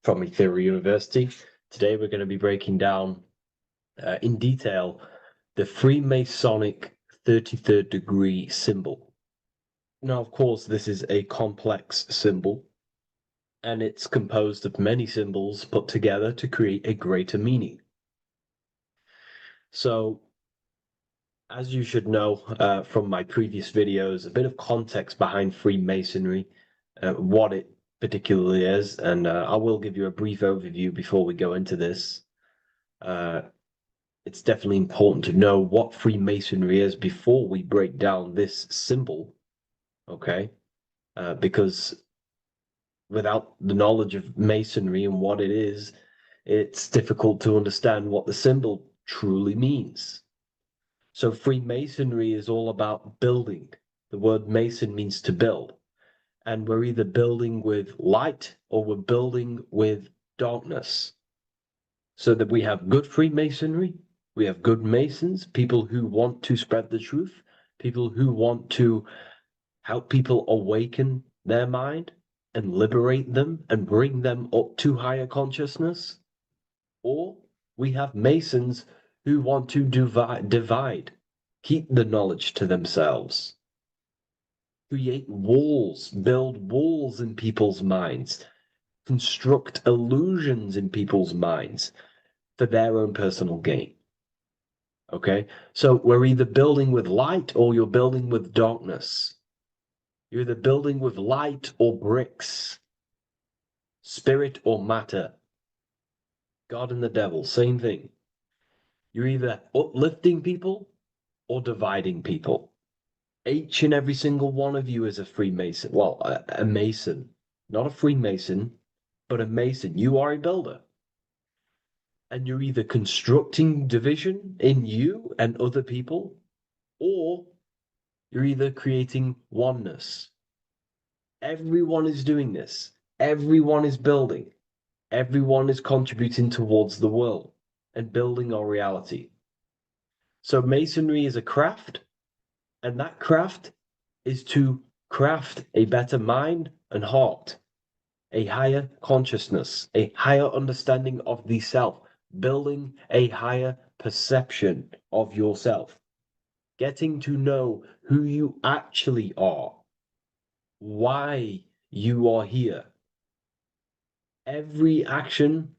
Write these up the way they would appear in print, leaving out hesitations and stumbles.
from Ethereal University. Today we're going to be breaking down in detail the Freemasonic 33rd degree symbol. Now, of course, this is a complex symbol, and it's composed of many symbols put together to create a greater meaning. So, as you should know from my previous videos, a bit of context behind Freemasonry, what it particularly is, and I will give you a brief overview before we go into this. It's definitely important to know what Freemasonry is before we break down this symbol, okay? Because without the knowledge of Masonry and what it is, it's difficult to understand what the symbol truly means. So Freemasonry is all about building. The word Mason means to build. And we're either building with light or we're building with darkness. So that we have good Freemasonry, we have good Masons, people who want to spread the truth, people who want to help people awaken their mind and liberate them and bring them up to higher consciousness. Or we have Masons who want to divide, keep the knowledge to themselves, create walls, build walls in people's minds, construct illusions in people's minds for their own personal gain. Okay, so we're either building with light or you're building with darkness. You're either building with light or bricks, spirit or matter. God and the devil, same thing. You're either uplifting people or dividing people. Each and every single one of you is a Freemason. Well, a Mason, not a Freemason, but a Mason. You are a builder. And you're either constructing division in you and other people, or you're either creating oneness. Everyone is doing this. Everyone is building. Everyone is contributing towards the world and building our reality. So Masonry is a craft, and that craft is to craft a better mind and heart, a higher consciousness, a higher understanding of the self, building a higher perception of yourself, getting to know who you actually are, why you are here. Every action,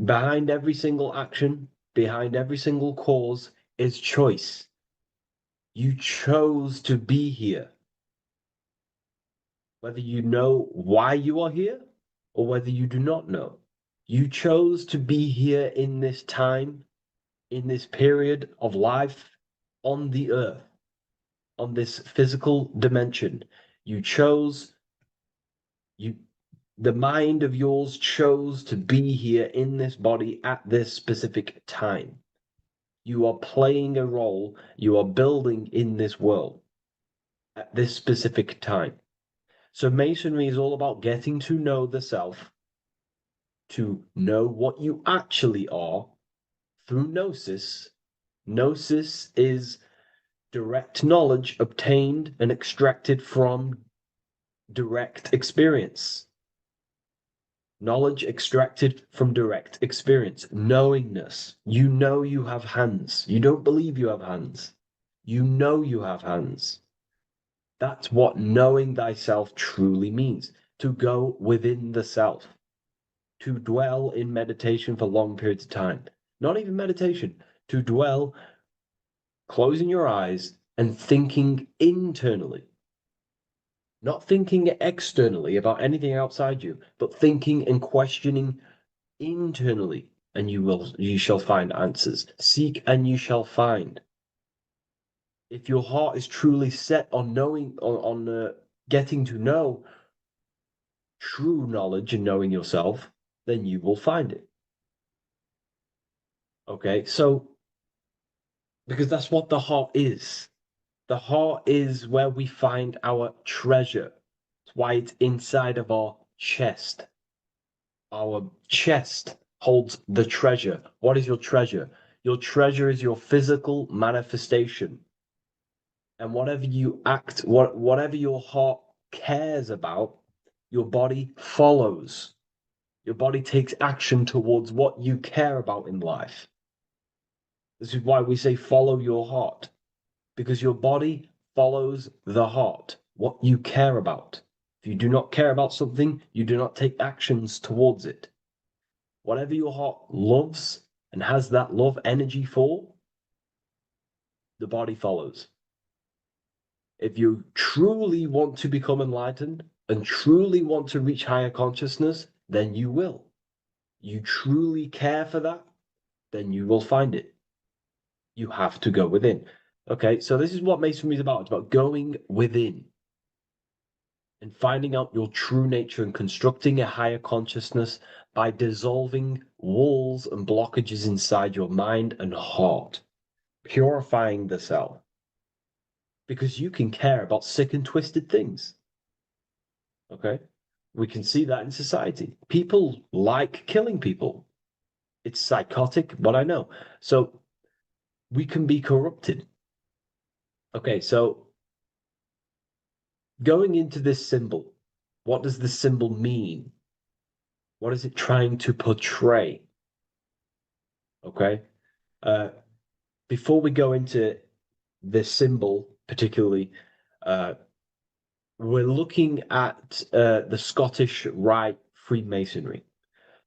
behind every single action, behind every single cause is choice. You chose to be here. Whether you know why you are here or whether you do not know. You chose to be here in this time, in this period of life on the earth, on this physical dimension. You chose, the mind of yours chose to be here in this body at this specific time. You are playing a role, you are building in this world at this specific time. So Masonry is all about getting to know the self, to know what you actually are through gnosis. Gnosis is direct knowledge obtained and extracted from direct experience. Knowledge extracted from direct experience. Knowingness. You know you have hands. You don't believe you have hands. You know you have hands. That's what knowing thyself truly means. To go within the self. To dwell in meditation for long periods of time. Not even meditation. To dwell, closing your eyes and thinking internally. Not thinking externally about anything outside you, but thinking and questioning internally, and you shall find answers. Seek and you shall find. If your heart is truly set on knowing, on getting to know true knowledge and knowing yourself, then you will find it. Okay, so because that's what the heart is. The heart is where we find our treasure. It's why it's inside of our chest. Our chest holds the treasure. What is your treasure? Your treasure is your physical manifestation. And whatever you act, whatever your heart cares about, your body follows. Your body takes action towards what you care about in life. This is why we say follow your heart, because your body follows the heart, what you care about. If you do not care about something, you do not take actions towards it. Whatever your heart loves and has that love energy for, the body follows. If you truly want to become enlightened and truly want to reach higher consciousness, then you will. You truly care for that, then you will find it. You have to go within. Okay, so this is what Masonry is about. It's about going within and finding out your true nature and constructing a higher consciousness by dissolving walls and blockages inside your mind and heart, purifying the self. Because you can care about sick and twisted things. Okay? We can see that in society. People like killing people. It's psychotic, but I know. So we can be corrupted. Okay, so going into this symbol, what does this symbol mean? What is it trying to portray? Okay. Uh, Before we go into this symbol, particularly, uh, we're looking at the Scottish Rite Freemasonry.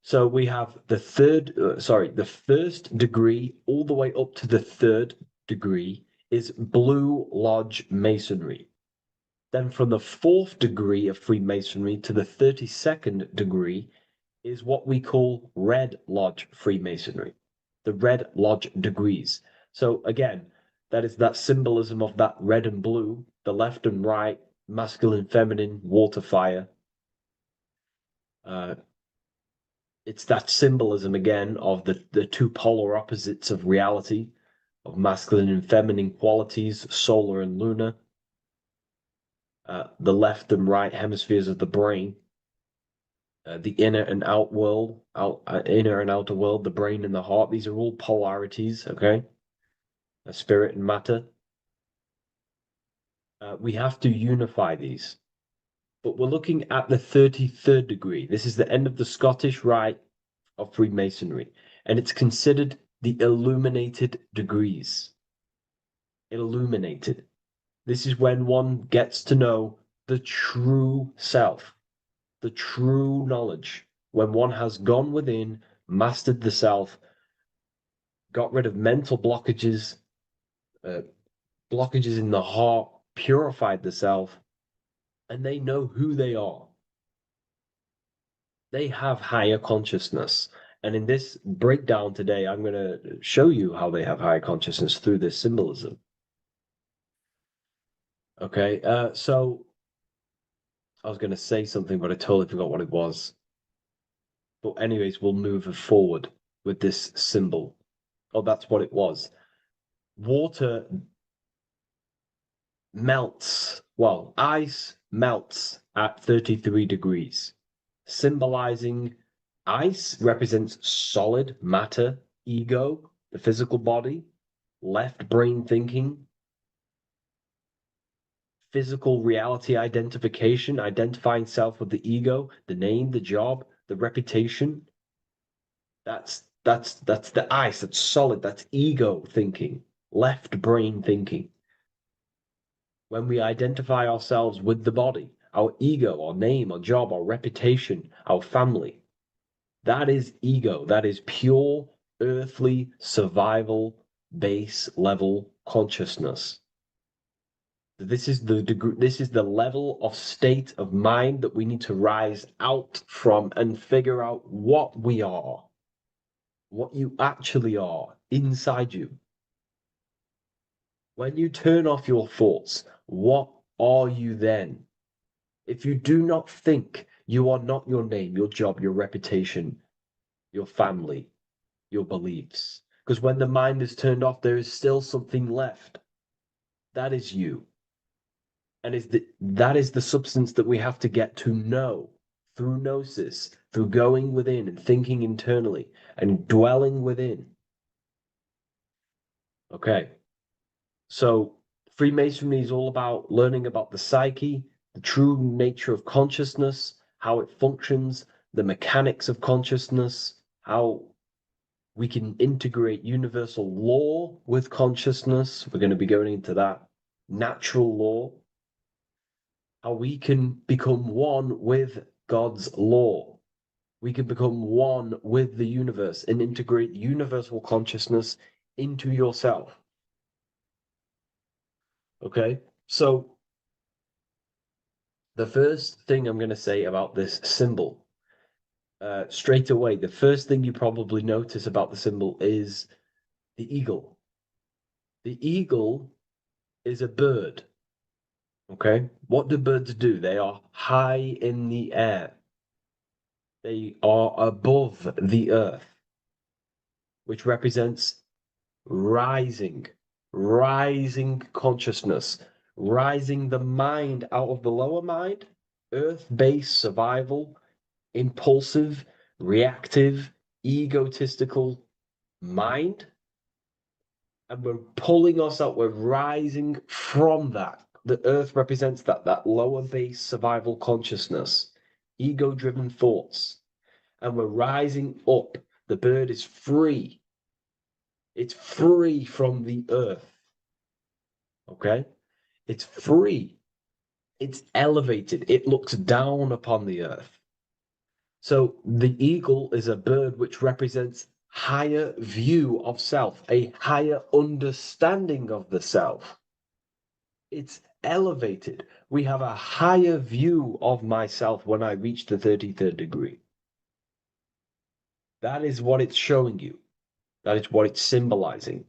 So we have the first degree all the way up to the third degree is Blue Lodge Masonry. Then from the fourth degree of Freemasonry to the 32nd degree is what we call Red Lodge Freemasonry, the Red Lodge degrees. So again, that is that symbolism of that red and blue, the left and right, masculine, feminine, water, fire. Uh, it's that symbolism again of the two polar opposites of reality, of masculine and feminine qualities, solar and lunar, the left and right hemispheres of the brain, the inner and inner and outer world, the brain and the heart. These are all polarities, okay? Spirit and matter. We have to unify these. But we're looking at the 33rd degree. This is the end of the Scottish Rite of Freemasonry, and it's considered the illuminated degrees. Illuminated. This is when one gets to know the true self, the true knowledge, when one has gone within, mastered the self, got rid of mental blockages, uh, blockages in the heart, purified the self, and they know who they are. They have higher consciousness. And in this breakdown today, I'm going to show you how they have higher consciousness through this symbolism. Okay, so I was going to say something, but I totally forgot what it was. But anyways, we'll move forward with this symbol. Oh, that's what it was. Water melts, well, ice melts at 33 degrees, symbolizing ice represents solid matter, ego, the physical body, left brain thinking, physical reality identification, identifying self with the ego, the name, the job, the reputation. That's the ice, that's solid, that's ego thinking, left brain thinking. When we identify ourselves with the body, our ego, our name, our job, our reputation, our family, that is ego. That is pure earthly survival base level consciousness. This is the degree, this is the level of state of mind that we need to rise out from and figure out what we are, what you actually are inside you. When you turn off your thoughts, what are you then? If you do not think, you are not your name, your job, your reputation, your family, your beliefs. Because when the mind is turned off, there is still something left. That is you. And that is the substance that we have to get to know through gnosis, through going within and thinking internally and dwelling within. Okay. So Freemasonry is all about learning about the psyche, the true nature of consciousness, how it functions, the mechanics of consciousness, how we can integrate universal law with consciousness. We're going to be going into that. Natural law, how we can become one with God's law. We can become one with the universe and integrate universal consciousness into yourself. Okay, so the first thing I'm going to say about this symbol, straight away, the first thing you probably notice about the symbol is the eagle. The eagle is a bird. Okay, what do birds do? They are high in the air. They are above the earth, which represents rising, rising consciousness, rising the mind out of the lower mind, earth-based survival, impulsive, reactive, egotistical mind. And we're pulling us up, we're rising from that. The earth represents that lower base survival consciousness, ego-driven thoughts. And we're rising up. The bird is free. It's free from the earth. Okay? It's free. It's elevated. It looks down upon the earth. So the eagle is a bird which represents higher view of self, a higher understanding of the self. It's elevated. We have a higher view of myself when I reach the 33rd degree. That is what it's showing you. That is what it's symbolizing.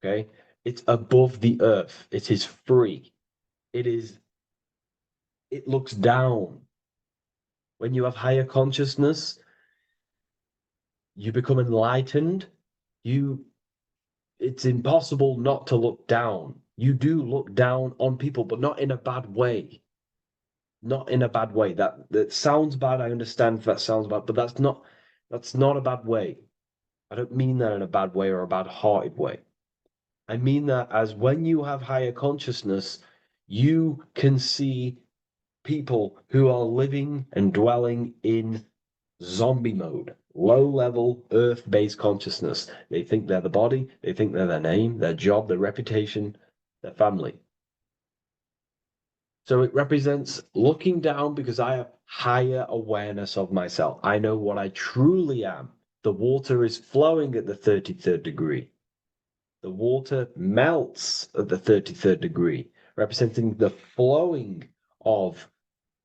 Okay? It's above the earth. It is free. It looks down. When you have higher consciousness, you become enlightened. It's impossible not to look down. You do look down on people, but not in a bad way. Not in a bad way. That sounds bad. I understand if that sounds bad, but that's not a bad way. I don't mean that in a bad way or a bad-hearted way. I mean that as when you have higher consciousness, you can see people who are living and dwelling in zombie mode, low level earth based consciousness. They think they're the body, they think they're their name, their job, their reputation, their family. So it represents looking down because I have higher awareness of myself. I know what I truly am. The water is flowing at the 33rd degree. The water melts at the 33rd degree, representing the flowing of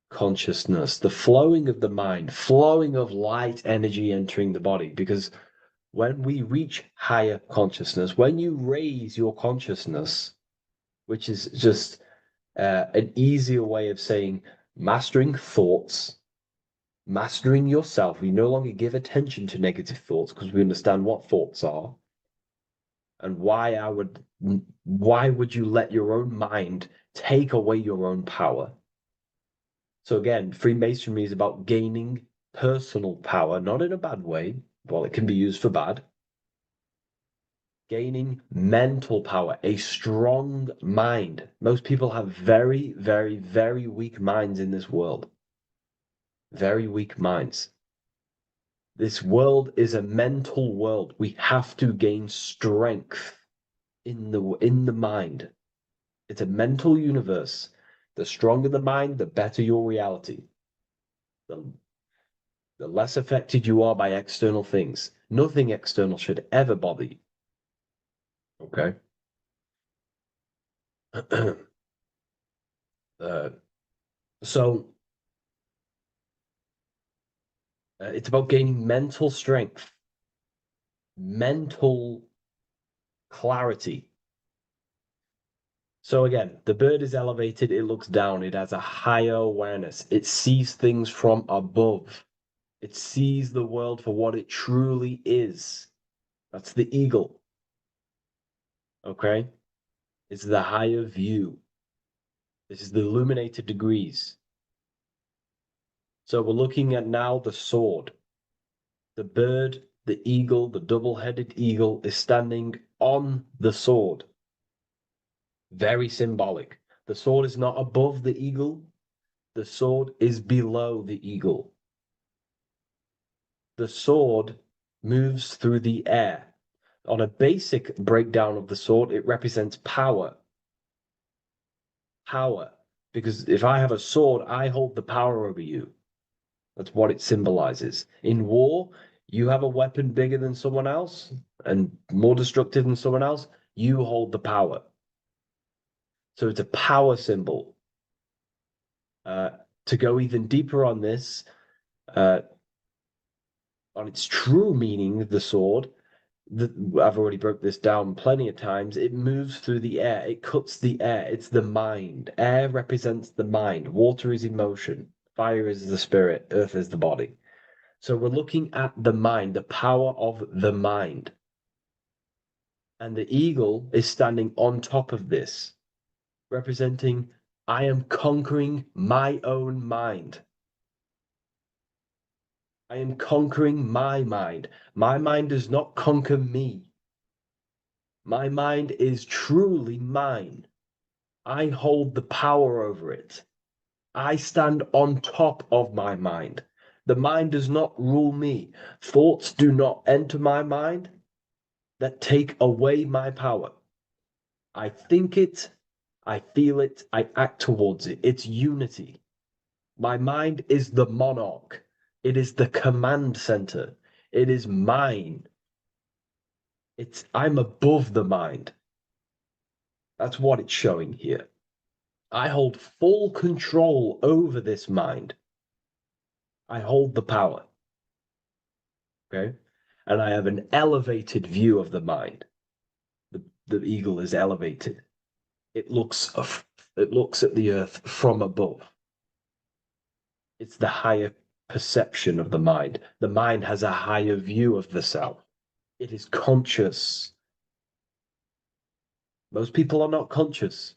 consciousness, the flowing of the mind, flowing of light energy entering the body. Because when we reach higher consciousness, when you raise your consciousness, which is just an easier way of saying mastering thoughts, mastering yourself, we no longer give attention to negative thoughts because we understand what thoughts are and why would you let your own mind take away your own power? So again, Freemasonry is about gaining personal power, not in a bad way. Well, it can be used for bad. Gaining mental power, a strong mind. Most people have very, very, very weak minds in this world. Very weak minds. This world is a mental world. We have to gain strength in the mind. It's a mental universe. The stronger the mind, the better your reality. The less affected you are by external things. Nothing external should ever bother you. Okay? uh, so it's about gaining mental strength, mental clarity. So again, the bird is elevated, it looks down, it has a higher awareness, it sees things from above, it sees the world for what it truly is. That's the eagle. Okay? It's the higher view. This is the illuminated degrees. So we're looking at now the sword. The bird, the eagle, the double-headed eagle is standing on the sword. Very symbolic. The sword is not above the eagle. The sword is below the eagle. the sword moves through the air. On a basic breakdown of the sword, it represents power. Power. Because if I have a sword, I hold the power over you. That's what it symbolizes. In war, you have a weapon bigger than someone else and more destructive than someone else, you hold the power. So it's a power symbol. To go even deeper on this, on its true meaning, the sword, I've already broke this down plenty of times. It moves through the air. It cuts the air. It's the mind. Air represents the mind. Water is emotion. Fire is the spirit. Earth is the body. So we're looking at the mind, the power of the mind. And the eagle is standing on top of this, representing, I am conquering my own mind. I am conquering my mind. My mind does not conquer me. My mind is truly mine. I hold the power over it. I stand on top of my mind. The mind does not rule me. Thoughts do not enter my mind that take away my power. I think it, I feel it, I act towards it. It's unity. My mind is the monarch. It is the command center. It is mine. I'm above the mind. That's what it's showing here. I hold full control over this mind. I hold the power. Okay? And I have an elevated view of the mind. The eagle is elevated. It looks at the earth from above. It's the higher perception of the mind. The mind has a higher view of the self. It is conscious. Most people are not conscious.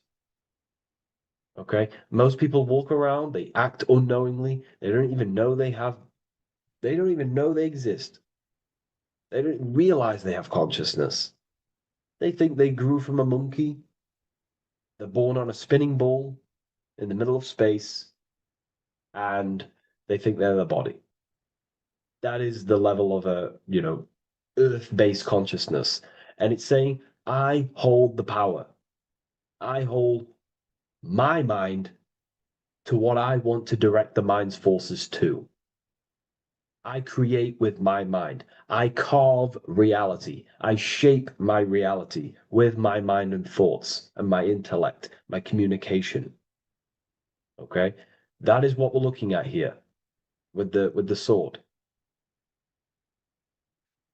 Okay? Most people walk around, they act unknowingly, they don't even know they exist. They don't realize they have consciousness. They think they grew from a monkey. They're born on a spinning ball in the middle of space, and they think they're the body. That is the level of earth-based consciousness. And it's saying, I hold the power. I hold my mind to what I want to direct the mind's forces to. I create with my mind. I carve reality. I shape my reality with my mind and thoughts and my intellect, my communication. Okay? That is what we're looking at here with the sword.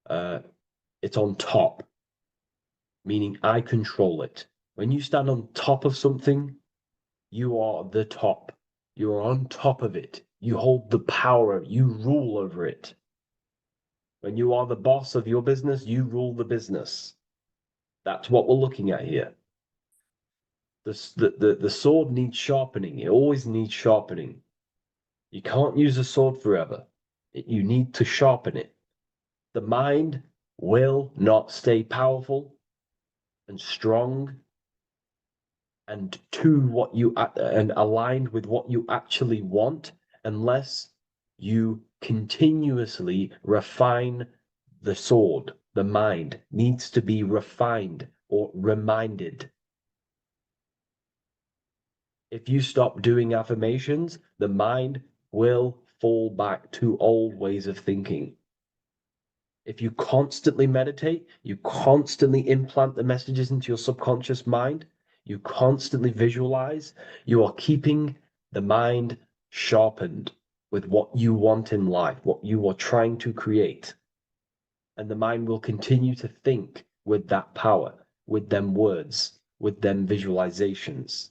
It's on top, meaning I control it. When you stand on top of something, you are the top. You are on top of it. You hold the power. You rule over it. When you are the boss of your business, you rule the business. That's what we're looking at here. The sword needs sharpening. It always needs sharpening. You can't use a sword forever. You need to sharpen it. The mind will not stay powerful and strong and and aligned with what you actually want unless you continuously refine the sword. The mind needs to be refined or reminded. If you stop doing affirmations, the mind will fall back to old ways of thinking. If you constantly meditate, you constantly implant the messages into your subconscious mind, you constantly visualize, you are keeping the mind sharpened with what you want in life, what you are trying to create. And the mind will continue to think with that power, with them words, with them visualizations.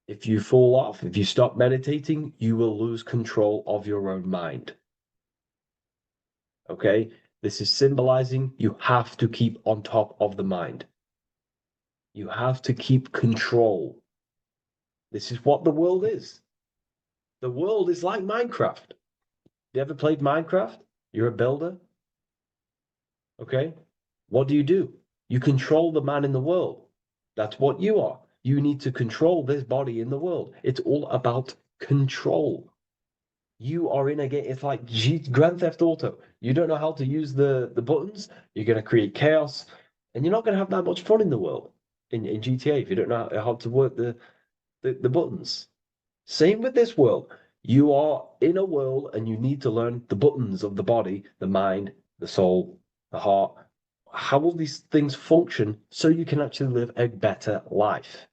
If you fall off, if you stop meditating, you will lose control of your own mind. Okay? This is symbolizing you have to keep on top of the mind. You have to keep control. This is what the world is. The world is like Minecraft. You ever played Minecraft? You're a builder. Okay? What do? You control the man in the world. That's what you are. You need to control this body in the world. It's all about control. You are in a game. It's like Grand Theft Auto. You don't know how to use the buttons. You're going to create chaos, and you're not going to have that much fun in the world in GTA if you don't know how to work the buttons. Same with this world. You are in a world, and you need to learn the buttons of the body, the mind, the soul, the heart. How will these things function so you can actually live a better life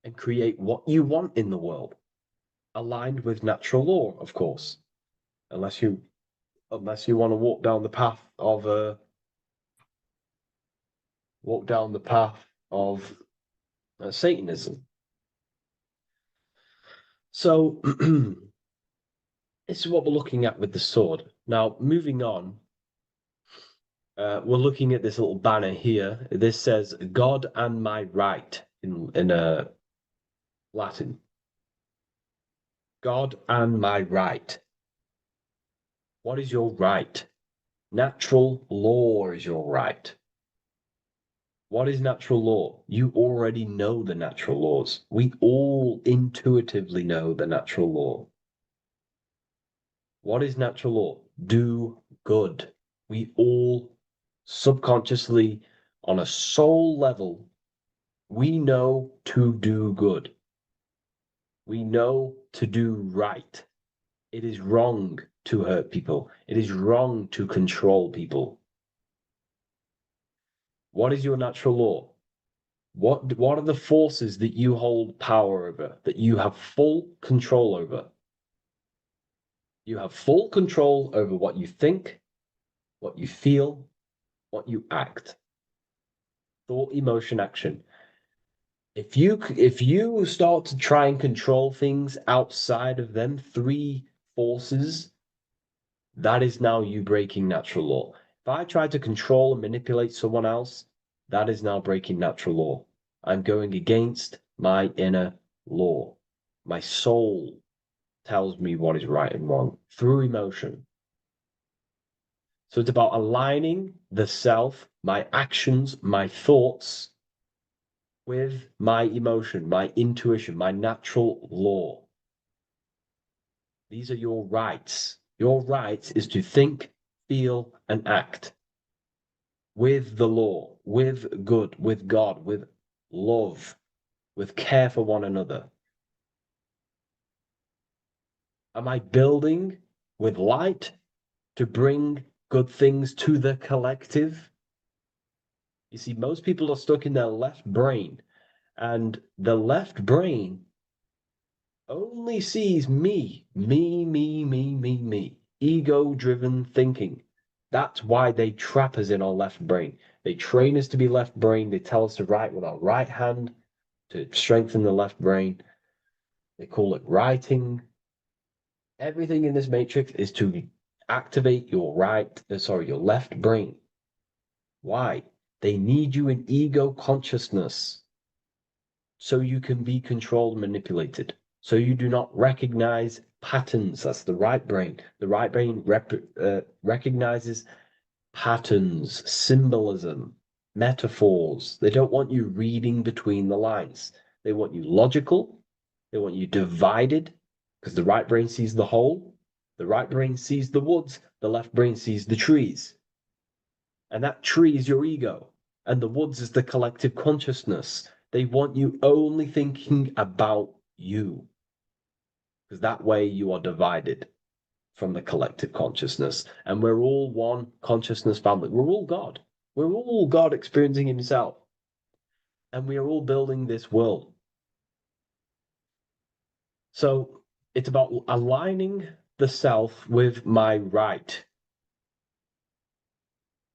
and create what you want in the world, aligned with natural law, of course. Unless you want to walk down the path of Satanism. So this is what we're looking at with the sword. Now, moving on, we're looking at this little banner here. This says "God and my right" in Latin. God and my right. What is your right? Natural law is your right. What is natural law? You already know the natural laws. We all intuitively know the natural law. What is natural law? Do good. We all subconsciously, on a soul level, we know to do good. We know to do right. It is wrong to hurt people. It is wrong to control people. What is your natural law? What are the forces that you hold power over, that you have full control over? You have full control over what you think, what you feel, what you act. Thought, emotion, action. If you start to try and control things outside of them three forces, that is now you breaking natural law. If I try to control and manipulate someone else, that is now breaking natural law. I'm going against my inner law. My soul tells me what is right and wrong through emotion. So it's about aligning the self, my actions, my thoughts with my emotion, my intuition, my natural law. These are your rights. Your rights is to think, feel, and act with the law, with good, with God, with love, with care for one another. Am I building with light to bring good things to the collective? You see, most people are stuck in their left brain, and the left brain only sees me, me. Ego-driven thinking. That's why they trap us in our left brain. They train us to be left brain. They tell us to write with our right hand to strengthen the left brain. They call it writing. Everything in this matrix is to activate your your left brain. Why? They need you in ego consciousness so you can be controlled and manipulated. So you do not recognize patterns. That's the right brain. The right brain recognizes patterns, symbolism, metaphors. They don't want you reading between the lines. They want you logical. They want you divided because the right brain sees the whole. The right brain sees the woods. The left brain sees the trees. And that tree is your ego. And the woods is the collective consciousness. They want you only thinking about you. Because that way you are divided from the collective consciousness. And we're all one consciousness family. We're all God. We're all God experiencing Himself. And we are all building this world. So it's about aligning the self with my right,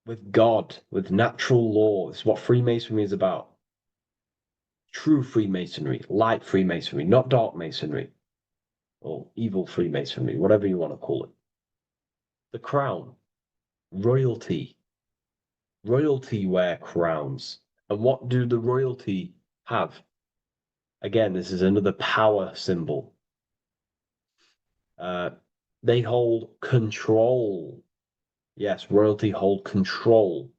with God, with natural law. It's what Freemasonry is about. True Freemasonry, light Freemasonry, not dark Masonry or evil Freemasonry, whatever you want to call it. The crown, royalty. Royalty wear crowns. And what do the royalty have? Again, this is another power symbol. They hold control. Yes, royalty hold control.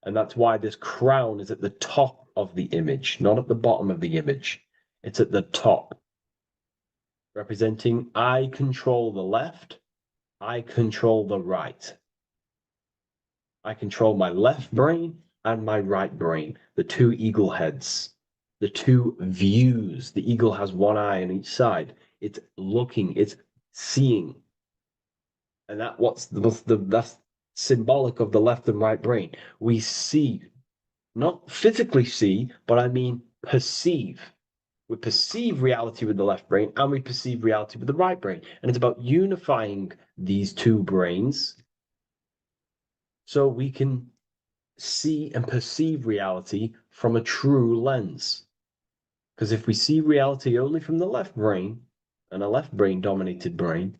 And that's why this crown is at the top of the image, not at the bottom of the image. It's at the top. representing I control the left, I control the right. I control my left brain and my right brain, the two eagle heads, the two views. The eagle has one eye on each side. It's looking, it's seeing. And that's symbolic of the left and right brain. We see, not physically see, but I mean perceive. We perceive reality with the left brain and we perceive reality with the right brain. And it's about unifying these two brains so we can see and perceive reality from a true lens. Because if we see reality only from the left brain, and a left brain dominated brain,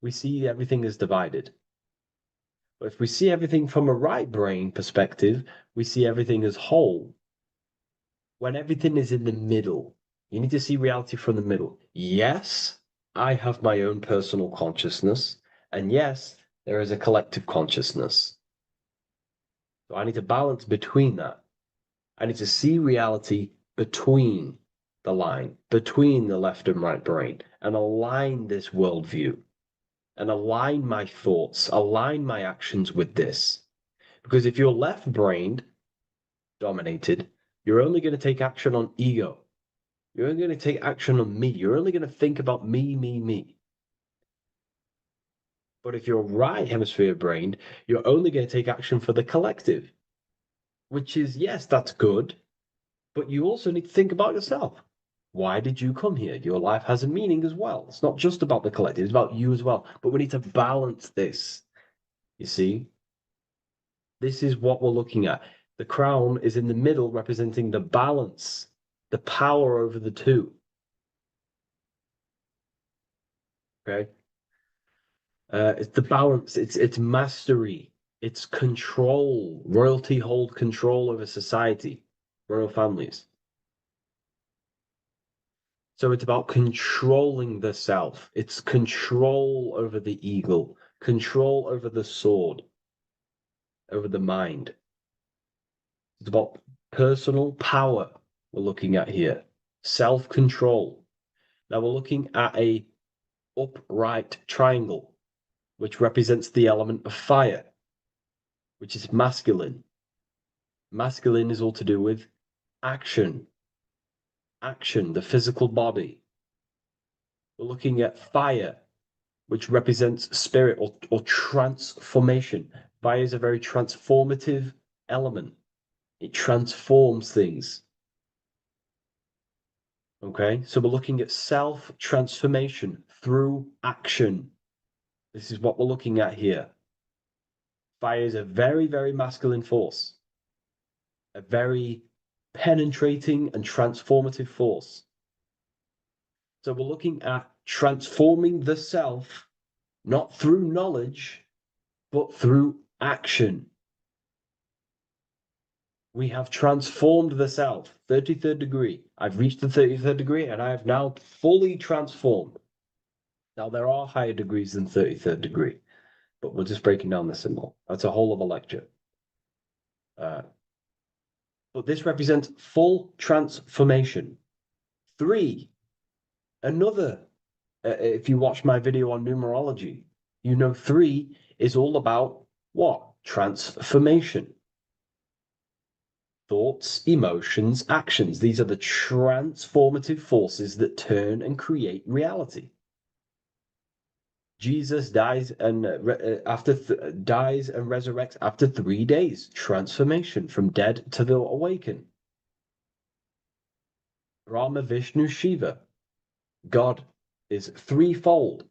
we see everything as divided. But if we see everything from a right brain perspective, we see everything as whole. When everything is in the middle, you need to see reality from the middle. Yes, I have my own personal consciousness, and yes, there is a collective consciousness. So I need to balance between that. I need to see reality between the line, between the left and right brain, and align this worldview, and align my thoughts, align my actions with this. Because if you're left-brained dominated, you're only going to take action on ego. You're only going to take action on me. You're only going to think about me, me, me. But if you're right hemisphere brained, you're only going to take action for the collective, which is, yes, that's good, but you also need to think about yourself. Why did you come here? Your life has a meaning as well. It's not just about the collective, it's about you as well. But we need to balance this. You see? This is what we're looking at. The crown is in the middle, representing the balance, the power over the two. Okay? It's the balance, it's mastery, it's control. Royalty hold control over society, royal families. So it's about controlling the self. It's control over the eagle, control over the sword, over the mind. It's about personal power we're looking at here, self-control. Now we're looking at a upright triangle, which represents the element of fire, which is masculine. Masculine is all to do with action, action, the physical body. We're looking at fire, which represents spirit or transformation. Fire is a very transformative element. It transforms things. Okay, so we're looking at self-transformation through action. This is what we're looking at here. Fire is a very, very masculine force, a very penetrating and transformative force. So we're looking at transforming the self, not through knowledge, but through action. We have transformed the self, 33rd degree. I've reached the 33rd degree and I have now fully transformed. Now, there are higher degrees than 33rd degree, but we're just breaking down the symbol. That's a whole of a lecture. But this represents full transformation. 3, another, if you watch my video on numerology, you know 3 is all about what? Transformation. Thoughts, emotions, actions. These are the transformative forces that turn and create reality. Jesus dies and dies and resurrects after 3 days. Transformation from dead to the awakened. Brahma, Vishnu, Shiva. God is threefold.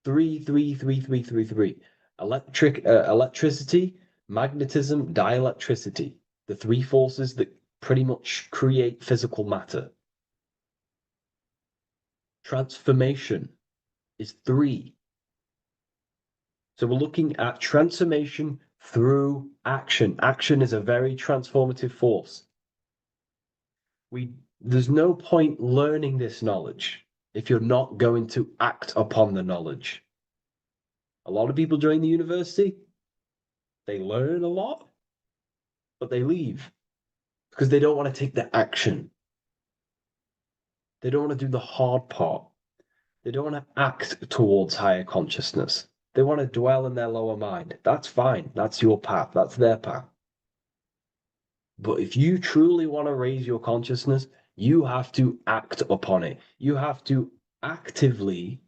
3, 3, 3, 3, 3, 3. Electricity, magnetism, dielectricity. The 3 forces that pretty much create physical matter. Transformation is 3. So we're looking at transformation through action. Action is a very transformative force. There's no point learning this knowledge if you're not going to act upon the knowledge. A lot of people join the university, they learn a lot, but they leave because they don't want to take the action. They don't want to do the hard part. They don't want to act towards higher consciousness. They want to dwell in their lower mind. That's fine. That's your path. That's their path. But if you truly want to raise your consciousness, you have to act upon it. You have to actively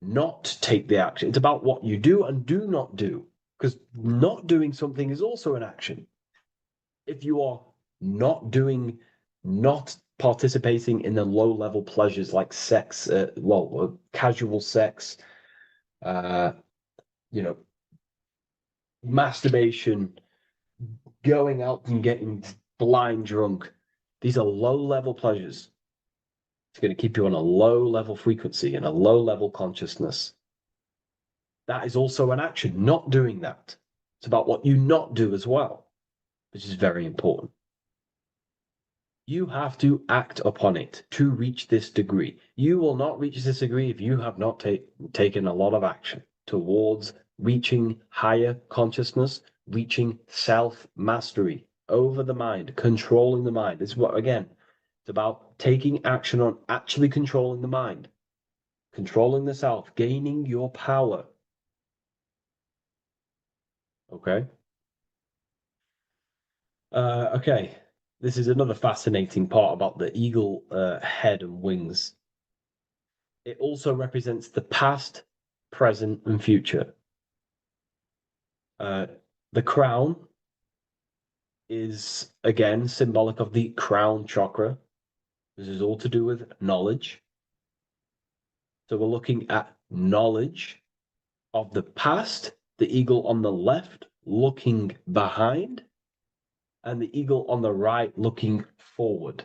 not take the action. It's about what you do and do not do. Because not doing something is also an action. If you are not participating in the low level pleasures like sex, casual sex, uh, you know, masturbation, going out and getting blind drunk, these are low level pleasures. It's going to keep you on a low level frequency and a low level consciousness. That is also an action, not doing that. It's about what you not do as well, which is very important. You have to act upon it to reach this degree. You will not reach this degree if you have not taken a lot of action towards reaching higher consciousness, reaching self-mastery over the mind, controlling the mind. This is what, again, it's about taking action on actually controlling the mind, controlling the self, gaining your power. Okay? Okay. This is another fascinating part about the eagle head and wings. It also represents the past, present, and future. The crown is, again, symbolic of the crown chakra. This is all to do with knowledge. So we're looking at knowledge of the past, the eagle on the left looking behind, and the eagle on the right looking forward.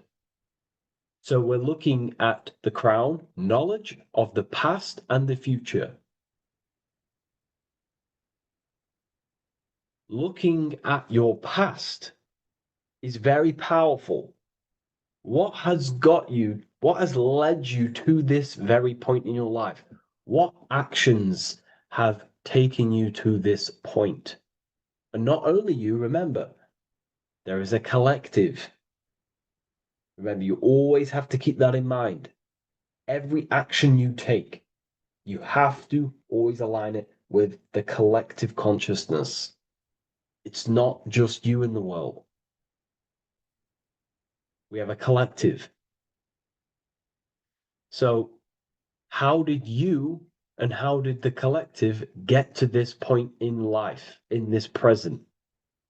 So we're looking at the crown, knowledge of the past and the future. Looking at your past is very powerful. What has got you, what has led you to this very point in your life? What actions have taken you to this point? And not only you, remember, there is a collective. Remember, you always have to keep that in mind. Every action you take, you have to always align it with the collective consciousness. It's not just you in the world. We have a collective. So, how did you and how did the collective get to this point in life, in this present?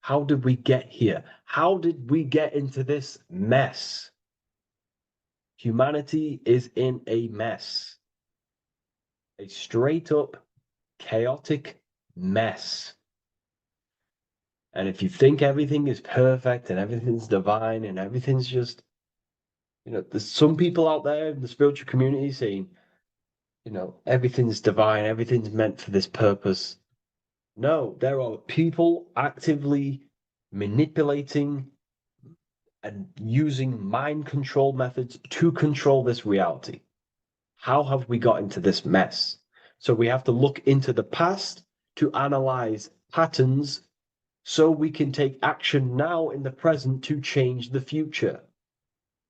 How did we get here? How did we get into this mess? Humanity is in a mess, a straight up chaotic mess. And if you think everything is perfect and everything's divine and everything's just, there's some people out there in the spiritual community saying, everything's divine, everything's meant for this purpose. No, there are people actively manipulating and using mind control methods to control this reality. How have we got into this mess? So we have to look into the past to analyze patterns so we can take action now in the present to change the future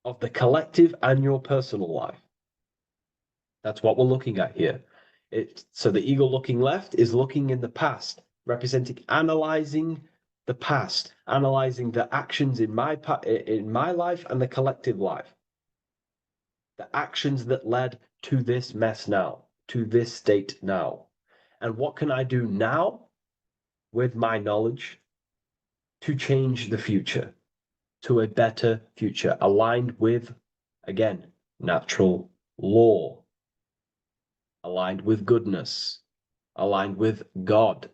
of the collective and your personal life. That's what we're looking at here. So the eagle looking left is looking in the past, representing analyzing the past, analyzing the actions in my life and the collective life. The actions that led to this mess now, to this state now. And what can I do now with my knowledge to change the future to a better future, aligned with, again, natural law, aligned with goodness, aligned with God,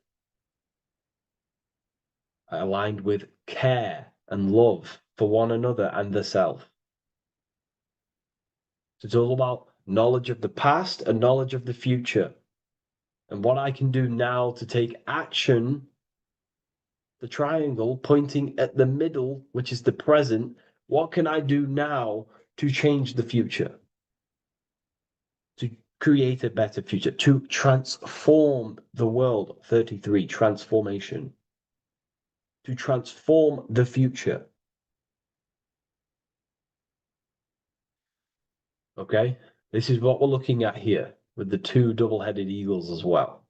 aligned with care and love for one another and the self. So it's all about knowledge of the past and knowledge of the future. And what I can do now to take action, the triangle pointing at the middle, which is the present, what can I do now to change the future? To create a better future, to transform the world. 33, transformation. To transform the future. Okay? This is what we're looking at here with the two double-headed eagles as well.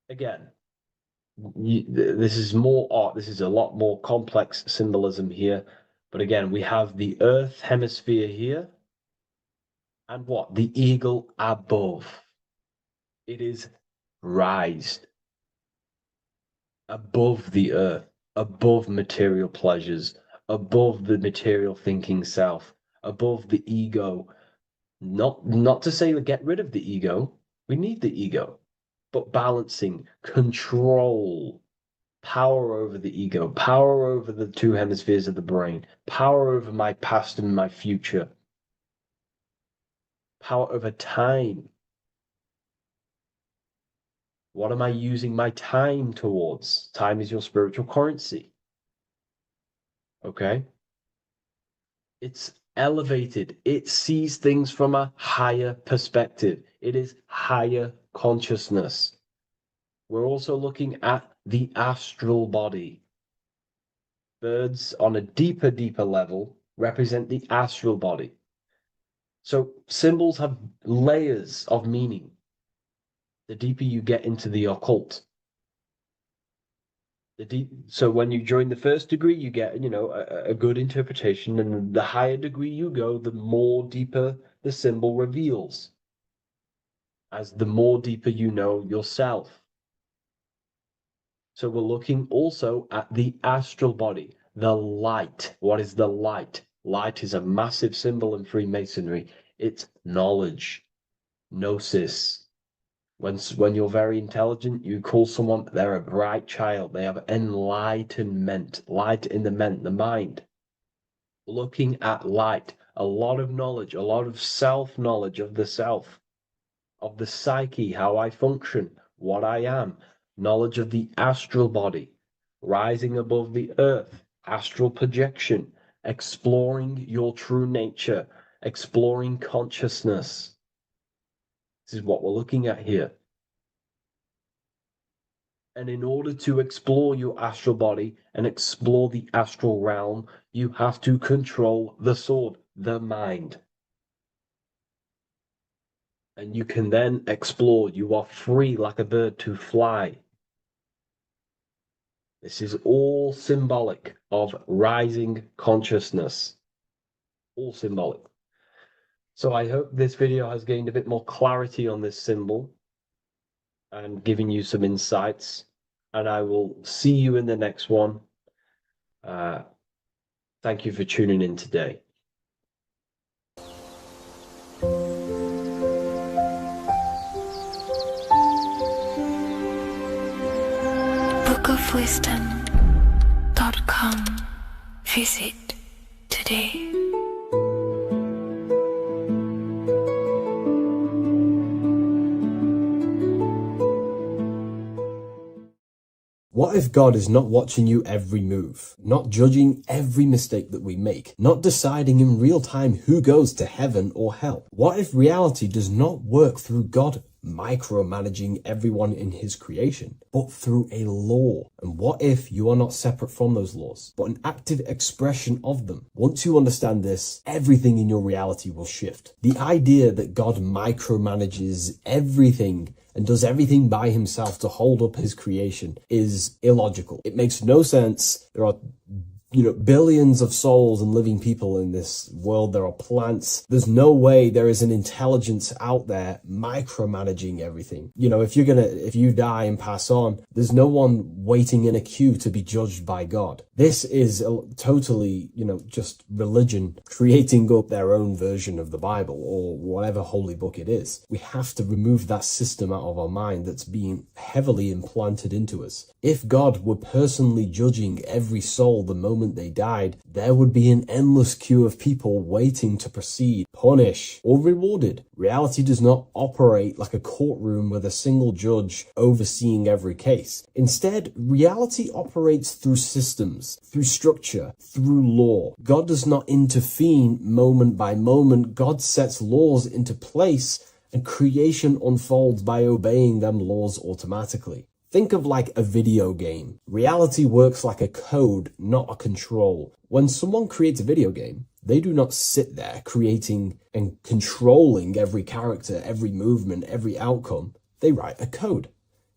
Again, this is more art. This is a lot more complex symbolism here. But again, we have the Earth hemisphere here. And what? The eagle above. It is raised above the earth, above material pleasures, above the material thinking self, above the ego. Not to say we get rid of the ego. We need the ego, but balancing, control, power over the ego, power over the two hemispheres of the brain, power over my past and my future, power over time. What am I using my time towards? Time is your spiritual currency. Okay? It's elevated. It sees things from a higher perspective. It is higher consciousness. We're also looking at the astral body. Birds on a deeper level represent the astral body. So symbols have layers of meaning. The deeper you get into the occult. So when you join the first degree, you get, a good interpretation, and the higher degree you go, the more deeper the symbol reveals, as the more deeper you know yourself. So we're looking also at the astral body, the light. What is the light? Light is a massive symbol in Freemasonry. It's knowledge, gnosis. When you're very intelligent, you call someone, they're a bright child. They have enlightenment, light in the mind. Looking at light, a lot of knowledge, a lot of self-knowledge of the self, of the psyche, how I function, what I am, knowledge of the astral body, rising above the earth, astral projection, exploring your true nature, exploring consciousness. This is what we're looking at here. And in order to explore your astral body and explore the astral realm, you have to control the sword, the mind. And you can then explore. You are free like a bird to fly. This is all symbolic of rising consciousness. All symbolic. So I hope this video has gained a bit more clarity on this symbol and giving you some insights. And I will see you in the next one. Thank you for tuning in today. bookofwisdom.com. Visit today. What if God is not watching you every move, not judging every mistake that we make, not deciding in real time who goes to heaven or hell? What if reality does not work through God micromanaging everyone in his creation, but through a law? And what if you are not separate from those laws, but an active expression of them? Once you understand this, everything in your reality will shift. The idea that God micromanages everything and does everything by himself to hold up his creation is illogical. It makes no sense. There are billions of souls and living people in this world. There are plants. There's no way there is an intelligence out there micromanaging everything. If you die and pass on, there's no one waiting in a queue to be judged by God. This is totally, just religion creating up their own version of the Bible or whatever holy book it is. We have to remove that system out of our mind that's being heavily implanted into us. If God were personally judging every soul the moment they died, there would be an endless queue of people waiting to proceed, punish, or rewarded. Reality does not operate like a courtroom with a single judge overseeing every case. Instead, reality operates through systems, through structure, through law. God does not intervene moment by moment. God sets laws into place, and creation unfolds by obeying them laws automatically. Think of like a video game. Reality works like a code, not a control. When someone creates a video game, They do not sit there creating and controlling every character, every movement, every outcome. They write a code.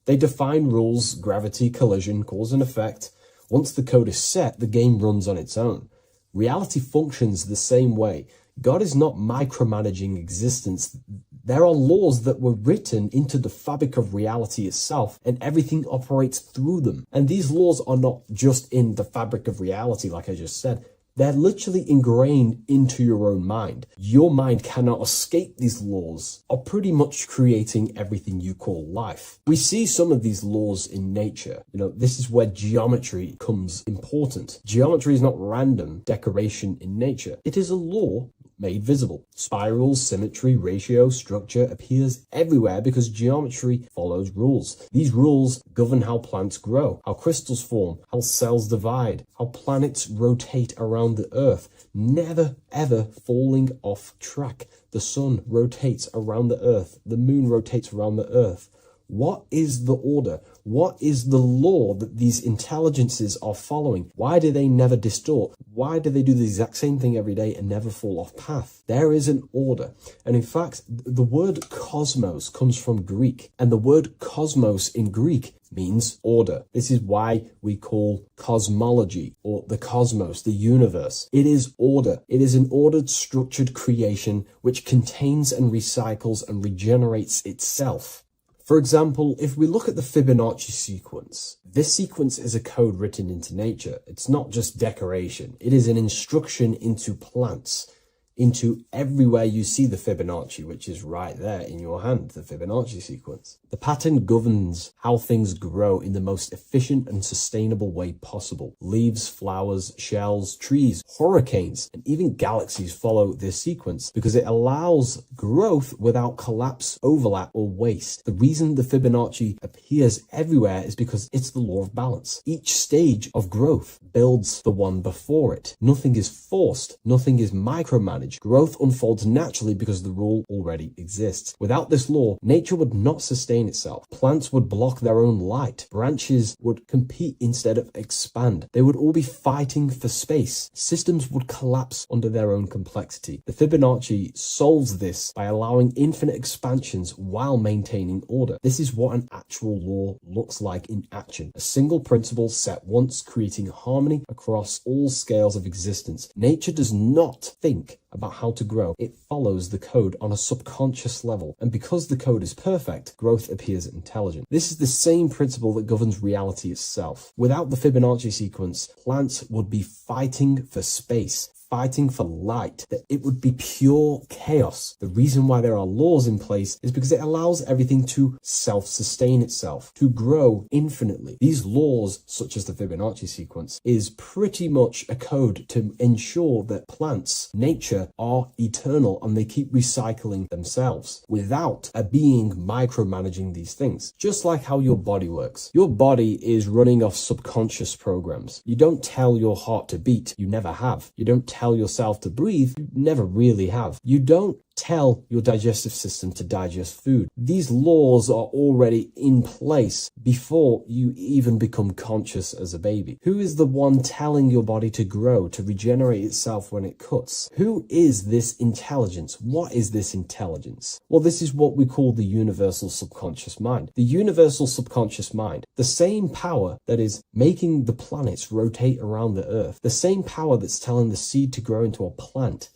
They define rules, gravity, collision, cause and effect. Once the code is set, the game runs on its own. Reality functions the same way. God is not micromanaging existence. There are laws that were written into the fabric of reality itself, and everything operates through them. And these laws are not just in the fabric of reality, like I just said. They're literally ingrained into your own mind. Your mind cannot escape these laws, are pretty much creating everything you call life. We see some of these laws in nature. This is where geometry comes important. Geometry is not random decoration in nature. It is a law made visible. Spirals, symmetry, ratio, structure appears everywhere because geometry follows rules. These rules govern how plants grow, how crystals form, how cells divide, how planets rotate around the Earth, never ever falling off track. The sun rotates around the Earth. The moon rotates around the Earth. What is the order? What is the law that these intelligences are following? Why do they never distort? Why do they do the exact same thing every day and never fall off path? There is an order. And in fact, the word cosmos comes from Greek. And the word cosmos in Greek means order. This is why we call cosmology or the cosmos, the universe. It is order. It is an ordered, structured creation which contains and recycles and regenerates itself. For example, if we look at the Fibonacci sequence, this sequence is a code written into nature. It's not just decoration. It is an instruction into plants, into everywhere you see the Fibonacci, which is right there in your hand, the Fibonacci sequence. The pattern governs how things grow in the most efficient and sustainable way possible. Leaves, flowers, shells, trees, hurricanes, and even galaxies follow this sequence because it allows growth without collapse, overlap, or waste. The reason the Fibonacci appears everywhere is because it's the law of balance. Each stage of growth builds the one before it. Nothing is forced. Nothing is micromanaged. Growth unfolds naturally because the rule already exists. Without this law, nature would not sustain itself. Plants would block their own light. Branches would compete instead of expand. They would all be fighting for space. Systems would collapse under their own complexity. The Fibonacci solves this by allowing infinite expansions while maintaining order. This is what an actual law looks like in action. A single principle set once, creating harmony across all scales of existence. Nature does not think about how to grow. It follows the code on a subconscious level. And because the code is perfect, growth appears intelligent. This is the same principle that governs reality itself. Without the Fibonacci sequence, plants would be fighting for space, fighting for light, that it would be pure chaos. The reason why there are laws in place is because it allows everything to self-sustain itself, to grow infinitely. These laws, such as the Fibonacci sequence, is pretty much a code to ensure that plants, nature, are eternal and they keep recycling themselves without a being micromanaging these things. Just like how your body works. Your body is running off subconscious programs. You don't tell your heart to beat, you never have. You don't tell yourself to breathe, you never really have. You don't tell your digestive system to digest food. These laws are already in place before you even become conscious as a baby. Who is the one telling your body to grow, to regenerate itself when it cuts? Who is this intelligence? What is this intelligence? Well, this is what we call the universal subconscious mind. The universal subconscious mind, the same power that is making the planets rotate around the earth, the same power that's telling the seed to grow into a plant,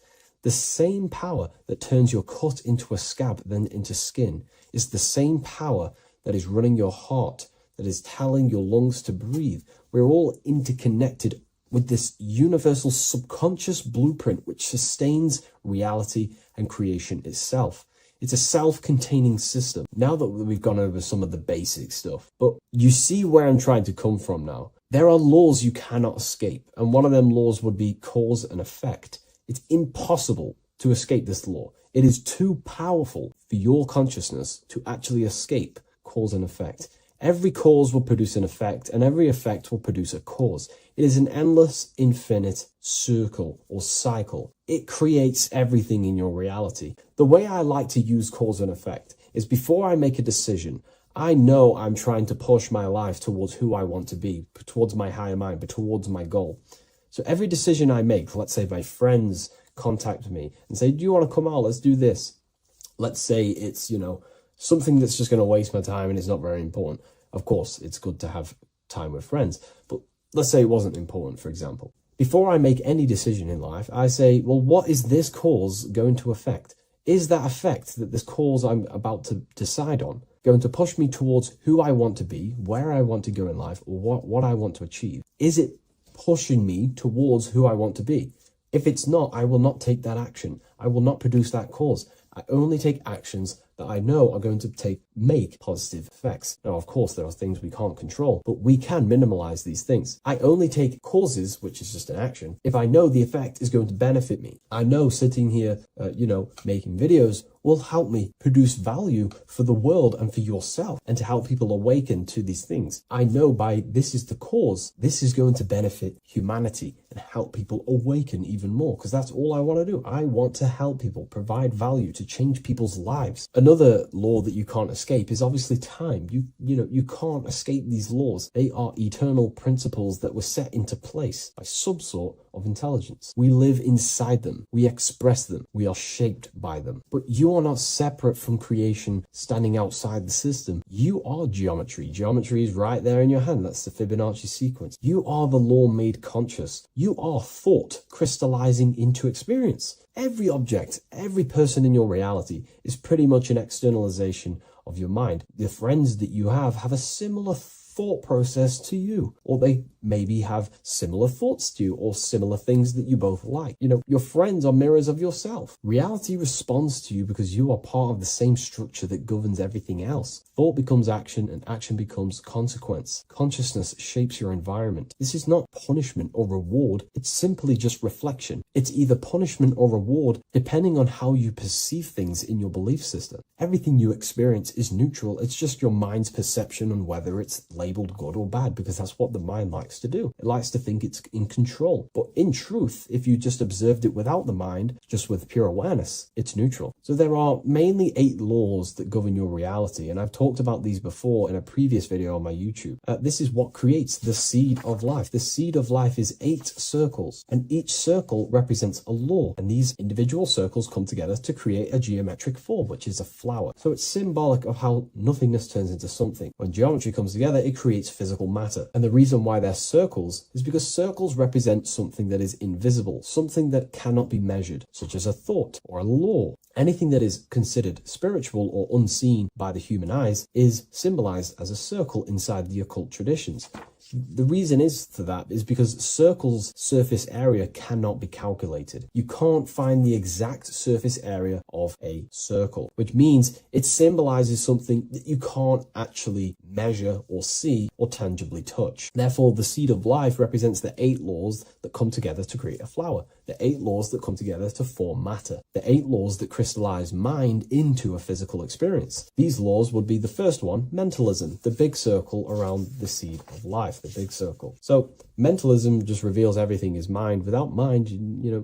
the same power that turns your cut into a scab, then into skin, is the same power that is running your heart, that is telling your lungs to breathe. We're all interconnected with this universal subconscious blueprint which sustains reality and creation itself. It's a self-containing system. Now that we've gone over some of the basic stuff, but you see where I'm trying to come from now. There are laws you cannot escape, and one of them laws would be cause and effect. It's impossible to escape this law. It is too powerful for your consciousness to actually escape cause and effect. Every cause will produce an effect, and every effect will produce a cause. It is an endless, infinite circle or cycle. It creates everything in your reality. The way I like to use cause and effect is before I make a decision, I know I'm trying to push my life towards who I want to be, towards my higher mind, but towards my goal. So every decision I make, let's say my friends contact me and say, do you want to come out? Let's do this. Let's say it's, something that's just going to waste my time and it's not very important. Of course, it's good to have time with friends, but let's say it wasn't important, for example. Before I make any decision in life, I say, well, what is this cause going to affect? Is that effect that this cause I'm about to decide on going to push me towards who I want to be, where I want to go in life, or what I want to achieve? Is it pushing me towards who I want to be? If it's not, I will not take that action. I will not produce that cause. I only take actions that I know are going to make positive effects. Now, of course, there are things we can't control, but we can minimize these things. I only take causes, which is just an action, if I know the effect is going to benefit me. I know sitting here, making videos will help me produce value for the world and for yourself and to help people awaken to these things. I know this is the cause, this is going to benefit humanity and help people awaken even more, because that's all I want to do. I want to help people, provide value, to change people's lives. Another law that you can't escape is obviously time. You can't escape these laws. They are eternal principles that were set into place by some sort of intelligence. We live inside them. We express them. We are shaped by them. But you are not separate from creation standing outside the system. You are geometry. Geometry is right there in your hand. That's the Fibonacci sequence. You are the law made conscious. You are thought crystallizing into experience. Every object, every person in your reality is pretty much an externalization of your mind. The friends that you have a similar thought process to you, or they maybe have similar thoughts to you, or similar things that you both like. Your friends are mirrors of yourself. Reality responds to you because you are part of the same structure that governs everything else. Thought becomes action, and action becomes consequence. Consciousness shapes your environment. This is not punishment or reward. It's simply just reflection. It's either punishment or reward depending on how you perceive things in your belief system. Everything you experience is neutral. It's just your mind's perception on whether it's labeled good or bad, because that's what the mind likes to do. It likes to think it's in control. But in truth, if you just observed it without the mind, just with pure awareness, it's neutral. So there are mainly 8 laws that govern your reality, and I've talked about these before in a previous video on my YouTube. This is what creates the seed of life. The seed of life is 8 circles, and each circle represents a law, and these individual circles come together to create a geometric form, which is a flower. So it's symbolic of how nothingness turns into something. When geometry comes together, it creates physical matter. And the reason why they're circles is because circles represent something that is invisible, something that cannot be measured, such as a thought or a law. Anything that is considered spiritual or unseen by the human eyes is symbolized as a circle inside the occult traditions. The reason for that is because circles' surface area cannot be calculated. You can't find the exact surface area of a circle, which means it symbolizes something that you can't actually measure or see or tangibly touch. Therefore, the seed of life represents the 8 laws that come together to create a flower, the 8 laws that come together to form matter, the 8 laws that crystallize mind into a physical experience. These laws would be the first one, mentalism, the big circle around the seed of life. The big circle. So mentalism just reveals everything is mind. Without mind,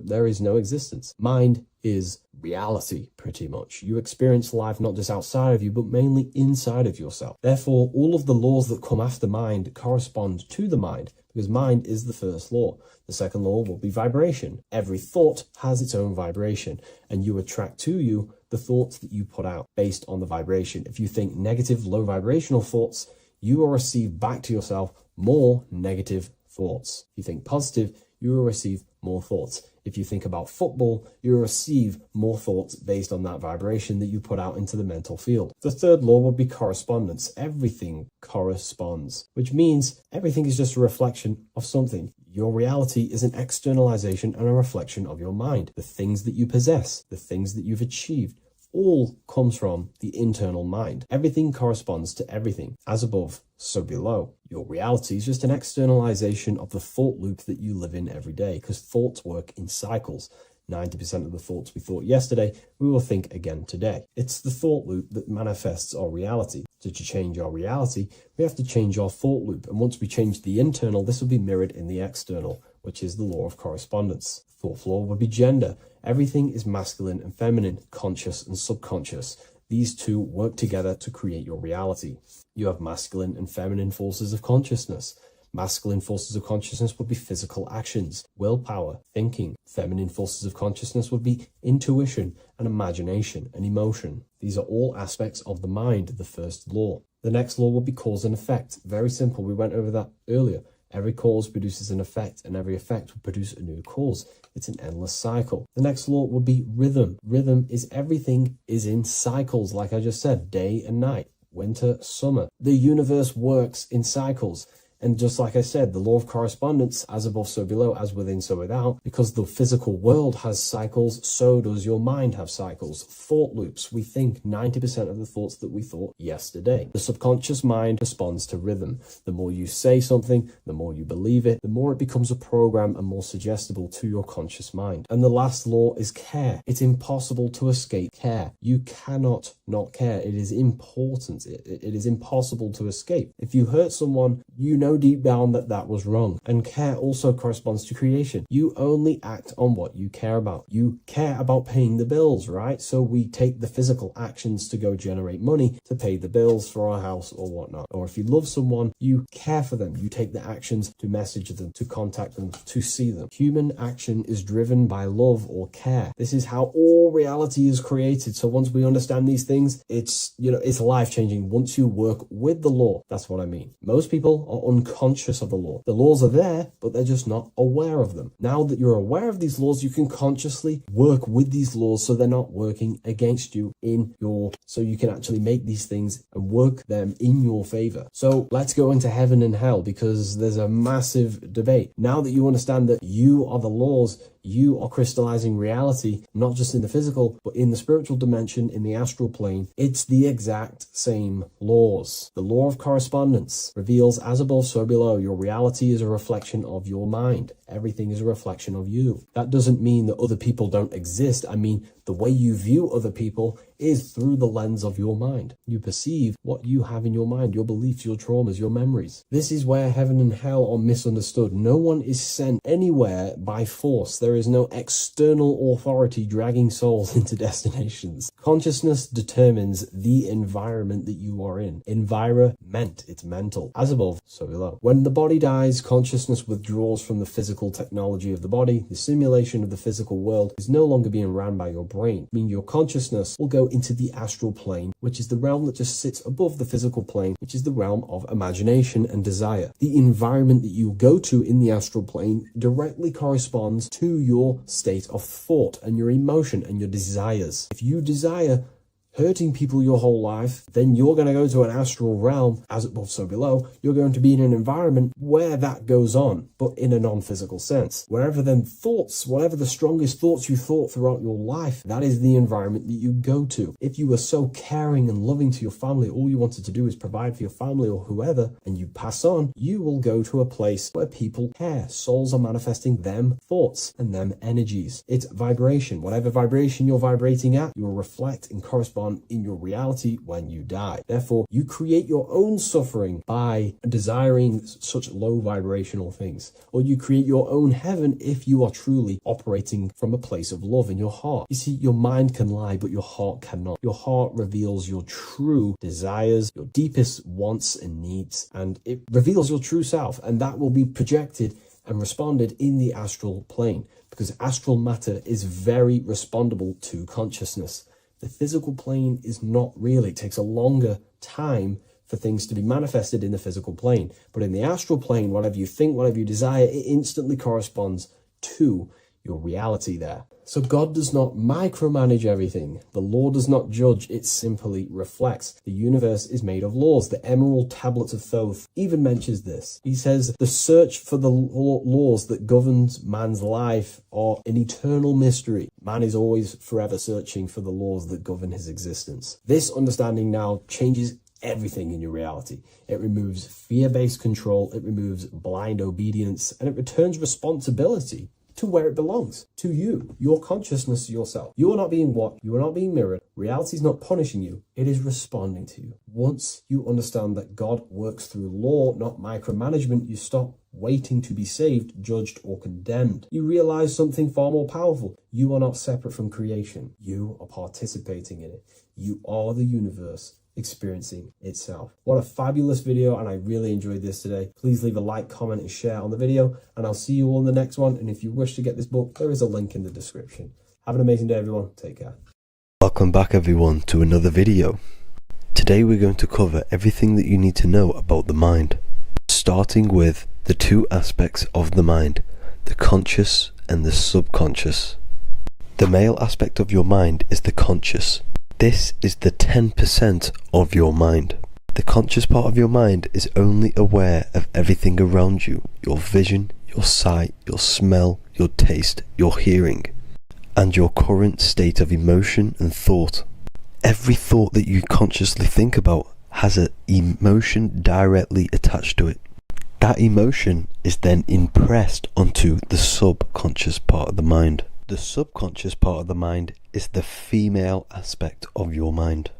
there is no existence. Mind is reality, pretty much. You experience life not just outside of you, but mainly inside of yourself. Therefore, all of the laws that come after mind correspond to the mind, because mind is the first law. The second law will be vibration. Every thought has its own vibration, and you attract to you the thoughts that you put out based on the vibration. If you think negative, low vibrational thoughts, you will receive back to yourself more negative thoughts. If you think positive, you will receive more thoughts. If you think about football, you will receive more thoughts based on that vibration that you put out into the mental field. The third law would be correspondence. Everything corresponds, which means everything is just a reflection of something. Your reality is an externalization and a reflection of your mind. The things that you possess, the things that you've achieved, all comes from the internal mind. Everything corresponds to everything. As above, so below. Your reality is just an externalization of the thought loop that you live in every day, because thoughts work in cycles. 90% of the thoughts we thought yesterday, we will think again today. It's the thought loop that manifests our reality. To change our reality, we have to change our thought loop. And once we change the internal, this will be mirrored in the external, which is the law of correspondence. Fourth law would be gender. Everything is masculine and feminine, conscious and subconscious. These two work together to create your reality. You have masculine and feminine forces of consciousness. Masculine forces of consciousness would be physical actions, willpower, thinking. Feminine forces of consciousness would be intuition and imagination and emotion. These are all aspects of the mind, the first law. The next law would be cause and effect. Very simple. We went over that earlier. Every cause produces an effect, and every effect will produce a new cause. It's an endless cycle. The next law would be rhythm. Rhythm is everything is in cycles, like I just said, day and night, winter, summer. The universe works in cycles. And just like I said, the law of correspondence, as above, so below, as within, so without, because the physical world has cycles, so does your mind have cycles. Thought loops. We think 90% of the thoughts that we thought yesterday. The subconscious mind responds to rhythm. The more you say something, the more you believe it, the more it becomes a program and more suggestible to your conscious mind. And the last law is care. It's impossible to escape care. You cannot not care. It is important. It is impossible to escape. If you hurt someone, you know deep down that that was wrong. And care also corresponds to creation. You only act on what you care about. You care about paying the bills, right? So we take the physical actions to go generate money to pay the bills for our house or whatnot. Or if you love someone, you care for them. You take the actions to message them, to contact them, to see them. Human action is driven by love or care. This is how all reality is created. So once we understand these things, it's life-changing. Once you work with the law, that's what I mean. Most people are unconscious of the law. The laws are there, but they're just not aware of them. Now that you're aware of these laws, you can consciously work with these laws so they're not working against you so you can actually make these things and work them in your favor. So let's go into heaven and hell, because there's a massive debate. Now that you understand that you are the laws, you are crystallizing reality, not just in the physical, but in the spiritual dimension, in the astral plane. It's the exact same laws. The law of correspondence reveals as above, so below. Your reality is a reflection of your mind. Everything is a reflection of you. That doesn't mean that other people don't exist. I mean, the way you view other people is through the lens of your mind. You perceive what you have in your mind, your beliefs, your traumas, your memories. This is where heaven and hell are misunderstood. No one is sent anywhere by force. There is no external authority dragging souls into destinations. Consciousness determines the environment that you are in. Environment, it's mental. As above, so below. When the body dies, consciousness withdraws from the physical technology of the body. The simulation of the physical world is no longer being ran by your brain. I mean, your consciousness will go into the astral plane, which is the realm that just sits above the physical plane, which is the realm of imagination and desire. The environment that you go to in the astral plane directly corresponds to your state of thought and your emotion and your desires. If you desire hurting people your whole life, then you're going to go to an astral realm, as above, so below. You're going to be in an environment where that goes on, but in a non-physical sense. Wherever then thoughts, whatever the strongest thoughts you thought throughout your life, that is the environment that you go to. If you were so caring and loving to your family, all you wanted to do is provide for your family or whoever, and you pass on, you will go to a place where people care. Souls are manifesting them thoughts and them energies. It's vibration. Whatever vibration you're vibrating at, you will reflect and correspond in your reality when you die. Therefore, you create your own suffering by desiring such low vibrational things, or you create your own heaven if you are truly operating from a place of love in your heart. You see, your mind can lie, but your heart cannot. Your heart reveals your true desires, your deepest wants and needs, and it reveals your true self, and that will be projected and responded in the astral plane, because astral matter is very respondable to consciousness. The physical plane is not real. It takes a longer time for things to be manifested in the physical plane. But in the astral plane, whatever you think, whatever you desire, it instantly corresponds to your reality there. So God does not micromanage everything. The law does not judge, it simply reflects. The universe is made of laws. The Emerald Tablets of Thoth even mentions this. He says, the search for the laws that governs man's life are an eternal mystery. Man is always forever searching for the laws that govern his existence. This understanding now changes everything in your reality. It removes fear-based control, it removes blind obedience, and it returns responsibility to where it belongs, to you, your consciousness, yourself. You are not being watched, you are not being mirrored. Reality is not punishing you, it is responding to you. Once you understand that God works through law, not micromanagement, you stop waiting to be saved, judged, or condemned. You realize something far more powerful. You are not separate from creation. You are participating in it. You are the universe. experiencing itself. What a fabulous video, and I really enjoyed this today. Please leave a like, comment, and share on the video, and I'll see you all in the next one. And if you wish to get this book, there is a link in the description. Have an amazing day, everyone. Take care. Welcome back, everyone, to another video. Today we're going to cover everything that you need to know about the mind, starting with the two aspects of the mind, the conscious and the subconscious. The male aspect of your mind is the conscious. This is the 10% of your mind. The conscious part of your mind is only aware of everything around you, your vision, your sight, your smell, your taste, your hearing, and your current state of emotion and thought. Every thought that you consciously think about has an emotion directly attached to it. That emotion is then impressed onto the subconscious part of the mind. The subconscious part of the mind is the female aspect of your mind.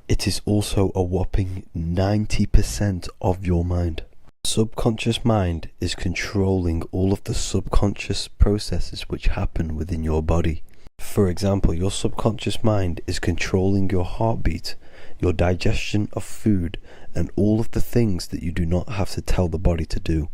It is also a whopping 90% of your mind. Subconscious mind is controlling all of the subconscious processes which happen within your body. For example, your subconscious mind is controlling your heartbeat, your digestion of food, and all of the things that you do not have to tell the body to do.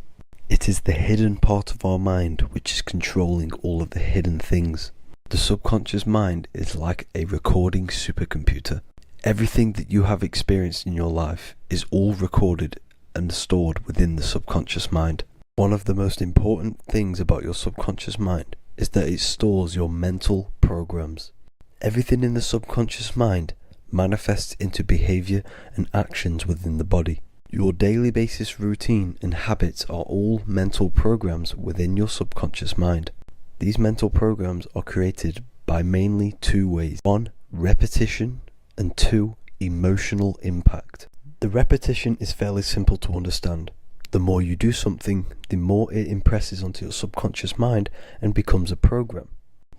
It is the hidden part of our mind which is controlling all of the hidden things. The subconscious mind is like a recording supercomputer. Everything that you have experienced in your life is all recorded and stored within the subconscious mind. One of the most important things about your subconscious mind is that it stores your mental programs. Everything in the subconscious mind manifests into behavior and actions within the body. Your daily basis routine and habits are all mental programs within your subconscious mind. These mental programs are created by mainly two ways. 1, repetition, and 2, emotional impact. The repetition is fairly simple to understand. The more you do something, the more it impresses onto your subconscious mind and becomes a program.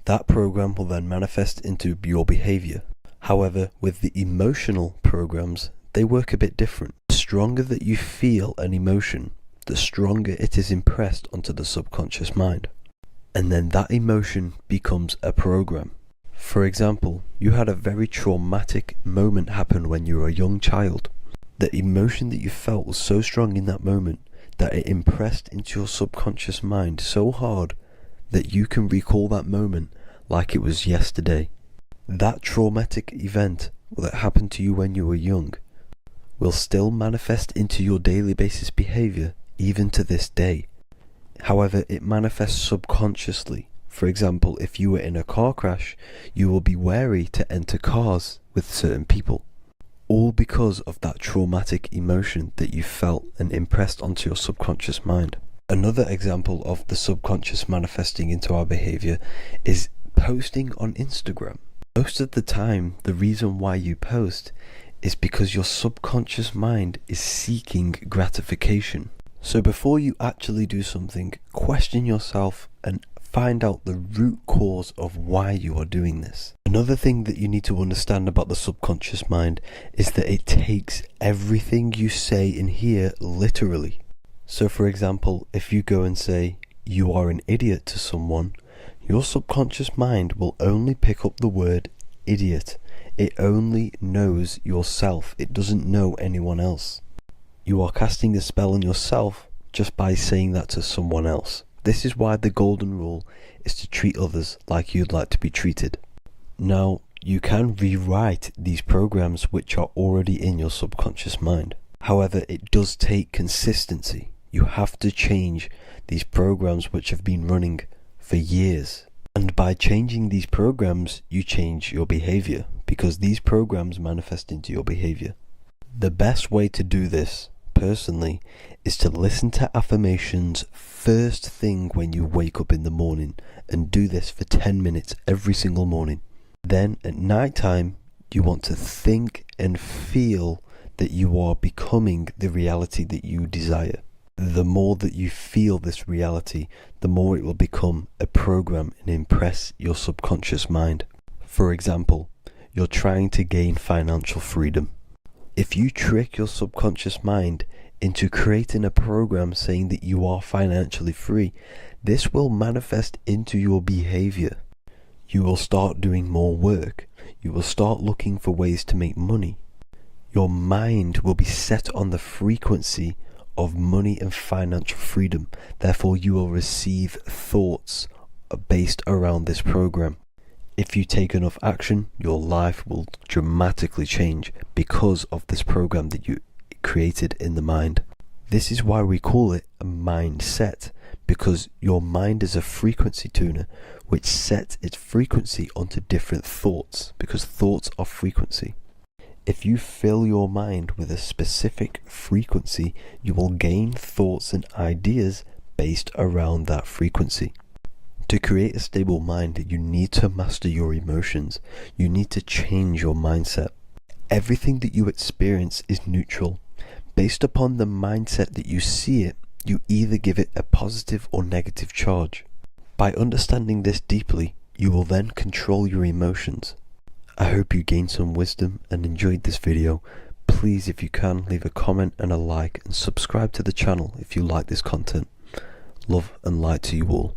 That program will then manifest into your behavior. However, with the emotional programs, they work a bit different. The stronger that you feel an emotion, the stronger it is impressed onto the subconscious mind. And then that emotion becomes a program. For example, you had a very traumatic moment happen when you were a young child. The emotion that you felt was so strong in that moment that it impressed into your subconscious mind so hard that you can recall that moment like it was yesterday. That traumatic event that happened to you when you were young will still manifest into your daily basis behavior even to this day. However, it manifests subconsciously. For example, if you were in a car crash, you will be wary to enter cars with certain people. All because of that traumatic emotion that you felt and impressed onto your subconscious mind. Another example of the subconscious manifesting into our behavior is posting on Instagram. Most of the time, the reason why you post is because your subconscious mind is seeking gratification. So before you actually do something, question yourself and find out the root cause of why you are doing this. Another thing that you need to understand about the subconscious mind is that it takes everything you say and hear literally. So for example, if you go and say, "You are an idiot" to someone, your subconscious mind will only pick up the word idiot. It only knows yourself. It doesn't know anyone else. You are casting a spell on yourself just by saying that to someone else. This is why the golden rule is to treat others like you'd like to be treated. Now, you can rewrite these programs which are already in your subconscious mind. However, it does take consistency. You have to change these programs which have been running for years. And by changing these programs, you change your behavior, because these programs manifest into your behavior. The best way to do this, personally, is to listen to affirmations first thing when you wake up in the morning, and do this for 10 minutes every single morning. Then at night time, you want to think and feel that you are becoming the reality that you desire. The more that you feel this reality, the more it will become a program and impress your subconscious mind. For example, you're trying to gain financial freedom. If you trick your subconscious mind into creating a program saying that you are financially free, this will manifest into your behavior. You will start doing more work. You will start looking for ways to make money. Your mind will be set on the frequency of money and financial freedom. Therefore, you will receive thoughts based around this program. If you take enough action, your life will dramatically change because of this program that you created in the mind. This is why we call it a mindset, because your mind is a frequency tuner which sets its frequency onto different thoughts, because thoughts are frequency. If you fill your mind with a specific frequency, you will gain thoughts and ideas based around that frequency. To create a stable mind, you need to master your emotions. You need to change your mindset. Everything that you experience is neutral. Based upon the mindset that you see it, you either give it a positive or negative charge. By understanding this deeply, you will then control your emotions. I hope you gained some wisdom and enjoyed this video. Please, if you can, leave a comment and a like, and subscribe to the channel if you like this content. Love and light to you all.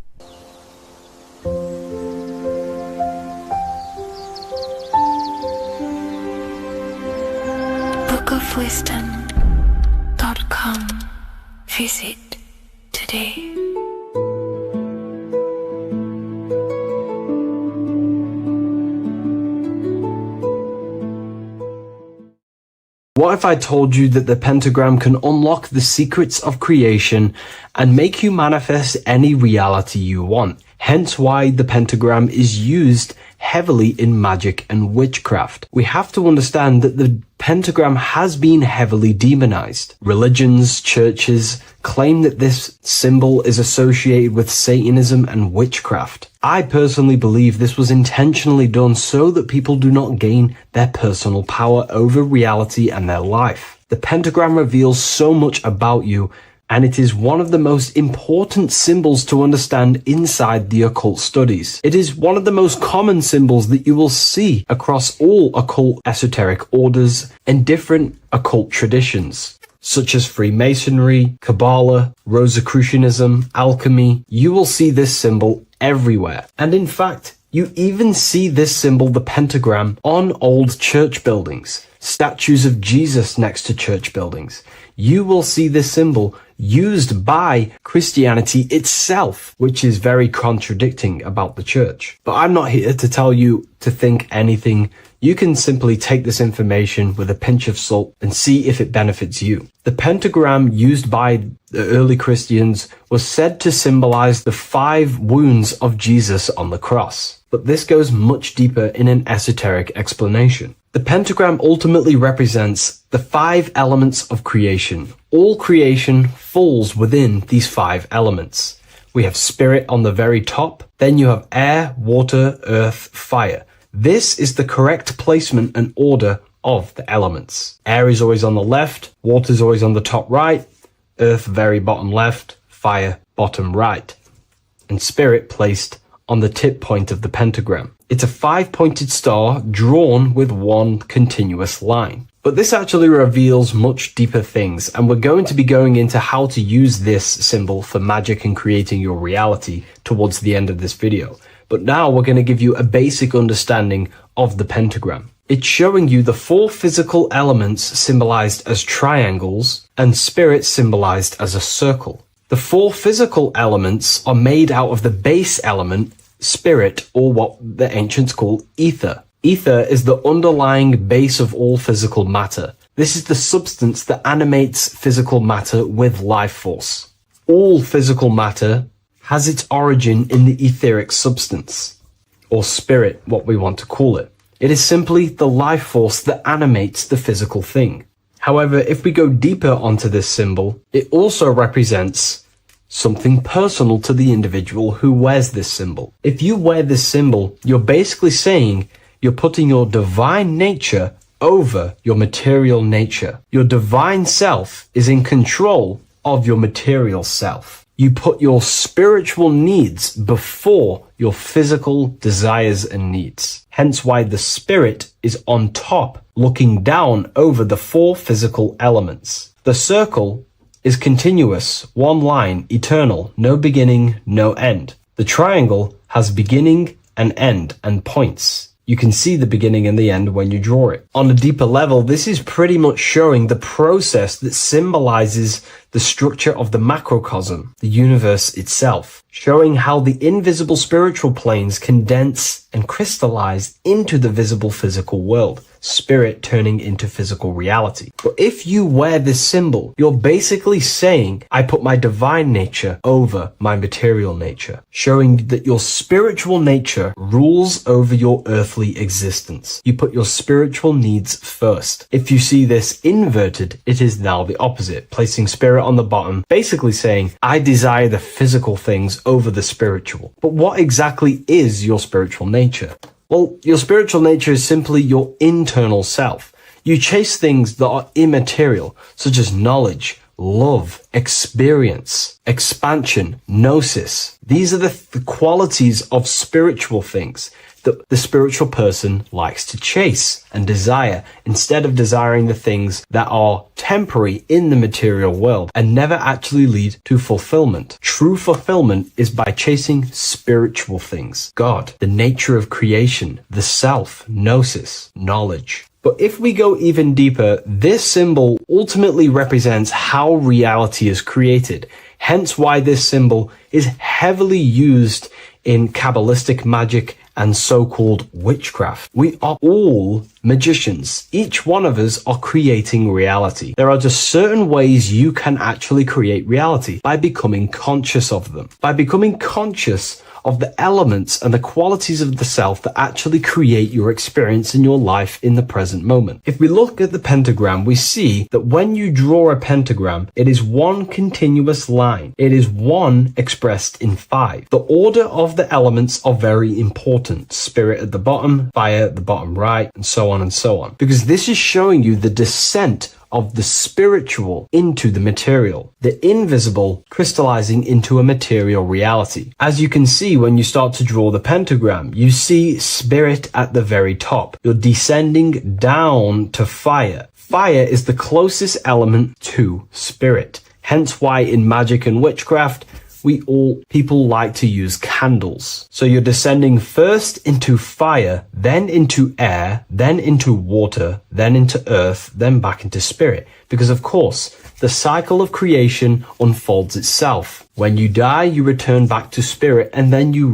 bookofwisdom.com. Visit today. What if I told you that the pentagram can unlock the secrets of creation and make you manifest any reality you want? Hence why the pentagram is used heavily in magic and witchcraft. We have to understand that the pentagram has been heavily demonized. Religions, churches claim that this symbol is associated with Satanism and witchcraft. I personally believe this was intentionally done so that people do not gain their personal power over reality and their life. The pentagram reveals so much about you, and it is one of the most important symbols to understand inside the occult studies. It is one of the most common symbols that you will see across all occult esoteric orders and different occult traditions, such as Freemasonry, Kabbalah, Rosicrucianism, alchemy. You will see this symbol everywhere. And in fact, you even see this symbol, the pentagram, on old church buildings, statues of Jesus next to church buildings. You will see this symbol used by Christianity itself, which is very contradicting about the church. But I'm not here to tell you to think anything. You can simply take this information with a pinch of salt and see if it benefits you. The pentagram used by the early Christians was said to symbolize the 5 wounds of Jesus on the cross. But this goes much deeper in an esoteric explanation. The pentagram ultimately represents the 5 elements of creation. All creation falls within these 5 elements. We have spirit on the very top, then you have air, water, earth, fire. This is the correct placement and order of the elements. Air is always on the left, water is always on the top right, earth very bottom left, fire bottom right, and spirit placed on the tip point of the pentagram. It's a 5-pointed star drawn with one continuous line. But this actually reveals much deeper things, and we're going to be going into how to use this symbol for magic and creating your reality towards the end of this video. But now we're going to give you a basic understanding of the pentagram. It's showing you the 4 physical elements symbolized as triangles and spirit symbolized as a circle. The 4 physical elements are made out of the base element, spirit, or what the ancients call ether. Ether is the underlying base of all physical matter. This is the substance that animates physical matter with life force. All physical matter has its origin in the etheric substance, or spirit, what we want to call it. It is simply the life force that animates the physical thing. However, if we go deeper onto this symbol, it also represents something personal to the individual who wears this symbol. If you wear this symbol, you're basically saying you're putting your divine nature over your material nature. Your divine self is in control of your material self. You put your spiritual needs before your physical desires and needs. Hence why the spirit is on top, looking down over the 4 physical elements. The circle is continuous, one line, eternal, no beginning, no end. The triangle has beginning and end and points. You can see the beginning and the end when you draw it. On a deeper level, this is pretty much showing the process that symbolizes the structure of the macrocosm, the universe itself, showing how the invisible spiritual planes condense and crystallize into the visible physical world, spirit turning into physical reality. But if you wear this symbol, you're basically saying, I put my divine nature over my material nature, showing that your spiritual nature rules over your earthly existence. You put your spiritual needs first. If you see this inverted, it is now the opposite, placing spirit on the bottom, basically saying, I desire the physical things over the spiritual. But what exactly is your spiritual nature? Well, your spiritual nature is simply your internal self. You chase things that are immaterial, such as knowledge, love, experience, expansion, gnosis. These are the qualities of spiritual things that the spiritual person likes to chase and desire, instead of desiring the things that are temporary in the material world and never actually lead to fulfillment. True fulfillment is by chasing spiritual things. God, the nature of creation, the self, gnosis, knowledge. But if we go even deeper, this symbol ultimately represents how reality is created. Hence why this symbol is heavily used in Kabbalistic magic and so-called witchcraft. We are all magicians. Each one of us are creating reality. There are just certain ways you can actually create reality by becoming conscious of them. By becoming conscious of the elements and the qualities of the self that actually create your experience in your life in the present moment. If we look at the pentagram, we see that when you draw a pentagram, it is one continuous line. It is one expressed in 5. The order of the elements are very important. Spirit at the bottom, fire at the bottom right, and so on and so on. Because this is showing you the descent of the spiritual into the material, the invisible crystallizing into a material reality. As you can see when you start to draw the pentagram, you see spirit at the very top. You're descending down to fire. Fire is the closest element to spirit. Hence why in magic and witchcraft, people like to use candles. So you're descending first into fire, then into air, then into water, then into earth, then back into spirit. Because of course, the cycle of creation unfolds itself. When you die, you return back to spirit, and then you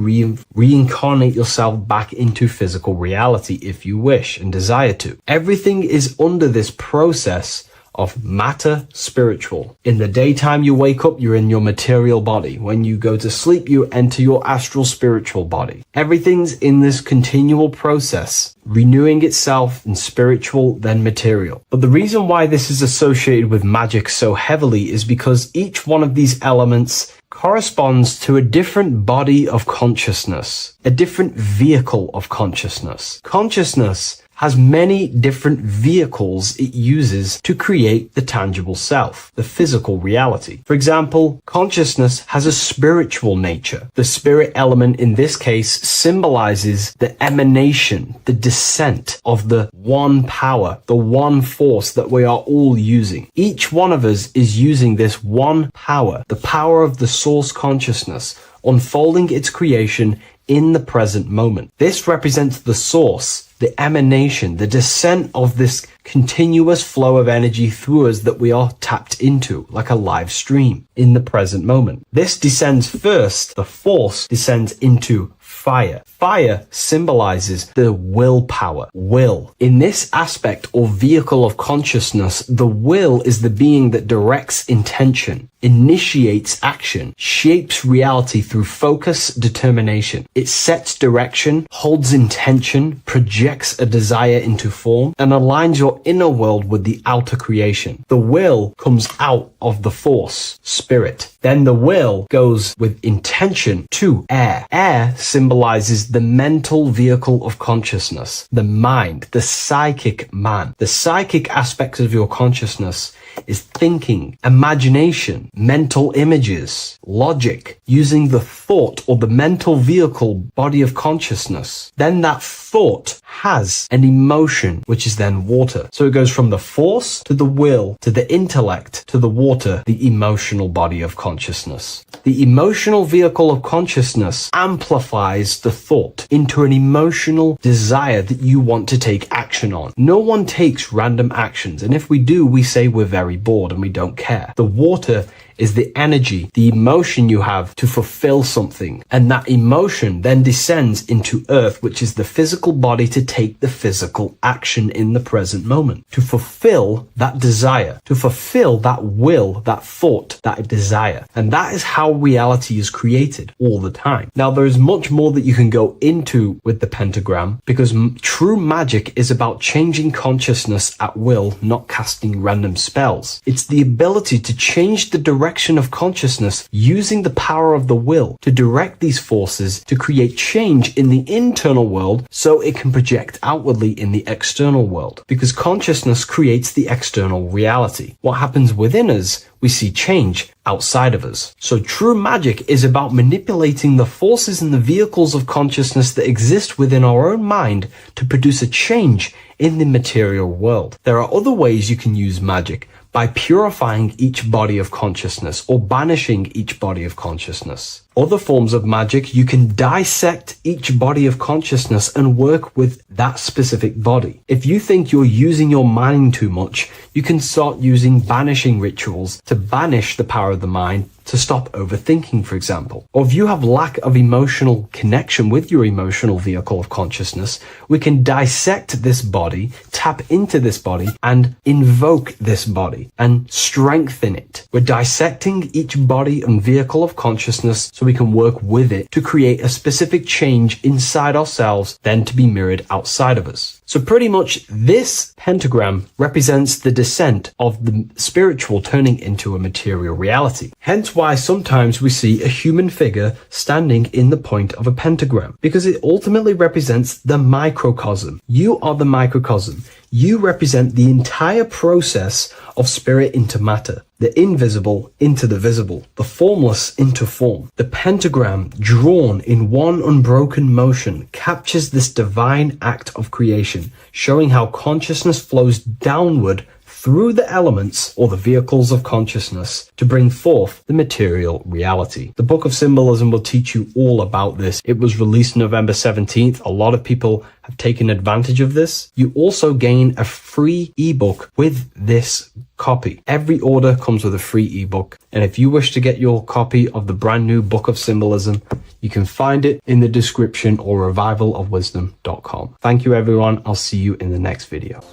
reincarnate yourself back into physical reality if you wish and desire to. Everything is under this process of matter spiritual. In the daytime you wake up, you're in your material body. When you go to sleep, you enter your astral spiritual body. Everything's in this continual process, renewing itself in spiritual, then material. But the reason why this is associated with magic so heavily is because each one of these elements corresponds to a different body of consciousness, a different vehicle of consciousness. Consciousness has many different vehicles it uses to create the tangible self, the physical reality. For example, consciousness has a spiritual nature. The spirit element in this case symbolizes the emanation, the descent of the one power, the one force that we are all using. Each one of us is using this one power, the power of the source consciousness, unfolding its creation in the present moment. This represents the source, the emanation, the descent of this continuous flow of energy through us that we are tapped into, like a live stream in the present moment. This descends first, the force descends into fire. Fire symbolizes the willpower, will. In this aspect or vehicle of consciousness, the will is the being that directs intention, initiates action, shapes reality through focus, determination. It sets direction, holds intention, projects a desire into form, and aligns your inner world with the outer creation. The will comes out of the force, spirit. Then the will goes with intention to air. Air symbolizes the mental vehicle of consciousness, the mind, the psychic man. The psychic aspects of your consciousness is thinking, imagination, mental images, logic, using the thought or the mental vehicle body of consciousness. Then that thought has an emotion, which is then water. So it goes from the force to the will to the intellect to the water, the emotional body of consciousness. The emotional vehicle of consciousness amplifies the thought into an emotional desire that you want to take action on. No one takes random actions, and if we do, we say we're very bored and we don't care. The water is the energy, the emotion you have to fulfill something. And that emotion then descends into earth, which is the physical body to take the physical action in the present moment, to fulfill that desire, to fulfill that will, that thought, that desire. And that is how reality is created all the time. Now, there is much more that you can go into with the pentagram, because true magic is about changing consciousness at will, not casting random spells. It's the ability to change the direction of consciousness using the power of the will to direct these forces to create change in the internal world so it can project outwardly in the external world. Because consciousness creates the external reality. What happens within us, we see change outside of us. So true magic is about manipulating the forces and the vehicles of consciousness that exist within our own mind to produce a change in the material world. There are other ways you can use magic, by purifying each body of consciousness or banishing each body of consciousness. Other forms of magic, you can dissect each body of consciousness and work with that specific body. If you think you're using your mind too much, you can start using banishing rituals to banish the power of the mind, to stop overthinking, for example. Or if you have lack of emotional connection with your emotional vehicle of consciousness, we can dissect this body, tap into this body, and invoke this body and strengthen it. We're dissecting each body and vehicle of consciousness so we can work with it to create a specific change inside ourselves, then to be mirrored outside of us. So pretty much this pentagram represents the descent of the spiritual turning into a material reality. Hence why sometimes we see a human figure standing in the point of a pentagram, because it ultimately represents the microcosm. You are the microcosm. You represent the entire process of spirit into matter, the invisible into the visible, the formless into form. The pentagram, drawn in one unbroken motion, captures this divine act of creation, showing how consciousness flows downward through the elements or the vehicles of consciousness to bring forth the material reality. The Book of Symbolism will teach you all about this. It was released November 17th. A lot of people have taken advantage of this. You also gain a free ebook with this copy. Every order comes with a free ebook. And if you wish to get your copy of the brand new Book of Symbolism, you can find it in the description or revivalofwisdom.com. Thank you, everyone. I'll see you in the next video.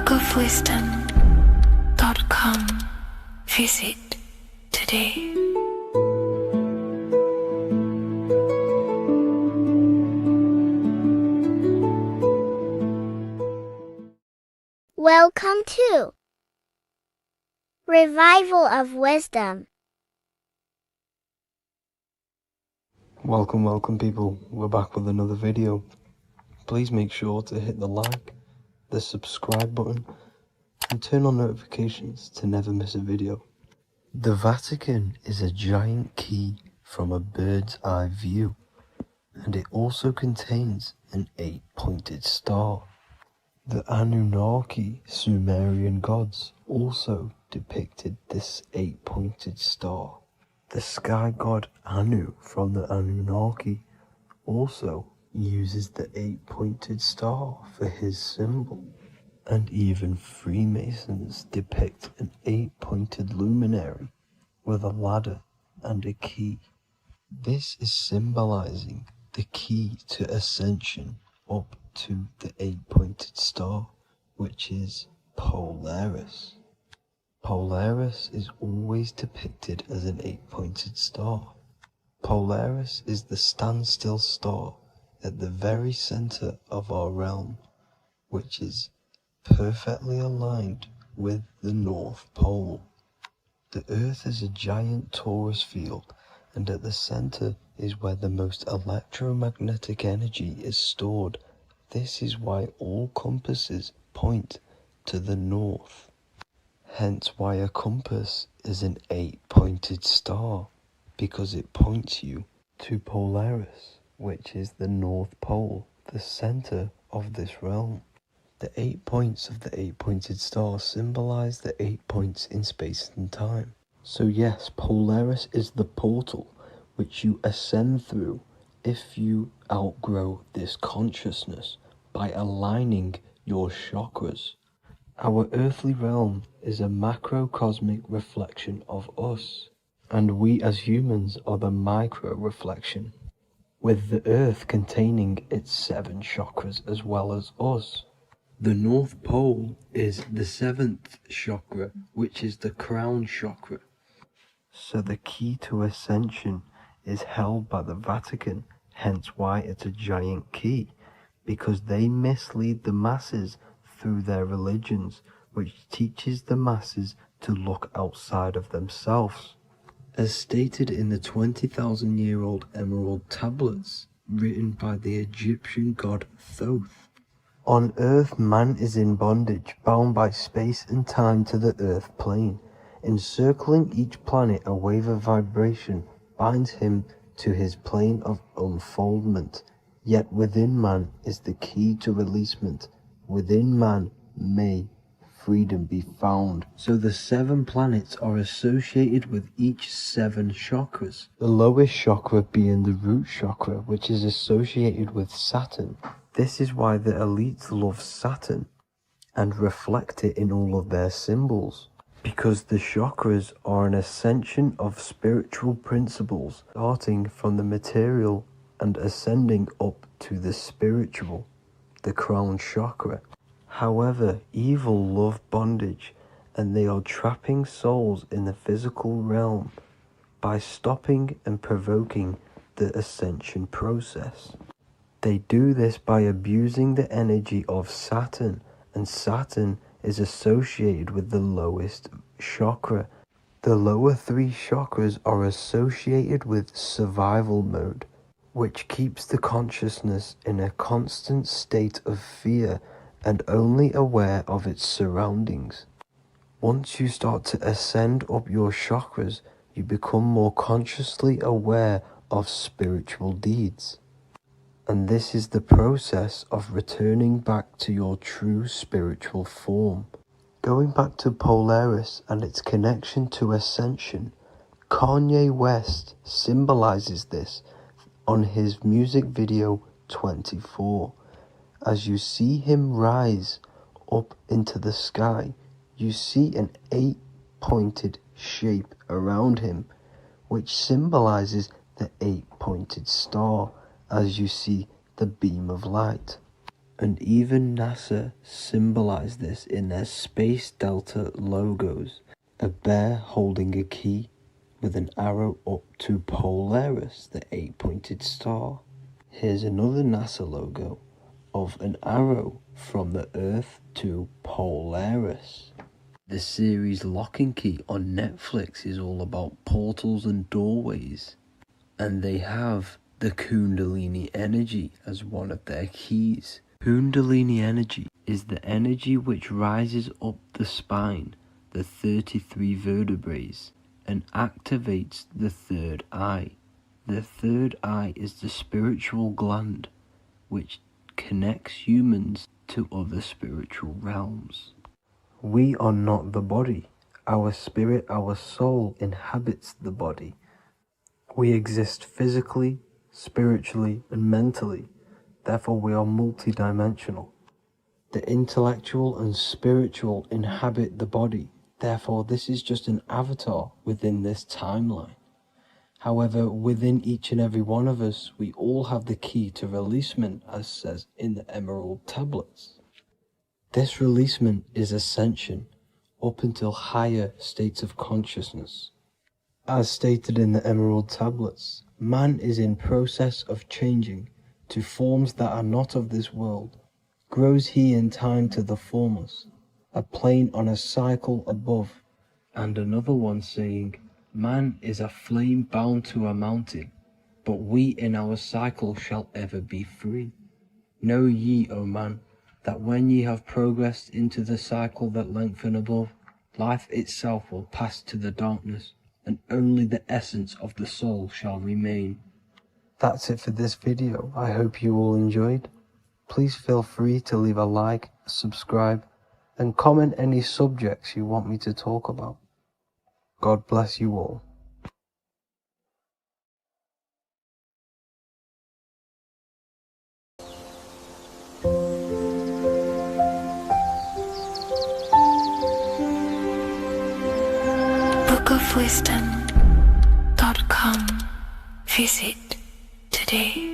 bookofwisdom.com. Visit today. Welcome to Revival of Wisdom. Welcome people, we're back with another video. Please make sure to hit the like, the subscribe button, and turn on notifications to never miss a video. The Vatican is a giant key from a bird's eye view, and it also contains an 8-pointed star. The Anunnaki Sumerian gods also depicted this 8-pointed star. The sky god Anu from the Anunnaki also uses the 8-pointed star for his symbol. And even Freemasons depict an 8-pointed luminary with a ladder and a key. This is symbolizing the key to ascension up to the 8-pointed star, which is Polaris. Polaris is always depicted as an 8-pointed star. Polaris is the standstill star at the very center of our realm, which is perfectly aligned with the North Pole. The Earth is a giant torus field, and at the center is where the most electromagnetic energy is stored. This is why all compasses point to the north. Hence why a compass is an 8-pointed star, because it points you to Polaris, which is the North Pole. the center of this realm. The 8 points of the 8-pointed star symbolize the 8 points in space and time. So yes, Polaris is the portal which you ascend through if you outgrow this consciousness by aligning your chakras. Our earthly realm is a macrocosmic reflection of us, and we as humans are the micro reflection, with the earth containing its 7 chakras as well as us. The North Pole is the 7th chakra, which is the crown chakra. So the key to ascension is held by the Vatican, hence why it's a giant key, because they mislead the masses through their religions, which teaches the masses to look outside of themselves. As stated in the 20,000-year-old emerald tablets, written by the Egyptian god Thoth. On earth man is in bondage, bound by space and time to the earth plane. Encircling each planet a wave of vibration binds him to his plane of unfoldment. Yet within man is the key to releasement. Within man may freedom be found. So the 7 planets are associated with each 7 chakras. The lowest chakra being the root chakra, which is associated with Saturn. This is why the elites love Saturn and reflect it in all of their symbols. Because the chakras are an ascension of spiritual principles, starting from the material and ascending up to the spiritual, the crown chakra. However, evil love bondage, and they are trapping souls in the physical realm by stopping and provoking the ascension process. They do this by abusing the energy of Saturn, and Saturn is associated with the lowest chakra. The lower 3 chakras are associated with survival mode, which keeps the consciousness in a constant state of fear and only aware of its surroundings. Once you start to ascend up your chakras, you become more consciously aware of spiritual deeds. And this is the process of returning back to your true spiritual form. Going back to Polaris and its connection to ascension, Kanye West symbolizes this on his music video 24. As you see him rise up into the sky, you see an 8-pointed shape around him, which symbolizes the 8-pointed star, as you see the beam of light. And even NASA symbolize this in their Space Delta logos, a bear holding a key with an arrow up to Polaris, the 8-pointed star. Here's another NASA logo of an arrow from the Earth to Polaris. The series Lock and Key on Netflix is all about portals and doorways, and they have the Kundalini energy as one of their keys. Kundalini energy is the energy which rises up the spine, the 33 vertebrae, and activates the third eye. The third eye is the spiritual gland, which connects humans to other spiritual realms. We are not the body. Our spirit, our soul inhabits the body. We exist physically, spiritually, and mentally. Therefore, we are multidimensional. The intellectual and spiritual inhabit the body. Therefore, this is just an avatar within this timeline. However, within each and every one of us, we all have the key to releasement, as says in the Emerald tablets. This releasement is ascension, up until higher states of consciousness. As stated in the Emerald tablets, man is in process of changing to forms that are not of this world. Grows he in time to the formless, a plane on a cycle above, and another one saying, man is a flame bound to a mountain, but we in our cycle shall ever be free. Know ye, O man, that when ye have progressed into the cycle that lengthen above, life itself will pass to the darkness, and only the essence of the soul shall remain. That's it for this video. I hope you all enjoyed. Please feel free to leave a like, subscribe, and comment any subjects you want me to talk about. God bless you all. bookofwisdom.com. Visit today.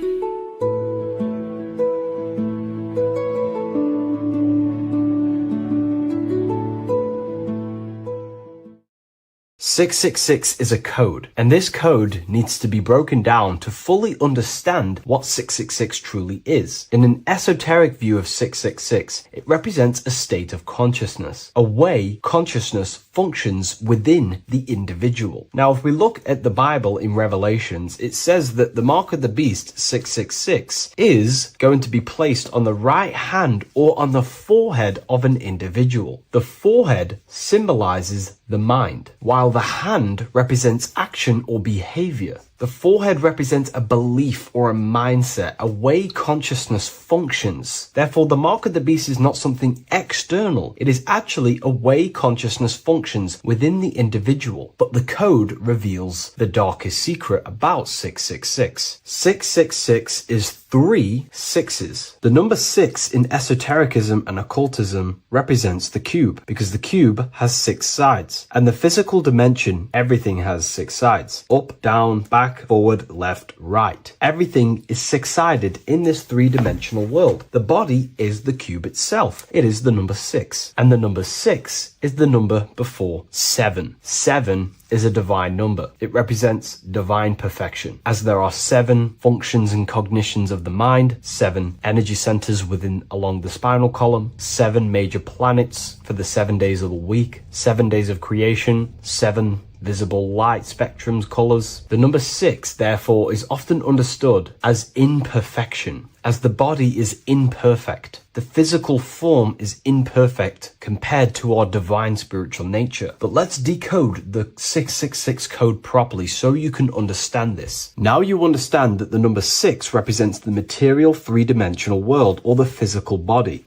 666 is a code, and this code needs to be broken down to fully understand what 666 truly is. In an esoteric view of 666, it represents a state of consciousness, a way consciousness functions within the individual. Now, if we look at the Bible in Revelations, it says that the mark of the beast, 666, is going to be placed on the right hand or on the forehead of an individual. The forehead symbolizes the mind, while the hand represents action or behavior. The forehead represents a belief or a mindset, a way consciousness functions. Therefore, the mark of the beast is not something external. It is actually a way consciousness functions within the individual. But the code reveals the darkest secret about 666. 666 is 3 sixes. The number 6 in esotericism and occultism represents the cube, because the cube has 6 sides. And the physical dimension, everything has 6 sides. Up, down, back, forward, left, right. Everything is 6-sided in this 3-dimensional world. The body is the cube itself. It is the number 6. And the number 6 is the number before 7. 7 is a divine number. It represents divine perfection, as there are 7 functions and cognitions of the mind, 7 energy centers along the spinal column, 7 major planets for the 7 days of the week, 7 days of creation, 7 visible light spectrums, colors. The number 6, therefore, is often understood as imperfection, as the body is imperfect. The physical form is imperfect compared to our divine spiritual nature. But let's decode the 666 code properly so you can understand this. Now you understand that the number 6 represents the material 3-dimensional world, or the physical body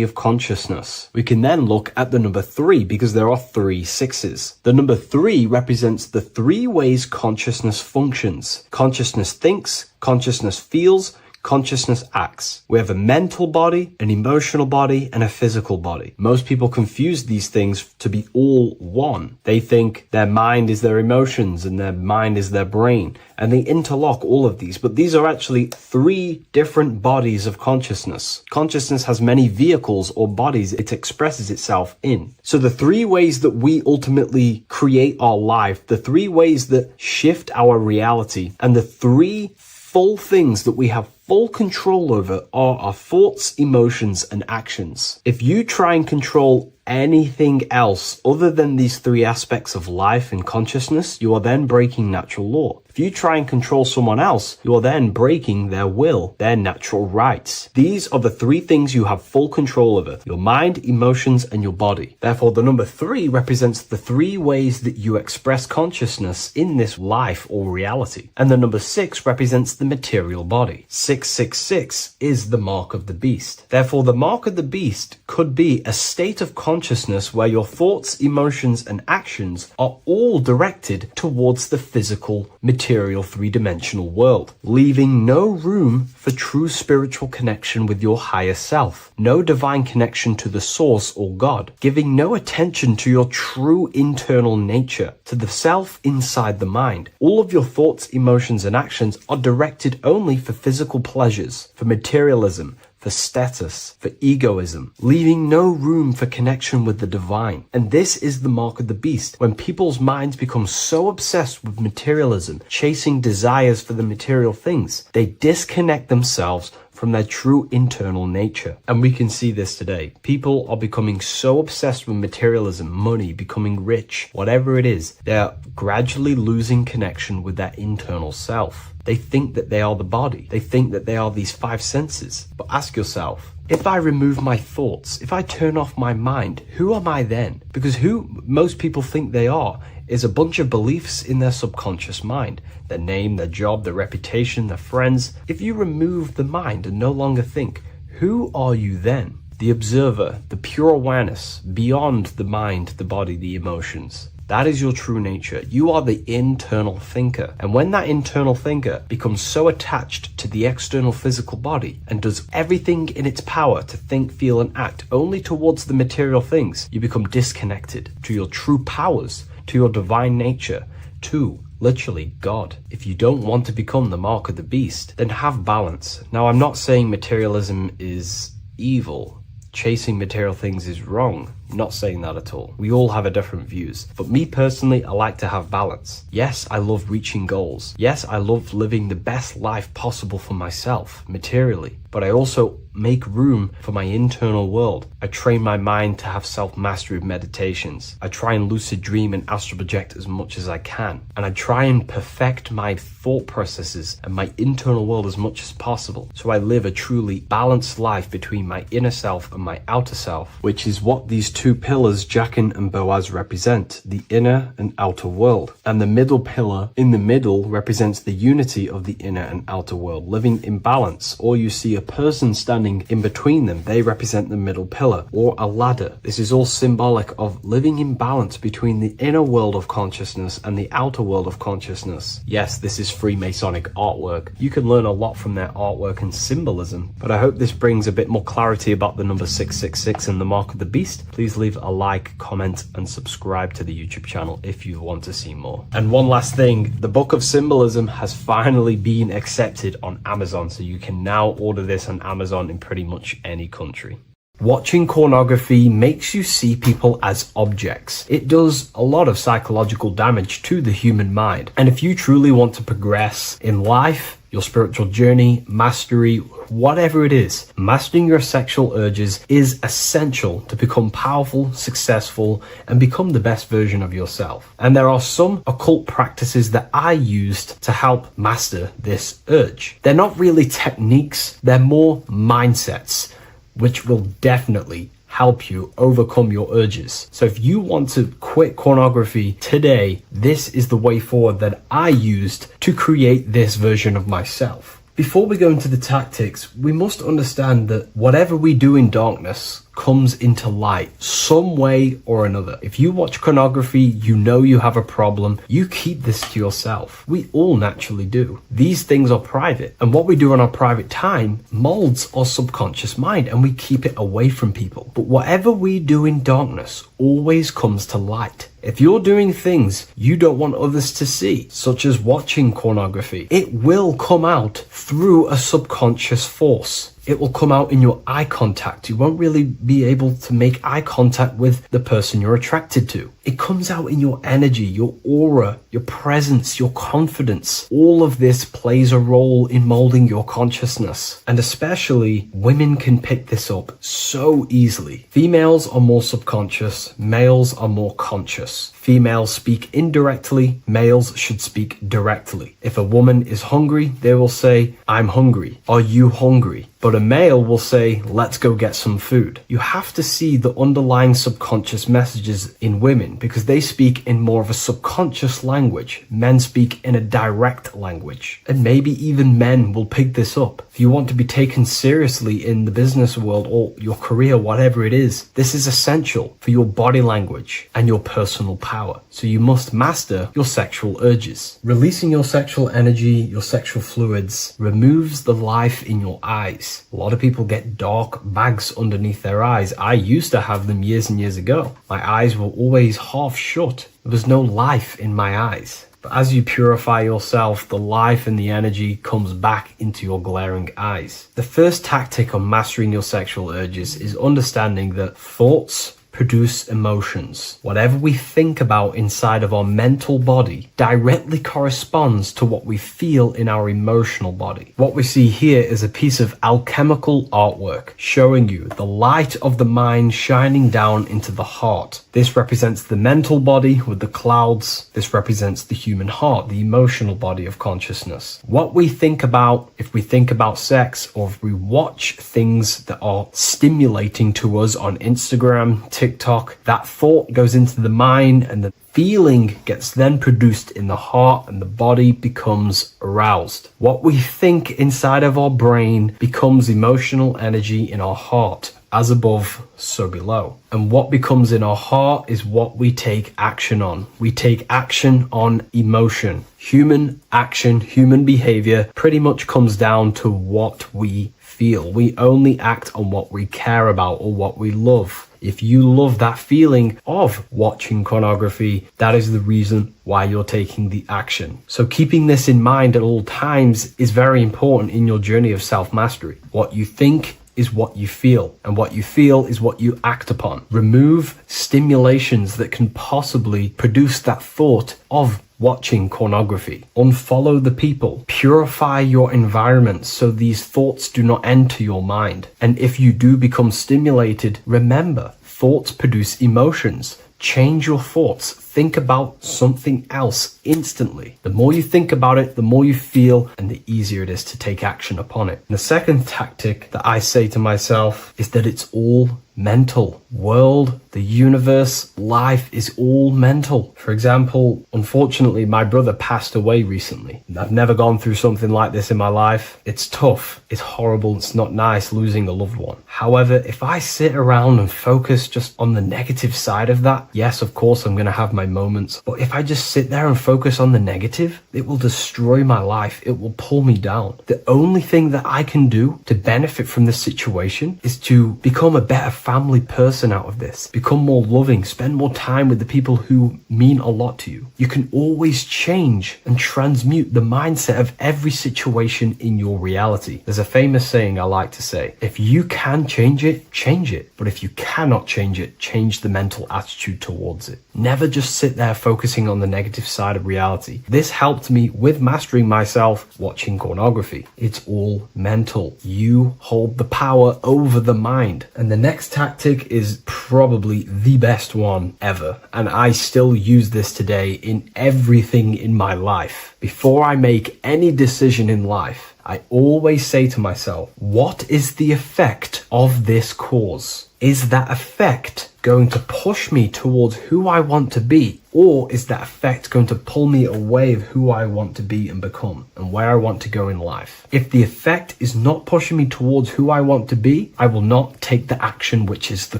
of consciousness. We can then look at the number 3, because there are 3 sixes. The number 3 represents the 3 ways consciousness functions. Consciousness thinks, consciousness feels, consciousness acts. We have a mental body, an emotional body, and a physical body. Most people confuse these things to be all one. They think their mind is their emotions and their mind is their brain, and they interlock all of these, but these are actually 3 different bodies of consciousness. Consciousness has many vehicles or bodies it expresses itself in. So the 3 ways that we ultimately create our life, the 3 ways that shift our reality, and the 3 full things that we have full control over are our thoughts, emotions, and actions. If you try and control anything else other than these 3 aspects of life and consciousness, you are then breaking natural law. If you try and control someone else, you are then breaking their will, their natural rights. These are the 3 things you have full control over: your mind, emotions, and your body. Therefore, the number 3 represents the 3 ways that you express consciousness in this life or reality. And the number 6 represents the material body. 666 is the mark of the beast. Therefore, the mark of the beast could be a state of consciousness where your thoughts, emotions, and actions are all directed towards the physical, material 3-dimensional world, leaving no room for true spiritual connection with your higher self, no divine connection to the source or God, giving no attention to your true internal nature, to the self inside the mind. All of your thoughts, emotions, and actions are directed only for physical pleasures, for materialism, for status, for egoism, leaving no room for connection with the divine. And this is the mark of the beast. When people's minds become so obsessed with materialism, chasing desires for the material things, they disconnect themselves from their true internal nature. And we can see this today. People are becoming so obsessed with materialism, money, becoming rich, whatever it is, they're gradually losing connection with their internal self. They think that they are the body. They think that they are these five senses. But ask yourself, if I remove my thoughts, if I turn off my mind, who am I then? Because who most people think they are is a bunch of beliefs in their subconscious mind. Their name, their job, their reputation, their friends. If you remove the mind and no longer think, who are you then? The observer, the pure awareness, beyond the mind, the body, the emotions. That is your true nature. You are the internal thinker. And when that internal thinker becomes so attached to the external physical body and does everything in its power to think, feel, and act only towards the material things, you become disconnected to your true powers, to your divine nature, to literally God. If you don't want to become the mark of the beast, then have balance. Now, I'm not saying materialism is evil. Chasing material things is wrong. Not saying that at all. We all have a different views. But me personally, I like to have balance. Yes, I love reaching goals. Yes, I love living the best life possible for myself, materially. But I also make room for my internal world. I train my mind to have self-mastery of meditations. I try and lucid dream and astral project as much as I can. And I try and perfect my thought processes and my internal world as much as possible. So I live a truly balanced life between my inner self and my outer self, which is what these two pillars, Jachin and Boaz, represent, the inner and outer world. And the middle pillar in the middle represents the unity of the inner and outer world, living in balance. Or you see a person standing in between them, they represent the middle pillar, or a ladder. This is all symbolic of living in balance between the inner world of consciousness and the outer world of consciousness. Yes, this is Freemasonic artwork. You can learn a lot from their artwork and symbolism, but I hope this brings a bit more clarity about the number 666 and the mark of the beast. Please leave a like, comment, and subscribe to the YouTube channel if you want to see more. And one last thing, the Book of Symbolism has finally been accepted on Amazon, so you can now order this on Amazon in pretty much any country. Watching pornography makes you see people as objects. It does a lot of psychological damage to the human mind. And if you truly want to progress in life, your spiritual journey, mastery, whatever it is, mastering your sexual urges is essential to become powerful, successful, and become the best version of yourself. And there are some occult practices that I used to help master this urge. They're not really techniques, they're more mindsets, which will definitely help you overcome your urges. So if you want to quit pornography today, this is the way forward that I used to create this version of myself. Before we go into the tactics, we must understand that whatever we do in darkness comes into light some way or another. If you watch pornography, you know you have a problem. You keep this to yourself. We all naturally do. These things are private, and what we do in our private time molds our subconscious mind, and we keep it away from people. But whatever we do in darkness always comes to light. If you're doing things you don't want others to see, such as watching pornography, it will come out through a subconscious force. It will come out in your eye contact. You won't really be able to make eye contact with the person you're attracted to. It comes out in your energy, your aura, your presence, your confidence. All of this plays a role in molding your consciousness. And especially women can pick this up so easily. Females are more subconscious, males are more conscious. Females speak indirectly, males should speak directly. If a woman is hungry, they will say, "I'm hungry." "Are you hungry?" But a male will say, "Let's go get some food." You have to see the underlying subconscious messages in women because they speak in more of a subconscious language. Men speak in a direct language. And maybe even men will pick this up. If you want to be taken seriously in the business world or your career, whatever it is, this is essential for your body language and your personal power. So you must master your sexual urges. Releasing your sexual energy, your sexual fluids, removes the life in your eyes. A lot of people get dark bags underneath their eyes. I used to have them years and years ago. My eyes were always half shut. There was no life in my eyes. But as you purify yourself, the life and the energy comes back into your glaring eyes. The first tactic on mastering your sexual urges is understanding that thoughts produce emotions. Whatever we think about inside of our mental body directly corresponds to what we feel in our emotional body. What we see here is a piece of alchemical artwork showing you the light of the mind shining down into the heart. This represents the mental body with the clouds. This represents the human heart, the emotional body of consciousness. What we think about, if we think about sex, or if we watch things that are stimulating to us on Instagram, TikTok, that thought goes into the mind and the feeling gets then produced in the heart and the body becomes aroused. What we think inside of our brain becomes emotional energy in our heart. As above, so below. And what becomes in our heart is what we take action on. We take action on emotion. Human action, human behavior pretty much comes down to what we feel. We only act on what we care about or what we love. If you love that feeling of watching pornography, that is the reason why you're taking the action. So keeping this in mind at all times is very important in your journey of self-mastery. What you think is what you feel, and what you feel is what you act upon. Remove stimulations that can possibly produce that thought of watching pornography. Unfollow the people. Purify your environment so these thoughts do not enter your mind. And if you do become stimulated, remember, thoughts produce emotions. Change your thoughts. Think about something else instantly. The more you think about it, the more you feel, and the easier it is to take action upon it. And the second tactic that I say to myself is that it's all mental. World, the universe, life is all mental. For example, unfortunately, my brother passed away recently. I've never gone through something like this in my life. It's tough. It's horrible. It's not nice losing a loved one. However, if I sit around and focus just on the negative side of that, yes, of course, I'm going to have my moments. But if I just sit there and focus on the negative, it will destroy my life. It will pull me down. The only thing that I can do to benefit from this situation is to become a better family person out of this. Become more loving. Spend more time with the people who mean a lot to you. You can always change and transmute the mindset of every situation in your reality. There's a famous saying I like to say, if you can change it, change it. But if you cannot change it, change the mental attitude towards it. Never just sit there focusing on the negative side of reality. This helped me with mastering myself watching pornography. It's all mental. You hold the power over the mind. And the next tactic is probably the best one ever. And I still use this today in everything in my life. Before I make any decision in life, I always say to myself, what is the effect of this cause? Is that effect going to push me towards who I want to be? Or is that effect going to pull me away of who I want to be and become and where I want to go in life? If the effect is not pushing me towards who I want to be, I will not take the action which is the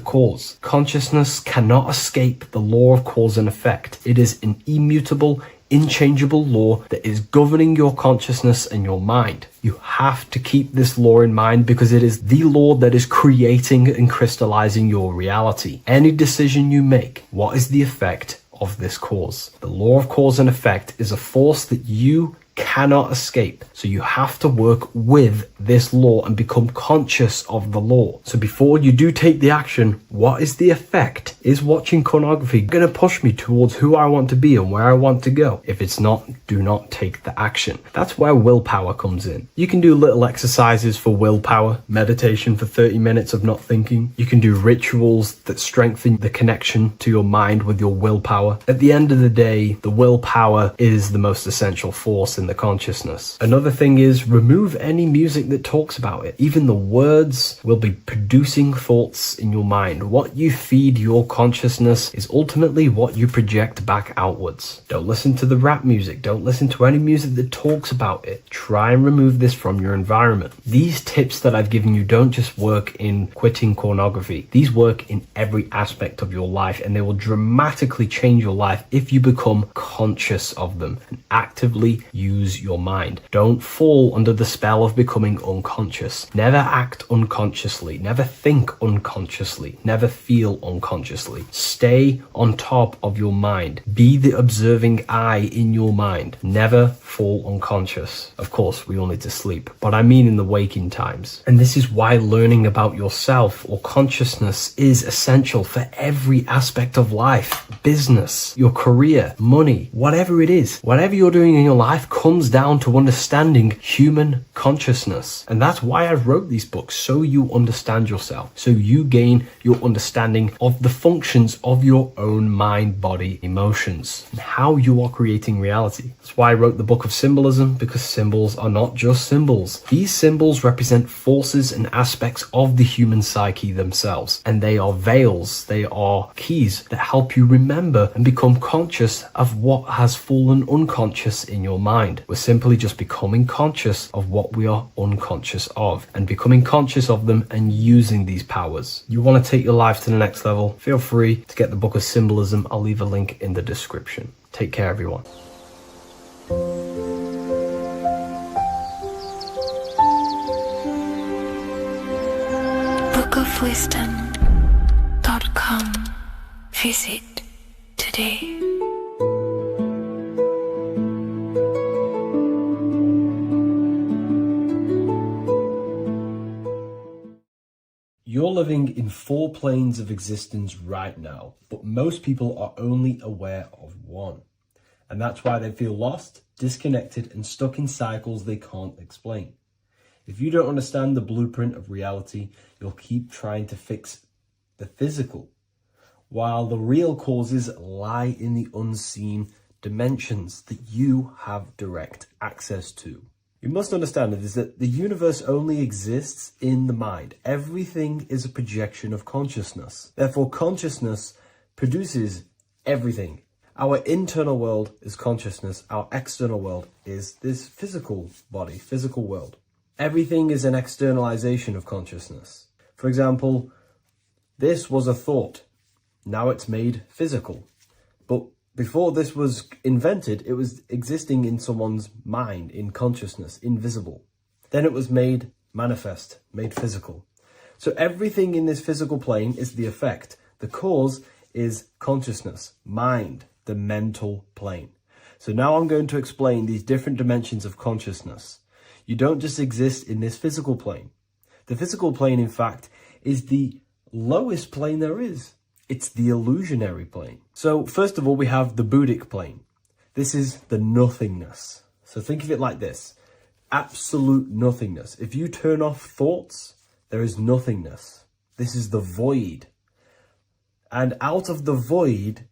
cause. Consciousness cannot escape the law of cause and effect. It is an immutable, inchangeable law that is governing your consciousness and your mind. You have to keep this law in mind because it is the law that is creating and crystallizing your reality. Any decision you make, what is the effect of this cause? The law of cause and effect is a force that you cannot escape. So you have to work with this law and become conscious of the law. So before you do take the action, what is the effect? Is watching pornography going to push me towards who I want to be and where I want to go? If it's not, do not take the action. That's where willpower comes in. You can do little exercises for willpower, meditation for 30 minutes of not thinking. You can do rituals that strengthen the connection to your mind with your willpower. At the end of the day, the willpower is the most essential force in the consciousness. Another thing is remove any music that talks about it. Even the words will be producing thoughts in your mind. What you feed your consciousness is ultimately what you project back outwards. Don't listen to the rap music. Don't listen to any music that talks about it. Try and remove this from your environment. These tips that I've given you don't just work in quitting pornography. These work in every aspect of your life, and they will dramatically change your life if you become conscious of them and actively use use your mind. Don't fall under the spell of becoming unconscious. Never act unconsciously. Never think unconsciously. Never feel unconsciously. Stay on top of your mind. Be the observing eye in your mind. Never fall unconscious. Of course, we all need to sleep, but I mean in the waking times. And this is why learning about yourself or consciousness is essential for every aspect of life. Business, your career, money, whatever it is. Whatever you're doing in your life comes down to understanding human consciousness. And that's why I wrote these books, so you understand yourself, so you gain your understanding of the functions of your own mind, body, emotions, and how you are creating reality. That's why I wrote the book of symbolism, because symbols are not just symbols. These symbols represent forces and aspects of the human psyche themselves, and they are veils, they are keys that help you remember and become conscious of what has fallen unconscious in your mind. We're simply just becoming conscious of what we are unconscious of, and becoming conscious of them and using these powers. You want to take your life to the next level? Feel free to get the book of symbolism. I'll leave a link in the description. Take care, everyone. bookofwisdom.com. Visit today. You're living in 4 planes of existence right now, but most people are only aware of one. And that's why they feel lost, disconnected, and stuck in cycles they can't explain. If you don't understand the blueprint of reality, you'll keep trying to fix the physical, while the real causes lie in the unseen dimensions that you have direct access to. You must understand is that the universe only exists in the mind. Everything is a projection of consciousness. Therefore, consciousness produces everything. Our internal world is consciousness. Our external world is this physical body, physical world. Everything is an externalization of consciousness. For example, this was a thought. Now it's made physical. But before this was invented, it was existing in someone's mind, in consciousness, invisible. Then it was made manifest, made physical. So everything in this physical plane is the effect. The cause is consciousness, mind, the mental plane. So now I'm going to explain these different dimensions of consciousness. You don't just exist in this physical plane. The physical plane, in fact, is the lowest plane there is. It's the illusionary plane. So first of all, we have the Buddhic plane. This is the nothingness. So think of it like this. Absolute nothingness. If you turn off thoughts, there is nothingness. This is the void. And out of the void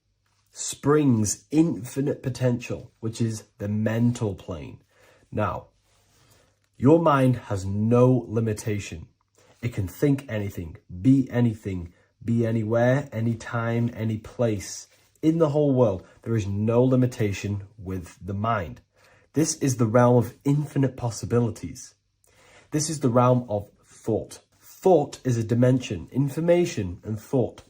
springs infinite potential, which is the mental plane. Now, your mind has no limitation. It can think anything, be anywhere, anytime, any place. In the whole world, there is no limitation with the mind. This is the realm of infinite possibilities. This is the realm of thought. Thought is a dimension, information and thought.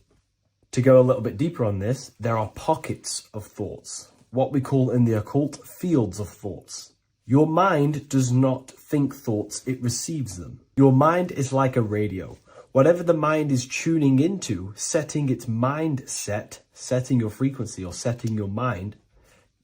To go a little bit deeper on this, there are pockets of thoughts, what we call in the occult fields of thoughts. Your mind does not think thoughts, it receives them. Your mind is like a radio. Whatever the mind is tuning into, setting its mindset, setting your frequency or setting your mind,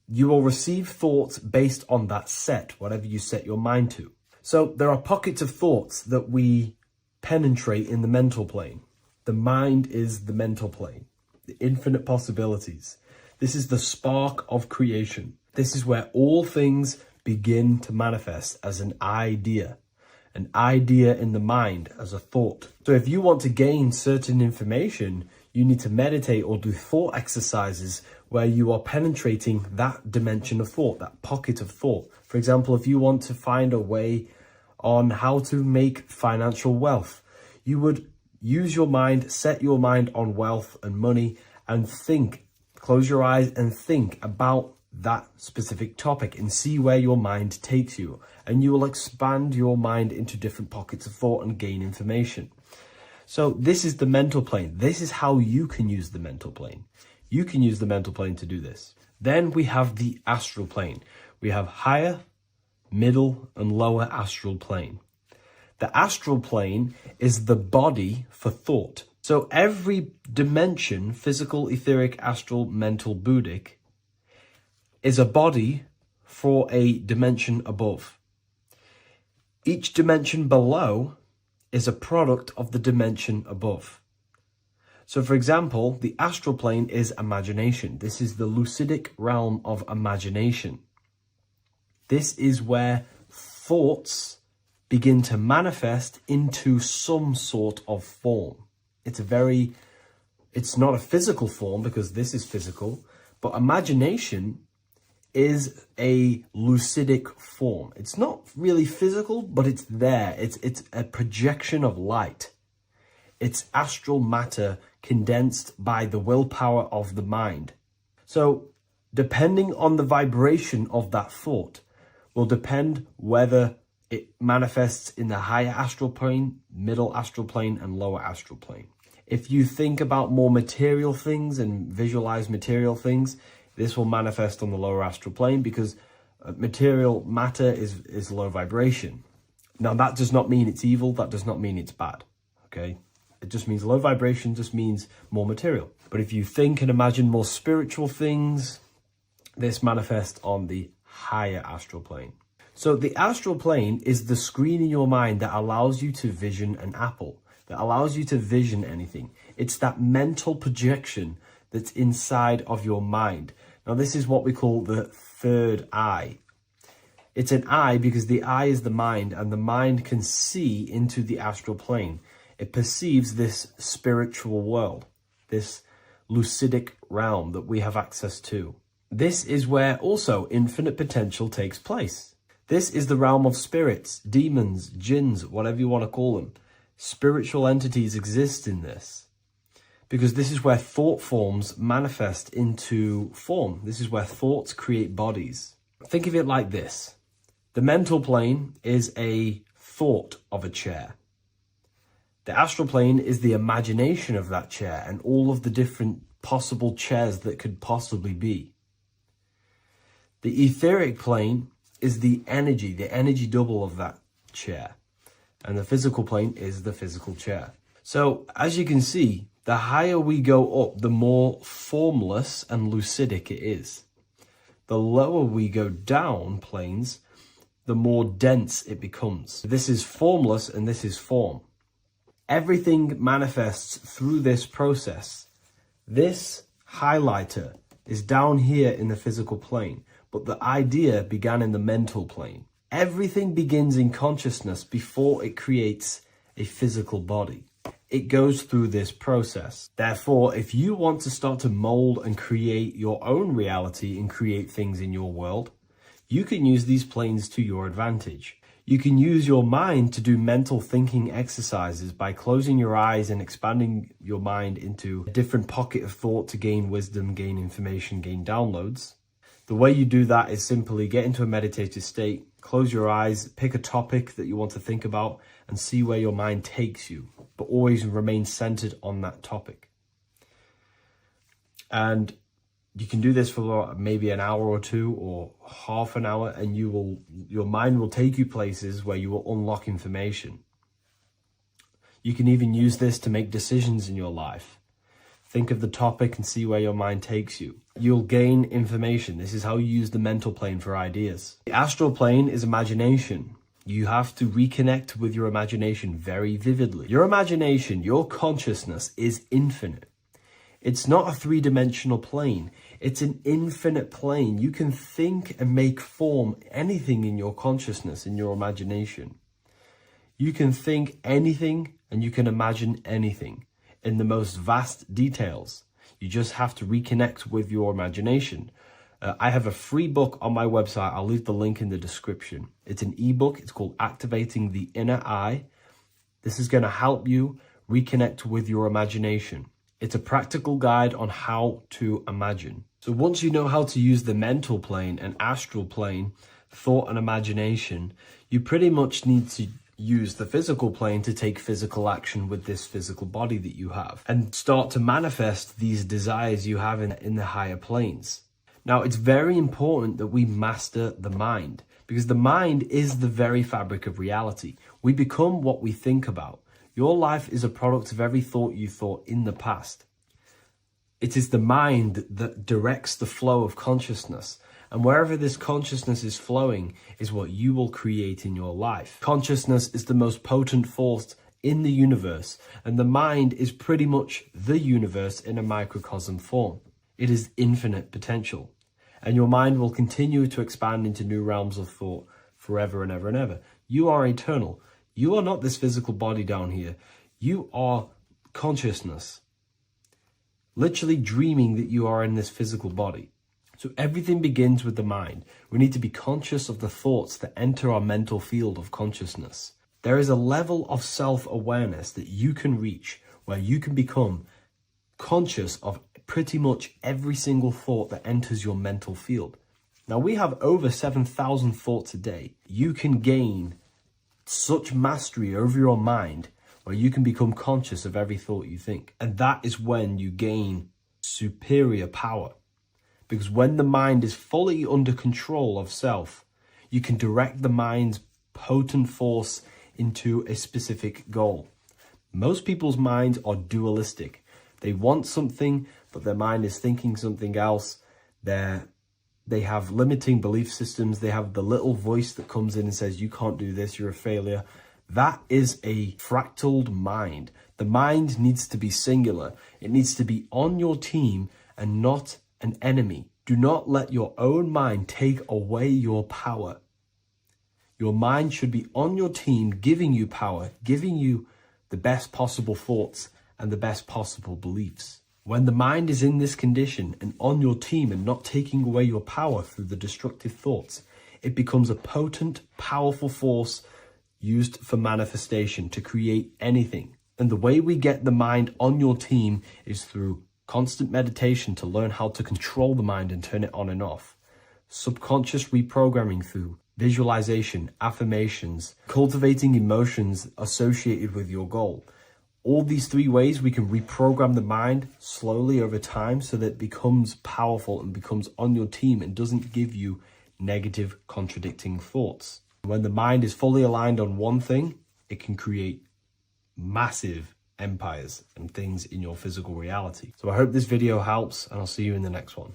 you will receive thoughts based on that set, whatever you set your mind to. So there are pockets of thoughts that we penetrate in the mental plane. The mind is the mental plane, the infinite possibilities. This is the spark of creation. This is where all things begin to manifest as an idea in the mind as a thought. So if you want to gain certain information, you need to meditate or do thought exercises where you are penetrating that dimension of thought, that pocket of thought. For example, if you want to find a way on how to make financial wealth, you would use your mind, set your mind on wealth and money, and think, close your eyes and think about that specific topic and see where your mind takes you. And you will expand your mind into different pockets of thought and gain information. So this is the mental plane. This is how you can use the mental plane. You can use the mental plane to do this. Then we have the astral plane. We have higher middle, and lower astral plane. The astral plane is the body for thought. So every dimension, physical, etheric, astral, mental, Buddhic, is a body for a dimension above. Each dimension below is a product of the dimension above. So for example, the astral plane is imagination. This is the lucidic realm of imagination. This is where thoughts begin to manifest into some sort of form. It's not a physical form because this is physical, but imagination is a lucidic form. It's not really physical, but it's there. It's a projection of light. It's astral matter condensed by the willpower of the mind. So depending on the vibration of that thought will depend whether it manifests in the higher astral plane, middle astral plane, and lower astral plane. If you think about more material things and visualize material things, this will manifest on the lower astral plane because material matter is low vibration. Now, that does not mean it's evil. That does not mean it's bad. Okay? It just means low vibration just means more material. But if you think and imagine more spiritual things, this manifests on the higher astral plane. So the astral plane is the screen in your mind that allows you to vision an apple, that allows you to vision anything. It's that mental projection that's inside of your mind. Now, this is what we call the third eye. It's an eye because the eye is the mind, and the mind can see into the astral plane. It perceives this spiritual world, this lucidic realm that we have access to. This is where also infinite potential takes place. This is the realm of spirits, demons, jinns, whatever you want to call them. Spiritual entities exist in this because this is where thought forms manifest into form. This is where thoughts create bodies. Think of it like this. The mental plane is a thought of a chair. The astral plane is the imagination of that chair and all of the different possible chairs that could possibly be. The etheric plane is the energy double of that chair. And the physical plane is the physical chair. So as you can see, the higher we go up, the more formless and lucidic it is. The lower we go down planes, the more dense it becomes. This is formless and this is form. Everything manifests through this process. This highlighter is down here in the physical plane, but the idea began in the mental plane. Everything begins in consciousness before it creates a physical body. It goes through this process. Therefore, if you want to start to mold and create your own reality and create things in your world, you can use these planes to your advantage. You can use your mind to do mental thinking exercises by closing your eyes and expanding your mind into a different pocket of thought to gain wisdom, gain information, gain downloads. The way you do that is simply get into a meditative state, close your eyes, pick a topic that you want to think about and see where your mind takes you, but always remain centered on that topic. And you can do this for maybe an hour or two or half an hour, and your mind will take you places where you will unlock information. You can even use this to make decisions in your life. Think of the topic and see where your mind takes you. You'll gain information. This is how you use the mental plane for ideas. The astral plane is imagination. You have to reconnect with your imagination very vividly. Your imagination, your consciousness is infinite. It's not a three-dimensional plane. It's an infinite plane. You can think and make form anything in your consciousness, in your imagination. You can think anything and you can imagine anything in the most vast details. You just have to reconnect with your imagination. I have a free book on my website. I'll leave the link in the description. It's an ebook. It's called Activating the Inner Eye. This is going to help you reconnect with your imagination. It's a practical guide on how to imagine. So once you know how to use the mental plane and astral plane, thought and imagination, you pretty much need to use the physical plane to take physical action with this physical body that you have and start to manifest these desires you have in the higher planes. Now, it's very important that we master the mind because the mind is the very fabric of reality. We become what we think about. Your life is a product of every thought you thought in the past. It is the mind that directs the flow of consciousness. And wherever this consciousness is flowing is what you will create in your life. Consciousness is the most potent force in the universe, and the mind is pretty much the universe in a microcosm form. It is infinite potential, and your mind will continue to expand into new realms of thought forever and ever and ever. You are eternal. You are not this physical body down here. You are consciousness, literally dreaming that you are in this physical body. So everything begins with the mind. We need to be conscious of the thoughts that enter our mental field of consciousness. There is a level of self-awareness that you can reach where you can become conscious of pretty much every single thought that enters your mental field. Now, we have over 7,000 thoughts a day. You can gain such mastery over your mind where you can become conscious of every thought you think. And that is when you gain superior power. Because when the mind is fully under control of self, you can direct the mind's potent force into a specific goal. Most people's minds are dualistic. They want something, but their mind is thinking something else. They have limiting belief systems. They have the little voice that comes in and says, you can't do this, you're a failure. That is a fractaled mind. The mind needs to be singular. It needs to be on your team and not an enemy. Do not let your own mind take away your power. Your mind should be on your team, giving you power, giving you the best possible thoughts and the best possible beliefs. When the mind is in this condition and on your team and not taking away your power through the destructive thoughts, it becomes a potent, powerful force used for manifestation to create anything. And the way we get the mind on your team is through constant meditation to learn how to control the mind and turn it on and off. Subconscious reprogramming through visualization, affirmations, cultivating emotions associated with your goal. All these three ways we can reprogram the mind slowly over time so that it becomes powerful and becomes on your team and doesn't give you negative contradicting thoughts. When the mind is fully aligned on one thing, it can create massive empires and things in your physical reality. So I hope this video helps, and I'll see you in the next one.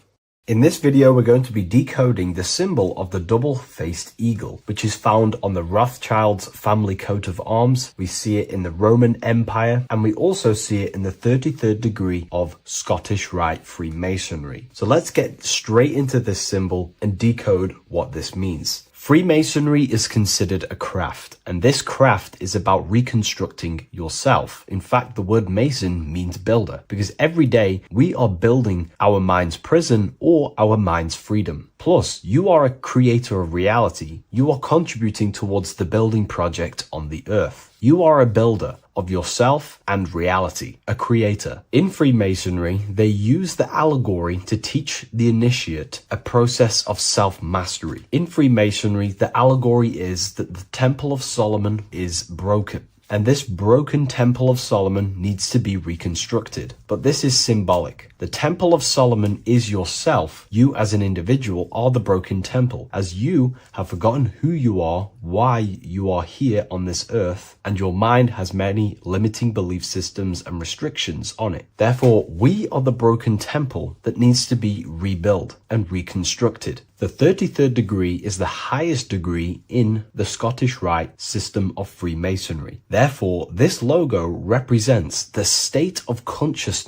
In this video, we're going to be decoding the symbol of the double-faced eagle, which is found on the Rothschild's family coat of arms. We see it in the Roman Empire, and we also see it in the 33rd degree of Scottish Rite Freemasonry. So let's get straight into this symbol and decode what this means. Freemasonry is considered a craft, and this craft is about reconstructing yourself. In fact, the word mason means builder, because every day we are building our mind's prison or our mind's freedom. Plus, you are a creator of reality. You are contributing towards the building project on the earth. You are a builder of yourself and reality, a creator. In Freemasonry, they use the allegory to teach the initiate a process of self-mastery. In Freemasonry, the allegory is that the Temple of Solomon is broken, and this broken Temple of Solomon needs to be reconstructed. But this is symbolic. The Temple of Solomon is yourself. You as an individual are the broken temple, as you have forgotten who you are, why you are here on this earth, and your mind has many limiting belief systems and restrictions on it. Therefore, we are the broken temple that needs to be rebuilt and reconstructed. The 33rd degree is the highest degree in the Scottish Rite system of Freemasonry. Therefore, this logo represents the state of consciousness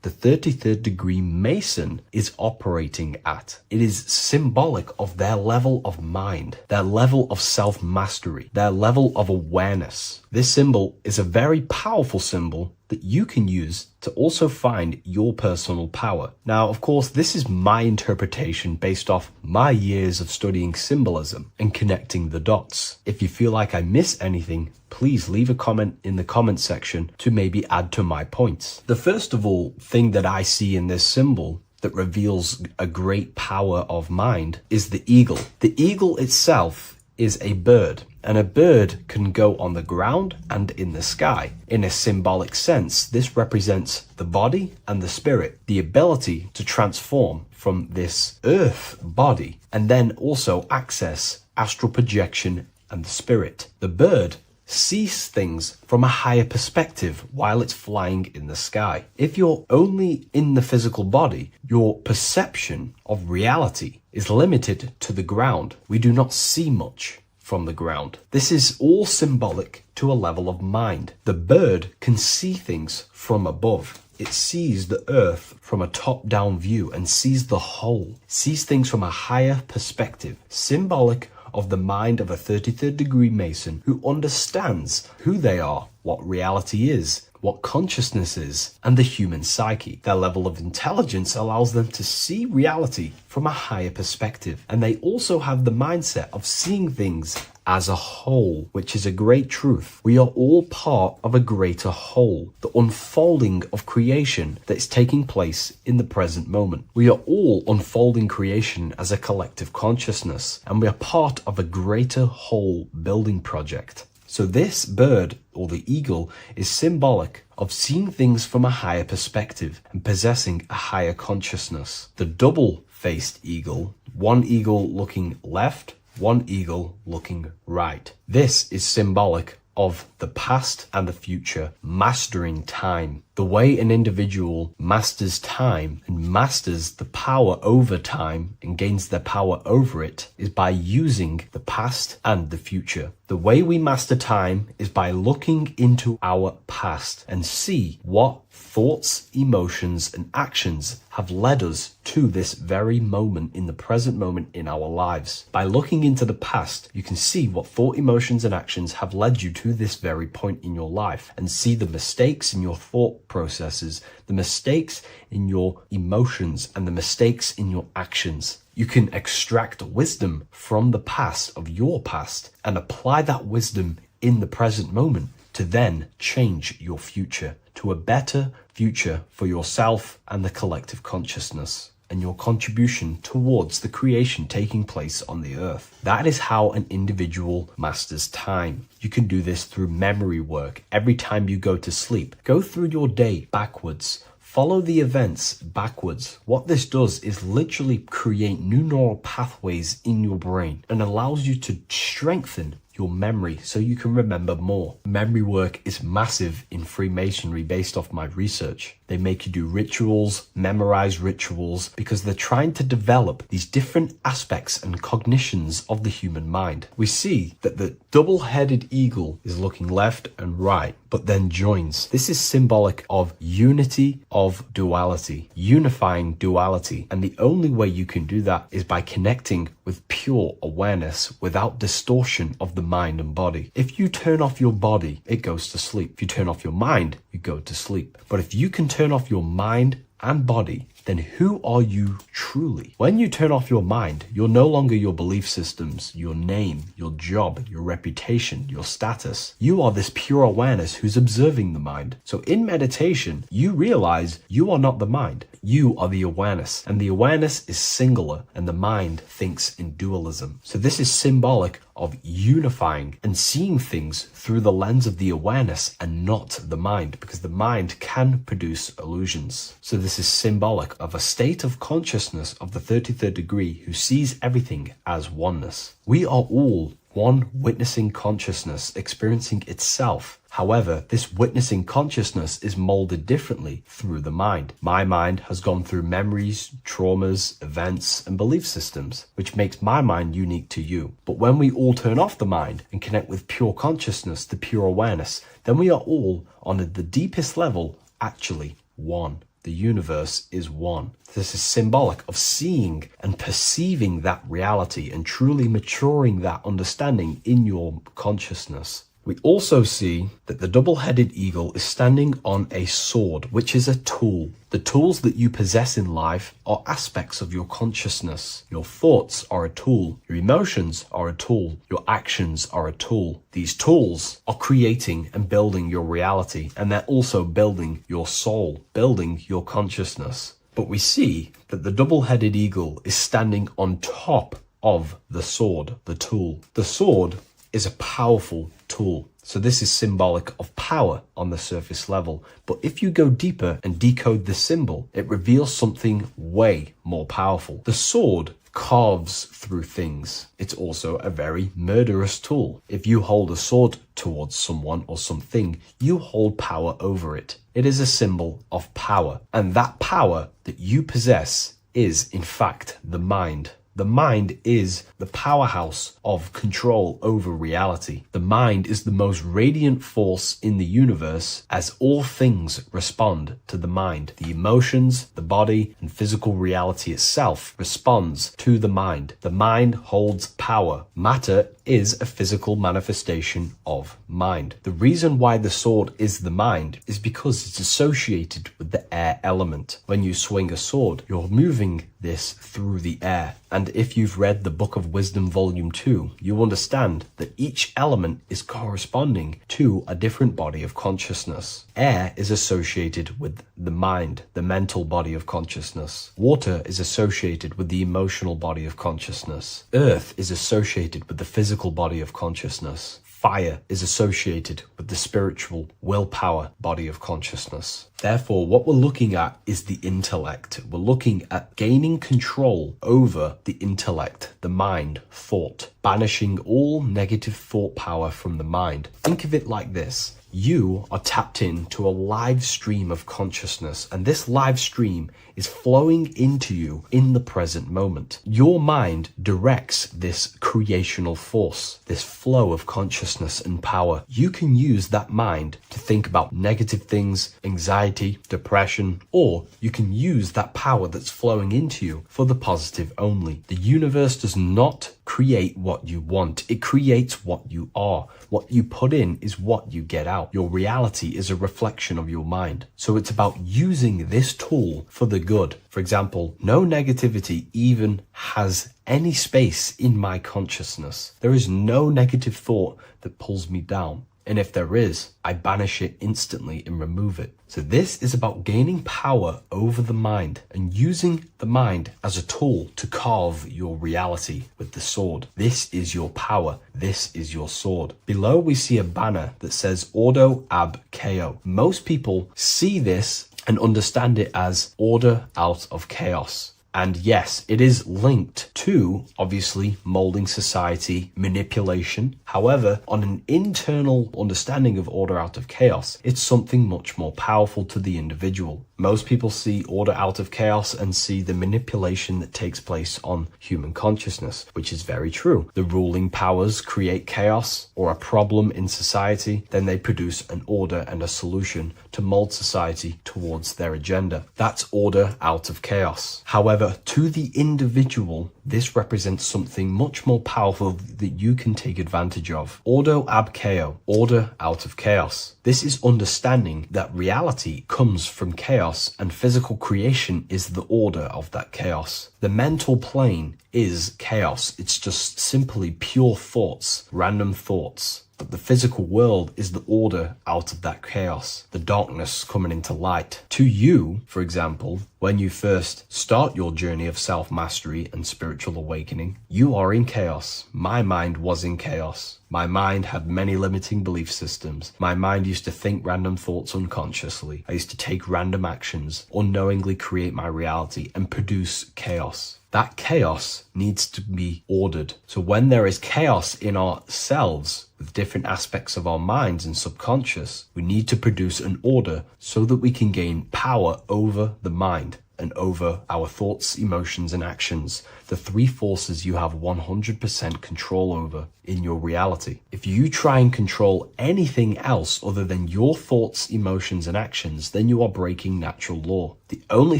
the 33rd degree Mason is operating at. It is symbolic of their level of mind, their level of self-mastery, their level of awareness. This symbol is a very powerful symbol that you can use to also find your personal power. Now, of course, this is my interpretation based off my years of studying symbolism and connecting the dots. If you feel like I miss anything, please leave a comment in the comment section to maybe add to my points. The first of all thing that I see in this symbol that reveals a great power of mind is the eagle. The eagle itself is a bird, and a bird can go on the ground and in the sky. In a symbolic sense, this represents the body and the spirit, the ability to transform from this earth body and then also access astral projection, and the spirit. The bird sees things from a higher perspective while it's flying in the sky. If you're only in the physical body, your perception of reality is limited to the ground. We do not see much from the ground. This is all symbolic to a level of mind. The bird can see things from above. It sees the earth from a top-down view and sees the whole, sees things from a higher perspective, symbolic of the mind of a 33rd degree Mason who understands who they are, what reality is, what consciousness is, and the human psyche. Their level of intelligence allows them to see reality from a higher perspective, and they also have the mindset of seeing things as a whole, which is a great truth. We are all part of a greater whole, the unfolding of creation that is taking place in the present moment. We are all unfolding creation as a collective consciousness, and we are part of a greater whole building project. So this bird, or the eagle, is symbolic of seeing things from a higher perspective and possessing a higher consciousness. The double-faced eagle, one eagle looking left, one eagle looking right. This is symbolic of the past and the future, mastering time. The way an individual masters time and masters the power over time and gains their power over it is by using the past and the future. The way we master time is by looking into our past and see what thoughts, emotions, and actions have led us to this very moment in the present moment in our lives. By looking into the past, you can see what thought, emotions, and actions have led you to this very point in your life and see the mistakes in your thought processes, the mistakes in your emotions, and the mistakes in your actions. You can extract wisdom from the past of your past and apply that wisdom in the present moment to then change your future to a better future for yourself and the collective consciousness and your contribution towards the creation taking place on the earth. That is how an individual masters time. You can do this through memory work. Every time you go to sleep, go through your day backwards. Follow the events backwards. What this does is literally create new neural pathways in your brain and allows you to strengthen your memory so you can remember more. Memory work is massive in Freemasonry based off my research. They make you do rituals, memorize rituals, because they're trying to develop these different aspects and cognitions of the human mind. We see that the double-headed eagle is looking left and right, but then joins. This is symbolic of unity of duality, unifying duality. And the only way you can do that is by connecting with pure awareness without distortion of the mind and body. If you turn off your body, it goes to sleep. If you turn off your mind, you go to sleep. But if you can turn off your mind and body, then who are you truly? When you turn off your mind, you're no longer your belief systems, your name, your job, your reputation, your status. You are this pure awareness who's observing the mind. So in meditation, you realize you are not the mind. You are the awareness, and the awareness is singular, and the mind thinks in dualism. So this is symbolic of unifying and seeing things through the lens of the awareness and not the mind, because the mind can produce illusions. So this is symbolic of a state of consciousness of the 33rd degree who sees everything as oneness. We are all one witnessing consciousness experiencing itself. However, this witnessing consciousness is molded differently through the mind. My mind has gone through memories, traumas, events, and belief systems, which makes my mind unique to you. But when we all turn off the mind and connect with pure consciousness, the pure awareness, then we are all, on the deepest level, actually one. The universe is one. This is symbolic of seeing and perceiving that reality and truly maturing that understanding in your consciousness. We also see that the double-headed eagle is standing on a sword, which is a tool. The tools that you possess in life are aspects of your consciousness. Your thoughts are a tool. Your emotions are a tool. Your actions are a tool. These tools are creating and building your reality, and they're also building your soul, building your consciousness. But we see that the double-headed eagle is standing on top of the sword, the tool. The sword is a powerful tool. So this is symbolic of power on the surface level. But if you go deeper and decode the symbol, it reveals something way more powerful. The sword carves through things. It's also a very murderous tool. If you hold a sword towards someone or something, you hold power over it. It is a symbol of power, and that power that you possess is, in fact, the mind. The mind is the powerhouse of control over reality. The mind is the most radiant force in the universe, as all things respond to the mind. The emotions, the body, and physical reality itself responds to the mind. The mind holds power. Matter is a physical manifestation of mind. The reason why the sword is the mind is because it's associated with the air element. When you swing a sword, you're moving this through the air. And if you've read the Book of Wisdom Volume 2, you understand that each element is corresponding to a different body of consciousness. Air is associated with the mind, the mental body of consciousness. Water is associated with the emotional body of consciousness. Earth is associated with the physical body of consciousness. Fire is associated with the spiritual willpower body of consciousness. Therefore, what we're looking at is the intellect. We're looking at gaining control over the intellect, the mind, thought, banishing all negative thought power from the mind. Think of it like this. You are tapped into a live stream of consciousness, and this live stream is flowing into you in the present moment. Your mind directs this creational force, this flow of consciousness and power. You can use that mind to think about negative things, anxiety, depression, or you can use that power that's flowing into you for the positive only. The universe does not create what you want. It creates what you are. What you put in is what you get out. Your reality is a reflection of your mind. So it's about using this tool for the good. For example, no negativity even has any space in my consciousness. There is no negative thought that pulls me down. And if there is, I banish it instantly and remove it. So this is about gaining power over the mind and using the mind as a tool to carve your reality with the sword. This is your power. This is your sword. Below we see a banner that says Ordo ab Chaos. Most people see this and understand it as order out of chaos. And yes, it is linked to, obviously, molding society, manipulation. However, on an internal understanding of order out of chaos, it's something much more powerful to the individual. Most people see order out of chaos and see the manipulation that takes place on human consciousness, which is very true. The ruling powers create chaos or a problem in society, then they produce an order and a solution to mold society towards their agenda. That's order out of chaos. However, to the individual, this represents something much more powerful that you can take advantage of. Ordo ab chaos, order out of chaos. This is understanding that reality comes from chaos and physical creation is the order of that chaos. The mental plane is chaos. It's just simply pure thoughts, random thoughts. But the physical world is the order out of that chaos, the darkness coming into light. To you, for example, when you first start your journey of self-mastery and spiritual awakening, you are in chaos. My mind was in chaos. My mind had many limiting belief systems. My mind used to think random thoughts unconsciously. I used to take random actions, unknowingly create my reality, and produce chaos. That chaos needs to be ordered. So when there is chaos in ourselves, with different aspects of our minds and subconscious, we need to produce an order so that we can gain power over the mind and over our thoughts, emotions, and actions. The three forces you have 100% control over in your reality. If you try and control anything else other than your thoughts, emotions, and actions, then you are breaking natural law. The only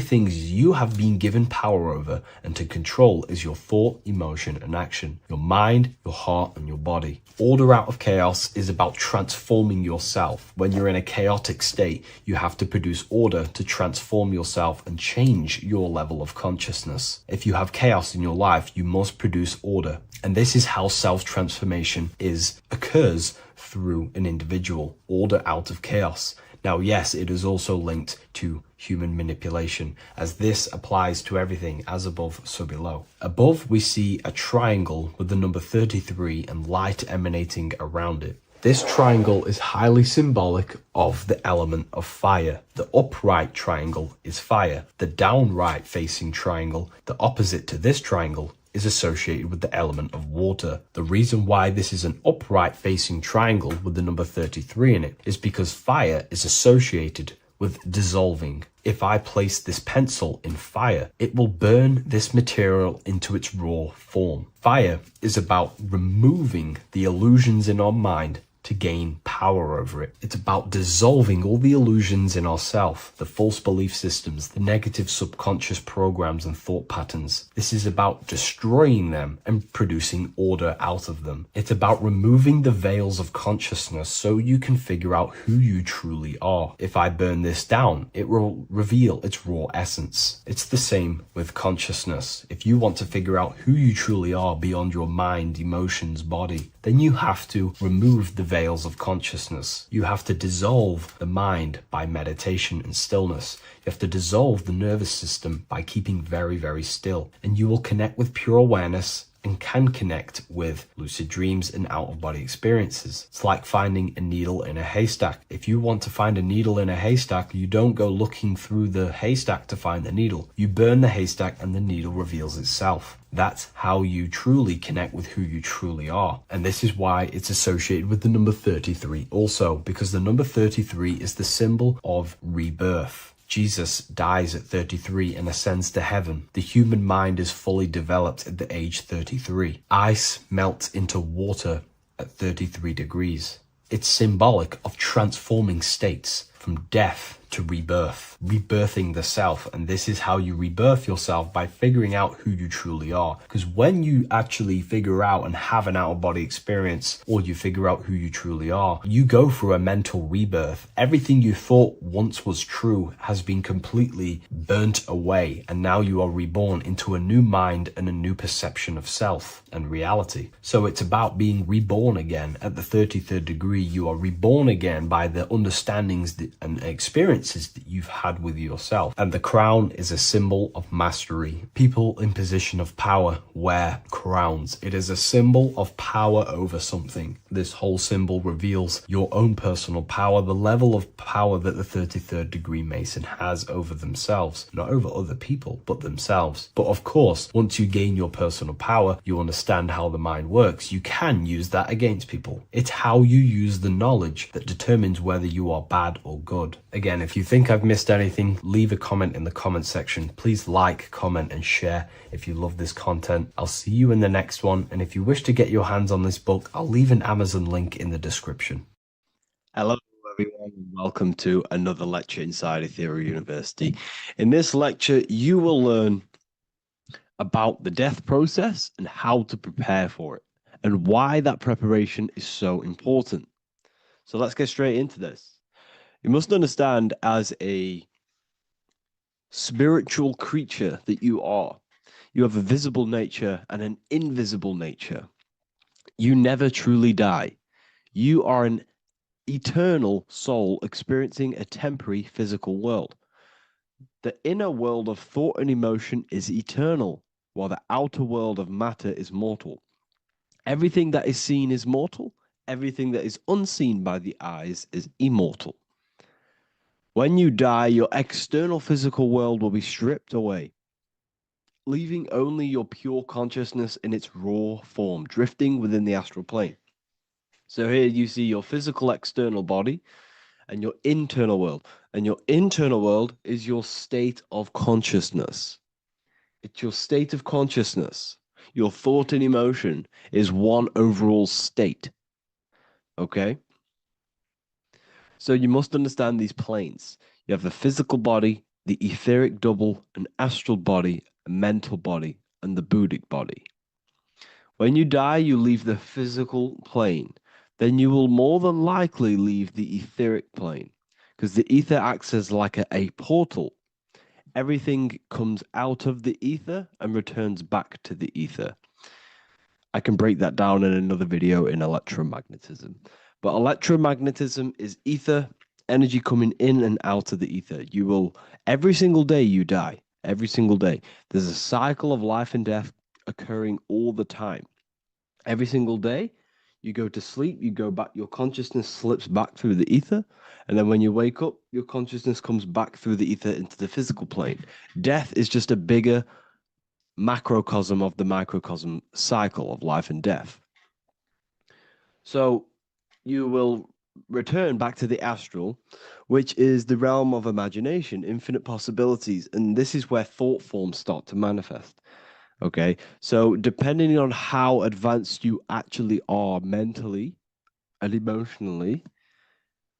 things you have been given power over and to control is your thought, emotion, and action. Your mind, your heart, and your body. Order out of chaos is about transforming yourself. When you're in a chaotic state, you have to produce order to transform yourself and change your level of consciousness. If you have chaos in your life, you must produce order. And this is how self-transformation occurs through an individual. Order out of chaos. Now, yes, it is also linked to human manipulation, as this applies to everything as above, so below. Above, we see a triangle with the number 33 and light emanating around it. This triangle is highly symbolic of the element of fire. The upright triangle is fire. The downright facing triangle, the opposite to this triangle, is associated with the element of water. The reason why this is an upright facing triangle with the number 33 in it is because fire is associated with dissolving. If I place this pencil in fire, it will burn this material into its raw form. Fire is about removing the illusions in our mind to gain power over it. It's about dissolving all the illusions in ourself, the false belief systems, the negative subconscious programs and thought patterns. This is about destroying them and producing order out of them. It's about removing the veils of consciousness so you can figure out who you truly are. If I burn this down, it will reveal its raw essence. It's the same with consciousness. If you want to figure out who you truly are beyond your mind, emotions, body, then you have to remove the veils of consciousness. You have to dissolve the mind by meditation and stillness. You have to dissolve the nervous system by keeping very, very still. And you will connect with pure awareness and can connect with lucid dreams and out-of-body experiences. It's like finding a needle in a haystack. If you want to find a needle in a haystack, you don't go looking through the haystack to find the needle. You burn the haystack and the needle reveals itself. That's how you truly connect with who you truly are. And this is why it's associated with the number 33 also, because the number 33 is the symbol of rebirth. Jesus dies at 33 and ascends to heaven. The human mind is fully developed at the age 33. Ice melts into water at 33 degrees. It's symbolic of transforming states from death to rebirth, rebirthing the self. And this is how you rebirth yourself, by figuring out who you truly are. Because when you actually figure out and have an out-of-body experience, or you figure out who you truly are, you go through a mental rebirth. Everything you thought once was true has been completely burnt away, and now you are reborn into a new mind and a new perception of self and reality. So it's about being reborn again. At the 33rd degree, you are reborn again by the understandings and experiences that you've had with yourself. And the crown is a symbol of mastery. People in position of power wear crowns. It is a symbol of power over something. This whole symbol reveals your own personal power, the level of power that the 33rd degree Mason has over themselves, not over other people, but themselves. But of course, once you gain your personal power, you understand how the mind works. You can use that against people. It's how you use the knowledge that determines whether you are bad or good. Again, if you think I've missed anything, leave a comment in the comment section. Please like, comment, and share if you love this content. I'll see you in the next one. And if you wish to get your hands on this book, I'll leave an Amazon link in the description. Hello, everyone, and welcome to another lecture inside Ethereal University. In this lecture, you will learn about the death process and how to prepare for it, and why that preparation is so important. So let's get straight into this. You must understand, as a spiritual creature that you are, you have a visible nature and an invisible nature. You never truly die. You are an eternal soul experiencing a temporary physical world. The inner world of thought and emotion is eternal, while the outer world of matter is mortal. Everything that is seen is mortal. Everything that is unseen by the eyes is immortal. When you die, your external physical world will be stripped away, leaving only your pure consciousness in its raw form, drifting within the astral plane. So here you see your physical external body and your internal world. And your internal world is your state of consciousness. It's your state of consciousness. Your thought and emotion is one overall state. Okay? So you must understand these planes. You have the physical body, the etheric double, an astral body, a mental body, and the Buddhic body. When you die, you leave the physical plane. Then you will more than likely leave the etheric plane, because the ether acts as like a portal. Everything comes out of the ether and returns back to the ether. I can break that down in another video in electromagnetism. But electromagnetism is ether, energy coming in and out of the ether. You will, every single day you die, every single day. There's a cycle of life and death occurring all the time. Every single day, you go to sleep, you go back, your consciousness slips back through the ether. And then when you wake up, your consciousness comes back through the ether into the physical plane. Death is just a bigger macrocosm of the microcosm cycle of life and death. So you will return back to the astral, which is the realm of imagination, infinite possibilities. And this is where thought forms start to manifest. Okay. So depending on how advanced you actually are mentally and emotionally,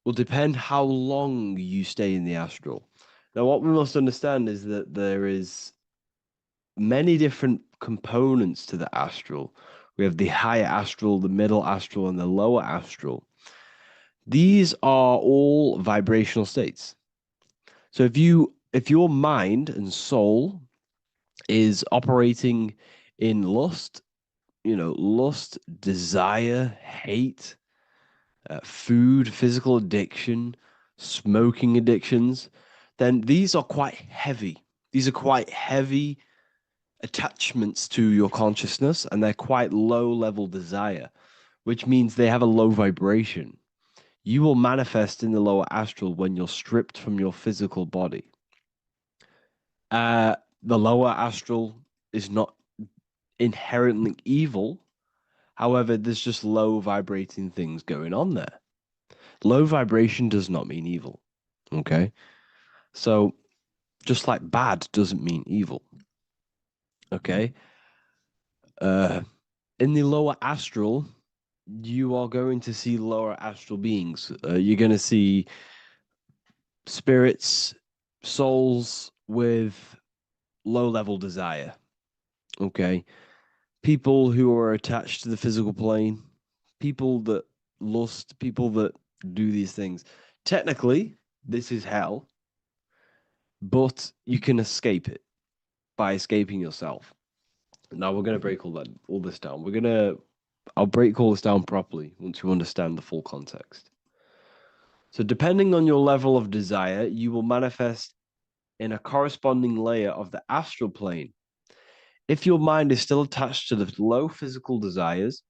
will depend how long you stay in the astral. Now, what we must understand is that there is many different components to the astral. We have the higher astral, the middle astral, and the lower astral. These are all vibrational states. So if your mind and soul is operating in lust, lust, desire, hate, food, physical addiction, smoking addictions, then these are quite heavy. These are quite heavy attachments to your consciousness, and they're quite low level desire, which means they have a low vibration. You will manifest in the lower astral when you're stripped from your physical body. The lower astral is not inherently evil. However, there's just low vibrating things going on there. Low vibration does not mean evil. Okay. So just like bad doesn't mean evil. Okay. In the lower astral, you are going to see lower astral beings. You're going to see spirits, souls with low level desire. Okay. People who are attached to the physical plane, people that lust, people that do these things. Technically, this is hell, but you can escape it by escaping yourself. Now we're going to break all this down. I'll break all this down properly once you understand the full context. So depending on your level of desire, you will manifest in a corresponding layer of the astral plane. If your mind is still attached to the low physical desires,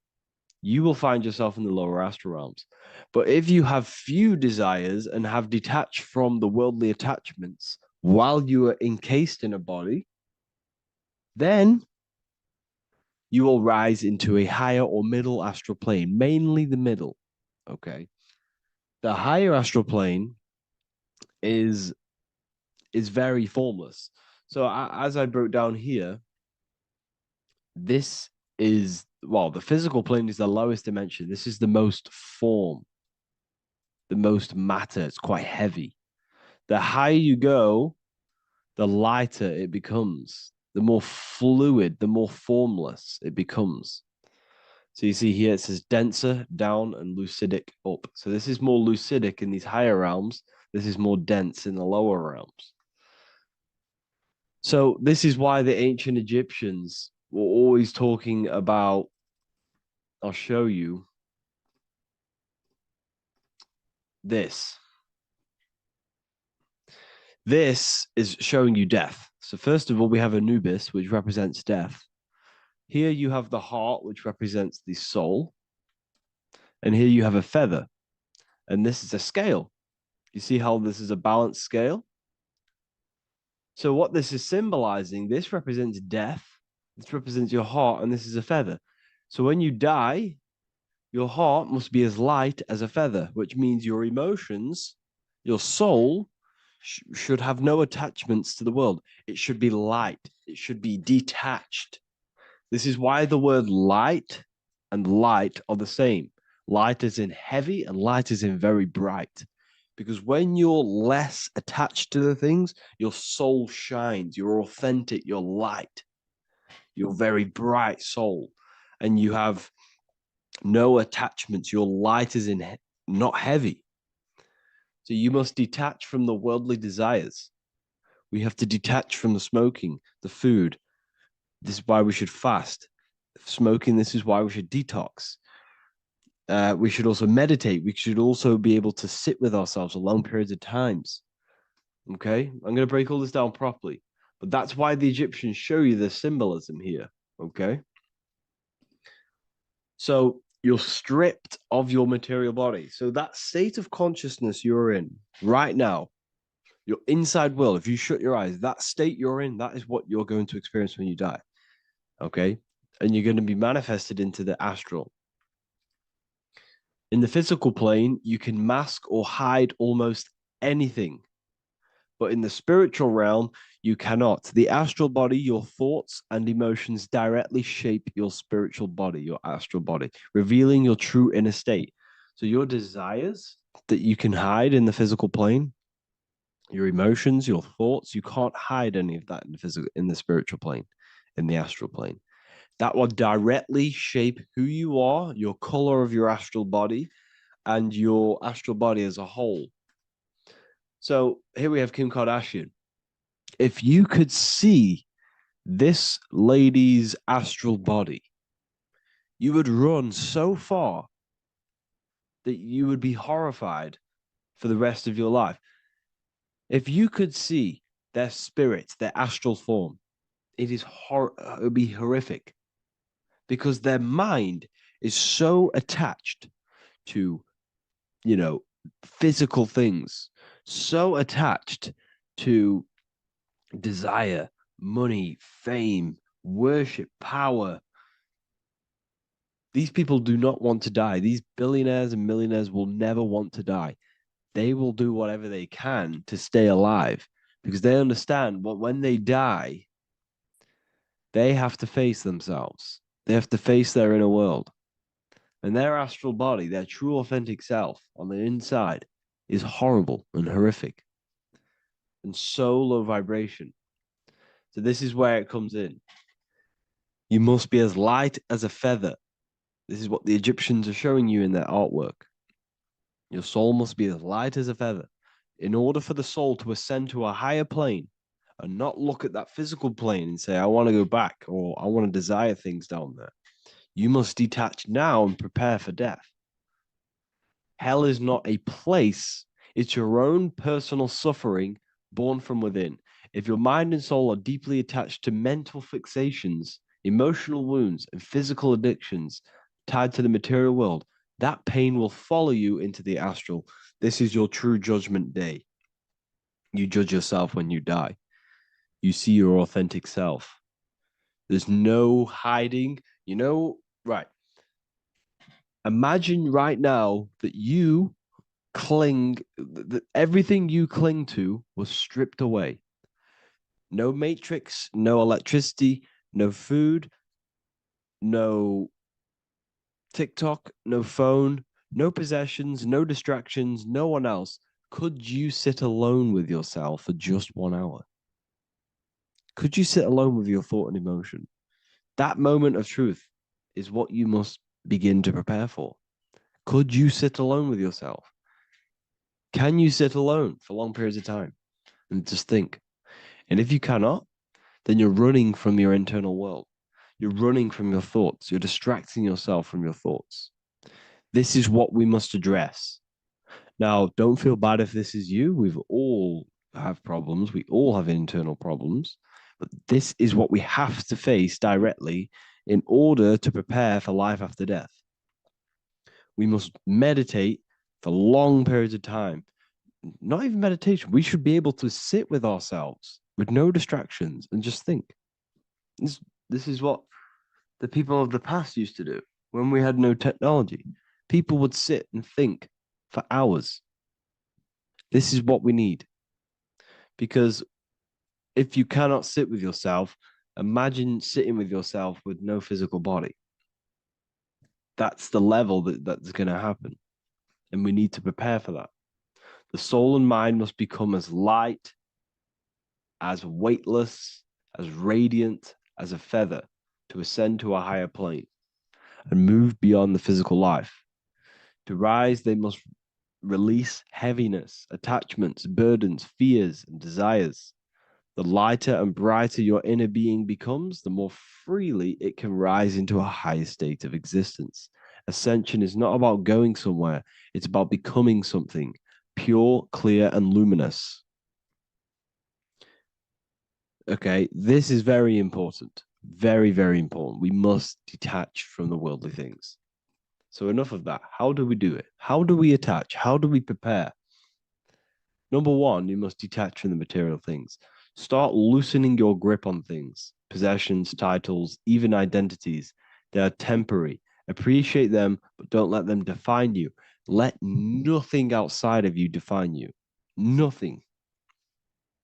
you will find yourself in the lower astral realms. But if you have few desires and have detached from the worldly attachments while you are encased in a body, then you will rise into a higher or middle astral plane, mainly the middle. Okay. The higher astral plane is very formless. So as I broke down here, this is, well, the physical plane is the lowest dimension. This is the most form, the most matter. It's quite heavy. The higher you go, the lighter it becomes, the more fluid, the more formless it becomes. So you see here it says denser down and lucidic up. So this is more lucidic in these higher realms. This is more dense in the lower realms. So this is why the ancient Egyptians were always talking about, I'll show you this. This is showing you death. So first of all, we have Anubis, which represents death. Here you have the heart, which represents the soul. And here you have a feather. And this is a scale. You see how this is a balanced scale? So what this is symbolizing, this represents death. This represents your heart, and this is a feather. So when you die, your heart must be as light as a feather, which means your emotions, your soul, should have no attachments to the world. It should be light. It should be detached. This is why the word light and light are the same. Light is in heavy and light is in very bright. Because when you're less attached to the things, your soul shines. You're authentic. You're light. You're very bright soul. And you have no attachments. Your light is in not heavy. So you must detach from the worldly desires. We have to detach from the smoking, the food. This is why we should fast. Smoking, this is why we should detox. We should also meditate. We should also be able to sit with ourselves for long periods of times. Okay? I'm going to break all this down properly. But that's why the Egyptians show you the symbolism here. Okay? So you're stripped of your material body. So that state of consciousness you're in right now, your inside world, if you shut your eyes, that state you're in, that is what you're going to experience when you die. Okay. And you're going to be manifested into the astral. In the physical plane, you can mask or hide almost anything. But in the spiritual realm, you cannot. The astral body, your thoughts and emotions directly shape your spiritual body, your astral body, revealing your true inner state. So your desires that you can hide in the physical plane, your emotions, your thoughts, you can't hide any of that in the spiritual plane, in the astral plane. That will directly shape who you are, your color of your astral body, and your astral body as a whole. So here we have Kim Kardashian. If you could see this lady's astral body, you would run so far that you would be horrified for the rest of your life. If you could see their spirit, their astral form, it would be horrific because their mind is so attached to, physical things, so attached to desire, money, fame, worship, power. These people do not want to die. These billionaires and millionaires will never want to die. They will do whatever they can to stay alive because they understand when they die, they have to face themselves. They have to face their inner world. And their astral body, their true authentic self on the inside is horrible and horrific and so low vibration. So this is where it comes in. You must be as light as a feather. This is what the Egyptians are showing you in their artwork. Your soul must be as light as a feather. In order for the soul to ascend to a higher plane and not look at that physical plane and say, I want to go back or I want to desire things down there, you must detach now and prepare for death. Hell is not a place. It's your own personal suffering born from within. If your mind and soul are deeply attached to mental fixations, emotional wounds, and physical addictions tied to the material world, that pain will follow you into the astral. This is your true judgment day. You judge yourself when you die. You see your authentic self. There's no hiding. Right. Imagine right now that you that everything you cling to was stripped away. No matrix, no electricity, no food, no TikTok, no phone, no possessions, no distractions, no one else. Could you sit alone with yourself for just 1 hour? Could you sit alone with your thought and emotion? That moment of truth is what you must begin to prepare for. Could you sit alone with yourself? Can you sit alone for long periods of time and just think? And if you cannot, then you're running from your internal world. You're running from your thoughts. You're distracting yourself from your thoughts. This is what we must address. Now, don't feel bad if this is you. We've all have problems. We all have internal problems. But this is what we have to face directly in order to prepare for life after death. We must meditate for long periods of time. Not even meditation. We should be able to sit with ourselves with no distractions and just think. This is what the people of the past used to do when we had no technology. People would sit and think for hours. This is what we need. Because if you cannot sit with yourself, imagine sitting with yourself with no physical body. That's the level that's going to happen. And we need to prepare for that. The soul and mind must become as light, as weightless, as radiant as a feather to ascend to a higher plane and move beyond the physical life. To rise, they must release heaviness, attachments, burdens, fears, and desires. The lighter and brighter your inner being becomes, the more freely it can rise into a higher state of existence. Ascension is not about going somewhere, it's about becoming something pure, clear, and luminous. Okay, this is very important. Very, very important. We must detach from the worldly things. So enough of that. How do we do it? How do we attach? How do we prepare? Number one, you must detach from the material things. Start loosening your grip on things. possessions, titles, even identities. They are temporary. Appreciate them, but don't let them define you. Let nothing outside of you define you. Nothing.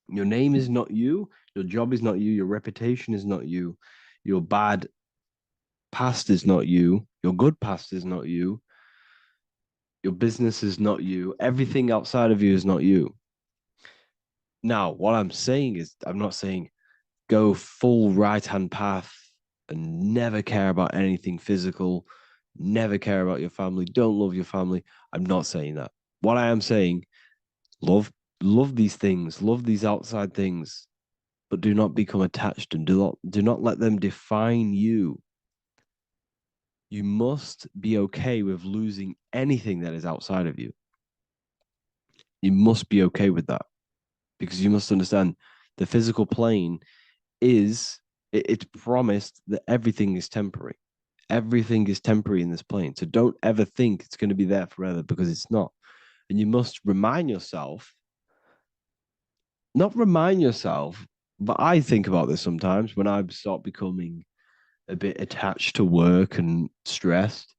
Your name is not you. Your job is not you. Your reputation is not you. Your bad past is not you. Your good past is not you. Your business is not you. Everything outside of you is not you. Now, what I'm saying is, I'm not saying go full right-hand path and never care about anything physical, never care about your family, don't love your family. I'm not saying that. What I am saying, love these things, love these outside things, but do not become attached and do not let them define you. You must be okay with losing anything that is outside of you. You must be okay with that, because you must understand the physical plane is, it's promised that everything is temporary. Everything is temporary in this plane. So don't ever think it's going to be there forever, because it's not. And you must remind yourself, not remind yourself, but I think about this sometimes when I start becoming a bit attached to work and stressed.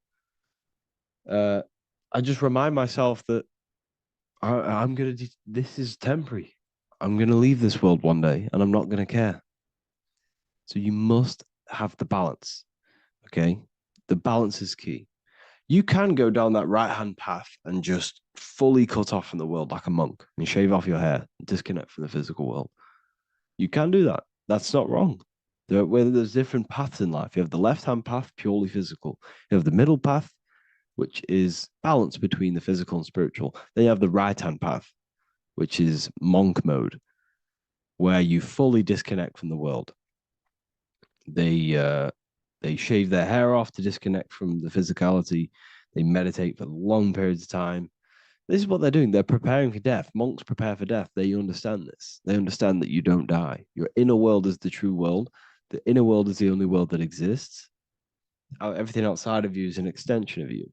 I just remind myself that I'm going to, this is temporary. I'm going to leave this world one day and I'm not going to care. So you must have the balance. Okay. The balance is key. You can go down that right-hand path and just fully cut off from the world like a monk and shave off your hair, disconnect from the physical world. You can do that. That's not wrong. There's different paths in life. You have the left-hand path, purely physical. You have the middle path, which is balance between the physical and spiritual. Then you have the right-hand path, which is monk mode, where you fully disconnect from the world. They shave their hair off to disconnect from the physicality. They meditate for long periods of time. This is what they're doing. They're preparing for death. Monks prepare for death. They understand this. They understand that you don't die. Your inner world is the true world. The inner world is the only world that exists. Everything outside of you is an extension of you.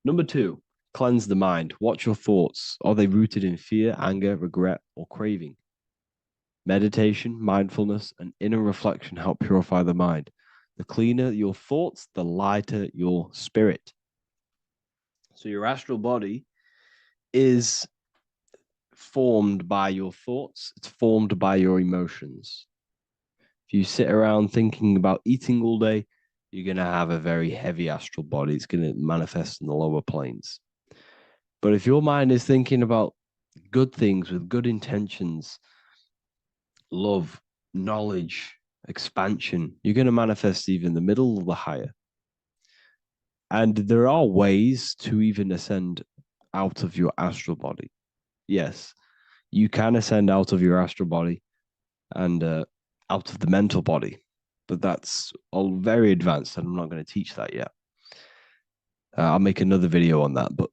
Number 2, cleanse the mind. Watch your thoughts. Are they rooted in fear, anger, regret, or craving? Meditation, mindfulness, and inner reflection help purify the mind. The cleaner your thoughts, the lighter your spirit. So your astral body is formed by your thoughts. It's formed by your emotions. If you sit around thinking about eating all day, you're going to have a very heavy astral body. It's going to manifest in the lower planes. But if your mind is thinking about good things with good intentions, love, knowledge, expansion, you're going to manifest even the middle or the higher. And there are ways to even ascend out of your astral body. Yes, you can ascend out of your astral body and out of the mental body, but that's all very advanced, and I'm not going to teach that yet. I'll make another video on that, but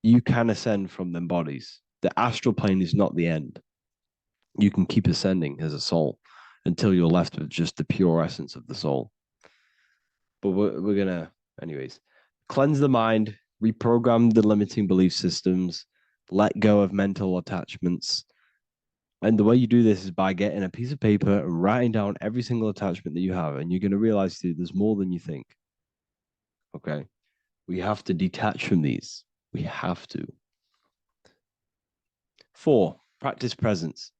you can ascend from them bodies. The astral plane is not the end. You can keep ascending as a soul until you're left with just the pure essence of the soul. But we're going to, anyways, cleanse the mind, reprogram the limiting belief systems, let go of mental attachments. And the way you do this is by getting a piece of paper and writing down every single attachment that you have. And you're going to realize, dude, there's more than you think. Okay. We have to detach from these. We have to. 4, practice presence.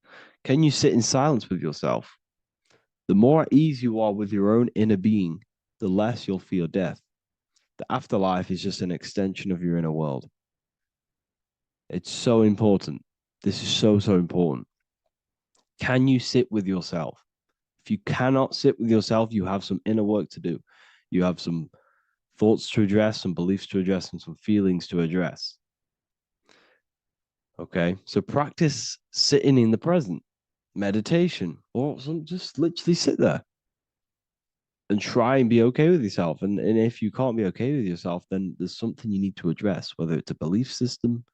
Can you sit in silence with yourself? The more at ease you are with your own inner being, the less you'll fear death. The afterlife is just an extension of your inner world. It's so important. This is so, so important. Can you sit with yourself? If you cannot sit with yourself, you have some inner work to do. You have some thoughts to address, some beliefs to address, and some feelings to address. Okay, so practice sitting in the present, meditation, or just literally sit there and try and be okay with yourself. And if you can't be okay with yourself, then there's something you need to address, whether it's a belief system,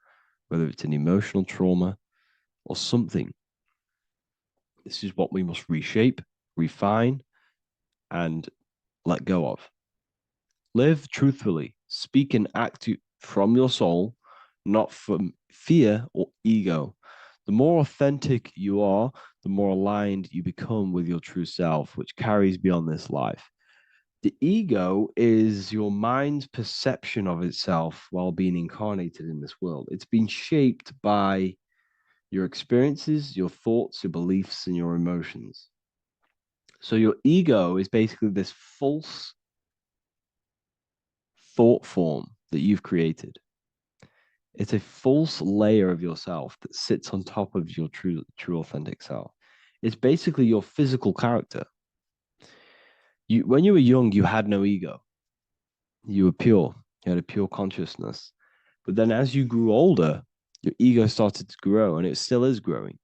whether it's an emotional trauma, or something. This is what we must reshape, refine, and let go of. Live truthfully. Speak and act from your soul, not from fear or ego. The more authentic you are, the more aligned you become with your true self, which carries beyond this life. The ego is your mind's perception of itself while being incarnated in this world. It's been shaped by your experiences, your thoughts, your beliefs, and your emotions. So your ego is basically this false thought form that you've created. It's a false layer of yourself that sits on top of your true authentic self. It's basically your physical character. When you were young, you had no ego. You were pure. You had a pure consciousness. But then as you grew older, your ego started to grow, and it still is growing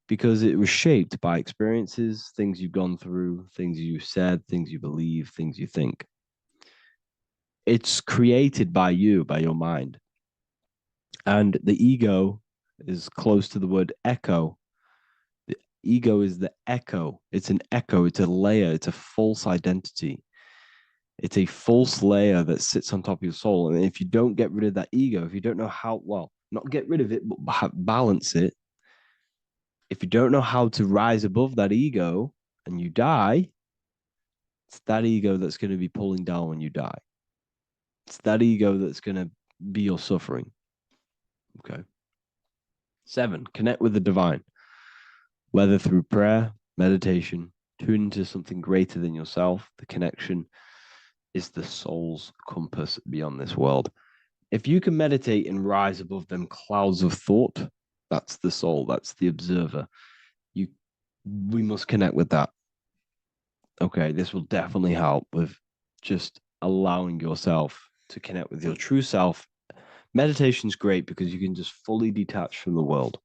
because it was shaped by experiences, things you've gone through, things you said, things you believe, things you think. It's created by you, by your mind. And the ego is close to the word echo. The ego is the echo. It's an echo. It's a layer. It's a false identity. It's a false layer that sits on top of your soul. And if you don't get rid of that ego, if you don't know how, well, not get rid of it, but balance it. If you don't know how to rise above that ego and you die, it's that ego that's going to be pulling down when you die. It's that ego that's going to be your suffering. Okay. 7, connect with the divine, whether through prayer, meditation, tune into something greater than yourself. The connection is the soul's compass beyond this world. If you can meditate and rise above them clouds of thought, that's the soul, that's the observer. We must connect with that. Okay, this will definitely help with just allowing yourself to connect with your true self. Meditation is great because you can just fully detach from the world.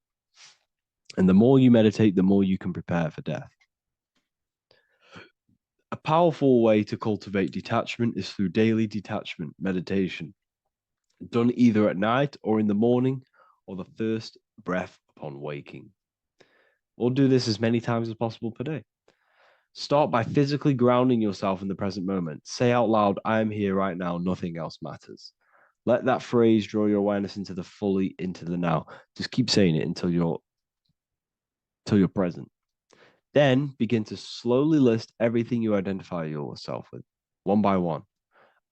And the more you meditate, the more you can prepare for death. A powerful way to cultivate detachment is through daily detachment meditation, done either at night or in the morning or the first breath upon waking. Or do this as many times as possible per day. Start by physically grounding yourself in the present moment. Say out loud, I am here right now, nothing else matters. Let that phrase draw your awareness into the now. Just keep saying it until you're present. Then begin to slowly list everything you identify yourself with, one by one.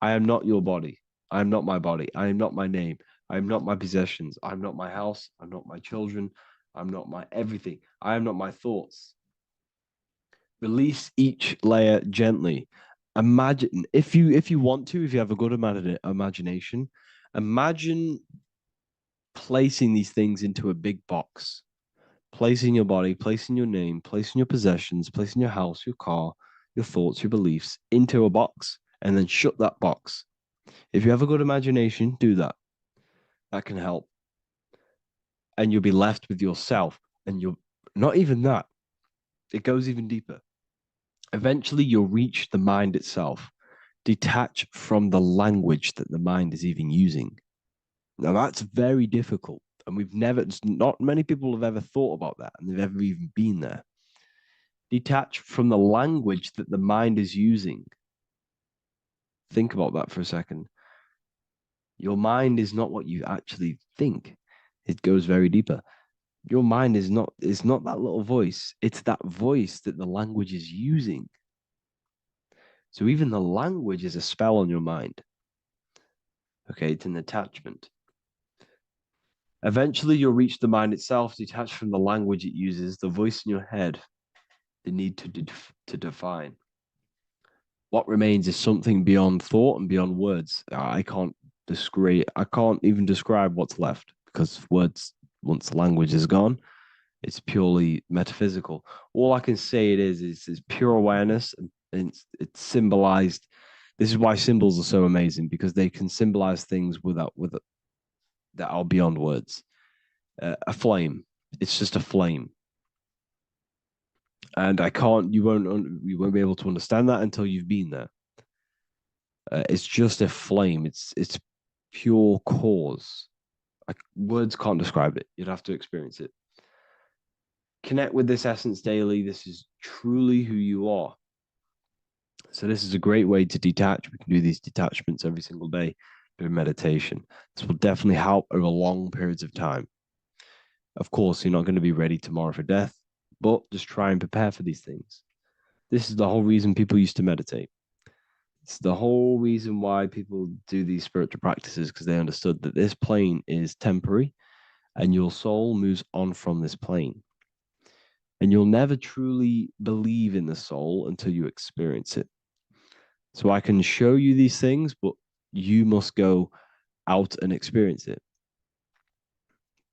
I am not your body. I am not my body. I am not my name. I am not my possessions. I'm not my house. I'm not my children. I'm not my everything. I am not my thoughts. Release each layer gently. Imagine, if you want to, if you have a good imagination, imagine placing these things into a big box. Placing your body, placing your name, placing your possessions, placing your house, your car, your thoughts, your beliefs into a box, and then shut that box. If you have a good imagination, do that. That can help. And you'll be left with yourself. And you're not even that. It goes even deeper. Eventually, you'll reach the mind itself. Detach from the language that the mind is even using. Now, that's very difficult. And not many people have ever thought about that, and they've ever even been there. Detach from the language that the mind is using. Think about that for a second. Your mind is not what you actually think. It goes very deeper. Your mind is not that little voice. It's that voice that the language is using. So even the language is a spell on your mind. Okay, it's an attachment. Eventually, you'll reach the mind itself, detached from the language it uses, the voice in your head, the need to define. What remains is something beyond thought and beyond words. I can't even describe what's left, because words, once the language is gone, it's purely metaphysical. All I can say it is pure awareness, and it's symbolized. This is why symbols are so amazing, because they can symbolize things that are beyond words. A flame, it's just a flame. And you won't be able to understand that until you've been there. It's just a flame. It's pure cause. Words can't describe it. You'd have to experience it. Connect with this essence daily. This is truly who you are. So this is a great way to detach. We can do these detachments every single day during meditation. This will definitely help over long periods of time. Of course, you're not going to be ready tomorrow for death. but just try and prepare for these things. This is the whole reason people used to meditate. It's the whole reason why people do these spiritual practices, because they understood that this plane is temporary and your soul moves on from this plane. And you'll never truly believe in the soul until you experience it. So I can show you these things, but you must go out and experience it.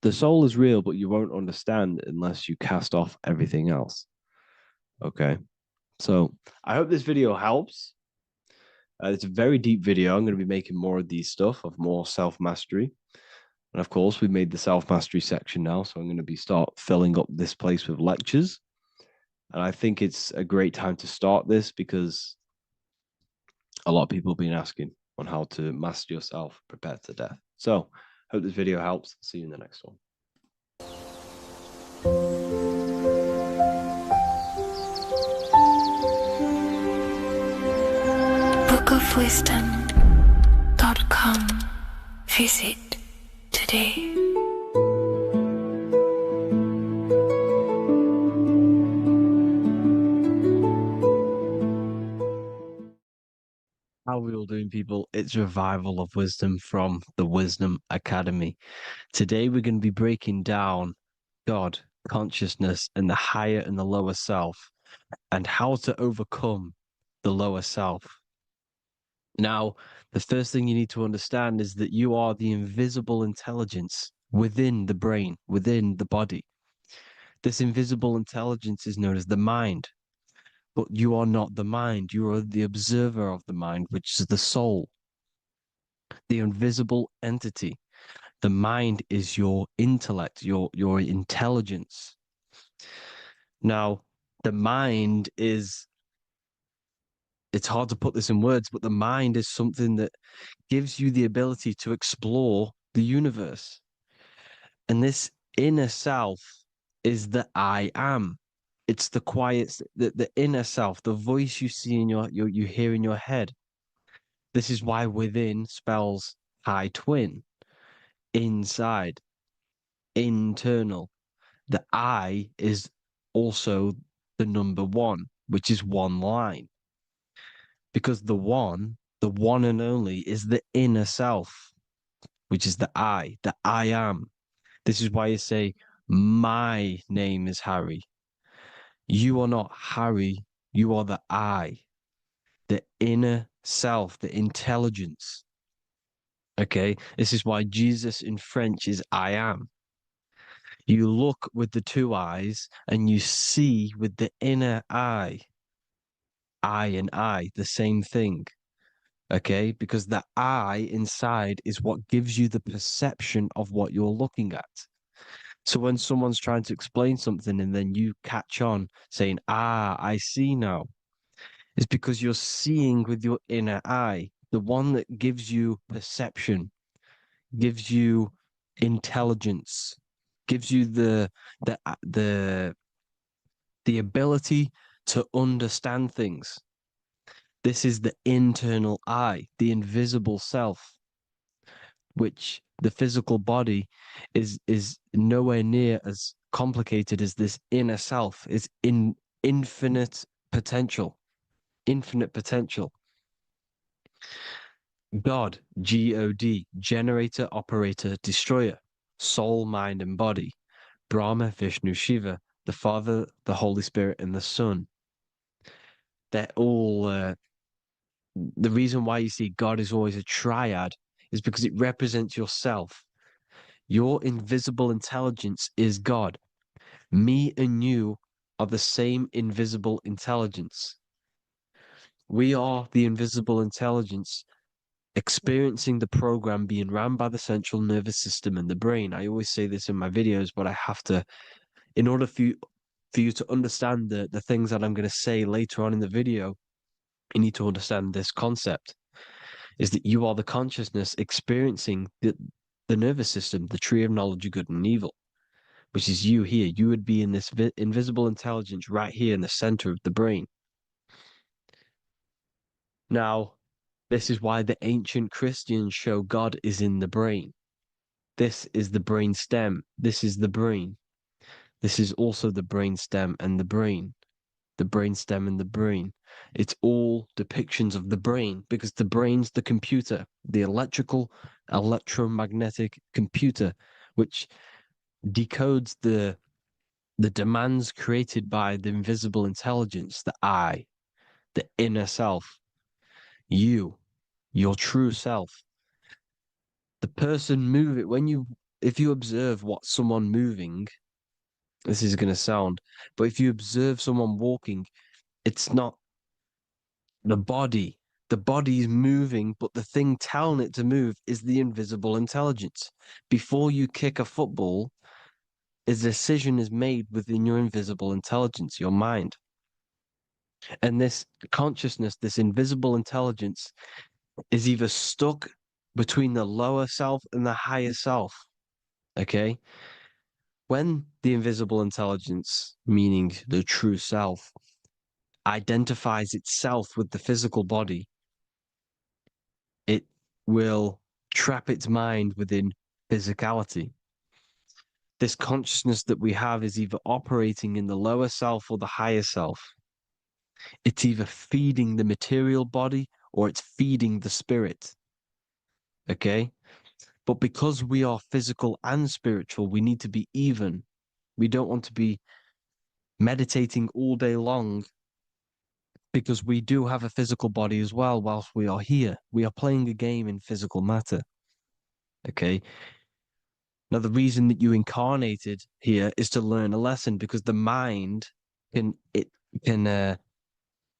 The soul is real, but you won't understand unless you cast off everything else. Okay. So I hope this video helps. It's a very deep video. I'm going to be making more of these stuff, of more self-mastery. And of course, we've made the self-mastery section now. So I'm going to be start filling up this place with lectures. And I think it's a great time to start this because a lot of people have been asking on how to master yourself, prepare to death. So hope this video helps. See you in the next one. bookofwisdom.com. Visit today. How are we all doing, people? It's Revival of Wisdom from the Wisdom Academy. Today we're going to be breaking down God, consciousness, and the higher and the lower self, and how to overcome the lower self. Now, the first thing you need to understand is that you are the invisible intelligence within the brain, within the body. This invisible intelligence is known as the mind. But you are not the mind. You are the observer of the mind, which is the soul, the invisible entity. The mind is your intellect, your intelligence. Now, the mind is, it's hard to put this in words, but the mind is something that gives you the ability to explore the universe. And this inner self is the I am. It's the quiet, the inner self, the voice you see in you hear in your head. This is why within spells high twin, inside, internal. The I is also the number one, which is one line. Because the one and only, is the inner self, which is the I am. This is why you say, my name is Harry. You are not Harry, you are the I, the inner self, the intelligence. Okay, this is why Jesus in French is I am. You look with the two eyes and you see with the inner eye. I and I, the same thing. Okay, because the I inside is what gives you the perception of what you're looking at. So when someone's trying to explain something and then you catch on saying, I see now, it's because you're seeing with your inner eye, the one that gives you perception, gives you intelligence, gives you the ability to understand things. This is the internal eye, the invisible self, which the physical body is nowhere near as complicated as this inner self. It's in infinite potential. God, G-O-D, generator, operator, destroyer, soul, mind, and body. Brahma, Vishnu, Shiva, the Father, the Holy Spirit, and the Son. They're all, the reason why you see God is always a triad is because it represents yourself. Your invisible intelligence is God. Me and you are the same invisible intelligence. We are the invisible intelligence experiencing the program being ran by the central nervous system and the brain. I always say this in my videos, but I have to, in order for you to understand the things that I'm going to say later on in the video, you need to understand this concept, is that you are the consciousness experiencing the nervous system, the tree of knowledge of good and evil, which is you here. You would be in this invisible intelligence right here in the center of the brain. Now, this is why the ancient Christians show God is in the brain. This is the brain stem. This is the brain. This is also the brain stem and the brain. The brain stem and the brain. It's all depictions of the brain because the brain's the computer, the electromagnetic computer, which decodes the demands created by the invisible intelligence, the I, the inner self, you, your true self. The person moving, if you observe what someone moving, this is going to sound, but if you observe someone walking, it's not the body. The body is moving, but the thing telling it to move is the invisible intelligence. Before you kick a football, a decision is made within your invisible intelligence, your mind. And this consciousness, this invisible intelligence, is either stuck between the lower self and the higher self. Okay? When the invisible intelligence, meaning the true self, identifies itself with the physical body, it will trap its mind within physicality. This consciousness that we have is either operating in the lower self or the higher self. It's either feeding the material body or it's feeding the spirit. Okay? But because we are physical and spiritual, we need to be even. We don't want to be meditating all day long because we do have a physical body as well whilst we are here. We are playing a game in physical matter. Okay? Now, the reason that you incarnated here is to learn a lesson because the mind can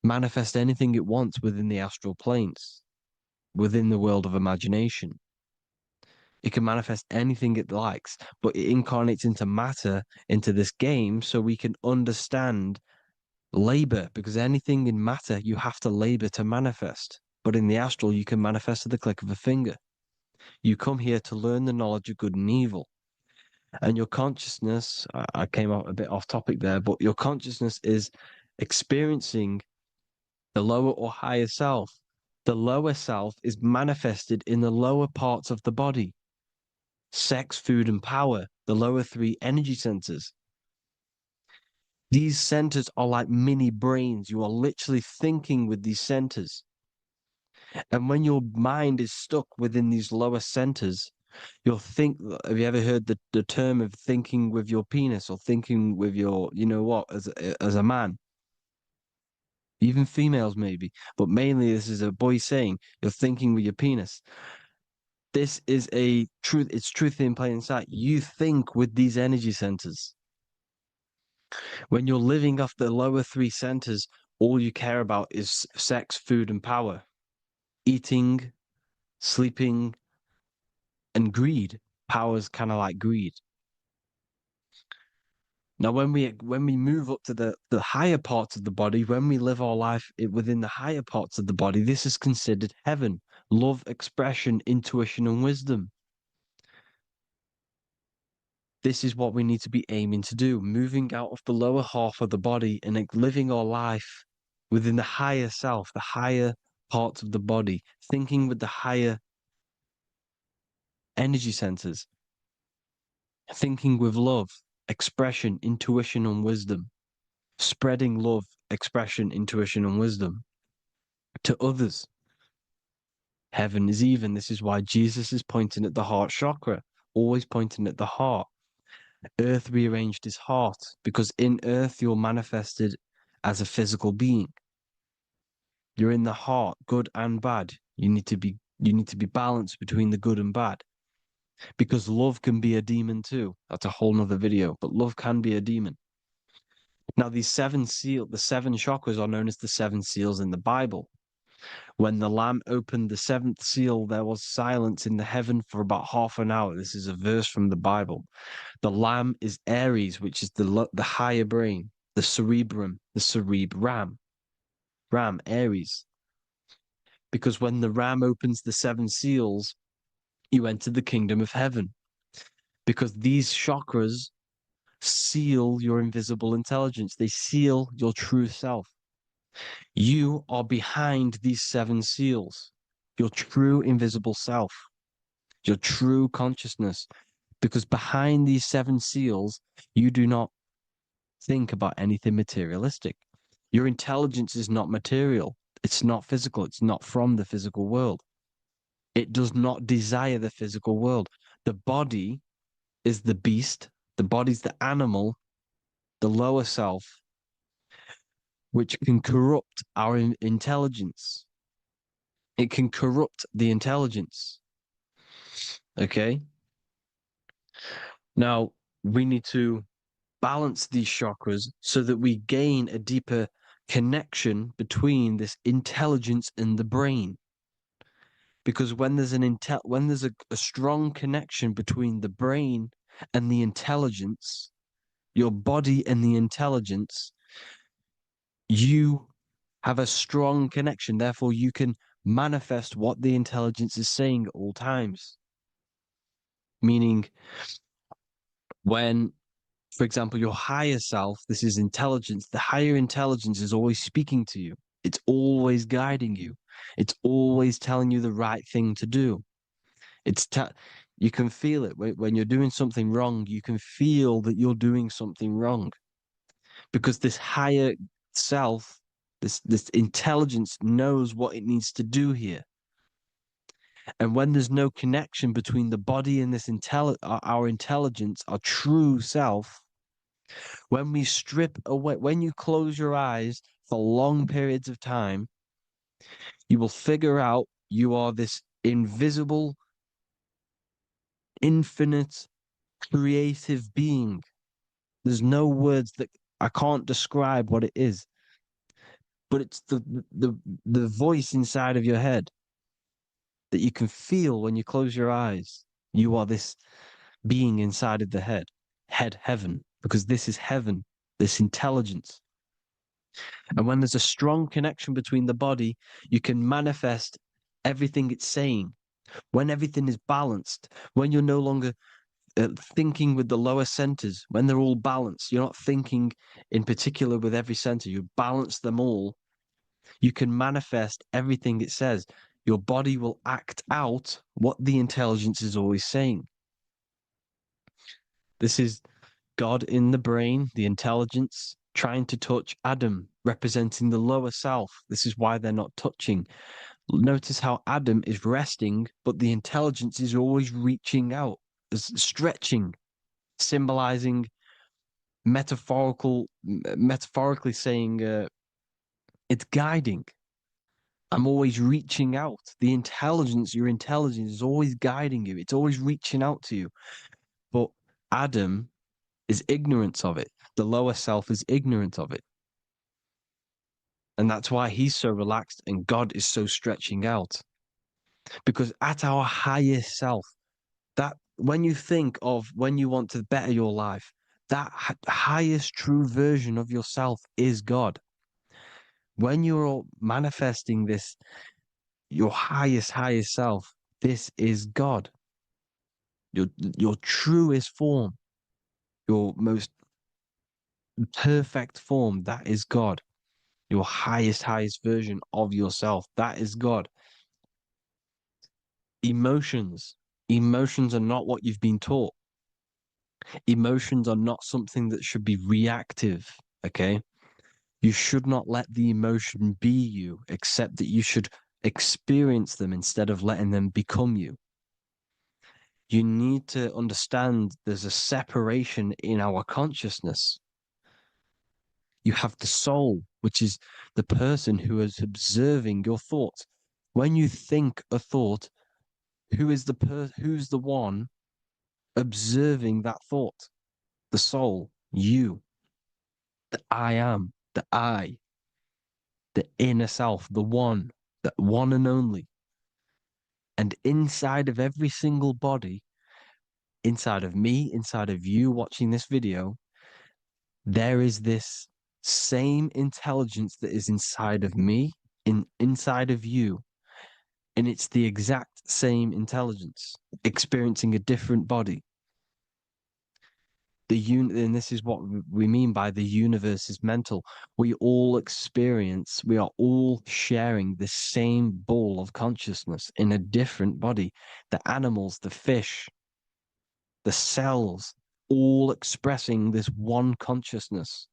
manifest anything it wants within the astral planes, within the world of imagination. It can manifest anything it likes, but it incarnates into matter, into this game, so we can understand labor, because anything in matter, you have to labor to manifest. But in the astral, you can manifest at the click of a finger. You come here to learn the knowledge of good and evil. And your consciousness, I came out a bit off topic there, but your consciousness is experiencing the lower or higher self. The lower self is manifested in the lower parts of the body. Sex, food, and power, the lower three energy centers. These centers are like mini brains. You are literally thinking with these centers. And when your mind is stuck within these lower centers, you'll think, have you ever heard the term of thinking with your penis or thinking with your, you know what, as a man? Even females maybe, but mainly this is a boy saying, you're thinking with your penis. This is a truth, it's truth in plain sight. You think with these energy centers. When you're living off the lower three centers, all you care about is sex, food, and power. Eating, sleeping, and greed. Power's kind of like greed. Now, when we move up to the higher parts of the body, when we live our life within the higher parts of the body, this is considered heaven. Love, expression, intuition, and wisdom. This is what we need to be aiming to do, moving out of the lower half of the body and living our life within the higher self, the higher parts of the body, thinking with the higher energy centers, thinking with love, expression, intuition, and wisdom, spreading love, expression, intuition, and wisdom to others. Heaven is even. This is why Jesus is pointing at the heart chakra, always pointing at the heart. Earth rearranged his heart because in earth you're manifested as a physical being. You're in the heart, good and bad. You need to be balanced between the good and bad. Because love can be a demon too. That's a whole nother video, but love can be a demon. Now, the seven chakras are known as the seven seals in the Bible. When the Lamb opened the seventh seal, there was silence in the heaven for about half an hour. This is a verse from the Bible. The Lamb is Aries, which is the higher brain, the cerebrum, Ram, Aries. Because when the Ram opens the seven seals, you enter the kingdom of heaven. Because these chakras seal your invisible intelligence. They seal your true self. You are behind these seven seals, your true invisible self, your true consciousness. Because behind these seven seals, you do not think about anything materialistic. Your intelligence is not material. It's not physical. It's not from the physical world. It does not desire the physical world. The body is the beast. The body's the animal, the lower self, which can corrupt our intelligence. It can corrupt the intelligence. Okay? Now, we need to balance these chakras so that we gain a deeper connection between this intelligence and the brain. Because when there's a strong connection between the brain and the intelligence, your body and the intelligence, you have a strong connection. Therefore, you can manifest what the intelligence is saying at all times. Meaning, when, for example, your higher self, this is intelligence, the higher intelligence is always speaking to you. It's always guiding you. It's always telling you the right thing to do. You can feel it when you're doing something wrong. You can feel that you're doing something wrong because this higher self, this intelligence knows what it needs to do here. And when there's no connection between the body and this our intelligence, our true self, when we strip away, when you close your eyes for long periods of time, you will figure out you are this invisible, infinite, creative being. There's no words that I can't describe what it is, but it's the voice inside of your head that you can feel when you close your eyes. You are this being inside of the heaven, because this is heaven, this intelligence. And when there's a strong connection between the body, you can manifest everything it's saying. When everything is balanced, when you're no longer thinking with the lower centers, when they're all balanced, you're not thinking in particular with every center, you balance them all, you can manifest everything it says. Your body will act out what the intelligence is always saying. This is God in the brain, the intelligence, trying to touch Adam, representing the lower self. This is why they're not touching. Notice how Adam is resting, but the intelligence is always reaching out, stretching, symbolizing metaphorically saying it's guiding. I'm always reaching out. The intelligence, your intelligence is always guiding you. It's always reaching out to you. But Adam is ignorant of it. The lower self is ignorant of it. And that's why he's so relaxed and God is so stretching out. Because at our highest self, that when you think of when you want to better your life, that highest true version of yourself is God. When you're manifesting this, your highest self, this is God. Your truest form, your most perfect form, that is God. Your highest version of yourself, that is God. Emotions are not what you've been taught. Emotions are not something that should be reactive, okay? You should not let the emotion be you, except that you should experience them instead of letting them become you. You need to understand there's a separation in our consciousness. You have the soul, which is the person who is observing your thoughts. When you think a thought, who's the one observing that thought? The soul, you, the I am, the I, the inner self, the one and only. And inside of every single body, inside of me, inside of you watching this video, there is this same intelligence that is inside of me, inside of you. And it's the exact same intelligence, experiencing a different body. And this is what we mean by the universe is mental. We all are all sharing the same ball of consciousness in a different body. The animals, the fish, the cells, all expressing this one consciousness.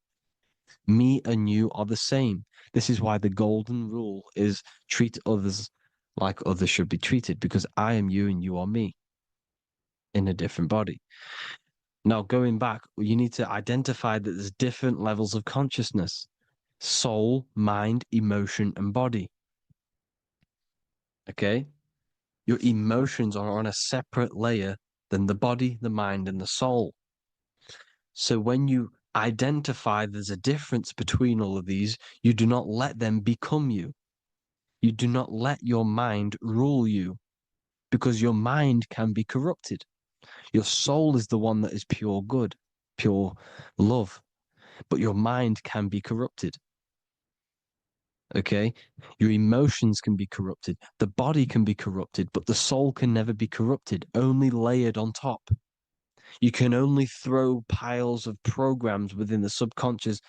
Me and you are the same. This is why the golden rule is treat others like others should be treated, because I am you and you are me in a different body. Now, going back, you need to identify that there's different levels of consciousness: soul, mind, emotion, and body. Okay? Your emotions are on a separate layer than the body, the mind, and the soul. So when you identify there's a difference between all of these, you do not let them become you. You do not let your mind rule you, because your mind can be corrupted. Your soul is the one that is pure good, pure love, but your mind can be corrupted. Okay? Your emotions can be corrupted. The body can be corrupted, but the soul can never be corrupted, only layered on top. You can only throw piles of programs within the subconscious,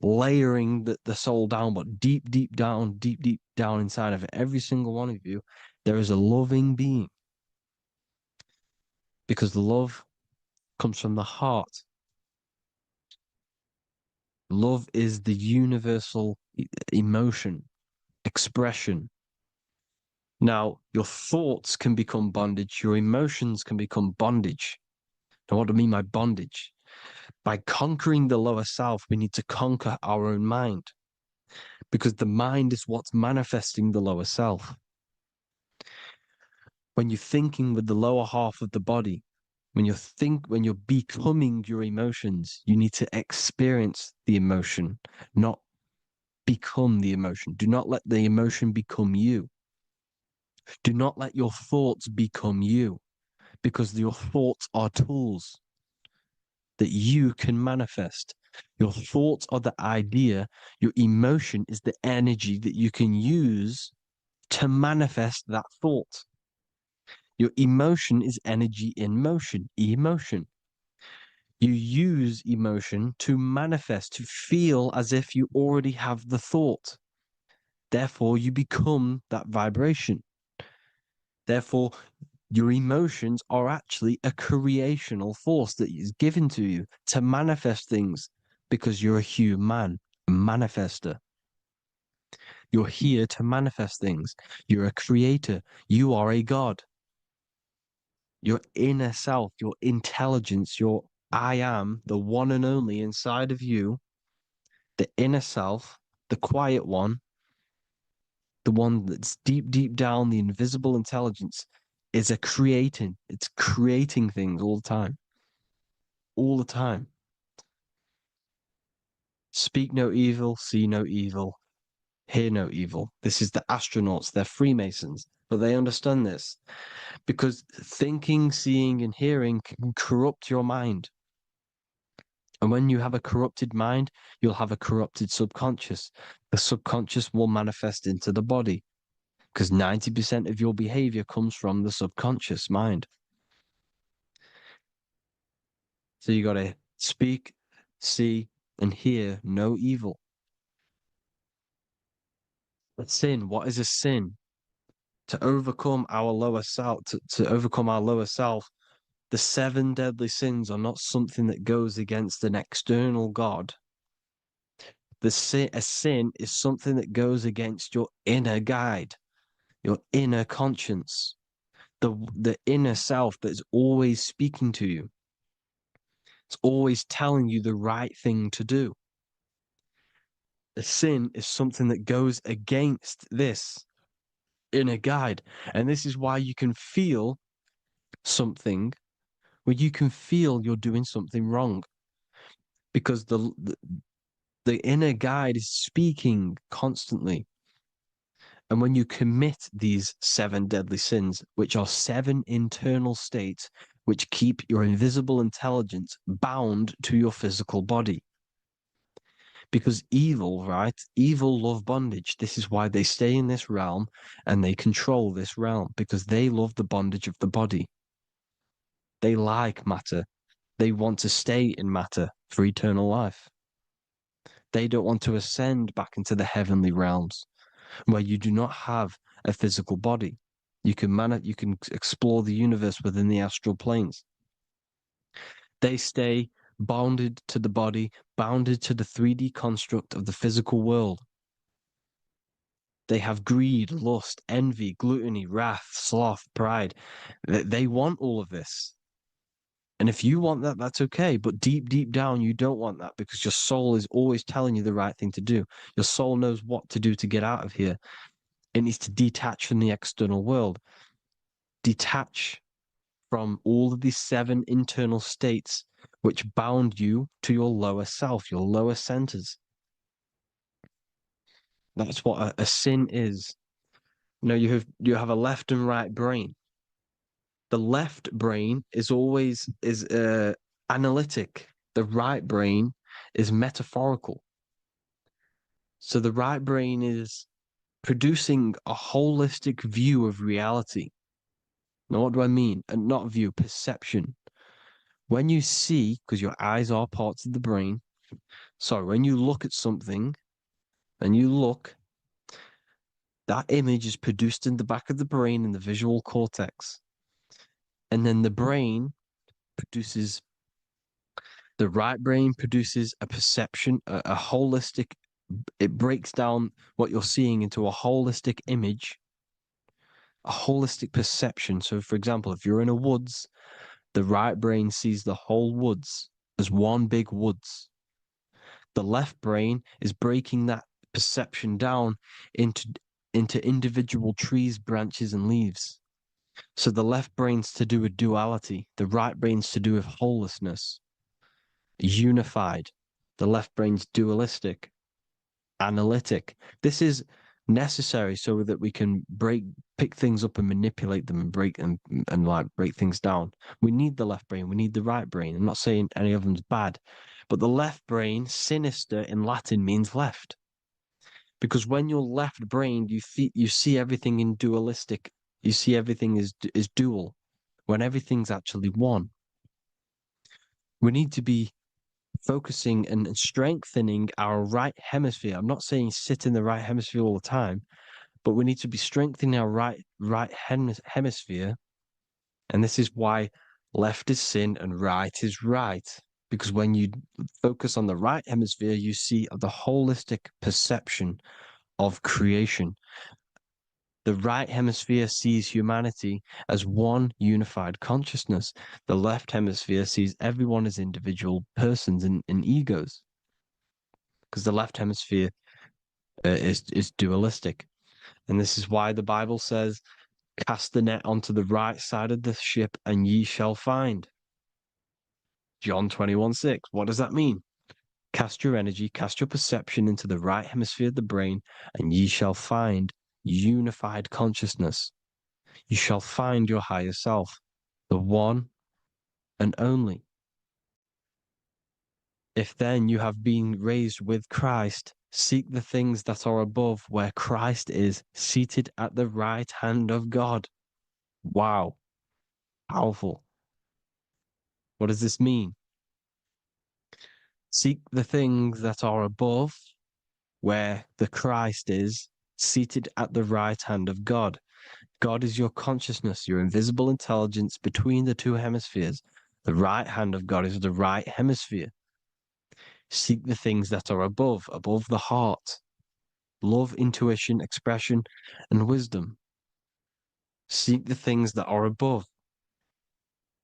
layering the soul down, but deep, deep down inside of every single one of you, there is a loving being. Because love comes from the heart. Love is the universal emotion, expression. Now, your thoughts can become bondage, your emotions can become bondage. Now, what do I mean by bondage? By conquering the lower self, we need to conquer our own mind, because the mind is what's manifesting the lower self. When you're thinking with the lower half of the body, when you're becoming your emotions, you need to experience the emotion, not become the emotion. Do not let the emotion become you. Do not let your thoughts become you, because your thoughts are tools that you can manifest. Your thoughts are the idea. Your emotion is the energy that you can use to manifest that thought. Your emotion is energy in motion, emotion. You use emotion to manifest, to feel as if you already have the thought. Therefore, you become that vibration. Therefore, your emotions are actually a creational force that is given to you to manifest things, because you're a human, a manifester. You're here to manifest things. You're a creator. You are a god. Your inner self, your intelligence, your I am, the one and only inside of you, the inner self, the quiet one, the one that's deep, deep down, the invisible intelligence, is it's creating things all the time. All the time. Speak no evil, see no evil, hear no evil. This is the astronauts, they're Freemasons, but they understand this, because thinking, seeing, and hearing can corrupt your mind. And when you have a corrupted mind, you'll have a corrupted subconscious. The subconscious will manifest into the body, because 90% of your behavior comes from the subconscious mind. So you got to speak, see, and hear no evil. A sin, what is a sin? To overcome our lower self, to overcome our lower self, the 7 deadly sins are not something that goes against an external God. A sin is something that goes against your inner guide, your inner conscience, the inner self that is always speaking to you. It's always telling you the right thing to do. A sin is something that goes against this inner guide. And this is why you can feel something where you can feel you're doing something wrong, because the inner guide is speaking constantly. And when you commit these 7 deadly sins, which are 7 internal states which keep your invisible intelligence bound to your physical body. Because evil, right? Evil love bondage. This is why they stay in this realm and they control this realm, because they love the bondage of the body. They like matter. They want to stay in matter for eternal life. They don't want to ascend back into the heavenly realms where you do not have a physical body. You can explore the universe within the astral planes. They stay bounded to the body, bounded to the 3D construct of the physical world. They have greed, lust, envy, gluttony, wrath, sloth, pride. They want all of this. And if you want that, that's okay. But deep, deep down, you don't want that because your soul is always telling you the right thing to do. Your soul knows what to do to get out of here. It needs to detach from the external world, detach from all of these 7 internal states which bound you to your lower self, your lower centers. That's what a sin is. You know, you have a left and right brain. The left brain is always analytic. The right brain is metaphorical. So the right brain is producing a holistic view of reality. Now, what do I mean? And not view, perception. When you see, because your eyes are parts of the brain, so when you look at something and you look, that image is produced in the back of the brain in the visual cortex. And then the right brain produces a perception, a holistic, it breaks down what you're seeing into a holistic image, a holistic perception. So, for example, if you're in a woods, the right brain sees the whole woods as one big woods. The left brain is breaking that perception down into individual trees, branches, and leaves. So the left brain's to do with duality, the right brain's to do with wholeness, unified. The left brain's dualistic, analytic. This is necessary so that we can pick things up and manipulate them and break things down. We need the left brain, we need the right brain. I'm not saying any of them's bad, but the left brain, sinister in Latin, means left. Because when you're left-brained, you see everything in dualistic. You see everything is dual, when everything's actually one. We need to be focusing and strengthening our right hemisphere. I'm not saying sit in the right hemisphere all the time, but we need to be strengthening our right hemisphere. And this is why left is sin and right is right. Because when you focus on the right hemisphere, you see the holistic perception of creation. The right hemisphere sees humanity as one unified consciousness. The left hemisphere sees everyone as individual persons and egos. Because the left hemisphere is dualistic. And this is why the Bible says, cast the net onto the right side of the ship and ye shall find. John 21:6. What does that mean? Cast your energy, cast your perception into the right hemisphere of the brain, and ye shall find unified consciousness. You shall find your higher self, the one and only. If then you have been raised with Christ, seek the things that are above, where Christ is seated at the right hand of God. Wow. Powerful. What does this mean? Seek the things that are above, where the Christ is seated at the right hand of God. God is your consciousness, your invisible intelligence between the 2 hemispheres. The right hand of God is the right hemisphere. Seek the things that are above the heart. Love, intuition, expression, and wisdom. Seek the things that are above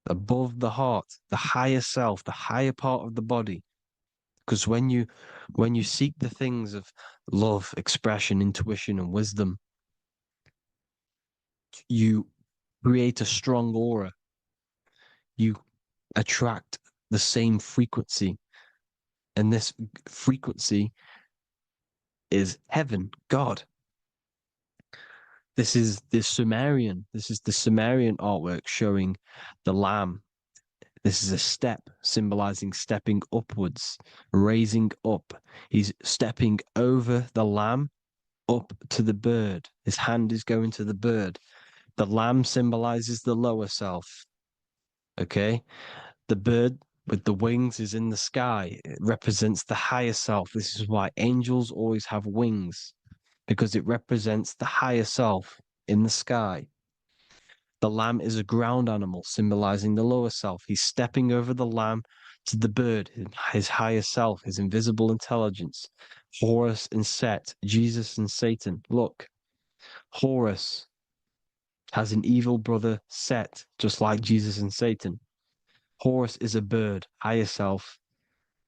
the heart, the higher self, the higher part of the body. Because when you seek the things of love, expression, intuition, and wisdom, you create a strong aura. You attract the same frequency. And this frequency is heaven, God. This is the Sumerian artwork showing the lamb. This is a step symbolizing stepping upwards, raising up. He's stepping over the lamb up to the bird. His hand is going to the bird. The lamb symbolizes the lower self. Okay? The bird with the wings is in the sky. It represents the higher self. This is why angels always have wings, because it represents the higher self in the sky. The lamb is a ground animal, symbolizing the lower self. He's stepping over the lamb to the bird, his higher self, his invisible intelligence. Horus and Set, Jesus and Satan. Look, Horus has an evil brother, Set, just like Jesus and Satan. Horus is a bird, higher self.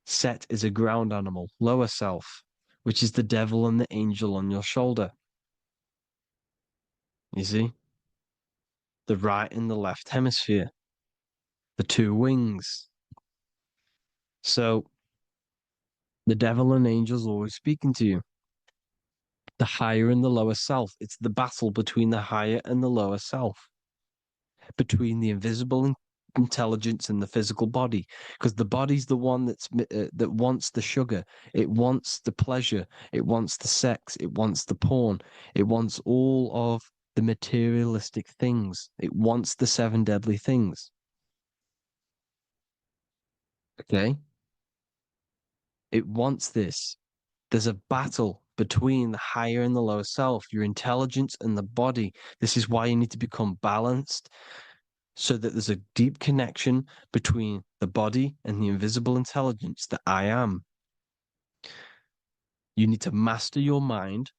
Set is a ground animal, lower self, which is the devil and the angel on your shoulder. You see? The right and the left hemisphere, the two wings. So the devil and angels always speaking to you. The higher and the lower self. It's the battle between the higher and the lower self, between the invisible intelligence and the physical body, because the body's the one that wants the sugar, it wants the pleasure, it wants the sex, it wants the porn, it wants all of the materialistic things, it wants the 7 deadly things. Okay, it wants this. There's a battle between the higher and the lower self, your intelligence and the body. This is why you need to become balanced, so that there's a deep connection between the body and the invisible intelligence, that I am. You need to master your mind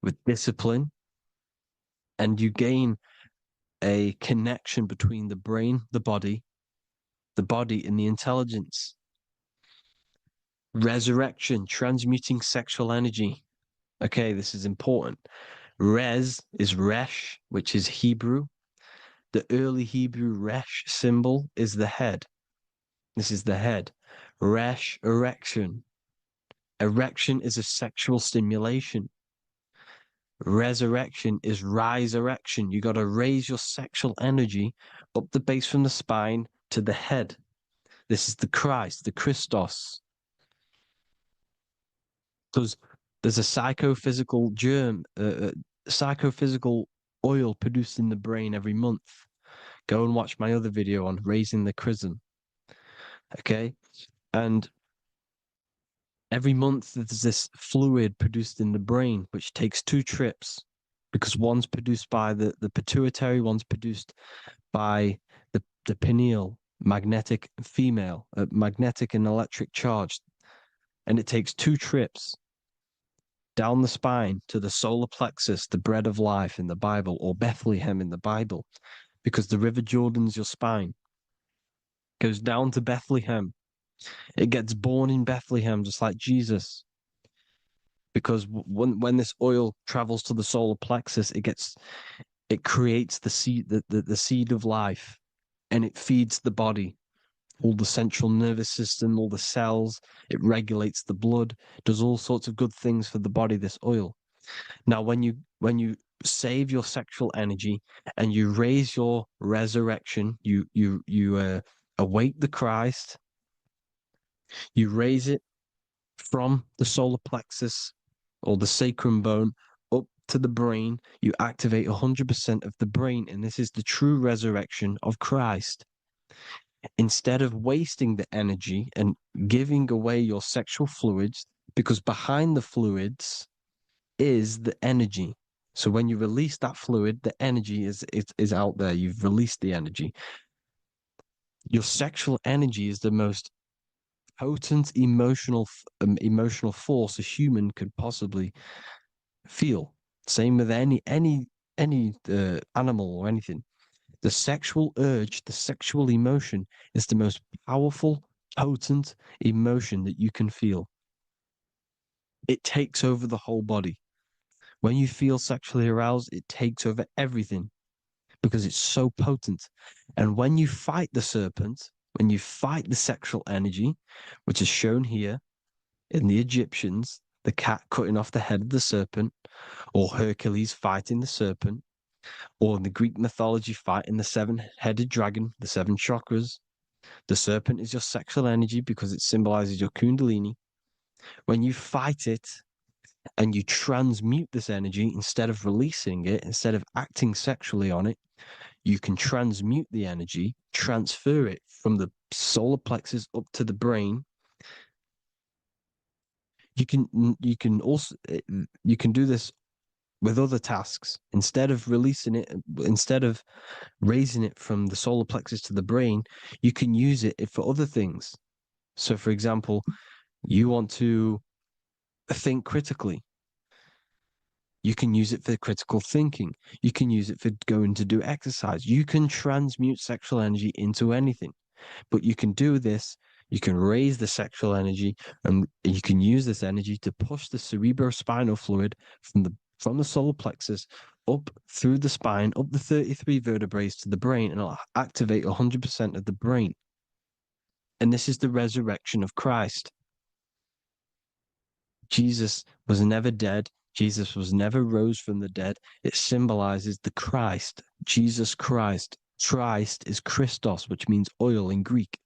with discipline, and you gain a connection between the brain, the body and the intelligence. Resurrection, transmuting sexual energy. Okay, this is important. Res is Resh, which is Hebrew. The early Hebrew Resh symbol is the head. This is the head. Resh, erection. Erection is a sexual stimulation. Resurrection is rise erection. You got to raise your sexual energy up the base from the spine to the head. This is the Christ, the Christos. Because there's a psychophysical germ, psychophysical oil produced in the brain every month. Go and watch my other video on raising the chrism. Okay? And every month there's this fluid produced in the brain, which takes 2 trips, because one's produced by the pituitary, one's produced by the pineal, magnetic female, magnetic and electric charge. And it takes 2 trips down the spine to the solar plexus, the bread of life in the Bible, or Bethlehem in the Bible, because the River Jordan's your spine. Goes down to Bethlehem. It gets born in Bethlehem, just like Jesus. Because when this oil travels to the solar plexus, it creates the seed, the seed of life, and it feeds the body, all the central nervous system, all the cells. It regulates the blood, does all sorts of good things for the body, this oil. Now, when you save your sexual energy and you raise your resurrection, you awake the Christ, you raise it from the solar plexus or the sacrum bone up to the brain, you activate 100% of the brain, and this is the true resurrection of Christ. Instead of wasting the energy and giving away your sexual fluids, because behind the fluids is the energy. So when you release that fluid, the energy is out there. You've released the energy. Your sexual energy is the most potent emotional force a human could possibly feel. Same with any animal or anything. The sexual urge, the sexual emotion is the most powerful, potent emotion that you can feel. It takes over the whole body. When you feel sexually aroused, it takes over everything because it's so potent. And when you fight the serpent, when you fight the sexual energy, which is shown here in the Egyptians, the cat cutting off the head of the serpent, or Hercules fighting the serpent, or in the Greek mythology fighting the 7-headed dragon, the 7 chakras. The serpent is your sexual energy because it symbolizes your kundalini. When you fight it and you transmute this energy, instead of releasing it, instead of acting sexually on it, you can transmute the energy, transfer it from the solar plexus up to the brain. You can do this with other tasks. Instead of releasing it, instead of raising it from the solar plexus to the brain, you can use it for other things. So, for example, you want to think critically. You can use it for critical thinking. You can use it for going to do exercise. You can transmute sexual energy into anything. But you can do this, you can raise the sexual energy, and you can use this energy to push the cerebrospinal fluid from the solar plexus up through the spine, up the 33 vertebrae to the brain, and it'll activate 100% of the brain. And this is the resurrection of Christ. Jesus was never dead. Jesus was never rose from the dead. It symbolizes the Christ, Jesus Christ. Christ is Christos, which means oil in Greek.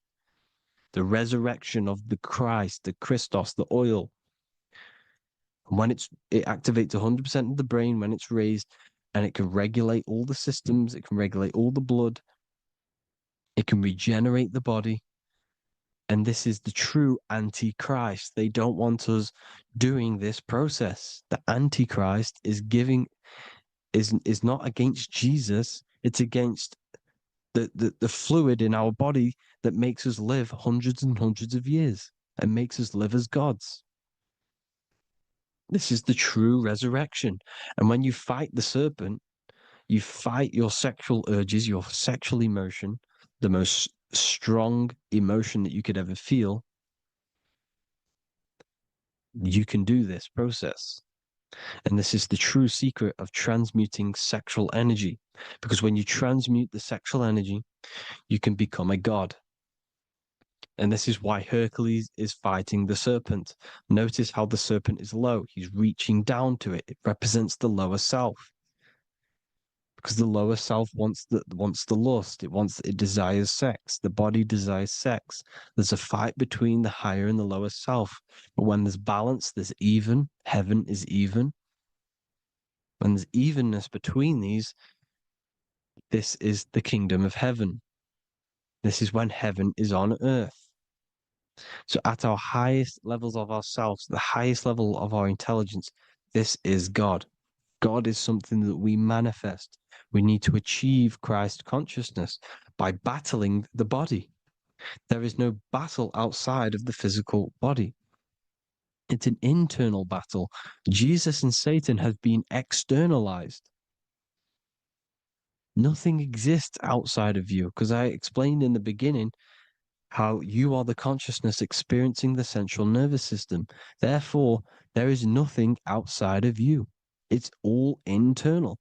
The resurrection of the Christ, the Christos, the oil. When it activates 100% of the brain when it's raised, and it can regulate all the systems, it can regulate all the blood, it can regenerate the body. And this is the true Antichrist. They don't want us doing this process. The Antichrist is not against Jesus, it's against the fluid in our body that makes us live hundreds and hundreds of years and makes us live as gods. This is the true resurrection. And when you fight the serpent, you fight your sexual urges, your sexual emotion, the most strong emotion that you could ever feel. You can do this process. And this is the true secret of transmuting sexual energy. Because when you transmute the sexual energy, you can become a god. And this is why Hercules is fighting the serpent. Notice how the serpent is low. He's reaching down to it. It represents the lower self. Because the lower self wants the lust. It desires sex. The body desires sex. There's a fight between the higher and the lower self. But when there's balance, there's even. Heaven is even. When there's evenness between these, this is the kingdom of heaven. This is when heaven is on earth. So at our highest levels of ourselves, the highest level of our intelligence, this is God. God is something that we manifest. We need to achieve Christ consciousness by battling the body. There is no battle outside of the physical body. It's an internal battle. Jesus and Satan have been externalized. Nothing exists outside of you, because I explained in the beginning how you are the consciousness experiencing the central nervous system. Therefore, there is nothing outside of you. It's all internal.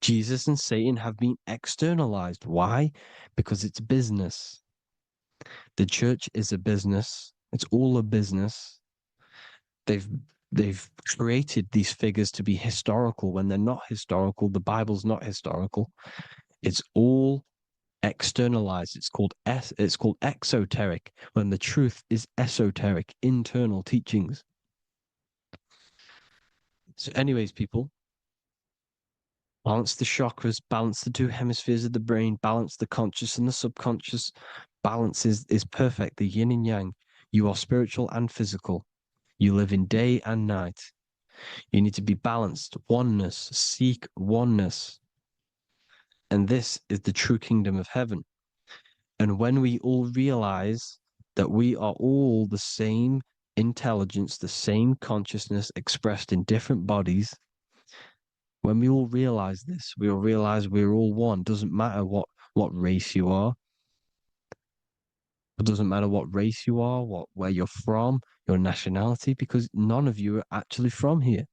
Jesus and Satan have been externalized. Why? Because it's business. The church is a business. It's all a business. They've created these figures to be historical when they're not historical. The Bible's not historical. It's all externalized. It's called exoteric, when the truth is esoteric, internal teachings. So anyways, people, balance the chakras, balance the two hemispheres of the brain, balance the conscious and the subconscious. Balance is perfect, the yin and yang. You are spiritual and physical. You live in day and night. You need to be balanced. Oneness. Seek oneness. And this is the true kingdom of heaven. And when we all realize that we are all the same intelligence, the same consciousness expressed in different bodies, when we all realize this, we all realize we're all one. Doesn't matter what race you are. It doesn't matter what race you are, where you're from, your nationality, because none of you are actually from here.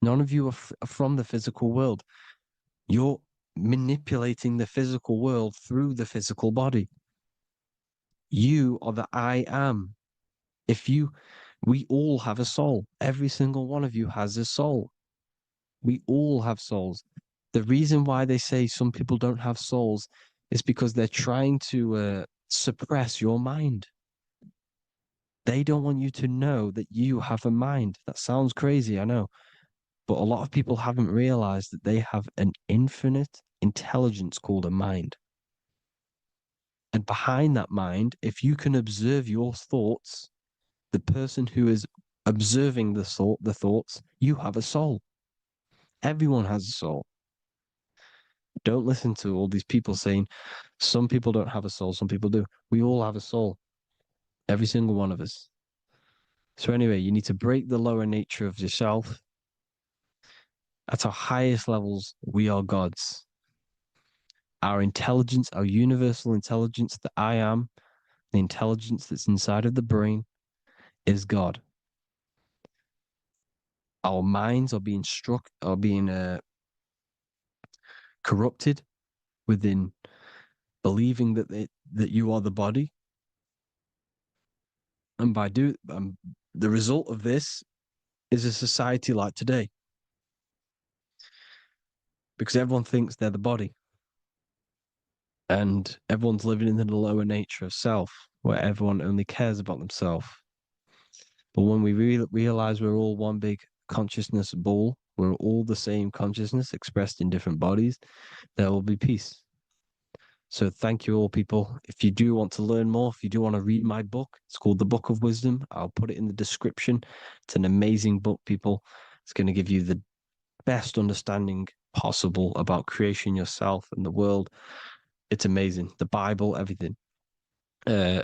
None of you are from the physical world. You're manipulating the physical world through the physical body. You are the I am. We all have a soul. Every single one of you has a soul. We all have souls. The reason why they say some people don't have souls is because they're trying to suppress your mind. They don't want you to know that you have a mind. That sounds crazy, I know. But a lot of people haven't realized that they have an infinite intelligence called a mind. And behind that mind, if you can observe your thoughts, the person who is observing the thoughts, you have a soul. Everyone has a soul. Don't listen to all these people saying some people don't have a soul, some people do. We all have a soul. Every single one of us. So anyway, you need to break the lower nature of yourself. At our highest levels, we are gods. Our intelligence, our universal intelligence, the I am, the intelligence that's inside of the brain, is God. Our minds are being corrupted within believing that you are the body, and the result of this is a society like today, because everyone thinks they're the body, and everyone's living in the lower nature of self, where everyone only cares about themselves. But when we realize we're all one big consciousness ball, we're all the same consciousness expressed in different bodies, there will be peace. So thank you all, people. If you do want to learn more, if you do want to read my book, it's called The Book of Wisdom. I'll put it in the description. It's an amazing book, people. It's going to give you the best understanding possible about creation, yourself, and the world. It's amazing. The Bible, everything. I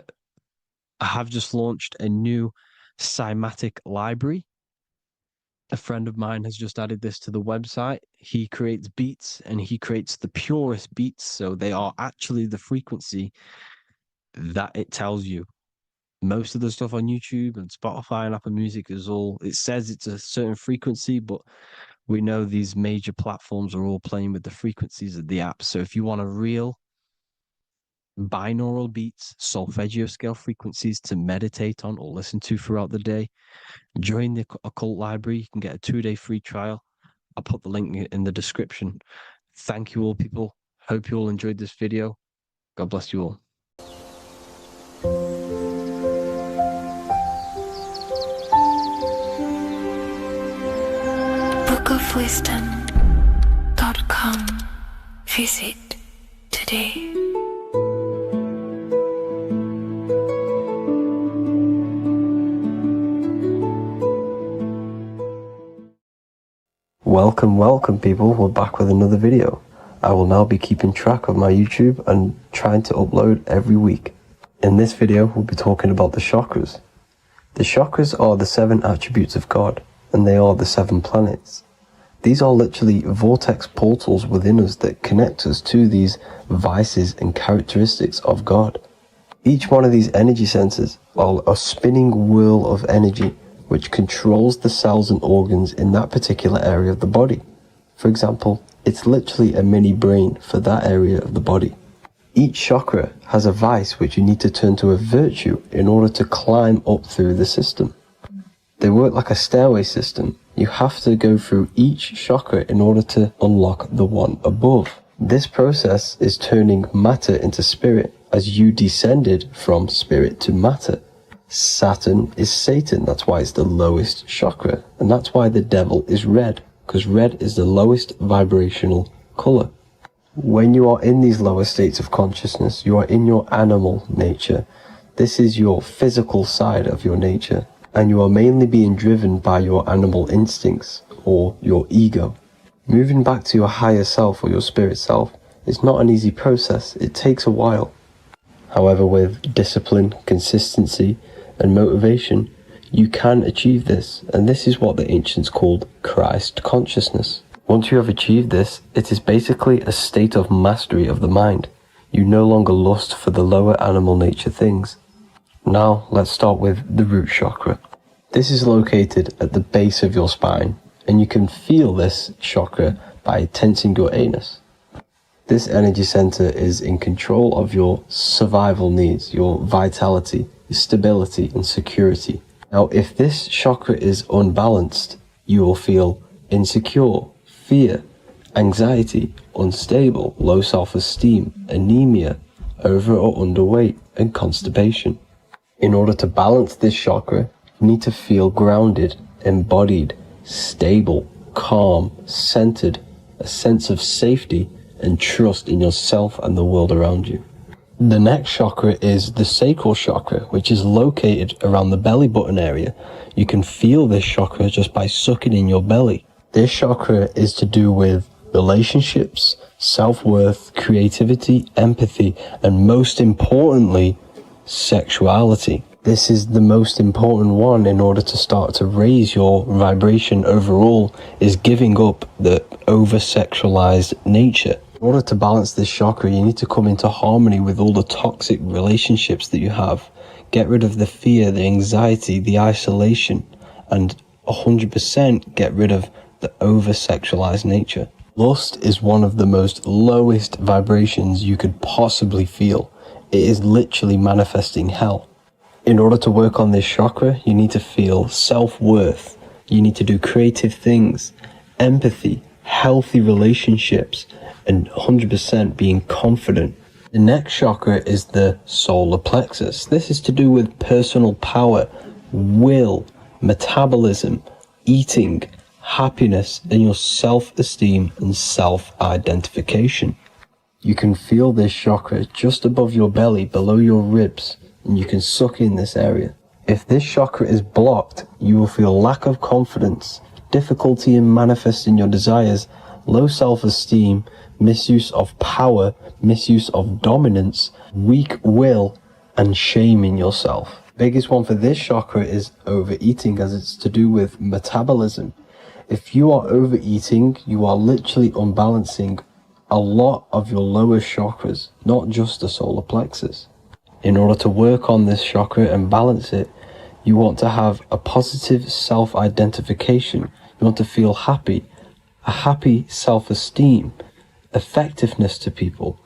have just launched a new cymatic library. A friend of mine has just added this to the website. He creates beats, and he creates the purest beats. So they are actually the frequency that it tells you. Most of the stuff on YouTube and Spotify and Apple Music it says it's a certain frequency, but we know these major platforms are all playing with the frequencies of the app. So if you want a real binaural beats, solfeggio scale frequencies to meditate on or listen to throughout the day, join the Occult Library. You can get a 2-day free trial. I'll put the link in the description. Thank you all, people. Hope you all enjoyed this video. God bless you all. bookofwisdom.com. Visit today. Welcome people, we're back with another video. I will now be keeping track of my YouTube and trying to upload every week. In this video, we'll be talking about the chakras. The chakras are the 7 attributes of God, and they are the 7 planets. These are literally vortex portals within us that connect us to these vices and characteristics of God. Each one of these energy centers are a spinning wheel of energy which controls the cells and organs in that particular area of the body. For example, it's literally a mini brain for that area of the body. Each chakra has a vice which you need to turn to a virtue in order to climb up through the system. They work like a stairway system. You have to go through each chakra in order to unlock the one above. This process is turning matter into spirit, as you descended from spirit to matter. Saturn is Satan, that's why it's the lowest chakra, and that's why the devil is red, because red is the lowest vibrational color. When you are in these lower states of consciousness, you are in your animal nature. This is your physical side of your nature, and you are mainly being driven by your animal instincts, or your ego. Moving back to your higher self or your spirit self is not an easy process, it takes a while. However, with discipline, consistency, and motivation, you can achieve this, and this is what the ancients called Christ consciousness. Once you have achieved this, it is basically a state of mastery of the mind. You no longer lust for the lower animal nature things. Now, let's start with the root chakra. This is located at the base of your spine, and you can feel this chakra by tensing your anus. This energy center is in control of your survival needs, your vitality, stability, and security. Now, if this chakra is unbalanced, you will feel insecure, fear, anxiety, unstable, low self-esteem, anemia, over or underweight, and constipation. In order to balance this chakra, you need to feel grounded, embodied, stable, calm, centered, a sense of safety, and trust in yourself and the world around you. The next chakra is the sacral chakra, which is located around the belly button area. You can feel this chakra just by sucking in your belly. This chakra is to do with relationships, self-worth, creativity, empathy, and most importantly, sexuality. This is the most important one in order to start to raise your vibration overall, is giving up the over-sexualized nature. In order to balance this chakra, you need to come into harmony with all the toxic relationships that you have. Get rid of the fear, the anxiety, the isolation, and 100% get rid of the over-sexualized nature. Lust is one of the most lowest vibrations you could possibly feel. It is literally manifesting hell. In order to work on this chakra, you need to feel self-worth. You need to do creative things, empathy, healthy relationships, and 100% being confident. The next chakra is the solar plexus. This is to do with personal power, will, metabolism, eating, happiness, and your self-esteem and self-identification. You can feel this chakra just above your belly, below your ribs, and you can suck in this area. If this chakra is blocked, you will feel lack of confidence, difficulty in manifesting your desires, low self-esteem, misuse of power, misuse of dominance, weak will, and shame in yourself. Biggest one for this chakra is overeating, as it's to do with metabolism. If you are overeating, you are literally unbalancing a lot of your lower chakras, not just the solar plexus. In order to work on this chakra and balance it, you want to have a positive self-identification. You want to feel happy, a happy self-esteem, effectiveness to people,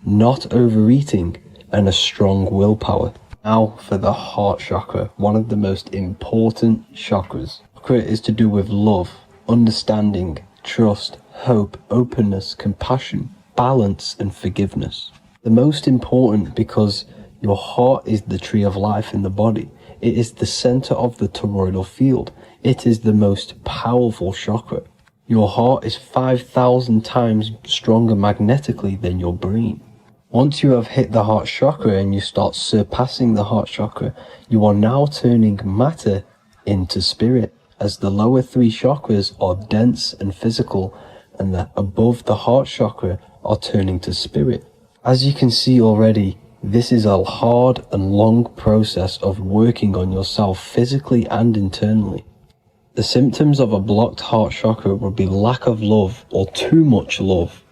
not overeating, and a strong willpower. Now for the heart chakra, one of the most important chakras. Chakra is to do with love, understanding, trust, hope, openness, compassion, balance, and forgiveness. The most important because your heart is the tree of life in the body. It is the center of the toroidal field. It is the most powerful chakra. Your heart is 5,000 times stronger magnetically than your brain. Once you have hit the heart chakra and you start surpassing the heart chakra, you are now turning matter into spirit, as the lower three chakras are dense and physical, and the above the heart chakra are turning to spirit. As you can see already, this is a hard and long process of working on yourself physically and internally. The symptoms of a blocked heart chakra would be lack of love or too much love,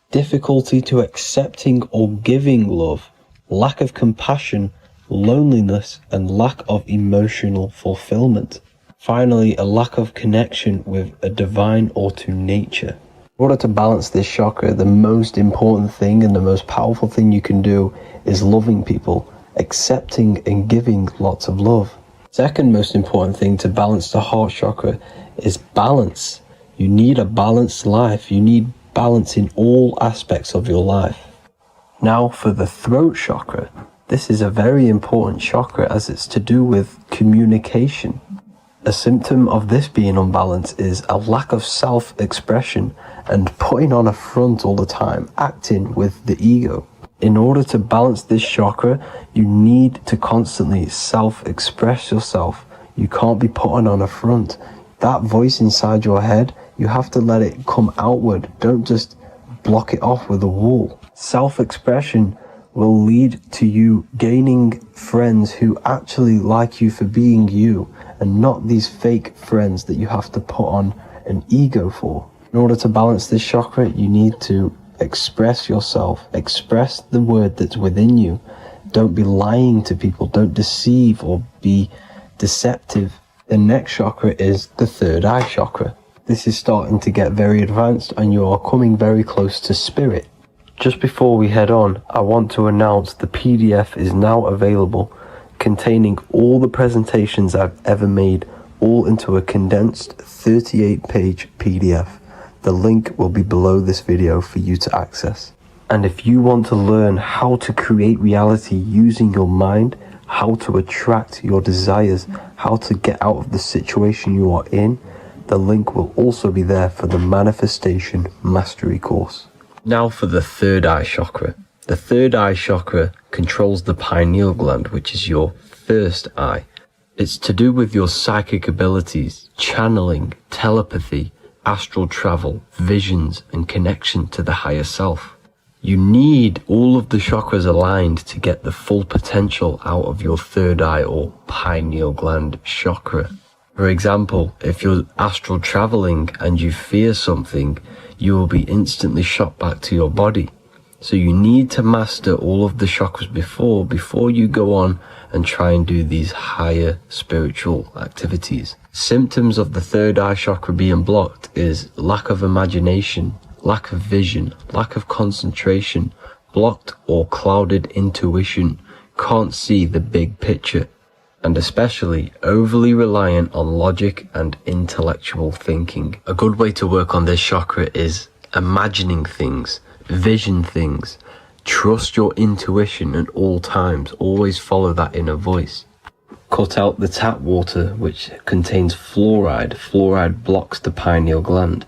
difficulty to accepting or giving love, lack of compassion, loneliness, and lack of emotional fulfillment. Finally, a lack of connection with a divine or to nature. In order to balance this chakra, the most important thing and the most powerful thing you can do is loving people, accepting and giving lots of love. Second most important thing to balance the heart chakra is balance. You need a balanced life. You need balance in all aspects of your life. Now for the throat chakra. This is a very important chakra as it's to do with communication. A symptom of this being unbalanced is a lack of self-expression and putting on a front all the time, acting with the ego. In order to balance this chakra, you need to constantly self-express yourself. You can't be putting on a front. That voice inside your head, you have to let it come outward. Don't just block it off with a wall. Self-expression will lead to you gaining friends who actually like you for being you, and not these fake friends that you have to put on an ego for. In order to balance this chakra, you need to express yourself, express the word that's within you. Don't be lying to people, don't deceive or be deceptive. The next chakra is the third eye chakra. This is starting to get very advanced and you are coming very close to spirit. Just before we head on, I want to announce the PDF is now available, containing all the presentations I've ever made, all into a condensed 38-page PDF. The link will be below this video for you to access. And if you want to learn how to create reality using your mind, how to attract your desires, how to get out of the situation you are in, the link will also be there for the Manifestation Mastery course. Now for the third eye chakra. The third eye chakra controls the pineal gland, which is your first eye. It's to do with your psychic abilities, channeling, telepathy, astral travel, visions, and connection to the higher self. You need all of the chakras aligned to get the full potential out of your third eye or pineal gland chakra. For example, if you're astral traveling and you fear something, you will be instantly shot back to your body. So you need to master all of the chakras before you go on and try and do these higher spiritual activities. Symptoms of the third eye chakra being blocked is lack of imagination, lack of vision, lack of concentration, blocked or clouded intuition, can't see the big picture, and especially overly reliant on logic and intellectual thinking. A good way to work on this chakra is imagining things, vision things, trust your intuition at all times, always follow that inner voice. Cut out the tap water which contains fluoride. Fluoride blocks the pineal gland.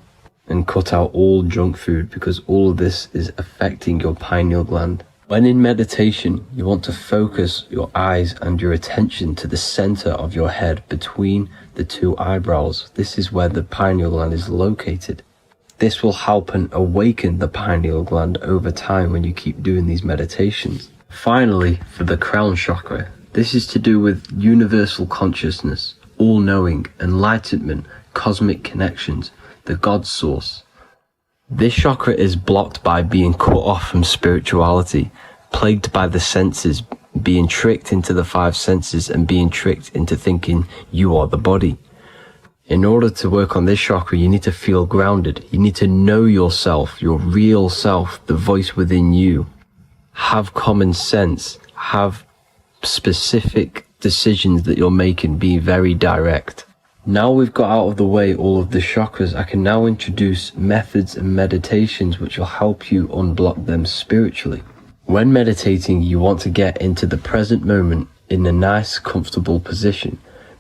And cut out all junk food because all of this is affecting your pineal gland. When in meditation, you want to focus your eyes and your attention to the center of your head between the two eyebrows. This is where the pineal gland is located. This will help and awaken the pineal gland over time when you keep doing these meditations. Finally, for the crown chakra, this is to do with universal consciousness, all-knowing, enlightenment, cosmic connections, the God source. This chakra is blocked by being cut off from spirituality, plagued by the senses, being tricked into the five senses and being tricked into thinking you are the body. In order to work on this chakra, you need to feel grounded. You need to know yourself, your real self, the voice within you. Have common sense, have specific decisions that you're making, be very direct. Now we've got out of the way all of the chakras, I can now introduce methods and meditations which will help you unblock them spiritually. When meditating, you want to get into the present moment in a nice, comfortable position.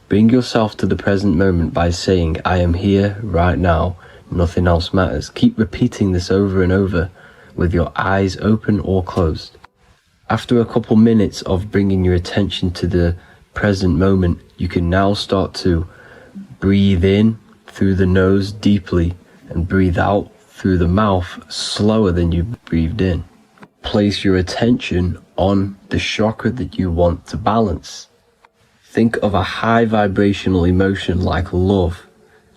Bring yourself to the present moment by saying, I am here right now, nothing else matters. Keep repeating this over and over with your eyes open or closed. After a couple minutes of bringing your attention to the present moment, you can now start to breathe in through the nose deeply and breathe out through the mouth slower than you breathed in. Place your attention on the chakra that you want to balance. Think of a high vibrational emotion like love,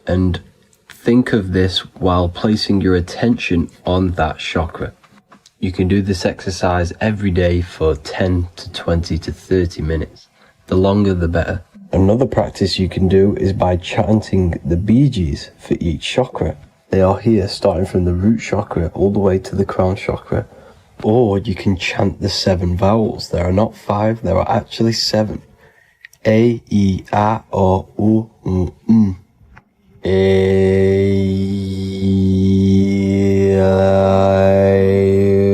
and think of this while placing your attention on that chakra. You can do this exercise every day for 10 to 20 to 30 minutes. The longer the better. Another practice you can do is by chanting the Bijis for each chakra. They are here starting from the root chakra all the way to the crown chakra. Or you can chant the 7 vowels. There are not 5, there are actually 7. A, I, A, O, U, M. A, I,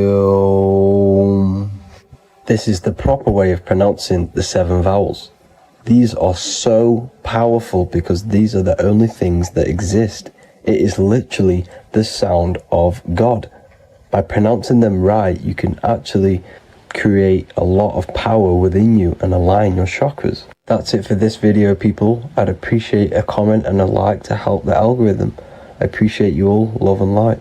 O. This is the proper way of pronouncing the 7 vowels. These are so powerful because these are the only things that exist. It is literally the sound of God. By pronouncing them right, you can actually create a lot of power within you and align your chakras. That's it for this video, people. I'd appreciate a comment and a like to help the algorithm. I appreciate you all. Love and light.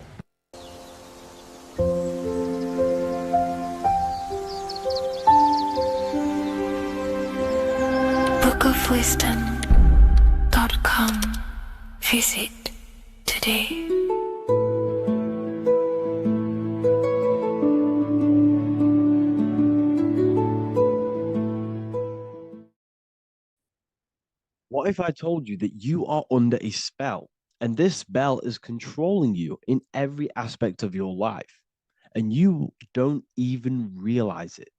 bookofwisdom.com. Visit today. What if I told you that you are under a spell and this spell is controlling you in every aspect of your life and you don't even realize it?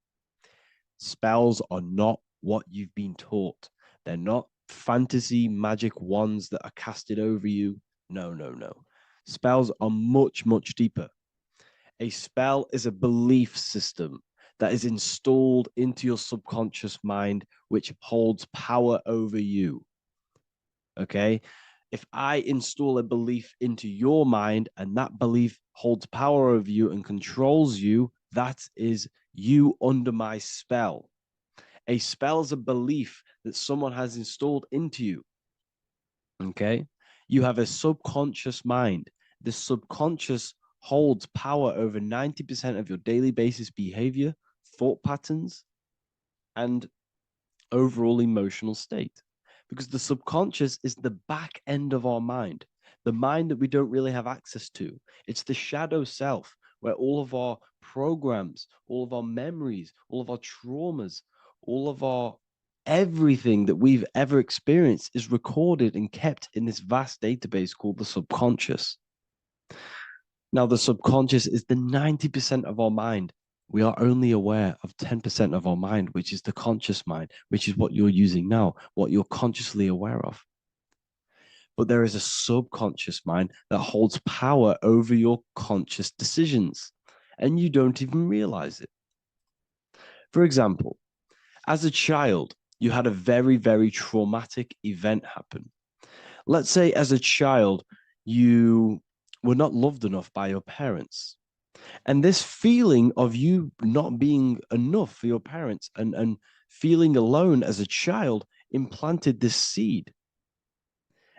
Spells are not what you've been taught. They're not fantasy magic wands that are casted over you. No, no, no. Spells are much, much deeper. A spell is a belief system that is installed into your subconscious mind, which holds power over you. Okay? If I install a belief into your mind and that belief holds power over you and controls you, that is you under my spell. A spell is a belief that someone has installed into you. Okay? You have a subconscious mind. The subconscious holds power over 90% of your daily basis behavior, thought patterns, and overall emotional state. Because the subconscious is the back end of our mind, the mind that we don't really have access to. It's the shadow self where all of our programs, all of our memories, all of our traumas, all of our everything that we've ever experienced is recorded and kept in this vast database called the subconscious. Now, the subconscious is the 90% of our mind. We are only aware of 10% of our mind, which is the conscious mind, which is what you're using now, what you're consciously aware of. But there is a subconscious mind that holds power over your conscious decisions, and you don't even realize it. For example, as a child, you had a very, very traumatic event happen. Let's say as a child, you were not loved enough by your parents. And this feeling of you not being enough for your parents and feeling alone as a child implanted this seed.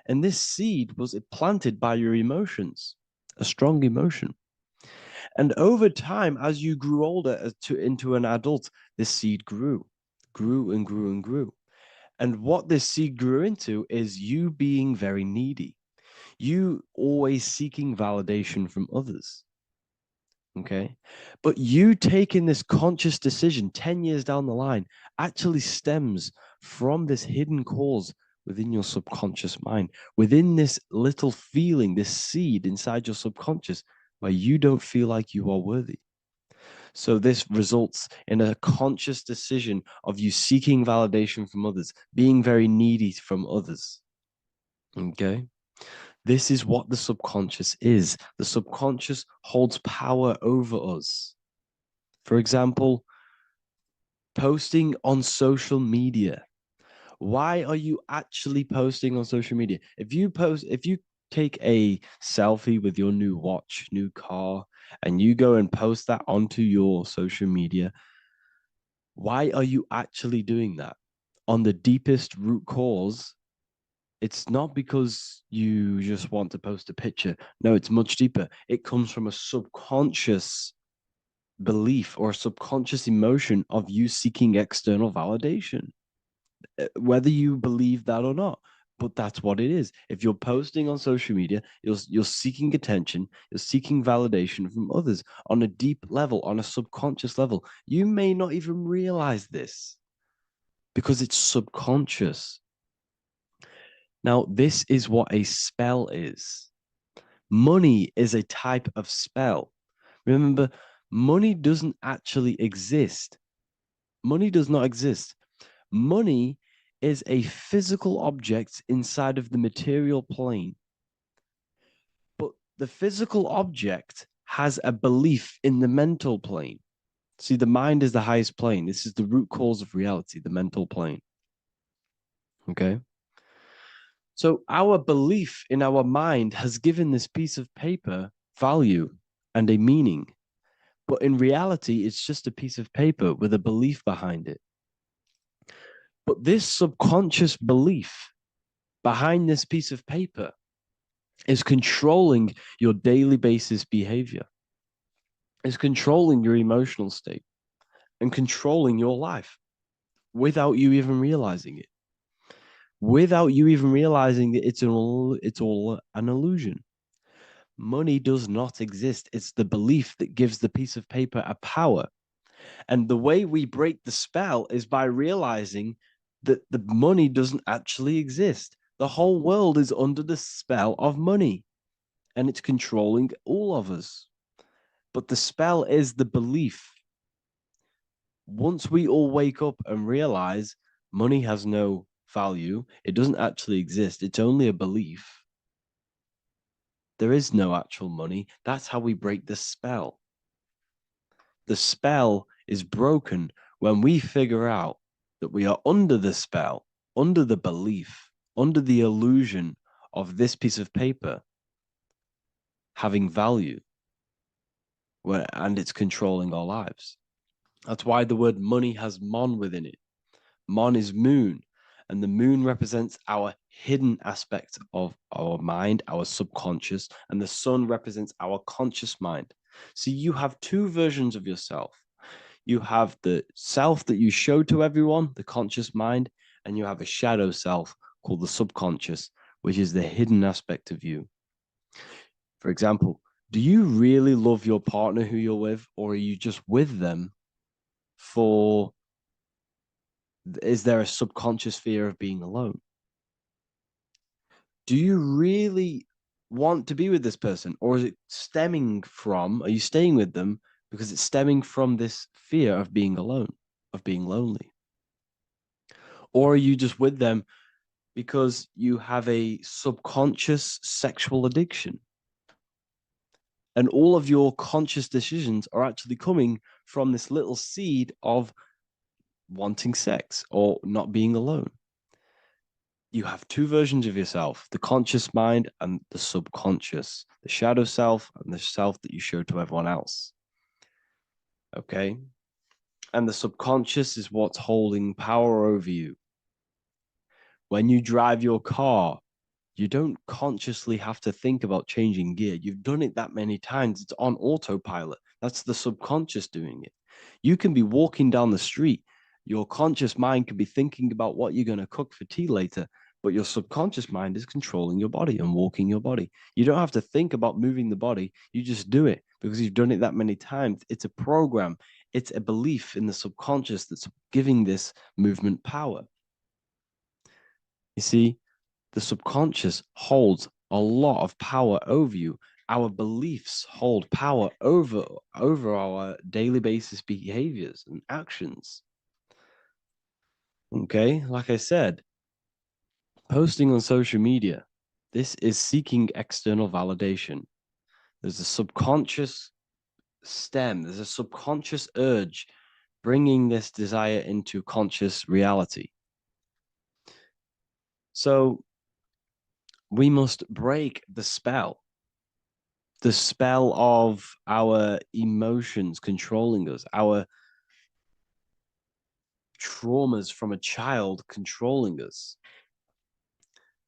And this seed was planted by your emotions, a strong emotion. And over time, as you grew older into an adult, this seed grew and grew and grew. And what this seed grew into is you being very needy, you always seeking validation from others. Okay. But you taking this conscious decision 10 years down the line actually stems from this hidden cause within your subconscious mind, within this little feeling, this seed inside your subconscious where you don't feel like you are worthy. So this results in a conscious decision of you seeking validation from others, being very needy from others. Okay. This is what the subconscious is. The subconscious holds power over us. For example, posting on social media. Why are you actually posting on social media? If you take a selfie with your new watch, new car, and you go and post that onto your social media, why are you actually doing that? On the deepest root cause, it's not because you just want to post a picture. No, it's much deeper. It comes from a subconscious belief or a subconscious emotion of you seeking external validation, whether you believe that or not. But that's what it is. If you're posting on social media, you're seeking attention, you're seeking validation from others on a deep level, on a subconscious level. You may not even realize this because it's subconscious. Now, this is what a spell is. Money is a type of spell. Remember, money doesn't actually exist. Money does not exist. Money is a physical object inside of the material plane. But the physical object has a belief in the mental plane. See, the mind is the highest plane. This is the root cause of reality, the mental plane. Okay? So our belief in our mind has given this piece of paper value and a meaning. But in reality, it's just a piece of paper with a belief behind it. But this subconscious belief behind this piece of paper is controlling your daily basis behavior, is controlling your emotional state and controlling your life without you even realizing it. Without you even realizing that it's all an illusion. Money does not exist. It's the belief that gives the piece of paper a power. And the way we break the spell is by realizing that the money doesn't actually exist. The whole world is under the spell of money, and it's controlling all of us. But the spell is the belief. Once we all wake up and realize money has no value, it doesn't actually exist, it's only a belief. There is no actual money. That's how we break the spell. The spell is broken when we figure out that we are under the spell, under the belief, under the illusion of this piece of paper having value, and it's controlling our lives. That's why the word money has mon within it. Mon is moon, And the moon represents our hidden aspect of our mind, our subconscious, and the sun represents our conscious mind. So you have two versions of yourself. You have the self that you show to everyone, the conscious mind, and you have a shadow self called the subconscious, which is the hidden aspect of you. For example, do you really love your partner who you're with, or are you just with them for, is there a subconscious fear of being alone? Do you really want to be with this person, or is it stemming from, are you staying with them because it's stemming from this fear of being alone, of being lonely? Or are you just with them because you have a subconscious sexual addiction? And all of your conscious decisions are actually coming from this little seed of wanting sex or not being alone. You have two versions of yourself, the conscious mind and the subconscious, the shadow self and the self that you show to everyone else. Okay? And the subconscious is what's holding power over you. When you drive your car, you don't consciously have to think about changing gear. You've done it that many times. It's on autopilot. That's the subconscious doing it. You can be walking down the street. Your conscious mind can be thinking about what you're going to cook for tea later, but your subconscious mind is controlling your body and walking your body. You don't have to think about moving the body. You just do it because you've done it that many times. It's a program. It's a belief in the subconscious that's giving this movement power. You see, the subconscious holds a lot of power over you. Our beliefs hold power over our daily basis behaviors and actions. Okay, like I said, posting on social media, this is seeking external validation. There's a subconscious stem, there's a subconscious urge bringing this desire into conscious reality. So we must break the spell of our emotions controlling us, our traumas from a child controlling us.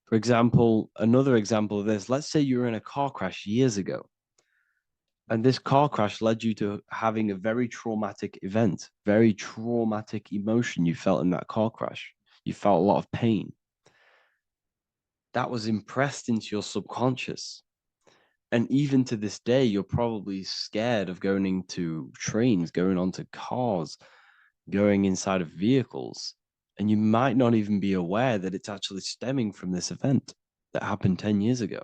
For example, another example of this, let's say you were in a car crash years ago, and this car crash led you to having a very traumatic event, very traumatic emotion you felt in that car crash. You felt a lot of pain. That was impressed into your subconscious. And even to this day, you're probably scared of going into trains, going onto cars, going inside of vehicles. And you might not even be aware that it's actually stemming from this event that happened 10 years ago.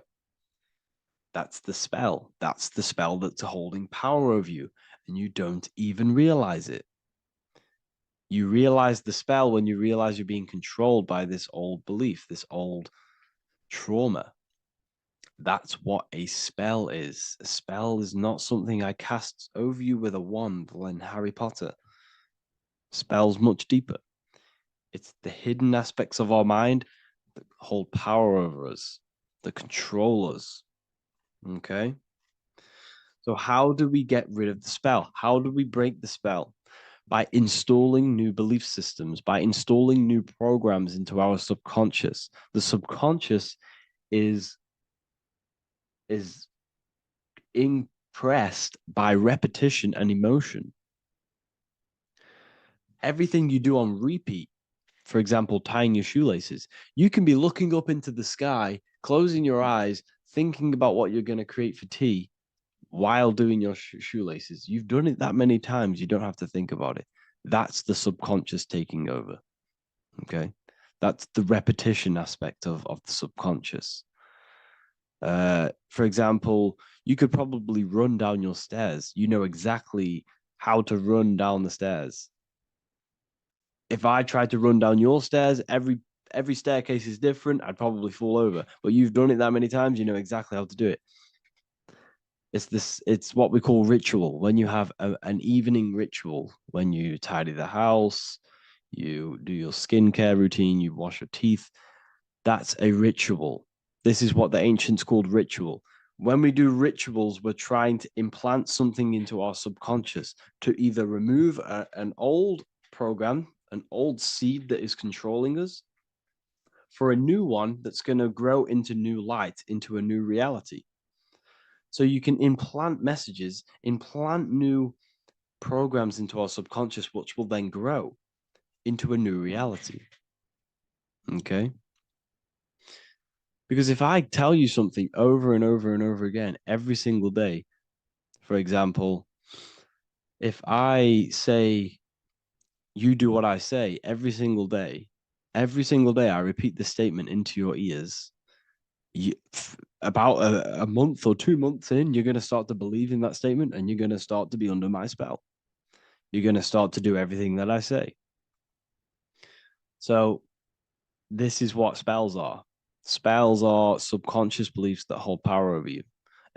That's the spell. That's the spell that's holding power over you. And you don't even realize it. You realize the spell when you realize you're being controlled by this old belief, this old trauma. That's what a spell is. A spell is not something I cast over you with a wand like Harry Potter. Spell's much deeper. It's the hidden aspects of our mind that hold power over us, that control us. Okay? So how do we get rid of the spell? How do we break the spell? By installing new belief systems, by installing new programs into our subconscious. The subconscious is impressed by repetition and emotion. Everything you do on repeat, for example, tying your shoelaces, you can be looking up into the sky, closing your eyes, thinking about what you're going to create for tea while doing your shoelaces. You've done it that many times, you don't have to think about it. That's the subconscious taking over. Okay? That's the repetition aspect of the subconscious. For example, you could probably run down your stairs. You know exactly how to run down the stairs. If I tried to run down your stairs, every staircase is different. I'd probably fall over. But you've done it that many times, you know exactly how to do it. It's what we call ritual. When you have an evening ritual, when you tidy the house, you do your skincare routine, you wash your teeth, that's a ritual. This is what the ancients called ritual. When we do rituals, we're trying to implant something into our subconscious to either remove an old program, an old seed that is controlling us, for a new one that's going to grow into new light, into a new reality. So you can implant messages, implant new programs into our subconscious, which will then grow into a new reality. Okay? Because if I tell you something over and over and over again every single day, for example, if I say, you do what I say every single day I repeat this statement into your ears, about a month or 2 months in, you're going to start to believe in that statement and you're going to start to be under my spell. You're going to start to do everything that I say. So this is what spells are. Spells are subconscious beliefs that hold power over you,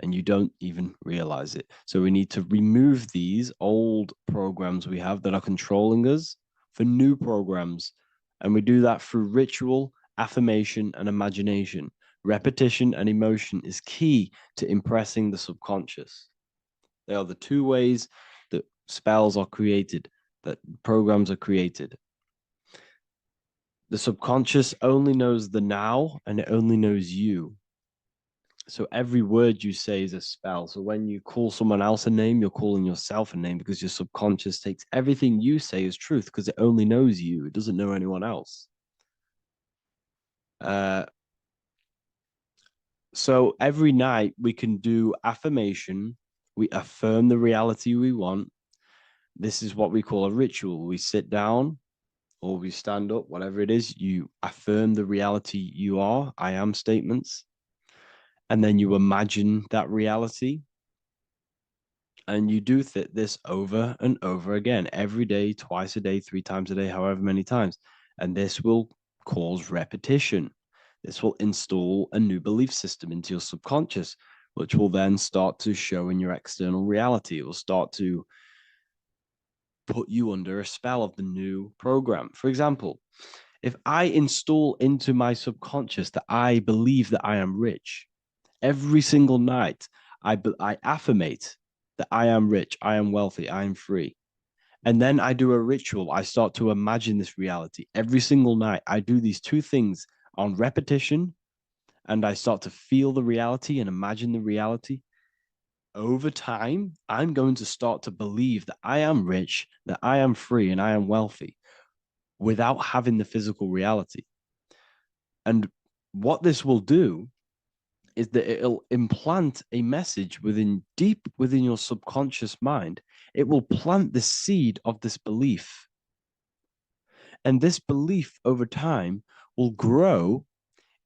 and you don't even realize it. So we need to remove these old programs we have that are controlling us for new programs. And we do that through ritual, affirmation, and imagination. Repetition and emotion is key to impressing the subconscious. They are the two ways that spells are created, that programs are created. The subconscious only knows the now, and it only knows you. So every word you say is a spell. So when you call someone else a name, you're calling yourself a name, because your subconscious takes everything you say as truth because it only knows you. It doesn't know anyone else. So every night we can do affirmation. We affirm the reality we want. This is what we call a ritual. We sit down or we stand up, whatever it is, you affirm the reality you are, I am statements. And then you imagine that reality. And you do this over and over again, every day, twice a day, 3 times a day, however many times. And this will cause repetition. This will install a new belief system into your subconscious, which will then start to show in your external reality. It will start to put you under a spell of the new program. For example, if I install into my subconscious that I believe that I am rich, every single night I affirmate that I am rich, I am wealthy, I am free. And then I do a ritual. I start to imagine this reality. Every single night, I do these two things on repetition, and I start to feel the reality and imagine the reality. Over time, I'm going to start to believe that I am rich, that I am free, and I am wealthy without having the physical reality. And what this will do is that it'll implant a message deep within your subconscious mind. It will plant the seed of this belief. And this belief over time will grow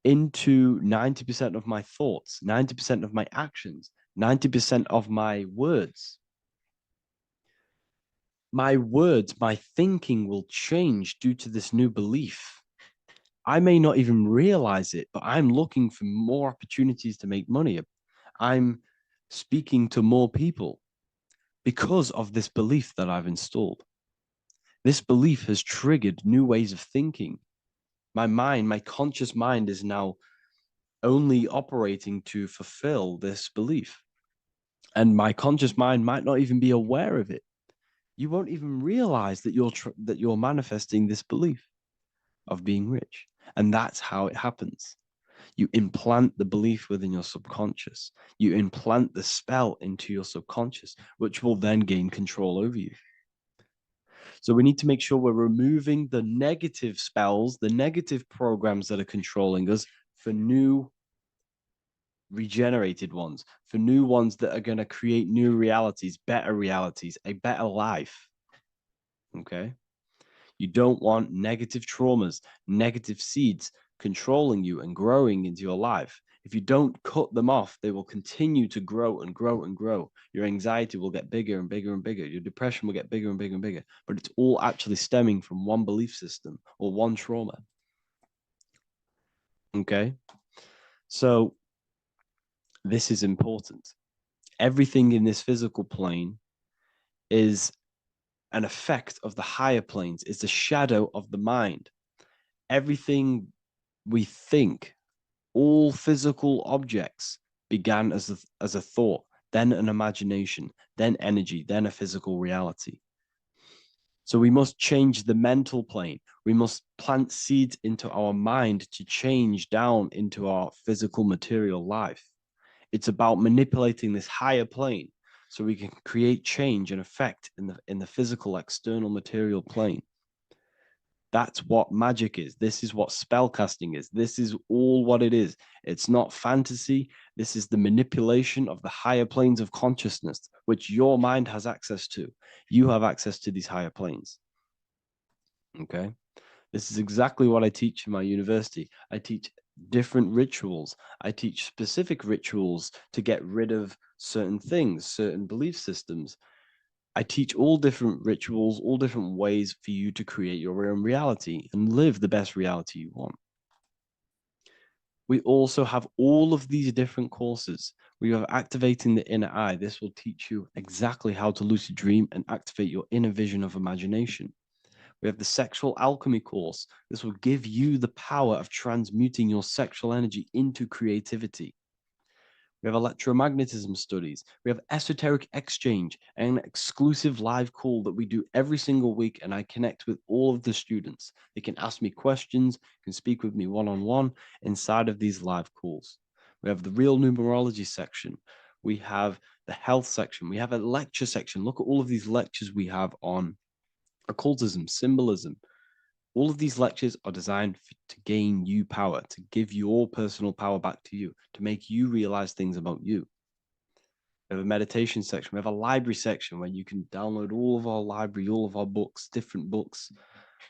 into 90% of my thoughts, 90% of my actions, 90% of my words. My words, my thinking will change due to this new belief. I may not even realize it, but I'm looking for more opportunities to make money. I'm speaking to more people because of this belief that I've installed. This belief has triggered new ways of thinking. My mind, my conscious mind, is now only operating to fulfill this belief. And my conscious mind might not even be aware of it. You won't even realize that you're manifesting this belief of being rich. And that's how it happens. You implant the belief within your subconscious. You implant the spell into your subconscious, which will then gain control over you. So we need to make sure we're removing the negative spells, the negative programs that are controlling us, for new regenerated ones, for new ones that are going to create new realities, a better life. Okay? You don't want negative traumas, negative seeds controlling you and growing into your life. If you don't cut them off, they will continue to grow and grow and grow. Your anxiety will get bigger and bigger and bigger. Your depression will get bigger and bigger and bigger. But it's all actually stemming from one belief system or one trauma. Okay? So this is important. Everything in this physical plane is an effect of the higher planes. It's a shadow of the mind. Everything we think, all physical objects, began as a thought, then an imagination, then energy, then a physical reality. So we must change the mental plane. We must plant seeds into our mind to change down into our physical material life. It's about manipulating this higher plane so we can create change and effect in the physical external material plane. That's what magic is. This is what spellcasting is. This is all what it is. It's not fantasy. This is the manipulation of the higher planes of consciousness, which your mind has access to. You have access to these higher planes. Okay? This is exactly what I teach in my university. I teach different rituals. I teach specific rituals to get rid of certain things, certain belief systems. I teach all different rituals, all different ways for you to create your own reality and live the best reality you want. We also have all of these different courses. We have activating the inner eye. This will teach you exactly how to lucid dream and activate your inner vision of imagination. We have the sexual alchemy course. This will give you the power of transmuting your sexual energy into creativity. We have electromagnetism studies. We have esoteric exchange, an exclusive live call that we do every single week, and I connect with all of the students. They can ask me questions, can speak with me one-on-one inside of these live calls. We have the real numerology section. We have the health section. We have a lecture section. Look at all of these lectures we have on occultism, symbolism. All of these lectures are designed to gain you power, to give your personal power back to you, to make you realize things about you. We have a meditation section. We have a library section where you can download all of our library, all of our books, different books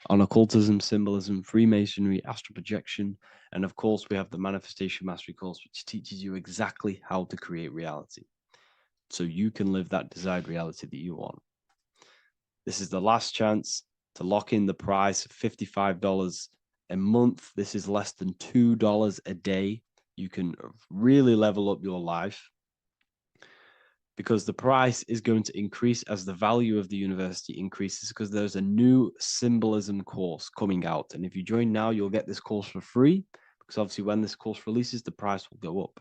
on occultism, symbolism, Freemasonry, astral projection. And of course, we have the Manifestation Mastery course, which teaches you exactly how to create reality so you can live that desired reality that you want. This is the last chance to lock in the price of $55 a month. This is less than $2 a day. You can really level up your life because the price is going to increase as the value of the university increases, because there's a new symbolism course coming out. And if you join now, you'll get this course for free, because obviously when this course releases, the price will go up.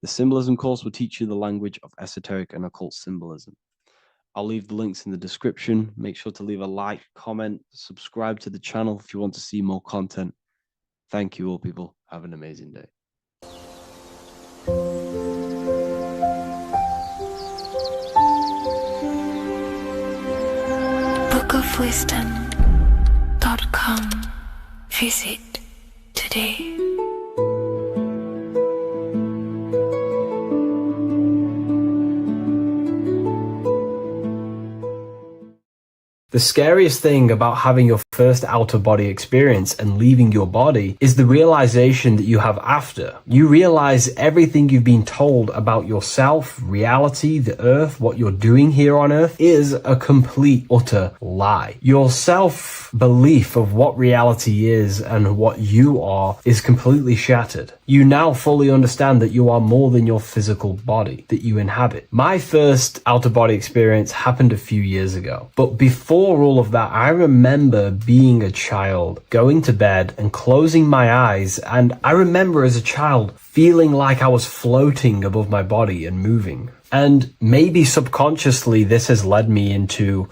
The symbolism course will teach you the language of esoteric and occult symbolism. I'll leave the links in the description. Make sure to leave a like, comment, subscribe to the channel if you want to see more content. Thank you all, people. Have an amazing day. bookofwisdom.com. Visit today. The scariest thing about having your first out-of-body experience and leaving your body is the realization that you have after. You realize everything you've been told about yourself, reality, the earth, what you're doing here on earth is a complete, utter lie. Your self-belief of what reality is and what you are is completely shattered. You now fully understand that you are more than your physical body that you inhabit. My first out-of-body experience happened a few years ago, but before all of that, I remember being a child, going to bed and closing my eyes, and I remember as a child feeling like I was floating above my body and moving. And maybe subconsciously this has led me into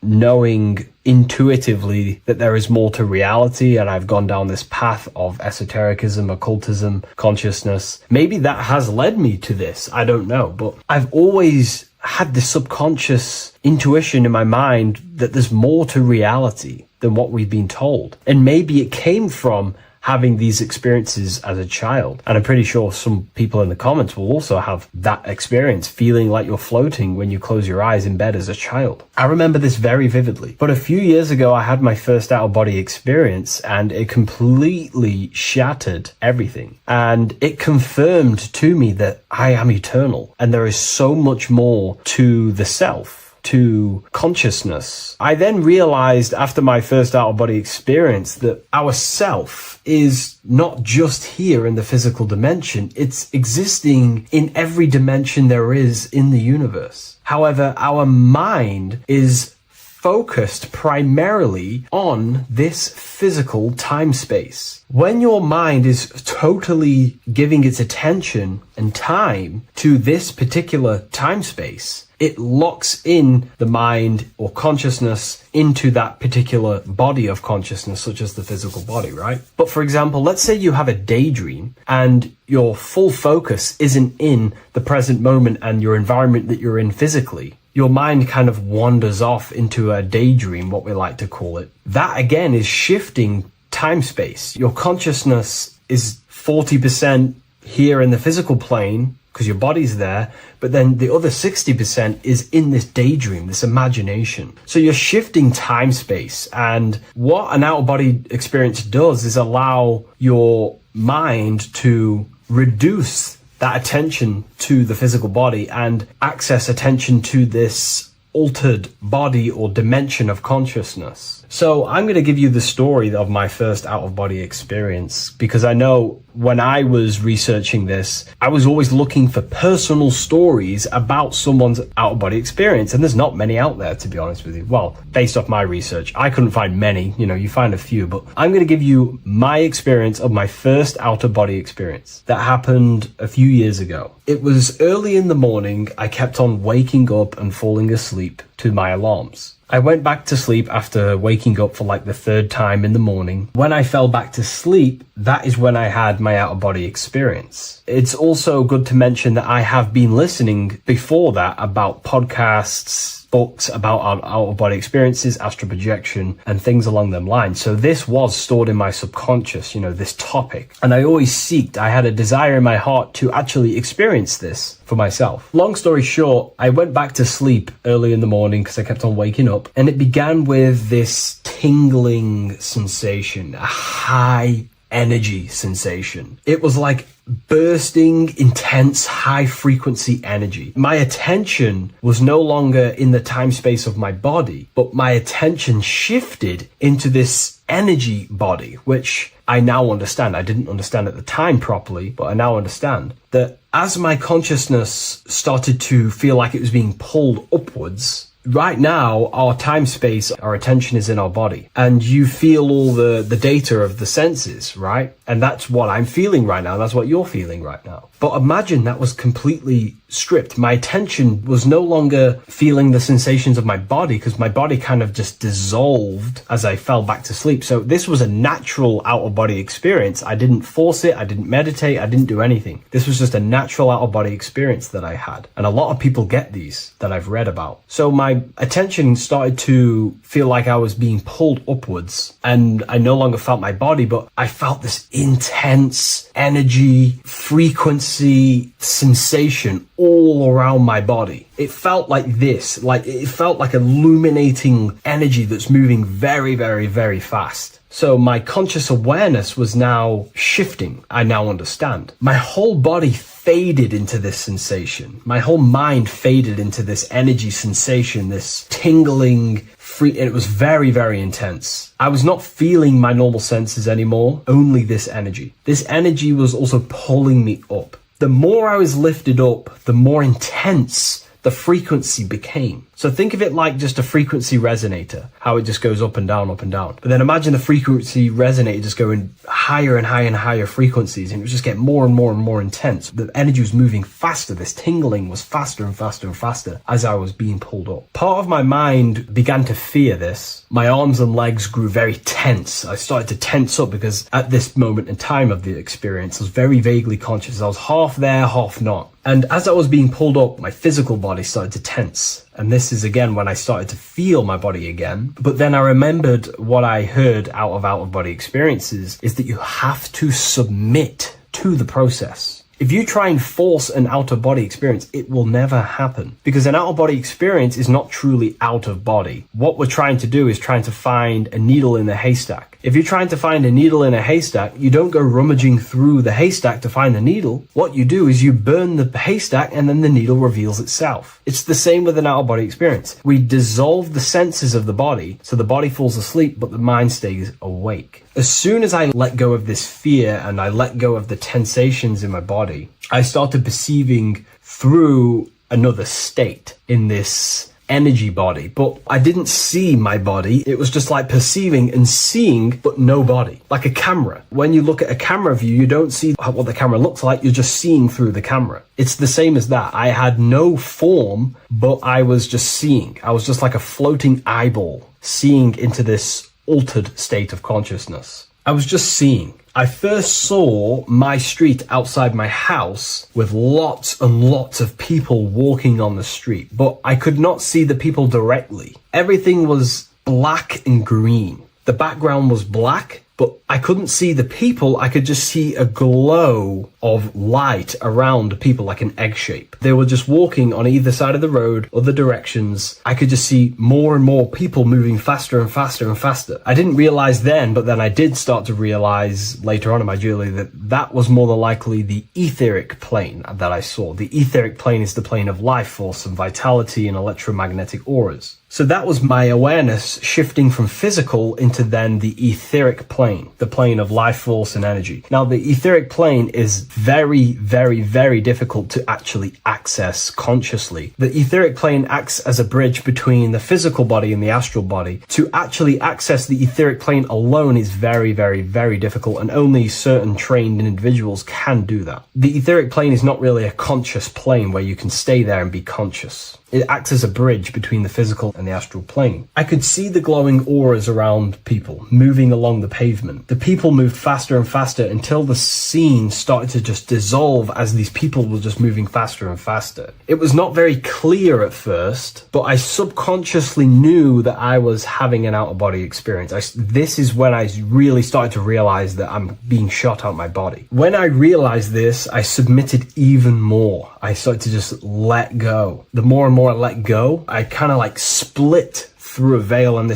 knowing intuitively that there is more to reality, and I've gone down this path of esotericism, occultism, consciousness. Maybe that has led me to this, I don't know, but I've always had this subconscious intuition in my mind that there's more to reality than what we've been told. And maybe it came from having these experiences as a child. And I'm pretty sure some people in the comments will also have that experience, feeling like you're floating when you close your eyes in bed as a child. I remember this very vividly. But a few years ago, I had my first out-of-body experience, and it completely shattered everything. And it confirmed to me that I am eternal, and there is so much more to the self, to consciousness. I then realized after my first out-of-body experience that our self is not just here in the physical dimension, it's existing in every dimension there is in the universe. However, our mind is focused primarily on this physical time space. When your mind is totally giving its attention and time to this particular time space, it locks in the mind or consciousness into that particular body of consciousness, such as the physical body, right? But for example, let's say you have a daydream and your full focus isn't in the present moment and your environment that you're in physically. Your mind kind of wanders off into a daydream, what we like to call it. That again is shifting time space. Your consciousness is 40% here in the physical plane because your body's there, but then the other 60% is in this daydream, this imagination. So you're shifting time space, and what an out-of-body experience does is allow your mind to reduce that attention to the physical body and access attention to this altered body or dimension of consciousness. So I'm going to give you the story of my first out-of-body experience, because I know when I was researching this, I was always looking for personal stories about someone's out-of-body experience, and there's not many out there, to be honest with you. Well, based off my research, I couldn't find many. You find a few, but I'm going to give you my experience of my first out-of-body experience that happened a few years ago. It was early in the morning. I kept on waking up and falling asleep to my alarms. I went back to sleep after waking up for like the third time in the morning. When I fell back to sleep, that is when I had my out-of-body experience. It's also good to mention that I have been listening before that about podcasts, books about out-of-body experiences, astral projection, and things along them lines. So this was stored in my subconscious, this topic. And I had a desire in my heart to actually experience this for myself. Long story short, I went back to sleep early in the morning because I kept on waking up, and it began with this tingling sensation, a high energy sensation. It was like bursting, intense, high frequency energy. My attention was no longer in the time space of my body, but my attention shifted into this energy body, which I now understand. I didn't understand at the time properly, but I now understand that as my consciousness started to feel like it was being pulled upwards, right now, our time space, our attention is in our body, and you feel all the data of the senses, right? And that's what I'm feeling right now. That's what you're feeling right now. But imagine that was completely stripped. My attention was no longer feeling the sensations of my body, because my body kind of just dissolved as I fell back to sleep. So this was a natural out-of-body experience. I didn't force it. I didn't meditate. I didn't do anything. This was just a natural out-of-body experience that I had. And a lot of people get these that I've read about. So my attention started to feel like I was being pulled upwards, and I no longer felt my body, but I felt this intense energy, frequency, sensation all around my body. It felt like this, it felt like illuminating energy that's moving very, very, very fast. So my conscious awareness was now shifting. I now understand. My whole body faded into this sensation. My whole mind faded into this energy sensation, this tingling free. It was very, very intense. I was not feeling my normal senses anymore, only this energy. This energy was also pulling me up. The more I was lifted up, the more intense the frequency became. So think of it like just a frequency resonator, how it just goes up and down, up and down. But then imagine the frequency resonator just going higher and higher and higher frequencies, and it would just get more and more and more intense. The energy was moving faster. This tingling was faster and faster and faster as I was being pulled up. Part of my mind began to fear this. My arms and legs grew very tense. I started to tense up because at this moment in time of the experience, I was very vaguely conscious. I was half there, half not. And as I was being pulled up, my physical body started to tense. And this is again when I started to feel my body again. But then I remembered what I heard out of body experiences is that you have to submit to the process. If you try and force an out-of-body experience, it will never happen, because an out-of-body experience is not truly out of body. What we're trying to do is trying to find a needle in a haystack. If you're trying to find a needle in a haystack, you don't go rummaging through the haystack to find the needle. What you do is you burn the haystack and then the needle reveals itself. It's the same with an out-of-body experience. We dissolve the senses of the body, so the body falls asleep, but the mind stays awake. As soon as I let go of this fear and I let go of the tensations in my body, I started perceiving through another state in this energy body, but I didn't see my body. It was just like perceiving and seeing, but no body. Like a camera. When you look at a camera view, you don't see what the camera looks like, you're just seeing through the camera. It's the same as that. I had no form, but I was just seeing. I was just like a floating eyeball, seeing into this altered state of consciousness. I was just seeing. I first saw my street outside my house with lots and lots of people walking on the street, but I could not see the people directly. Everything was black and green. The background was black, but I couldn't see the people. I could just see a glow of light around the people, like an egg shape. They were just walking on either side of the road, other directions. I could just see more and more people moving faster and faster and faster. I didn't realize then, but then I did start to realize later on in my journey that that was more than likely the etheric plane that I saw. The etheric plane is the plane of life force and vitality and electromagnetic auras. So that was my awareness shifting from physical into then the etheric plane, the plane of life force and energy. Now, the etheric plane is very, very, very difficult to actually access consciously. The etheric plane acts as a bridge between the physical body and the astral body. To actually access the etheric plane alone is very, very, very difficult, and only certain trained individuals can do that. The etheric plane is not really a conscious plane where you can stay there and be conscious. It acts as a bridge between the physical and the astral plane. I could see the glowing auras around people moving along the pavement. The people moved faster and faster until the scene started to just dissolve as these people were just moving faster and faster. It was not very clear at first, but I subconsciously knew that I was having an out-of-body experience. This is when I really started to realize that I'm being shot out my body. When I realized this, I submitted even more. I started to just let go. The more and more I let go, I kind of like split through a veil, and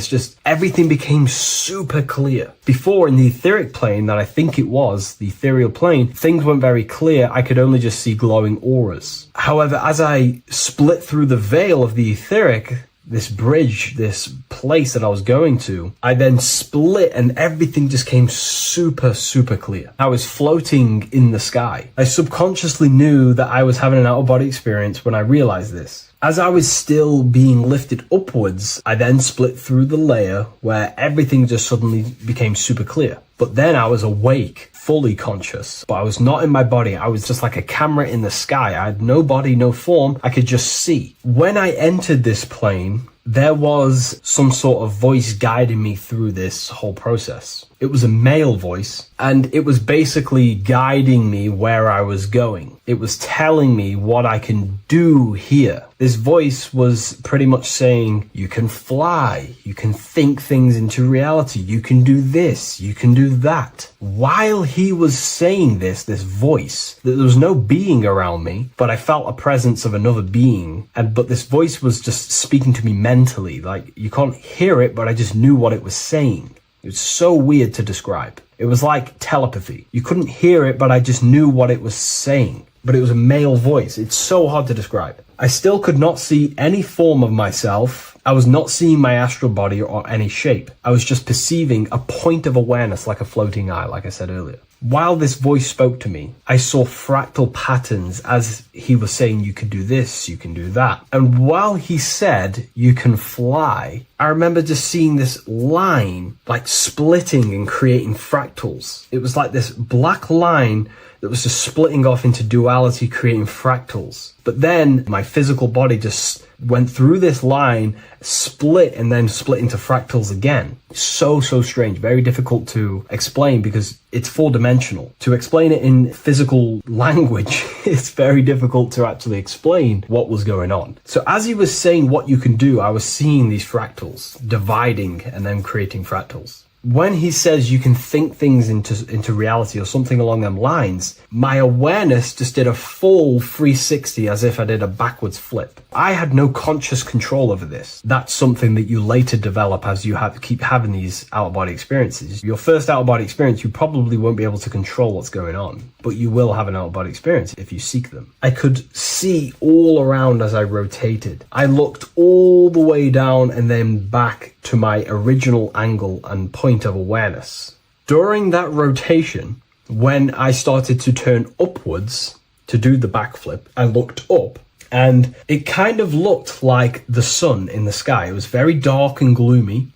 everything became super clear. Before, in the etheric plane that I think it was, the ethereal plane, things weren't very clear. I could only just see glowing auras. However, as I split through the veil of the etheric, this bridge, this place that I was going to, I then split and everything just came super, super clear. I was floating in the sky. I subconsciously knew that I was having an out-of-body experience when I realized this. As I was still being lifted upwards, I then split through the layer where everything just suddenly became super clear. But then I was awake, fully conscious, but I was not in my body. I was just like a camera in the sky. I had no body, no form. I could just see. When I entered this plane, there was some sort of voice guiding me through this whole process. It was a male voice, and it was basically guiding me where I was going. It was telling me what I can do here. This voice was pretty much saying, you can fly, you can think things into reality, you can do this, you can do that. While he was saying this voice, there was no being around me, but I felt a presence of another being. But this voice was just speaking to me mentally. Like, you can't hear it, but I just knew what it was saying. It was so weird to describe. It was like telepathy. You couldn't hear it, but I just knew what it was saying. But it was a male voice. It's so hard to describe. I still could not see any form of myself. I was not seeing my astral body or any shape. I was just perceiving a point of awareness like a floating eye, like I said earlier. While this voice spoke to me, I saw fractal patterns as he was saying, you can do this, you can do that. And while he said, you can fly, I remember just seeing this line like splitting and creating fractals. It was like this black line that was just splitting off into duality, creating fractals. But then my physical body just went through this line, split, and then split into fractals again. So strange, very difficult to explain because it's four-dimensional. To explain it in physical language, it's very difficult to actually explain what was going on. So as he was saying what you can do, I was seeing these fractals dividing and then creating fractals. When he says you can think things into reality or something along them lines, my awareness just did a full 360 as if I did a backwards flip. I had no conscious control over this. That's something that you later develop as you keep having these out-of-body experiences. Your first out-of-body experience, you probably won't be able to control what's going on, but you will have an out-of-body experience if you seek them. I could see all around as I rotated. I looked all the way down and then back to my original angle and point of awareness. During that rotation, when I started to turn upwards to do the backflip, I looked up and it kind of looked like the sun in the sky. It was very dark and gloomy.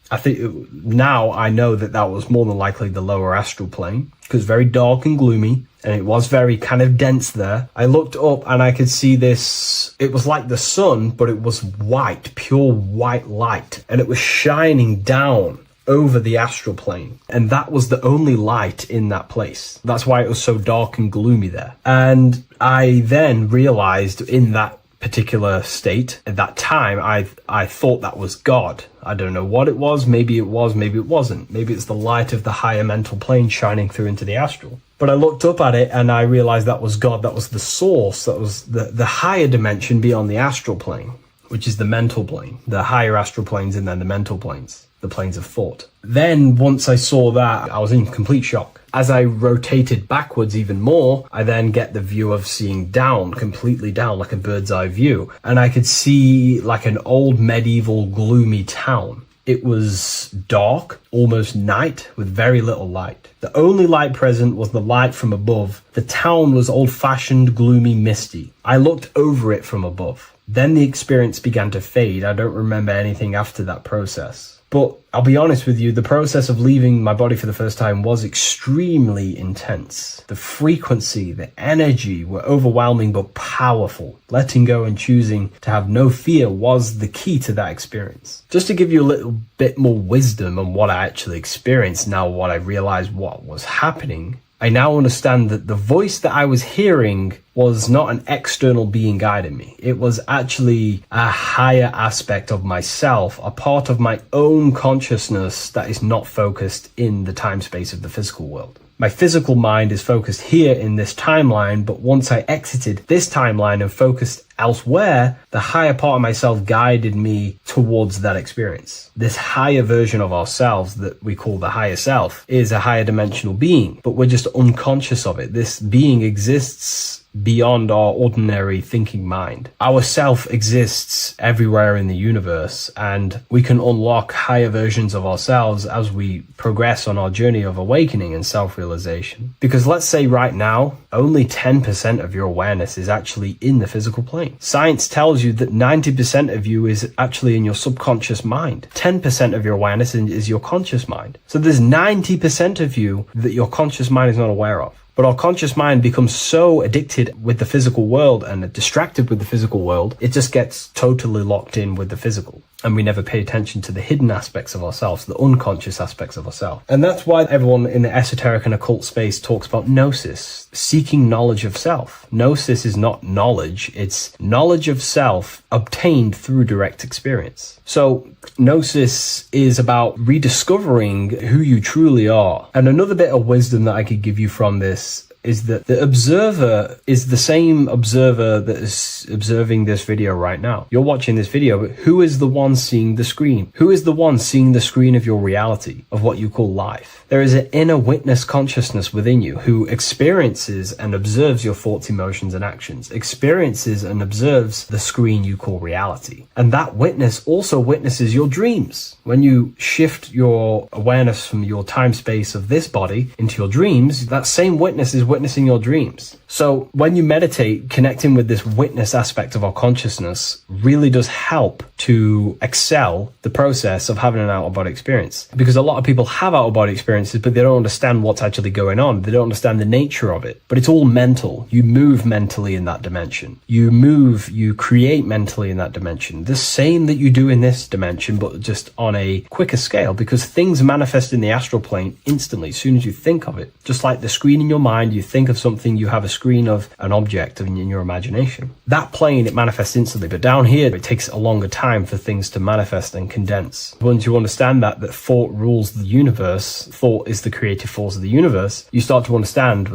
Now I know that was more than likely the lower astral plane, because very dark and gloomy, and it was very kind of dense there. I looked up and I could see this. It was like the sun, but it was white, pure white light, and it was shining down over the astral plane, and that was the only light in that place. That's why it was so dark and gloomy there. And I then realized in that particular state at that time, I thought that was God. I don't know what it was. Maybe it was, maybe it wasn't. Maybe it's the light of the higher mental plane shining through into the astral. But I looked up at it and I realized that was God. That was the source. That was the higher dimension beyond the astral plane, which is the mental plane, the higher astral planes, and then the mental planes, the planes of thought. Then once I saw that, I was in complete shock. As I rotated backwards even more, I then get the view of seeing down, completely down, like a bird's eye view. And I could see like an old medieval gloomy town. It was dark, almost night, with very little light. The only light present was the light from above. The town was old-fashioned, gloomy, misty. I looked over it from above. Then the experience began to fade. I don't remember anything after that process. But I'll be honest with you, the process of leaving my body for the first time was extremely intense. The frequency, the energy were overwhelming but powerful. Letting go and choosing to have no fear was the key to that experience. Just to give you a little bit more wisdom on what I actually experienced now, what I realized what was happening, I now understand that the voice that I was hearing was not an external being guiding me. It was actually a higher aspect of myself, a part of my own consciousness that is not focused in the time space of the physical world. My physical mind is focused here in this timeline, but once I exited this timeline and focused elsewhere, the higher part of myself guided me towards that experience. This higher version of ourselves that we call the higher self is a higher dimensional being, but we're just unconscious of it. This being exists beyond our ordinary thinking mind. Our self exists everywhere in the universe, and we can unlock higher versions of ourselves as we progress on our journey of awakening and self-realization. Because let's say right now, only 10% of your awareness is actually in the physical plane. Science tells you that 90% of you is actually in your subconscious mind. 10% of your awareness is your conscious mind. So there's 90% of you that your conscious mind is not aware of. But our conscious mind becomes so addicted with the physical world and distracted with the physical world, it just gets totally locked in with the physical. And we never pay attention to the hidden aspects of ourselves, the unconscious aspects of ourselves. And that's why everyone in the esoteric and occult space talks about gnosis, seeking knowledge of self. Gnosis is not knowledge, it's knowledge of self obtained through direct experience. So gnosis is about rediscovering who you truly are. And another bit of wisdom that I could give you from this is that the observer is the same observer that is observing this video right now. You're watching this video, but who is the one seeing the screen? Who is the one seeing the screen of your reality, of what you call life? There is an inner witness consciousness within you who experiences and observes your thoughts, emotions, and actions, experiences and observes the screen you call reality. And that witness also witnesses your dreams. When you shift your awareness from your time space of this body into your dreams, that same witness is witnessing your dreams. So when you meditate, connecting with this witness aspect of our consciousness really does help to excel the process of having an out-of-body experience. Because a lot of people have out-of-body experiences, but they don't understand what's actually going on. They don't understand the nature of it. But it's all mental. You move mentally in that dimension. You create mentally in that dimension. The same that you do in this dimension, but just on a quicker scale, because things manifest in the astral plane instantly as soon as you think of it. Just like the screen in your mind, you think of something, you have a screen of an object in your imagination. That plane, it manifests instantly, but down here, it takes a longer time for things to manifest and condense. Once you understand that thought rules the universe, thought is the creative force of the universe, you start to understand,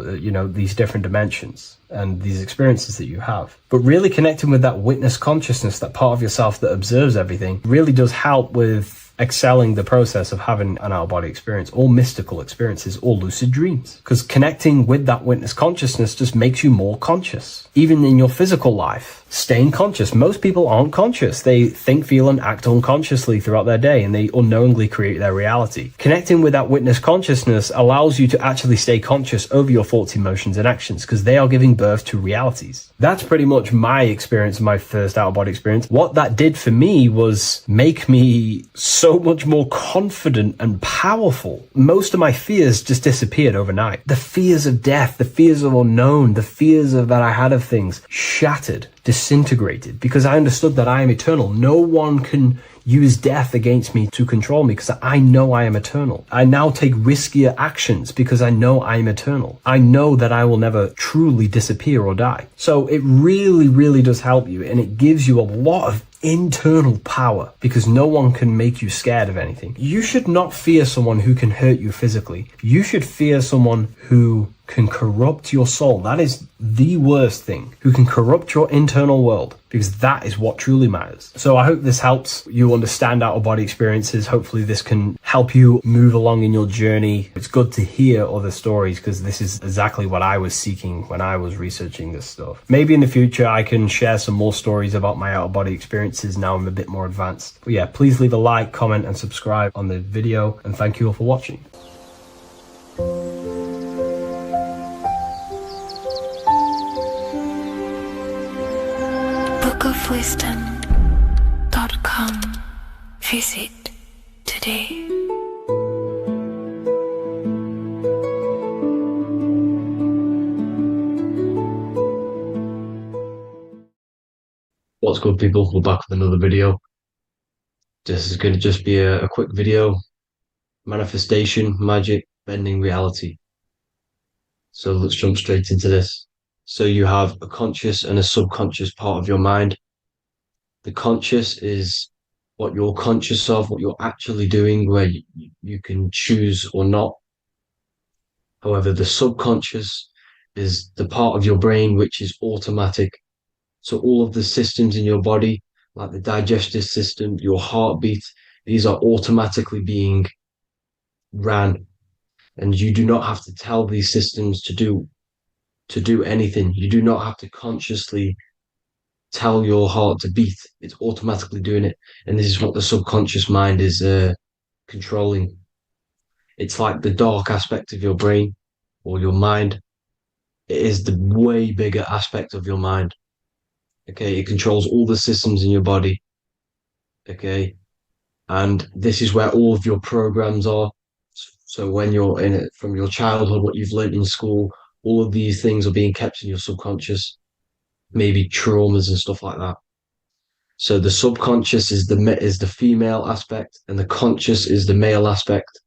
these different dimensions and these experiences that you have. But really connecting with that witness consciousness, that part of yourself that observes everything, really does help with excelling the process of having an out-of-body experience, or mystical experiences, or lucid dreams. Because connecting with that witness consciousness just makes you more conscious. Even in your physical life, staying conscious. Most people aren't conscious. They think, feel, and act unconsciously throughout their day, and they unknowingly create their reality. Connecting with that witness consciousness allows you to actually stay conscious over your thoughts, emotions, and actions, because they are giving birth to realities. That's pretty much my experience, my first out-of-body experience. What that did for me was make me so much more confident and powerful. Most of my fears just disappeared overnight. The fears of death, the fears of unknown, the fears of that I had of things shattered, disintegrated, because I understood that I am eternal. No one can use death against me to control me, because I know I am eternal. I now take riskier actions because I know I am eternal. I know that I will never truly disappear or die. So it really, really does help you, and it gives you a lot of internal power, because no one can make you scared of anything. You should not fear someone who can hurt you physically. You should fear someone who can corrupt your soul. That is the worst thing. Who can corrupt your internal world, because that is what truly matters. So I hope this helps you understand out-of-body experiences. Hopefully this can help you move along in your journey. It's good to hear other stories, because this is exactly what I was seeking when I was researching this stuff. Maybe in the future I can share some more stories about my out-of-body experiences now I'm a bit more advanced. But yeah, please leave a like, comment, and subscribe on the video, and thank you all for watching. bookofwisdom.com. Visit today. What's good, people? We're back with another video. This is going to just be a quick video. Manifestation, magic, bending reality. So let's jump straight into this. So you have a conscious and a subconscious part of your mind. The conscious is what you're conscious of, what you're actually doing, where you can choose or not. However, the subconscious is the part of your brain which is automatic. So all of the systems in your body, like the digestive system, your heartbeat, these are automatically being ran. And you do not have to tell these systems to do anything. You do not have to consciously tell your heart to beat. It's automatically doing it. And this is what the subconscious mind is controlling. It's like the dark aspect of your brain or your mind. It is the way bigger aspect of your mind. Okay, it controls all the systems in your body. Okay, and this is where all of your programs are. So when you're in it from your childhood, what you've learned in school, all of these things are being kept in your subconscious, maybe traumas and stuff like that. So the subconscious is the female aspect, and the conscious is the male aspect,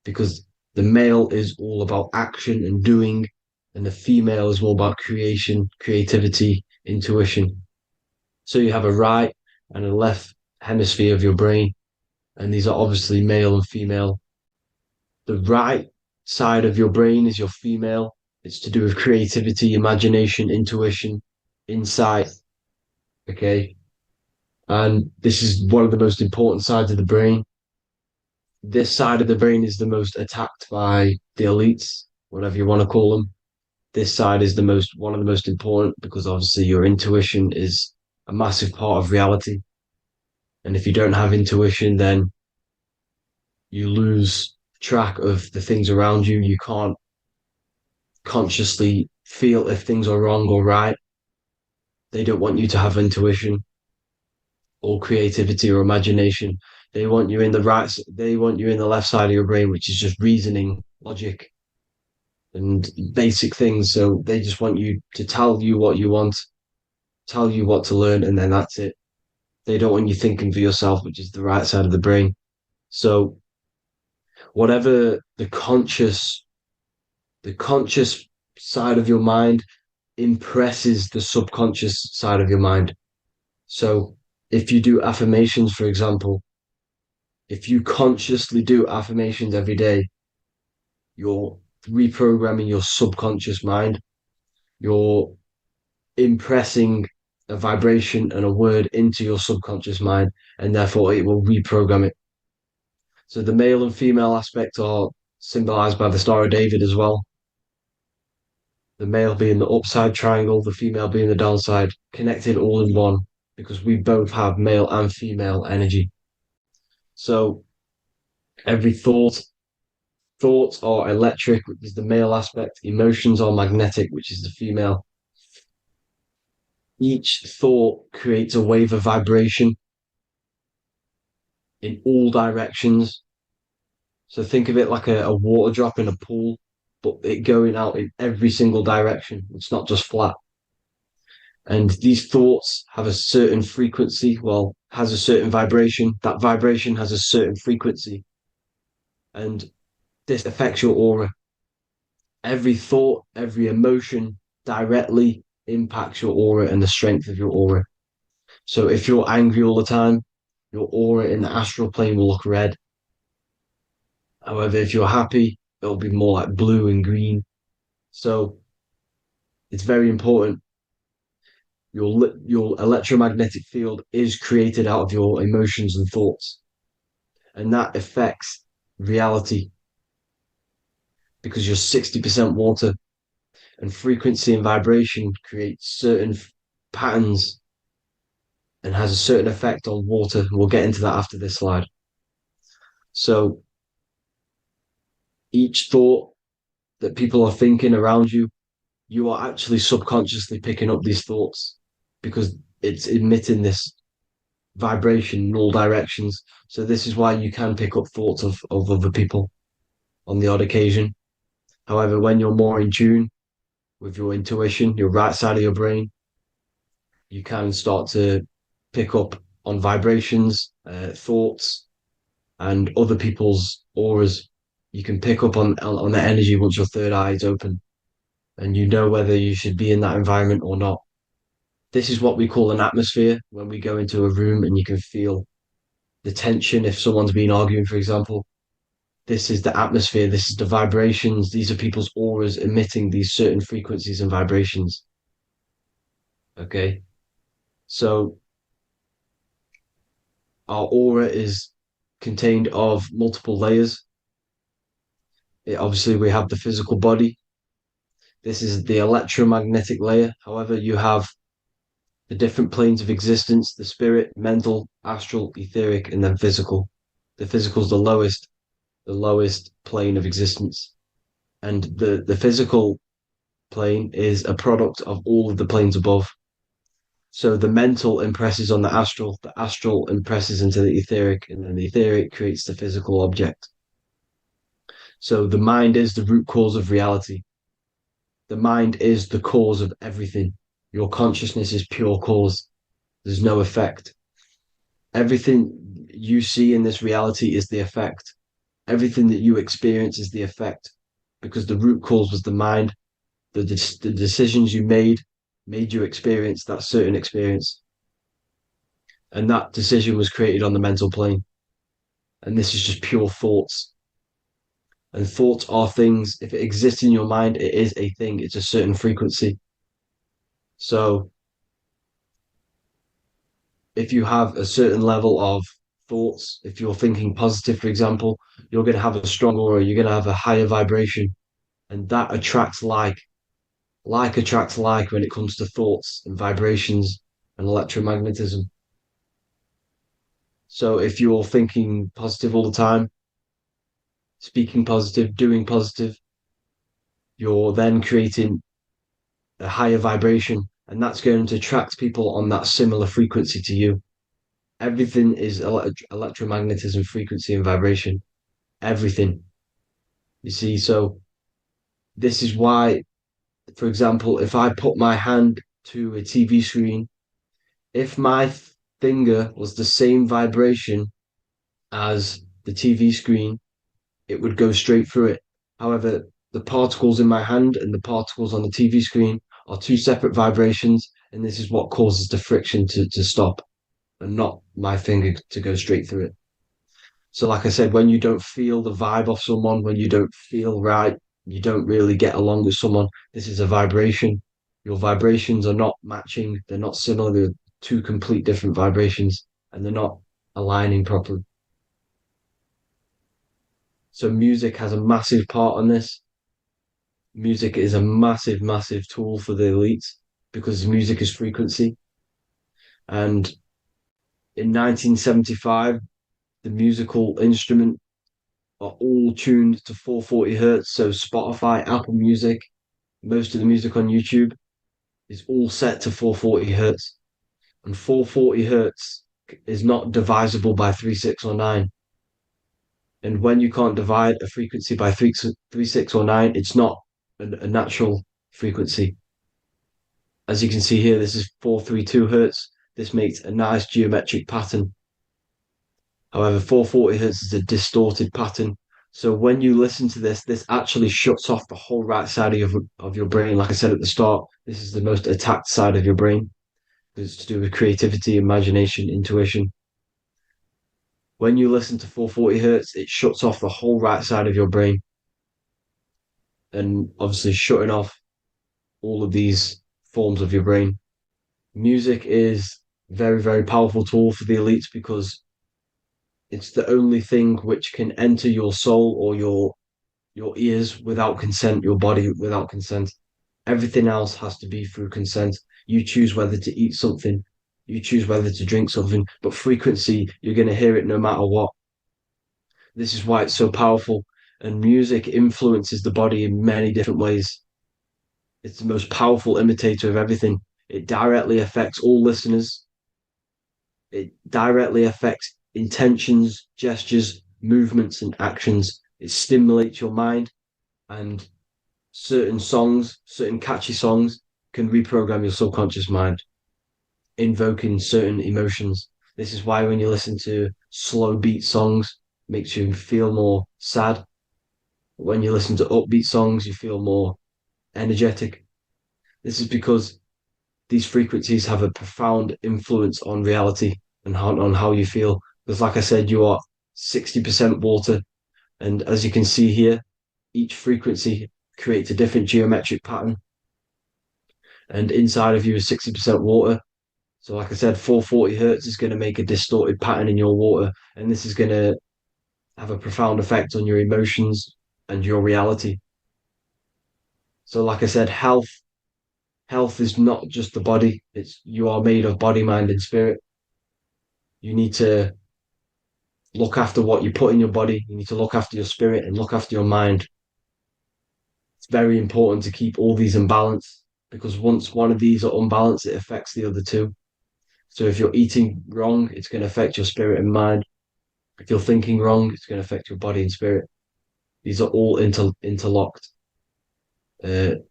because the male is all about action and doing, and the female is more about creation, creativity, intuition. So you have a right and a left hemisphere of your brain, and these are obviously male and female. The right side of your brain is your female. It's to do with creativity, imagination, intuition, insight. Okay. And this is one of the most important sides of the brain. This side of the brain is the most attacked by the elites, whatever you want to call them. This side is one of the most important, because obviously your intuition is a massive part of reality. And if you don't have intuition, then you lose track of the things around you. You can't consciously feel if things are wrong or right. They don't want you to have intuition or creativity or imagination. They want you in the left side of your brain, which is just reasoning, logic, and basic things. So they just want you to tell you what you want, tell you what to learn, and then that's it. They don't want you thinking for yourself, which is the right side of the brain. So whatever the conscious side of your mind impresses the subconscious side of your mind. So if you do affirmations, for example, if you consciously do affirmations every day, you're reprogramming your subconscious mind. You're impressing a vibration and a word into your subconscious mind, and therefore it will reprogram it. So the male and female aspect are symbolized by the Star of David as well. The male being the upside triangle, the female being the downside, connected all in one because we both have male and female energy. So every thoughts are electric, which is the male aspect, emotions are magnetic, which is the female. Each thought creates a wave of vibration in all directions. So think of it like a water drop in a pool, but it going out in every single direction. It's not just flat. And these thoughts have a certain frequency, well, has a certain vibration. That vibration has a certain frequency. And this affects your aura. Every thought, every emotion directly impacts your aura and the strength of your aura. So if you're angry all the time, your aura in the astral plane will look red. However, if you're happy, it'll be more like blue and green. So it's very important. Your electromagnetic field is created out of your emotions and thoughts, and that affects reality because you're 60% water, and frequency and vibration create certain patterns and has a certain effect on water. We'll get into that after this slide. So each thought that people are thinking around you, you are actually subconsciously picking up these thoughts because it's emitting this vibration in all directions. So this is why you can pick up thoughts of other people on the odd occasion. However, when you're more in tune with your intuition, your right side of your brain, you can start to pick up on vibrations, thoughts, and other people's auras. You can pick up on the energy once your third eye is open, and you know whether you should be in that environment or not. This is what we call an atmosphere when we go into a room and you can feel the tension if someone's been arguing, for example. This is the atmosphere, this is the vibrations, these are people's auras emitting these certain frequencies and vibrations. Okay. So our aura is contained of multiple layers. Obviously, we have the physical body. This is the electromagnetic layer. However, you have the different planes of existence, the spirit, mental, astral, etheric, and then physical. The physical is the lowest plane of existence. And the physical plane is a product of all of the planes above. So the mental impresses on the astral impresses into the etheric, and then the etheric creates the physical object. So the mind is the root cause of reality. The mind is the cause of everything. Your consciousness is pure cause. There's no effect. Everything you see in this reality is the effect. Everything that you experience is the effect because the root cause was the mind. The decisions you made you experience that certain experience. And that decision was created on the mental plane. And this is just pure thoughts. And thoughts are things. If it exists in your mind, it is a thing. It's a certain frequency. So if you have a certain level of thoughts, if you're thinking positive, for example, you're going to have a strong aura, you're going to have a higher vibration. And that attracts like. Like attracts like when it comes to thoughts and vibrations and electromagnetism. So if you're thinking positive all the time, speaking positive, doing positive, you're then creating a higher vibration, and that's going to attract people on that similar frequency to you. Everything is electromagnetism, frequency, and vibration. Everything. You see, so this is why, for example, if I put my hand to a TV screen, if my finger was the same vibration as the TV screen, it would go straight through it. However, the particles in my hand and the particles on the TV screen are two separate vibrations, and this is what causes the friction to stop and not my finger to go straight through it. So, like I said, when you don't feel the vibe of someone, when you don't feel right, you don't really get along with someone, this is a vibration. Your vibrations are not matching, they're not similar, they're two complete different vibrations, and they're not aligning properly. So music has a massive part on this. Music is a massive, massive tool for the elites because music is frequency. And in 1975, the musical instrument are all tuned to 440 hertz. So Spotify, Apple Music, most of the music on YouTube is all set to 440 hertz. And 440 hertz is not divisible by 3, 6, or 9. And when you can't divide a frequency by 3, 6, or 9, it's not a natural frequency. As you can see here, this is 432 hertz. This makes a nice geometric pattern. However, 440 hertz is a distorted pattern. So when you listen to this actually shuts off the whole right side of your brain. Like I said at the start, this is the most attacked side of your brain. It's to do with creativity, imagination, intuition. When you listen to 440 hertz, it shuts off the whole right side of your brain. And obviously shutting off all of these forms of your brain. Music is very, very powerful tool for the elites because it's the only thing which can enter your soul or your ears without consent, your body without consent. Everything else has to be through consent. You choose whether to eat something, you choose whether to drink something, but frequency, you're going to hear it no matter what. This is why it's so powerful. And music influences the body in many different ways. It's the most powerful imitator of everything. It directly affects all listeners. It directly affects intentions, gestures, movements, and actions. It stimulates your mind, and certain songs, certain catchy songs, can reprogram your subconscious mind, invoking certain emotions. This is why when you listen to slow beat songs, it makes you feel more sad. When you listen to upbeat songs, you feel more energetic. This is because these frequencies have a profound influence on reality and on how you feel. Because, like I said, you are 60% water. And as you can see here, each frequency creates a different geometric pattern. And inside of you is 60% water. So, like I said, 440 hertz is going to make a distorted pattern in your water. And this is going to have a profound effect on your emotions and your reality. So, like I said, health is not just the body. It's you are made of body, mind, and spirit. You need to look after what you put in your body. You need to look after your spirit and look after your mind. It's very important to keep all these in balance because once one of these are unbalanced, it affects the other two. So if you're eating wrong, it's going to affect your spirit and mind. If you're thinking wrong, it's going to affect your body and spirit. These are all interlocked. You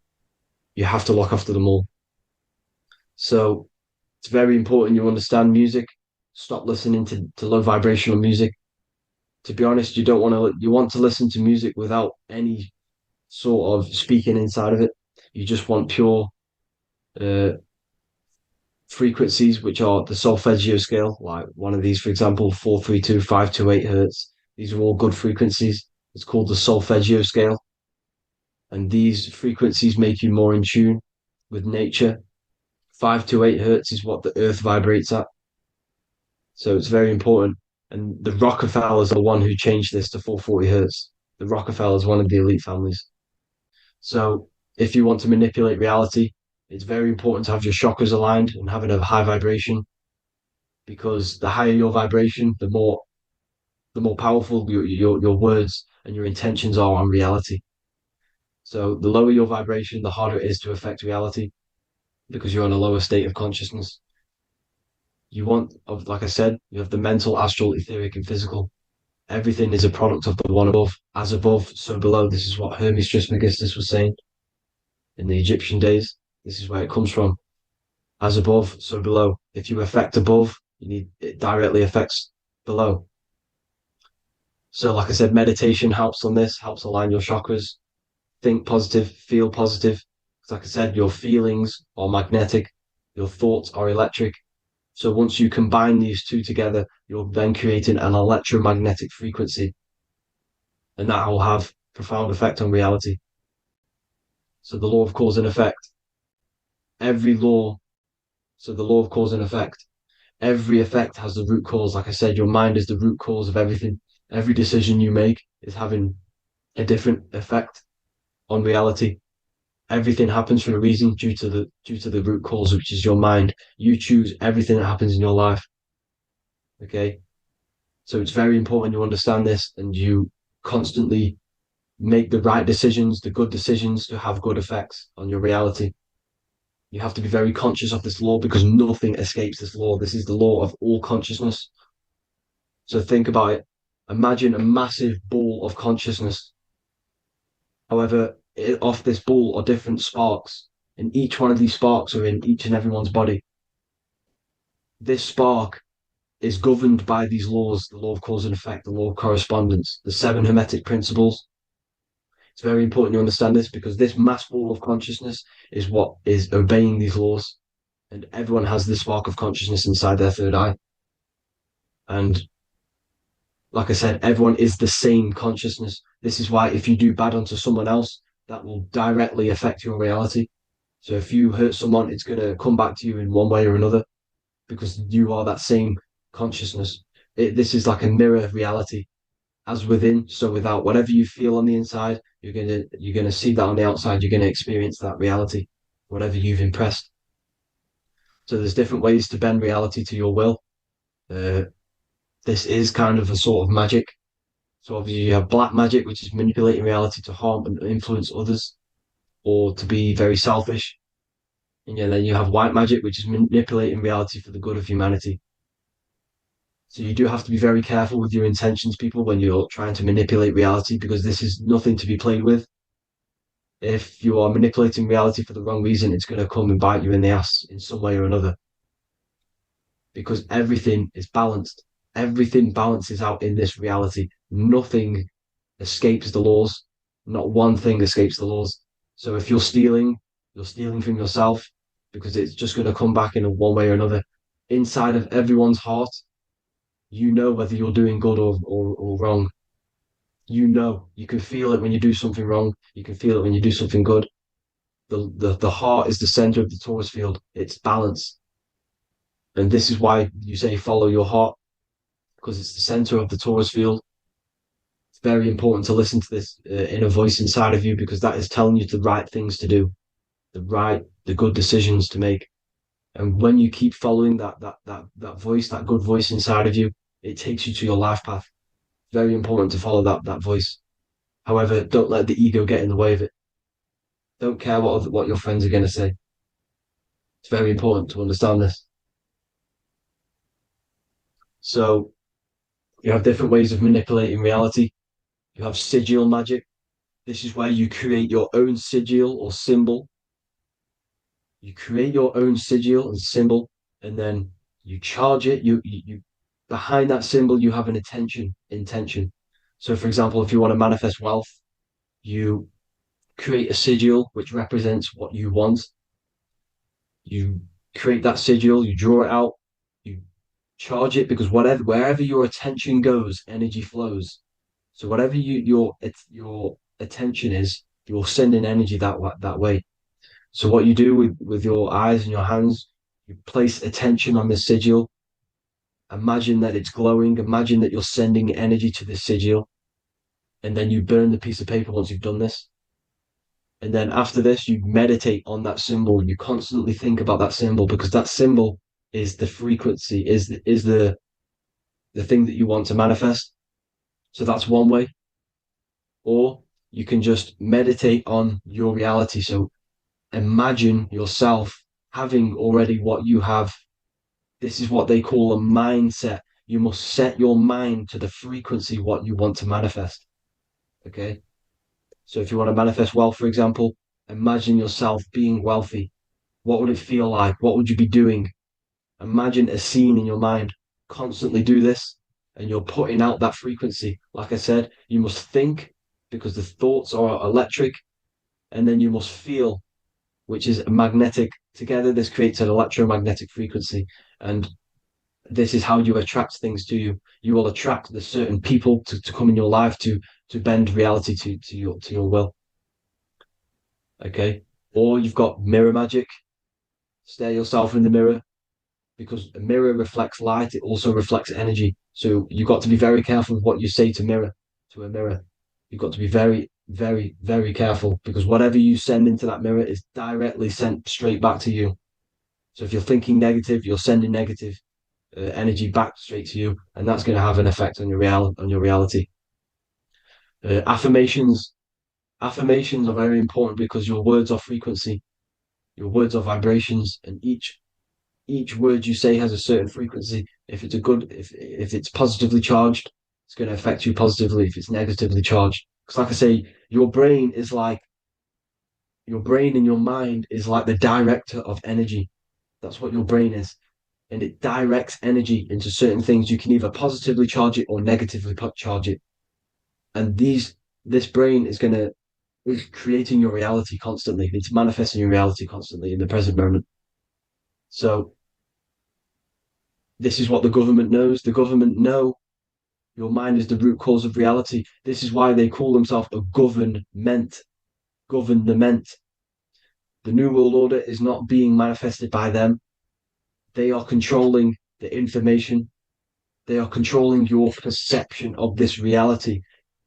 have to look after them all. So it's very important you understand music. Stop listening to low vibrational music. To be honest, you want to listen to music without any sort of speaking inside of it. You just want pure uh, frequencies, which are the solfeggio scale, like one of these, for example, 432, 528 hertz. These are all good frequencies. It's called the solfeggio scale. And these frequencies make you more in tune with nature. 528 hertz is what the earth vibrates at. So it's very important. And the Rockefellers are the one who changed this to 440 hertz. The Rockefellers, one of the elite families. So if you want to manipulate reality, it's very important to have your chakras aligned and having a high vibration, because the higher your vibration, the more powerful your words and your intentions are on reality. So the lower your vibration, the harder it is to affect reality because you're in a lower state of consciousness. Like I said, you have the mental, astral, etheric, and physical. Everything is a product of the one above. As above, so below. This is what Hermes Trismegistus was saying in the Egyptian days. This is where it comes from. As above, so below. If you affect above, it directly affects below. So, like I said, meditation helps on this, helps align your chakras. Think positive, feel positive. Like I said, your feelings are magnetic, your thoughts are electric. So once you combine these two together, you're then creating an electromagnetic frequency, and that will have profound effect on reality. So the law of cause and effect. Every law, so the law of cause and effect. Every effect has the root cause. Like I said, your mind is the root cause of everything. Every decision you make is having a different effect on reality. Everything happens for a reason due to the root cause, which is your mind. You choose everything that happens in your life. Okay. So it's very important you understand this and you constantly make the right decisions, the good decisions to have good effects on your reality. You have to be very conscious of this law because nothing escapes this law. This is the law of all consciousness. So think about it. Imagine a massive ball of consciousness. However, off this ball are different sparks, and each one of these sparks are in each and everyone's body. This spark is governed by these laws, the law of cause and effect, the law of correspondence, the seven hermetic principles. It's very important you understand this because this mass ball of consciousness is what is obeying these laws. And everyone has this spark of consciousness inside their third eye. And like I said, everyone is the same consciousness. This is why if you do bad onto someone else, that will directly affect your reality. So if you hurt someone, it's going to come back to you in one way or another because you are that same consciousness. This is like a mirror reality, as within, so without. Whatever you feel on the inside, you're gonna see that on the outside. You're gonna experience that reality, whatever you've impressed. So there's different ways to bend reality to your will. This is kind of a sort of magic. So obviously you have black magic, which is manipulating reality to harm and influence others, or to be very selfish. And yeah, then you have white magic, which is manipulating reality for the good of humanity. So you do have to be very careful with your intentions, people, when you're trying to manipulate reality, because this is nothing to be played with. If you are manipulating reality for the wrong reason, it's going to come and bite you in the ass in some way or another. Because everything is balanced. Everything balances out in this reality. Nothing escapes the laws. Not one thing escapes the laws. So if you're stealing from yourself because it's just going to come back in a one way or another. Inside of everyone's heart, you know whether you're doing good or wrong. You know, you can feel it when you do something wrong. You can feel it when you do something good. The heart is the center of the torus field. It's balance. And this is why you say follow your heart, because it's the center of the torus field. It's very important to listen to this inner voice inside of you because that is telling you the right things to do, the good decisions to make. And when you keep following that voice, that good voice inside of you, it takes you to your life path. Very important to follow that voice. However, don't let the ego get in the way of it. Don't care what your friends are going to say. It's very important to understand this. So you have different ways of manipulating reality. You have sigil magic. This is where you create your own sigil or symbol. You create your own sigil and symbol, and then you charge it. You behind that symbol you have an intention. So, for example, if you want to manifest wealth, you create a sigil which represents what you want. You create that sigil, you draw it out, you charge it because wherever your attention goes, energy flows. So whatever your attention is, you're sending energy that way. So what you do with your eyes and your hands, you place attention on the sigil. Imagine that it's glowing. Imagine that you're sending energy to the sigil, and then you burn the piece of paper once you've done this. And then after this, you meditate on that symbol. You constantly think about that symbol because that symbol is the frequency, is the thing that you want to manifest. So that's one way. Or you can just meditate on your reality. So imagine yourself having already what you have. This is what they call a mindset. You must set your mind to the frequency what you want to manifest. Okay. So if you want to manifest wealth, for example, imagine yourself being wealthy. What would it feel like? What would you be doing? Imagine a scene in your mind. Constantly do this, and you're putting out that frequency. Like I said, you must think because the thoughts are electric, and then you must feel, which is magnetic. Together, this creates an electromagnetic frequency, and this is how you attract things to you. You will attract the certain people to come in your life to bend reality to your will. Okay. Or you've got mirror magic. Stare yourself in the mirror because a mirror reflects light. It also reflects energy. So you've got to be very careful of what you say to a mirror. You've got to be very, very, very careful because whatever you send into that mirror is directly sent straight back to you. So if you're thinking negative, you're sending negative energy back straight to you, and that's going to have an effect on your reality. Affirmations are very important because your words are frequency, your words are vibrations, and each word you say has a certain frequency. If it's positively charged, it's going to affect you positively. If it's negatively charged, because like I say, your brain and your mind is like the director of energy. That's what your brain is, and it directs energy into certain things. You can either positively charge it or negatively charge it, and this brain is creating your reality constantly. It's manifesting your reality constantly in the present moment. So this is what the government knows. The government know your mind is the root cause of reality. This is why they call themselves a government. Government. The New World Order is not being manifested by them. They are controlling the information. They are controlling your perception of this reality.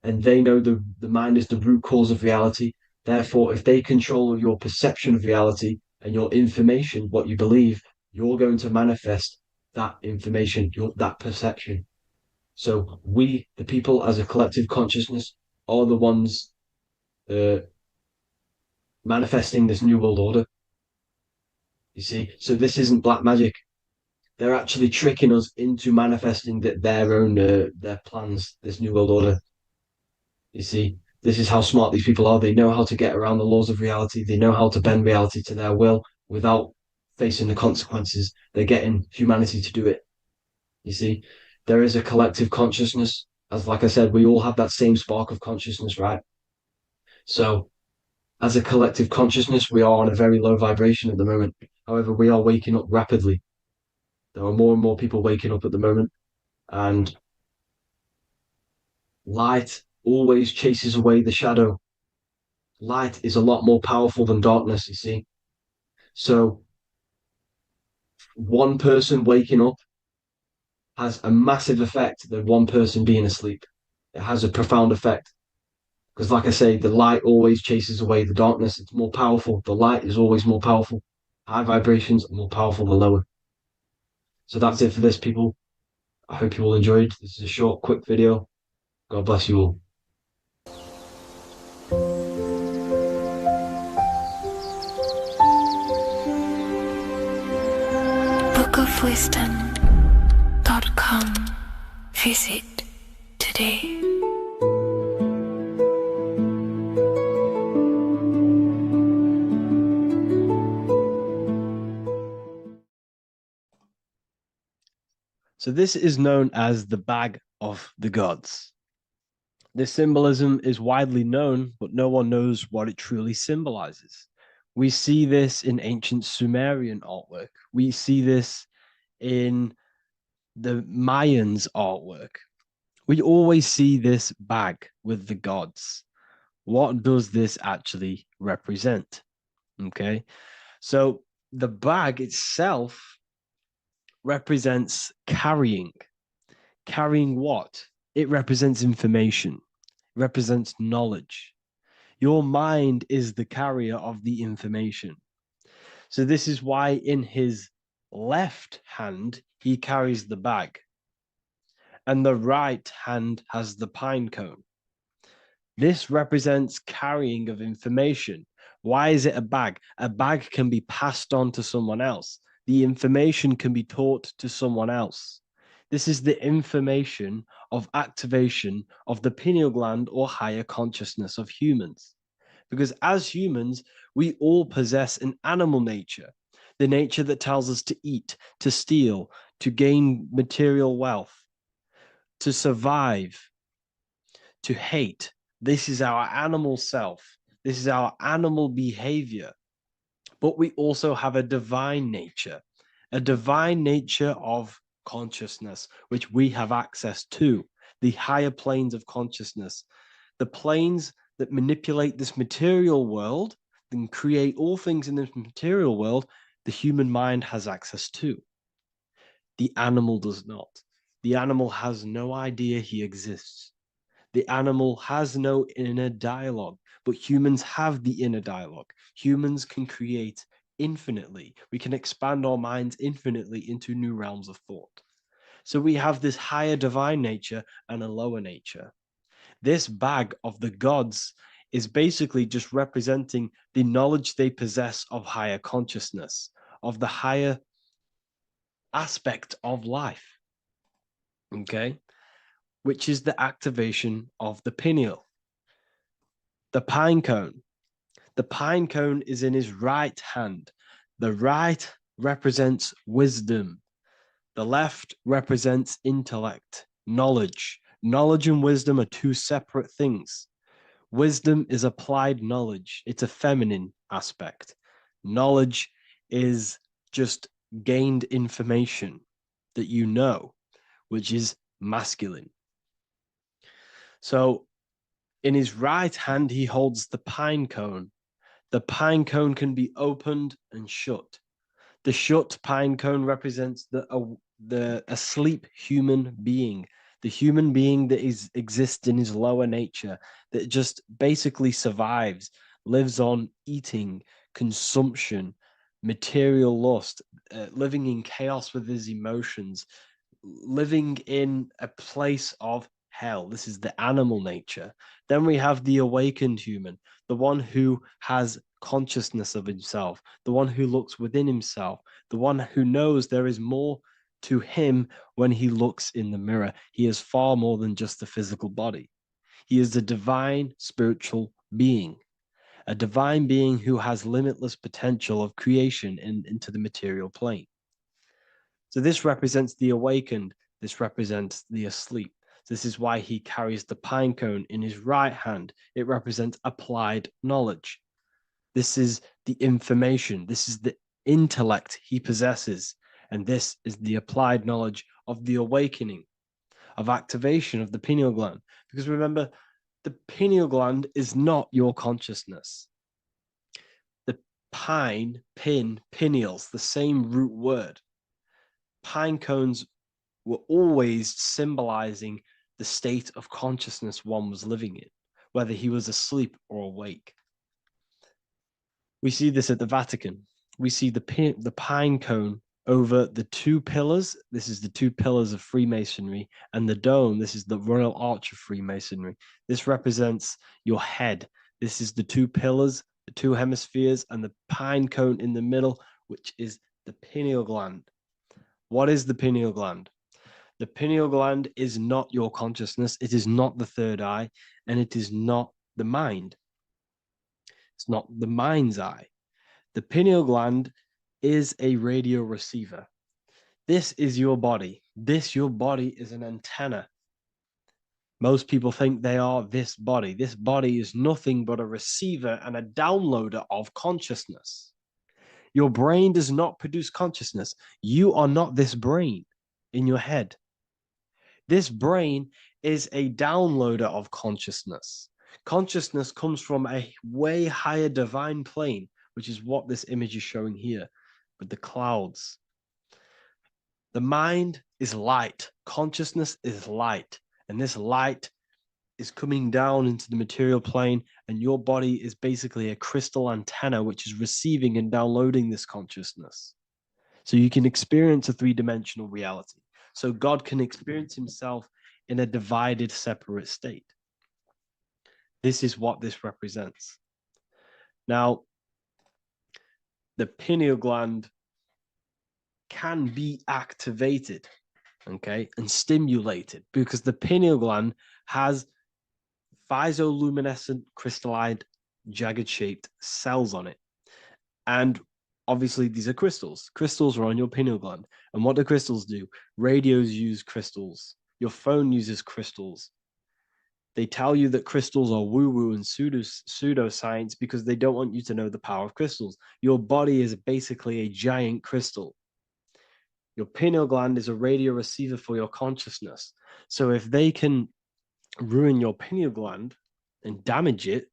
And they know the mind is the root cause of reality. Therefore, if they control your perception of reality and your information, what you believe, you're going to manifest that information, that perception. So we, the people, as a collective consciousness, are the ones uh, manifesting this new world order. You see, so this isn't black magic. They're actually tricking us into manifesting their own their plans. This new world order. You see, this is how smart these people are. They know how to get around the laws of reality. They know how to bend reality to their will without facing the consequences. They're getting humanity to do it. You see, there is a collective consciousness. As like I said, we all have that same spark of consciousness, right? So as a collective consciousness, we are on a very low vibration at the moment. However, we are waking up rapidly. There are more and more people waking up at the moment, and light always chases away the shadow. Light is a lot more powerful than darkness, you see. So one person waking up has a massive effect than one person being asleep. It has a profound effect. Because, like I say, the light always chases away the darkness. It's more powerful. The light is always more powerful. High vibrations are more powerful than lower. So that's it for this, people. I hope you all enjoyed. This is a short, quick video. God bless you all. bookofwisdom.com. Visit today. So this is known as the bag of the gods. This symbolism is widely known, but no one knows what it truly symbolizes. We see this in ancient Sumerian artwork. We see this in the Mayans' artwork. We always see this bag with the gods. What does this actually represent? Okay, so the bag itself represents carrying. Carrying what? It represents information. It represents knowledge. Your mind is the carrier of the information. So this is why in his left hand, he carries the bag. And the right hand has the pine cone. This represents carrying of information. Why is it a bag? A bag can be passed on to someone else. The information can be taught to someone else. This is the information of activation of the pineal gland or higher consciousness of humans. Because as humans, we all possess an animal nature, the nature that tells us to eat, to steal, to gain material wealth, to survive, to hate. This is our animal self. This is our animal behavior. But we also have a divine nature of consciousness, which we have access to, the higher planes of consciousness, the planes that manipulate this material world and create all things in this material world. The human mind has access to. The animal does not. The animal has no idea he exists. The animal has no inner dialogue, but humans have the inner dialogue. Humans can create infinitely. We can expand our minds infinitely into new realms of thought. So we have this higher divine nature and a lower nature. This bag of the gods is basically just representing the knowledge they possess of higher consciousness, of the higher aspect of life. Okay? Which is the activation of the pineal. The pine cone. The pine cone is in his right hand. The right represents wisdom. The left represents intellect, knowledge. Knowledge and wisdom are two separate things. Wisdom is applied knowledge. It's a feminine aspect. Knowledge is just gained information that you know, which is masculine. So in his right hand, he holds the pine cone. The pine cone can be opened and shut. The shut pine cone represents the asleep human being, the human being that exists in his lower nature, that just basically survives, lives on eating, consumption, material lust, living in chaos with his emotions, living in a place of hell. This is the animal nature. Then we have the awakened human, the one who has consciousness of himself, the one who looks within himself, the one who knows there is more to him when he looks in the mirror. He is far more than just the physical body. He is a divine spiritual being, a divine being who has limitless potential of creation into the material plane. So this represents the awakened. This represents the asleep. This is why he carries the pine cone in his right hand. It represents applied knowledge. This is the information. This is the intellect he possesses. And this is the applied knowledge of the awakening, of activation of the pineal gland. Because remember, the pineal gland is not your consciousness. The pine, pin, pineals, the same root word. Pine cones were always symbolizing the state of consciousness one was living in, whether he was asleep or awake. We see this at the Vatican. We see the pine cone over the two pillars. This is the two pillars of Freemasonry, and the dome. This is the Royal Arch of Freemasonry. This represents your head. This is the two pillars, the two hemispheres, and the pine cone in the middle, which is the pineal gland. What is the pineal gland? The pineal gland is not your consciousness. It is not the third eye, and it is not the mind. It's not the mind's eye. The pineal gland is a radio receiver. This is your body. Your body is an antenna. Most people think they are this body. This body is nothing but a receiver and a downloader of consciousness. Your brain does not produce consciousness. You are not this brain in your head. This brain is a downloader of consciousness. Consciousness comes from a way higher divine plane, which is what this image is showing here with the clouds. The mind is light. Consciousness is light. And this light is coming down into the material plane, and your body is basically a crystal antenna which is receiving and downloading this consciousness. So you can experience a three-dimensional reality. So God can experience himself in a divided, separate state. This is what this represents. Now, the pineal gland can be activated, okay, and stimulated because the pineal gland has phytoluminescent crystallized jagged-shaped cells on it. And obviously, these are crystals. Crystals are on your pineal gland. And what do crystals do? Radios use crystals. Your phone uses crystals. They tell you that crystals are woo-woo and pseudoscience because they don't want you to know the power of crystals. Your body is basically a giant crystal. Your pineal gland is a radio receiver for your consciousness. So if they can ruin your pineal gland and damage it,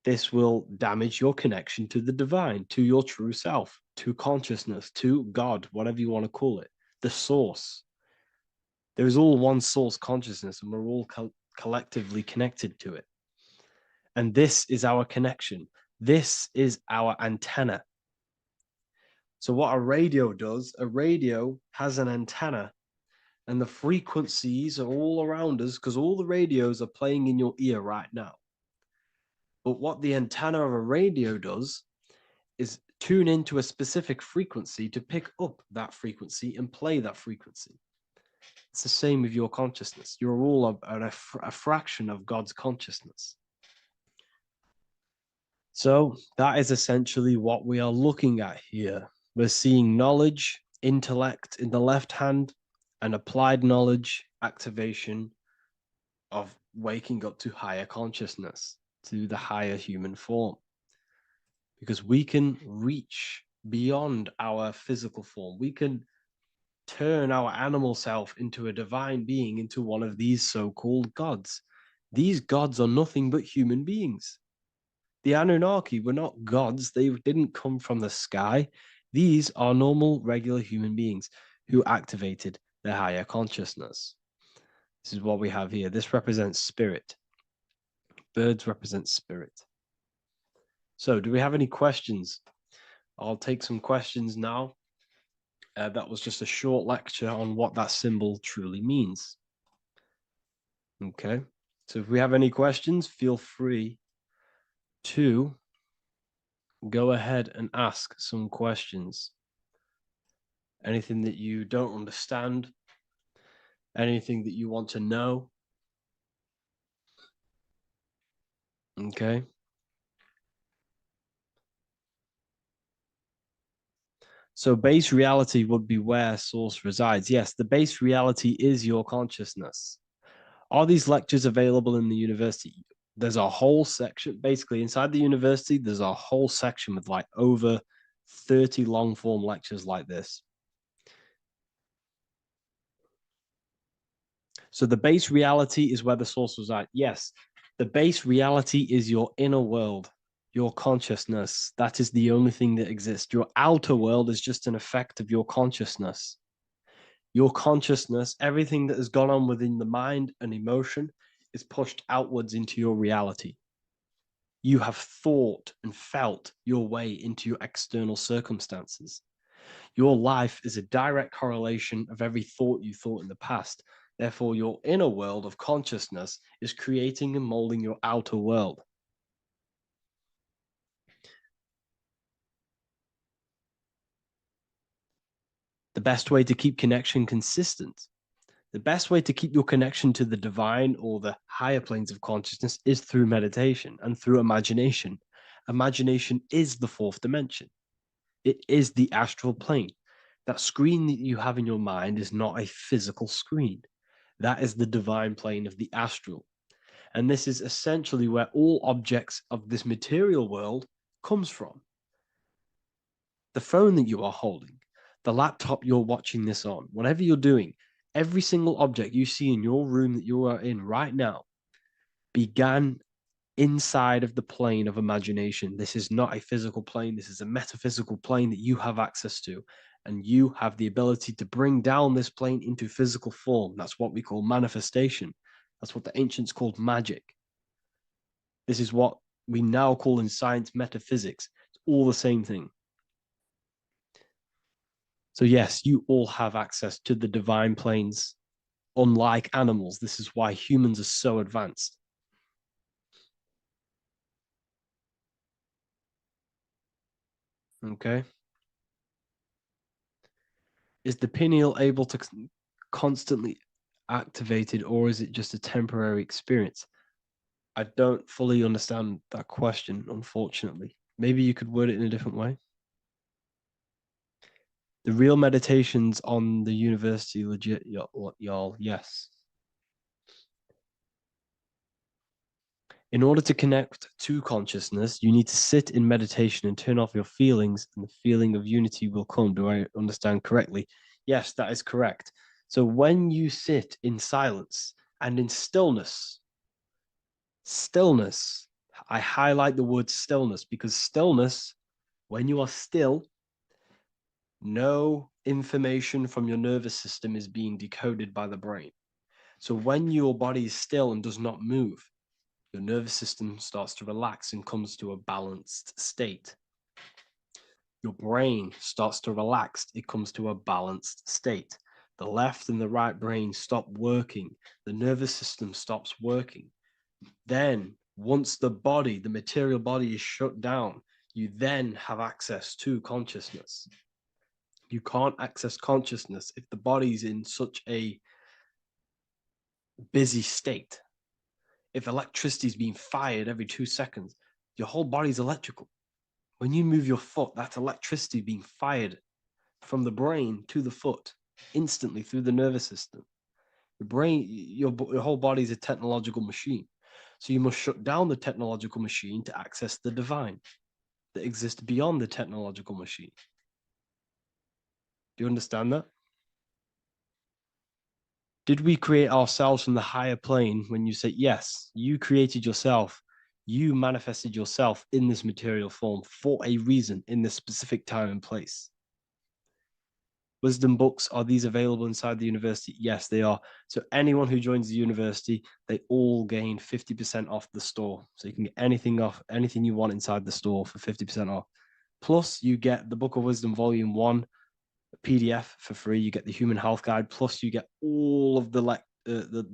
this will damage your connection to the divine, to your true self, to consciousness, to God, whatever you want to call it, the source. There is all one source consciousness, and we're all collectively connected to it. And this is our connection. This is our antenna. So what a radio does, a radio has an antenna, and the frequencies are all around us because all the radios are playing in your ear right now. But what the antenna of a radio does is tune into a specific frequency to pick up that frequency and play that frequency. It's the same with your consciousness. You're all a fraction of God's consciousness. So that is essentially what we are looking at here. We're seeing knowledge, intellect in the left hand, and applied knowledge, activation of waking up to higher consciousness, to the higher human form. Because we can reach beyond our physical form. We can turn our animal self into a divine being, into one of these so-called gods. These gods are nothing but human beings. The Anunnaki were not gods. They didn't come from the sky. These are normal, regular human beings who activated their higher consciousness. This is what we have here. This represents spirit. Birds represent spirit. So do we have any questions? I'll take some questions now. That was just a short lecture on what that symbol truly means. Okay. So if we have any questions, feel free to go ahead and ask some questions. Anything that you don't understand, anything that you want to know. Okay. So base reality would be where source resides. Yes, the base reality is your consciousness. Are these lectures available in the university? There's a whole section, basically inside the university, there's a whole section with like over 30 long form lectures like this. So the base reality is where the source resides. Yes, the base reality is your inner world, your consciousness. That is the only thing that exists. Your outer world is just an effect of your consciousness. Your consciousness, everything that has gone on within the mind and emotion is pushed outwards into your reality. You have thought and felt your way into your external circumstances. Your life is a direct correlation of every thought you thought in the past. Therefore, your inner world of consciousness is creating and molding your outer world. The best way to keep connection consistent, the best way to keep your connection to the divine or the higher planes of consciousness is through meditation and through imagination. Imagination is the fourth dimension. It is the astral plane. That screen that you have in your mind is not a physical screen. That is the divine plane of the astral. And this is essentially where all objects of this material world comes from. The phone that you are holding, the laptop you're watching this on, whatever you're doing, every single object you see in your room that you are in right now began inside of the plane of imagination. This is not a physical plane. This is a metaphysical plane that you have access to. And you have the ability to bring down this plane into physical form. That's what we call manifestation. That's what the ancients called magic. This is what we now call in science metaphysics. It's all the same thing. So yes, you all have access to the divine planes. Unlike animals, this is why humans are so advanced. Okay. Is the pineal able to constantly activated, or is it just a temporary experience? I don't fully understand that question, unfortunately. Maybe you could word it in a different way. The real meditations on the university, legit, y'all, yes. In order to connect to consciousness, you need to sit in meditation and turn off your feelings, and the feeling of unity will come. Do I understand correctly? Yes, that is correct. So when you sit in silence and in stillness, I highlight the word stillness because stillness, when you are still, no information from your nervous system is being decoded by the brain. So when your body is still and does not move, your nervous system starts to relax and comes to a balanced state. Your brain starts to relax, it comes to a balanced state. The left and the right brain stop working, the nervous system stops working. Then, once the body, the material body, is shut down, you then have access to consciousness. You can't access consciousness if the body's in such a busy state. If electricity is being fired every 2 seconds, your whole body's electrical. When you move your foot, that's electricity being fired from the brain to the foot instantly through the nervous system. Your brain, your whole body is a technological machine. So you must shut down the technological machine to access the divine that exists beyond the technological machine. Do you understand that? Did we create ourselves from the higher plane? When you say yes, you created yourself, you manifested yourself in this material form for a reason in this specific time and place. Wisdom books, are these available inside the university? Yes, they are. So anyone who joins the university, they all gain 50% off the store. So you can get anything off, anything you want inside the store for 50% off. Plus, you get the Book of Wisdom Volume 1 PDF for free. You get the Human Health Guide. Plus, you get all of the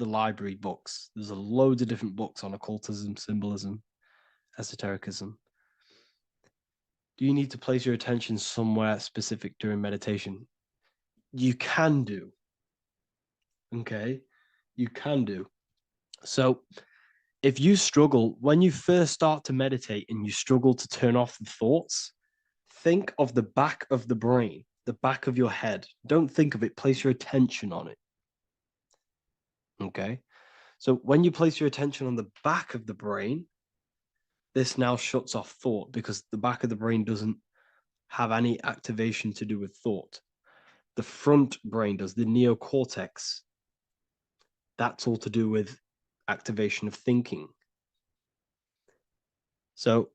library books. There's a load of different books on occultism, symbolism, esotericism. Do you need to place your attention somewhere specific during meditation? You can do. Okay, you can do. So if you struggle, when you first start to meditate and you struggle to turn off the thoughts, think of the back of the brain, the back of your head. Don't think of it, place your attention on it. Okay, so when you place your attention on the back of the brain, this now shuts off thought because the back of the brain doesn't have any activation to do with thought. The front brain does, the neocortex. That's all to do with activation of thinking. So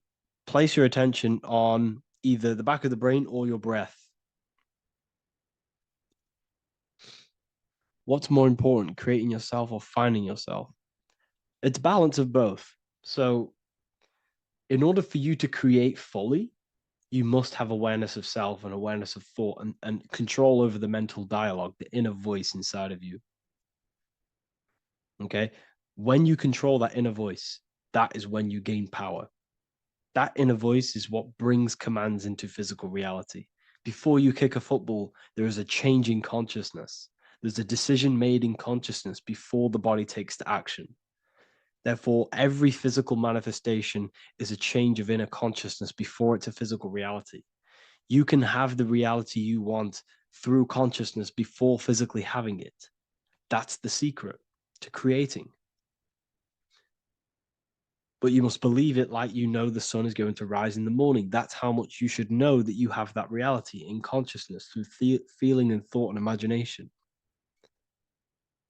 place your attention on either the back of the brain or your breath. What's more important, creating yourself or finding yourself? It's balance of both. So in order for you to create fully, you must have awareness of self and awareness of thought and control over the mental dialogue, the inner voice inside of you. Okay? When you control that inner voice, that is when you gain power. That inner voice is what brings commands into physical reality. Before you kick a football, there is a change in consciousness. There's a decision made in consciousness before the body takes the action. Therefore, every physical manifestation is a change of inner consciousness before it's a physical reality. You can have the reality you want through consciousness before physically having it. That's the secret to creating. But you must believe it like you know the sun is going to rise in the morning. That's how much you should know that you have that reality in consciousness through feeling and thought and imagination.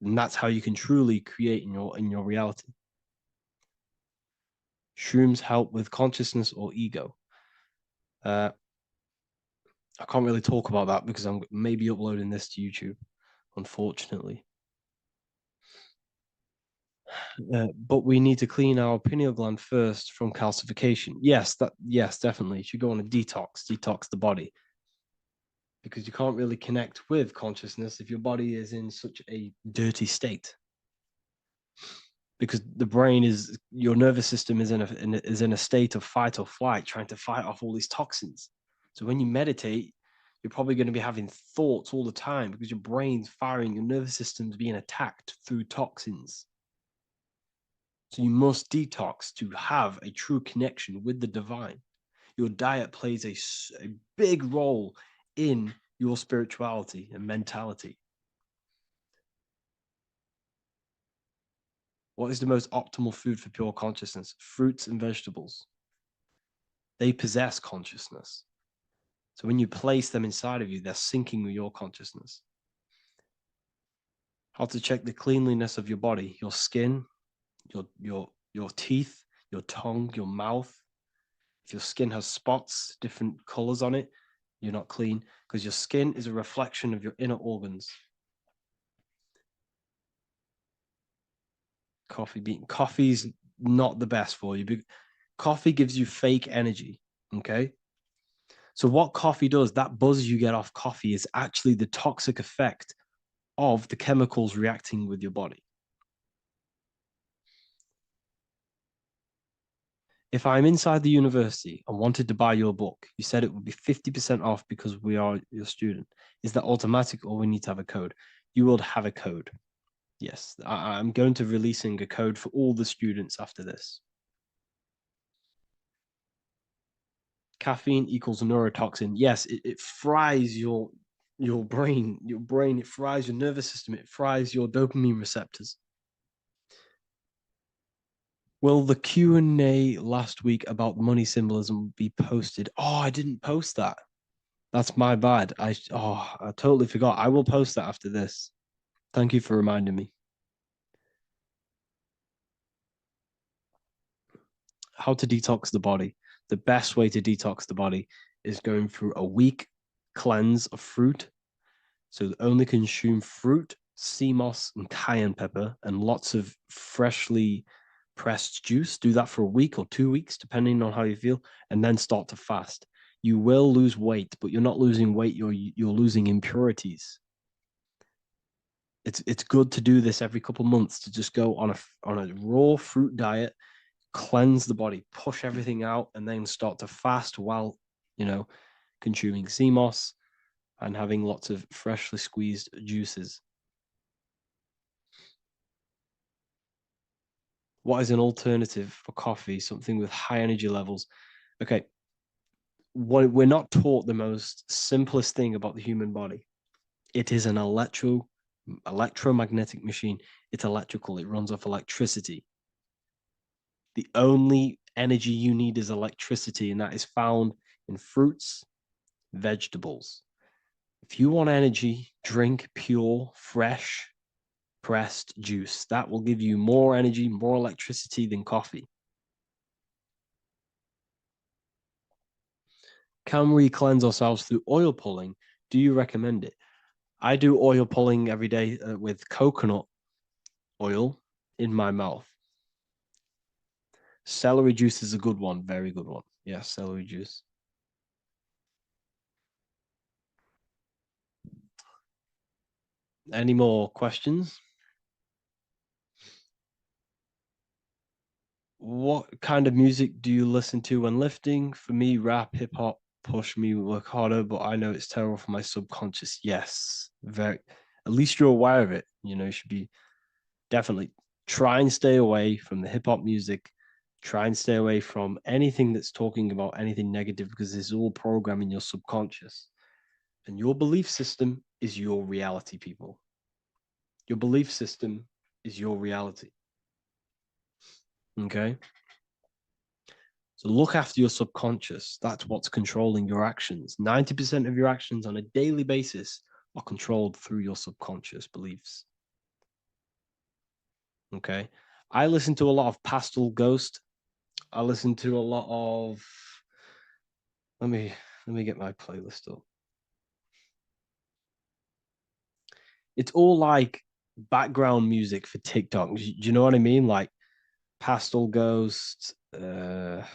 And that's how you can truly create in your reality. Shrooms help with consciousness or ego. I can't really talk about that because I'm maybe uploading this to YouTube, unfortunately. But we need to clean our pineal gland first from calcification. Yes, definitely. You should go on a detox the body. Because you can't really connect with consciousness if your body is in such a dirty state. Because the brain is, your nervous system is in a state of fight or flight, trying to fight off all these toxins. So when you meditate, you're probably going to be having thoughts all the time because your brain's firing, your nervous system's being attacked through toxins. So you must detox to have a true connection with the divine. Your diet plays a big role in your spirituality and mentality. What is the most optimal food for pure consciousness? Fruits and vegetables. They possess consciousness. So when you place them inside of you, they're syncing with your consciousness. How to check the cleanliness of your body, your skin, your teeth, your tongue, your mouth. If your skin has spots, different colors on it, You're not clean because your skin is a reflection of your inner organs. Coffee's not the best for you. Coffee gives you fake energy. Okay. So what coffee does, that buzz you get off coffee is actually the toxic effect of the chemicals reacting with your body. If I'm inside the university and wanted to buy your book, you said it would be 50% off because we are your student. Is that automatic or we need to have a code? You will have a code. Yes, I'm going to releasing a code for all the students after this. Caffeine equals neurotoxin. Yes, it fries your brain. It fries your nervous system. It fries your dopamine receptors. Will the Q&A last week about money symbolism be posted? Oh, I didn't post that. That's my bad. I totally forgot. I will post that after this. Thank you for reminding me. How to detox the body. The best way to detox the body is going through a week cleanse of fruit. So only consume fruit, sea moss, and cayenne pepper, and lots of freshly pressed juice. Do that for a week or 2 weeks, depending on how you feel, and then start to fast. You will lose weight, but you're not losing weight. You're losing impurities. It's good to do this every couple months, to just go on a raw fruit diet, cleanse the body, push everything out, and then start to fast while consuming sea moss and having lots of freshly squeezed juices. What is an alternative for coffee? Something with high energy levels. Okay. We're not taught the most simplest thing about the human body. It is an electromagnetic machine. It's electrical. It runs off electricity. The only energy you need is electricity, and that is found in fruits, vegetables. If you want energy, drink pure, fresh, pressed juice. That will give you more energy, more electricity than coffee. Can we cleanse ourselves through oil pulling? Do you recommend it? I do oil pulling every day with coconut oil in my mouth. Celery juice is a good one, very good one. Yeah, celery juice. Any more questions? What kind of music do you listen to when lifting? For me, rap, hip hop push me work harder, but I know it's terrible for my subconscious. Yes, very. At least you're aware of it. You should be definitely try and stay away from the hip hop music. Try and stay away from anything that's talking about anything negative because it's all programming your subconscious. And your belief system is your reality, people. Your belief system is your reality. Okay. So look after your subconscious. That's what's controlling your actions. 90% of your actions on a daily basis are controlled through your subconscious beliefs. Okay. I listen to a lot of Pastel Ghost. I listen to a lot of let me get my playlist up. It's all like background music for TikTok. Do you know what I mean? Like Pastel Ghost. That's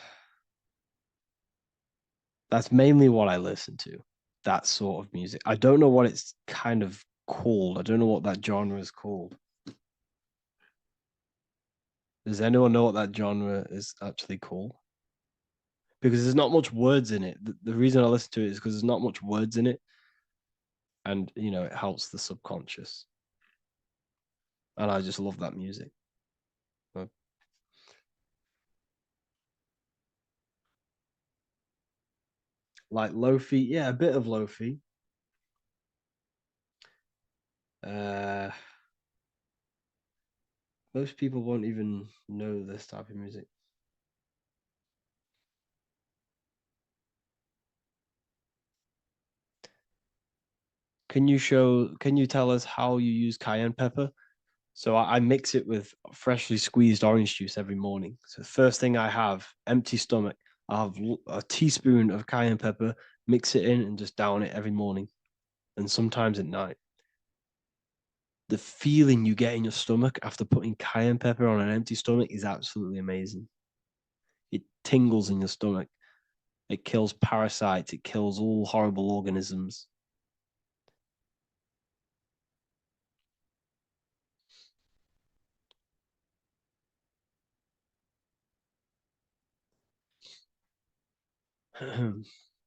mainly what I listen to. That sort of music. I don't know what it's kind of called. I don't know what that genre is called. Does anyone know what that genre is actually called? Because there's not much words in it. The reason I listen to it is because there's not much words in it. And, it helps the subconscious. And I just love that music. Like Lo-fi. Yeah, a bit of Lo-fi. Most people won't even know this type of music. Can you tell us how you use cayenne pepper? So I mix it with freshly squeezed orange juice every morning. So first thing I have, empty stomach, I have a teaspoon of cayenne pepper, mix it in, and just down it every morning, and sometimes at night. The feeling you get in your stomach after putting cayenne pepper on an empty stomach is absolutely amazing. It tingles in your stomach. It kills parasites. It kills all horrible organisms.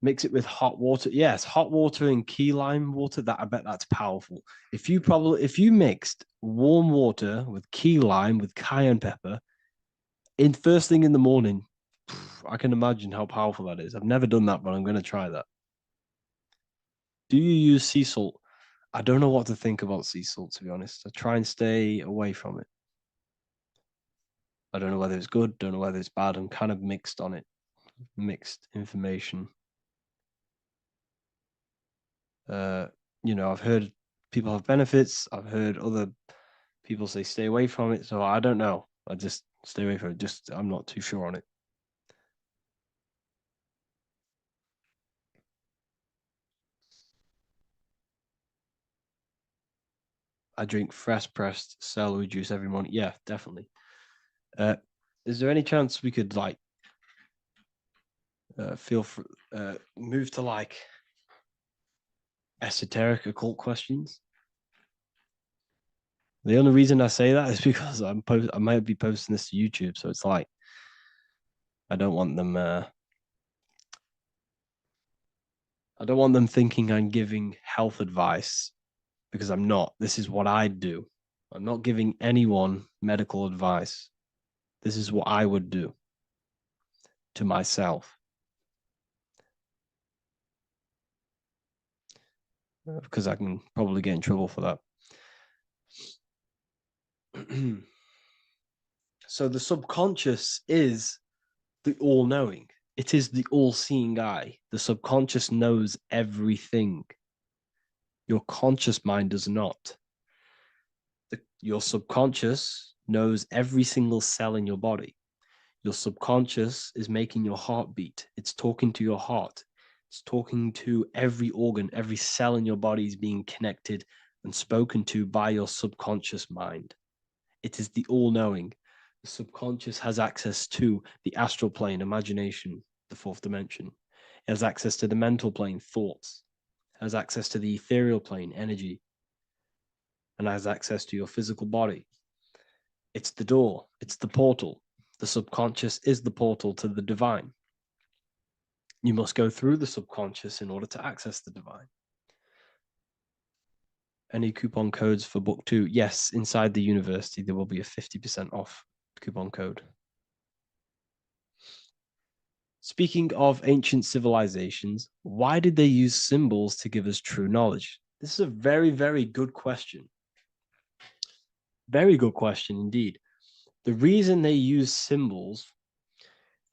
Mix it with hot water. Yes, hot water and key lime water. That I bet that's powerful. If you mixed warm water with key lime with cayenne pepper in first thing in the morning, I can imagine how powerful that is. I've never done that, but I'm going to try that. Do you use sea salt? I don't know what to think about sea salt, to be honest. I try and stay away from it. I don't know whether it's good, don't know whether it's bad. I'm kind of mixed on it. Mixed information. I've heard people have benefits. I've heard other people say stay away from it. So I don't know. I just stay away from it. I'm not too sure on it. I drink fresh pressed celery juice every morning. Yeah, definitely. Is there any chance we could move to esoteric occult questions? The only reason I say that is because I might be posting this to YouTube, so it's like I don't want them. I don't want them thinking I'm giving health advice because I'm not. This is what I do. I'm not giving anyone medical advice. This is what I would do to myself. Because I can probably get in trouble for that. So the subconscious is the all-knowing. It is the all-seeing eye. The subconscious knows everything. Your conscious mind does not. Your subconscious knows every single cell in your body. Your subconscious is making your heart beat. It's talking to your heart. It's talking to every organ, every cell in your body is being connected and spoken to by your subconscious mind. It is the all-knowing. The subconscious has access to the astral plane, imagination, the fourth dimension. It has access to the mental plane, thoughts. It has access to the ethereal plane, energy. And has access to your physical body. It's the door. It's the portal. The subconscious is the portal to the divine. You must go through the subconscious in order to access the divine. Any coupon codes for book 2? Yes, inside the university, there will be a 50% off coupon code. Speaking of ancient civilizations, why did they use symbols to give us true knowledge? This is a very, very good question. Very good question indeed. The reason they use symbols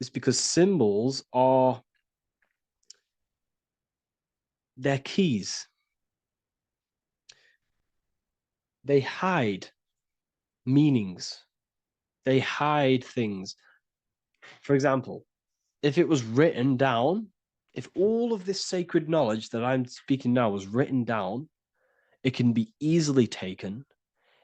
is because symbols are their keys. They hide meanings. They hide things. For example, if it was written down, if all of this sacred knowledge that I'm speaking now was written down, it can be easily taken.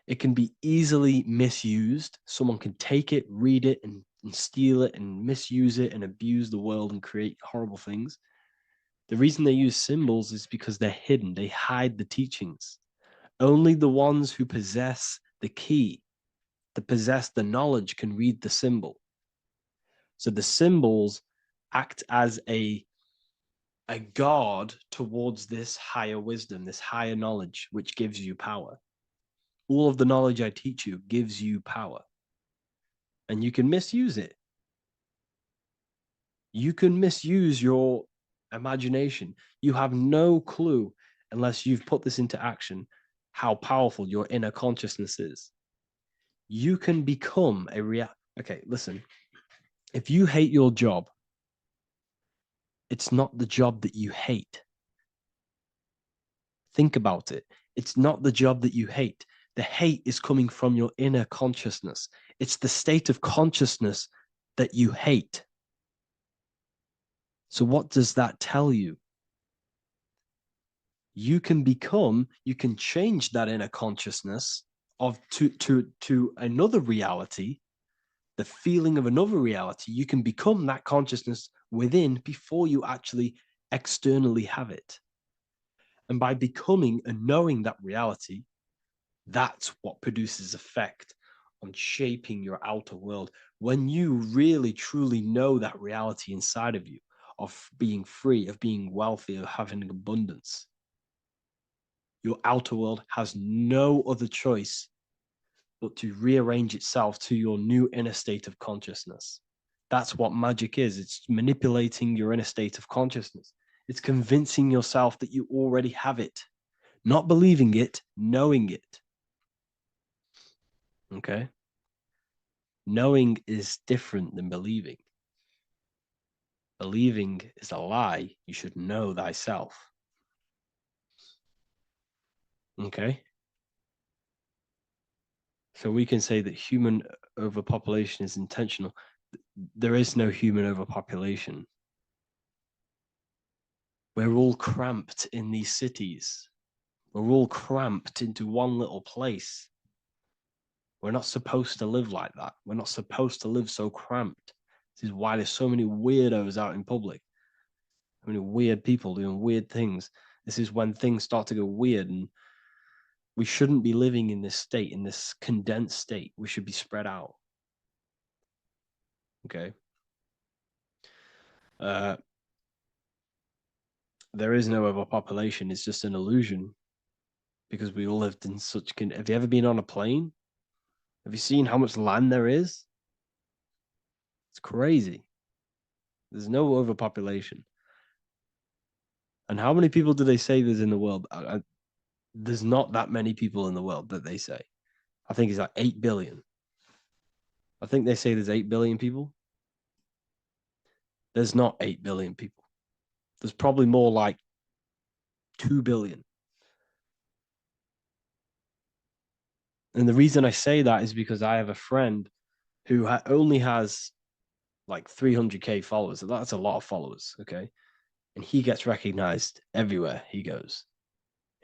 It can be easily misused. Someone can take it, read it, and steal it and misuse it and abuse the world and create horrible things. The reason they use symbols is because they're hidden. They hide the teachings. Only the ones who possess the key, that possess the knowledge, can read the symbol. So the symbols act as a guard towards this higher wisdom, this higher knowledge, which gives you power. All of the knowledge I teach you gives you power. And you can misuse it. You can misuse your imagination. You have no clue, unless you've put this into action, how powerful your inner consciousness is. You can become a Okay, listen. If you hate your job, it's not the job that you hate. Think about it. It's not the job that you hate. The hate is coming from your inner consciousness. It's the state of consciousness that you hate. So what does that tell you? You can change that inner consciousness to another reality, the feeling of another reality. You can become that consciousness within before you actually externally have it. And by becoming and knowing that reality, that's what produces effect on shaping your outer world. When you really truly know that reality inside of you, of being free, of being wealthy, of having abundance, your outer world has no other choice but to rearrange itself to your new inner state of consciousness. That's what magic is. It's manipulating your inner state of consciousness. It's convincing yourself that you already have it, not believing it, knowing it. Okay? Knowing is different than believing. Believing is a lie. You should know thyself. Okay? So we can say that human overpopulation is intentional. There is no human overpopulation. We're all cramped in these cities. We're all cramped into one little place. We're not supposed to live like that. We're not supposed to live so cramped. This is why there's so many weirdos out in public. So many weird people doing weird things. This is when things start to go weird, and we shouldn't be living in this state, in this condensed state. We should be spread out. Okay. There is no overpopulation. It's just an illusion because we all lived in such. Have you ever been on a plane? Have you seen how much land there is? It's crazy. There's no overpopulation. And how many people do they say there's in the world? There's not that many people in the world that they say. I think it's like 8 billion. I think they say there's 8 billion people. There's not 8 billion people. There's probably more like 2 billion. And the reason I say that is because I have a friend who only has like 300K followers. That's a lot of followers, okay? And he gets recognized everywhere he goes.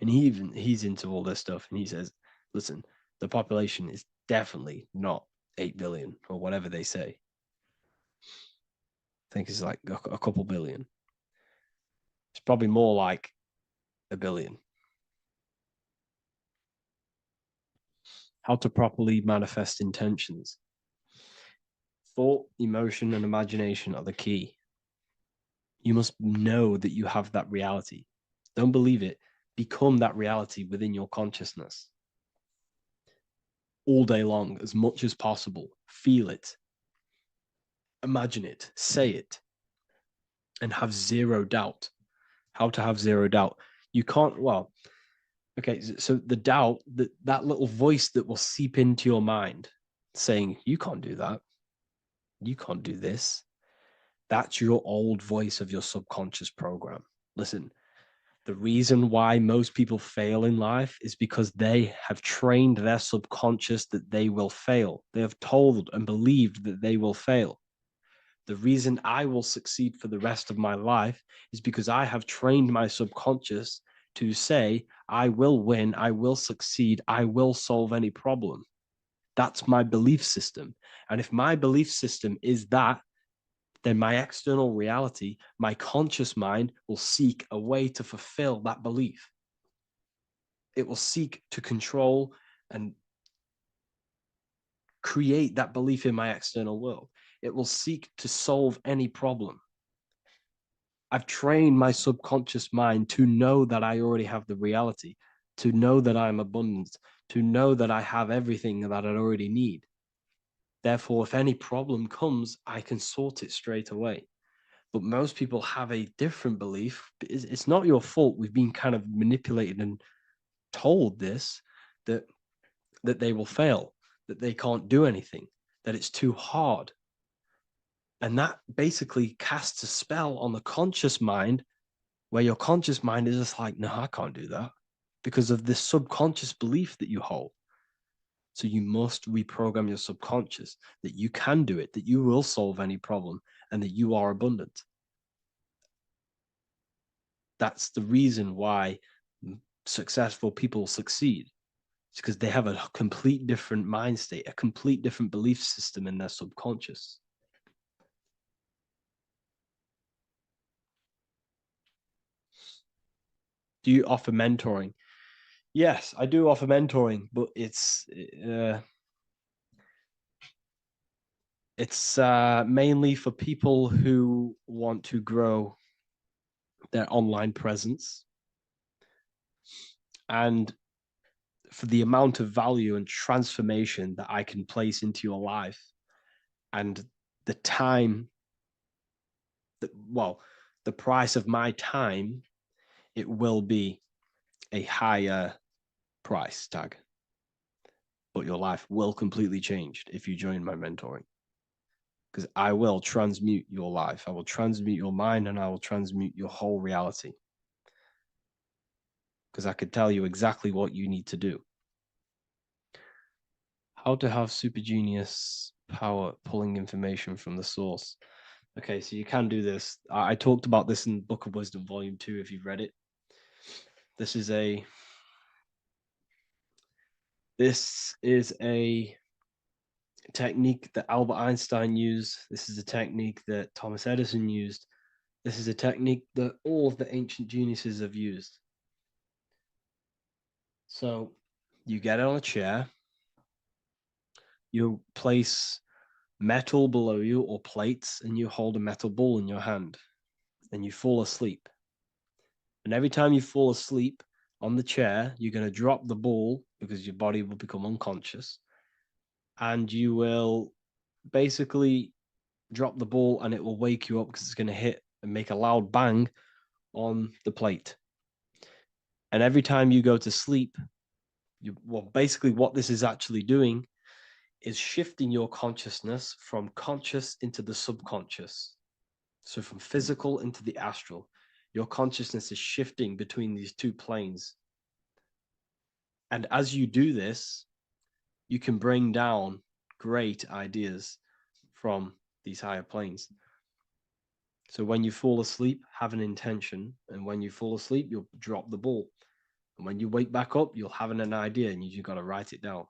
And he's into all this stuff. And he says, listen, the population is definitely not 8 billion or whatever they say. I think it's like a couple billion. It's probably more like a billion. How to properly manifest intentions. Thought, emotion, and imagination are the key. You must know that you have that reality. Don't believe it. Become that reality within your consciousness. All day long, as much as possible. Feel it. Imagine it. Say it. And have zero doubt. How to have zero doubt. You can't, well, okay, so the doubt, that little voice that will seep into your mind saying, you can't do that. You can't do this. That's your old voice of your subconscious program. Listen, the reason why most people fail in life is because they have trained their subconscious that they will fail. They have told and believed that they will fail. The reason I will succeed for the rest of my life is because I have trained my subconscious to say, I will win, I will succeed, I will solve any problem. That's my belief system. And if my belief system is that, then my external reality, my conscious mind will seek a way to fulfill that belief. It will seek to control and create that belief in my external world. It will seek to solve any problem. I've trained my subconscious mind to know that I already have the reality, to know that I'm abundant, to know that I have everything that I already need. Therefore, if any problem comes, I can sort it straight away. But most people have a different belief. It's not your fault. We've been kind of manipulated and told this, that they will fail, that they can't do anything, that it's too hard. And that basically casts a spell on the conscious mind, where your conscious mind is just like, no, I can't do that, because of this subconscious belief that you hold. So you must reprogram your subconscious that you can do it, that you will solve any problem, and that you are abundant. That's the reason why successful people succeed. It's because they have a complete different mind state, a complete different belief system in their subconscious. Do you offer mentoring? Yes, I do offer mentoring, but it's mainly for people who want to grow their online presence, and for the amount of value and transformation that I can place into your life, and the time that, well, the price of my time, it will be a higher price tag, but your life will completely change if you join my mentoring, because I will transmute your life. I will transmute your mind, and I will transmute your whole reality, because I could tell you exactly what you need to do. How to have super genius power pulling information from the source. Okay, so you can do this. I talked about this in Book of Wisdom, Volume 2, if you've read it. This is a technique that Albert Einstein used. This is a technique that Thomas Edison used. This is a technique that all of the ancient geniuses have used. So you get on a chair, you place metal below you or plates, and you hold a metal ball in your hand, and you fall asleep. And every time you fall asleep on the chair, you're going to drop the ball because your body will become unconscious. And you will basically drop the ball, and it will wake you up because it's going to hit and make a loud bang on the plate. And every time you go to sleep, basically what this is actually doing is shifting your consciousness from conscious into the subconscious. So from physical into the astral. Your consciousness is shifting between these two planes. And as you do this, you can bring down great ideas from these higher planes. So when you fall asleep, have an intention. And when you fall asleep, you'll drop the ball. And when you wake back up, you'll have an idea, and you just got to write it down.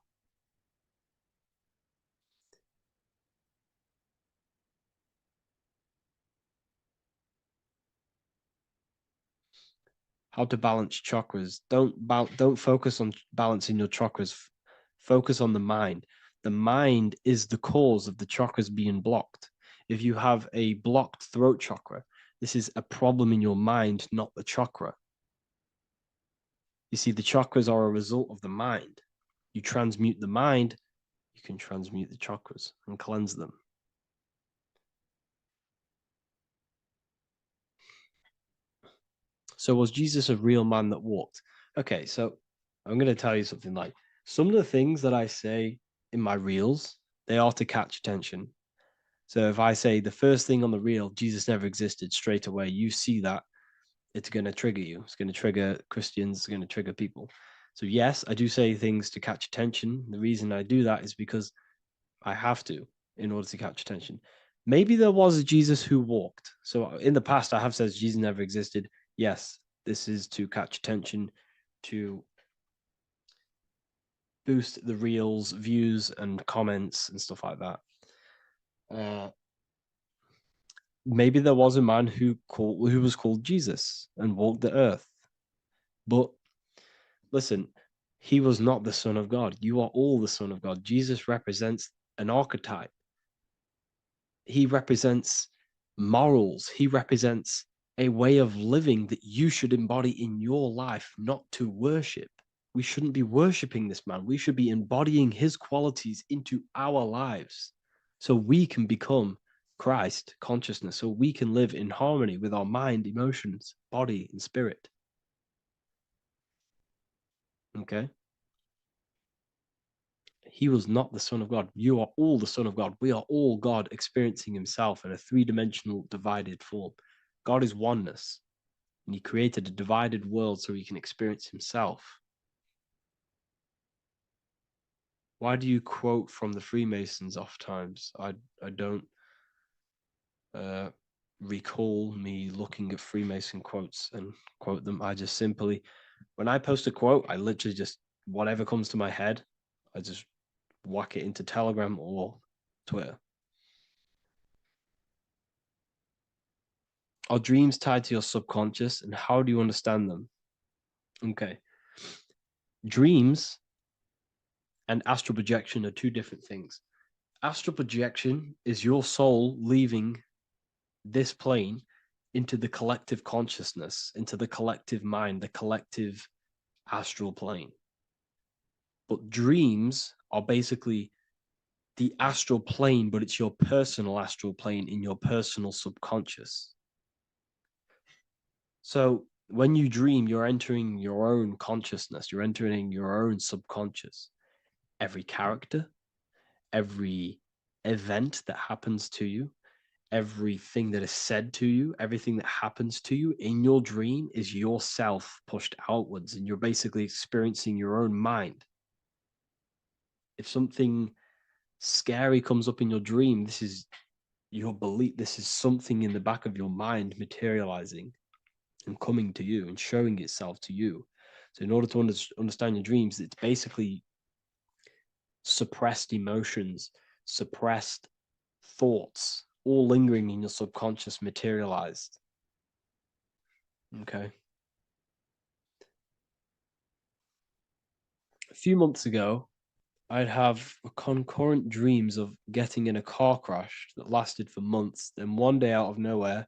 How to balance chakras. Don't focus on balancing your chakras. Focus on the mind. The mind is the cause of the chakras being blocked. If you have a blocked throat chakra, this is a problem in your mind, not the chakra. You see, the chakras are a result of the mind. You transmute the mind, you can transmute the chakras and cleanse them. So was Jesus a real man that walked? Okay, so I'm going to tell you something. Like, some of the things that I say in my reels, they are to catch attention. So if I say the first thing on the reel, Jesus never existed, straight away, you see that, it's going to trigger you. It's going to trigger Christians. It's going to trigger people. So yes, I do say things to catch attention. The reason I do that is because I have to, in order to catch attention. Maybe there was a Jesus who walked. So in the past, I have said Jesus never existed. Yes, this is to catch attention, to boost the reels, views, and comments and stuff like that. Maybe there was a man who was called Jesus and walked the earth. But listen, he was not the Son of God. You are all the Son of God. Jesus represents an archetype. He represents morals. He represents a way of living that you should embody in your life, not to worship. We shouldn't be worshiping this man. We should be embodying his qualities into our lives so we can become Christ consciousness, so we can live in harmony with our mind, emotions, body, and spirit. Okay? He was not the Son of God. You are all the Son of God. We are all God experiencing himself in a three-dimensional divided form. God is oneness, and he created a divided world so he can experience himself. Why do you quote from the Freemasons oft times? I don't recall me looking at Freemason quotes and quote them. I just simply, when I post a quote, I literally just, whatever comes to my head, I just whack it into Telegram or Twitter. Are dreams tied to your subconscious, and how do you understand them? Okay. Dreams and astral projection are two different things. Astral projection is your soul leaving this plane into the collective consciousness, into the collective mind, the collective astral plane. But dreams are basically the astral plane, but it's your personal astral plane in your personal subconscious. So when you dream, you're entering your own consciousness, you're entering your own subconscious. Every character, every event that happens to you, everything that is said to you, everything that happens to you in your dream is yourself pushed outwards, and you're basically experiencing your own mind. If something scary comes up in your dream, this is your belief, this is something in the back of your mind materializing and coming to you and showing itself to you. So in order to understand your dreams, it's basically suppressed emotions, suppressed thoughts, all lingering in your subconscious materialized. Okay. A few months ago, I'd have concurrent dreams of getting in a car crash that lasted for months. Then one day out of nowhere,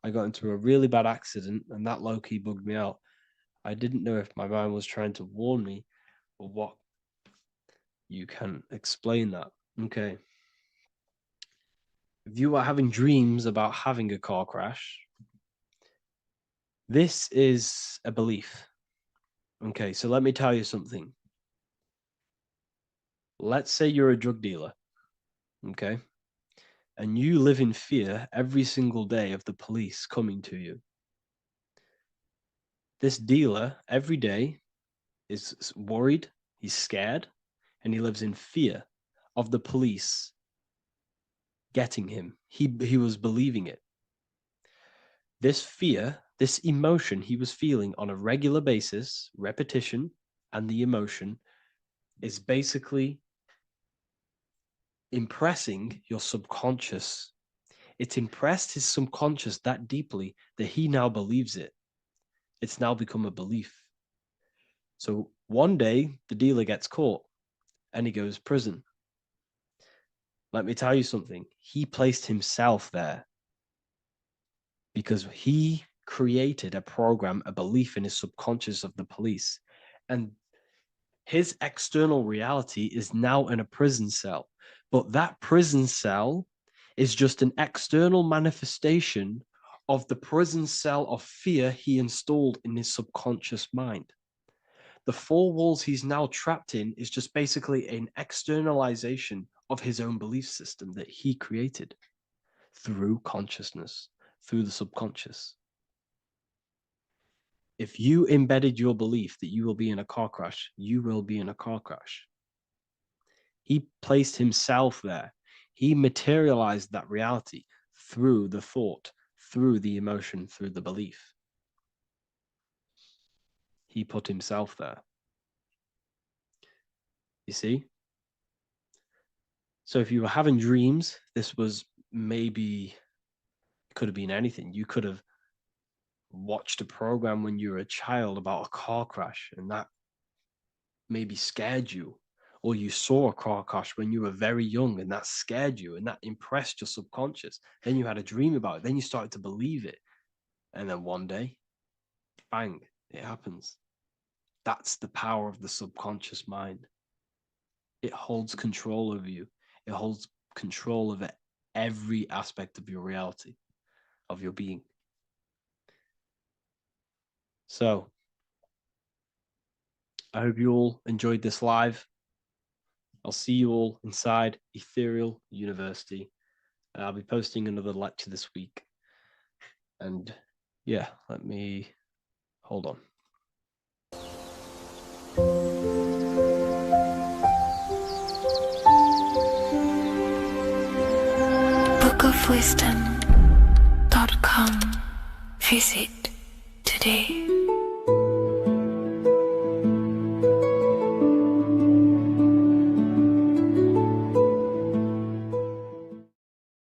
I got into a really bad accident, and that low-key bugged me out. I didn't know if my mind was trying to warn me or what. You can explain that. Okay. If you are having dreams about having a car crash, this is a belief. Okay, so let me tell you something. Let's say you're a drug dealer, okay? And you live in fear every single day of the police coming to you. This dealer every day is worried, he's scared, and he lives in fear of the police getting him. He was believing it. This fear, this emotion he was feeling on a regular basis, repetition, and the emotion is basically impressing your subconscious. It's impressed his subconscious that deeply that he now believes it. It's now become a belief. So one day the dealer gets caught and he goes to prison. Let me tell you something. He placed himself there because he created a program, a belief in his subconscious of the police. And his external reality is now in a prison cell. But that prison cell is just an external manifestation of the prison cell of fear he installed in his subconscious mind. The four walls he's now trapped in is just basically an externalization of his own belief system that he created through consciousness, through the subconscious. If you embedded your belief that you will be in a car crash, you will be in a car crash. He placed himself there. He materialized that reality through the thought, through the emotion, through the belief. He put himself there. You see? So if you were having dreams, this was maybe, it could have been anything. You could have watched a program when you were a child about a car crash, and that maybe scared you. Or you saw a car crash when you were very young, and that scared you, and that impressed your subconscious. Then you had a dream about it. Then you started to believe it. And then one day, bang, it happens. That's the power of the subconscious mind. It holds control over you. It holds control over every aspect of your reality, of your being. So, I hope you all enjoyed this live. I'll see you all inside Ethereal University. I'll be posting another lecture this week. And yeah, let me hold on. bookofwisdom.com Visit today.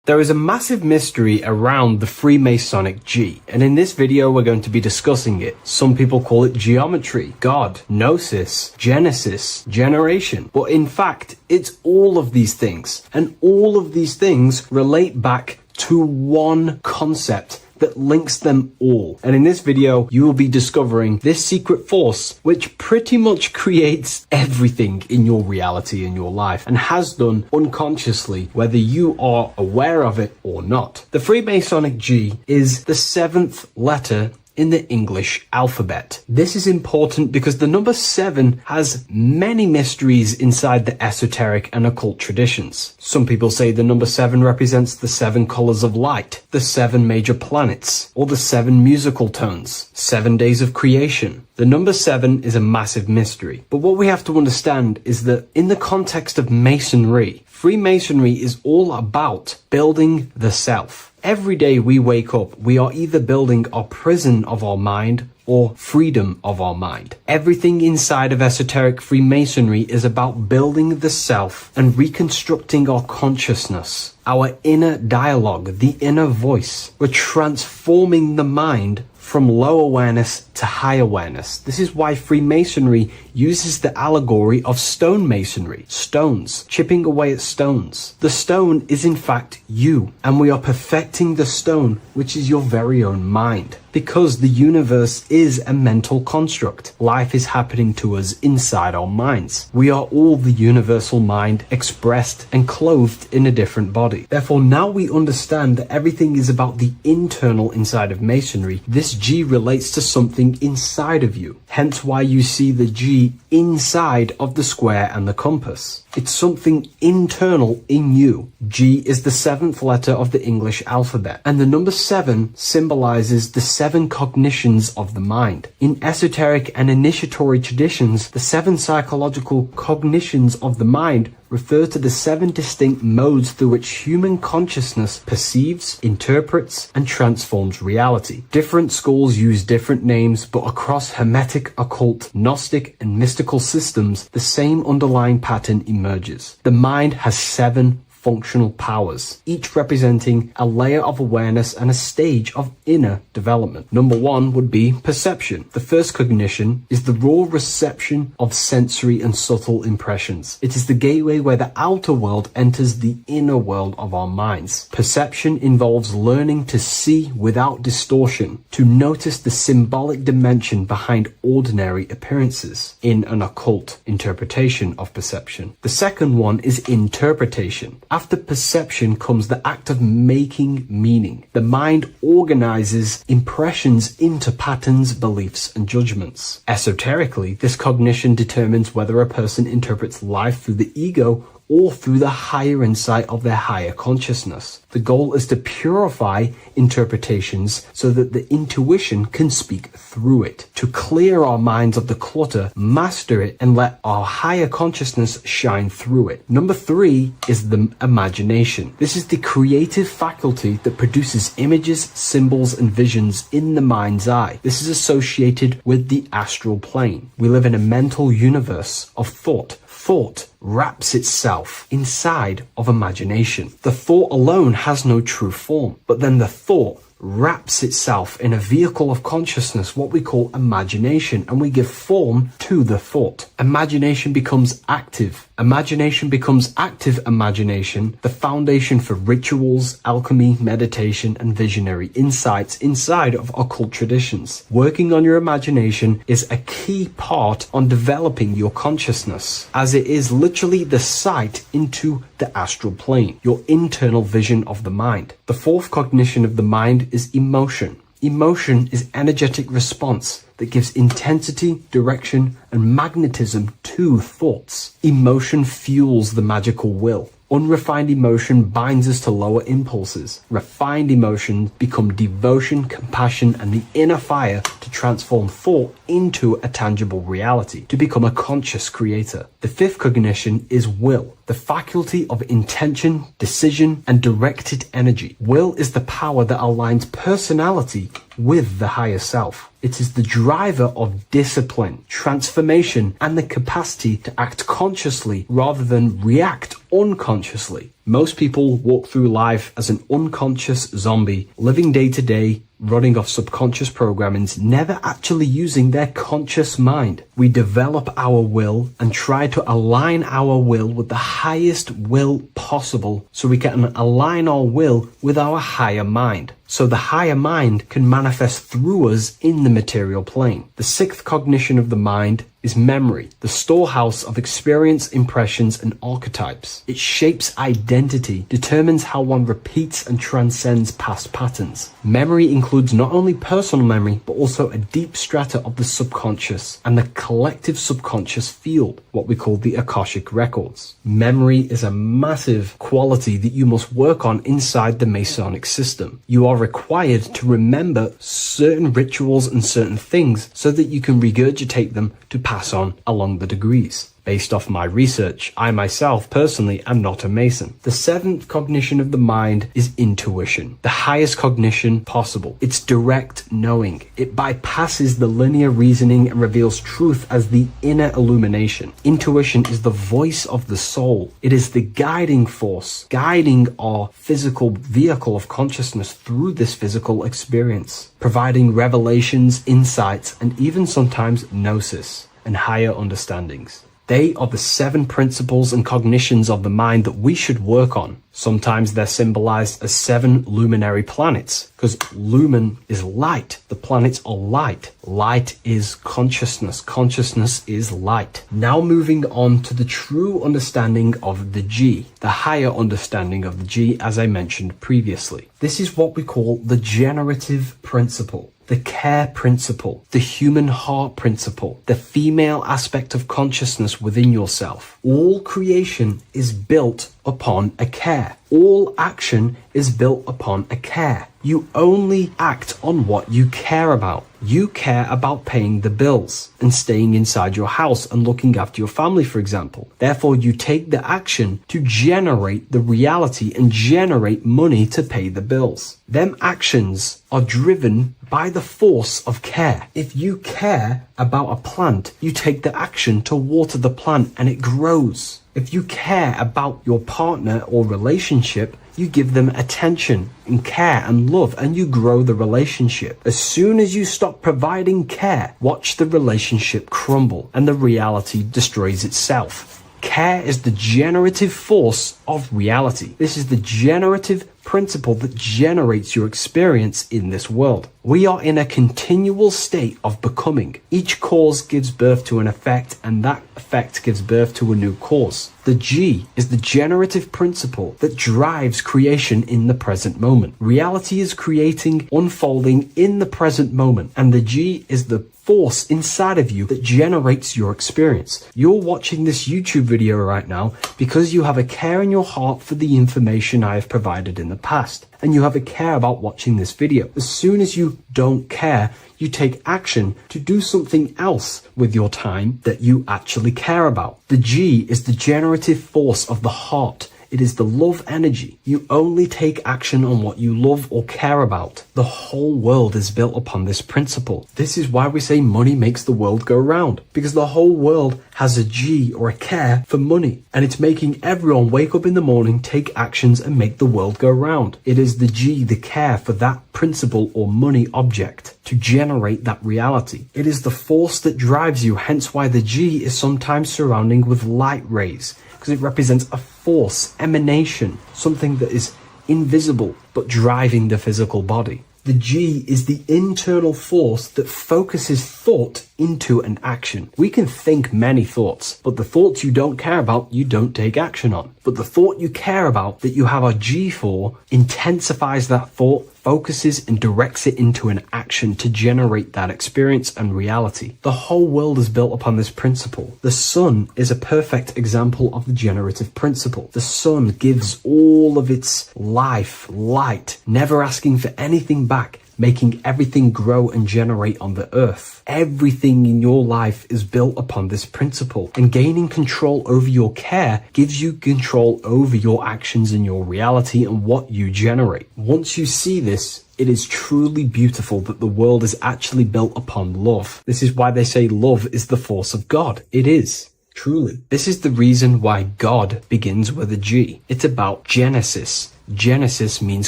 There is a massive mystery around the Freemasonic G, and in this video we're going to be discussing it. Some people call it geometry, God, gnosis, genesis, generation, but in fact it's all of these things, and all of these things relate back to one concept that links them all. And in this video, you will be discovering this secret force, which pretty much creates everything in your reality in your life, and has done unconsciously, whether you are aware of it or not. The Freemasonic G is the 7th letter in the English alphabet. This is important because the number 7 has many mysteries inside the esoteric and occult traditions. Some people say the number 7 represents the 7 colors of light, the 7 major planets, or the 7 musical tones, 7 days of creation. The number 7 is a massive mystery. But what we have to understand is that in the context of Masonry, Freemasonry is all about building the self. Every day we wake up, we are either building our prison of our mind or freedom of our mind. Everything inside of esoteric Freemasonry is about building the self and reconstructing our consciousness, our inner dialogue, the inner voice. We're transforming the mind from low awareness to high awareness. This is why Freemasonry uses the allegory of stonemasonry, stones, chipping away at stones. The stone is in fact you, and we are perfecting the stone, which is your very own mind. Because the universe is a mental construct. Life is happening to us inside our minds. We are all the universal mind expressed and clothed in a different body. Therefore, now we understand that everything is about the internal inside of Masonry. This G relates to something inside of you. Hence why you see the G inside of the square and the compass. It's something internal in you. G is the 7th letter of the English alphabet, and the number 7 symbolizes the 7 cognitions of the mind. In esoteric and initiatory traditions, the 7 psychological cognitions of the mind refer to the 7 distinct modes through which human consciousness perceives, interprets, and transforms reality. Different schools use different names, but across Hermetic, occult, Gnostic, and mystical systems, the same underlying pattern emerges. The mind has 7 functional powers, each representing a layer of awareness and a stage of inner development. Number 1 would be perception. The first cognition is the raw reception of sensory and subtle impressions. It is the gateway where the outer world enters the inner world of our minds. Perception involves learning to see without distortion, to notice the symbolic dimension behind ordinary appearances in an occult interpretation of perception. The second one is interpretation. After perception comes the act of making meaning. The mind organizes impressions into patterns, beliefs, and judgments. Esoterically, this cognition determines whether a person interprets life through the ego or through the higher insight of their higher consciousness. The goal is to purify interpretations so that the intuition can speak through it, to clear our minds of the clutter, master it, and let our higher consciousness shine through it. Number 3 is the imagination. This is the creative faculty that produces images, symbols, and visions in the mind's eye. This is associated with the astral plane. We live in a mental universe of thought. Thought wraps itself inside of imagination. The thought alone has no true form, but then the thought wraps itself in a vehicle of consciousness, what we call imagination, and we give form to the thought. Imagination becomes active. Imagination becomes active imagination, the foundation for rituals, alchemy, meditation, and visionary insights inside of occult traditions. Working on your imagination is a key part on developing your consciousness, as it is literally the sight into the astral plane, your internal vision of the mind. The fourth cognition of the mind is emotion. Emotion is energetic response that gives intensity, direction, and magnetism to thoughts. Emotion fuels the magical will. Unrefined emotion binds us to lower impulses. Refined emotions become devotion, compassion, and the inner fire to transform thought into a tangible reality, to become a conscious creator. The fifth cognition is will, the faculty of intention, decision, and directed energy. Will is the power that aligns personality with the higher self. It is the driver of discipline, transformation, and the capacity to act consciously rather than react unconsciously. Most people walk through life as an unconscious zombie, living day to day, running off subconscious programmings, never actually using their conscious mind. We develop our will and try to align our will with the highest will possible so we can align our will with our higher mind. So the higher mind can manifest through us in the material plane. The sixth cognition of the mind is memory, the storehouse of experience, impressions, and archetypes. It shapes identity, determines how one repeats and transcends past patterns. Memory includes not only personal memory, but also a deep strata of the subconscious and the collective subconscious field, what we call the Akashic records. Memory is a massive quality that you must work on inside the Masonic system. You are required to remember certain rituals and certain things so that you can regurgitate them to pass on along the degrees. Based off my research, I myself personally am not a Mason. The seventh cognition of the mind is intuition, the highest cognition possible. It's direct knowing. It bypasses the linear reasoning and reveals truth as the inner illumination. Intuition is the voice of the soul. It is the guiding force, guiding our physical vehicle of consciousness through this physical experience, providing revelations, insights, and even sometimes gnosis and higher understandings. They are the seven principles and cognitions of the mind that we should work on. Sometimes they're symbolized as seven luminary planets, because lumen is light. The planets are light. Light is consciousness. Consciousness is light. Now moving on to the true understanding of the G, the higher understanding of the G, as I mentioned previously. This is what we call the generative principle, the care principle, the human heart principle, the female aspect of consciousness within yourself. All creation is built upon a care. All action is built upon a care. You only act on what you care about. You care about paying the bills and staying inside your house and looking after your family, for example. Therefore, you take the action to generate the reality and generate money to pay the bills. Them actions are driven by the force of care. If you care about a plant, you take the action to water the plant and it grows. If you care about your partner or relationship, you give them attention and care and love, and you grow the relationship. As soon as you stop providing care, watch the relationship crumble and the reality destroys itself. Care is the generative force of reality. This is the generative principle that generates your experience in this world. We are in a continual state of becoming. Each cause gives birth to an effect, and that effect gives birth to a new cause. The G is the generative principle that drives creation in the present moment. Reality is creating, unfolding in the present moment, and the G is the force inside of you that generates your experience. You're watching this YouTube video right now because you have a care in your heart for the information I have provided in the past, and you have a care about watching this video. As soon as you don't care, you take action to do something else with your time that you actually care about. The G is the generative force of the heart. It is the love energy. You only take action on what you love or care about. The whole world is built upon this principle. This is why we say money makes the world go round, because the whole world has a G or a care for money, and it's making everyone wake up in the morning, take actions, and make the world go round. It is the G, the care for that principle or money object to generate that reality. It is the force that drives you, hence why the G is sometimes surrounding with light rays, because it represents a force, emanation, something that is invisible but driving the physical body. The G is the internal force that focuses thought into an action. We can think many thoughts, but the thoughts you don't care about, you don't take action on. But the thought you care about, that you have a G for, intensifies that thought, focuses and directs it into an action to generate that experience and reality. The whole world is built upon this principle. The sun is a perfect example of the generative principle. The sun gives all of its life, light, never asking for anything back, making everything grow and generate on the earth. Everything in your life is built upon this principle, and gaining control over your care gives you control over your actions and your reality and what you generate. Once you see this, it is truly beautiful that the world is actually built upon love. This is why they say love is the force of God. It is. Truly. This is the reason why God begins with a G. It's about Genesis. Genesis means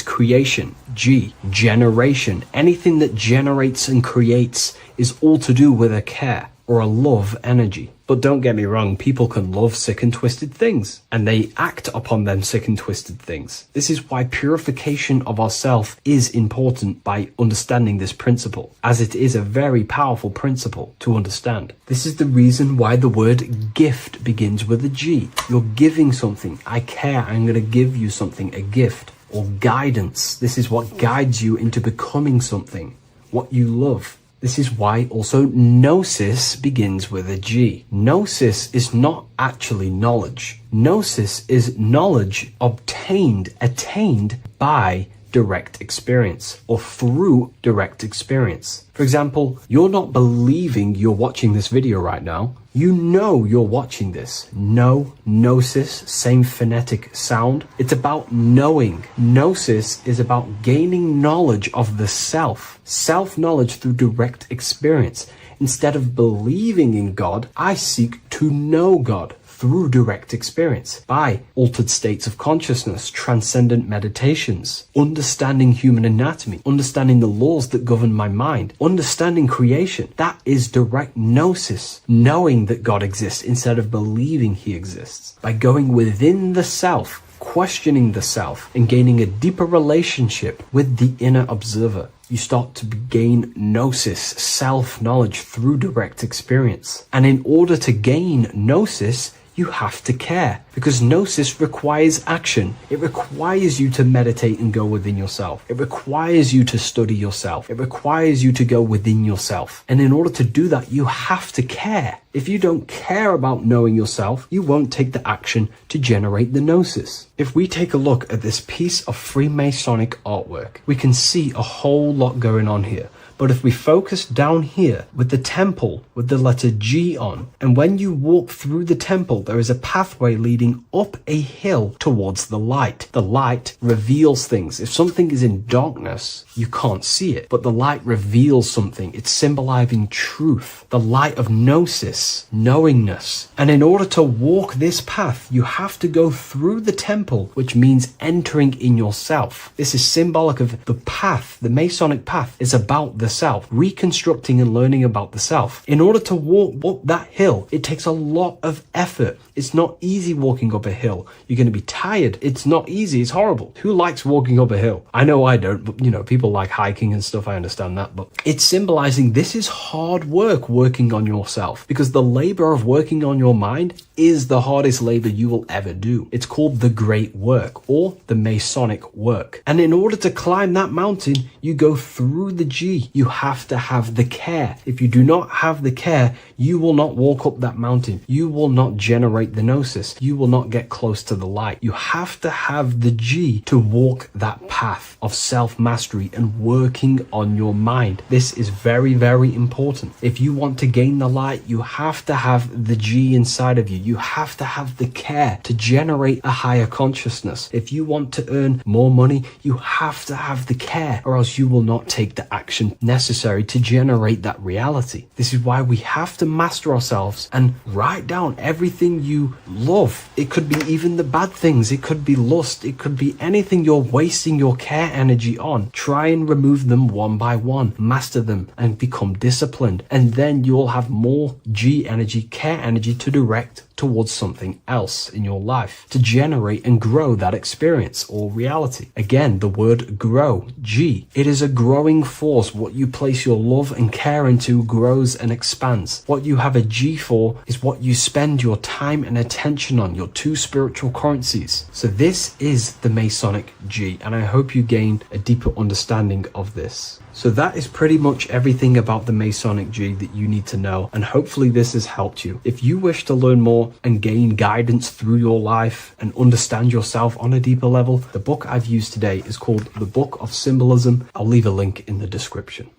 creation. G, generation. Anything that generates and creates is all to do with a care or a love energy. But don't get me wrong, people can love sick and twisted things, and they act upon them sick and twisted things. This is why purification of ourself is important by understanding this principle, as it is a very powerful principle to understand. This is the reason why the word gift begins with a G. You're giving something. I care, I'm going to give you something, a gift. Or guidance. This is what guides you into becoming something, what you love. This is why also gnosis begins with a G. Gnosis is not actually knowledge. Gnosis is knowledge attained by direct experience or through direct experience. For example, you're not believing you're watching this video right now. You know you're watching this. Gnosis, same phonetic sound. It's about knowing. Gnosis is about gaining knowledge of the self. Self-knowledge through direct experience. Instead of believing in God, I seek to know God through direct experience, by altered states of consciousness, transcendent meditations, understanding human anatomy, understanding the laws that govern my mind, understanding creation. That is direct gnosis, knowing that God exists instead of believing he exists. By going within the self, questioning the self, and gaining a deeper relationship with the inner observer, you start to gain gnosis, self-knowledge through direct experience. And in order to gain gnosis, you have to care, because gnosis requires action. It requires you to meditate and go within yourself. It requires you to study yourself. It requires you to go within yourself. And in order to do that, you have to care. If you don't care about knowing yourself, you won't take the action to generate the gnosis. If we take a look at this piece of Freemasonic artwork, we can see a whole lot going on here. But if we focus down here with the temple with the letter G on, and when you walk through the temple, there is a pathway leading up a hill towards the light. The light reveals things. If something is in darkness, you can't see it, but the light reveals something. It's symbolizing truth, the light of gnosis, knowingness. And in order to walk this path, you have to go through the temple, which means entering in yourself. This is symbolic of the path. The Masonic path is about the self, reconstructing and learning about the self. In order to walk up that hill, it takes a lot of effort. It's not easy walking up a hill. You're going to be tired. It's not easy. It's horrible. Who likes walking up a hill? I know I don't, but people like hiking and stuff. I understand that, but it's symbolizing this is hard work working on yourself, because the labor of working on your mind is the hardest labor you will ever do. It's called the great work or the Masonic work. And in order to climb that mountain, you go through the G. You have to have the care. If you do not have the care, you will not walk up that mountain. You will not generate the gnosis. You will not get close to the light. You have to have the G to walk that path of self-mastery and working on your mind. This is very, very important. If you want to gain the light, you have to have the G inside of you. You have to have the care to generate a higher consciousness. If you want to earn more money, you have to have the care, or else you will not take the action necessary to generate that reality. This is why we have to master ourselves and write down everything you love. It could be even the bad things. It could be lust. It could be anything you're wasting your care energy on. Try and remove them one by one. Master them and become disciplined. And then you'll have more G energy, care energy to direct towards something else in your life to generate and grow that experience or reality. Again, the word grow, G. It is a growing force. What you place your love and care into grows and expands. What you have a G for is what you spend your time and attention on, your two spiritual currencies. So this is the Masonic G, and I hope you gain a deeper understanding of this. So that is pretty much everything about the Masonic G that you need to know, and hopefully this has helped you. If you wish to learn more and gain guidance through your life and understand yourself on a deeper level, the book I've used today is called The Book of Symbolism. I'll leave a link in the description.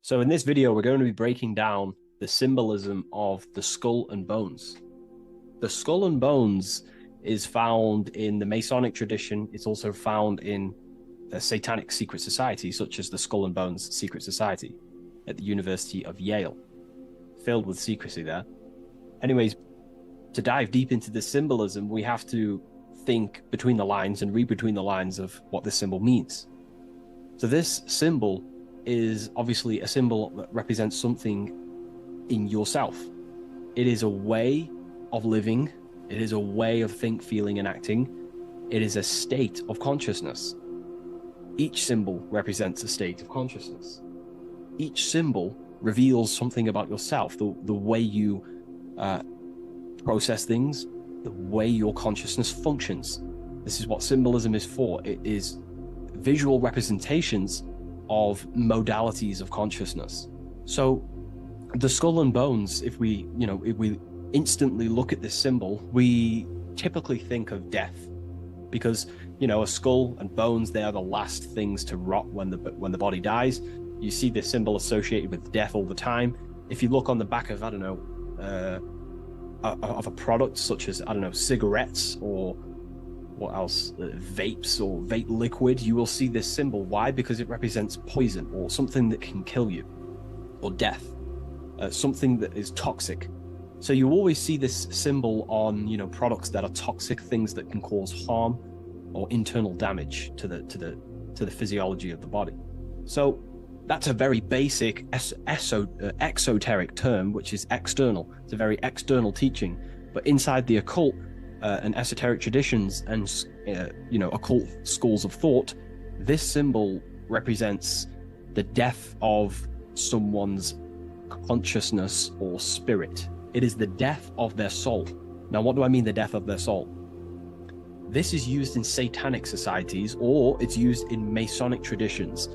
So in this video, we're going to be breaking down the symbolism of the skull and bones. The skull and bones is found in the Masonic tradition. It's also found in a satanic secret society, such as the Skull and Bones Secret Society at the University of Yale, filled with secrecy there. Anyways, to dive deep into the symbolism, we have to think between the lines and read between the lines of what this symbol means. So this symbol is obviously a symbol that represents something in yourself. It is a way of living. It is a way of think, feeling, and acting. It is a state of consciousness. Each symbol represents a state of consciousness. Each symbol reveals something about yourself, the way you process things, the way your consciousness functions. This is what symbolism is for. It is visual representations of modalities of consciousness. So the skull and bones, if we instantly look at this symbol, we typically think of death, because a skull and bones, they are the last things to rot when the body dies. You see this symbol associated with death all the time. If you look on the back of, of a product such as, cigarettes or what else, vapes or vape liquid, you will see this symbol. Why? Because it represents poison or something that can kill you, or death, something that is toxic. So you always see this symbol on, products that are toxic, things that can cause harm or internal damage to the physiology of the body. So that's a very basic exoteric term, which is external. It's a very external teaching. But inside the occult and esoteric traditions and occult schools of thought, this symbol represents the death of someone's consciousness or spirit. It is the death of their soul. Now, what do I mean, the death of their soul? This is used in satanic societies, or it's used in Masonic traditions.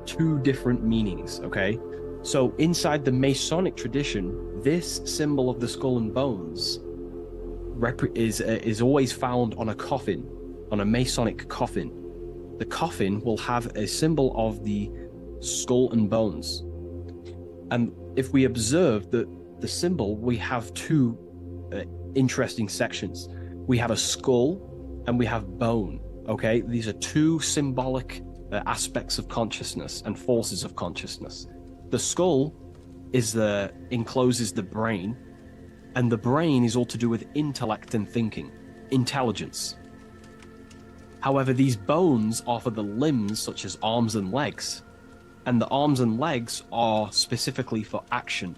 Two different meanings, okay? So inside the Masonic tradition, this symbol of the skull and bones is always found on a coffin, on a Masonic coffin. The coffin will have a symbol of the skull and bones. And if we observe the symbol, we have two interesting sections. We have a skull and we have bone, okay? These are two symbolic aspects of consciousness and forces of consciousness. The skull encloses the brain, and the brain is all to do with intellect and thinking, intelligence. However, these bones are for the limbs, such as arms and legs, and the arms and legs are specifically for action.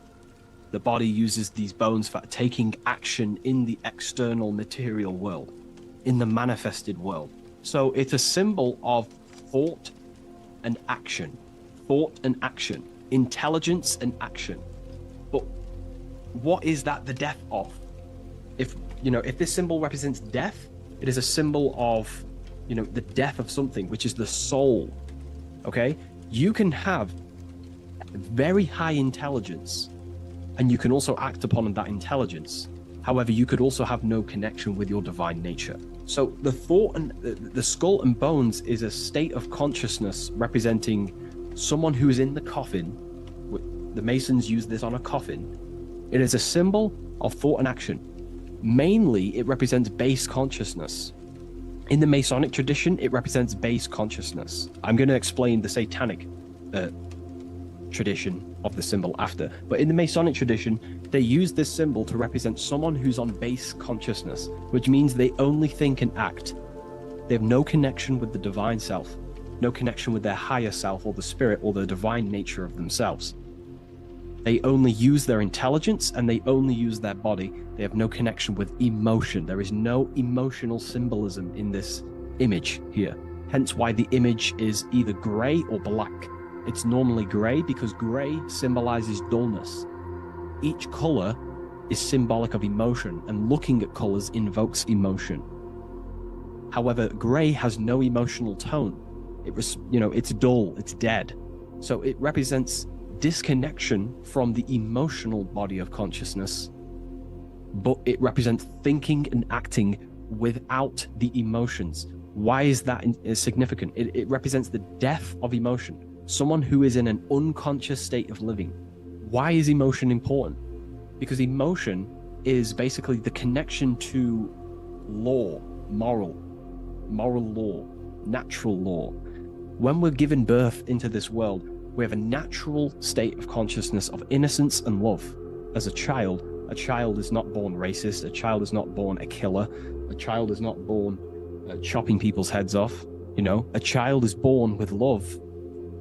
The body uses these bones for taking action in the external material world, in the manifested world. So it's a symbol of thought and action, intelligence and action. But what is that the death of? If this symbol represents death, it is a symbol of, the death of something, which is the soul. Okay? You can have very high intelligence, and you can also act upon that intelligence. However, you could also have no connection with your divine nature. So the thought and the skull and bones is a state of consciousness representing someone who is in the coffin. The Masons use this on a coffin. It is a symbol of thought and action. Mainly, it represents base consciousness. In the Masonic tradition, it represents base consciousness. I'm going to explain the satanic tradition of the symbol after. But in the Masonic tradition, they use this symbol to represent someone who's on base consciousness, which means they only think and act. They have no connection with the divine self, no connection with their higher self or the spirit or the divine nature of themselves. They only use their intelligence and they only use their body. They have no connection with emotion. There is no emotional symbolism in this image here. Hence why the image is either gray or black. It's normally gray because gray symbolizes dullness. Each color is symbolic of emotion, and looking at colors invokes emotion. However, gray has no emotional tone. It's dull, it's dead. So it represents disconnection from the emotional body of consciousness, but it represents thinking and acting without the emotions. Why is that significant? It represents the death of emotion. Someone who is in an unconscious state of living. Why is emotion important? Because emotion is basically the connection to law, moral law, natural law. When we're given birth into this world, we have a natural state of consciousness of innocence and love. As a child is not born racist, a child is not born a killer, a child is not born chopping people's heads off. A child is born with love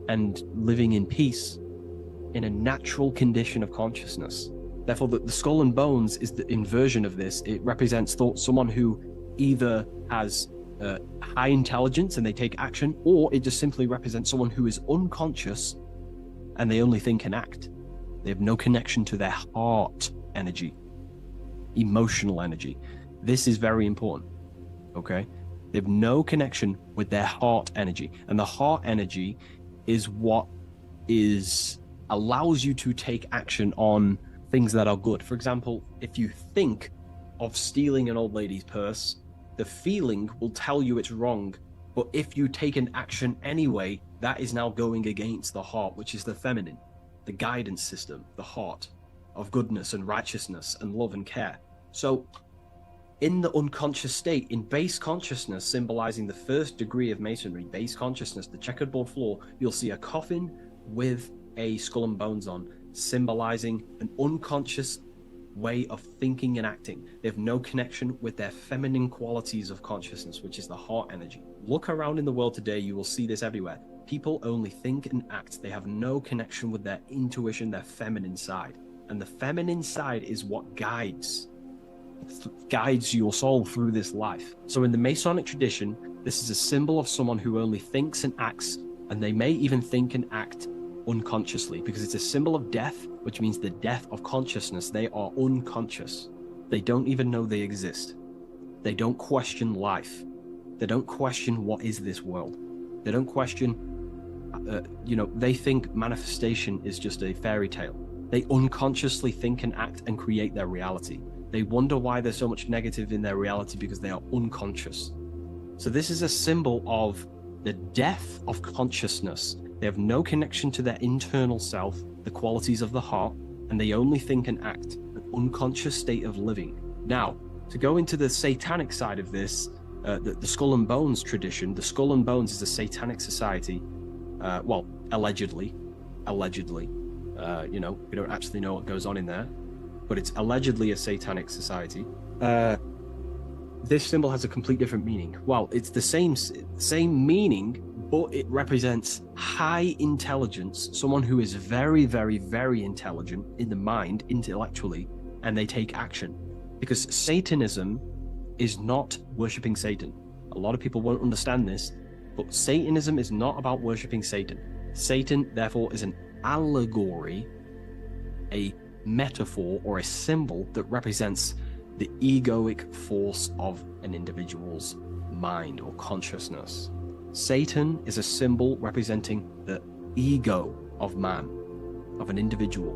and living in peace in a natural condition of consciousness. Therefore, the skull and bones is the inversion of this. It represents someone who either has high intelligence and they take action, or it just simply represents someone who is unconscious and they only think and act. They have no connection to their heart energy, emotional energy. This is very important, okay? They have no connection with their heart energy. And the heart energy is what allows you to take action on things that are good. For example, if you think of stealing an old lady's purse, the feeling will tell you it's wrong. But if you take an action anyway, that is now going against the heart, which is the feminine, the guidance system, the heart of goodness and righteousness and love and care. So in the unconscious state, in base consciousness, symbolizing the first degree of masonry, base consciousness, the checkerboard floor, you'll see a coffin with a skull and bones on, symbolizing an unconscious way of thinking and acting. They have no connection with their feminine qualities of consciousness, which is the heart energy. Look around in the world today, you will see this everywhere. People only think and act. They have no connection with their intuition, their feminine side. And the feminine side is what guides your soul through this life. So in the Masonic tradition, this is a symbol of someone who only thinks and acts, and they may even think and act unconsciously, because it's a symbol of death, which means the death of consciousness. They are unconscious. They don't even know they exist. They don't question life. They don't question what is this world. They don't question, they think manifestation is just a fairy tale. They unconsciously think and act and create their reality. They wonder why there's so much negative in their reality because they are unconscious. So this is a symbol of the death of consciousness. They have no connection to their internal self, the qualities of the heart, and they only think and act, an unconscious state of living. Now, to go into the satanic side of this, the Skull and Bones tradition, the Skull and Bones is a satanic society. Allegedly. We don't actually know what goes on in there, but it's allegedly a satanic society. This symbol has a complete different meaning. Well, it's the same meaning, but it represents high intelligence, someone who is very, very, very intelligent in the mind, intellectually, and they take action. Because Satanism is not worshipping Satan. A lot of people won't understand this, but Satanism is not about worshipping Satan. Satan, therefore, is an allegory, a metaphor, or a symbol that represents the egoic force of an individual's mind or consciousness. Satan is a symbol representing the ego of man, of an individual.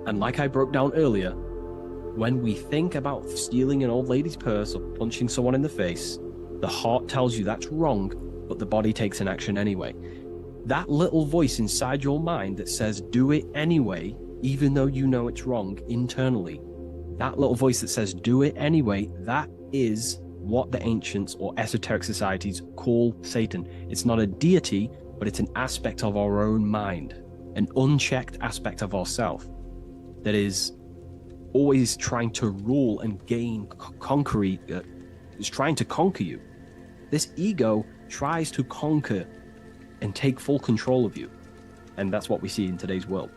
And like I broke down earlier, when we think about stealing an old lady's purse or punching someone in the face, the heart tells you that's wrong, but the body takes an action anyway. That little voice inside your mind that says, do it anyway, even though you know it's wrong internally, that little voice that says, do it anyway, that is what the ancients or esoteric societies call Satan. It's not a deity, but it's an aspect of our own mind, an unchecked aspect of ourself that is always trying to rule and gain, is trying to conquer you. This ego tries to conquer and take full control of you. And that's what we see in today's world.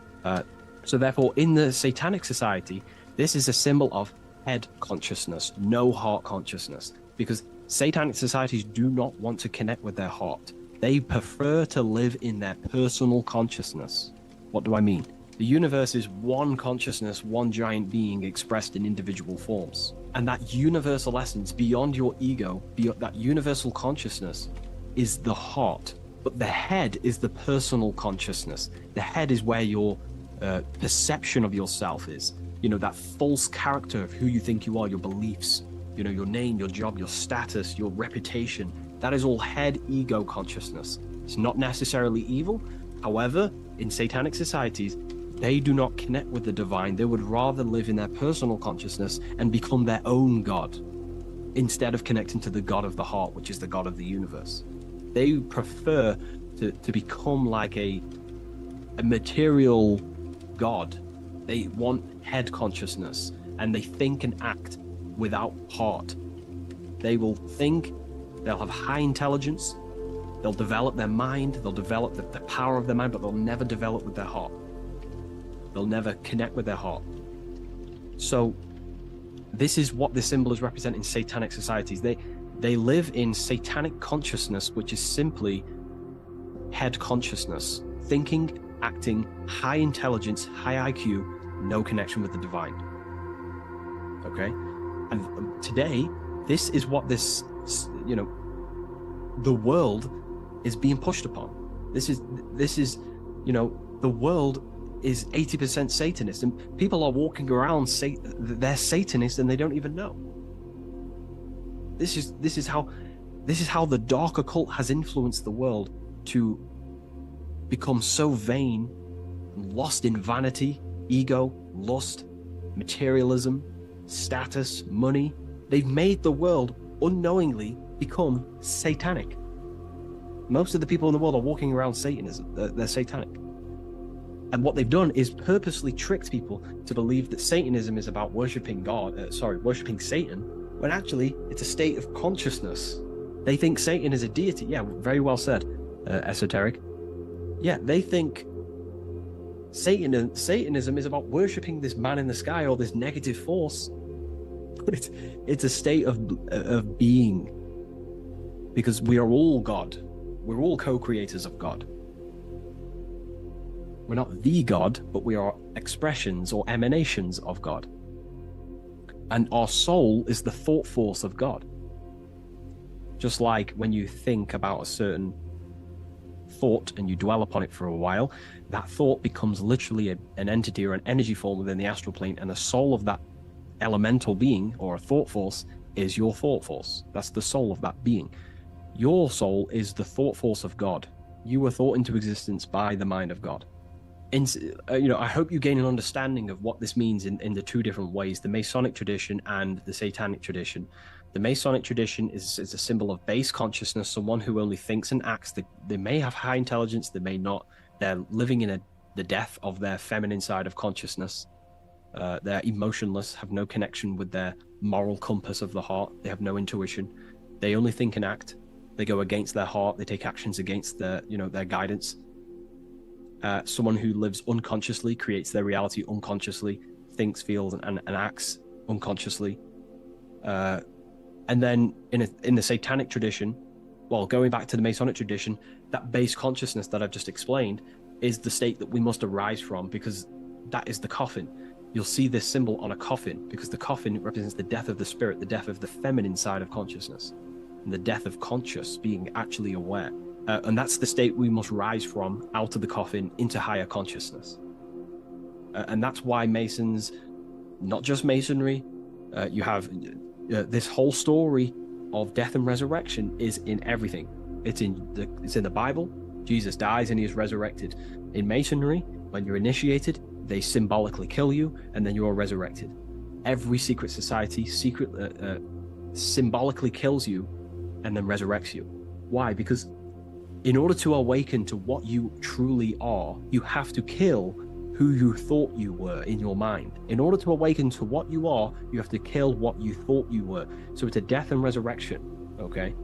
So therefore, in the Satanic Society, this is a symbol of head consciousness, no heart consciousness, because Satanic societies do not want to connect with their heart. They prefer to live in their personal consciousness. What do I mean? The universe is one consciousness, one giant being expressed in individual forms. And that universal essence beyond your ego, beyond that universal consciousness, is the heart. But the head is the personal consciousness. The head is where your perception of yourself is. You know, that false character of who you think you are, your beliefs, you know, your name, your job, your status, your reputation. That is all head ego consciousness. It's not necessarily evil. However, in Satanic societies, they do not connect with the divine. They would rather live in their personal consciousness and become their own God instead of connecting to the God of the heart, which is the God of the universe. They prefer to become like a material God. They want head consciousness, and they think and act without heart. They will think, they'll have high intelligence, they'll develop their mind, they'll develop the power of their mind, but they'll never develop with their heart. They'll never connect with their heart. So this is what the symbols represent in Satanic societies. They live in Satanic consciousness, which is simply head consciousness, thinking, acting, high intelligence, high IQ, no connection with the divine. Okay? And today, this is what this, you know, the world is being pushed upon. This is, you know, the world is 80% Satanist, and people are walking around they're Satanists and they don't even know. This is how the dark occult has influenced the world to become so vain, lost in vanity, ego, lust, materialism, status, money. They've made the world unknowingly become satanic. Most of the people in the world are walking around Satanism. They're satanic. And what they've done is purposely tricked people to believe that Satanism is about worshipping worshipping Satan, when actually it's a state of consciousness. They think Satan is a deity. Yeah, very well said, esoteric. Yeah, they think Satanism is about worshipping this man in the sky or this negative force. But it's a state of being, because we are all God. We're all co-creators of God. We're not the God, but we are expressions or emanations of God. And our soul is the thought force of God. Just like when you think about a certain thought and you dwell upon it for a while, that thought becomes literally an entity or an energy form within the astral plane, and the soul of that elemental being or a thought force is your thought force. That's the soul of that being. Your soul is the thought force of God. You were thought into existence by the mind of God. I hope you gain an understanding of what this means in the two different ways, the Masonic tradition and the Satanic tradition. The Masonic tradition is a symbol of base consciousness, someone who only thinks and acts. They may have high intelligence, they may not. They're living in the death of their feminine side of consciousness. They're emotionless, have no connection with their moral compass of the heart. They have no intuition. They only think and act. They go against their heart. They take actions against their guidance. Someone who lives unconsciously, creates their reality unconsciously, thinks, feels, and acts unconsciously. And then in the Satanic tradition, well, going back to the Masonic tradition, that base consciousness that I've just explained is the state that we must arise from, because that is the coffin. You'll see this symbol on a coffin, because the coffin represents the death of the spirit, the death of the feminine side of consciousness, and the death of conscious, being actually aware. And that's the state we must rise from, out of the coffin, into higher consciousness. And that's why Masons, not just Masonry, you have this whole story of death and resurrection is in everything. It's in the Bible. Jesus dies and he is resurrected. In Masonry, when you're initiated, they symbolically kill you and then you are resurrected. Every secret society symbolically kills you and then resurrects you. Why? Because in order to awaken to what you truly are, you have to kill who you thought you were in your mind. In order to awaken to what you are, you have to kill what you thought you were. So it's a death and resurrection. Okay,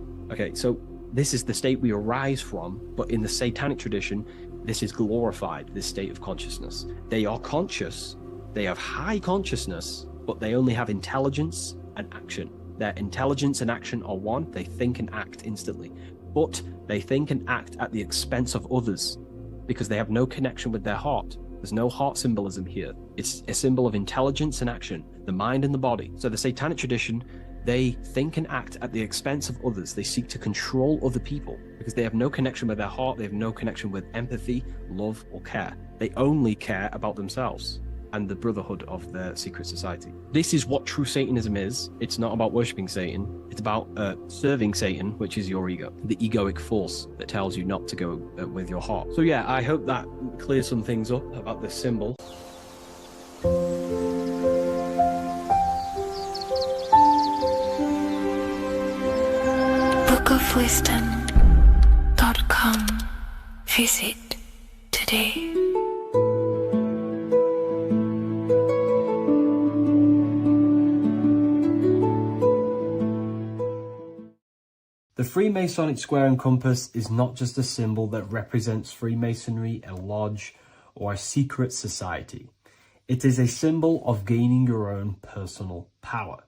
so this is the state we arise from, but in the Satanic tradition, This is glorified, this state of consciousness. They are conscious, they have high consciousness, but they only have intelligence and action. Their intelligence and action are one, they think and act instantly. But they think and act at the expense of others because they have no connection with their heart. There's no heart symbolism here. It's a symbol of intelligence and action, the mind and the body. So the Satanic tradition, they think and act at the expense of others. They seek to control other people because they have no connection with their heart. They have no connection with empathy, love, or care. They only care about themselves and the brotherhood of their secret society. This is what true Satanism is. It's not about worshipping Satan. It's about serving Satan, which is your ego, the egoic force that tells you not to go with your heart. So yeah, I hope that clears some things up about this symbol. bookofwisdom.com. Visit today. The Freemasonic square and compass is not just a symbol that represents Freemasonry, a lodge, or a secret society. It is a symbol of gaining your own personal power.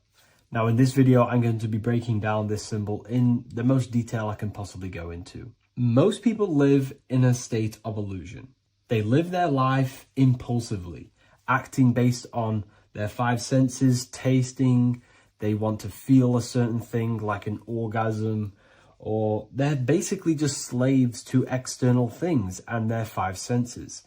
Now in this video, I'm going to be breaking down this symbol in the most detail I can possibly go into. Most people live in a state of illusion. They live their life impulsively, acting based on their five senses, tasting. They want to feel a certain thing like an orgasm, or they're basically just slaves to external things and their five senses,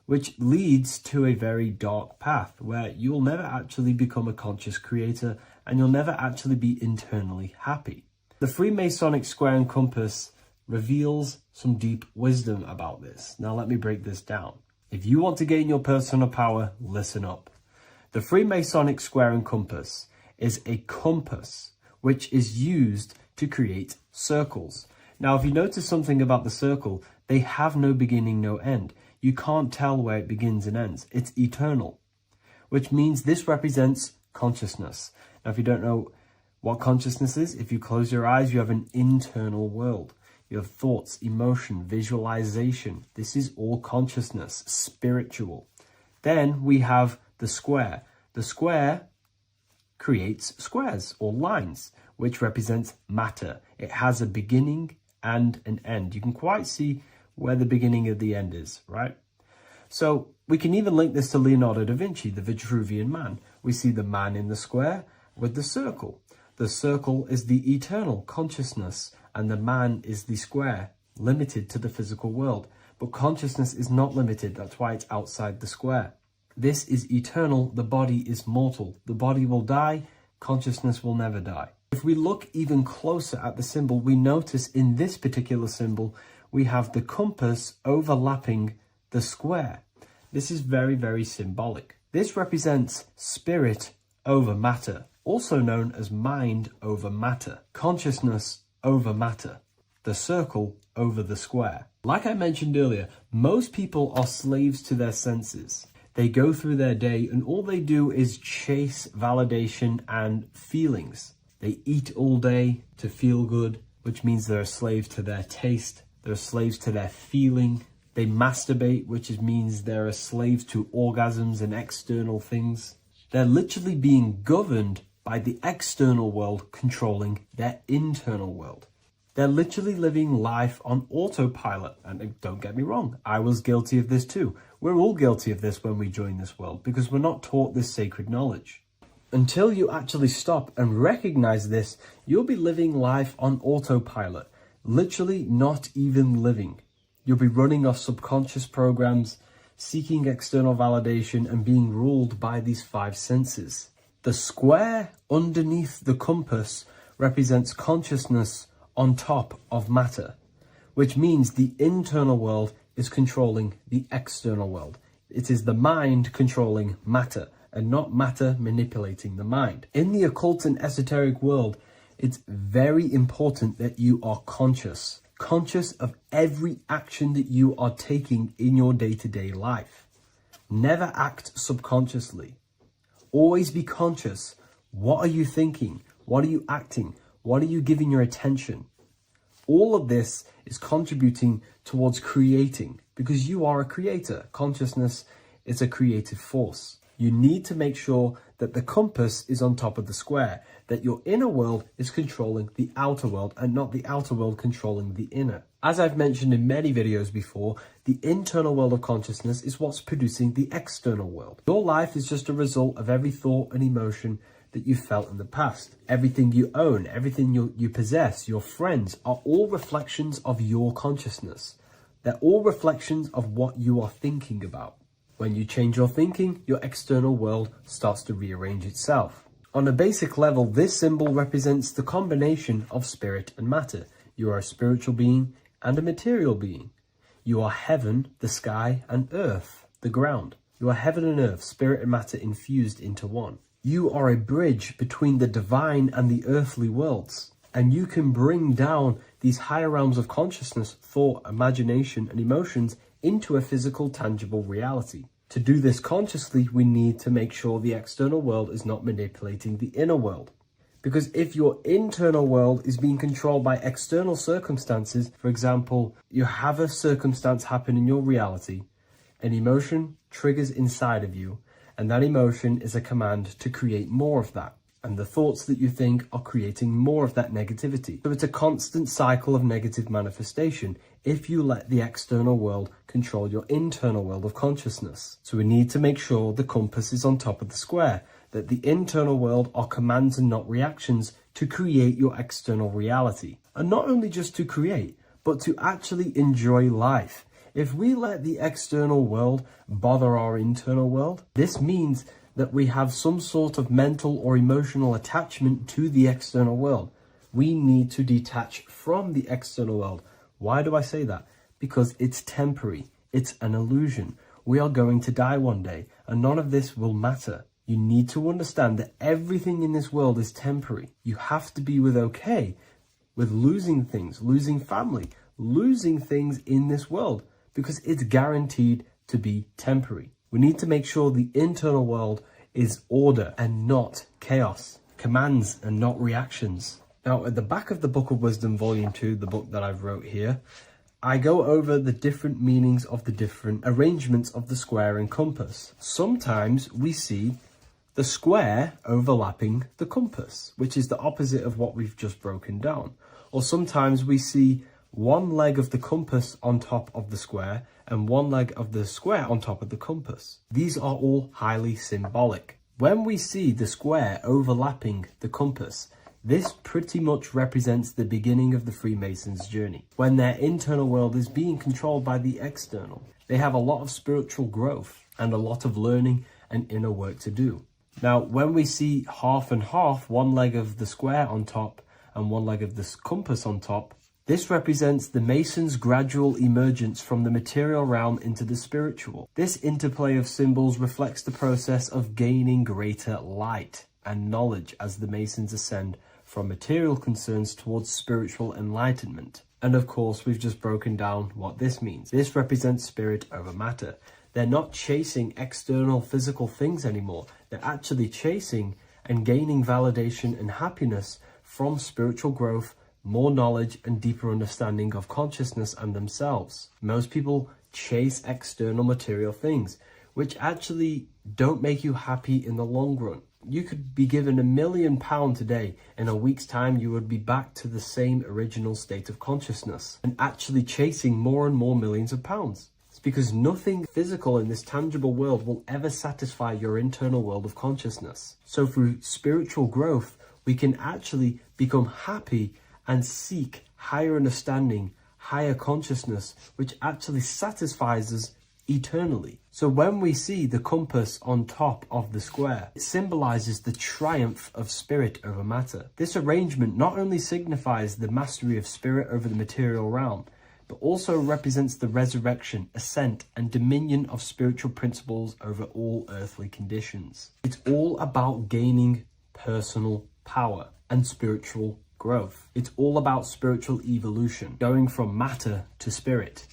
which leads to a very dark path where you'll never actually become a conscious creator and you'll never actually be internally happy. The Freemasonic square and compass reveals some deep wisdom about this. Now let me break this down. If you want to gain your personal power, listen up. The Freemasonic square and compass is a compass which is used to create circles. Now, if you notice something about the circle, they have no beginning, no end. You can't tell where it begins and ends. It's eternal, which means this represents consciousness. Now, if you don't know what consciousness is, if you close your eyes, you have an internal world. You have thoughts, emotion, visualization. This is all consciousness, spiritual. Then we have the square. The square creates squares or lines, which represents matter. It has a beginning and an end. You can quite see where the beginning of the end is, right? So we can even link this to Leonardo da Vinci, the Vitruvian Man. We see the man in the square with the circle. The circle is the eternal consciousness and the man is the square, limited to the physical world. But consciousness is not limited. That's why it's outside the square. This is eternal. The body is mortal. The body will die. Consciousness will never die. If we look even closer at the symbol, we notice in this particular symbol, we have the compass overlapping the square. This is very, very symbolic. This represents spirit over matter, also known as mind over matter, consciousness over matter, the circle over the square. Like I mentioned earlier, most people are slaves to their senses. They go through their day and all they do is chase validation and feelings. They eat all day to feel good, which means they're a slave to their taste. They're slaves to their feeling. They masturbate, which means they're a slave to orgasms and external things. They're literally being governed by the external world controlling their internal world. They're literally living life on autopilot. And don't get me wrong, I was guilty of this too. We're all guilty of this when we join this world because we're not taught this sacred knowledge. Until you actually stop and recognize this, you'll be living life on autopilot, literally not even living. You'll be running off subconscious programs, seeking external validation and being ruled by these five senses. The square underneath the compass represents consciousness on top of matter, which means the internal world is controlling the external world. It is the mind controlling matter and not matter manipulating the mind. In the occult and esoteric world, it's very important that you are conscious of every action that you are taking in your day-to-day life. Never act subconsciously. Always be conscious. What are you thinking? What are you acting? What are you giving your attention? All of this is contributing towards creating, because you are a creator. Consciousness is a creative force. You need to make sure that the compass is on top of the square, that your inner world is controlling the outer world and not the outer world controlling the inner. As I've mentioned in many videos before, the internal world of consciousness is what's producing the external world. Your life is just a result of every thought and emotion that you felt in the past. Everything you own, everything you possess, your friends are all reflections of your consciousness. They're all reflections of what you are thinking about. When you change your thinking, your external world starts to rearrange itself. On a basic level, this symbol represents the combination of spirit and matter. You are a spiritual being and a material being. You are heaven, the sky, and earth, the ground. You are heaven and earth, spirit and matter infused into one. You are a bridge between the divine and the earthly worlds. And you can bring down these higher realms of consciousness, thought, imagination, and emotions into a physical, tangible reality. To do this consciously, we need to make sure the external world is not manipulating the inner world. Because if your internal world is being controlled by external circumstances, for example, you have a circumstance happen in your reality, an emotion triggers inside of you, and that emotion is a command to create more of that. And the thoughts that you think are creating more of that negativity. So it's a constant cycle of negative manifestation if you let the external world control your internal world of consciousness. So we need to make sure the compass is on top of the square, that the internal world are commands and not reactions to create your external reality. And not only just to create, but to actually enjoy life. If we let the external world bother our internal world, this means that we have some sort of mental or emotional attachment to the external world. We need to detach from the external world. Why do I say that? Because it's temporary. It's an illusion. We are going to die one day, and none of this will matter. You need to understand that everything in this world is temporary. You have to be okay with losing things, losing family, losing things in this world, because it's guaranteed to be temporary. We need to make sure the internal world is order and not chaos, commands and not reactions. Now, at the back of the Book of Wisdom, Volume 2, the book that I've wrote here, I go over the different meanings of the different arrangements of the square and compass. Sometimes we see the square overlapping the compass, which is the opposite of what we've just broken down. Or sometimes we see one leg of the compass on top of the square and one leg of the square on top of the compass. These are all highly symbolic. When we see the square overlapping the compass, this pretty much represents the beginning of the Freemasons' journey, when their internal world is being controlled by the external. They have a lot of spiritual growth and a lot of learning and inner work to do. Now, when we see half and half, one leg of the square on top and one leg of the compass on top, this represents the Masons' gradual emergence from the material realm into the spiritual. This interplay of symbols reflects the process of gaining greater light and knowledge as the Masons ascend from material concerns towards spiritual enlightenment. And of course, we've just broken down what this means. This represents spirit over matter. They're not chasing external physical things anymore. They're actually chasing and gaining validation and happiness from spiritual growth, more knowledge and deeper understanding of consciousness and themselves. Most people chase external material things, which actually don't make you happy in the long run. You could be given £1 million today. In a week's time, you would be back to the same original state of consciousness and actually chasing more and more millions of pounds. It's because nothing physical in this tangible world will ever satisfy your internal world of consciousness. So through spiritual growth, we can actually become happy and seek higher understanding, higher consciousness, which actually satisfies us eternally. So when we see the compass on top of the square, it symbolizes the triumph of spirit over matter. This arrangement not only signifies the mastery of spirit over the material realm, but also represents the resurrection, ascent, and dominion of spiritual principles over all earthly conditions. It's all about gaining personal power and spiritual growth. It's all about spiritual evolution, going from matter to spirit.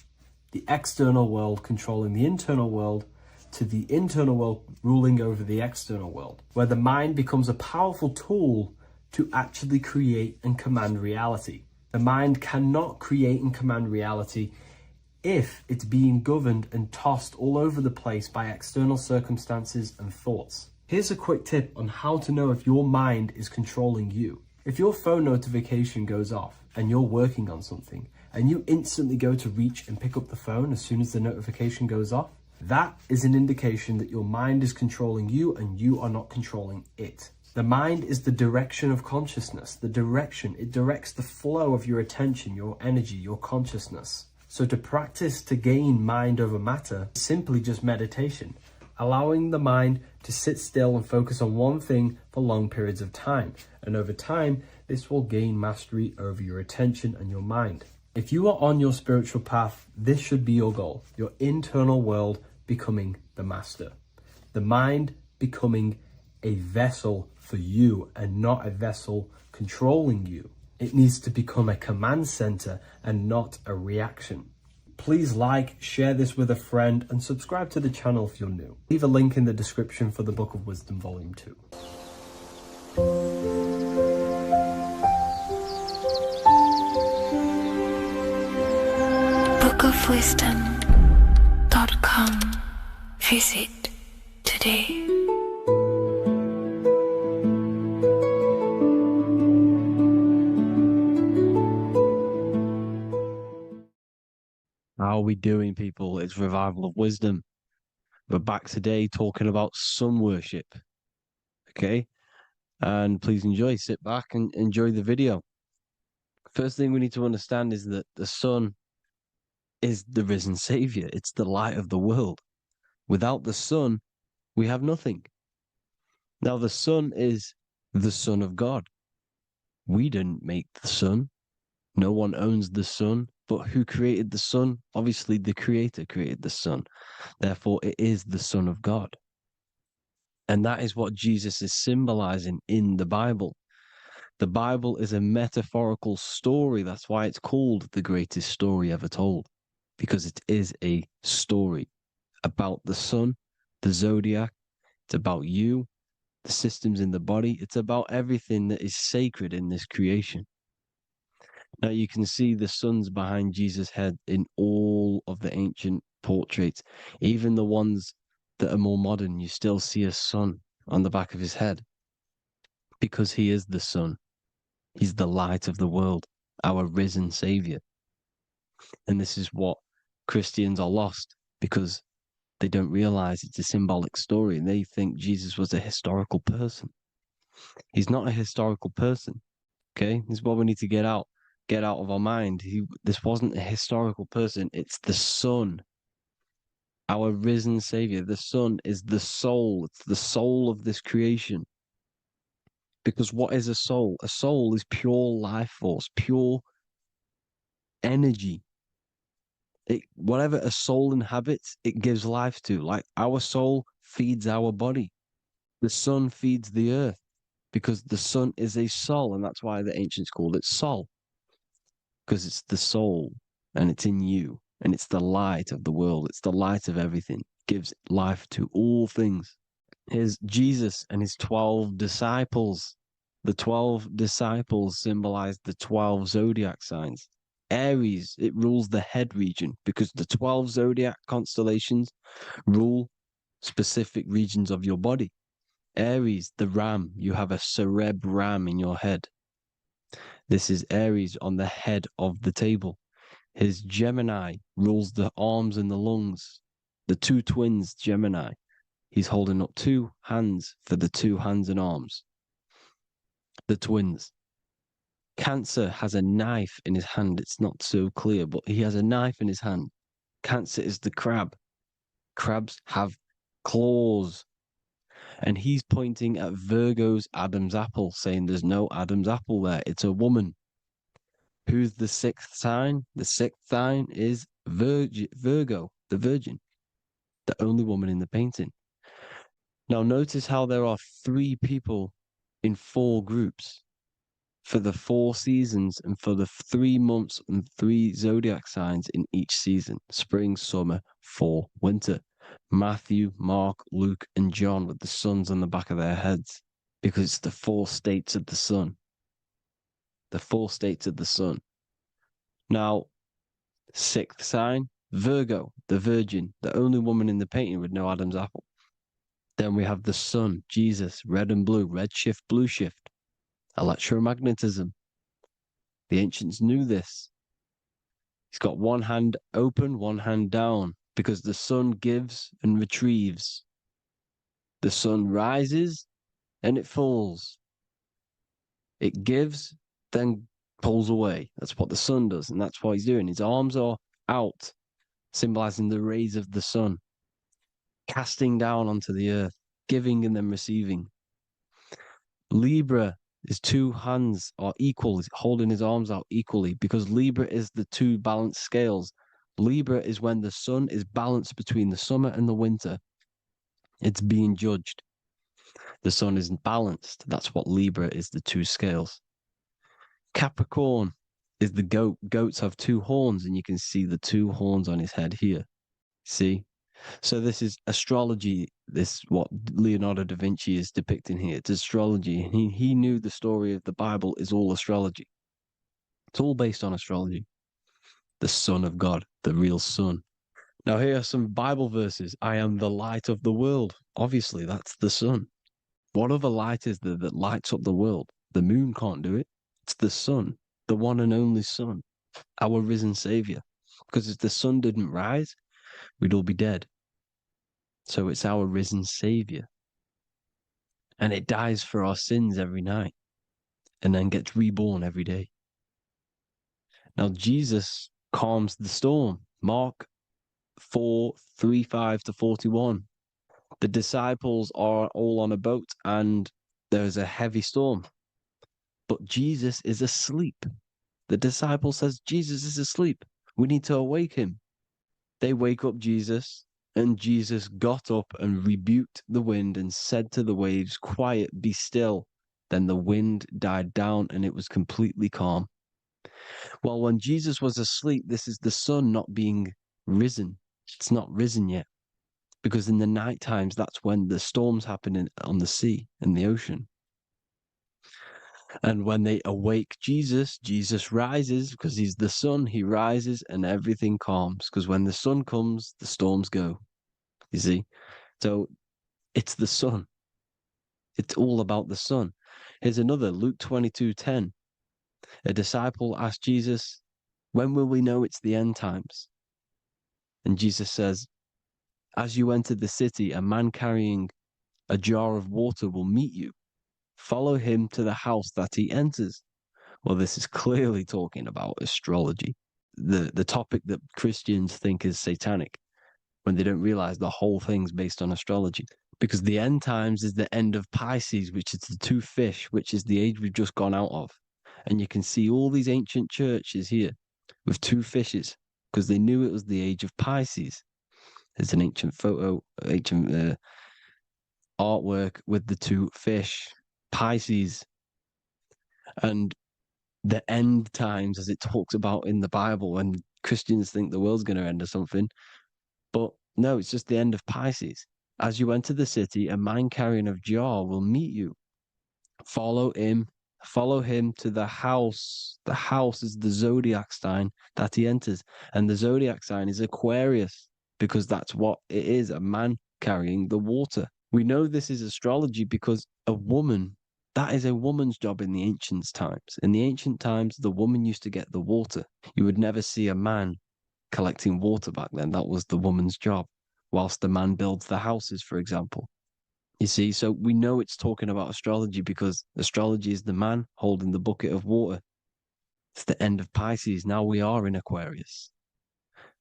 The external world controlling the internal world to the internal world ruling over the external world, where the mind becomes a powerful tool to actually create and command reality. The mind cannot create and command reality if it's being governed and tossed all over the place by external circumstances and thoughts. Here's a quick tip on how to know if your mind is controlling you. If your phone notification goes off and you're working on something and you instantly go to reach and pick up the phone as soon as the notification goes off, that is an indication that your mind is controlling you and you are not controlling it. The mind is the direction of consciousness. The direction, it directs the flow of your attention, your energy, your consciousness. So to practice to gain mind over matter is simply just meditation, allowing the mind to sit still and focus on one thing for long periods of time. And over time, this will gain mastery over your attention and your mind. If you are on your spiritual path, this should be your goal, your internal world becoming the master. The mind becoming a vessel for you and not a vessel controlling you. It needs to become a command center and not a reaction. Please like, share this with a friend, and subscribe to the channel if you're new. Leave a link in the description for the Book of Wisdom Volume 2. bookofwisdom.com. Visit today. How are we doing, people? It's Revival of Wisdom. We're back today talking about sun worship. Okay? And please enjoy. Sit back and enjoy the video. First thing we need to understand is that the sun is the risen Savior. It's the light of the world. Without the sun, we have nothing. Now, the sun is the Son of God. We didn't make the sun. No one owns the sun. But who created the sun? Obviously, the Creator created the sun. Therefore, it is the Son of God. And that is what Jesus is symbolizing in the Bible. The Bible is a metaphorical story. That's why it's called the greatest story ever told. Because it is a story about the sun, the zodiac. It's about you, the systems in the body. It's about everything that is sacred in this creation. Now you can see the suns behind Jesus' head in all of the ancient portraits. Even the ones that are more modern, you still see a sun on the back of his head. Because he is the sun. He's the light of the world, our risen Savior. And this is what Christians are lost, because they don't realize it's a symbolic story and they think Jesus was a historical person. He's not a historical person. Okay? This is what we need to get out of our mind. This wasn't a historical person. It's the Son, our risen Savior. The Son is the soul. It's the soul of this creation. Because what is a soul? A soul is pure life force, pure energy. Whatever a soul inhabits, it gives life to. Like our soul feeds our body. The sun feeds the earth because the sun is a soul, and that's why the ancients called it Sol. Because it's the soul and it's in you and it's the light of the world. It's the light of everything. It gives life to all things. Here's Jesus and his 12 disciples. The 12 disciples symbolize the 12 zodiac signs. Aries, it rules the head region because the 12 zodiac constellations rule specific regions of your body. Aries, the ram, you have a cerebrum in your head. This is Aries on the head of the table. His Gemini rules the arms and the lungs. The two twins, Gemini. He's holding up 2 hands for the 2 hands and arms. The twins. Cancer has a knife in his hand. It's not so clear, but he has a knife in his hand. Cancer is the crab. Crabs have claws. And he's pointing at Virgo's Adam's apple, saying there's no Adam's apple there. It's a woman. Who's the 6th sign? The 6th sign is Virgo, the Virgin, the only woman in the painting. Now notice how there are 3 people in 4 groups for the 4 seasons and for the 3 months and 3 zodiac signs in each season: spring, summer, fall, winter. Matthew, Mark, Luke, and John with the suns on the back of their heads, because it's the 4 states of the sun. The 4 states of the sun. Now, 6th sign, Virgo, the Virgin, the only woman in the painting with no Adam's apple. Then we have the sun, Jesus, red and blue, red shift, blue shift, electromagnetism. The ancients knew this. He's got one hand open, one hand down, because the sun gives and retrieves. The sun rises and it falls. It gives, then pulls away. That's what the sun does, and that's what he's doing. His arms are out, symbolizing the rays of the sun, casting down onto the earth, giving and then receiving. Libra, his two hands are equal, holding his arms out equally, because Libra is the two balanced scales. Libra is when the sun is balanced between the summer and the winter. It's being judged. The sun isn't balanced. That's what Libra is, the two scales. Capricorn is the goat. Goats have two horns, and you can see the two horns on his head here. See? So this is astrology. This what Leonardo da Vinci is depicting here. It's astrology. He knew the story of the Bible is all astrology. It's all based on astrology. The Son of God, the real Son. Now here are some Bible verses. I am the light of the world. Obviously, that's the sun. What other light is there that lights up the world? The moon can't do it. It's the sun, the one and only Son, our risen Savior. Because if the sun didn't rise, we'd all be dead. So it's our risen Savior. And it dies for our sins every night and then gets reborn every day. Now, Jesus calms the storm. Mark 4:35-41. The disciples are all on a boat and there's a heavy storm. But Jesus is asleep. The disciple says, Jesus is asleep. We need to awake him. They wake up Jesus, and Jesus got up and rebuked the wind and said to the waves, quiet, be still. Then the wind died down and it was completely calm. Well, when Jesus was asleep, this is the sun not being risen. It's not risen yet. Because in the night times, that's when the storms happen on the sea and the ocean. And when they awake Jesus, Jesus rises because he's the sun. He rises and everything calms. Because when the sun comes, the storms go. You see? So it's the sun. It's all about the sun. Here's another, Luke 22:10. A disciple asked Jesus, when will we know it's the end times? And Jesus says, as you enter the city, a man carrying a jar of water will meet you. Follow him to the house that he enters. Well, this is clearly talking about astrology, the topic that Christians think is satanic, when they don't realize the whole thing's based on astrology. Because the end times is the end of Pisces, which is the two fish, which is the age we've just gone out of. And you can see all these ancient churches here with two fishes, because they knew it was the age of Pisces. There's an ancient photo, ancient artwork with the two fish, Pisces. And the end times, as it talks about in the Bible, when Christians think the world's going to end or something. But no, it's just the end of Pisces. As you enter the city, a man carrying a jar will meet you. Follow him to the house. The house is the zodiac sign that he enters. And the zodiac sign is Aquarius, because that's what it is, a man carrying the water. We know this is astrology because a woman, that is a woman's job in the ancient times. In the ancient times, the woman used to get the water. You would never see a man collecting water back then. That was the woman's job, whilst the man builds the houses, for example. You see, so we know it's talking about astrology because astrology is the man holding the bucket of water. It's the end of Pisces. Now we are in Aquarius.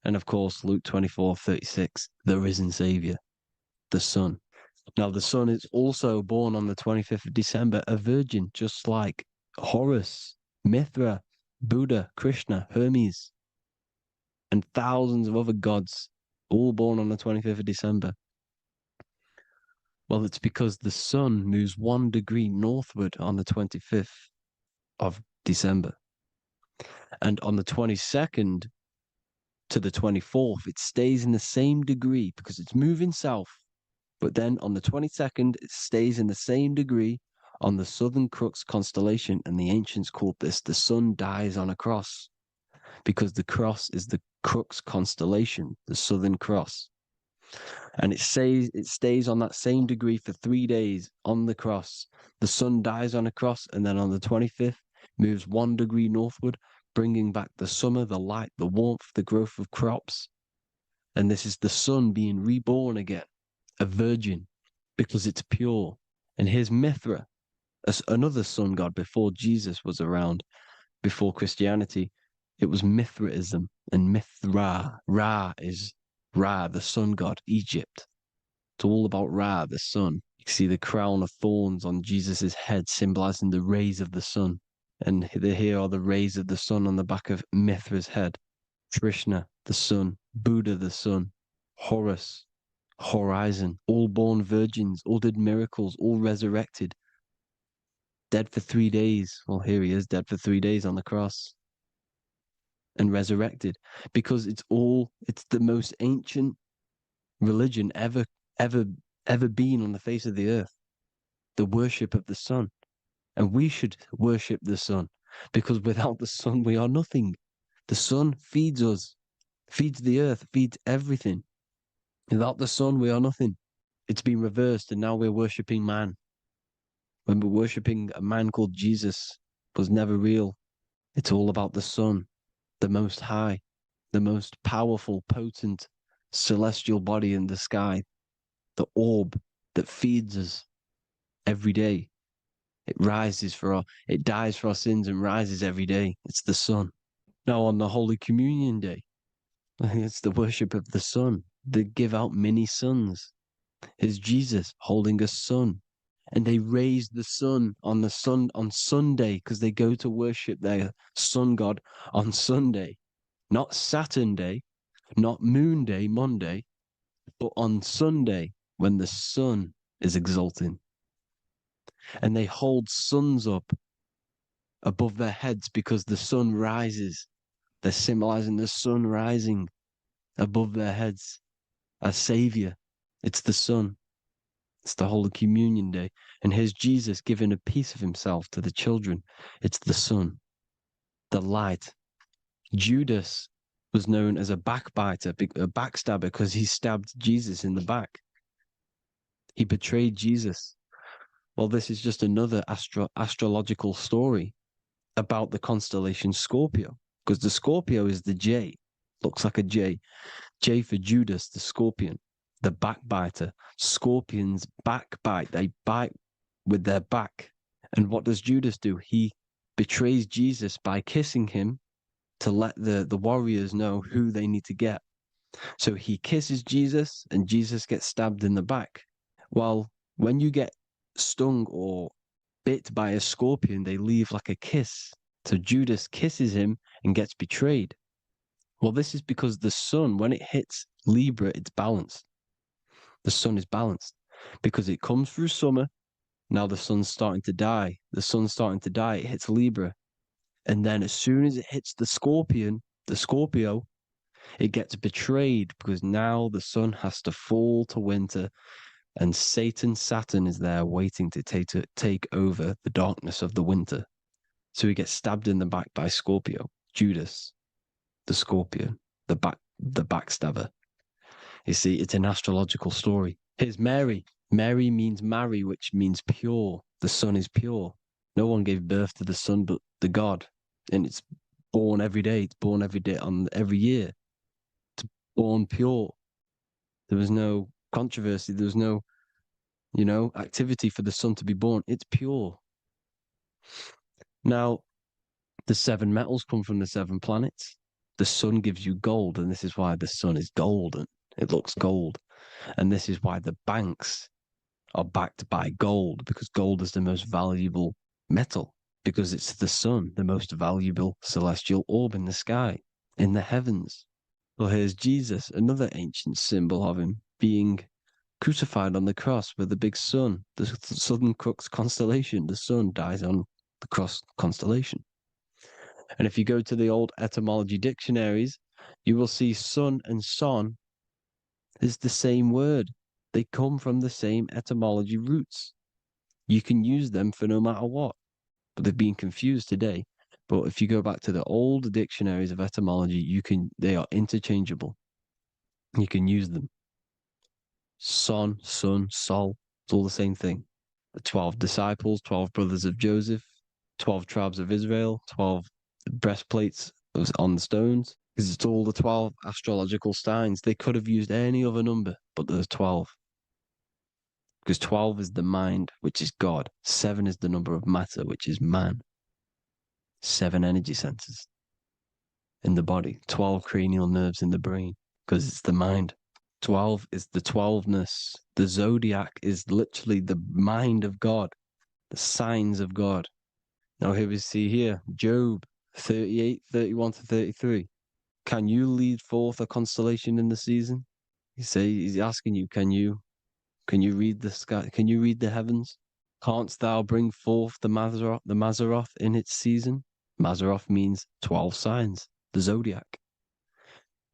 And of course, Luke 24:36, the risen Savior, the Son. Now, the Son is also born on the 25th of December, a virgin, just like Horus, Mithra, Buddha, Krishna, Hermes, and thousands of other gods, all born on the 25th of December. Well, it's because the sun moves 1 degree northward on the 25th of December. And on the 22nd to the 24th, it stays in the same degree because it's moving south. But then on the 22nd, it stays in the same degree on the Southern Crux constellation. And the ancients called this the sun dies on a cross, because the cross is the Crux constellation, the Southern Cross. And it stays on that same degree for 3 days on the cross. The sun dies on a cross, and then on the 25th moves 1 degree northward, bringing back the summer, the light, the warmth, the growth of crops. And this is the sun being reborn again, a virgin, because it's pure. And here's Mithra, another sun god before Jesus was around, before Christianity. It was Mithraism, and Mithra, Ra is Ra, the sun god, Egypt. It's all about Ra, the sun. You can see the crown of thorns on Jesus' head, symbolizing the rays of the sun. And here are the rays of the sun on the back of Mithra's head. Krishna, the sun. Buddha, the sun. Horus, horizon. All born virgins, all did miracles, all resurrected. Dead for 3 days. Well, here he is, dead for 3 days on the cross. And resurrected. Because it's the most ancient religion ever been on the face of the earth. The worship of the sun. And we should worship the sun, because without the sun we are nothing. The sun feeds us, feeds the earth, feeds everything. Without the sun we are nothing. It's been reversed, and now we're worshipping man. When we're worshipping a man called Jesus, was never real. It's all about the sun, the most high, the most powerful, potent, celestial body in the sky, the orb that feeds us every day. It dies for our sins and rises every day. It's the sun. Now on the Holy Communion Day, it's the worship of the sun. They give out mini suns. It's Jesus holding a sun. And they raise the sun on Sunday, because they go to worship their sun god on Sunday. Not Saturn Day, not Moon Day, Monday, but on Sunday when the sun is exalting. And they hold suns up above their heads because the sun rises. They're symbolizing the sun rising above their heads as savior. It's the sun. It's the Holy Communion Day. And here's Jesus giving a piece of himself to the children. It's the sun, the light. Judas was known as a backbiter, a backstabber, because he stabbed Jesus in the back. He betrayed Jesus. Well, this is just another astrological story about the constellation Scorpio, because the Scorpio is the J, looks like a J. J for Judas, the scorpion, the backbiter. Scorpions backbite, they bite with their back. And what does Judas do? He betrays Jesus by kissing him to let the warriors know who they need to get. So he kisses Jesus, and Jesus gets stabbed in the back. Well, when you get stung or bit by a scorpion, they leave like a kiss. So Judas kisses him and gets betrayed. Well, this is because the sun, when it hits Libra, it's balanced. The sun is balanced because it comes through summer. Now the sun's starting to die. The sun's starting to die. It hits Libra. And then as soon as it hits the Scorpio, it gets betrayed, because now the sun has to fall to winter, and Saturn is there waiting to take over the darkness of the winter. So he gets stabbed in the back by Scorpio, Judas, the scorpion, the backstabber. You see, it's an astrological story. Here's Mary. Mary means marry, which means pure. The sun is pure. No one gave birth to the sun but the God. And it's born every day. It's born every day on every year. It's born pure. There was no controversy. There was no, activity for the sun to be born. It's pure. Now, the 7 metals come from the 7 planets. The sun gives you gold, and this is why the sun is golden. It looks gold. And this is why the banks are backed by gold, because gold is the most valuable metal, because it's the sun, the most valuable celestial orb in the sky, in the heavens. Well, here's Jesus, another ancient symbol of him being crucified on the cross with the big sun, the Southern Crux constellation. The sun dies on the cross constellation. And if you go to the old etymology dictionaries, you will see sun and son is the same word. They come from the same etymology roots. You can use them for no matter what, but they've been confused today. But if you go back to the old dictionaries of etymology, they are interchangeable. You can use them. Son, sun, sol, it's all the same thing. The 12 disciples, 12 brothers of Joseph, 12 tribes of Israel, 12 breastplates on the stones. Because it's all the 12 astrological signs. They could have used any other number, but there's 12. Because 12 is the mind, which is God. 7 is the number of matter, which is man. 7 energy centers in the body. 12 cranial nerves in the brain, because it's the mind. 12 is the 12ness. The zodiac is literally the mind of God, the signs of God. Now here we see here, Job 38, 31 to 33. Can you lead forth a constellation in the season? He's asking you, can you read the sky? Can you read the heavens? Canst thou bring forth the Mazzaroth in its season? Mazzaroth means 12 signs, the zodiac.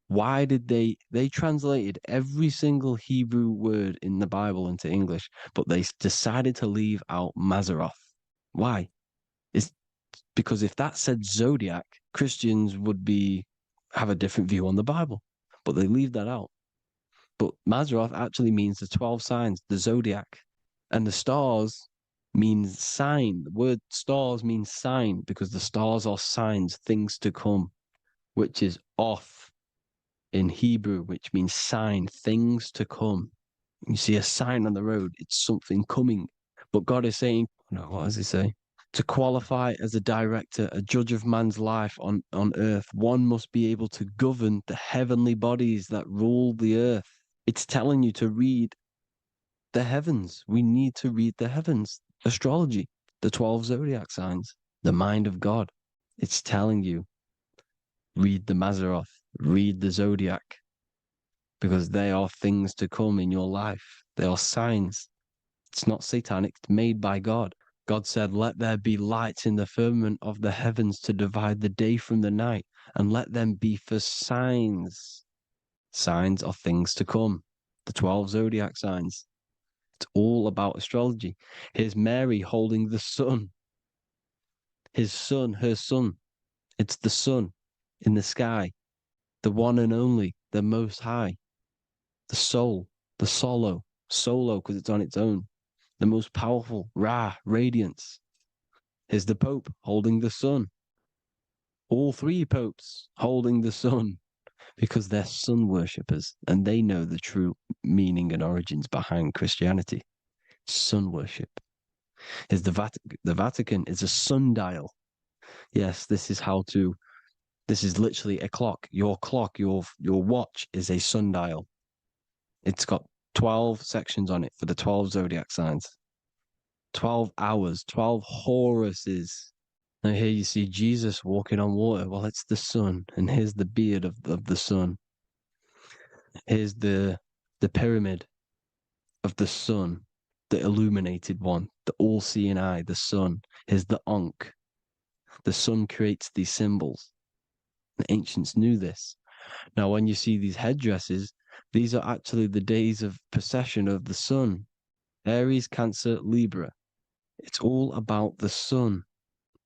Why did they translated every single Hebrew word in the Bible into English, but they decided to leave out Mazzaroth? Why? It's because if that said zodiac, Christians would have a different view on the Bible, but they leave that out. But Mazzaroth actually means the 12 signs, the zodiac, and the stars means sign. The word stars means sign because the stars are signs, things to come, which is off in Hebrew, which means sign, things to come. You see a sign on the road, it's something coming. But God is saying, no, what does he say? To qualify as a director, a judge of man's life on earth, one must be able to govern the heavenly bodies that rule the earth. It's telling you to read the heavens. We need to read the heavens. Astrology, the 12 zodiac signs, the mind of God. It's telling you, read the Mazzaroth, read the zodiac, because they are things to come in your life. They are signs. It's not satanic, it's made by God. God said, let there be lights in the firmament of the heavens to divide the day from the night, and let them be for signs. Signs are things to come. The 12 zodiac signs. It's all about astrology. Here's Mary holding the sun. His son, her son. It's the sun in the sky. The one and only, the most high. The soul, the solo because it's on its own. The most powerful, Ra, radiance. Here's the Pope holding the sun. All 3 popes holding the sun because they're sun worshippers and they know the true meaning and origins behind Christianity. Sun worship. Here's the Vatican is a sundial. Yes, this is literally a clock. Your clock, your watch is a sundial. It's got 12 sections on it for the 12 zodiac signs. 12 hours, 12 Horuses. Now here you see Jesus walking on water. Well, it's the sun. And here's the beard of the sun. Here's the pyramid of the sun, the illuminated one, the all-seeing eye, the sun. Here's the Ankh. The sun creates these symbols. The ancients knew this. Now, when you see these headdresses, these are actually the days of precession of the sun. Aries, Cancer, Libra. It's all about the sun.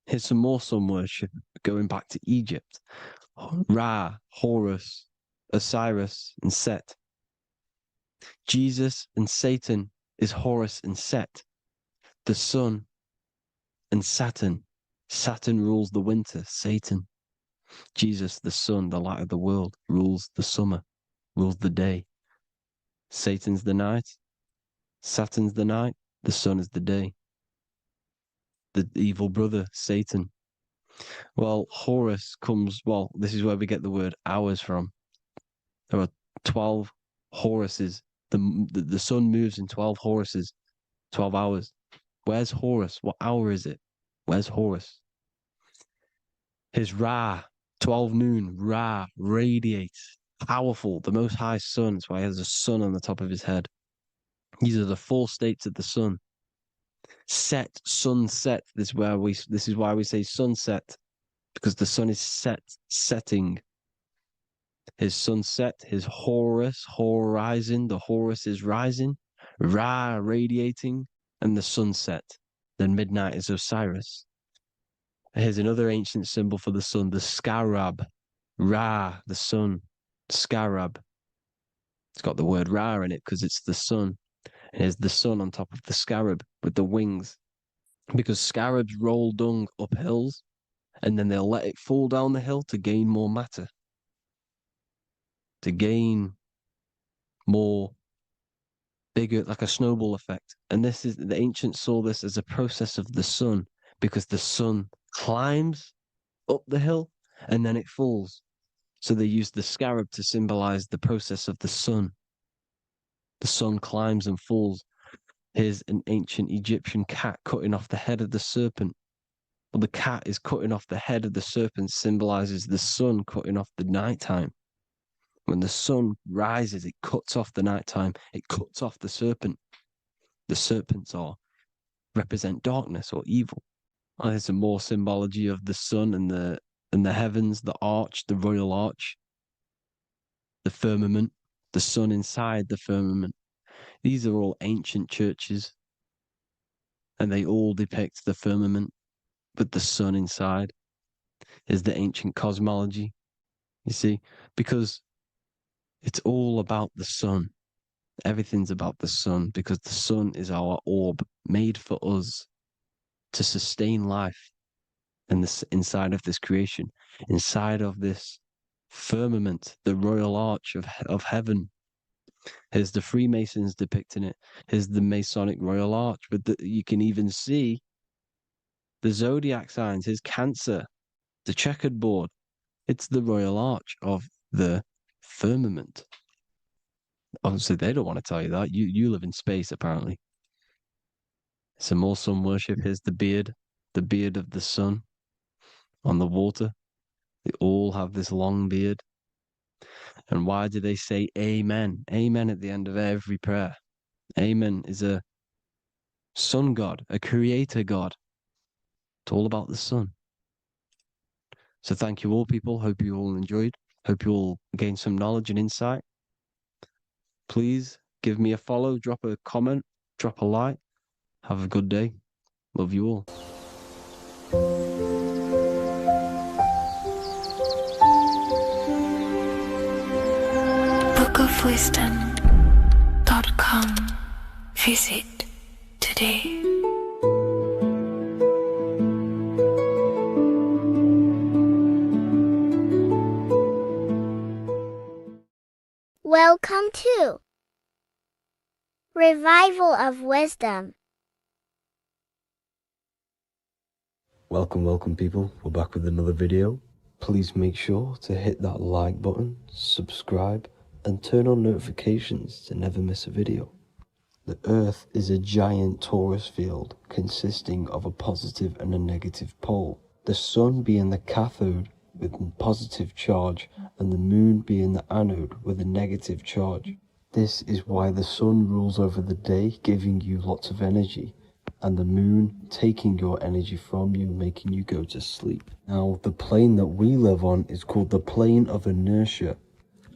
Here's some more sun worship going back to Egypt. Ra, Horus, Osiris, and Set. Jesus and Satan is Horus and Set. The sun and Saturn. Saturn rules the winter, Satan. Jesus, the sun, the light of the world, rules the summer, rules the day. Satan's the night, Saturn's the night, the sun is the day. The evil brother, Satan. Well, Horus comes, this is where we get the word hours from. There are 12 Horuses. The sun moves in 12 Horuses, 12 hours. Where's Horus? What hour is it? Where's Horus? His Ra, 12 noon, Ra, radiates, powerful, the most high sun. That's why he has a sun on the top of his head. These are the 4 states of the sun. Set, sunset. This is why we say sunset, because the sun is setting. His sunset, his Horus, horizon. The Horus is rising, Ra radiating, and the sunset. Then midnight is Osiris. Here's another ancient symbol for the sun, the scarab. Ra, the sun. Scarab. It's got the word Ra in it because it's the sun. And here's the sun on top of the scarab with the wings. Because scarabs roll dung up hills and then they'll let it fall down the hill to gain more matter. To gain more bigger, like a snowball effect. And this is, the ancients saw this as a process of the sun, because the sun climbs up the hill and then it falls. So they used the scarab to symbolize the process of the sun. The sun climbs and falls. Here's an ancient Egyptian cat cutting off the head of the serpent. Well, the cat is cutting off the head of the serpent, symbolizes the sun cutting off the nighttime. When the sun rises, it cuts off the nighttime. It cuts off the serpent. The serpents represent darkness or evil. Oh, there's some more symbology of the sun and the heavens, the arch, the royal arch, the firmament, the sun inside the firmament. These are all ancient churches, and they all depict the firmament with the sun inside. Is the ancient cosmology, you see, because it's all about the sun. Everything's about the sun, because the sun is our orb made for us to sustain life in this, inside of this creation, inside of this firmament, the royal arch of heaven. Here's the Freemasons depicting it. Here's the Masonic royal arch, but you can even see the zodiac signs. Here's Cancer, the checkered board. It's the royal arch of the firmament. Obviously, they don't want to tell you that. You live in space, apparently. Some more sun worship. Here's the beard of the sun on the water. They all have this long beard. And why do they say amen? Amen at the end of every prayer. Amen is a sun god, a creator god. It's all about the sun. So thank you all, people. Hope you all enjoyed. Hope you all gained some knowledge and insight. Please give me a follow, drop a comment, drop a like. Have a good day. Love you all. bookofwisdom.com. Visit today. Welcome to Revival of Wisdom. Welcome people, we're back with another video. Please make sure to hit that like button, subscribe, and turn on notifications to never miss a video. The Earth is a giant torus field consisting of a positive and a negative pole. The sun being the cathode with a positive charge and the moon being the anode with a negative charge. This is why the sun rules over the day, giving you lots of energy, and the moon taking your energy from you, making you go to sleep. Now, the plane that we live on is called the plane of inertia,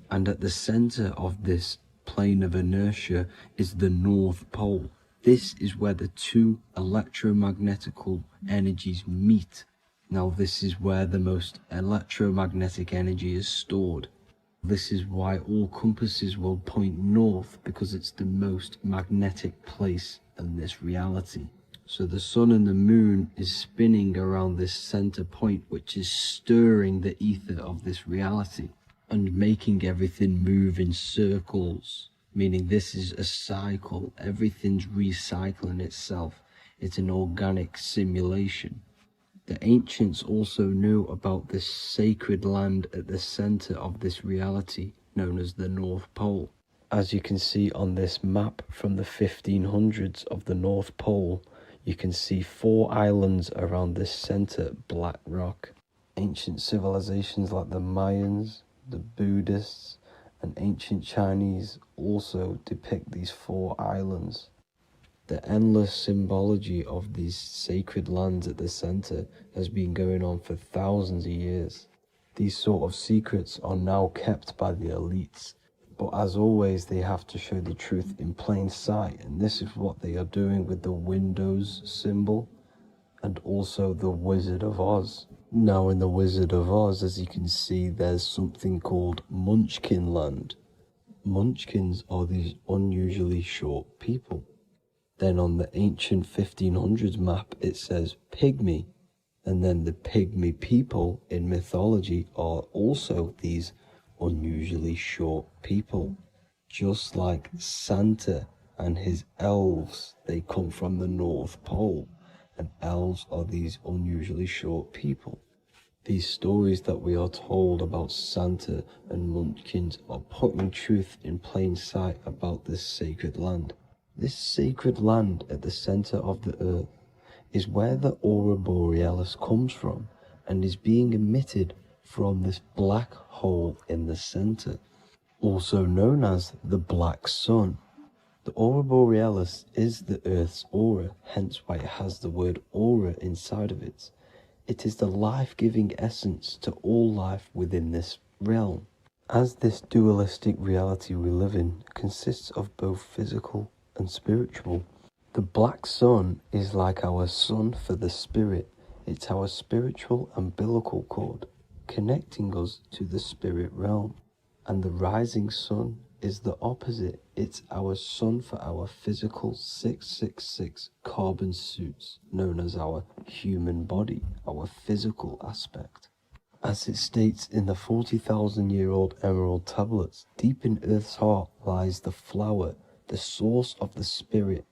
and at the center of this plane of inertia is the North Pole. This is where the two electromagnetical energies meet. Now, this is where the most electromagnetic energy is stored. This is why all compasses will point north, because it's the most magnetic place in this reality. So the sun and the moon is spinning around this center point, which is stirring the ether of this reality and making everything move in circles, meaning this is a cycle. Everything's recycling itself. It's an organic simulation. The ancients also knew about this sacred land at the center of this reality, known as the North Pole. As you can see on this map from the 1500s of the North Pole, you can see 4 islands around this center black rock. Ancient civilizations like the Mayans, the Buddhists, and ancient Chinese also depict these 4 islands. The endless symbology of these sacred lands at the center has been going on for thousands of years. These sort of secrets are now kept by the elites, but as always they have to show the truth in plain sight, and this is what they are doing with the Windows symbol and also the Wizard of Oz. Now in the Wizard of Oz, as you can see, there's something called Munchkin Land. Munchkins are these unusually short people. Then on the ancient 1500s map it says Pygmy, and then the Pygmy people in mythology are also these unusually short people. Just like Santa and his elves, they come from the North Pole, and elves are these unusually short people. These stories that we are told about Santa and Munchkins are putting truth in plain sight about this sacred land. This sacred land at the center of the earth is where the aurora borealis comes from and is being emitted from this black hole in the center, also known as the black sun. The aurora borealis is the Earth's aura, hence why it has the word aura inside of it. It is the life-giving essence to all life within this realm. As this dualistic reality we live in consists of both physical and spiritual, the black sun is like our sun for the spirit. It's our spiritual umbilical cord, connecting us to the spirit realm. And the rising sun is the opposite. It's our sun for our physical 666 carbon suits, known as our human body, our physical aspect. As it states in the 40,000-year-old emerald tablets, deep in Earth's heart lies the flower, the source of the spirit.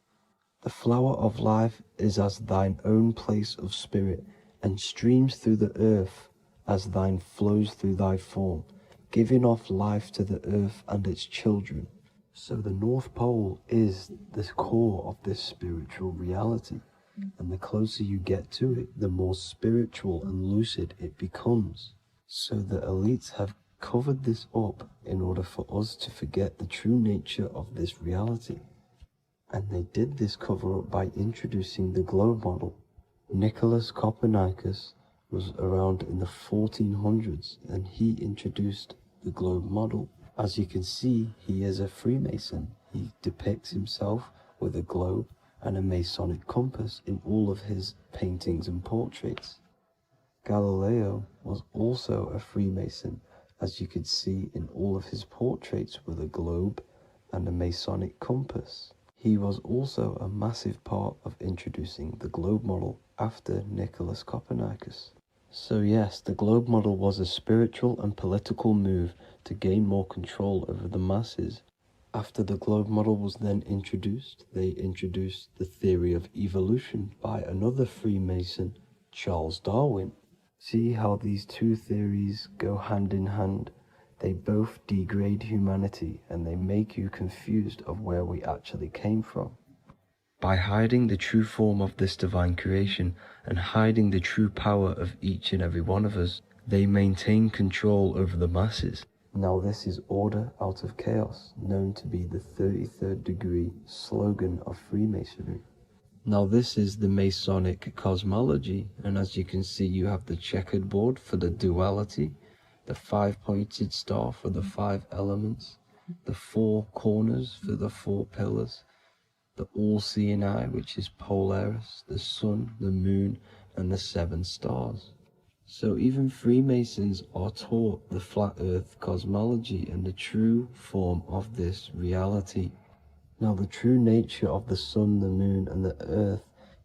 The flower of life is as thine own place of spirit, and streams through the earth as thine flows through thy form, giving off life to the earth and its children. So the North Pole is the core of this spiritual reality, and the closer you get to it, the more spiritual and lucid it becomes. So the elites have covered this up in order for us to forget the true nature of this reality. And they did this cover-up by introducing the globe model. Nicholas Copernicus was around in the 1400s, and he introduced the globe model. As you can see, he is a Freemason. He depicts himself with a globe and a Masonic compass in all of his paintings and portraits. Galileo was also a Freemason, as you could see in all of his portraits with a globe and a Masonic compass. He was also a massive part of introducing the globe model after Nicholas Copernicus. So yes, the globe model was a spiritual and political move to gain more control over the masses. After the globe model was then introduced, they introduced the theory of evolution by another Freemason, Charles Darwin. See how these two theories go hand in hand? They both degrade humanity, and they make you confused of where we actually came from. By hiding the true form of this divine creation and hiding the true power of each and every one of us, they maintain control over the masses. Now this is order out of chaos, known to be the 33rd degree slogan of Freemasonry. Now this is the Masonic cosmology, and as you can see, you have the checkered board for the duality, the 5-pointed star for the 5 elements, the 4 corners for the 4 pillars, the all-seeing eye, which is Polaris, the sun, the moon, and the 7 stars. So even Freemasons are taught the flat earth cosmology and the true form of this reality. Now the true nature of the sun, the moon, and the earth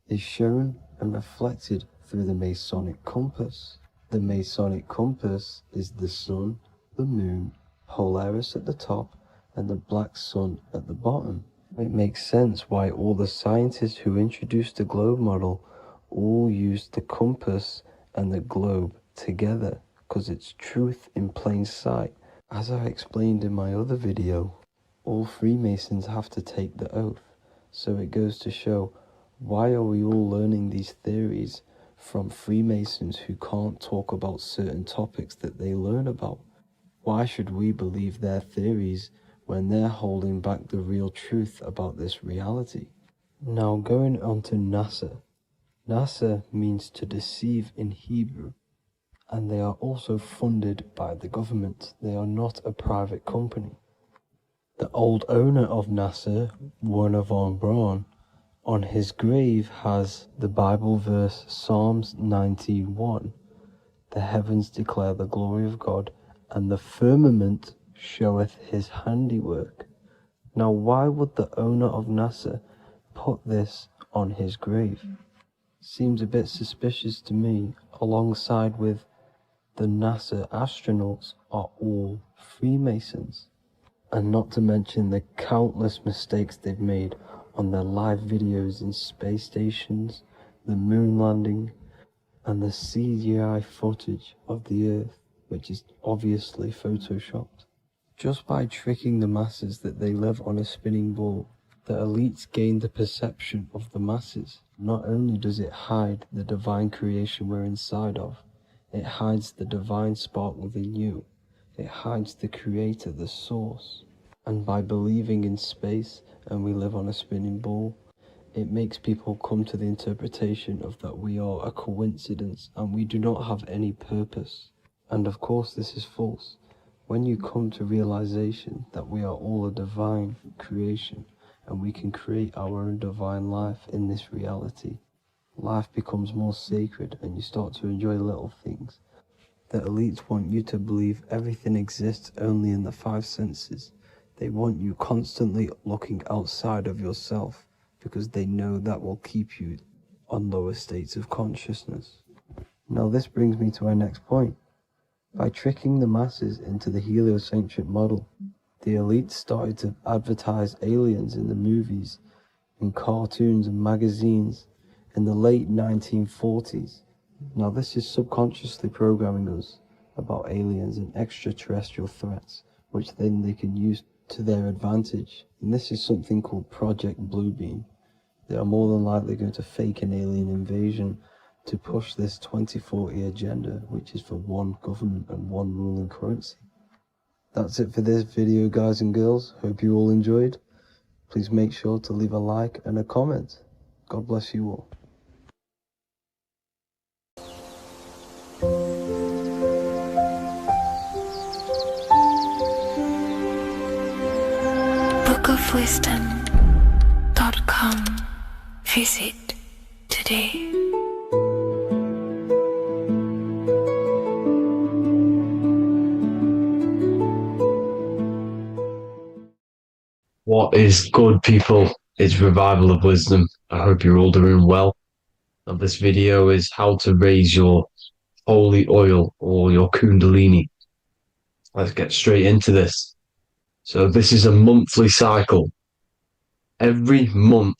is shown and reflected through the Masonic compass. The Masonic compass is the sun, the moon, Polaris at the top, and the black sun at the bottom. It makes sense why all the scientists who introduced the globe model all used the compass and the globe together, because it's truth in plain sight. As I explained in my other video, all Freemasons have to take the oath, so it goes to show, why are we all learning these theories from Freemasons who can't talk about certain topics that they learn about? Why should we believe their theories when they're holding back the real truth about this reality? Now going on to NASA. NASA means to deceive in Hebrew, and they are also funded by the government. They are not a private company. The old owner of NASA, Werner von Braun, On his grave has the Bible verse Psalms 91. The heavens declare the glory of God, and the firmament showeth his handiwork. Now why would the owner of NASA put this on his grave? Seems a bit suspicious to me, alongside with the NASA astronauts are all Freemasons. And not to mention the countless mistakes they've made on their live videos in space stations, the moon landing, and the CGI footage of the Earth, which is obviously photoshopped. Just by tricking the masses that they live on a spinning ball, the elites gain the perception of the masses. Not only does it hide the divine creation we're inside of, it hides the divine spark within you. It hides the creator, the source. And by believing in space and we live on a spinning ball, it makes people come to the interpretation of that we are a coincidence and we do not have any purpose. And of course this is false. When you come to realization that we are all a divine creation and we can create our own divine life in this reality, life becomes more sacred and you start to enjoy little things. The elites want you to believe everything exists only in the five senses. They want you constantly looking outside of yourself because they know that will keep you on lower states of consciousness. Now this brings me to our next point. By tricking the masses into the heliocentric model, the elites started to advertise aliens in the movies, in cartoons and magazines in the late 1940s. Now this is subconsciously programming us about aliens and extraterrestrial threats, which then they can use to their advantage. And this is something called Project Bluebeam. They are more than likely going to fake an alien invasion to push this 2040 agenda, which is for one government and one ruling currency. That's it for this video, guys and girls. Hope you all enjoyed. Please make sure to leave a like and a comment. God bless you all. bookofwisdom.com. Visit today. What is good, people? It's Revival of Wisdom. I hope you're all doing well. And this video is how to raise your holy oil or your kundalini. Let's get straight into this. So this is a monthly cycle. Every month,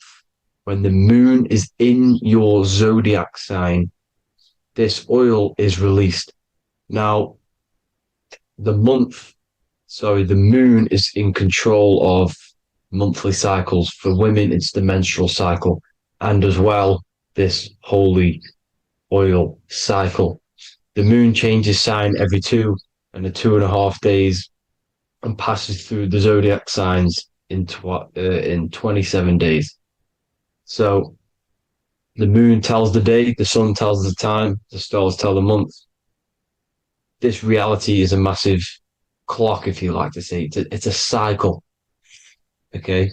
when the moon is in your zodiac sign, this oil is released. Now, the moon is in control of monthly cycles. For women, it's the menstrual cycle, and as well, this holy oil cycle. The moon changes sign every 2.5 days and passes through the zodiac signs in 27 days. So the moon tells the day, the sun tells the time, the stars tell the month. This reality is a massive clock, if you like to say. It's a cycle. Okay.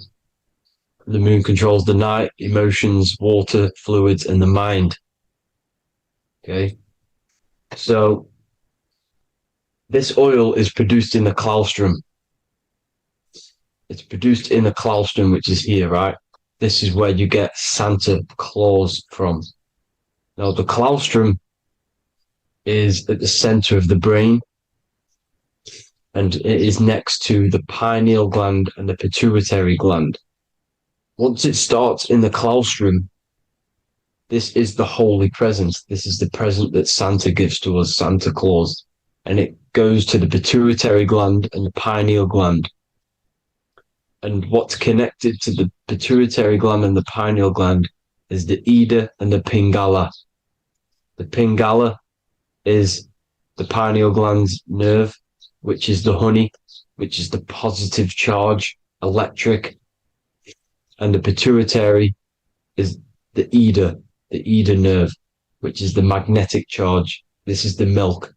The moon controls the night, emotions, water, fluids, and the mind. Okay. So this oil is produced in the claustrum. It's produced in the claustrum, which is here, right? This is where you get Santa Claus from. Now, the claustrum is at the center of the brain, and it is next to the pineal gland and the pituitary gland. Once it starts in the claustrum, this is the holy present. This is the present that Santa gives to us, Santa Claus. And it goes to the pituitary gland and the pineal gland. And what's connected to the pituitary gland and the pineal gland is the Ida and the Pingala. The Pingala is the pineal gland's nerve, which is the honey, which is the positive charge, electric. And the pituitary is the Ida nerve, which is the magnetic charge. This is the milk,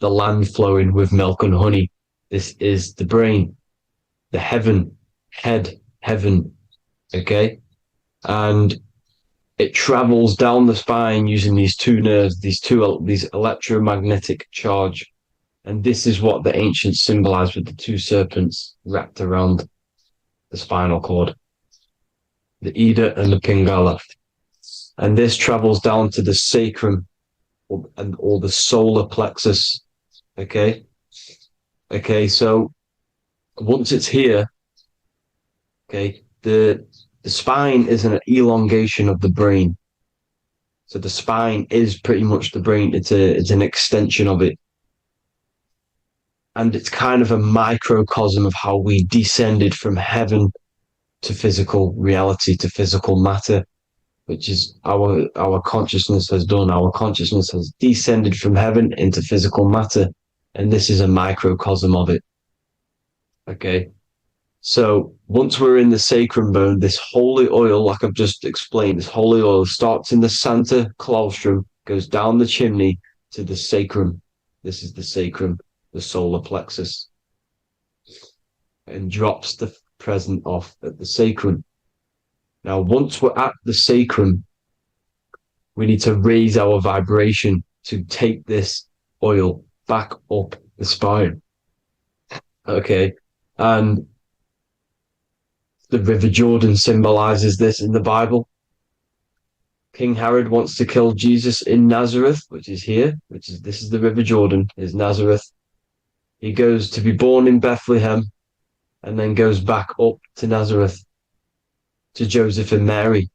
the land flowing with milk and honey. This is the brain, the heaven, heaven, okay? and it travels down the spine using these two nerves, these electromagnetic charge. And this is what the ancients symbolized with the two serpents wrapped around the spinal cord, the Ida and the Pingala. And this travels down to the sacrum or the solar plexus. Okay. So once it's here, okay, the spine is an elongation of the brain. So the spine is pretty much the brain. It's an extension of it. And it's kind of a microcosm of how we descended from heaven to physical reality, to physical matter, which is our consciousness has done. Our consciousness has descended from heaven into physical matter. And this is a microcosm of it. Okay. So once we're in the sacrum bone, this holy oil, like I've just explained, this holy oil starts in the Santa claustrum, goes down the chimney to the sacrum. This is the sacrum, the solar plexus, and drops the present off at the sacrum. Now, once we're at the sacrum, we need to raise our vibration to take this oil back up the spine. Okay. And the River Jordan symbolizes this in the Bible. King Herod wants to kill Jesus in Nazareth, which is here, this is the River Jordan, is Nazareth. He goes to be born in Bethlehem and then goes back up to Nazareth to Joseph and Mary.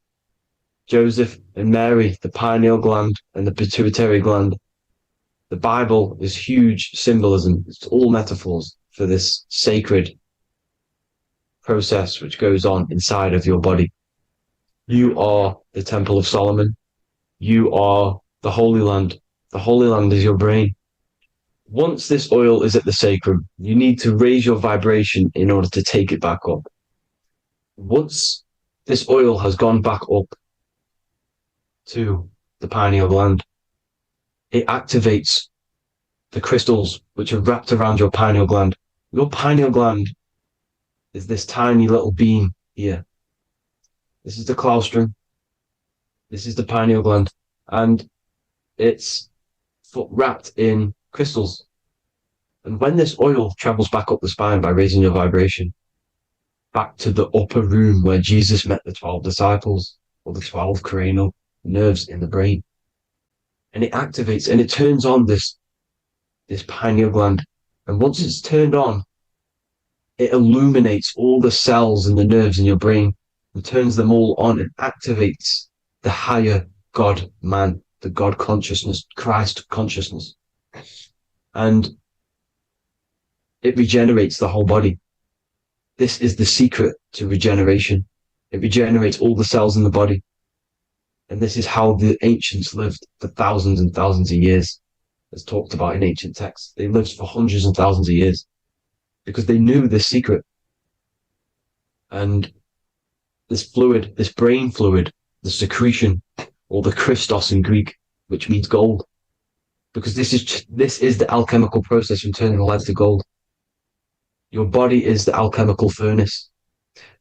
Joseph and Mary, the pineal gland and the pituitary gland. The Bible is huge symbolism. It's all metaphors for this sacred process which goes on inside of your body. You are the Temple of Solomon. You are the Holy Land. The Holy Land is your brain. Once this oil is at the sacrum, you need to raise your vibration in order to take it back up. Once this oil has gone back up to the pineal gland, it activates the crystals which are wrapped around your pineal gland. Your pineal gland is this tiny little beam here. This is the claustrum. This is the pineal gland. And it's wrapped in crystals. And when this oil travels back up the spine by raising your vibration, back to the upper room where Jesus met the 12 disciples, or the 12 cranial nerves in the brain, and it activates and it turns on this pineal gland. And once it's turned on, it illuminates all the cells and the nerves in your brain and turns them all on and activates the higher God man, the God consciousness, Christ consciousness. And it regenerates the whole body. This is the secret to regeneration. It regenerates all the cells in the body. And this is how the ancients lived for thousands and thousands of years, as talked about in ancient texts. They lived for hundreds and thousands of years because they knew this secret. And this fluid, this brain fluid, the secretion, or the Christos in Greek, which means gold, because this is the alchemical process from turning lead to gold. Your body is the alchemical furnace.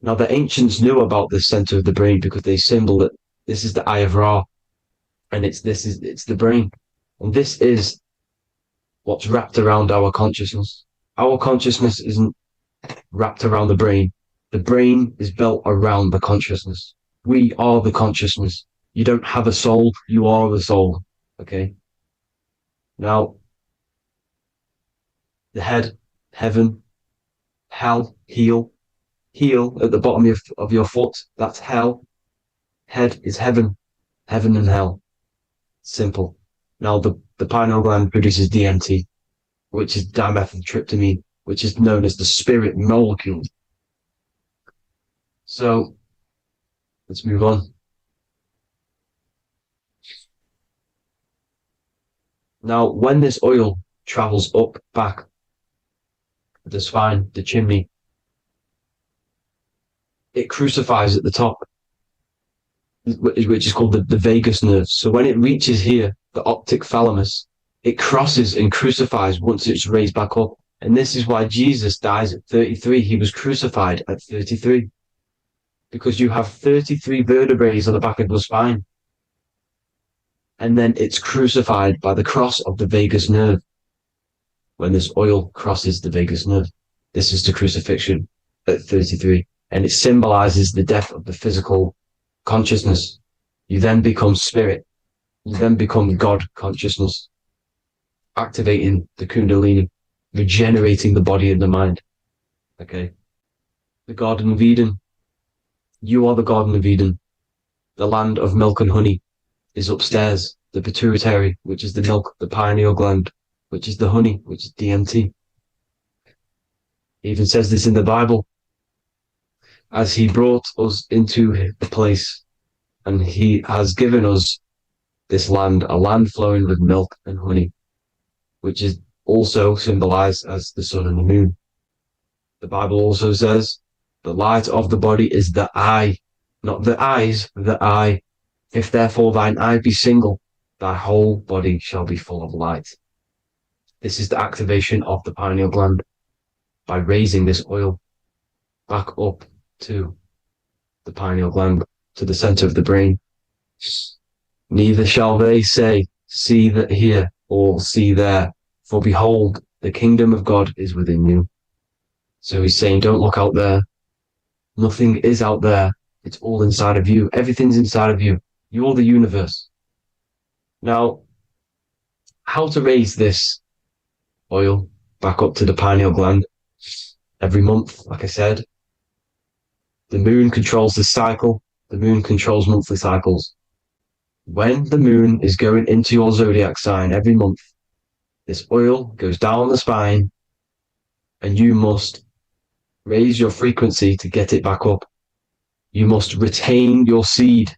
Now, the ancients knew about this center of the brain because they symboled it. This is the Eye of Ra, and it's the brain. And this is what's wrapped around our consciousness. Our consciousness isn't wrapped around the brain. The brain is built around the consciousness. We are the consciousness. You don't have a soul, you are the soul. Okay? Now, the head, heaven, hell, heel at the bottom of your foot, that's hell. Head is heaven and hell. Simple. Now, the pineal gland produces DMT, which is dimethyltryptamine, which is known as the spirit molecule. So, let's move on. Now, when this oil travels up, back, the spine, the chimney, it crucifies at the top, which is called the vagus nerve. So when it reaches here, the optic thalamus, it crosses and crucifies once it's raised back up. And this is why Jesus dies at 33. He was crucified at 33. because you have 33 vertebrae on the back of your spine. And then it's crucified by the cross of the vagus nerve. When this oil crosses the vagus nerve, this is the crucifixion at 33. And it symbolizes the death of the physical consciousness. You then become spirit. You then become God consciousness, activating the Kundalini, regenerating the body and the mind. Okay. The Garden of Eden. You are the Garden of Eden. The land of milk and honey is upstairs. The pituitary, which is the milk, the pineal gland, which is the honey, which is DMT. It even says this in the Bible. As he brought us into the place, and he has given us this land, a land flowing with milk and honey, which is also symbolized as the sun and the moon. The Bible also says, the light of the body is the eye, not the eyes, the eye. If therefore thine eye be single, thy whole body shall be full of light. This is the activation of the pineal gland by raising this oil back up to the pineal gland, to the center of the brain. Neither shall they say, see that here, or see there, for behold, the kingdom of God is within you. So he's saying, don't look out there. Nothing is out there. It's all inside of you. Everything's inside of you. You're the universe. Now, how to raise this oil back up to the pineal gland? Every month, like I said, the moon controls the cycle. The moon controls monthly cycles. When the moon is going into your zodiac sign every month, this oil goes down the spine and you must raise your frequency to get it back up. You must retain your seed.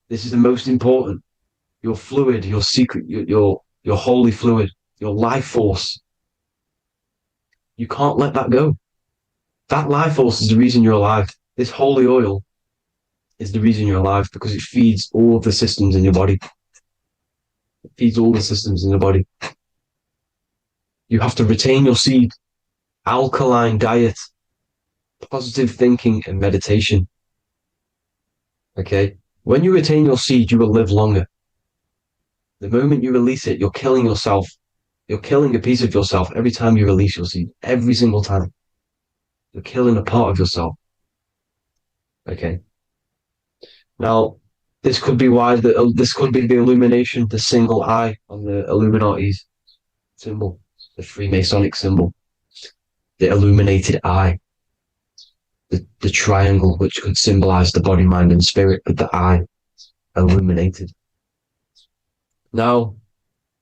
This is the most important. Your fluid, your secret, your holy fluid, your life force. You can't let that go. That life force is the reason you're alive. This holy oil is the reason you're alive, because it feeds all of the systems in your body. It feeds all the systems in your body. You have to retain your seed, alkaline diet, positive thinking, and meditation. Okay? When you retain your seed, you will live longer. The moment you release it, you're killing yourself. You're killing a piece of yourself every time you release your seed. Every single time. You're killing a part of yourself. Okay? Now, this could be why this could be the illumination, the single eye on the Illuminati's symbol, the Freemasonic symbol, the illuminated eye, the triangle, which could symbolize the body, mind, and spirit, but the eye illuminated. Now,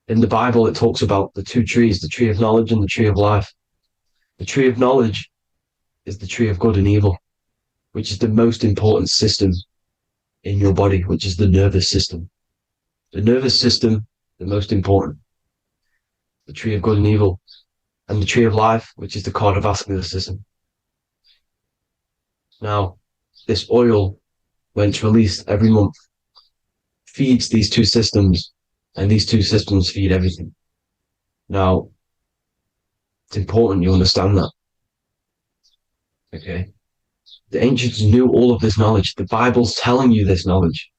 in the Bible, it talks about the two trees, the tree of knowledge and the tree of life. The tree of knowledge is the tree of good and evil, which is the most important system in your body, which is the nervous system. The nervous system, the most important. The tree of good and evil. And the tree of life, which is the cardiovascular system. Now, this oil, when it's released every month, feeds these two systems, and these two systems feed everything. Now, it's important you understand that. Okay? The ancients knew all of this knowledge. The Bible's telling you this knowledge.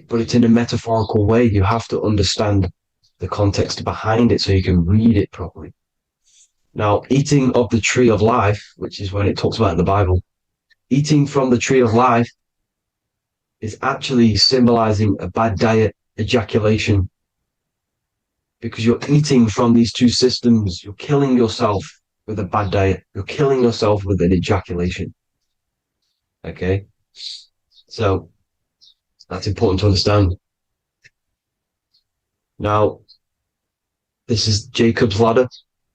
But it's in a metaphorical way. You have to understand the context behind it so you can read it properly. Now, eating of the tree of life, which is when it talks about in the Bible, eating from the tree of life is actually symbolizing a bad diet, ejaculation. Because you're eating from these two systems. You're killing yourself with a bad diet. You're killing yourself with an ejaculation. Okay? So, that's important to understand. Now, this is Jacob's ladder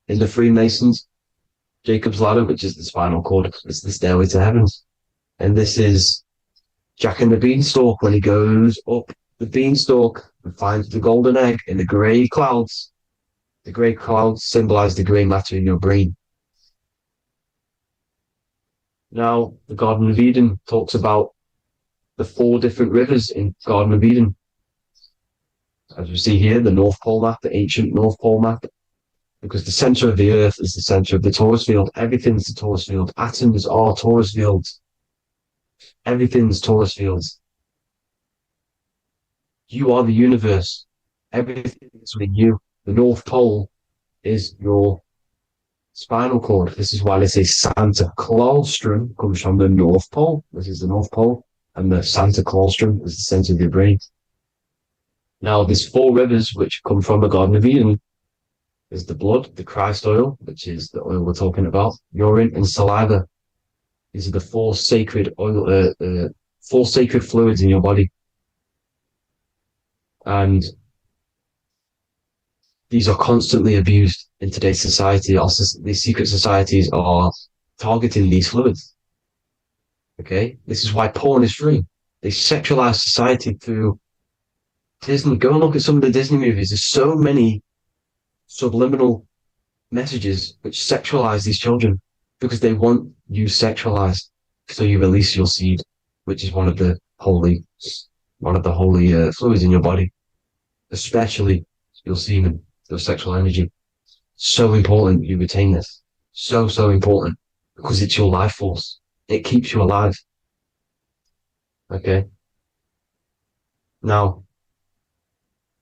in the Freemasons. Jacob's ladder, which is the spinal cord. It's the stairway to heaven. And this is Jack and the Beanstalk when he goes up the beanstalk and finds the golden egg in the grey clouds. The grey clouds symbolize the grey matter in your brain. Now, the Garden of Eden talks about the 4 different rivers in Garden of Eden. As we see here, the North Pole map, the ancient North Pole map, because the center of the earth is the center of the torus field. Everything's the torus field. Atoms are torus fields. Everything's torus fields. You are the universe. Everything is within you. The North Pole is your spinal cord. This is why they say Santa Claustrum comes from the North Pole. This is the North Pole. And the Santa Claustrum is the center of your brain. Now, there's 4 rivers which come from the Garden of Eden. There's the blood, the Christ oil, which is the oil we're talking about, urine, and saliva. These are the 4 sacred oil, 4 sacred fluids in your body. And these are constantly abused in today's society. Also, these secret societies are targeting these fluids. Okay, this is why porn is free. They sexualize society through Disney. Go and look at some of the Disney movies. There's so many subliminal messages which sexualize these children because they want you sexualized. So you release your seed, which is one of the holy fluids in your body, especially your semen, your sexual energy. So important you retain this. So important because it's your life force. It keeps you alive. Okay. Now,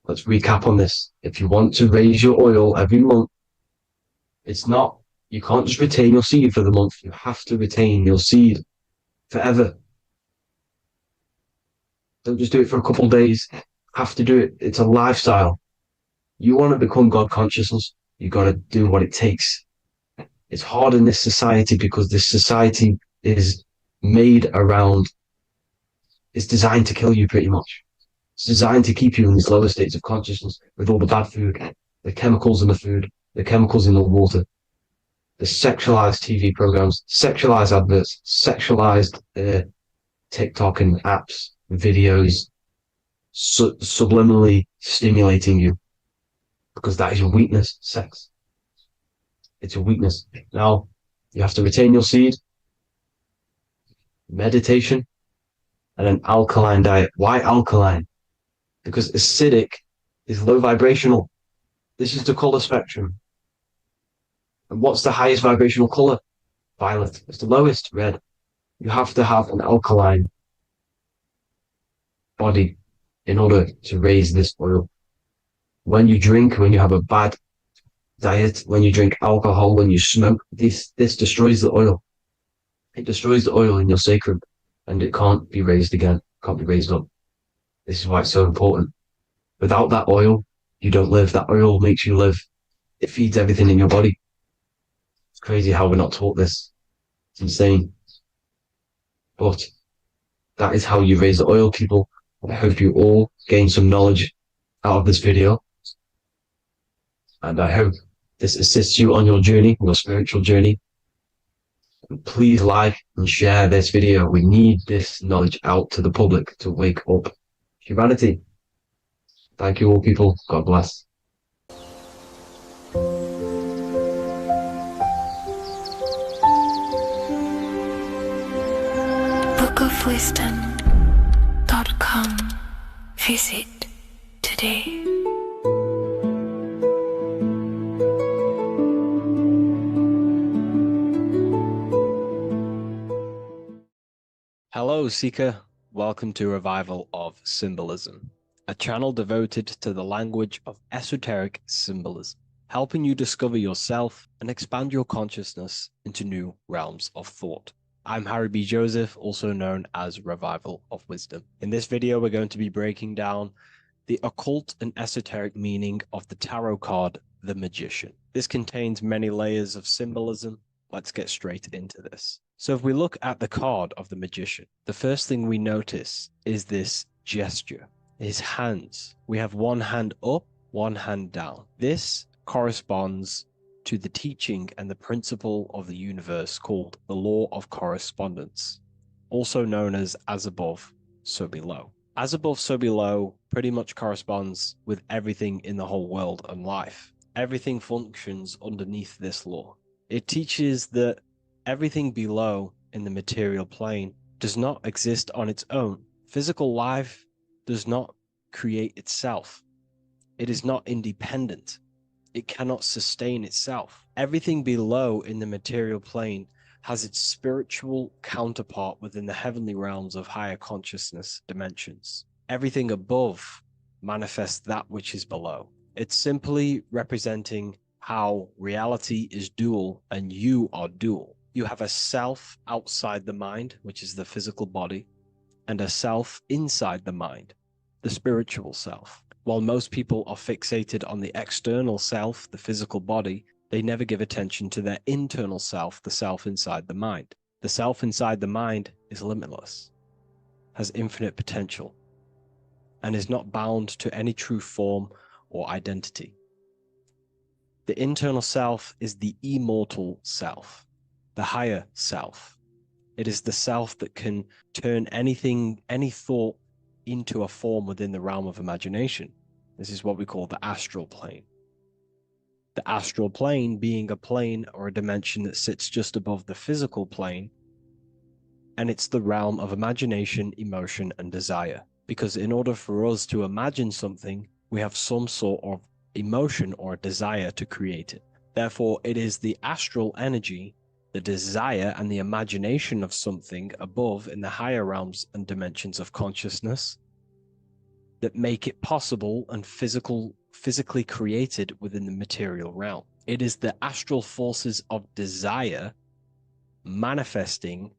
let's recap on this. If you want to raise your oil every month, you can't just retain your seed for the month. You have to retain your seed forever. Don't just do it for a couple of days. You have to do it. It's a lifestyle. You want to become God consciousness, you got to do what it takes. It's hard in this society because this society is made around, it's designed to kill you pretty much. It's designed to keep you in these lower states of consciousness with all the bad food, the chemicals in the food, the chemicals in the water, the sexualized TV programs, sexualized adverts, sexualized TikTok and apps, videos, subliminally stimulating you because that is your weakness, sex. It's your weakness. Now, you have to retain your seed, meditation, and an alkaline diet. Why alkaline? Because acidic is low vibrational. This is the color spectrum. And what's the highest vibrational color? Violet. It's the lowest, red. You have to have an alkaline body in order to raise this oil. When you drink, when you have a bad diet, when you drink alcohol, when you smoke, this destroys the oil. It destroys the oil in your sacrum and it can't be raised again, can't be raised up. This is why it's so important. Without that oil, you don't live. That oil makes you live. It feeds everything in your body. It's crazy how we're not taught this. It's insane. But that is how you raise the oil, people. I hope you all gain some knowledge out of this video. And I hope this assists you on your journey, your spiritual journey. And please like and share this video. We need this knowledge out to the public to wake up humanity. Thank you all, people. God bless. bookofwisdom.com. Visit today. Hello, Seeker. Welcome to Revival of Symbolism, a channel devoted to the language of esoteric symbolism, helping you discover yourself and expand your consciousness into new realms of thought. I'm Harry B. Joseph, also known as Revival of Wisdom. In this video, we're going to be breaking down the occult and esoteric meaning of the tarot card, the Magician. This contains many layers of symbolism. Let's get straight into this. So if we look at the card of the Magician, the first thing we notice is this gesture, his hands. We have one hand up, one hand down. This corresponds to the teaching and the principle of the universe called the law of correspondence, also known as above, so below. As above, so below pretty much corresponds with everything in the whole world and life. Everything functions underneath this law. It teaches that everything below in the material plane does not exist on its own. Physical life does not create itself. It is not independent. It cannot sustain itself. Everything below in the material plane has its spiritual counterpart within the heavenly realms of higher consciousness dimensions. Everything above manifests that which is below. It's simply representing how reality is dual and you are dual. You have a self outside the mind, which is the physical body, and a self inside the mind, the spiritual self. While most people are fixated on the external self, the physical body, they never give attention to their internal self, the self inside the mind. The self inside the mind is limitless, has infinite potential, and is not bound to any true form or identity. The internal self is the immortal self, the higher self. It is the self that can turn anything, any thought, into a form within the realm of imagination. This is what we call the astral plane. The astral plane being a plane or a dimension that sits just above the physical plane, and it's the realm of imagination, emotion, and desire. Because in order for us to imagine something, we have some sort of emotion or desire to create it. Therefore, it is the astral energy, the desire and the imagination of something above in the higher realms and dimensions of consciousness that make it possible and physically created within the material realm. It is the astral forces of desire manifesting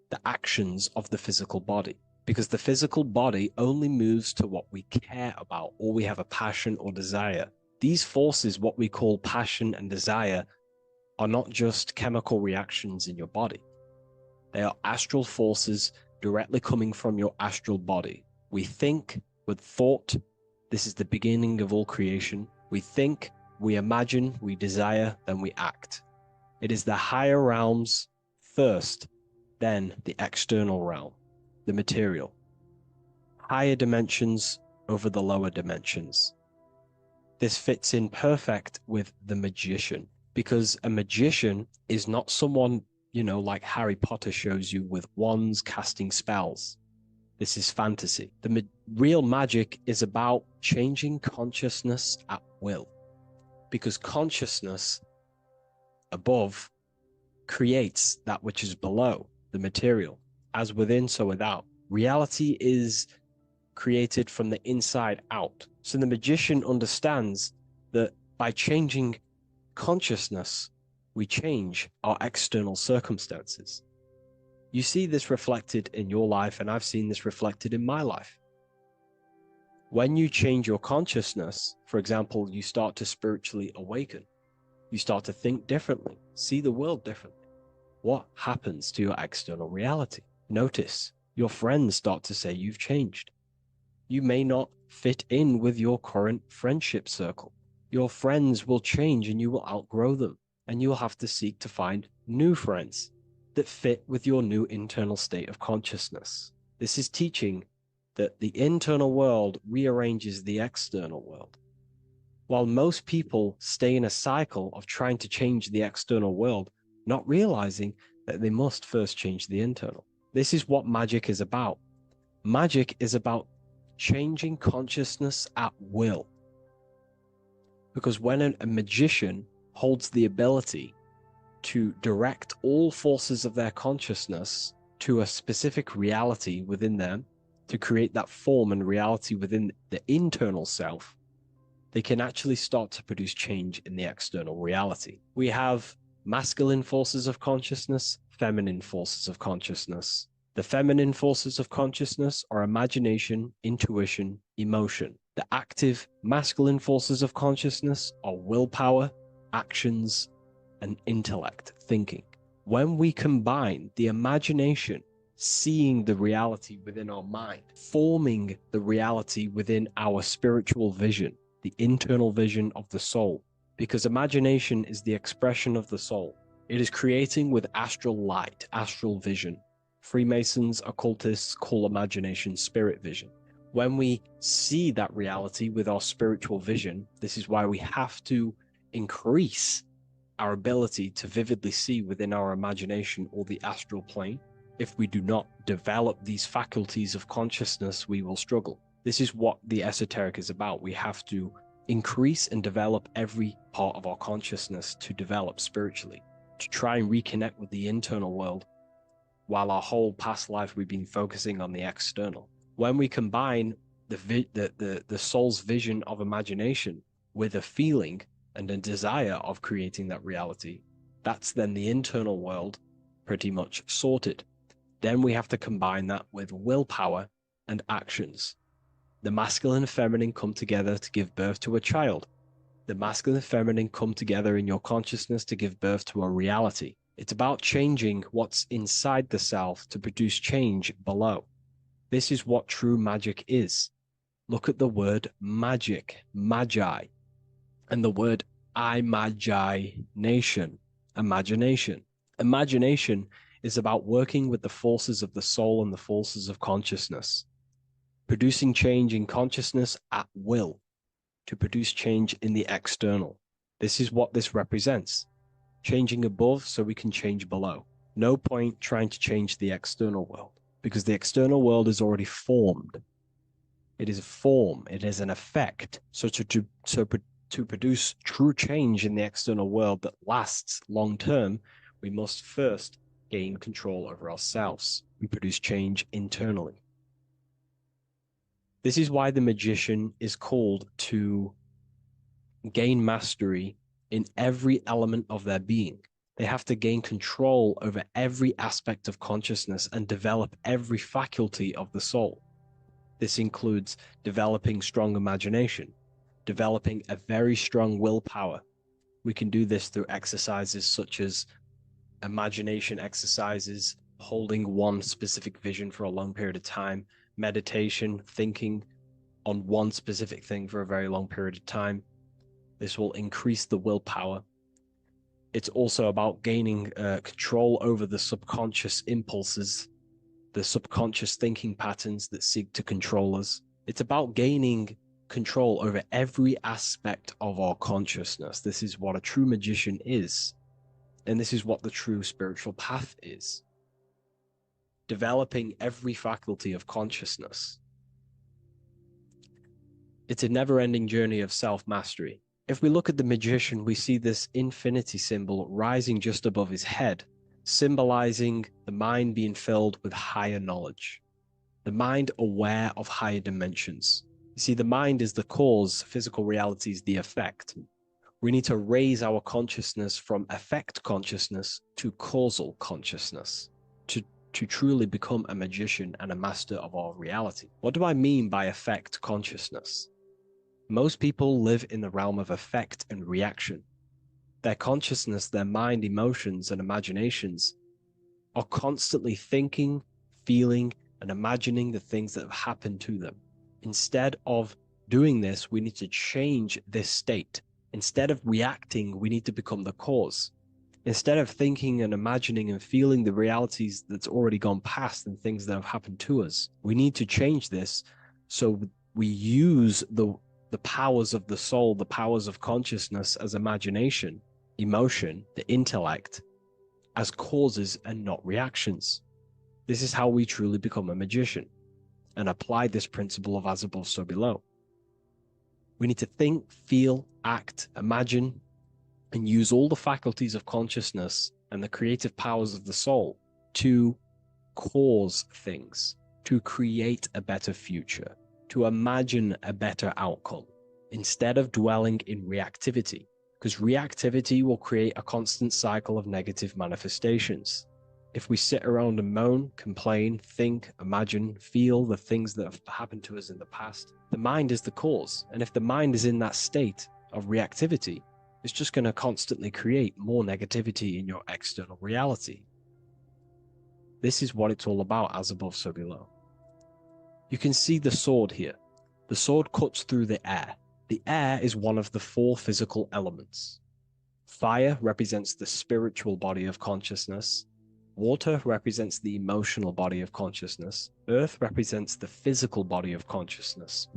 the actions of the physical body, because the physical body only moves to what we care about or we have a passion or desire. These forces, what we call passion and desire, are not just chemical reactions in your body. They are astral forces directly coming from your astral body. We think with thought. This is the beginning of all creation. We think, we imagine, we desire, then we act. It is the higher realms first, then the external realm, the material. Higher dimensions over the lower dimensions. This fits in perfect with the magician, because a magician is not someone, like Harry Potter shows you with wands casting spells. This is fantasy. The real magic is about changing consciousness at will, because consciousness above creates that which is below, the material, as within, so without. Reality is created from the inside out. So the magician understands that by changing consciousness, we change our external circumstances. You see this reflected in your life, and I've seen this reflected in my life. When you change your consciousness, for example, you start to spiritually awaken. You start to think differently, see the world differently. What happens to your external reality? Notice your friends start to say you've changed. You may not fit in with your current friendship circle. Your friends will change and you will outgrow them, and you will have to seek to find new friends that fit with your new internal state of consciousness. This is teaching that the internal world rearranges the external world. While most people stay in a cycle of trying to change the external world, not realizing that they must first change the internal. This is what magic is about. Magic is about changing consciousness at will. Because when a magician holds the ability to direct all forces of their consciousness to a specific reality within them, to create that form and reality within the internal self, they can actually start to produce change in the external reality. We have masculine forces of consciousness, feminine forces of consciousness. The feminine forces of consciousness are imagination, intuition, emotion. The active masculine forces of consciousness are willpower, actions, and intellect, thinking. When we combine the imagination, seeing the reality within our mind, forming the reality within our spiritual vision, the internal vision of the soul, because imagination is the expression of the soul. It is creating with astral light, astral vision. Freemasons, occultists call imagination spirit vision. When we see that reality with our spiritual vision, this is why we have to increase our ability to vividly see within our imagination or the astral plane. If we do not develop these faculties of consciousness, we will struggle. This is what the esoteric is about. We have to increase and develop every part of our consciousness to develop spiritually, to try and reconnect with the internal world, while our whole past life we've been focusing on the external. When we combine the soul's vision of imagination with a feeling and a desire of creating that reality, that's then the internal world pretty much sorted. Then we have to combine that with willpower and actions. The masculine and feminine come together to give birth to a child. The masculine and feminine come together in your consciousness to give birth to a reality. It's about changing what's inside the self to produce change below. This is what true magic is. Look at the word magic, magi, and the word imagination, imagination. Imagination is about working with the forces of the soul and the forces of consciousness, producing change in consciousness at will to produce change in the external. This is what this represents. Changing above so we can change below. No point trying to change the external world, because the external world is already formed. It is a form, it is an effect. So to produce true change in the external world that lasts long term, we must first gain control over ourselves and produce change internally. This is why the magician is called to gain mastery in every element of their being. They have to gain control over every aspect of consciousness and develop every faculty of the soul. This includes developing strong imagination, developing a very strong willpower. We can do this through exercises such as imagination exercises, holding one specific vision for a long period of time, meditation, thinking on one specific thing for a very long period of time. This will increase the willpower. It's also about gaining control over the subconscious impulses, the subconscious thinking patterns that seek to control us. It's about gaining control over every aspect of our consciousness. This is what a true magician is. And this is what the true spiritual path is. Developing every faculty of consciousness. It's a never-ending journey of self-mastery. If we look at the magician, we see this infinity symbol rising just above his head, symbolizing the mind being filled with higher knowledge. The mind aware of higher dimensions. You see, the mind is the cause, physical reality is the effect. We need to raise our consciousness from effect consciousness to causal consciousness to truly become a magician and a master of our reality. What do I mean by effect consciousness? Most people live in the realm of effect and reaction. Their consciousness, their mind, emotions, and imaginations are constantly thinking, feeling, and imagining the things that have happened to them. Instead of doing this, we need to change this state. Instead of reacting, we need to become the cause. Instead of thinking and imagining and feeling the realities that's already gone past and things that have happened to us, we need to change this so we use the powers of the soul, the powers of consciousness as imagination, emotion, the intellect, as causes and not reactions. This is how we truly become a magician and apply this principle of as above, so below. We need to think, feel, act, imagine, and use all the faculties of consciousness and the creative powers of the soul to cause things, to create a better future, to imagine a better outcome, instead of dwelling in reactivity, because reactivity will create a constant cycle of negative manifestations. If we sit around and moan, complain, think, imagine, feel the things that have happened to us in the past, the mind is the cause. And if the mind is in that state of reactivity, it's just going to constantly create more negativity in your external reality. This is what it's all about, as above, so below. You can see the sword here. The sword cuts through the air. The air is one of the 4 physical elements. Fire represents the spiritual body of consciousness. Water represents the emotional body of consciousness. Earth represents the physical body of consciousness.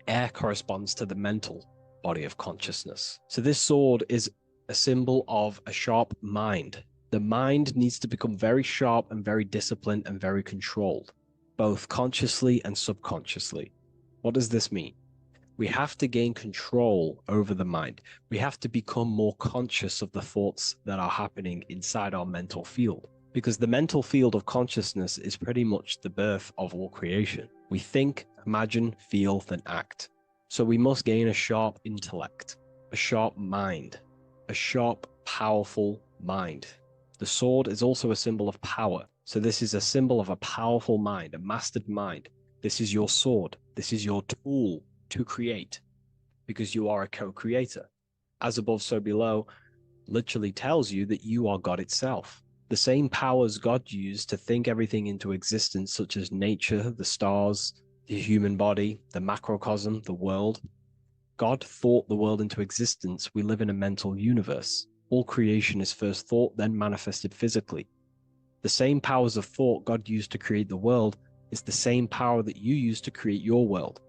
Air corresponds to the mental body of consciousness. So this sword is a symbol of a sharp mind. The mind needs to become very sharp and very disciplined and very controlled, both consciously and subconsciously. What does this mean? We have to gain control over the mind. We have to become more conscious of the thoughts that are happening inside our mental field, because the mental field of consciousness is pretty much the birth of all creation. We think, imagine, feel, then act. So we must gain a sharp intellect, a sharp mind, a sharp, powerful mind. The sword is also a symbol of power. So this is a symbol of a powerful mind, a mastered mind. This is your sword. This is your tool to create, because you are a co-creator. As above, so below literally tells you that you are God itself. The same powers God used to think everything into existence, such as nature, the stars, the human body, the macrocosm, the world. God thought the world into existence. We live in a mental universe. All creation is first thought, then manifested physically. The same powers of thought God used to create the world is the same power that you use to create your world.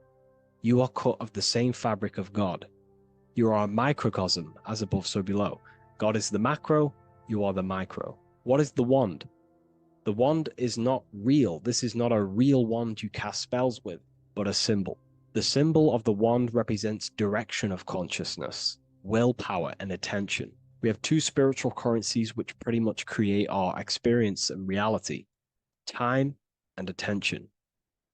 You are cut of the same fabric of God. You are a microcosm, as above, so below. God is the macro, you are the micro. What is the wand? The wand is not real. This is not a real wand you cast spells with, but a symbol. The symbol of the wand represents direction of consciousness, willpower, and attention. We have two spiritual currencies which pretty much create our experience and reality: time and attention.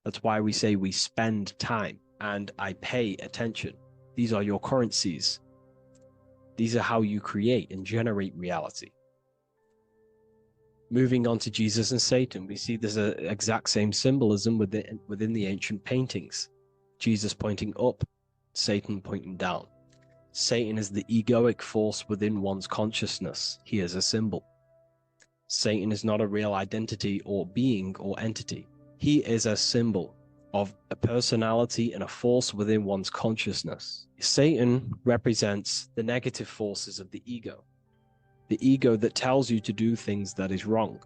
That's why we say we spend time and I pay attention. These are your currencies. These are how you create and generate reality. Moving on to Jesus and Satan, we see there's an exact same symbolism within the ancient paintings. Jesus pointing up, Satan pointing down. Satan is the egoic force within one's consciousness. He is a symbol. Satan is not a real identity or being or entity. He is a symbol of a personality and a force within one's consciousness. Satan represents the negative forces of the ego that tells you to do things that is wrong.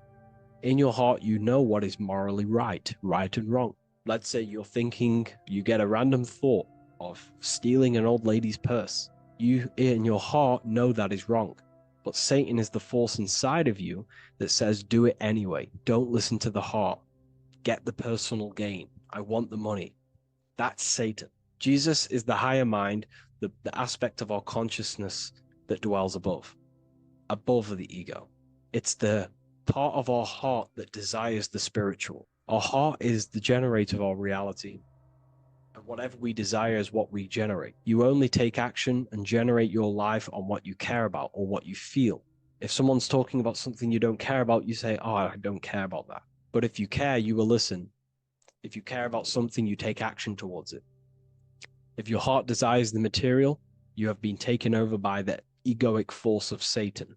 In your heart, you know what is morally right and wrong. Let's say you're thinking, you get a random thought of stealing an old lady's purse. You, in your heart, know that is wrong. But Satan is the force inside of you that says, do it anyway. Don't listen to the heart. Get the personal gain. I want the money. That's Satan. Jesus is the higher mind, the aspect of our consciousness that dwells above the ego. It's the part of our heart that desires the spiritual. Our heart is the generator of our reality. And whatever we desire is what we generate. You only take action and generate your life on what you care about or what you feel. If someone's talking about something you don't care about, you say, oh, I don't care about that. But if you care, you will listen. If you care about something, you take action towards it. If your heart desires the material, you have been taken over by the egoic force of Satan.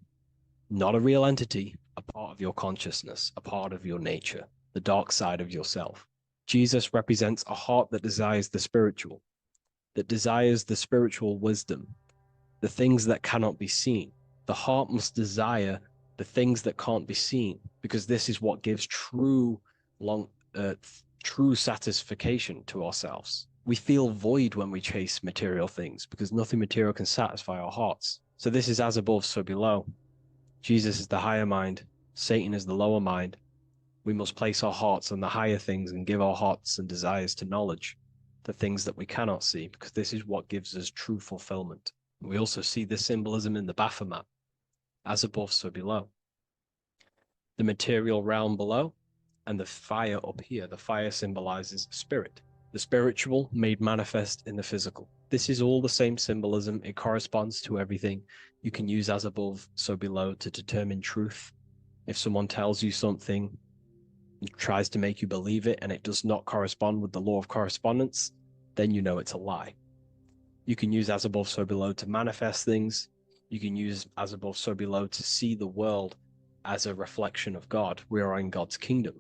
Not a real entity, a part of your consciousness, a part of your nature, the dark side of yourself. Jesus represents a heart that desires the spiritual wisdom, the things that cannot be seen. The heart must desire the things that can't be seen, because this is what gives true satisfaction to ourselves. We feel void when we chase material things, because nothing material can satisfy our hearts. So this is as above, so below. Jesus is the higher mind. Satan is the lower mind. We must place our hearts on the higher things and give our hearts and desires to knowledge, the things that we cannot see, because this is what gives us true fulfillment. We also see this symbolism in the Baphomet. As above, so below. The material realm below and the fire up here. The fire symbolizes spirit. The spiritual made manifest in the physical. This is all the same symbolism. It corresponds to everything. You can use as above, so below to determine truth. If someone tells you something, tries to make you believe it, and it does not correspond with the law of correspondence, then you know it's a lie. You can use as above, so below to manifest things. You can use as above, so below to see the world as a reflection of God. We are in God's kingdom.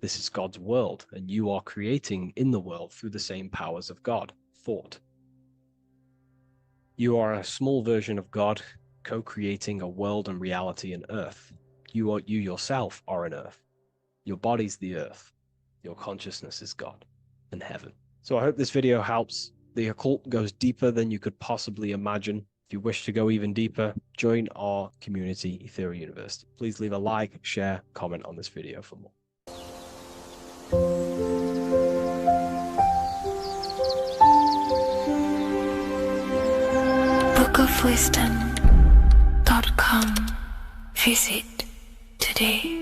This is God's world, and you are creating in the world through the same powers of God, thought. You are a small version of God, co-creating a world and reality in earth. You yourself are an earth. Your body's the earth. Your consciousness is God and heaven. So I hope this video helps. The occult goes deeper than you could possibly imagine. If you wish to go even deeper, join our community, Ethereal University. Please leave a like, share, comment on this video for more. bookofwisdom.com. Visit today.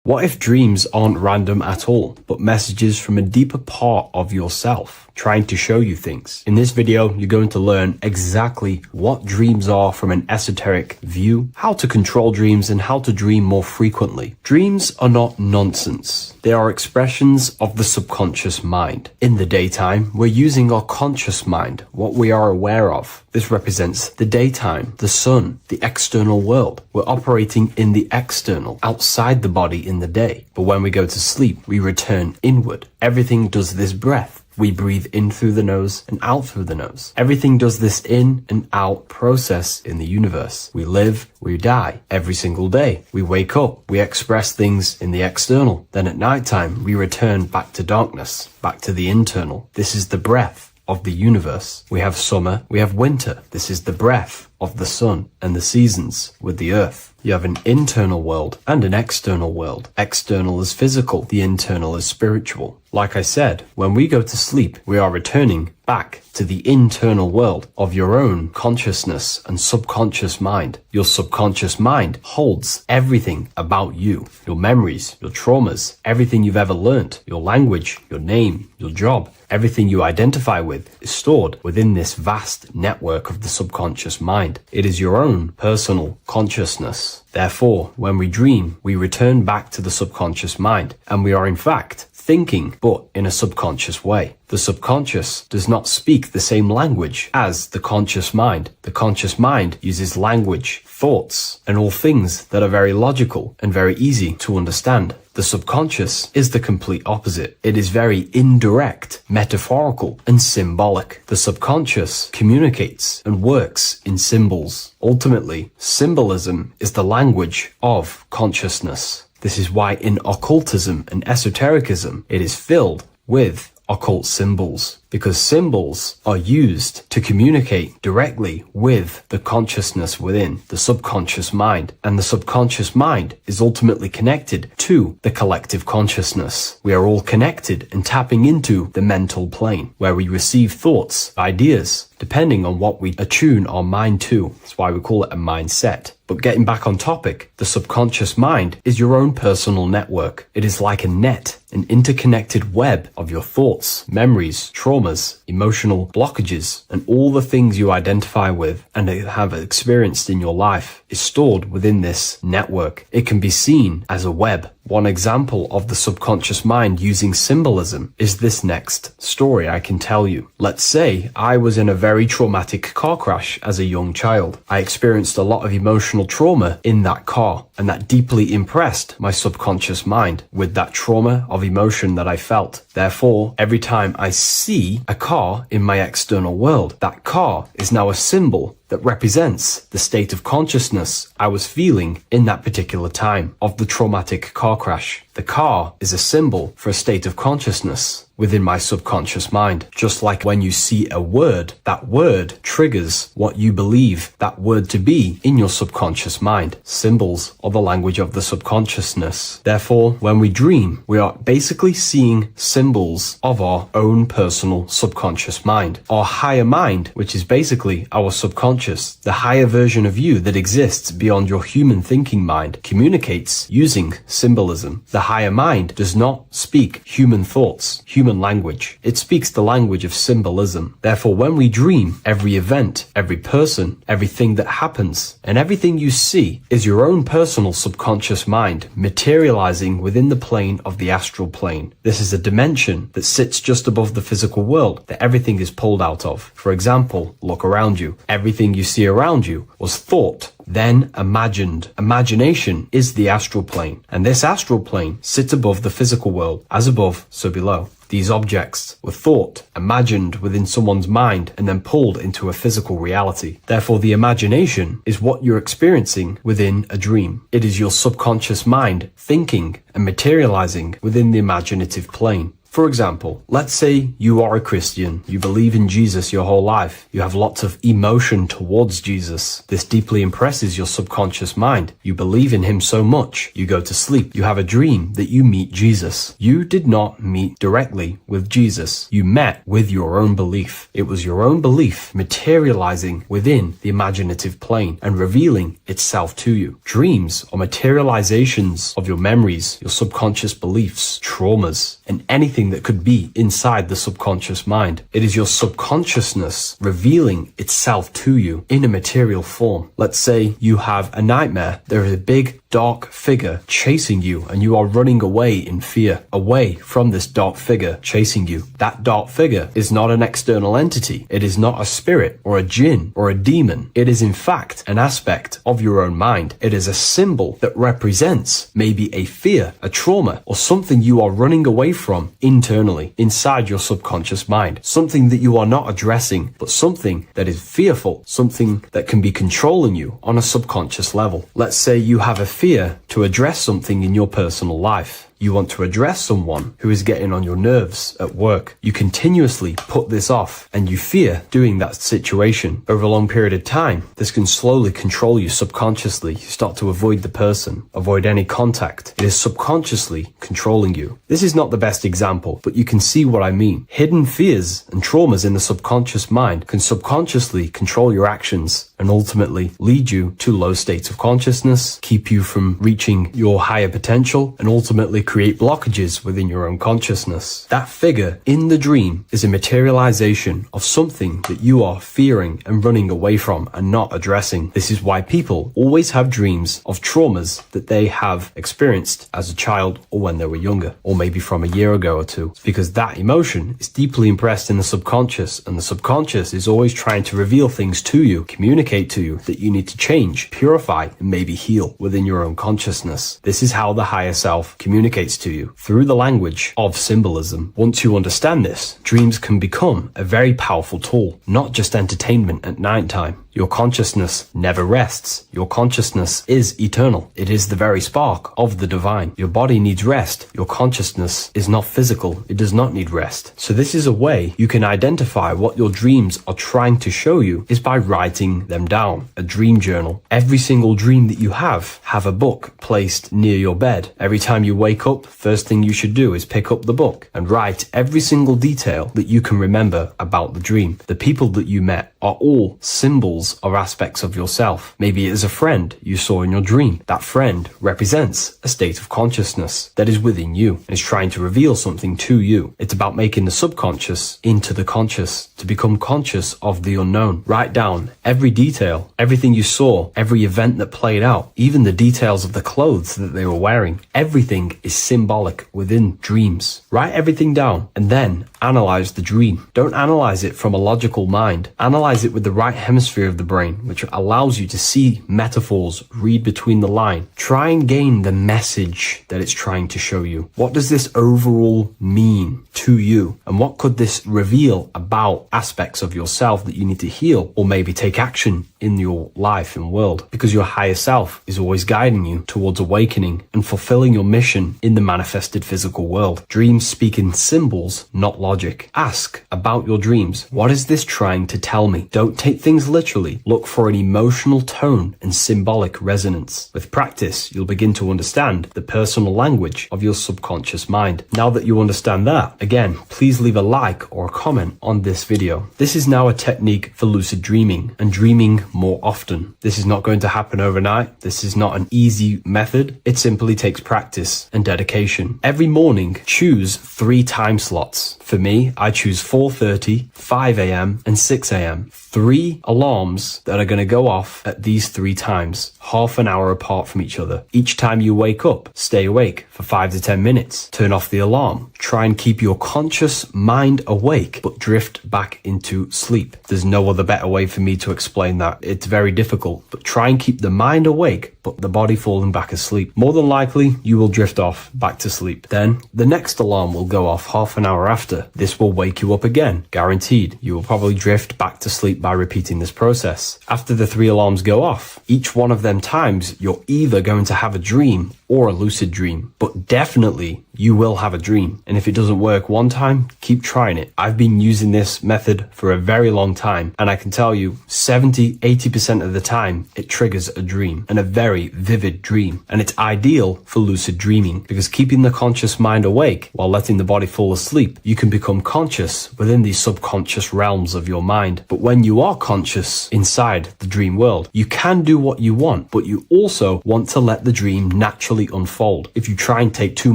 What if dreams aren't random at all, but messages from a deeper part of yourself, trying to show you things? In this video, you're going to learn exactly what dreams are from an esoteric view, how to control dreams, and how to dream more frequently. Dreams are not nonsense. They are expressions of the subconscious mind. In the daytime, we're using our conscious mind, what we are aware of. This represents the daytime, the sun, the external world. We're operating in the external, outside the body in the day. But when we go to sleep, we return inward. Everything does this breath. We breathe in through the nose and out through the nose. Everything does this in and out process in the universe. We live, we die every single day. We wake up, we express things in the external. Then at nighttime, we return back to darkness, back to the internal. This is the breath of the universe. We have summer, we have winter. This is the breath of the sun and the seasons with the earth. You have an internal world and an external world. External is physical, the internal is spiritual. Like I said, when we go to sleep, we are returning back to the internal world of your own consciousness and subconscious mind. Your subconscious mind holds everything about you, your memories, your traumas, everything you've ever learnt, your language, your name, your job, everything you identify with is stored within this vast network of the subconscious mind. It is your own personal consciousness. Therefore, when we dream, we return back to the subconscious mind, and we are in fact thinking, but in a subconscious way. The subconscious does not speak the same language as the conscious mind. The conscious mind uses language, thoughts, and all things that are very logical and very easy to understand. The subconscious is the complete opposite. It is very indirect, metaphorical, and symbolic. The subconscious communicates and works in symbols. Ultimately, symbolism is the language of consciousness. This is why in occultism and esotericism, it is filled with occult symbols, because symbols are used to communicate directly with the consciousness within the subconscious mind, and the subconscious mind is ultimately connected to the collective consciousness. We are all connected and tapping into the mental plane, where we receive thoughts, ideas, depending on what we attune our mind to. That's why we call it a mindset. But getting back on topic, the subconscious mind is your own personal network. It is like a net, an interconnected web of your thoughts, memories, traumas, emotional blockages, and all the things you identify with and have experienced in your life is stored within this network. It can be seen as a web. One example of the subconscious mind using symbolism is this next story I can tell you. Let's say I was in a very traumatic car crash as a young child. I experienced a lot of emotional trauma in that car, and that deeply impressed my subconscious mind with that trauma of emotion that I felt. Therefore, every time I see a car in my external world, that car is now a symbol that represents the state of consciousness I was feeling in that particular time of the traumatic car crash. The car is a symbol for a state of consciousness within my subconscious mind. Just like when you see a word, that word triggers what you believe that word to be in your subconscious mind. Symbols are the language of the subconsciousness. Therefore, when we dream, we are basically seeing symbols of our own personal subconscious mind. Our higher mind, which is basically our subconscious, the higher version of you that exists beyond your human thinking mind, communicates using symbolism. The higher mind does not speak human thoughts, human language. It speaks the language of symbolism. Therefore, when we dream, every event, every person, everything that happens, and everything you see is your own personal subconscious mind materializing within the plane of the astral plane. This is a dimension that sits just above the physical world that everything is pulled out of. For example, look around you. Everything you see around you was thought, then imagined. Imagination is the astral plane, and this astral plane sits above the physical world. As above, so below. These objects were thought, imagined within someone's mind, and then pulled into a physical reality. Therefore, the imagination is what you're experiencing within a dream. It is your subconscious mind thinking and materializing within the imaginative plane. For example, let's say you are a Christian, you believe in Jesus your whole life, you have lots of emotion towards Jesus. This deeply impresses your subconscious mind. You believe in him so much, you go to sleep, you have a dream that you meet Jesus. You did not meet directly with Jesus. You met with your own belief. It was your own belief materializing within the imaginative plane and revealing itself to you. Dreams are materializations of your memories, your subconscious beliefs, traumas, and anything that could be inside the subconscious mind. It is your subconsciousness revealing itself to you in a material form. Let's say you have a nightmare. There is a big dark figure chasing you and you are running away in fear, away from this dark figure chasing you. That dark figure is not an external entity. It is not a spirit or a jinn or a demon. It is in fact an aspect of your own mind. It is a symbol that represents maybe a fear, a trauma, or something you are running away from internally, inside your subconscious mind. Something that you are not addressing, but something that is fearful, something that can be controlling you on a subconscious level. Let's say you have a fear to address something in your personal life. You want to address someone who is getting on your nerves at work. You continuously put this off and you fear doing that situation. Over a long period of time, this can slowly control you subconsciously. You start to avoid the person, avoid any contact. It is subconsciously controlling you. This is not the best example, but you can see what I mean. Hidden fears and traumas in the subconscious mind can subconsciously control your actions and ultimately lead you to low states of consciousness, keep you from reaching your higher potential, and ultimately create blockages within your own consciousness. That figure in the dream is a materialization of something that you are fearing and running away from and not addressing. This is why people always have dreams of traumas that they have experienced as a child or when they were younger, or maybe from a year ago or two. It's because that emotion is deeply impressed in the subconscious, and the subconscious is always trying to reveal things to you, communicate to you that you need to change, purify, and maybe heal within your own consciousness. This is how the higher self communicates to you, through the language of symbolism. Once you understand this, dreams can become a very powerful tool, not just entertainment at nighttime. Your consciousness never rests. Your consciousness is eternal. It is the very spark of the divine. Your body needs rest. Your consciousness is not physical. It does not need rest. So this is a way you can identify what your dreams are trying to show you is by writing them down. A dream journal. Every single dream that you have a book placed near your bed. Every time you wake up, first thing you should do is pick up the book and write every single detail that you can remember about the dream. The people that you met are all symbols or aspects of yourself. Maybe it is a friend you saw in your dream. That friend represents a state of consciousness that is within you and is trying to reveal something to you. It's about making the subconscious into the conscious, to become conscious of the unknown. Write down every detail, everything you saw, every event that played out, even the details of the clothes that they were wearing. Everything is symbolic within dreams. Write everything down and then analyze the dream. Don't analyze it from a logical mind. Analyze it with the right hemisphere of the brain, which allows you to see metaphors, read between the line. Try and gain the message that it's trying to show you. What does this overall mean to you? And what could this reveal about aspects of yourself that you need to heal or maybe take action in your life and world? Because your higher self is always guiding you towards awakening and fulfilling your mission in the manifested physical world. Dreams speak in symbols, not logic. Ask about your dreams. What is this trying to tell me? Don't take things literally. Look for an emotional tone and symbolic resonance. With practice, you'll begin to understand the personal language of your subconscious mind. Now that you understand that, again, please leave a like or a comment on this video. This is now a technique for lucid dreaming and dreaming more often. This is not going to happen overnight. This is not an easy method. It simply takes practice and dedication. Every morning, choose 3 time slots. For me, I choose 4:30, 5 a.m. and 6 a.m. 3 alarms that are going to go off at these 3 times, half an hour apart from each other. Each time you wake up, stay awake for 5 to 10 minutes. Turn off the alarm. Try and keep your conscious mind awake, but drift back into sleep. There's no other better way for me to explain that. It's very difficult, but try and keep the mind awake, but the body falling back asleep. More than likely, you will drift off back to sleep. Then the next alarm will go off half an hour after. This will wake you up again. Guaranteed. You will probably drift back to sleep by repeating this process. After the 3 alarms go off, each one of them times, you're either going to have a dream or a lucid dream, but definitely you will have a dream. And if it doesn't work one time, keep trying it. I've been using this method for a very long time, and I can tell you 70-80% of the time it triggers a dream, and a very vivid dream. And it's ideal for lucid dreaming, because keeping the conscious mind awake while letting the body fall asleep, you can become conscious within these subconscious realms of your mind. But when you are conscious inside the dream world, you can do what you want, but you also want to let the dream naturally unfold. If you try and take too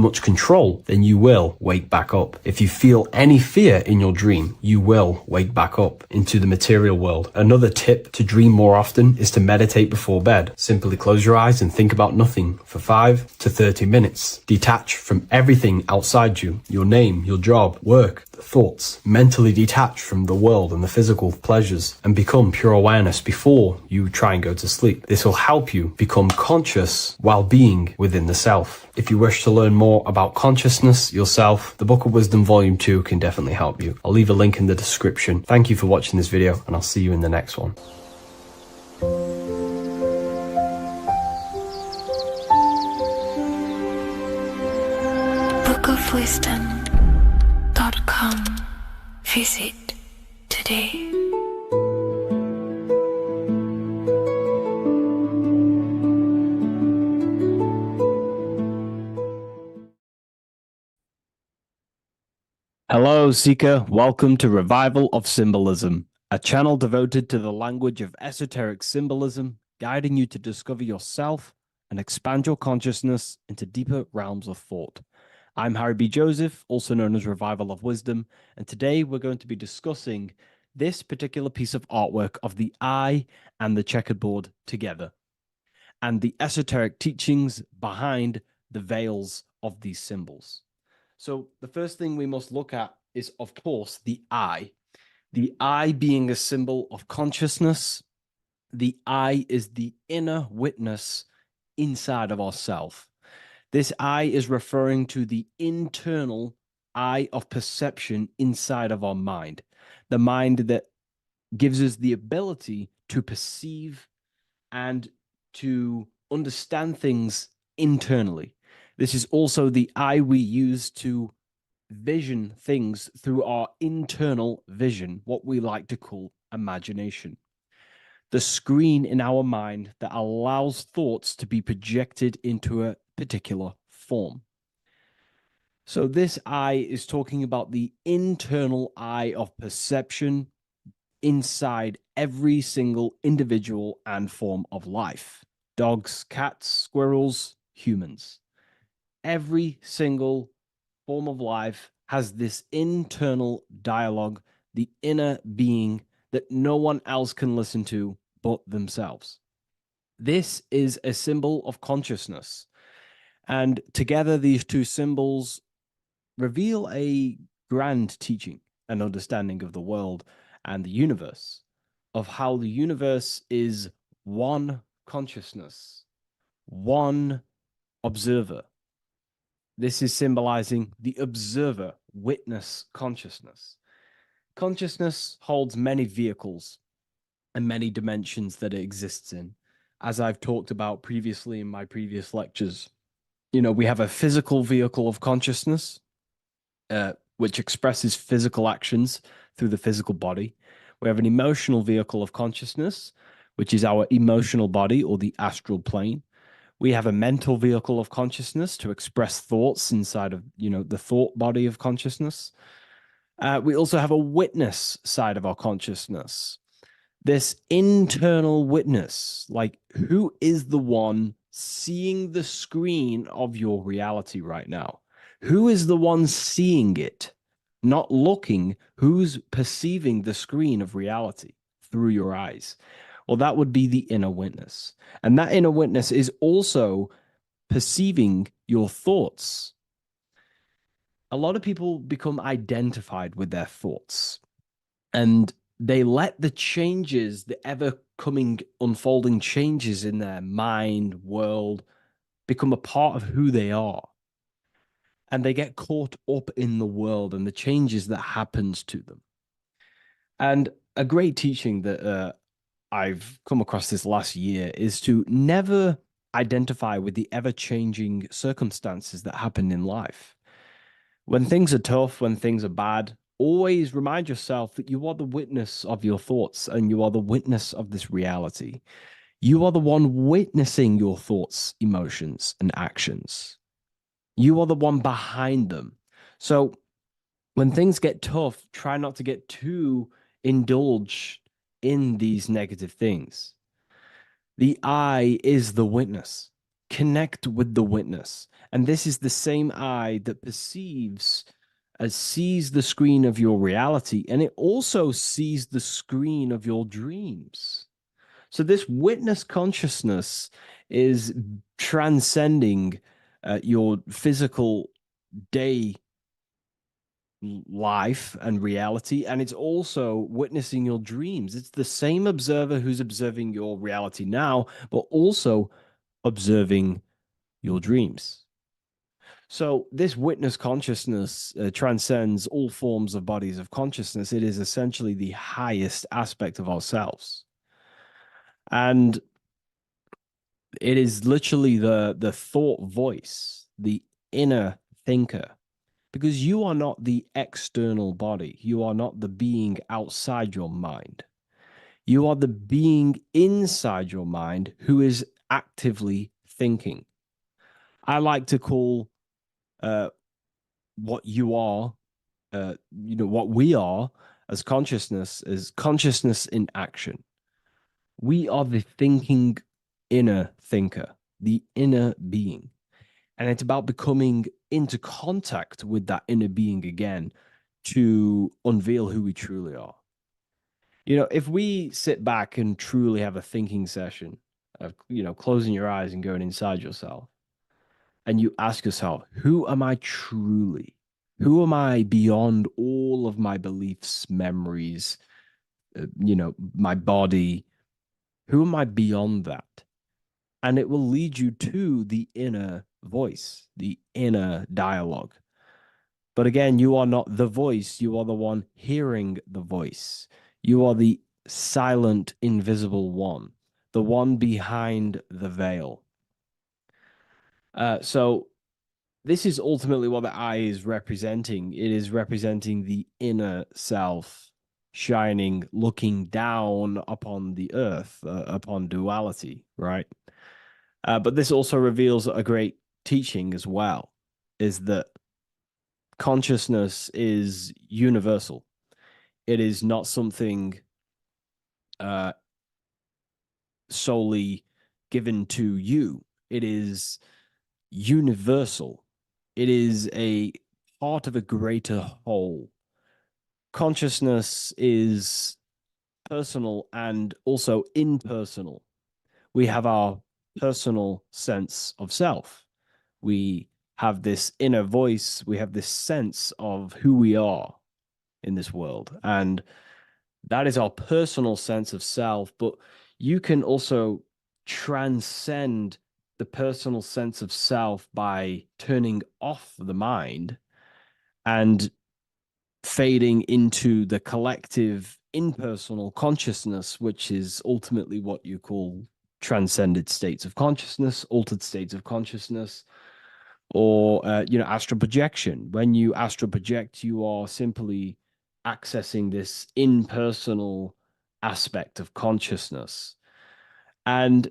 much control, then you will wake back up. If you feel any fear in your dream, you will wake back up into the material world. Another tip to dream more often is to meditate before bed. Simply close your eyes and think about nothing for 5 to 30 minutes. Detach from everything outside you, your name, your job, work, thoughts. Mentally detach from the world and the physical pleasures, and become pure awareness before you try and go to sleep. This will help you become conscious while being within the self. If you wish to learn more about consciousness yourself, the Book of Wisdom Volume 2 can definitely help you. I'll leave a link in the description. Thank you for watching this video, and I'll see you in the next one. bookofwisdom.com. Visit today. Hello, Seeker. Welcome to Revival of Symbolism, a channel devoted to the language of esoteric symbolism, guiding you to discover yourself and expand your consciousness into deeper realms of thought. I'm Harry B. Joseph, also known as Revival of Wisdom, and today we're going to be discussing this particular piece of artwork of the eye and the checkerboard together, and the esoteric teachings behind the veils of these symbols. So the first thing we must look at is, of course, the eye. The eye being a symbol of consciousness. The eye is the inner witness inside of ourself. This eye is referring to the internal eye of perception inside of our mind. The mind that gives us the ability to perceive and to understand things internally. This is also the eye we use to vision things through our internal vision, what we like to call imagination. The screen in our mind that allows thoughts to be projected into a particular form. So this eye is talking about the internal eye of perception inside every single individual and form of life. Dogs, cats, squirrels, humans. Every single form of life has this internal dialogue, the inner being that no one else can listen to but themselves. This is a symbol of consciousness. And together, these two symbols reveal a grand teaching and understanding of the world and the universe, of how the universe is one consciousness, one observer. This is symbolizing the observer, witness consciousness. Consciousness holds many vehicles and many dimensions that it exists in. As I've talked about previously in my previous lectures, we have a physical vehicle of consciousness, which expresses physical actions through the physical body. We have an emotional vehicle of consciousness, which is our emotional body or the astral plane. We have a mental vehicle of consciousness to express thoughts inside of, the thought body of consciousness. We also have a witness side of our consciousness. This internal witness, like who is the one seeing the screen of your reality right now? Who is the one seeing it? Not looking, who's perceiving the screen of reality through your eyes? Well, that would be the inner witness. And that inner witness is also perceiving your thoughts. A lot of people become identified with their thoughts, and they let the changes, the ever-coming, unfolding changes in their mind, world, become a part of who they are. And they get caught up in the world and the changes that happens to them. And a great teaching that I've come across this last year is to never identify with the ever-changing circumstances that happen in life. When things are tough, when things are bad, always remind yourself that you are the witness of your thoughts and you are the witness of this reality. You are the one witnessing your thoughts, emotions, and actions. You are the one behind them. So when things get tough, try not to get too indulged in these negative things. The I is the witness. Connect with the witness. And this is the same I that sees the screen of your reality, and it also sees the screen of your dreams. So this witness consciousness is transcending your physical day life and reality, and it's also witnessing your dreams. It's the same observer who's observing your reality now, but also observing your dreams. So this witness consciousness transcends all forms of bodies of consciousness. It is essentially the highest aspect of ourselves. And it is literally the thought voice, the inner thinker, because you are not the external body. You are not the being outside your mind. You are the being inside your mind who is actively thinking. I like to call what you are, what we are as consciousness is consciousness in action. We are the thinking inner thinker, the inner being. And it's about becoming into contact with that inner being again to unveil who we truly are. If we sit back and truly have a thinking session of, closing your eyes and going inside yourself, and you ask yourself, who am I truly? Who am I beyond all of my beliefs, memories, my body? Who am I beyond that? And it will lead you to the inner voice, the inner dialogue. But again, you are not the voice. You are the one hearing the voice. You are the silent, invisible one, the one behind the veil. So this is ultimately what the I is representing. It is representing the inner self shining, looking down upon the earth, upon duality, right? But this also reveals a great teaching as well, is that consciousness is universal. It is not something solely given to you. It is universal. It is a part of a greater whole. Consciousness is personal and also impersonal. We have our personal sense of self. We have this inner voice. We have this sense of who we are in this world. And that is our personal sense of self. But you can also transcend the personal sense of self by turning off the mind and fading into the collective impersonal consciousness, which is ultimately what you call transcended states of consciousness, altered states of consciousness, or astral projection. When you astral project, you are simply accessing this impersonal aspect of consciousness. And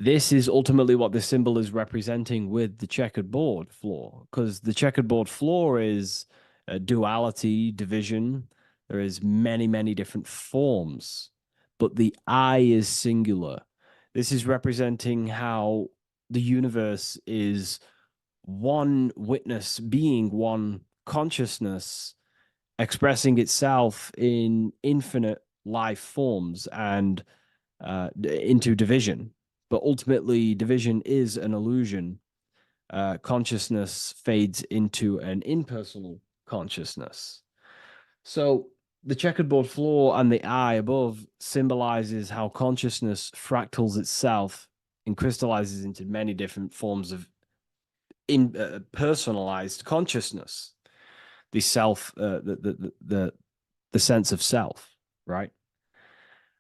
this is ultimately what the symbol is representing with the checkered board floor, because the checkered board floor is duality, division. There is many, many different forms, but the I is singular. This is representing how the universe is one witness being, one consciousness expressing itself in infinite life forms and into division. But ultimately, division is an illusion. Consciousness fades into an impersonal consciousness. So the checkerboard floor and the eye above symbolizes how consciousness fractals itself and crystallizes into many different forms of personalized consciousness. The self, the sense of self, right?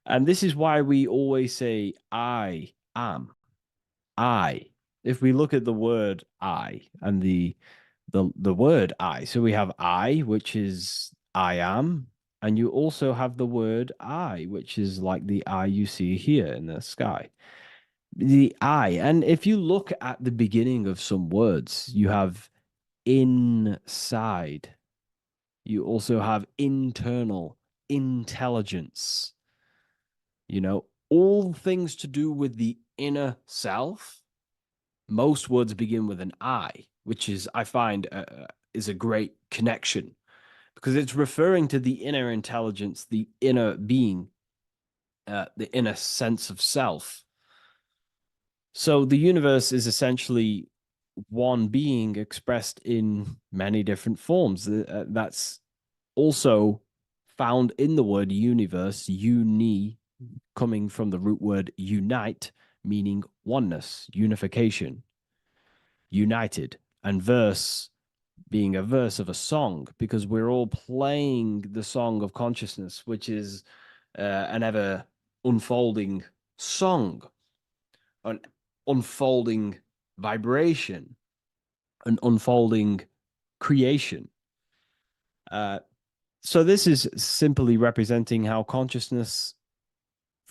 And this is why we always say, I am. I. If we look at the word I and the the word I. So we have I, which is I am, and you also have the word I, which is like the I you see here in the sky. The I, and if you look at the beginning of some words, you have inside. You also have internal, intelligence, all things to do with the inner self. Most words begin with an I, which is, I find, is a great connection because it's referring to the inner intelligence, the inner being, the inner sense of self. So the universe is essentially one being expressed in many different forms. That's also found in the word universe, uni, coming from the root word unite, meaning oneness, unification, united, and verse being a verse of a song, because we're all playing the song of consciousness, which is an ever unfolding song, an unfolding vibration, an unfolding creation. So this is simply representing how consciousness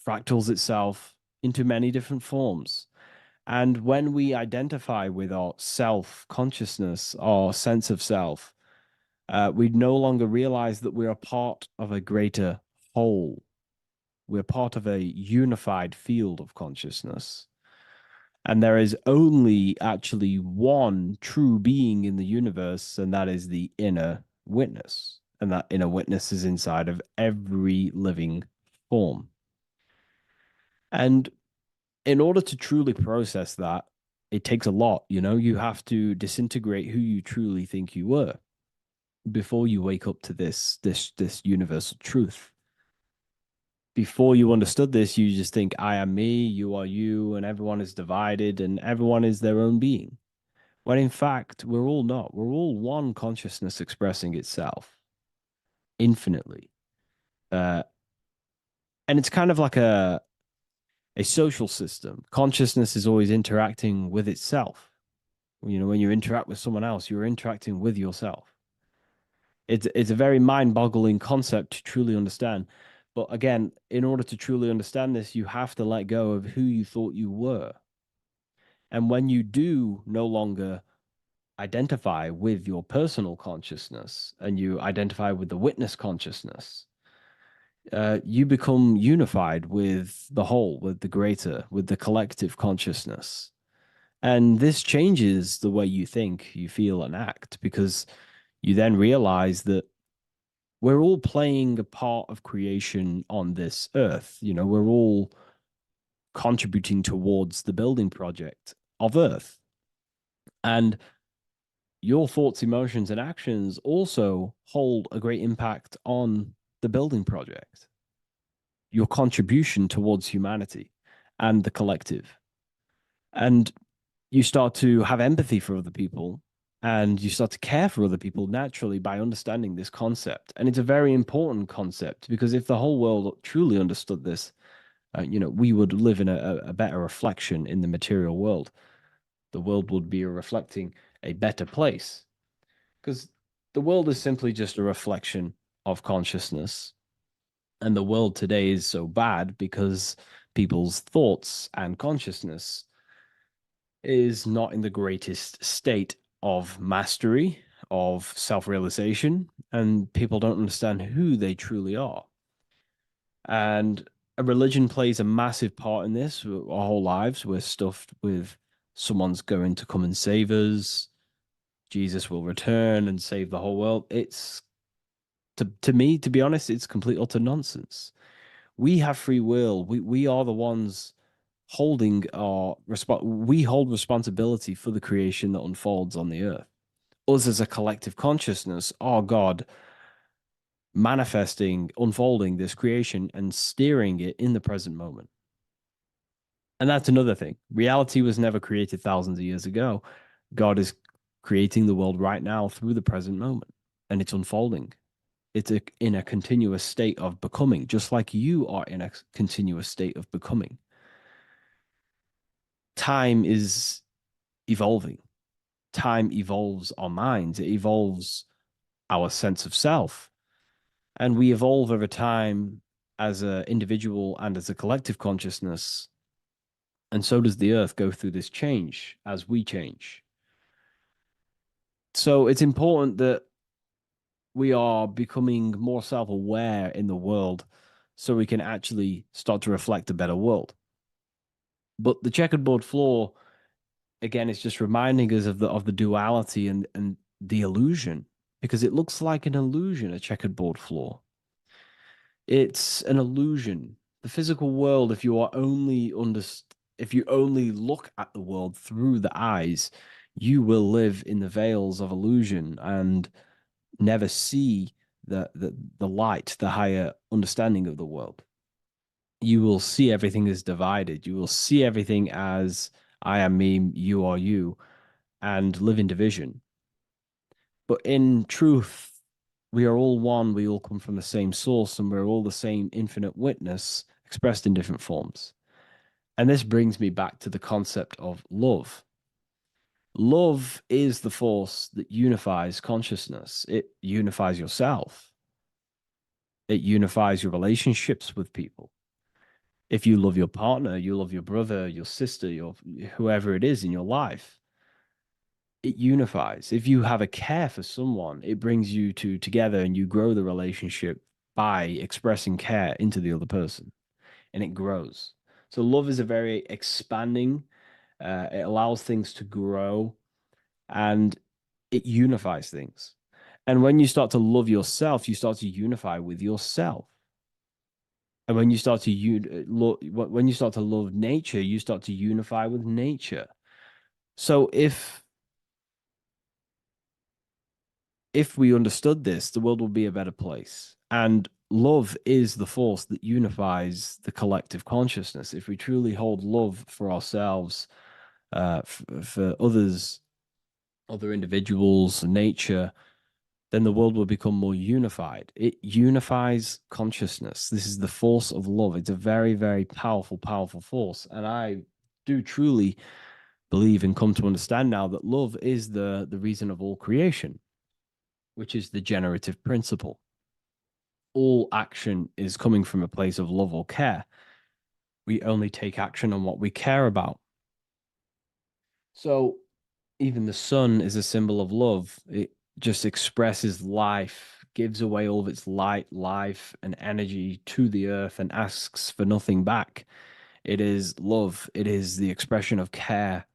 fractals itself into many different forms. And when we identify with our self consciousness, our sense of self, we no longer realize that we're a part of a greater whole. We're part of a unified field of consciousness. And there is only actually one true being in the universe, and that is the inner witness. And that inner witness is inside of every living form. And in order to truly process that, it takes a lot. You have to disintegrate who you truly think you were before you wake up to this universal truth. Before you understood this, you just think, I am me, you are you, and everyone is divided and everyone is their own being. When in fact, we're all not. We're all one consciousness expressing itself infinitely. And it's kind of like a social system. Consciousness is always interacting with itself. When you interact with someone else, you're interacting with yourself. It's a very mind-boggling concept to truly understand. But again, in order to truly understand this, you have to let go of who you thought you were. And when you do no longer identify with your personal consciousness and you identify with the witness consciousness, you become unified with the whole, with the greater, with the collective consciousness. And this changes the way you think, you feel, and act, because you then realize that we're all playing a part of creation on this earth. We're all contributing towards the building project of Earth. And your thoughts, emotions, and actions also hold a great impact on the building project, your contribution towards humanity and the collective. And you start to have empathy for other people and you start to care for other people naturally by understanding this concept. And it's a very important concept because if the whole world truly understood this, we would live in a better reflection in the material world. The world would be reflecting a better place because the world is simply just a reflection of consciousness. And the world today is so bad because people's thoughts and consciousness is not in the greatest state of mastery, of self-realization, and people don't understand who they truly are. And a religion plays a massive part in this. Our whole lives, we're stuffed with someone's going to come and save us. Jesus will return and save the whole world. It's, to me, to be honest, it's complete utter nonsense. We have free will. We are the ones holding we hold responsibility for the creation that unfolds on the earth. Us as a collective consciousness are God manifesting, unfolding this creation and steering it in the present moment. And that's another thing. Reality was never created thousands of years ago. God is creating the world right now through the present moment, and it's unfolding. It's in a continuous state of becoming, just like you are in a continuous state of becoming. Time is evolving. time evolves our minds, it evolves our sense of self. And we evolve over time as an individual and as a collective consciousness. And so does the earth go through this change as we change. So it's important that we are becoming more self-aware in the world so we can actually start to reflect a better world. But the checkered board floor, again, is just reminding us of the duality and the illusion, because it looks like an illusion, a checkered board floor. It's an illusion. The physical world, if you only look at the world through the eyes, you will live in the veils of illusion and never see the light, the higher understanding of the world. You will see everything as divided. You will see everything as I am me, you are you, and live in division. But in truth, we are all one. We all come from the same source, and we're all the same infinite witness expressed in different forms. And this brings me back to the concept of love. Love is the force that unifies consciousness. It unifies yourself. It unifies your relationships with people. If you love your partner, you love your brother, your sister, your whoever it is in your life, it unifies. If you have a care for someone, it brings you two together and you grow the relationship by expressing care into the other person, and it grows. So love is a very expanding, it allows things to grow, and it unifies things. And when you start to love yourself, you start to unify with yourself. And when you start to when you start to love nature, you start to unify with nature. So if we understood this, the world would be a better place. And love is the force that unifies the collective consciousness. If we truly hold love for ourselves, for others, other individuals, nature, then the world will become more unified. It unifies consciousness. This is the force of love. It's a very, very powerful, powerful force. And I do truly believe and come to understand now that love is the reason of all creation, which is the generative principle. All action is coming from a place of love or care. We only take action on what we care about. So even the sun is a symbol of love. It just expresses life, gives away all of its light, life, and energy to the earth and asks for nothing back. It is love, it is the expression of care.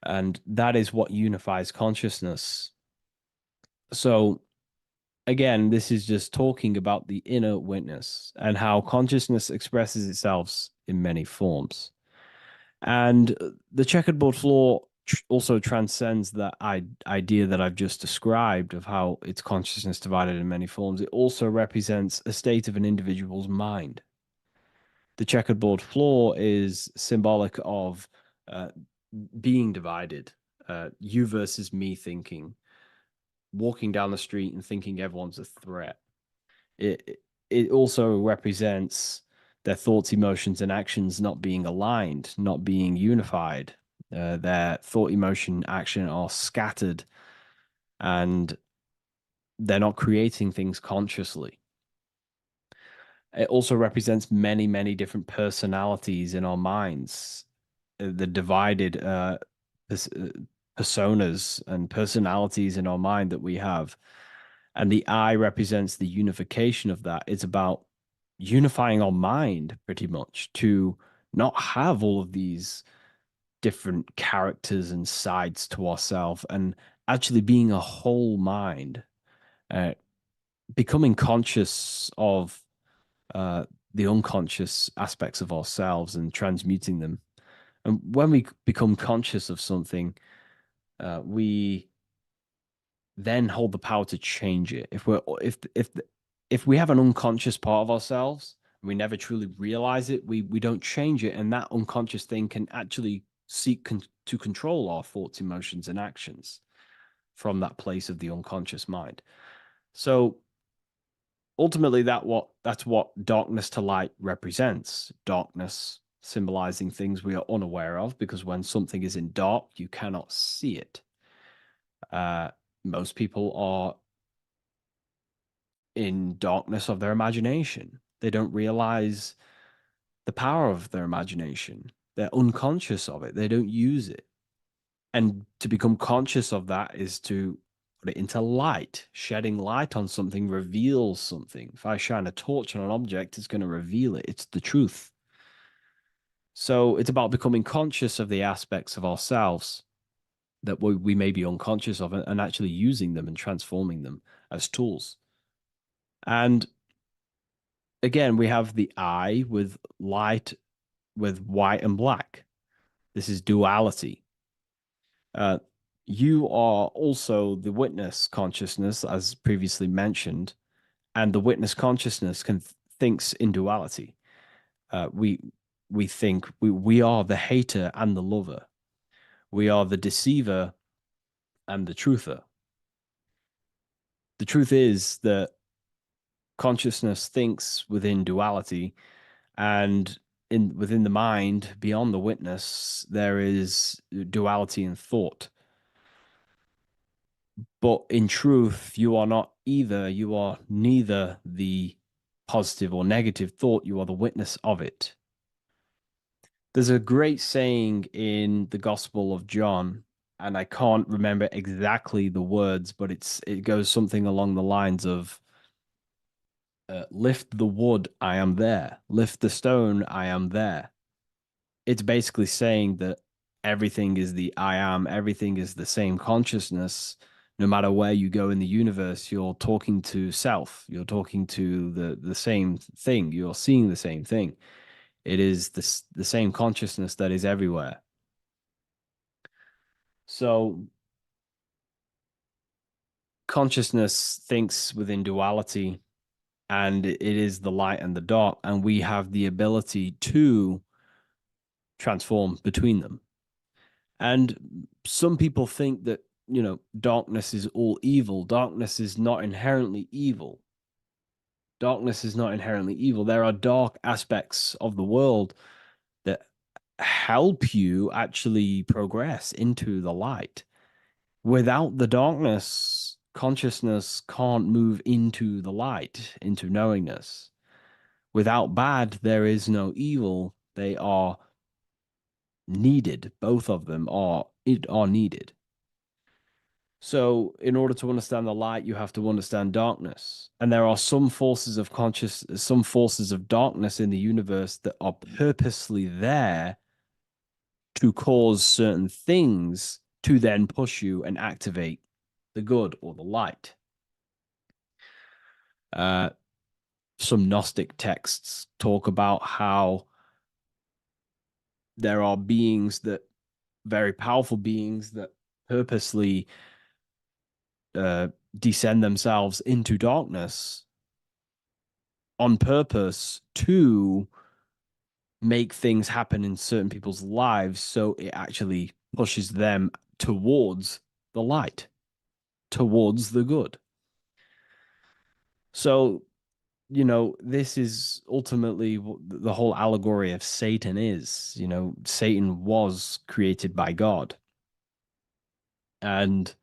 And that is what unifies consciousness. So, again, this is just talking about the inner witness and how consciousness expresses itself in many forms. And the checkered board floor also transcends that idea that I've just described of how it's consciousness divided in many forms. It also represents a state of an individual's mind. The checkered board floor is symbolic of being divided, you versus me thinking, walking down the street and thinking everyone's a threat. It also represents their thoughts, emotions, and actions not being aligned, not being unified. Their thought, emotion, action are scattered, and they're not creating things consciously. It also represents many, many different personalities in our minds, the divided personas and personalities in our mind that we have. And the eye represents the unification of that. It's about unifying our mind pretty much to not have all of these different characters and sides to ourselves and actually being a whole mind, becoming conscious of the unconscious aspects of ourselves and transmuting them. And when we become conscious of something, we then hold the power to change it. If we have an unconscious part of ourselves, and we never truly realize it, we don't change it, and that unconscious thing can actually seek to control our thoughts, emotions, and actions from that place of the unconscious mind. So ultimately, that's what darkness to light represents. Darkness symbolizing things we are unaware of, because when something is in dark, you cannot see it. Most people are in darkness of their imagination. They don't realize the power of their imagination. They're unconscious of it. They don't use it. And to become conscious of that is to put it into light. Shedding light on something reveals something. If I shine a torch on an object, it's going to reveal it. It's the truth. So it's about becoming conscious of the aspects of ourselves that we may be unconscious of, and actually using them and transforming them as tools. And again, we have the eye with light, with white and black. This is duality. You are also the witness consciousness, as previously mentioned, and the witness consciousness thinks in duality. We think we are the hater and the lover. We are the deceiver and the truther. The truth is that consciousness thinks within duality, and within the mind, beyond the witness, there is duality in thought. But in truth, you are not either. You are neither the positive or negative thought. You are the witness of it. There's a great saying in the Gospel of John, and I can't remember exactly the words, but it goes something along the lines of, lift the wood, I am there. Lift the stone, I am there. It's basically saying that everything is the I am, everything is the same consciousness. No matter where you go in the universe, you're talking to self. You're talking to the same thing. You're seeing the same thing. It is the same consciousness that is everywhere. So consciousness thinks within duality, and it is the light and the dark, and we have the ability to transform between them. And some people think that, darkness is all evil. Darkness is not inherently evil. Darkness is not inherently evil. There are dark aspects of the world that help you actually progress into the light. Without the darkness, consciousness can't move into the light, into knowingness. Without bad, there is no evil. They are needed. Both of them are needed. So, in order to understand the light, you have to understand darkness. And there are some forces of some forces of darkness in the universe that are purposely there to cause certain things to then push you and activate the good or the light. Some Gnostic texts talk about how there are beings very powerful beings that purposely descend themselves into darkness on purpose to make things happen in certain people's lives, so it actually pushes them towards the light, towards the good. So, this is ultimately the whole allegory of Satan is. Satan was created by God, and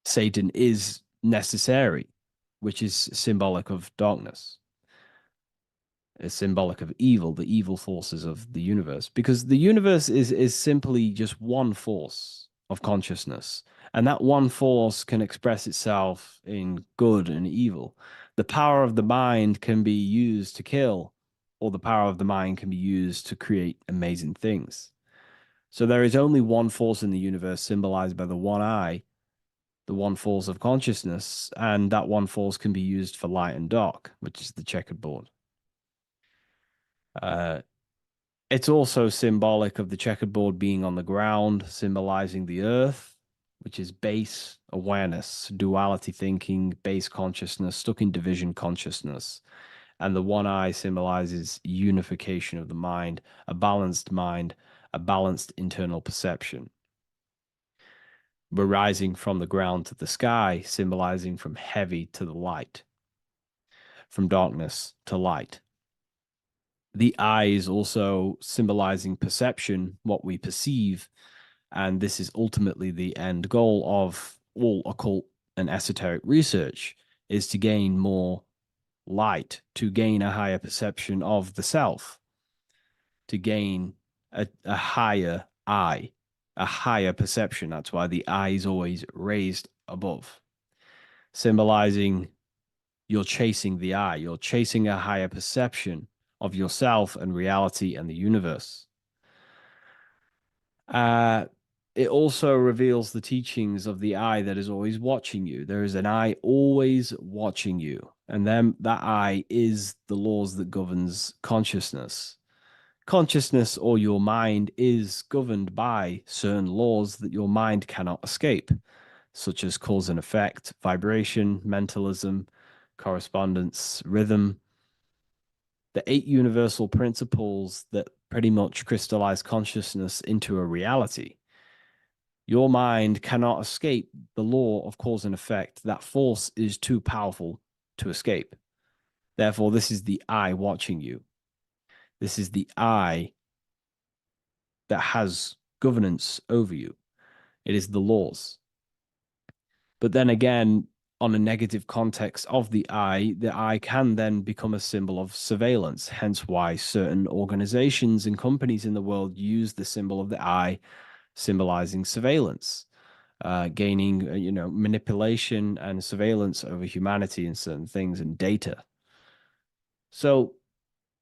Satan is necessary, which is symbolic of darkness. It's symbolic of evil, the evil forces of the universe, because the universe is simply just one force of consciousness, and that one force can express itself in good and evil. The power of the mind can be used to kill, or the power of the mind can be used to create amazing things. So there is only one force in the universe, symbolized by the one eye, the one force of consciousness, and that one force can be used for light and dark, which is the checkerboard. It's also symbolic of the checkerboard being on the ground, symbolizing the earth, which is base awareness, duality thinking, base consciousness, stuck in division consciousness. And the one eye symbolizes unification of the mind, a balanced internal perception. We're rising from the ground to the sky, symbolizing from heavy to the light, from darkness to light. The eye is also symbolizing perception, what we perceive, And this is ultimately the end goal of all occult and esoteric research, is to gain more light, to gain a higher perception of the self, to gain a higher I, a higher perception. That's why the I is always raised above, symbolizing you're chasing the I, you're chasing a higher perception of yourself and reality and the universe. It also reveals the teachings of the I that is always watching you. There is an I always watching you. And then that I is the laws that governs consciousness. Consciousness, or your mind, is governed by certain laws that your mind cannot escape, such as cause and effect, vibration, mentalism, correspondence, rhythm. The 8 universal principles that pretty much crystallize consciousness into a reality. Your mind cannot escape the law of cause and effect. That force is too powerful to escape. Therefore, this is the I watching you. This is the I that has governance over you. It is the laws. But then again, on a negative context of the I can then become a symbol of surveillance. Hence why certain organizations and companies in the world use the symbol of the I, symbolizing surveillance, gaining, manipulation and surveillance over humanity and certain things and data. So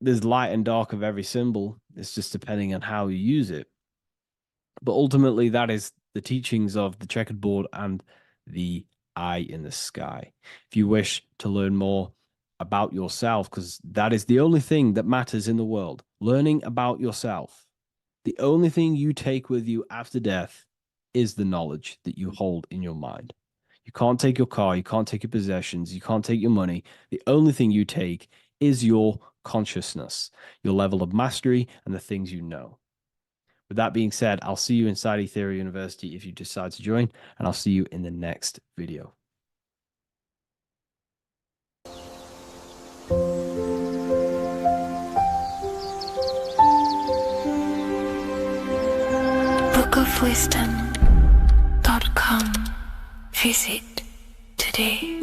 there's light and dark of every symbol. It's just depending on how you use it. But ultimately, that is the teachings of the checkered board and the eye in the sky. If you wish to learn more about yourself, because that is the only thing that matters in the world, learning about yourself. The only thing you take with you after death is the knowledge that you hold in your mind. You can't take your car, you can't take your possessions, you can't take your money. The only thing you take is your consciousness, your level of mastery, and the things you know. With that being said, I'll see you inside Ethereal University if you decide to join, and I'll see you in the next video. bookofwisdom.com. Visit today.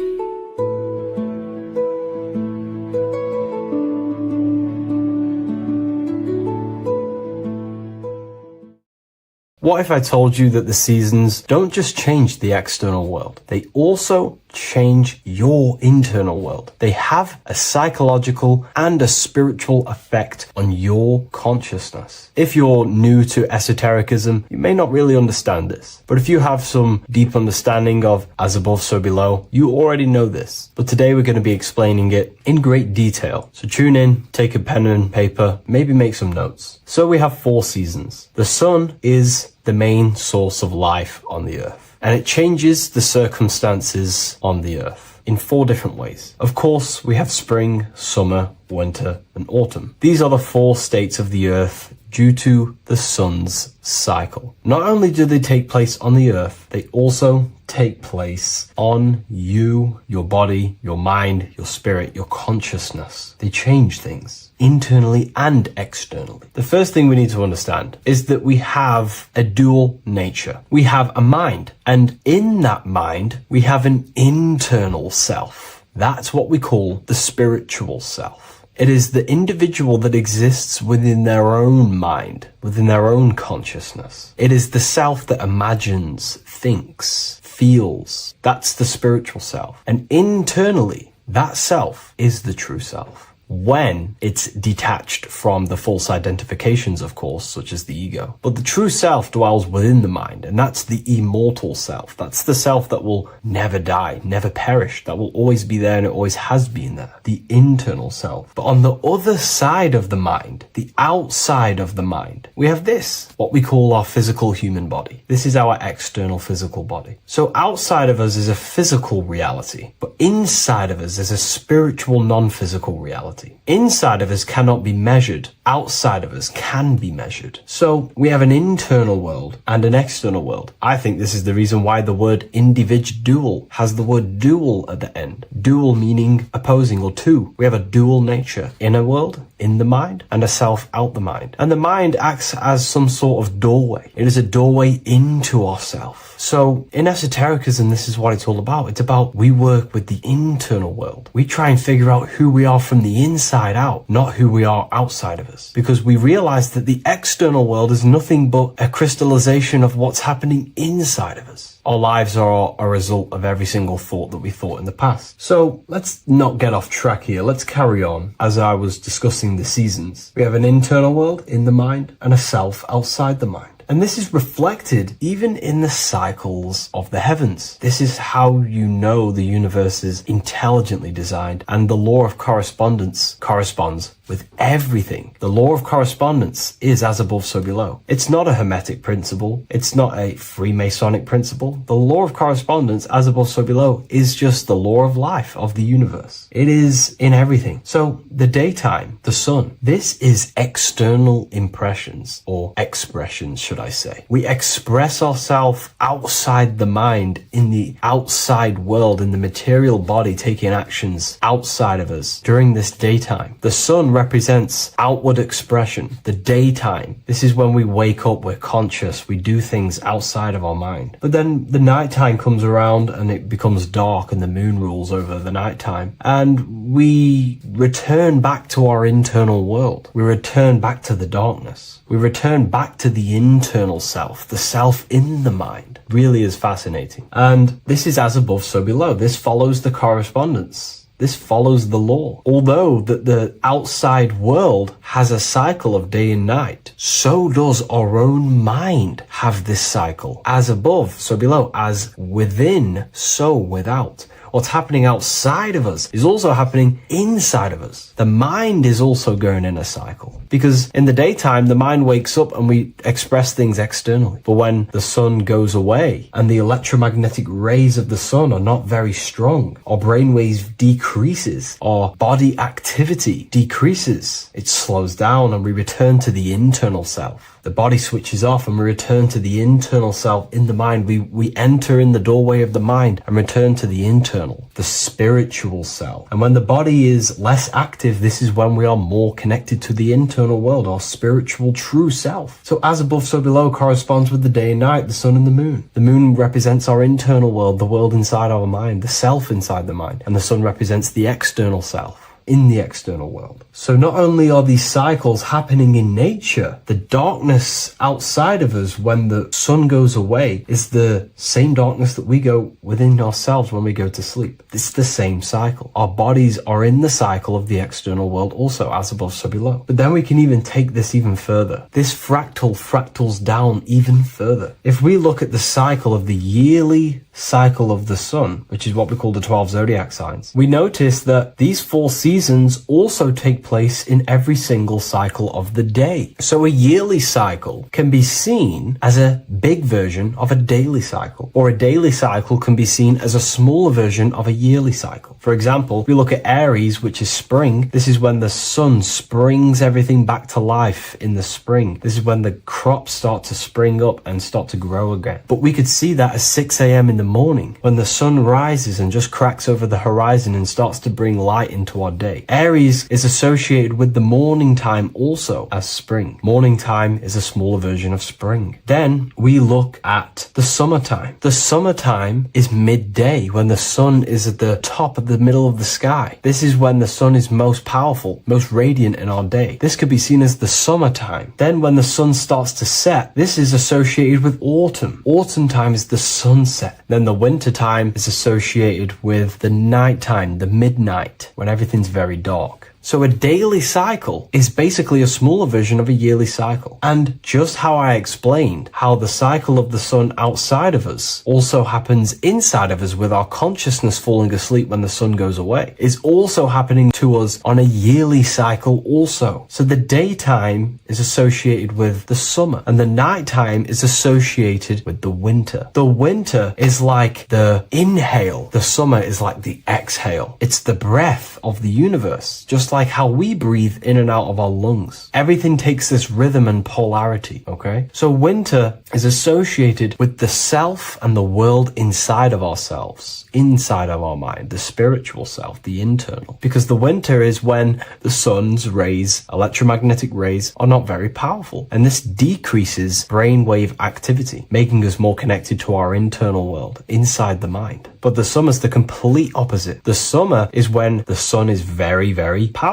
What if I told you that the seasons don't just change the external world, they also change your internal world? They have a psychological and a spiritual effect on your consciousness. If you're new to esotericism, you may not really understand this. But if you have some deep understanding of as above, so below, you already know this. But today we're going to be explaining it in great detail. So tune in, take a pen and paper, maybe make some notes. So we have 4 seasons. The sun is the main source of life on the earth, and it changes the circumstances on the earth in 4 different ways. Of course, we have spring, summer, winter, and autumn. These are the 4 states of the earth due to the sun's cycle. Not only do they take place on the earth, they also take place on you, your body, your mind, your spirit, your consciousness. They change things internally and externally. The first thing we need to understand is that we have a dual nature. We have a mind, and in that mind, we have an internal self. That's what we call the spiritual self. It is the individual that exists within their own mind, within their own consciousness. It is the self that imagines, thinks, feels. That's the spiritual self. And internally, that self is the true self. When it's detached from the false identifications, of course, such as the ego. But the true self dwells within the mind, and that's the immortal self. That's the self that will never die, never perish, that will always be there, and it always has been there. The internal self. But on the other side of the mind, the outside of the mind, we have this, what we call our physical human body. This is our external physical body. So outside of us is a physical reality, but inside of us is a spiritual non-physical reality. Inside of us cannot be measured. outside of us can be measured. So we have an internal world and an external world. I think this is the reason why the word individual has the word dual at the end. Dual meaning opposing or two. We have a dual nature. Inner world, in the mind, and a self out the mind. And the mind acts as some sort of doorway. It is a doorway into ourself. So in esotericism, this is what it's all about. It's about we work with the internal world. We try and figure out who we are from the inside out, not who we are outside of us. Because we realize that the external world is nothing but a crystallization of what's happening inside of us. Our lives are a result of every single thought that we thought in the past. So let's not get off track here. Let's carry on. As I was discussing the seasons, we have an internal world in the mind and a self outside the mind. And this is reflected even in the cycles of the heavens. This is how you know the universe is intelligently designed, and the law of correspondence corresponds with everything. The law of correspondence is as above, so below. It's not a Hermetic principle. It's not a Freemasonic principle. The law of correspondence, as above, so below, is just the law of life of the universe. It is in everything. So the daytime, the sun, this is external impressions or expressions, should I say. We express ourselves outside the mind, in the outside world, in the material body, taking actions outside of us during this daytime. The sun represents outward expression, the daytime. This is when we wake up, we're conscious, we do things outside of our mind. But then the nighttime comes around and it becomes dark and the moon rules over the nighttime. And we return back to our internal world. We return back to the darkness. We return back to the internal self, the self in the mind. Really is fascinating. And this is as above, so below. This follows the correspondence. This follows the law. Although that the outside world has a cycle of day and night, so does our own mind have this cycle. As above, so below. As within, so without. What's happening outside of us is also happening inside of us. The mind is also going in a cycle. Because in the daytime, the mind wakes up and we express things externally. But when the sun goes away and the electromagnetic rays of the sun are not very strong, our brainwaves decreases, our body activity decreases. It slows down and we return to the internal self. The body switches off and we return to the internal self in the mind. We enter in the doorway of the mind and return to the internal, the spiritual self. And when the body is less active, this is when we are more connected to the internal world, our spiritual true self. So as above, so below corresponds with the day and night, the sun and the moon. The moon represents our internal world, the world inside our mind, the self inside the mind. And the sun represents the external self in the external world. So not only are these cycles happening in nature, the darkness outside of us when the sun goes away is the same darkness that we go within ourselves when we go to sleep. It's the same cycle. Our bodies are in the cycle of the external world also, as above, so below. But then we can even take this even further. This fractals down even further. If we look at the cycle of the yearly cycle of the sun, which is what we call the 12 zodiac signs, we notice that these 4 seasons also take place in every single cycle of the day. So a yearly cycle can be seen as a big version of a daily cycle, or a daily cycle can be seen as a smaller version of a yearly cycle. For example, if we look at Aries, which is spring, this is when the sun springs everything back to life in the spring. This is when the crops start to spring up and start to grow again. But we could see that at 6 a.m. in the morning, when the sun rises and just cracks over the horizon and starts to bring light into our day. Aries is associated with the morning time also as spring. Morning time is a smaller version of spring. Then we look at the summertime. The summertime is midday, when the sun is at the top of the middle of the sky. This is when the sun is most powerful, most radiant in our day. This could be seen as the summertime. Then when the sun starts to set, this is associated with autumn. Autumn time is the sunset. Then the winter time is associated with the nighttime, the midnight, when everything's very dark. So a daily cycle is basically a smaller version of a yearly cycle. And just how I explained how the cycle of the sun outside of us also happens inside of us with our consciousness falling asleep when the sun goes away, is also happening to us on a yearly cycle also. So the daytime is associated with the summer and the nighttime is associated with the winter. The winter is like the inhale. The summer is like the exhale. It's the breath of the universe, just like like how we breathe in and out of our lungs. Everything takes this rhythm and polarity, okay? So winter is associated with the self and the world inside of ourselves, inside of our mind, the spiritual self, the internal. Because the winter is when the sun's rays, electromagnetic rays, are not very powerful. And this decreases brainwave activity, making us more connected to our internal world, inside the mind. But the summer's the complete opposite. The summer is when the sun is very, very powerful.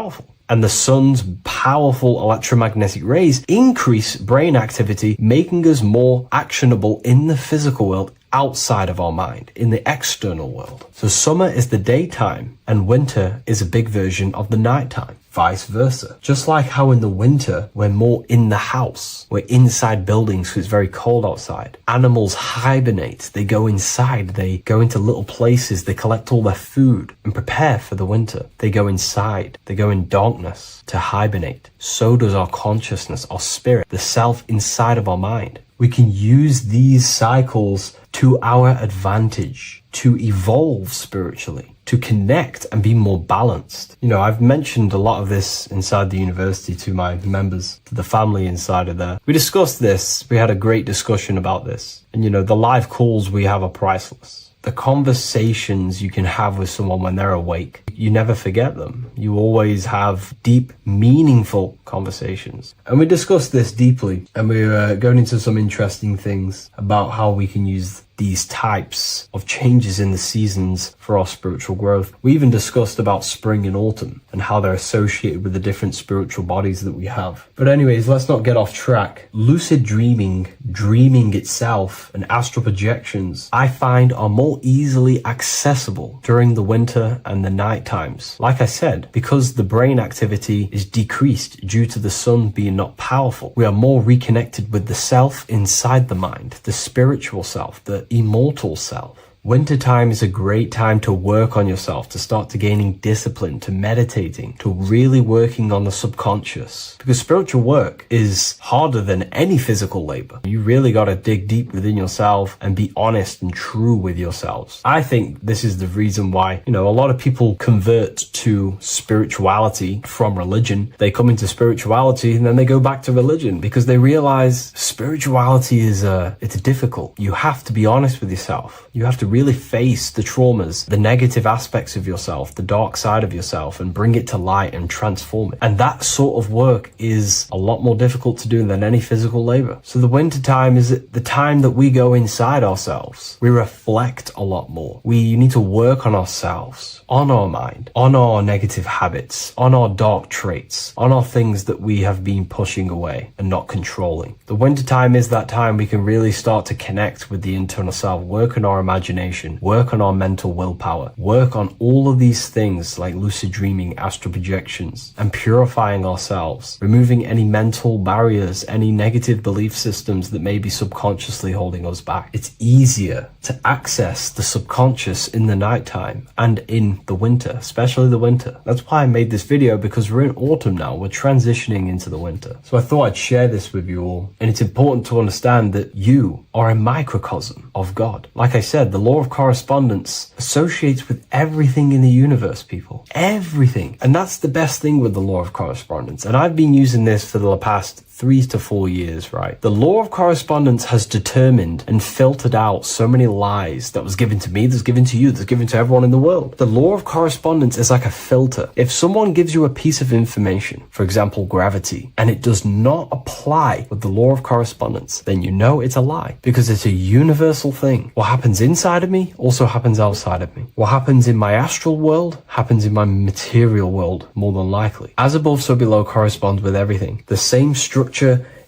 And the sun's powerful electromagnetic rays increase brain activity, making us more actionable in the physical world outside of our mind, in the external world. So summer is the daytime and winter is a big version of the nighttime. Vice versa. Just like how in the winter, we're more in the house. We're inside buildings because it's very cold outside. Animals hibernate. They go inside. They go into little places. They collect all their food and prepare for the winter. They go inside. They go in darkness to hibernate. So does our consciousness, our spirit, the self inside of our mind. We can use these cycles to our advantage, to evolve spiritually, to connect and be more balanced. You know, I've mentioned a lot of this inside the university to my members, to the family inside of there. We discussed this. We had a great discussion about this. And, you know, the live calls we have are priceless. The conversations you can have with someone when they're awake, you never forget them. You always have deep, meaningful conversations. And we discussed this deeply, and we were going into some interesting things about how we can use these types of changes in the seasons for our spiritual growth. We even discussed about spring and autumn and how they're associated with the different spiritual bodies that we have. But anyways, let's not get off track. Lucid dreaming, dreaming itself, and astral projections, I find are more easily accessible during the winter and the night times. Like I said, because the brain activity is decreased due to the sun being not powerful, we are more reconnected with the self inside the mind, the spiritual self, the immortal self. Wintertime is a great time to work on yourself, to start to gaining discipline, to meditating, to really working on the subconscious. Because spiritual work is harder than any physical labor. You really got to dig deep within yourself and be honest and true with yourselves. I think this is the reason why, you know, a lot of people convert to spirituality from religion. They come into spirituality and then they go back to religion because they realize spirituality is it's difficult. You have to be honest with yourself. You have to really face the traumas, the negative aspects of yourself, the dark side of yourself, and bring it to light and transform it. And that sort of work is a lot more difficult to do than any physical labor. So the winter time is the time that we go inside ourselves. We reflect a lot more. We need to work on ourselves, on our mind, on our negative habits, on our dark traits, on our things that we have been pushing away and not controlling. The winter time is that time we can really start to connect with the internal self, work on our imagination, work on our mental willpower, work on all of these things like lucid dreaming, astral projections, and purifying ourselves, removing any mental barriers, any negative belief systems that may be subconsciously holding us back. It's easier to access the subconscious in the nighttime and in the winter, especially the winter. That's why I made this video, because we're in autumn now. We're transitioning into the winter. So I thought I'd share this with you all. And it's important to understand that you are a microcosm of God. Like I said, the law of correspondence associates with everything in the universe, people. Everything. And that's the best thing with the law of correspondence. And I've been using this for the past 3 to 4 years, right? The law of correspondence has determined and filtered out so many lies that was given to me, that's given to you, that's given to everyone in the world. The law of correspondence is like a filter. If someone gives you a piece of information, for example, gravity, and it does not apply with the law of correspondence, then you know it's a lie, because it's a universal thing. What happens inside of me also happens outside of me. What happens in my astral world happens in my material world, more than likely. As above, so below corresponds with everything. The same structure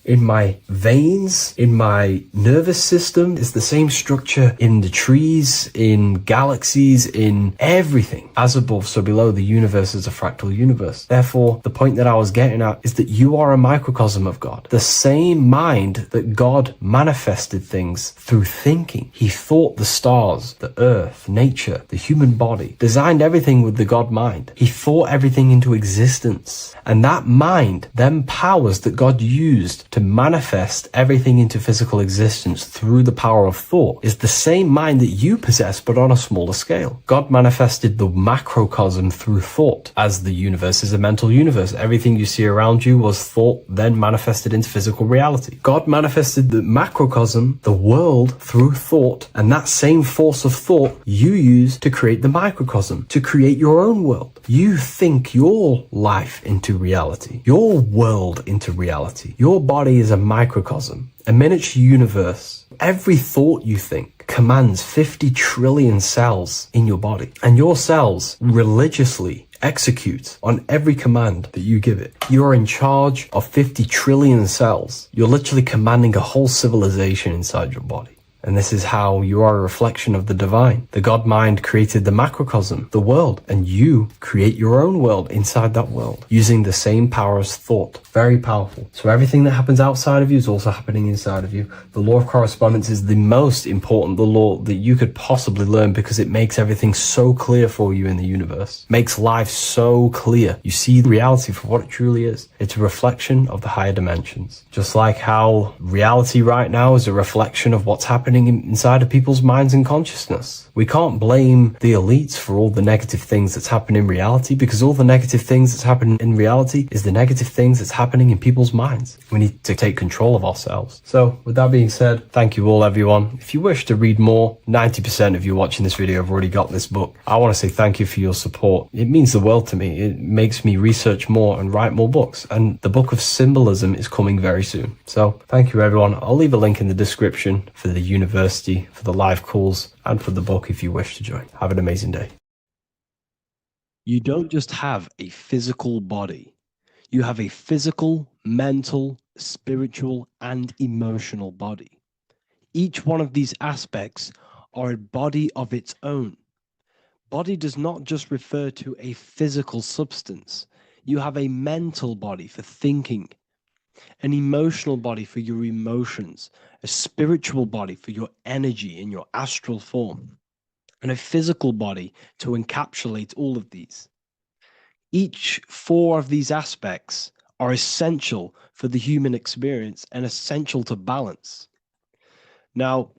in my veins, in my nervous system, is the same structure in the trees, in galaxies, in everything. As above, so below, the universe is a fractal universe. Therefore, the point that I was getting at is that you are a microcosm of God. The same mind that God manifested things through thinking. He thought the stars, the earth, nature, the human body, designed everything with the God mind. He thought everything into existence. And that mind then powers that God used to to manifest everything into physical existence through the power of thought is the same mind that you possess, but on a smaller scale. God manifested the macrocosm through thought, as the universe is a mental universe. Everything you see around you was thought, then manifested into physical reality. God manifested the macrocosm, the world, through thought, and that same force of thought you use to create the microcosm, to create your own world. You think your life into reality, your world into reality. Your body is a microcosm, a miniature universe. Every thought you think commands 50 trillion cells in your body, and your cells religiously execute on every command that you give it. You're in charge of 50 trillion cells. You're literally commanding a whole civilization inside your body. And this is how you are a reflection of the divine. The God mind created the macrocosm, the world, and you create your own world inside that world using the same power as thought. Very powerful. So everything that happens outside of you is also happening inside of you. The law of correspondence is the most important, the law that you could possibly learn, because it makes everything so clear for you in the universe. Makes life so clear. You see the reality for what it truly is. It's a reflection of the higher dimensions. Just like how reality right now is a reflection of what's happening inside of people's minds and consciousness. We can't blame the elites for all the negative things that's happening in reality, because all the negative things that's happening in reality is the negative things that's happening in people's minds. We need to take control of ourselves. So with that being said, thank you all, everyone. If you wish to read more, 90% of you watching this video have already got this book. I want to say thank you for your support. It means the world to me. It makes me research more and write more books, and the book of symbolism is coming very soon. So thank you, everyone. I'll leave a link in the description for the university, for the live calls, and for the book if you wish to join. Have an amazing day. You don't just have a physical body. You have a physical, mental, spiritual, and emotional body. Each one of these aspects are a body of its own. Body does not just refer to a physical substance. You have a mental body for thinking, an emotional body for your emotions, a spiritual body for your energy in your astral form, and a physical body to encapsulate all of these. Each four of these aspects are essential for the human experience and essential to balance. Now,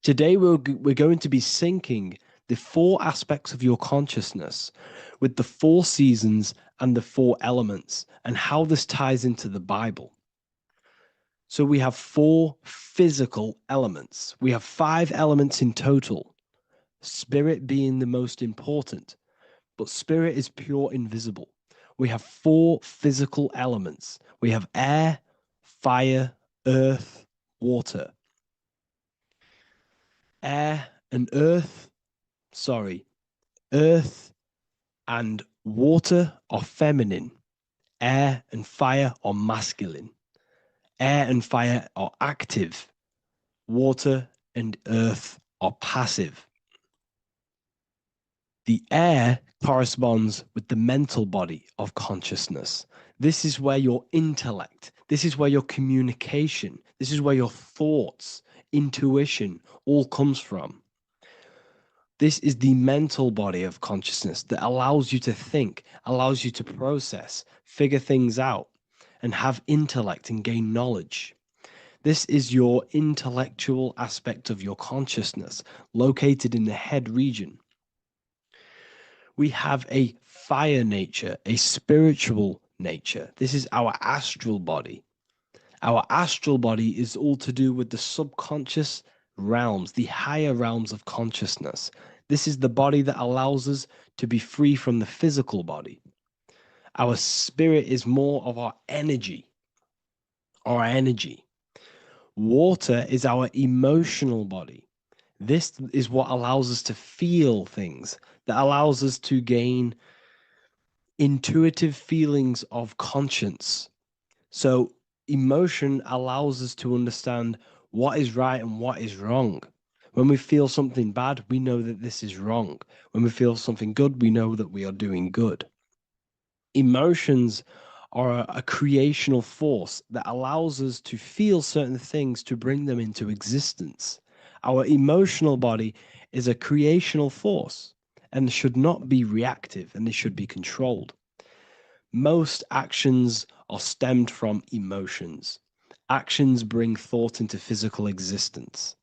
today we're going to be syncing the four aspects of your consciousness with the four seasons and the four elements, and how this ties into the Bible. So we have four physical elements. We have 5 elements in total, spirit being the most important, but spirit is pure invisible. We have 4 physical elements. We have air, fire, earth, water. Earth and water are feminine. Air and fire are masculine. Air and fire are active. Water and earth are passive. The air corresponds with the mental body of consciousness. This is where your intellect, this is where your communication, this is where your thoughts, intuition all comes from. This is the mental body of consciousness that allows you to think, allows you to process, figure things out, and have intellect and gain knowledge. This is your intellectual aspect of your consciousness, located in the head region. We have a fire nature, a spiritual nature. This is our astral body. Our astral body is all to do with the subconscious realms, the higher realms of consciousness. This is the body that allows us to be free from the physical body. Our spirit is more of our energy. Water is our emotional body. This is what allows us to feel things, that allows us to gain intuitive feelings of conscience. So emotion allows us to understand what is right and what is wrong. When we feel something bad, we know that this is wrong. When we feel something good, we know that we are doing good. Emotions are a creational force that allows us to feel certain things to bring them into existence. Our emotional body is a creational force and should not be reactive, and they should be controlled. Most actions are stemmed from emotions. Actions bring thought into physical existence.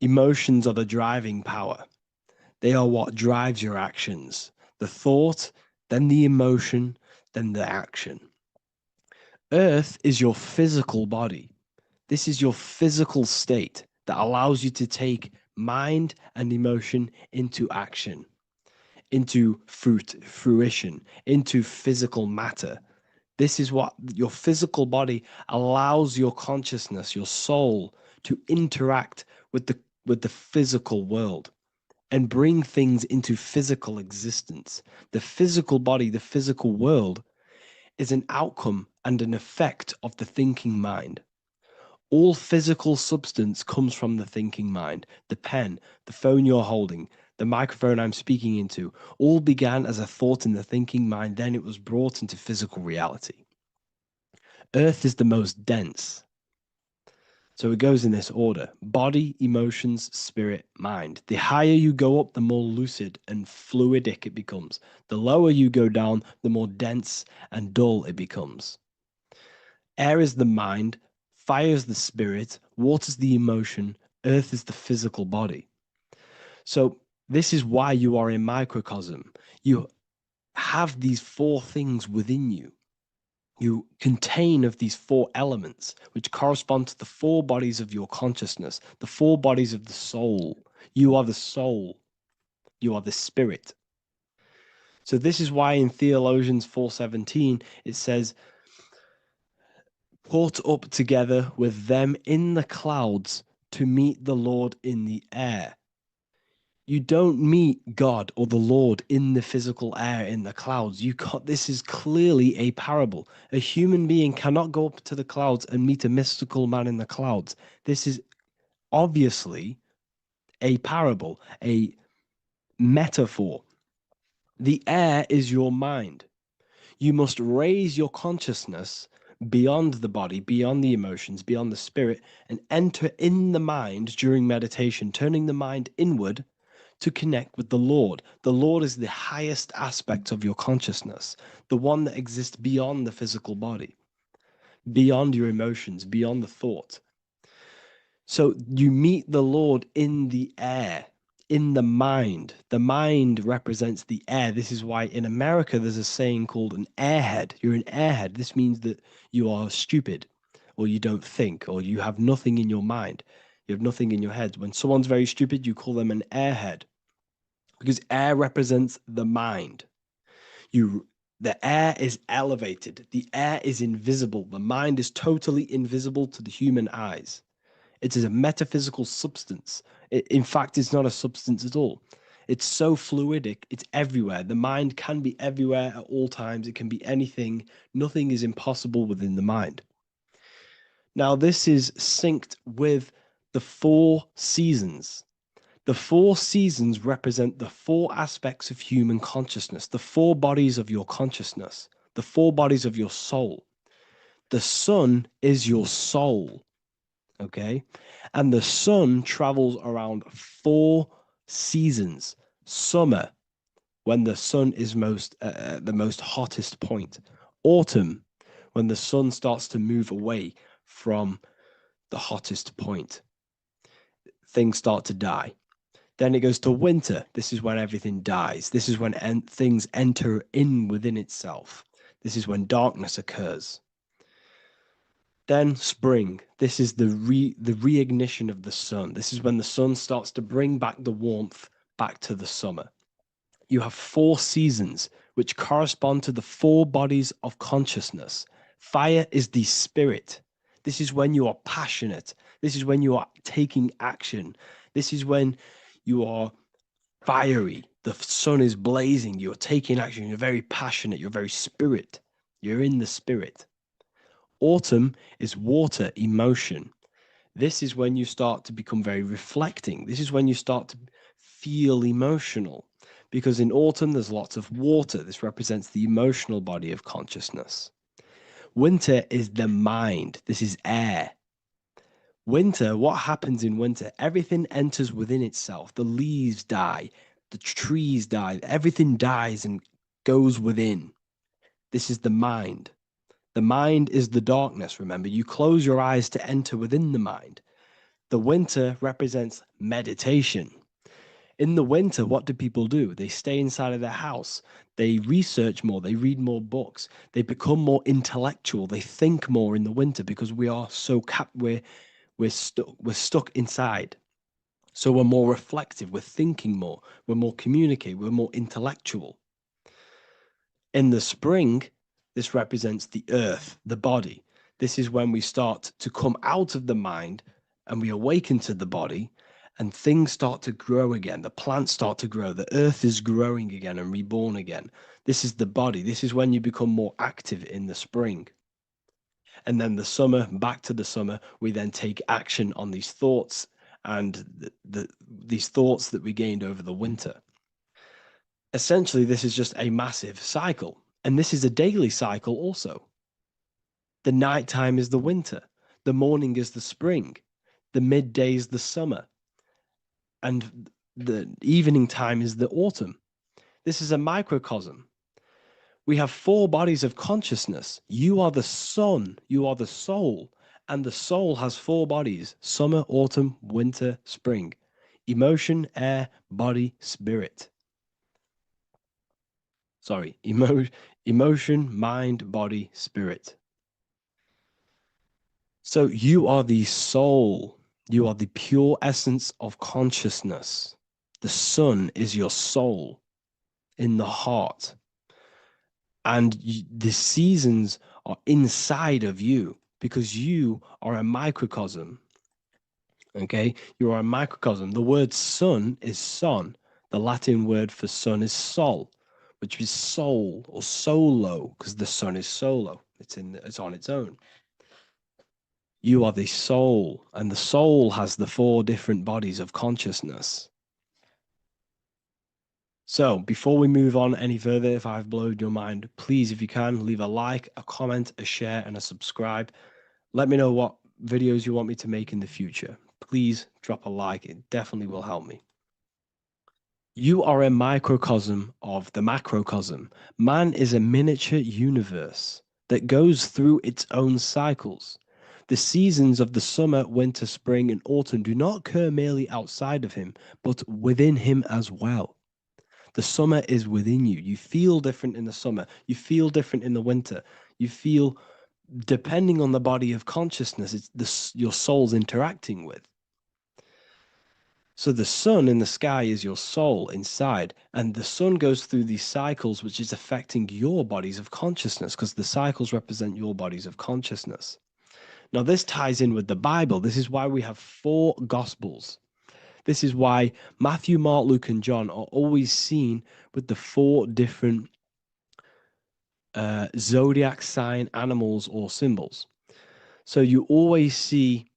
Emotions are the driving power. They are what drives your actions. The thought, then the emotion, then the action. Earth is your physical body. This is your physical state that allows you to take mind and emotion into action, into fruition, into physical matter. This is what your physical body allows your consciousness, your soul, to interact with the physical world and bring things into physical existence. The physical body, the physical world, is an outcome and an effect of the thinking mind. All physical substance comes from the thinking mind. The pen, the phone you're holding, the microphone I'm speaking into, all began as a thought in the thinking mind, then it was brought into physical reality. Earth is the most dense. So it goes in this order: body, emotions, spirit, mind. The higher you go up, the more lucid and fluidic it becomes. The lower you go down, the more dense and dull it becomes. Air is the mind, fire is the spirit, water is the emotion, earth is the physical body. So this is why you are a microcosm. You have these four things within you. You contain of these four elements, which correspond to the four bodies of your consciousness, the four bodies of the soul. You are the soul. You are the spirit. So this is why in Theologians 4:17 it says, "Caught up together with them in the clouds to meet the Lord in the air." You don't meet God or the Lord in the physical air, in the clouds. This is clearly a parable. A human being cannot go up to the clouds and meet a mystical man in the clouds. This is obviously a parable, a metaphor. The air is your mind. You must raise your consciousness beyond the body, beyond the emotions, beyond the spirit, and enter in the mind during meditation, turning the mind inward to connect with the Lord. The Lord is the highest aspect of your consciousness, the one that exists beyond the physical body, beyond your emotions, beyond the thought. So you meet the Lord in the air, in the mind. The mind represents the air. This is why in America there's a saying called an airhead. You're an airhead. This means that you are stupid, or you don't think, or you have nothing in your mind. You have nothing in your head. When someone's very stupid, you call them an airhead, because air represents the mind. The air is elevated. The air is invisible. The mind is totally invisible to the human eyes. It is a metaphysical substance. In fact, it's not a substance at all. It's so fluidic. It's everywhere. The mind can be everywhere at all times. It can be anything. Nothing is impossible within the mind. Now, this is synced with the four seasons. The four seasons represent the four aspects of human consciousness, the four bodies of your consciousness, the four bodies of your soul. The sun is your soul, okay? And the sun travels around four seasons. Summer, when the sun is the most hottest point. Autumn, when the sun starts to move away from the hottest point. Things start to die. Then it goes to winter. This is when everything dies. This is when things enter in within itself. This is when darkness occurs. Then spring. This is the reignition of the sun. This is when the sun starts to bring back the warmth back to the summer. You have four seasons which correspond to the four bodies of consciousness. Fire is the spirit. This is when you are passionate. This is when you are taking action. This is when you are fiery. The sun is blazing. You're taking action. You're very passionate. You're very spirit. You're in the spirit. Autumn is water, emotion. This is when you start to become very reflecting. This is when you start to feel emotional, because in autumn there's lots of water. This represents the emotional body of consciousness. Winter is the mind. This is air. Winter, what happens in winter? Everything enters within itself. The leaves die, the trees die, everything dies and goes within. This is the mind. The mind is the darkness. Remember, you close your eyes to enter within the mind. The winter represents meditation. In the winter, what do people do? They stay inside of their house. They research more. They read more books. They become more intellectual. They think more in the winter because we are so we're stuck inside. So we're more reflective. We're thinking more. We're more communicative. We're more intellectual. In the spring, this represents the earth, the body. This is when we start to come out of the mind and we awaken to the body, and things start to grow again. The plants start to grow. The earth is growing again and reborn again. This is the body. This is when you become more active in the spring. And then the summer, back to the summer, we then take action on these thoughts and these thoughts that we gained over the winter. Essentially, this is just a massive cycle. And this is a daily cycle also. The nighttime is the winter. The morning is the spring. The midday is the summer. And the evening time is the autumn. This is a microcosm. We have 4 bodies of consciousness. You are the sun, you are the soul, and the soul has 4 bodies: summer, autumn, winter, spring. Emotion, air, body, spirit. Sorry, emotion, mind, body, spirit. So you are the soul. You are the pure essence of consciousness. The sun is your soul in the heart. And the seasons are inside of you because you are a microcosm. Okay? You are a microcosm. The word sun is son. The Latin word for sun is sol, which is soul or solo, because the sun is solo. It's on its own. You are the soul, and the soul has the 4 different bodies of consciousness. So before we move on any further, if I've blown your mind, please, if you can, leave a like, a comment, a share, and a subscribe. Let me know what videos you want me to make in the future. Please drop a like. It definitely will help me. You are a microcosm of the macrocosm. Man is a miniature universe that goes through its own cycles. The seasons of the summer, winter, spring, and autumn do not occur merely outside of him, but within him as well. The summer is within you. You feel different in the summer. You feel different in the winter. You feel, depending on the body of consciousness, it's your soul's interacting with. So the sun in the sky is your soul inside, and the sun goes through these cycles, which is affecting your bodies of consciousness, because the cycles represent your bodies of consciousness. Now, this ties in with the Bible. This is why we have 4 Gospels. This is why Matthew, Mark, Luke, and John are always seen with the 4 different zodiac sign animals or symbols. So you always see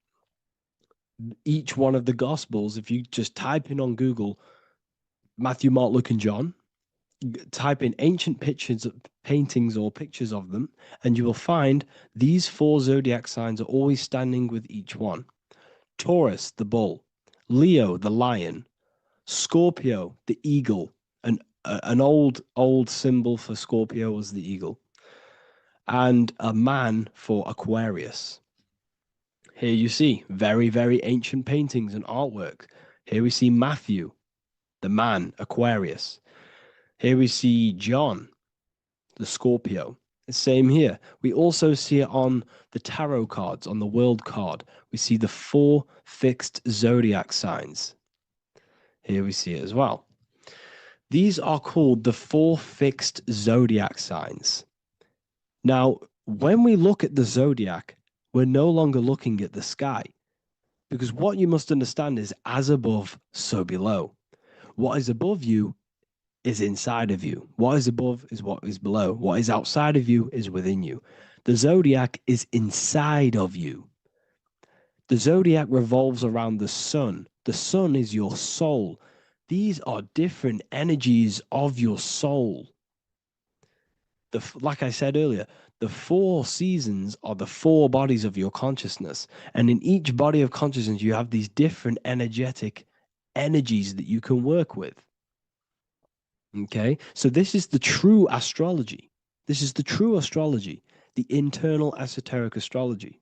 each one of the Gospels. If you just type in on Google Matthew, Mark, Luke, and John, type in ancient pictures, paintings or pictures of them, and you will find these 4 zodiac signs are always standing with each one. Taurus, the bull; Leo, the lion; Scorpio, the eagle. An old symbol for Scorpio was the eagle, and a man for Aquarius. Here you see very, very ancient paintings and artwork. Here we see Matthew, the man, Aquarius. Here we see John, the Scorpio. The same here. We also see it on the tarot cards, on the world card. We see the 4 fixed zodiac signs. Here we see it as well. These are called the 4 fixed zodiac signs. Now, when we look at the zodiac, we're no longer looking at the sky, because what you must understand is as above, so below. What is above you is inside of you. What is above is what is below. What is outside of you is within you. The zodiac is inside of you. The zodiac revolves around the sun. The sun is your soul. These are different energies of your soul. Like I said earlier, the 4 seasons are the 4 bodies of your consciousness. And in each body of consciousness, you have these different energetic energies that you can work with. Okay, so this is the true astrology. This is the true astrology. the internal esoteric astrology.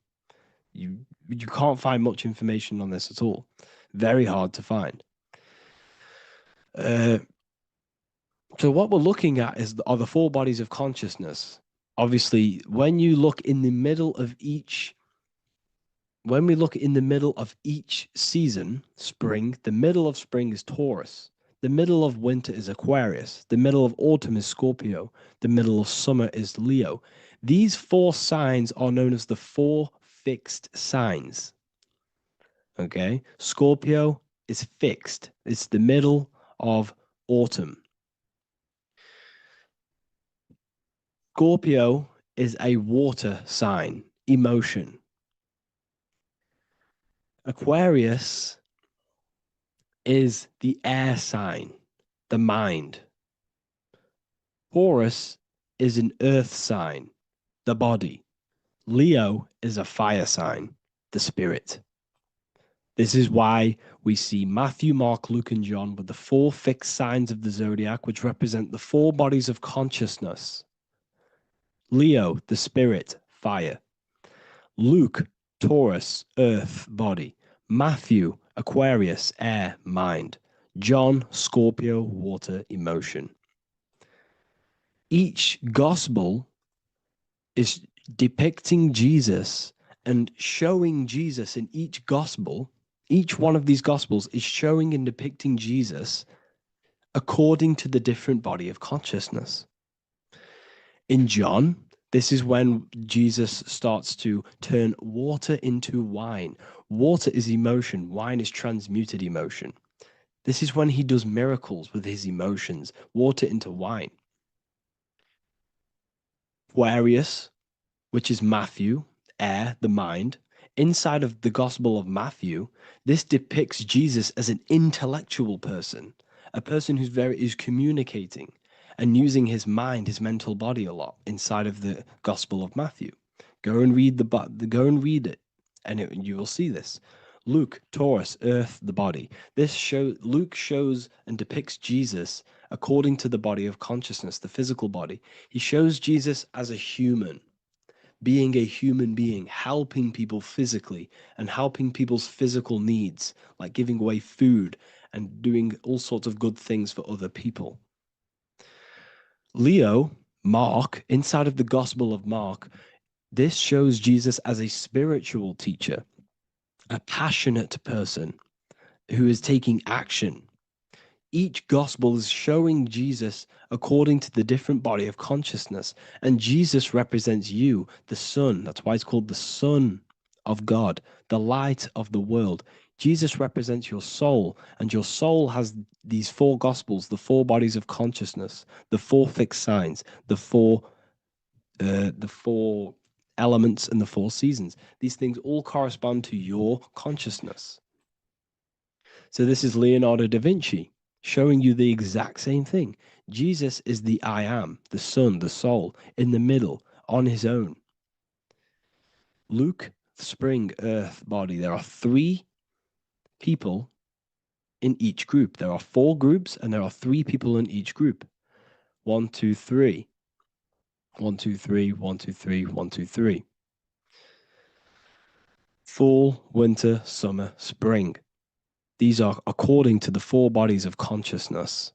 You can't find much information on this at all. Very hard to find. So what we're looking at are the four bodies of consciousness. Obviously, when you look in the middle of each, when we look in the middle of each season, spring, the middle of spring is Taurus. The middle of winter is Aquarius. The middle of autumn is Scorpio. The middle of summer is Leo. These four signs are known as the four fixed signs. Okay, Scorpio is fixed. It's the middle of autumn. Scorpio is a water sign, emotion. Aquarius is the air sign, the mind. Taurus is an earth sign, the body. Leo is a fire sign, the spirit. This is why we see Matthew, Mark, Luke, and John with the four fixed signs of the zodiac, which represent the four bodies of consciousness. Leo, the spirit, fire. Luke, Taurus, earth, body. Matthew, Aquarius, air, mind. John, Scorpio, water, emotion. Each gospel is depicting Jesus and showing Jesus in each gospel. Each one of these gospels is showing and depicting Jesus according to the different body of consciousness. In John, this is when Jesus starts to turn water into wine. Water is emotion. Wine is transmuted emotion. This is when he does miracles with his emotions, water into wine. Aquarius, which is Matthew, air, the mind. Inside of the Gospel of Matthew, this depicts Jesus as an intellectual person, a person who's communicating and using his mind, his mental body a lot inside of the Gospel of Matthew. Go and read it, and you will see this. Luke, Taurus, earth, the body. Luke shows and depicts Jesus according to the body of consciousness, the physical body. He shows Jesus as a human, being a human being, helping people physically and helping people's physical needs, like giving away food and doing all sorts of good things for other people. Leo, Mark, inside of the Gospel of Mark, this shows Jesus as a spiritual teacher, a passionate person who is taking action. Each gospel is showing Jesus according to the different body of consciousness. And Jesus represents you, the Son. That's why it's called the Son of God, the light of the world. Jesus represents your soul, and your soul has these four gospels, the four bodies of consciousness, the four fixed signs, the four elements, and the four seasons. These things all correspond to your consciousness. So this is Leonardo da Vinci showing you the exact same thing. Jesus is the I am, the Son, the soul, in the middle, on his own. Luke, spring, earth, body. There are three people in each group. There are four groups, and there are three people in each group. 1, 2, 3. 1, 2, 3, 1, 2, 3, 1, 2, 3. Fall, winter, summer, spring. These are according to the four bodies of consciousness.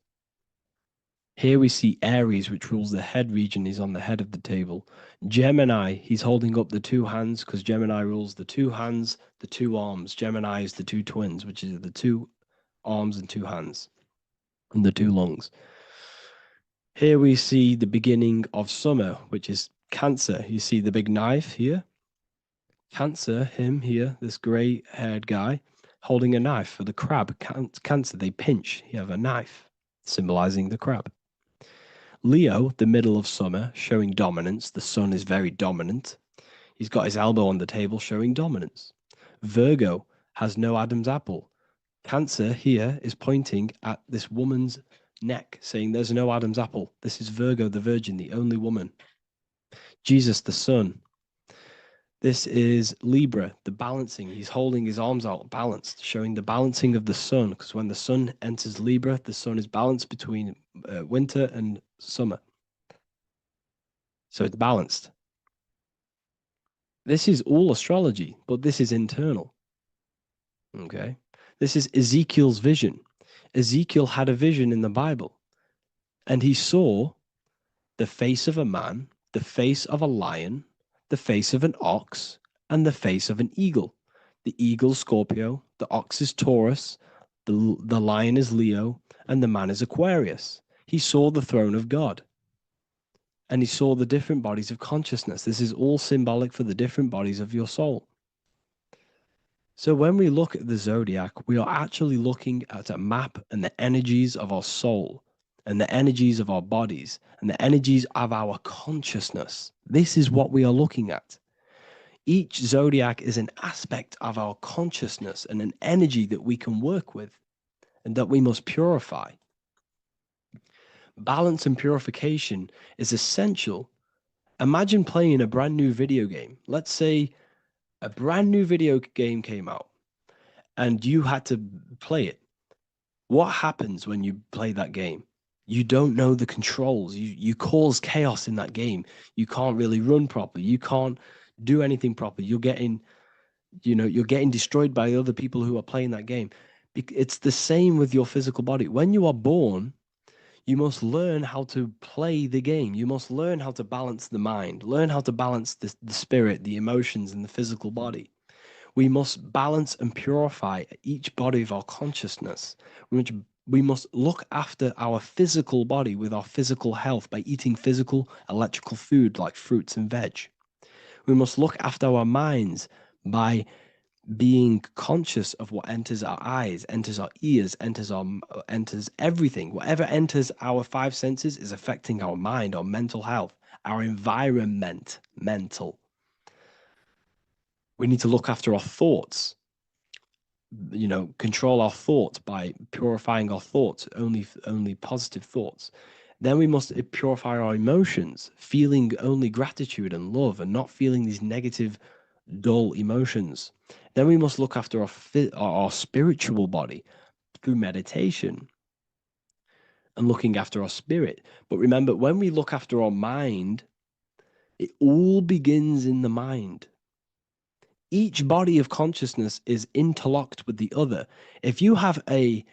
Here we see Aries, which rules the head region. He's on the head of the table. Gemini, he's holding up the two hands because Gemini rules the two hands, the two arms. Gemini is the two twins, which is the two arms and two hands, and the two lungs. Here we see the beginning of summer, which is Cancer. You see the big knife here. Cancer, him here, this gray-haired guy, holding a knife for the crab. Cancer, they pinch. You have a knife, symbolizing the crab. Leo, the middle of summer, showing dominance. The sun is very dominant. He's got his elbow on the table, showing dominance. Virgo has no Adam's apple. Cancer here is pointing at this woman's neck, saying there's no Adam's apple. This is Virgo, the virgin, the only woman. Jesus, the sun. This is Libra, the balancing. He's holding his arms out balanced, showing the balancing of the sun, because when the sun enters Libra, the sun is balanced between winter and summer. So it's balanced. This is all astrology, but this is internal. Okay. This is Ezekiel's vision. Ezekiel had a vision in the Bible, and he saw the face of a man, the face of a lion, the face of an ox, and the face of an eagle. The eagle, Scorpio, the ox is Taurus, the lion is Leo, and the man is Aquarius. He saw the throne of God, and he saw the different bodies of consciousness. This is all symbolic for the different bodies of your soul. So when we look at the zodiac, we are actually looking at a map and the energies of our soul and the energies of our bodies and the energies of our consciousness. This is what we are looking at. Each zodiac is an aspect of our consciousness and an energy that we can work with and that we must purify. Balance and purification is essential. Imagine playing a brand new video game. Let's say a brand new video game came out and you had to play it. What happens when you play that game? You don't know the controls. You cause chaos in that game. You can't really run properly. You can't do anything properly. You're getting destroyed by other people who are playing that game. It's the same with your physical body. When you are born, you must learn how to play the game. You must learn how to balance the mind, learn how to balance the spirit, the emotions, and the physical body. We must balance and purify each body of our consciousness. We must look after our physical body with our physical health by eating physical, electrical food like fruits and veg. We must look after our minds by being conscious of what enters our eyes, enters our ears, enters everything. Whatever enters our five senses is affecting our mind, our mental health, our environment, mental. We need to look after our thoughts, control our thoughts by purifying our thoughts, only positive thoughts. Then we must purify our emotions, feeling only gratitude and love and not feeling these negative, dull emotions. Then we must look after our spiritual body through meditation and looking after our spirit. But remember, when we look after our mind, it all begins in the mind. Each body of consciousness is interlocked with the other. If you have an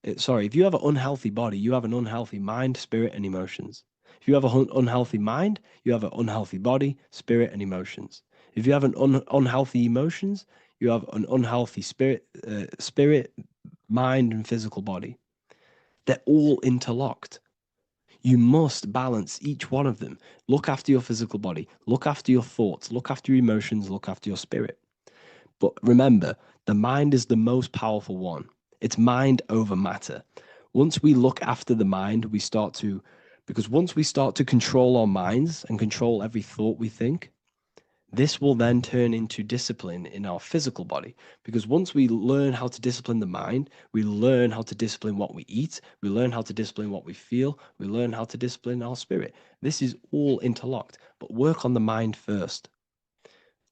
unhealthy body, you have an unhealthy mind, spirit, and emotions. If you have an unhealthy mind, you have an unhealthy body, spirit, and emotions. If you have an unhealthy emotions, you have an unhealthy spirit, mind, and physical body. They're all interlocked. You must balance each one of them. Look after your physical body. Look after your thoughts. Look after your emotions. Look after your spirit. But remember, the mind is the most powerful one. It's mind over matter. Once we look after the mind, once we start to control our minds and control every thought we think, this will then turn into discipline in our physical body. Because once we learn how to discipline the mind, we learn how to discipline what we eat, we learn how to discipline what we feel, we learn how to discipline our spirit. This is all interlocked, but work on the mind first.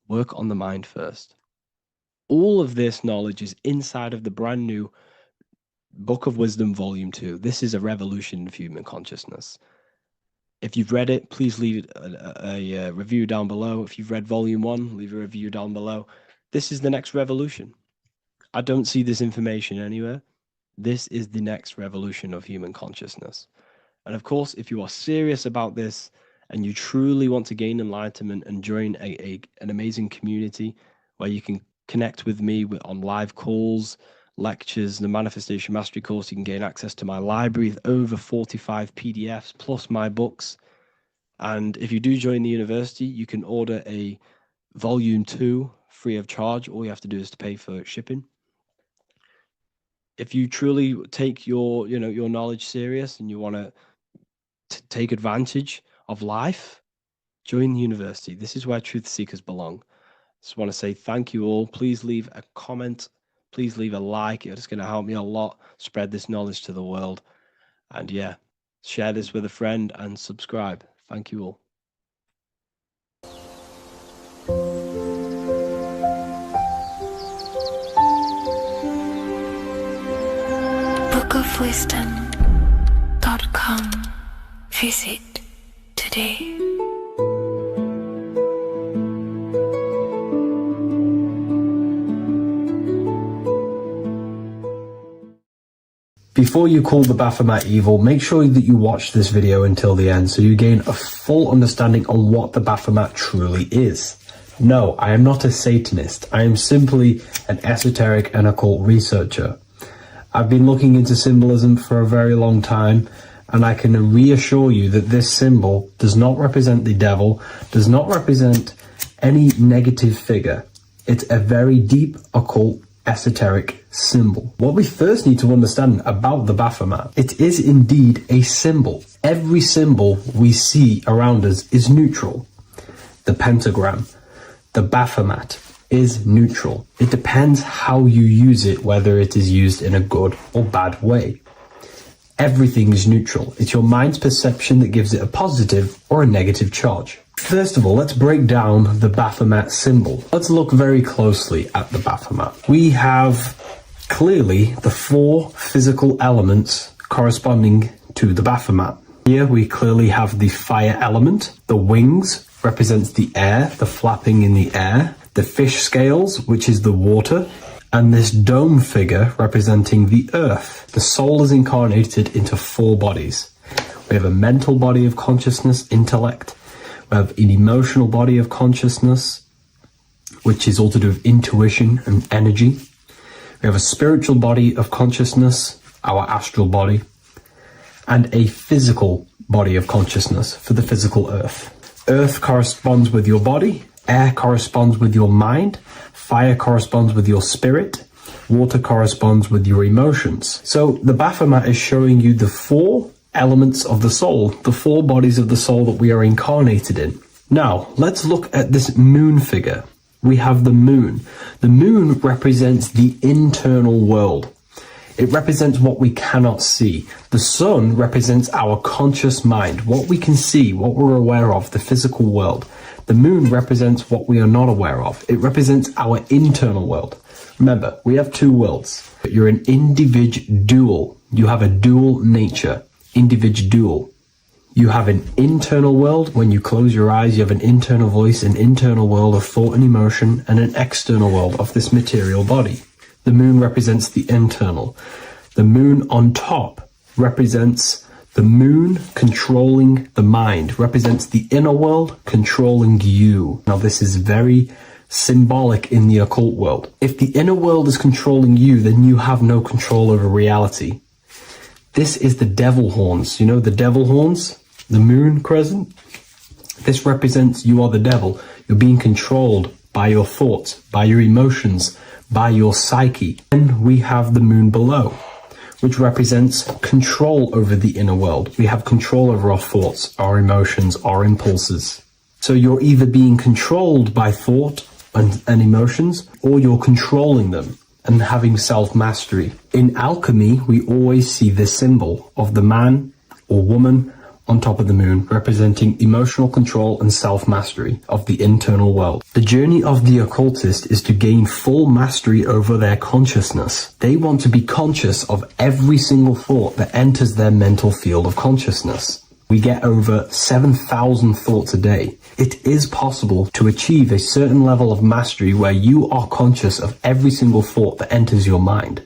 Work on the mind first. All of this knowledge is inside of the brand new Book of Wisdom, Volume 2. This is a revolution of human consciousness. If you've read it, please leave a review down below. If you've read Volume 1, leave a review down below. This is the next revolution. I don't see this information anywhere. This is the next revolution of human consciousness. And of course, if you are serious about this and you truly want to gain enlightenment and join an amazing community where you can connect with me on live calls, lectures, the Manifestation Mastery course, you can gain access to my library with over 45 PDFs plus my books. And if you do join the university, you can order a Volume 2 free of charge. All you have to do is to pay for shipping. If you truly take your knowledge serious and you want to take advantage of life, join the university. This is where truth seekers belong. Just want to say thank you all. Please leave a comment. Please leave a like. It's going to help me a lot spread this knowledge to the world. And yeah, share this with a friend and subscribe. Thank you all. bookofwisdom.com. Visit today. Before you call the Baphomet evil, make sure that you watch this video until the end so you gain a full understanding on what the Baphomet truly is. No, I am not a Satanist. I am simply an esoteric and occult researcher. I've been looking into symbolism for a very long time, and I can reassure you that this symbol does not represent the devil, does not represent any negative figure. It's a very deep, occult, esoteric symbol. What we first need to understand about the Baphomet, it is indeed a symbol. Every symbol we see around us is neutral. The pentagram, the Baphomet, is neutral. It depends how you use it, whether it is used in a good or bad way. Everything is neutral. It's your mind's perception that gives it a positive or a negative charge. First of all, let's break down the Baphomet symbol. Let's look very closely at the Baphomet. We have clearly the 4 physical elements corresponding to the Baphomet. Here we clearly have the fire element. The wings represents the air, the flapping in the air. The fish scales, which is the water. And this dome figure representing the earth. The soul is incarnated into 4 bodies. We have a mental body of consciousness, intellect. We have an emotional body of consciousness, which is all to do with intuition and energy. We have a spiritual body of consciousness, our astral body, and a physical body of consciousness for the physical earth. Earth corresponds with your body, air corresponds with your mind, fire corresponds with your spirit, water corresponds with your emotions. So the Baphomet is showing you the 4 elements of the soul, the 4 bodies of the soul that we are incarnated in. Now, let's look at this moon figure. We have the moon. The moon represents the internal world. It represents what we cannot see. The sun represents our conscious mind, what we can see, what we're aware of, the physical world. The moon represents what we are not aware of. It represents our internal world. Remember, we have 2 worlds. You're an individual. You have a dual nature. Individual. You have an internal world. When you close your eyes, you have an internal voice, an internal world of thought and emotion, and an external world of this material body. The moon represents the internal. The moon on top represents the moon controlling the mind, represents the inner world controlling you. Now, this is very symbolic in the occult world. If the inner world is controlling you, then you have no control over reality. This is the devil horns. You know the devil horns? The moon crescent? This represents you are the devil. You're being controlled by your thoughts, by your emotions, by your psyche. Then we have the moon below, which represents control over the inner world. We have control over our thoughts, our emotions, our impulses. So you're either being controlled by thought and emotions, or you're controlling them and having self-mastery. In alchemy, we always see this symbol of the man or woman on top of the moon, representing emotional control and self-mastery of the internal world. The journey of the occultist is to gain full mastery over their consciousness. They want to be conscious of every single thought that enters their mental field of consciousness. We get over 7,000 thoughts a day. It is possible to achieve a certain level of mastery where you are conscious of every single thought that enters your mind.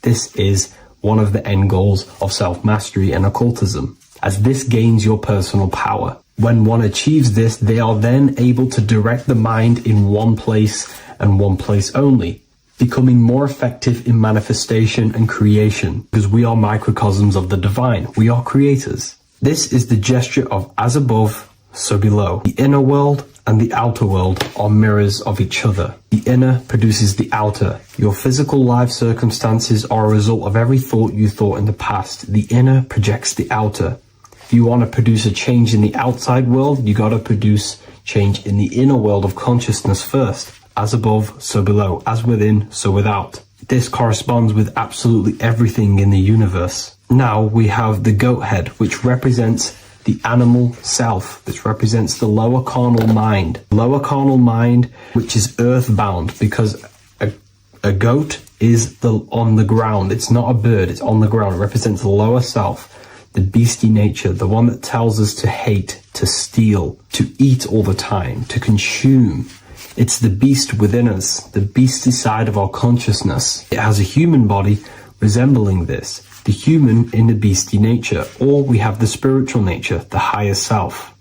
This is one of the end goals of self-mastery and occultism, as this gains your personal power. When one achieves this, they are then able to direct the mind in one place and one place only, becoming more effective in manifestation and creation, because we are microcosms of the divine. We are creators. This is the gesture of as above, so below. The inner world and the outer world are mirrors of each other. The inner produces the outer. Your physical life circumstances are a result of every thought you thought in the past. The inner projects the outer. If you want to produce a change in the outside world, you got to produce change in the inner world of consciousness first. As above, so below. As within, so without. This corresponds with absolutely everything in the universe. Now we have the goat head, which represents the animal self. This represents the lower carnal mind. Lower carnal mind, which is earthbound, because a goat is on the ground. It's not a bird, it's on the ground. It represents the lower self, the beastie nature, the one that tells us to hate, to steal, to eat all the time, to consume. It's the beast within us, the beastie side of our consciousness. It has a human body resembling this. the human in the beastie nature, or we have the spiritual nature, the higher self.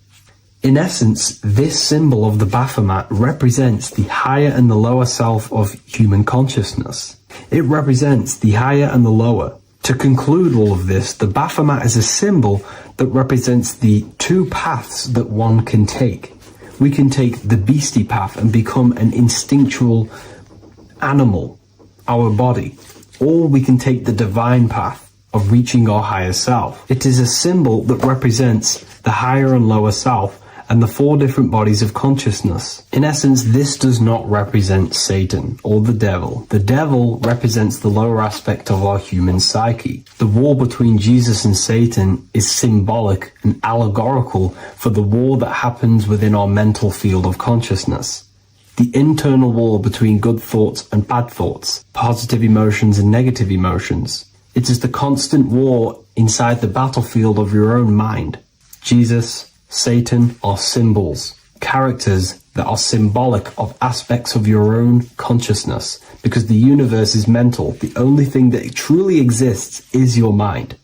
In essence, this symbol of the Baphomet represents the higher and the lower self of human consciousness. It represents the higher and the lower. To conclude all of this, the Baphomet is a symbol that represents the two paths that one can take. We can take the beastie path and become an instinctual animal, our body, or we can take the divine path of reaching our higher self. It is a symbol that represents the higher and lower self and the four different bodies of consciousness. In essence, this does not represent Satan or the devil. The devil represents the lower aspect of our human psyche. The war between Jesus and Satan is symbolic and allegorical for the war that happens within our mental field of consciousness. The internal war between good thoughts and bad thoughts, positive emotions and negative emotions. It is the constant war inside the battlefield of your own mind. Jesus, Satan are symbols, characters that are symbolic of aspects of your own consciousness, because the universe is mental. The only thing that truly exists is your mind.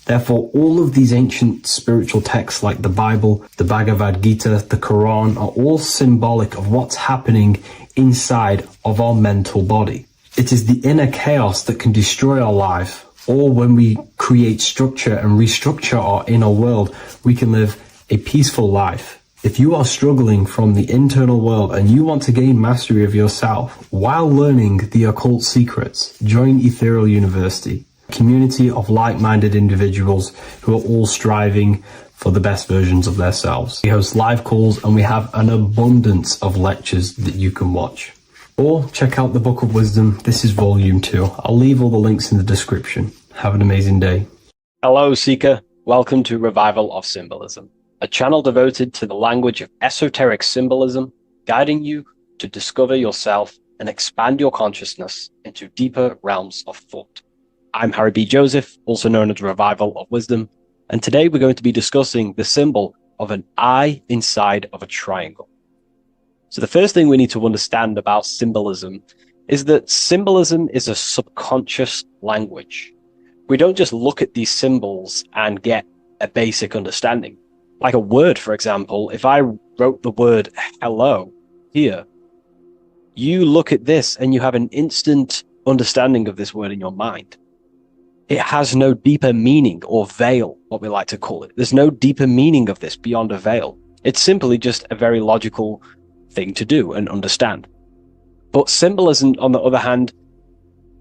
Therefore, all of these ancient spiritual texts like the Bible, the Bhagavad Gita, the Quran are all symbolic of what's happening inside of our mental body. It is the inner chaos that can destroy our life, or when we create structure and restructure our inner world, we can live a peaceful life. If you are struggling from the internal world and you want to gain mastery of yourself while learning the occult secrets, join Ethereal University, a community of like-minded individuals who are all striving for the best versions of themselves. We host live calls and we have an abundance of lectures that you can watch. Or check out the Book of Wisdom. This is volume 2. I'll leave all the links in the description. Have an amazing day. Hello, Seeker. Welcome to Revival of Symbolism, a channel devoted to the language of esoteric symbolism, guiding you to discover yourself and expand your consciousness into deeper realms of thought. I'm Harry B. Joseph, also known as Revival of Wisdom, and today we're going to be discussing the symbol of an eye inside of a triangle. So the first thing we need to understand about symbolism is that symbolism is a subconscious language. We don't just look at these symbols and get a basic understanding. Like a word, for example, if I wrote the word hello here, you look at this and you have an instant understanding of this word in your mind. It has no deeper meaning, or veil, what we like to call it. There's no deeper meaning of this beyond a veil. It's simply just a very logical thing to do and understand. But symbolism, on the other hand,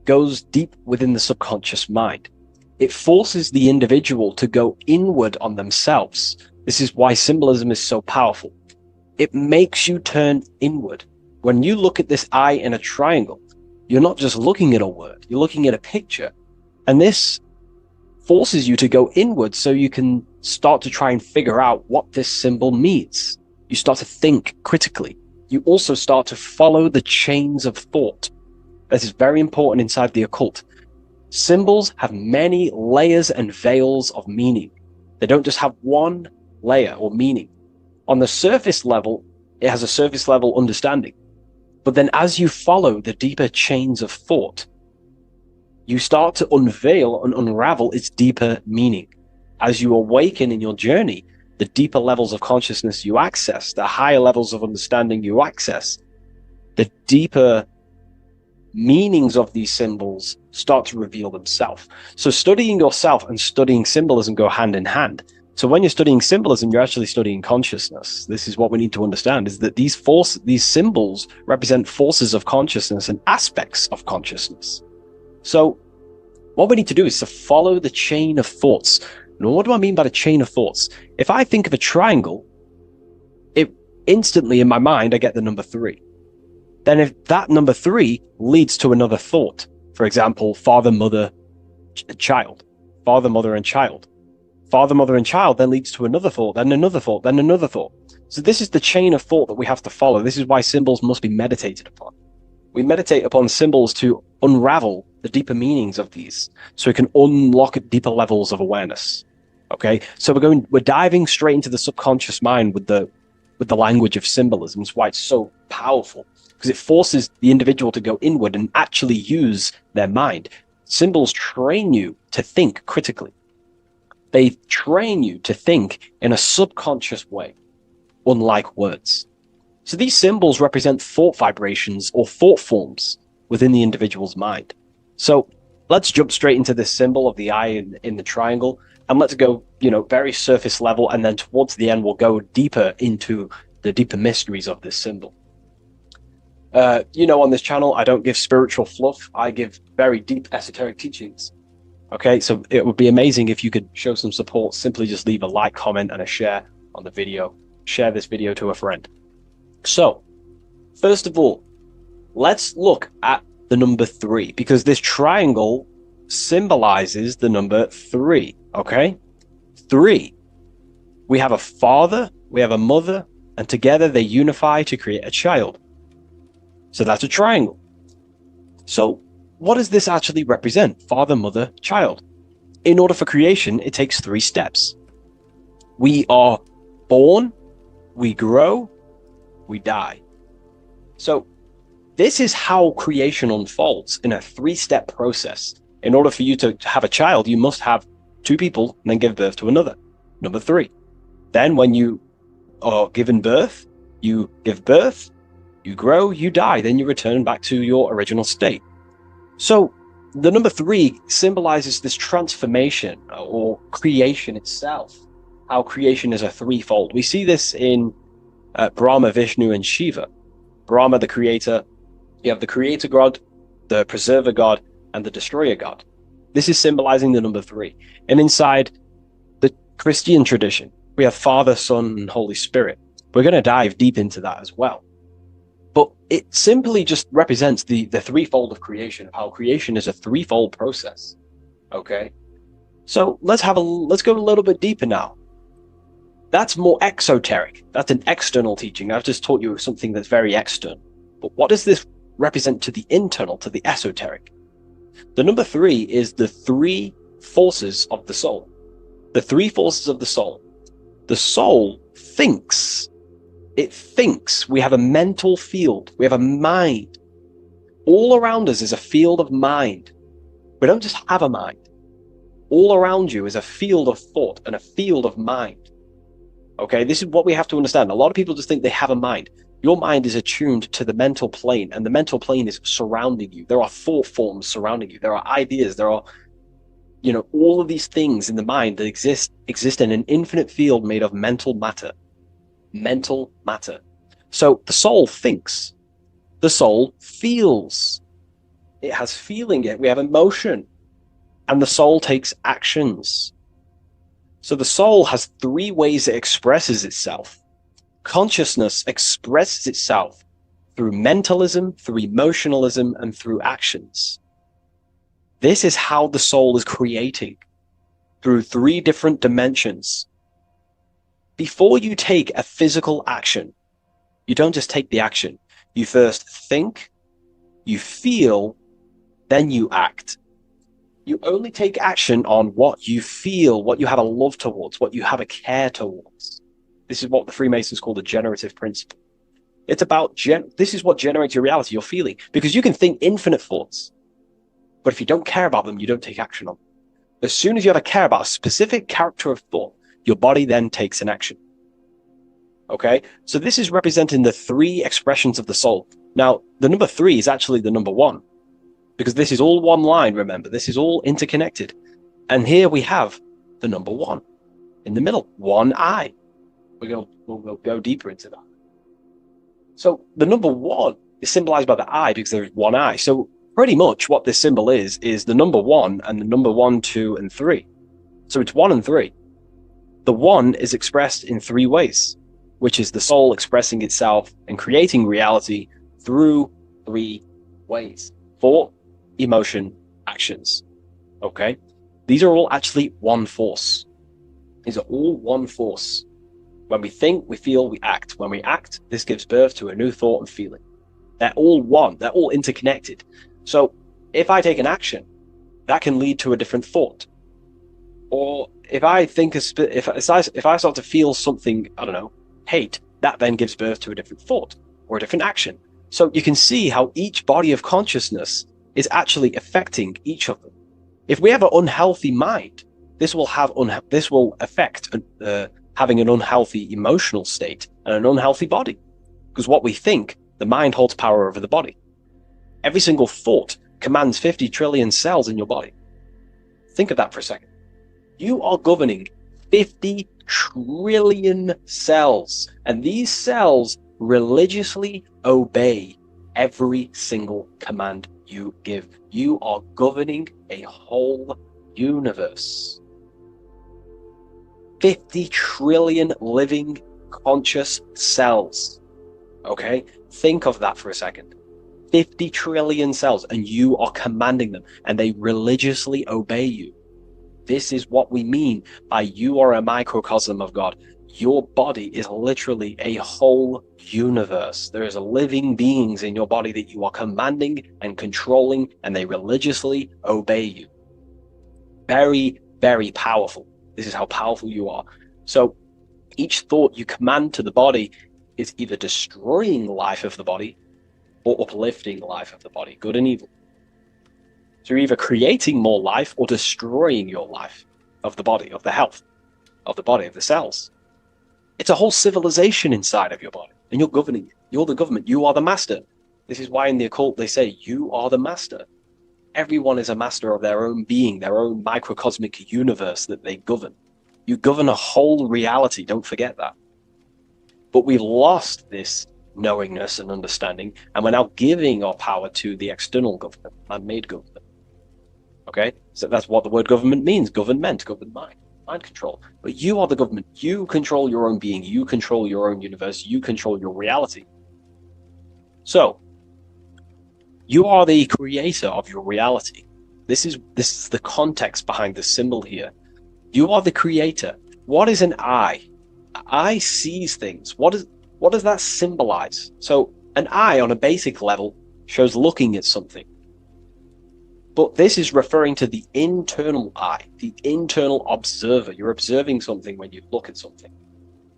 goes deep within the subconscious mind. It forces the individual to go inward on themselves. This is why symbolism is so powerful. It makes you turn inward. When you look at this eye in a triangle, you're not just looking at a word, you're looking at a picture. And this forces you to go inward so you can start to try and figure out what this symbol means. You start to think critically. You also start to follow the chains of thought. This is very important inside the occult. Symbols have many layers and veils of meaning. They don't just have one layer or meaning. On the surface level, it has a surface level understanding. But then as you follow the deeper chains of thought, you start to unveil and unravel its deeper meaning. As you awaken in your journey, the deeper levels of consciousness you access, the higher levels of understanding you access, the deeper meanings of these symbols start to reveal themselves. So studying yourself and studying symbolism go hand in hand. So when you're studying symbolism, you're actually studying consciousness. This is what we need to understand, is that these symbols represent forces of consciousness and aspects of consciousness. So what we need to do is to follow the chain of thoughts. Now, what do I mean by the chain of thoughts? If I think of a triangle, it instantly in my mind, I get the number 3. Then if that number 3 leads to another thought, for example, father, mother, child, father, mother, and child. Father, mother, and child then leads to another thought, then another thought, then another thought. So this is the chain of thought that we have to follow. This is why symbols must be meditated upon. We meditate upon symbols to unravel the deeper meanings of these, so we can unlock deeper levels of awareness. Okay, so we're diving straight into the subconscious mind with the language of symbolism. That's why it's so powerful, because it forces the individual to go inward and actually use their mind. Symbols train you to think critically. They train you to think in a subconscious way, unlike words. So these symbols represent thought vibrations or thought forms within the individual's mind. So let's jump straight into this symbol of the eye in the triangle, and let's go, very surface level, and then towards the end, we'll go deeper into the deeper mysteries of this symbol. On this channel, I don't give spiritual fluff. I give very deep esoteric teachings. Okay, so it would be amazing if you could show some support. Simply just leave a like, comment, and a share on the video. Share this video to a friend. So, first of all, let's look at the number 3, because this triangle symbolizes the number 3, okay? 3. We have a father, we have a mother, and together they unify to create a child. So that's a triangle. So what does this actually represent? Father, mother, child. In order for creation, it takes 3 steps. We are born, we grow, we die. So this is how creation unfolds in a 3-step process. In order for you to have a child, you must have 2 people and then give birth to another. Number 3. Then when you are given birth, you give birth, you grow, you die, then you return back to your original state. So the number 3 symbolizes this transformation or creation itself, how creation is a 3-fold. We see this in Brahma, Vishnu, and Shiva. Brahma, the creator, you have the creator god, the preserver god, and the destroyer god. This is symbolizing the number 3. And inside the Christian tradition, we have Father, Son, and Holy Spirit. We're going to dive deep into that as well. But it simply just represents the 3-fold of creation, of how creation is a 3-fold process. Okay? So let's go a little bit deeper now. That's more exoteric. That's an external teaching. I've just taught you something that's very external. But what does this represent to the internal, to the esoteric? The number 3 is the 3 forces of the soul. The 3 forces of the soul. The soul thinks. It thinks. We have a mental field. We have a mind. All around us is a field of mind. We don't just have a mind. All around you is a field of thought and a field of mind. Okay, this is what we have to understand. A lot of people just think they have a mind. Your mind is attuned to the mental plane, and the mental plane is surrounding you. There are thought forms surrounding you. There are ideas. There are, all of these things in the mind that exist in an infinite field made of mental matter. Mental matter. So the soul thinks. The soul feels. It has feeling. We have emotion. And the soul takes actions. So the soul has 3 ways it expresses itself. Consciousness expresses itself through mentalism, through emotionalism, and through actions. This is how the soul is creating, through 3 different dimensions. Before you take a physical action, you don't just take the action. You first think, you feel, then you act. You only take action on what you feel, what you have a love towards, what you have a care towards. This is what the Freemasons call the generative principle. It's about, this is what generates your reality, your feeling. Because you can think infinite thoughts, but if you don't care about them, you don't take action on them. As soon as you have a care about a specific character of thought, your body then takes an action. Okay? So this is representing the 3 expressions of the soul. Now, the number 3 is actually the number 1. Because this is all one line, remember. This is all interconnected. And here we have the number 1 in the middle, one eye. We'll go deeper into that. So the number 1 is symbolized by the eye because there's one eye. So pretty much what this symbol is the number 1 and the number 1, 2, and 3. So it's 1 and 3. The 1 is expressed in 3 ways, which is the soul expressing itself and creating reality through 3 ways. Thought, emotion, actions. Okay? These are all actually one force. These are all one force. When we think, we feel, we act. When we act, this gives birth to a new thought and feeling. They're all one. They're all interconnected. So if I take an action, that can lead to a different thought. Or if I think, if I start to feel something, I don't know, hate, that then gives birth to a different thought or a different action. So you can see how each body of consciousness is actually affecting each of them. If we have an unhealthy mind, this will affect having an unhealthy emotional state and an unhealthy body. Because what we think, the mind holds power over the body. Every single thought commands 50 trillion cells in your body. Think of that for a second. You are governing 50 trillion cells, and these cells religiously obey every single command you give. You are governing a whole universe. 50 trillion living conscious cells. Okay? Think of that for a second. 50 trillion cells, and you are commanding them, and they religiously obey you. This is what we mean by you are a microcosm of God. Your body is literally a whole universe. There is living beings in your body that you are commanding and controlling, and they religiously obey you. Very, very powerful. This is how powerful you are. So each thought you command to the body is either destroying the life of the body or uplifting the life of the body, good and evil. So you're either creating more life or destroying your life of the body, of the health, of the body, of the cells. It's a whole civilization inside of your body, and you're governing it. You're the government. You are the master. This is why in the occult they say you are the master. Everyone is a master of their own being, their own microcosmic universe that they govern. You govern a whole reality, don't forget that. But we've lost this knowingness and understanding, and we're now giving our power to the external government, man-made government. Okay, so that's what the word government means. Government, govern mind control. But you are the government. You control your own being. You control your own universe. You control your reality. So, you are the creator of your reality. This is the context behind the symbol here. You are the creator. What is an eye? An eye sees things. What does that symbolize? So, an eye on a basic level shows looking at something. But this is referring to the internal eye, the internal observer. You're observing something when you look at something.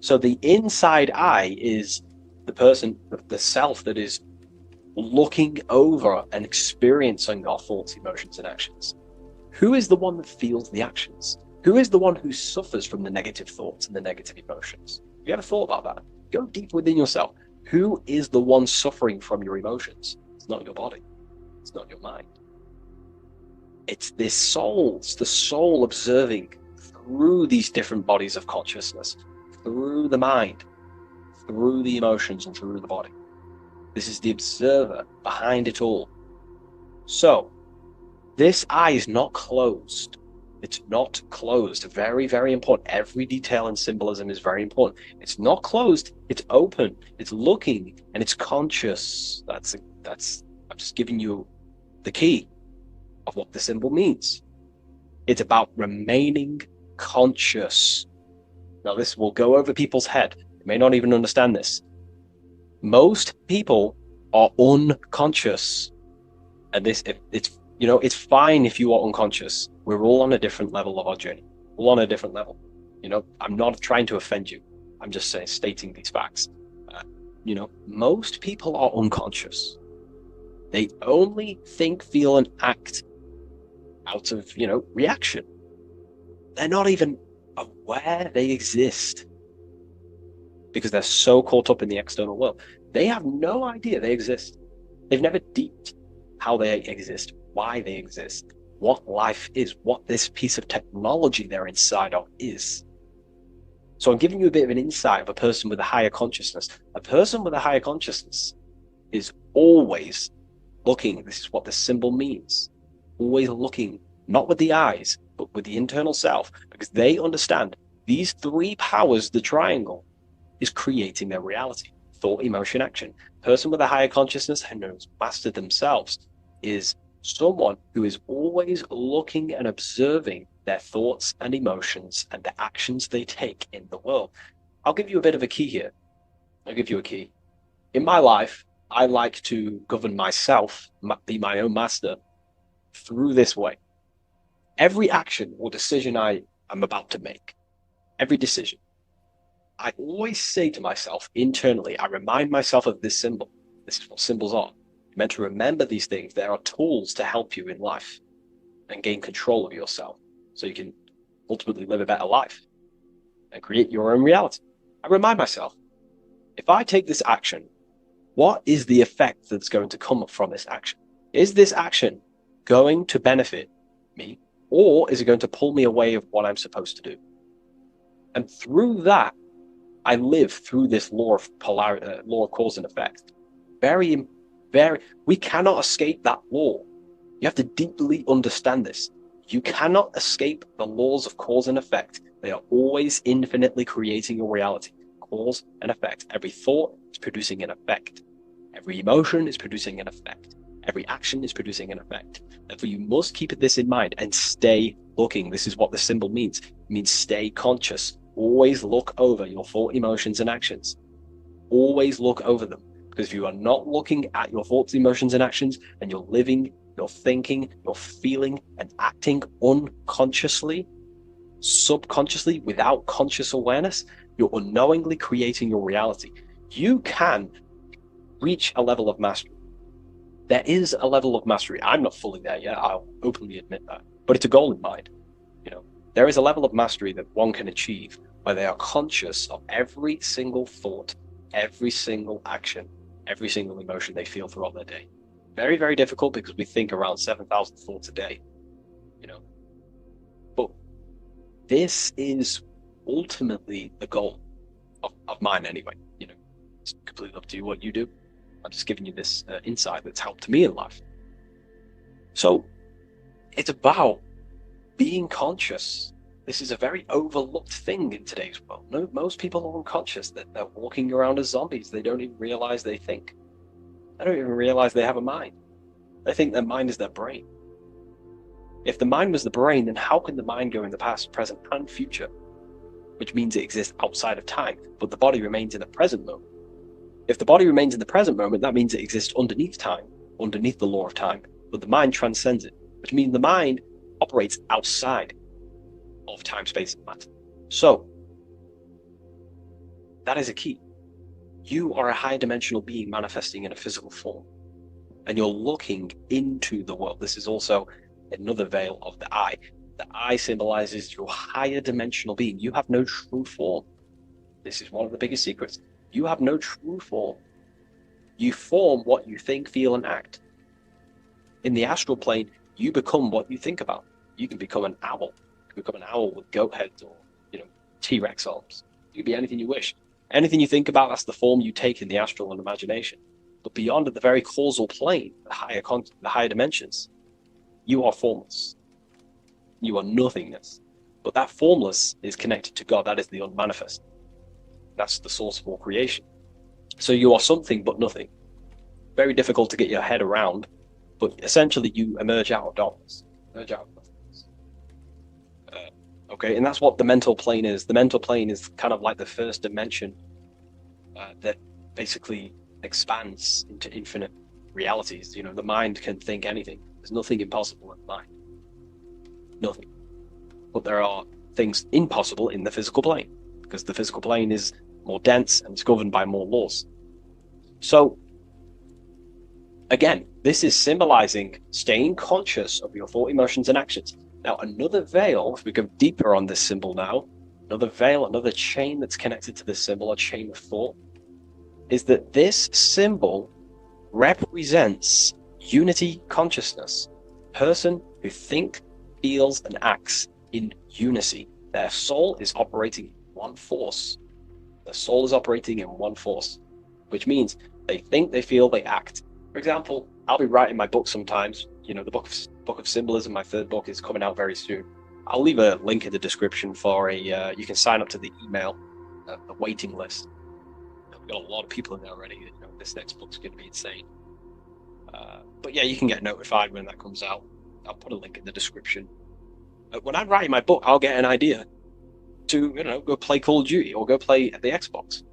So the inside eye is the person, the self that is looking over and experiencing our thoughts, emotions, and actions. Who is the one that feels the actions? Who is the one who suffers from the negative thoughts and the negative emotions? Have you ever thought about that? Go deep within yourself. Who is the one suffering from your emotions? It's not your body. It's not your mind. It's this soul. It's the soul observing through these different bodies of consciousness, through the mind, through the emotions, and through the body. This is the observer behind it all. So, this eye is not closed. It's not closed. Very, very important. Every detail and symbolism is very important. It's not closed. It's open. It's looking, and it's conscious. That's. I'm just giving you the key of what the symbol means. It's about remaining conscious. Now, this will go over people's head. You may not even understand this. Most people are unconscious, and it's fine if you are unconscious. We're all on a different level of our journey. All on a different level. I'm not trying to offend you. I'm just stating these facts. Most people are unconscious. They only think, feel, and act out of, reaction. They're not even aware they exist because they're so caught up in the external world. They have no idea they exist. They've never deeped how they exist, why they exist, what life is, what this piece of technology they're inside of is. So I'm giving you a bit of an insight of a person with a higher consciousness. A person with a higher consciousness is always looking. This is what the symbol means. Always looking, not with the eyes, but with the internal self, because they understand these three powers, the triangle, is creating their reality. Thought, emotion, action. Person with a higher consciousness who knows mastered themselves is someone who is always looking and observing their thoughts and emotions and the actions they take in the world. I'll give you a bit of a key here. I'll give you a key. In my life, I like to govern myself, be my own master, through this way. Every action or decision I am about to make, every decision, I always say to myself internally, I remind myself of this symbol. This is what symbols are. You're meant to remember these things. There are tools to help you in life. and gain control of yourself so you can ultimately live a better life and create your own reality. I remind myself, if I take this action, what is the effect that's going to come from this action? Is this action going to benefit me, or is it going to pull me away of what I'm supposed to do? And through that, I live through this law of polarity, law of cause and effect. We cannot escape that law. You have to deeply understand this. You cannot escape the laws of cause and effect. They are always infinitely creating your reality. Cause and effect. Every thought is producing an effect. Every emotion is producing an effect. Every action is producing an effect. Therefore, you must keep this in mind and stay looking. This is what the symbol means. It means stay conscious. Always look over your thought, emotions, and actions. Always look over them. Because if you are not looking at your thoughts, emotions, and actions, and you're living, you're thinking, you're feeling, and acting unconsciously, subconsciously, without conscious awareness, you're unknowingly creating your reality. You can reach a level of mastery. There is a level of mastery. I'm not fully there yet. I'll openly admit that. But it's a goal in mind. There is a level of mastery that one can achieve where they are conscious of every single thought, every single action, every single emotion they feel throughout their day. Very, very difficult because we think around 7,000 thoughts a day, But this is ultimately the goal of mine anyway. It's completely up to you what you do. I'm just giving you this insight that's helped me in life. So it's about being conscious. This is a very overlooked thing in today's world. Most people are unconscious, that they're walking around as zombies. They don't even realize they think. They don't even realize they have a mind. They think their mind is their brain. If the mind was the brain, then how can the mind go in the past, present, and future? Which means it exists outside of time, but the body remains in the present moment. If the body remains in the present moment, that means it exists underneath time, underneath the law of time, but the mind transcends it, which means the mind operates outside of time, space, and matter. So, that is a key. You are a higher dimensional being manifesting in a physical form, and you're looking into the world. This is also another veil of the eye. The eye symbolizes your higher dimensional being. You have no true form. This is one of the biggest secrets. You have no true form. You form what you think, feel, and act. In the astral plane, you become what you think about. You can become an owl. You can become an owl with goat heads or, T-Rex arms. You can be anything you wish. Anything you think about, that's the form you take in the astral and imagination. But beyond the very causal plane, the higher dimensions, you are formless. You are nothingness. But that formless is connected to God. That is the unmanifest. That's the source of all creation. So you are something but nothing. Very difficult to get your head around, but essentially you emerge out of darkness. Emerge out of nothingness. Okay, and that's what the mental plane is. The mental plane is kind of like the first dimension that basically expands into infinite realities. The mind can think anything. There's nothing impossible in the mind. Nothing. But there are things impossible in the physical plane, because the physical plane is more dense and it's governed by more laws. So, again, this is symbolizing staying conscious of your thought, emotions, and actions. Now, another veil, if we go deeper on this symbol now, another veil, another chain that's connected to this symbol, a chain of thought, is that this symbol represents unity consciousness. Person who thinks, feels, and acts in unity. Their soul is operating in one force. Their soul is operating in one force, which means they think, they feel, they act. For example, I'll be writing my book sometimes. The book of symbolism, my third book, is coming out very soon. I'll leave a link in the description for you can sign up to the email, the waiting list. We've got a lot of people in there already. This next book's going to be insane. But yeah, you can get notified when that comes out. I'll put a link in the description. When I'm writing my book, I'll get an idea to, go play Call of Duty or go play the Xbox.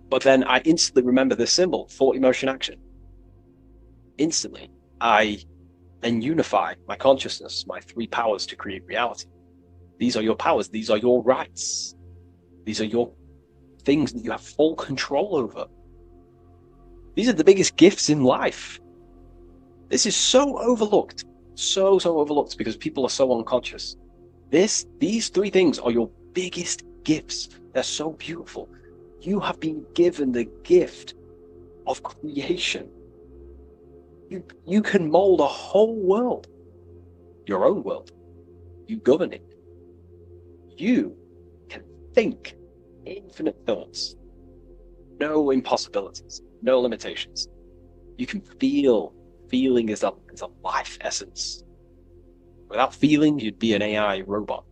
But then I instantly remember this symbol, thought, emotion, action. Instantly, I then unify my consciousness, my three powers to create reality. These are your powers. These are your rights. These are your things that you have full control over. These are the biggest gifts in life. This is so overlooked. so overlooked because people are so unconscious. These three things are your biggest gifts. They're so beautiful. You have been given the gift of creation. You can mold a whole world, your own world. You govern it. You can think infinite thoughts, no impossibilities, no limitations. You can feel. Feeling is a life essence. Without feeling, you'd be an AI robot.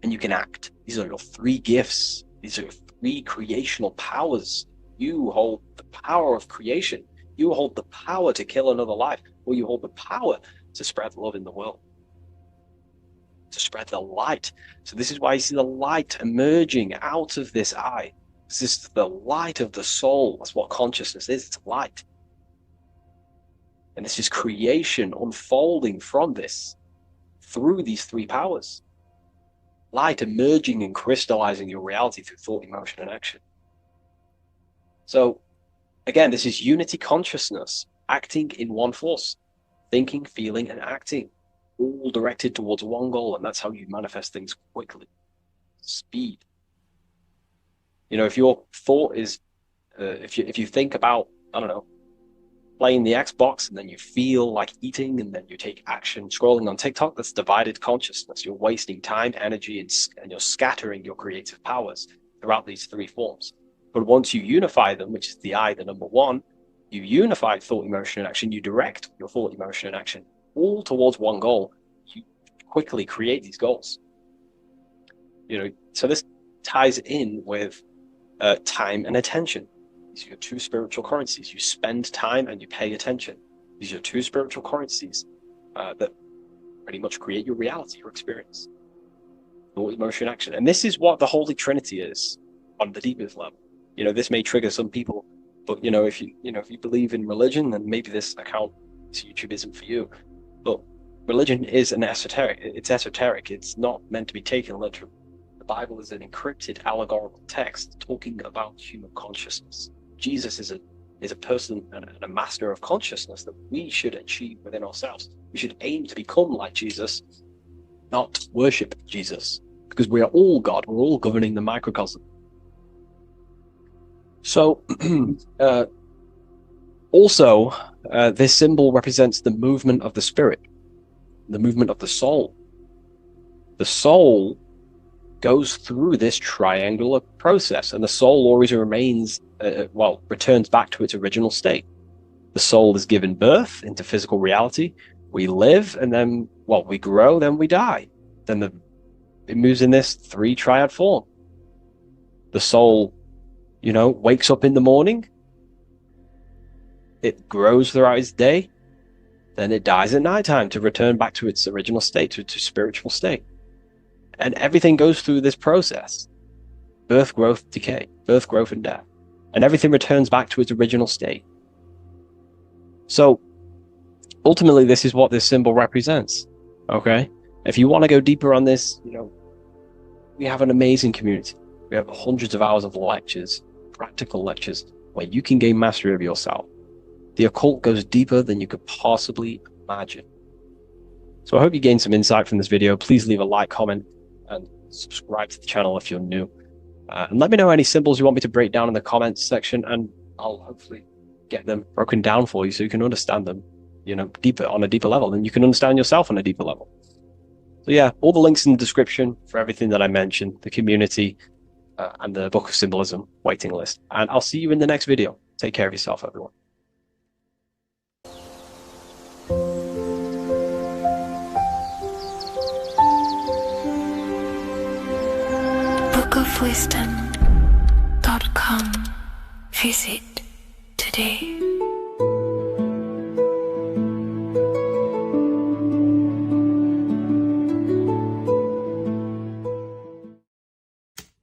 And you can act. These are your three gifts. These are your three creational powers. You hold the power of creation. You hold the power to kill another life, or you hold the power to spread love in the world, to spread the light. So this is why you see the light emerging out of this eye. This is the light of the soul. That's what consciousness is. It's light. And this is creation unfolding from this through these three powers. Light emerging and crystallizing your reality through thought, emotion, and action. So, again, this is unity consciousness acting in one force. Thinking, feeling, and acting. All directed towards one goal. And that's how you manifest things quickly. Speed. You know, if your thought is, if you think about, I don't know, playing the Xbox, and then you feel like eating, and then you take action scrolling on TikTok, that's divided consciousness. You're wasting time, energy, and you're scattering your creative powers throughout these three forms. But once you unify them, which is the I, the number one, you unify thought, emotion, and action, you direct your thought, emotion, and action all towards one goal. You quickly create these goals. You know, so this ties in with time and attention. These are your two spiritual currencies. You spend time and you pay attention. These are two spiritual currencies that pretty much create your reality, your experience. Thought, emotion, action. And this is what the Holy Trinity is on the deepest level. You know, this may trigger some people, but if you believe in religion, then maybe this account, this YouTube isn't for you. But religion is an esoteric. It's esoteric. It's not meant to be taken literally. The Bible is an encrypted allegorical text talking about human consciousness. Jesus is a person and a master of consciousness that we should achieve within ourselves. We should aim to become like Jesus, not worship Jesus, because we are all God. We're all governing the microcosm. So, also, this symbol represents the movement of the spirit, the movement of the soul. The soul goes through this triangular process, and the soul always remains, returns back to its original state. The soul is given birth into physical reality. We live, and then, we grow, then we die. Then it moves in this three triad form. The soul, wakes up in the morning. It grows throughout its day. Then it dies at nighttime to return back to its original state, to spiritual state. And everything goes through this process. Birth, growth, decay. Birth, growth, and death. And everything returns back to its original state. So, ultimately, this is what this symbol represents. Okay? If you want to go deeper on this, we have an amazing community. We have hundreds of hours of lectures, practical lectures, where you can gain mastery of yourself. The occult goes deeper than you could possibly imagine. So I hope you gained some insight from this video. Please leave a like, comment, and subscribe to the channel if you're new. And let me know any symbols you want me to break down in the comments section, and I'll hopefully get them broken down for you so you can understand them, deeper, on a deeper level, and you can understand yourself on a deeper level. So yeah, all the links in the description for everything that I mentioned, the community, and the Book of Symbolism waiting list. And I'll see you in the next video. Take care of yourself, everyone. bookofwisdom.com. Visit today.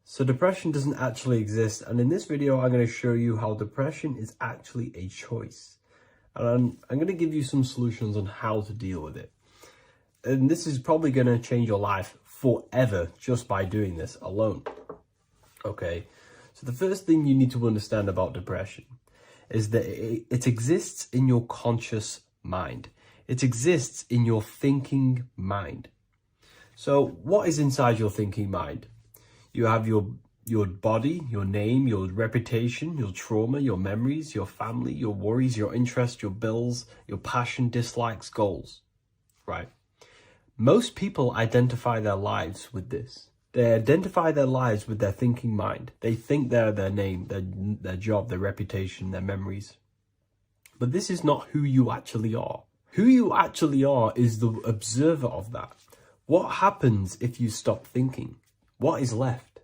So depression doesn't actually exist, and in this video I'm going to show you how depression is actually a choice. And I'm going to give you some solutions on how to deal with it. And this is probably going to change your life forever just by doing this alone. Okay, so the first thing you need to understand about depression is that it exists in your conscious mind. It exists in your thinking mind. So what is inside your thinking mind? You have your body, your name, your reputation, your trauma, your memories, your family, your worries, your interests, your bills, your passion, dislikes, goals, right? Most people identify their lives with this. They identify their lives with their thinking mind. They think they're their name, their job, their reputation, their memories. But this is not who you actually are. Who you actually are is the observer of that. What happens if you stop thinking? What is left?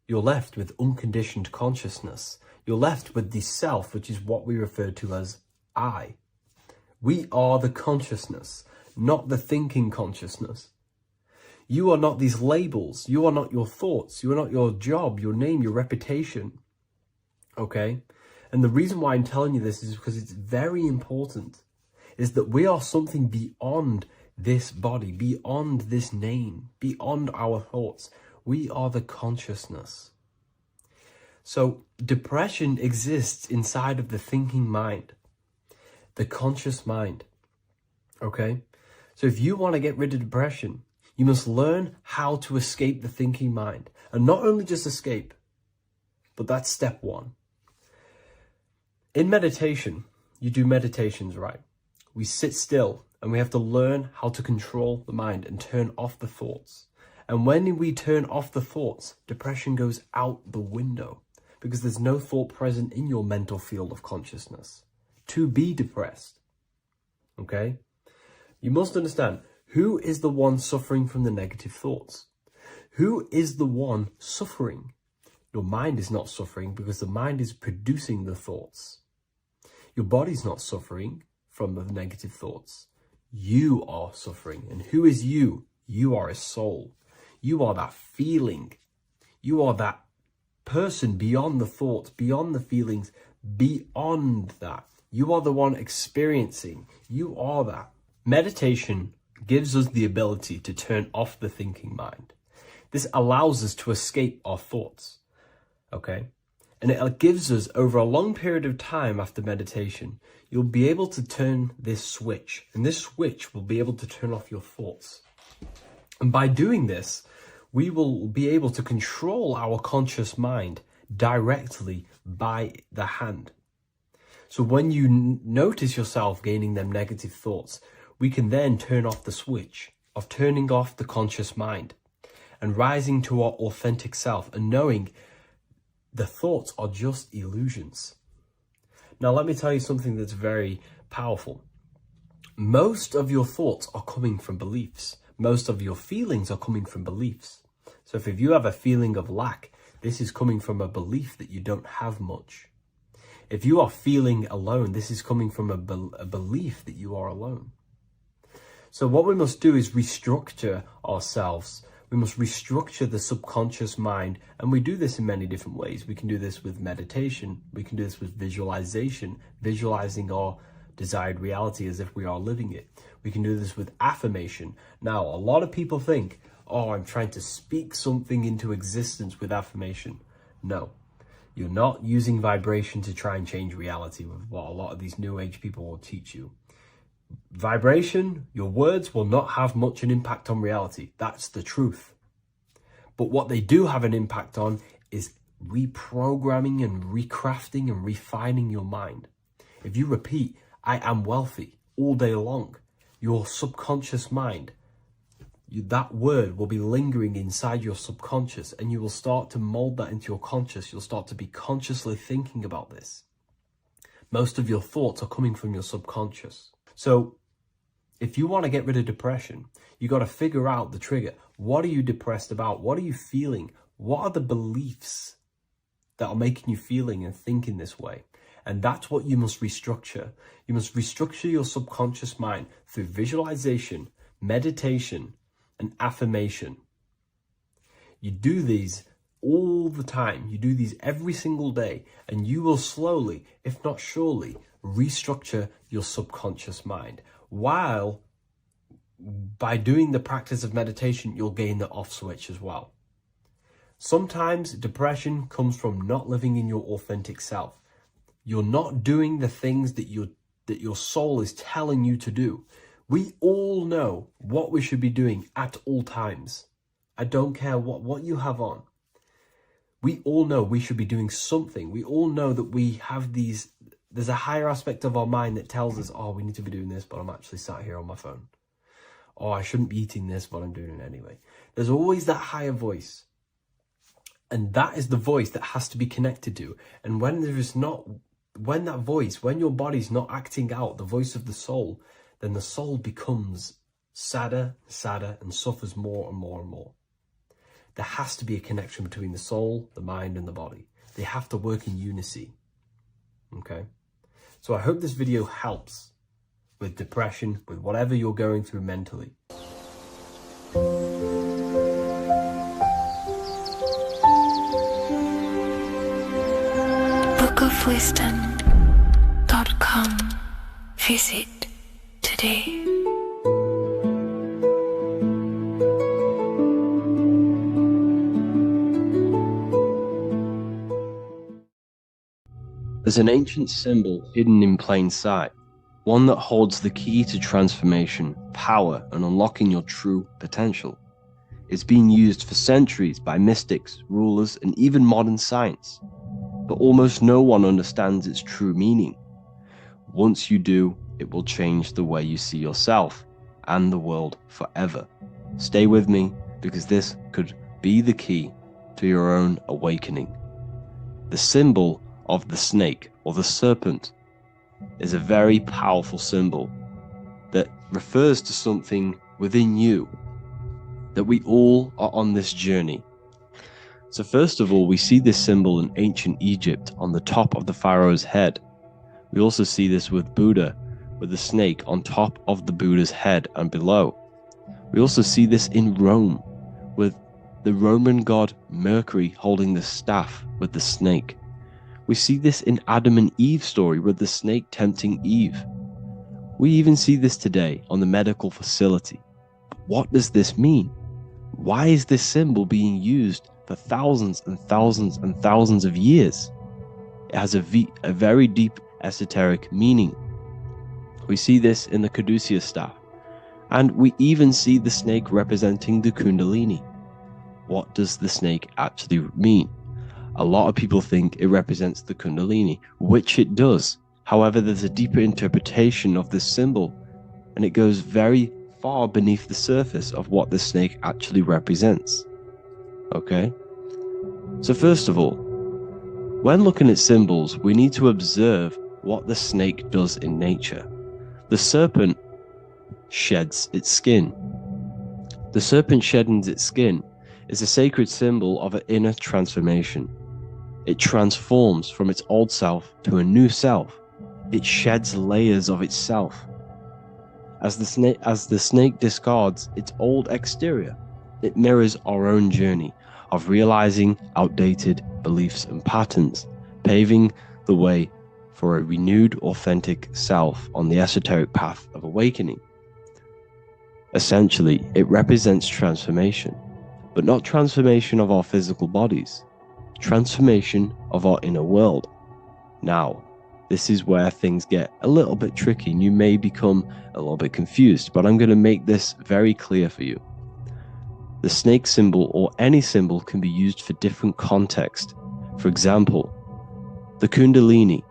You're left with unconditioned consciousness. You're left with the self, which is what we refer to as I. We are the consciousness, not the thinking consciousness. You are not these labels. You are not your thoughts. You are not your job, your name, your reputation. Okay? And the reason why I'm telling you this is because it's very important, is that we are something beyond this body, beyond this name, beyond our thoughts. We are the consciousness. So depression exists inside of the thinking mind, the conscious mind. Okay? So if you want to get rid of depression, you must learn how to escape the thinking mind. And not only just escape, but that's step one. In meditation, you do meditations, right? We sit still and we have to learn how to control the mind and turn off the thoughts. And when we turn off the thoughts, depression goes out the window because there's no thought present in your mental field of consciousness to be depressed. Okay? You must understand, who is the one suffering from the negative thoughts? Who is the one suffering? Your mind is not suffering because the mind is producing the thoughts. Your body's not suffering from the negative thoughts. You are suffering. And who is you? You are a soul. You are that feeling. You are that person beyond the thoughts, beyond the feelings, beyond that. You are the one experiencing. You are that. Meditation gives us the ability to turn off the thinking mind. This allows us to escape our thoughts. Okay? And it gives us, over a long period of time after meditation, you'll be able to turn this switch. And this switch will be able to turn off your thoughts. And by doing this, we will be able to control our conscious mind directly by the hand. So when you notice yourself gaining them negative thoughts, we can then turn off the switch of turning off the conscious mind and rising to our authentic self and knowing the thoughts are just illusions. Now, let me tell you something that's very powerful. Most of your thoughts are coming from beliefs. Most of your feelings are coming from beliefs. So if you have a feeling of lack, this is coming from a belief that you don't have much. If you are feeling alone, this is coming from a belief that you are alone. So what we must do is restructure ourselves. We must restructure the subconscious mind. And we do this in many different ways. We can do this with meditation. We can do this with visualization, visualizing our desired reality as if we are living it. We can do this with affirmation. Now, a lot of people think, oh, I'm trying to speak something into existence with affirmation. No, you're not using vibration to try and change reality with what a lot of these new age people will teach you. Vibration, your words will not have much an impact on reality. That's the truth. But what they do have an impact on is reprogramming and recrafting and refining your mind. If you repeat, I am wealthy all day long, your subconscious mind, that word will be lingering inside your subconscious and you will start to mold that into your conscious. You'll start to be consciously thinking about this. Most of your thoughts are coming from your subconscious. So if you want to get rid of depression, you got to figure out the trigger. What are you depressed about? What are you feeling? What are the beliefs that are making you feeling and thinking this way? And that's what you must restructure. You must restructure your subconscious mind through visualization, meditation, and affirmation. You do these all the time. You do these every single day, and you will slowly, if not surely, restructure your subconscious mind. While by doing the practice of meditation, you'll gain the off switch as well. Sometimes depression comes from not living in your authentic self. You're not doing the things that you're that your soul is telling you to do. We all know what we should be doing at all times. I don't care what you have on. We all know we should be doing something. We all know that we have there's a higher aspect of our mind that tells us, oh, we need to be doing this, but I'm actually sat here on my phone. Oh, I shouldn't be eating this, but I'm doing it anyway. There's always that higher voice. And that is the voice that has to be connected to. And when your body's not acting out the voice of the soul, then the soul becomes sadder, and suffers more and more and more. There has to be a connection between the soul, the mind, and the body. They have to work in unison. Okay? So I hope this video helps with depression, with whatever you're going through mentally. bookofwisdom.com. Visit today. There's an ancient symbol hidden in plain sight, one that holds the key to transformation, power, and unlocking your true potential. It's been used for centuries by mystics, rulers, and even modern science, but almost no one understands its true meaning. Once you do, it will change the way you see yourself and the world forever. Stay with me, because this could be the key to your own awakening. The symbol of the snake, or the serpent, is a very powerful symbol that refers to something within you, that we all are on this journey. So first of all, we see this symbol in ancient Egypt on the top of the pharaoh's head. We also see this with Buddha, with the snake on top of the Buddha's head and below. We also see this in Rome, with the Roman god Mercury holding the staff with the snake. We see this in Adam and Eve's story with the snake tempting Eve. We even see this today on the medical facility. But what does this mean? Why is this symbol being used for thousands and thousands and thousands of years? It has a very deep esoteric meaning. We see this in the caduceus staff, and we even see the snake representing the Kundalini. What does the snake actually mean? A lot of people think it represents the Kundalini, which it does. However, there's a deeper interpretation of this symbol, and it goes very far beneath the surface of what the snake actually represents. Okay? So first of all, when looking at symbols, we need to observe what the snake does in nature. The serpent sheds its skin. The serpent shedding its skin is a sacred symbol of an inner transformation. It transforms from its old self to a new self. It sheds layers of itself. As the snake discards its old exterior, it mirrors our own journey of realizing outdated beliefs and patterns, paving the way for a renewed, authentic self on the esoteric path of awakening. Essentially, it represents transformation, but not transformation of our physical bodies, transformation of our inner world. Now, this is where things get a little bit tricky and you may become a little bit confused, but I'm going to make this very clear for you. The snake symbol, or any symbol, can be used for different contexts. For example, the Kundalini.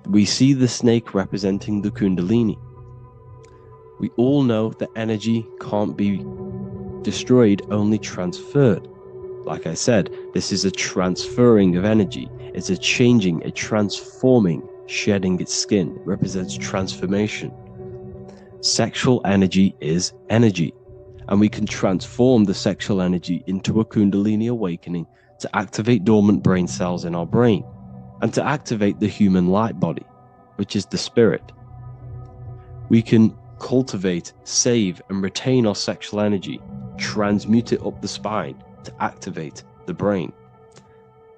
We see the snake representing the Kundalini. We all know that energy can't be destroyed, only transferred. Like I said, this is a transferring of energy. It's a changing, a transforming, shedding its skin. It represents transformation. Sexual energy is energy, and we can transform the sexual energy into a Kundalini awakening to activate dormant brain cells in our brain, and to activate the human light body, which is the spirit. We can cultivate, save, and retain our sexual energy, transmute it up the spine to activate the brain.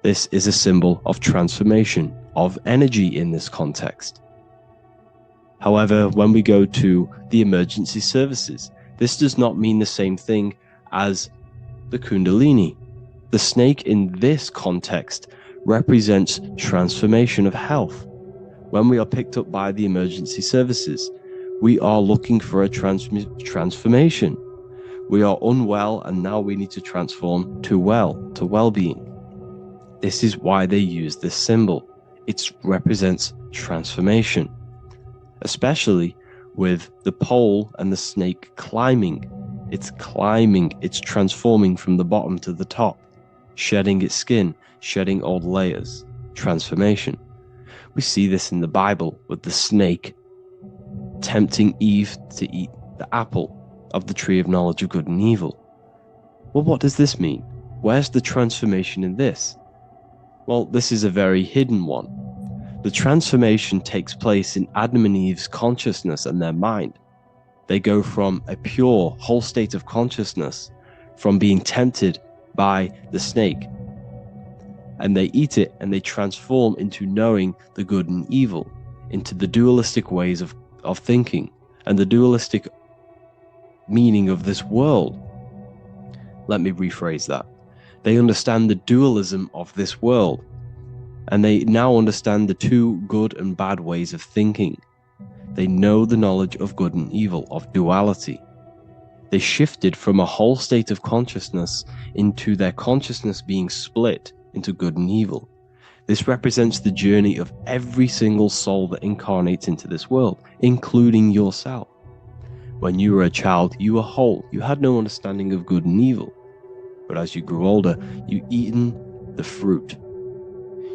This is a symbol of transformation, of energy in this context. However, when we go to the emergency services, this does not mean the same thing as the Kundalini. The snake in this context represents transformation of health. When we are picked up by the emergency services, we are looking for a transformation. We are unwell and now we need to transform to well-being. This is why they use this symbol. It represents transformation, especially with the pole and the snake climbing. It's climbing, it's transforming from the bottom to the top, shedding its skin, shedding old layers, transformation. We see this in the Bible with the snake tempting Eve to eat the apple of the tree of knowledge of good and evil. Well, what does this mean? Where's the transformation in this? Well, this is a very hidden one. The transformation takes place in Adam and Eve's consciousness and their mind. They go from a pure, whole state of consciousness, from being tempted by the snake, and they eat it and they transform into knowing the good and evil, into the dualistic ways of thinking and the dualistic meaning of this world. Let me rephrase that. They understand the dualism of this world, and they now understand the two good and bad ways of thinking. They know the knowledge of good and evil, of duality. They shifted from a whole state of consciousness into their consciousness being split into good and evil. This represents the journey of every single soul that incarnates into this world, including yourself. When you were a child, you were whole. You had no understanding of good and evil. But as you grew older, you eaten the fruit.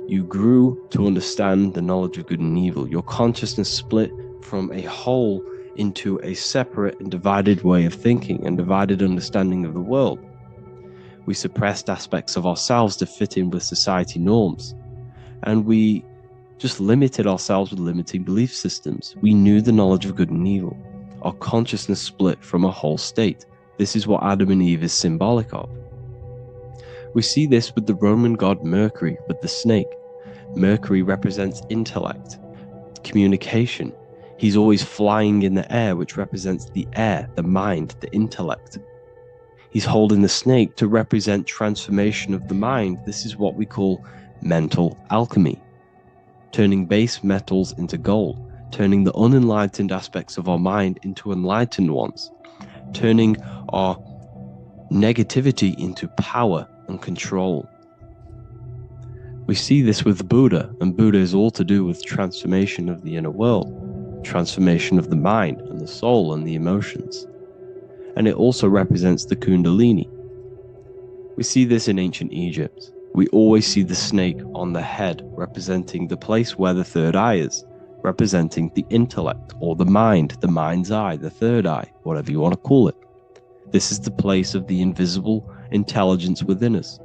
You grew to understand the knowledge of good and evil. Your consciousness split from a whole into a separate and divided way of thinking and divided understanding of the world. We suppressed aspects of ourselves to fit in with society norms. And we just limited ourselves with limiting belief systems. We knew the knowledge of good and evil. Our consciousness split from a whole state. This is what Adam and Eve is symbolic of. We see this with the Roman god Mercury, with the snake. Mercury represents intellect, communication. He's always flying in the air, which represents the air, the mind, the intellect. He's holding the snake to represent transformation of the mind. This is what we call mental alchemy, turning base metals into gold, turning the unenlightened aspects of our mind into enlightened ones, turning our negativity into power and control. We see this with Buddha, and Buddha is all to do with transformation of the inner world, transformation of the mind and the soul and the emotions. And it also represents the Kundalini. We see this in ancient Egypt. We always see the snake on the head, representing the place where the third eye is, representing the intellect or the mind, the mind's eye, the third eye, whatever you want to call it. This is the place of the invisible intelligence within us.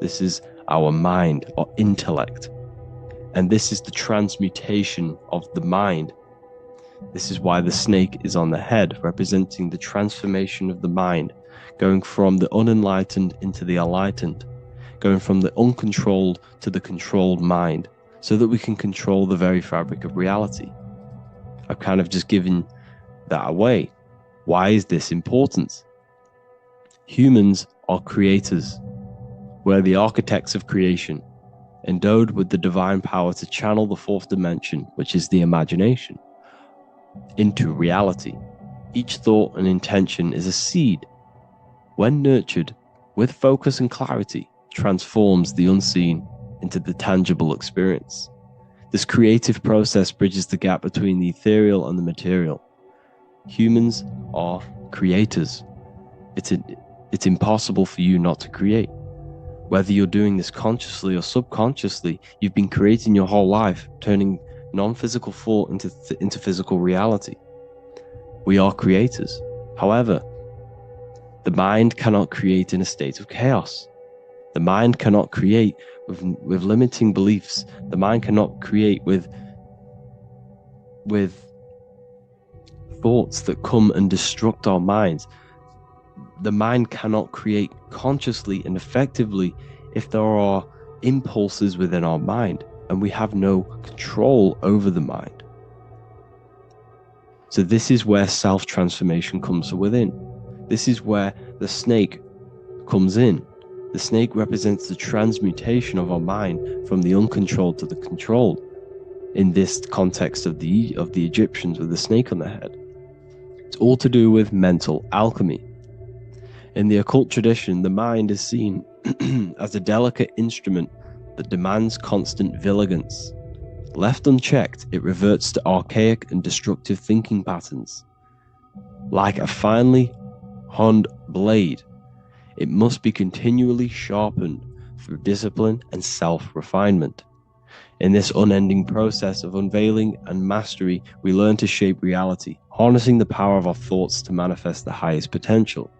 This is our mind or intellect. And this is the transmutation of the mind. This is why the snake is on the head, representing the transformation of the mind, going from the unenlightened into the enlightened, going from the uncontrolled to the controlled mind, so that we can control the very fabric of reality. I've kind of just given that away. Why is this important? Humans are creators. We're the architects of creation, endowed with the divine power to channel the fourth dimension, which is the imagination, into reality. Each thought and intention is a seed. When nurtured with focus and clarity, transforms the unseen into the tangible experience. This creative process bridges the gap between the ethereal and the material. Humans are creators. It's impossible for you not to create. Whether you're doing this consciously or subconsciously, you've been creating your whole life, turning non-physical thought into physical reality. We are creators. However, the mind cannot create in a state of chaos. The mind cannot create with limiting beliefs. The mind cannot create with thoughts that come and destruct our minds. The mind cannot create consciously and effectively if there are impulses within our mind and we have no control over the mind. So this is where self-transformation comes within. This is where the snake comes in. The snake represents the transmutation of our mind from the uncontrolled to the controlled. in this context of the Egyptians with the snake on their head. It's all to do with mental alchemy. In the occult tradition, the mind is seen as a delicate instrument that demands constant vigilance. Left unchecked, it reverts to archaic and destructive thinking patterns. Like a finely honed blade, it must be continually sharpened through discipline and self-refinement. In this unending process of unveiling and mastery, we learn to shape reality, harnessing the power of our thoughts to manifest the highest potential.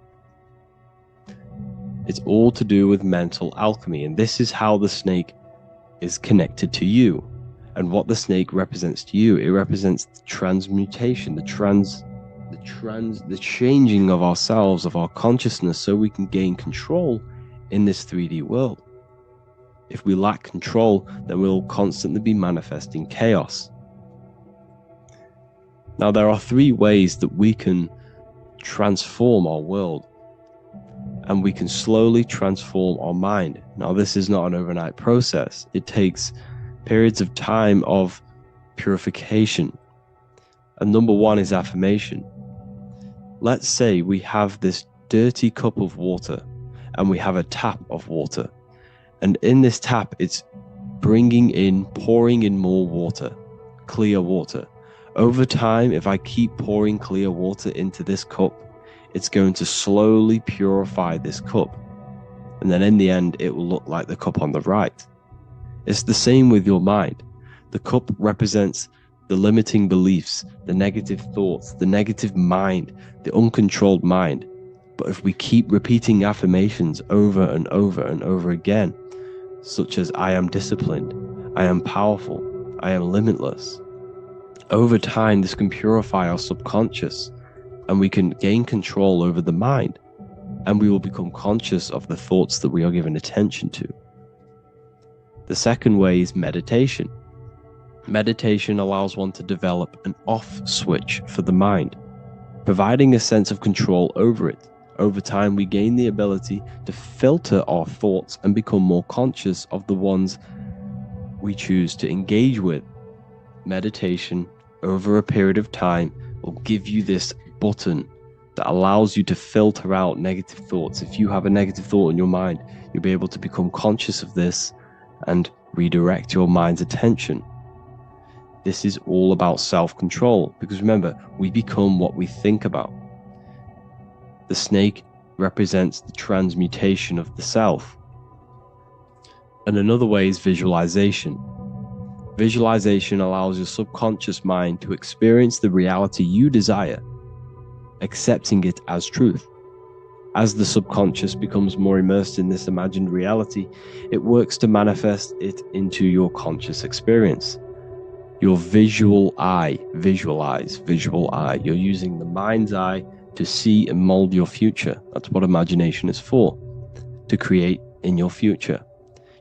It's all to do with mental alchemy, and this is how the snake is connected to you. And what the snake represents to you, it represents the transmutation, the changing of ourselves, of our consciousness, so we can gain control in this 3D world. If we lack control, then we'll constantly be manifesting chaos. Now, there are 3 ways that we can transform our world, and we can slowly transform our mind. Now, this is not an overnight process. It takes periods of time of purification. And number 1 is affirmation. Let's say we have this dirty cup of water and we have a tap of water. And in this tap, it's pouring in more water, clear water. Over time, if I keep pouring clear water into this cup, it's going to slowly purify this cup. And then in the end, it will look like the cup on the right. It's the same with your mind. The cup represents the limiting beliefs, the negative thoughts, the negative mind, the uncontrolled mind. But if we keep repeating affirmations over and over and over again, such as I am disciplined, I am powerful, I am limitless, over time this can purify our subconscious and we can gain control over the mind, and we will become conscious of the thoughts that we are giving attention to. The second way is meditation. Meditation allows one to develop an off switch for the mind, providing a sense of control over it. Over time, we gain the ability to filter our thoughts and become more conscious of the ones we choose to engage with. Meditation, over a period of time, will give you this button that allows you to filter out negative thoughts. If you have a negative thought in your mind, you'll be able to become conscious of this and redirect your mind's attention. This is all about self-control, because remember, we become what we think about. The snake represents the transmutation of the self. And another way is visualization. Visualization allows your subconscious mind to experience the reality you desire, accepting it as truth. As the subconscious becomes more immersed in this imagined reality, it works to manifest it into your conscious experience. Your visual eye, visual eye. You're using the mind's eye to see and mold your future. That's what imagination is for, to create in your future.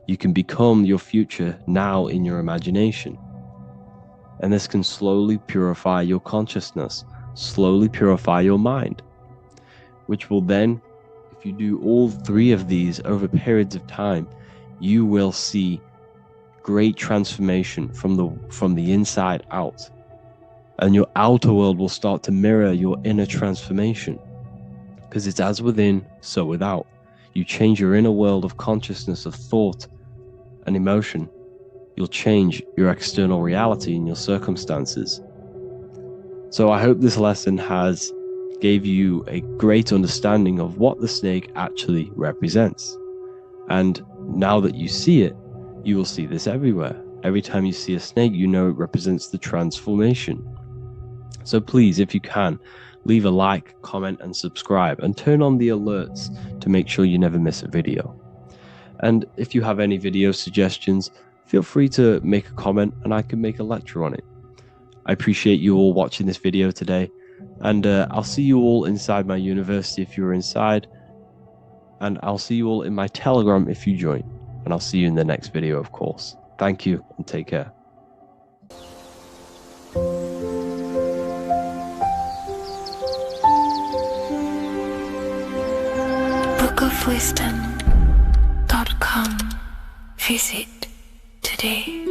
You can become your future now in your imagination. And this can slowly purify your consciousness, slowly purify your mind, which will then, if you do all 3 of these over periods of time, you will see great transformation from the inside out. And your outer world will start to mirror your inner transformation, because it's as within, so without. You change your inner world of consciousness, of thought and emotion, you'll change your external reality and your circumstances. So I hope this lesson has gave you a great understanding of what the snake actually represents. And now that you see it, you will see this everywhere. Every time you see a snake, you know it represents the transformation. So please, if you can, leave a like, comment, and subscribe, and turn on the alerts to make sure you never miss a video. And if you have any video suggestions, feel free to make a comment and I can make a lecture on it. I appreciate you all watching this video today, and I'll see you all inside my university if you're inside, and I'll see you all in my Telegram if you join, and I'll see you in the next video, of course. Thank you and take care. bookofwisdom.com. Visit today.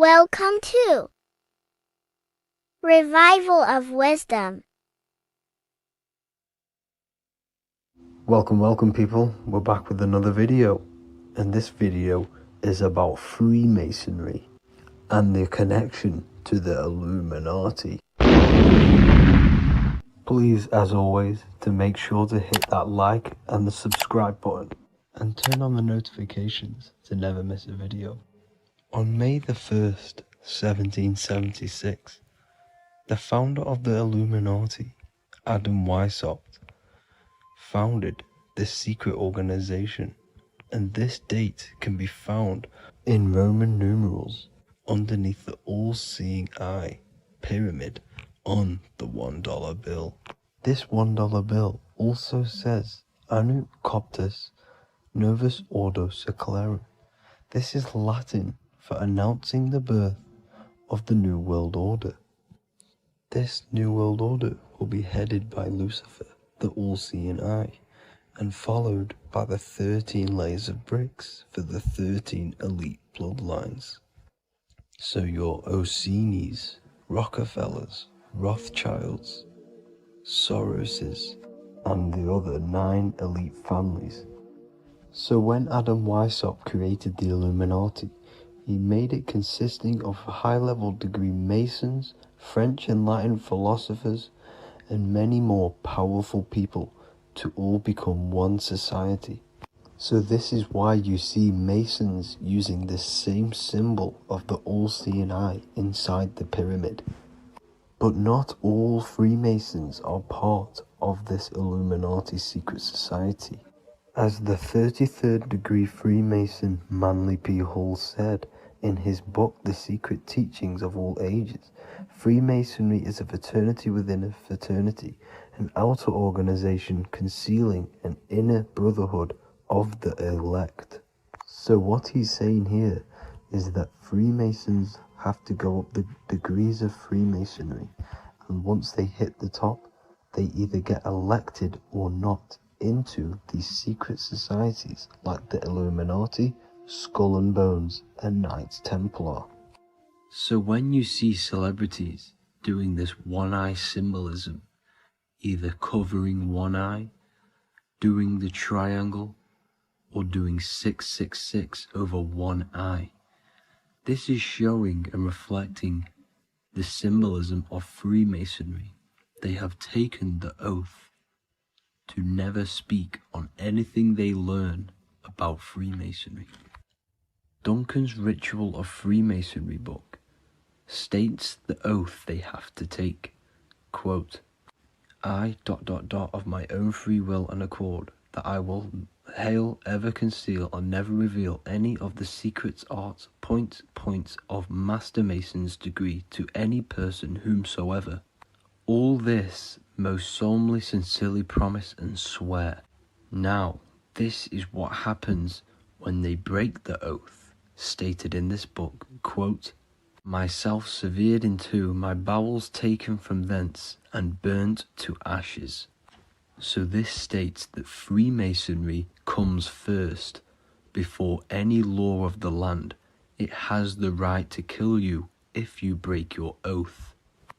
Welcome to Revival of Wisdom. Welcome people, we're back with another video, and this video is about Freemasonry and the connection to the Illuminati. Please, as always, to make sure to hit that like and the subscribe button and turn on the notifications to never miss a video. On May the 1st, 1776, the founder of the Illuminati, Adam Weishaupt, founded this secret organization, and this date can be found in Roman numerals underneath the all-seeing eye pyramid on the $1 bill. This $1 bill also says Anu Coptus Novus Ordo Secularum. This is Latin for announcing the birth of the New World Order. This New World Order will be headed by Lucifer, the all-seeing eye, and followed by the 13 layers of bricks for the 13 elite bloodlines. So your Orsini's, Rockefellers, Rothschilds, Soroses, and the other 9 elite families. So when Adam Weishaupt created the Illuminati, he made it consisting of high-level degree Masons, French and Latin philosophers, and many more powerful people to all become one society. So this is why you see Masons using this same symbol of the all-seeing eye inside the pyramid. But not all Freemasons are part of this Illuminati secret society. As the 33rd degree Freemason Manly P. Hall said in his book The Secret Teachings of All Ages, Freemasonry is a fraternity within a fraternity, an outer organization concealing an inner brotherhood of the elect. So what he's saying here is that Freemasons have to go up the degrees of Freemasonry, and once they hit the top, they either get elected or not into these secret societies like the Illuminati, Skull and Bones, and Knights Templar. So when you see celebrities doing this one-eye symbolism, either covering one eye, doing the triangle, or doing 666 over one eye, this is showing and reflecting the symbolism of Freemasonry. They have taken the oath to never speak on anything they learn about Freemasonry. Duncan's Ritual of Freemasonry book states the oath they have to take. Quote, I ... of my own free will and accord, that I will hail, ever conceal, and never reveal any of the secrets, arts, points of Master Mason's degree to any person whomsoever. All this most solemnly, sincerely promise and swear. Now, this is what happens when they break the oath, stated in this book, quote, myself severed in two, my bowels taken from thence, and burnt to ashes. So this states that Freemasonry comes first, before any law of the land. It has the right to kill you if you break your oath.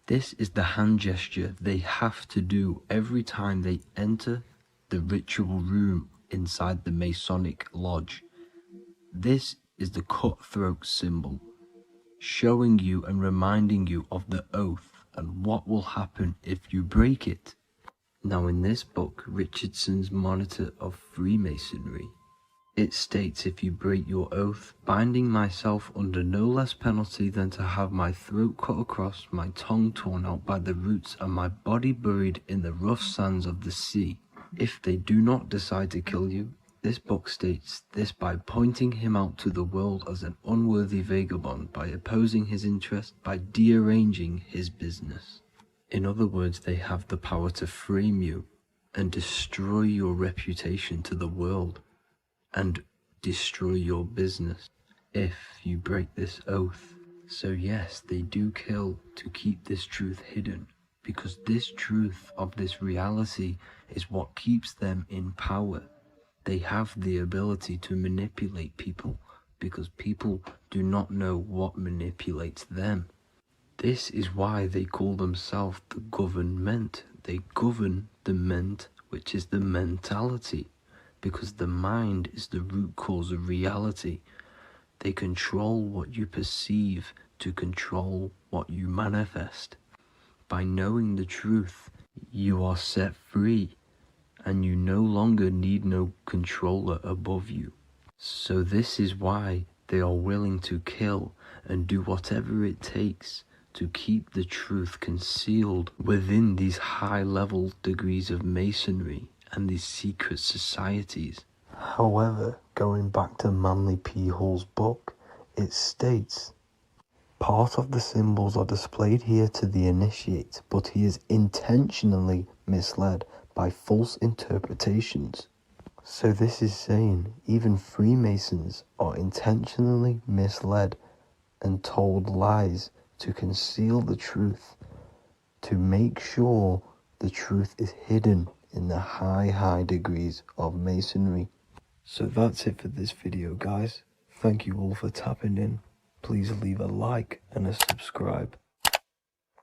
This is the hand gesture they have to do every time they enter the ritual room inside the Masonic lodge. This is the cutthroat symbol, showing you and reminding you of the oath and what will happen if you break it. Now in this book, Richardson's Monitor of Freemasonry, it states, if you break your oath, binding myself under no less penalty than to have my throat cut across, my tongue torn out by the roots, and my body buried in the rough sands of the sea. If they do not decide to kill you, this book states this by pointing him out to the world as an unworthy vagabond, by opposing his interest, by dearranging his business. In other words, they have the power to frame you and destroy your reputation to the world, and destroy your business if you break this oath. So yes, they do kill to keep this truth hidden, because this truth of this reality is what keeps them in power. They have the ability to manipulate people because people do not know what manipulates them. This is why they call themselves the government. They govern the ment, which is the mentality, because the mind is the root cause of reality. They control what you perceive to control what you manifest. By knowing the truth, you are set free, and you no longer need no controller above you. So this is why they are willing to kill and do whatever it takes to keep the truth concealed within these high-level degrees of masonry and these secret societies. However, going back to Manly P. Hall's book, it states, part of the symbols are displayed here to the initiate, but he is intentionally misled by false interpretations. So this is saying even Freemasons are intentionally misled and told lies to conceal the truth, to make sure the truth is hidden in the high degrees of Masonry. So that's it for this video, guys. Thank you all for tapping in. Please leave a like and a subscribe.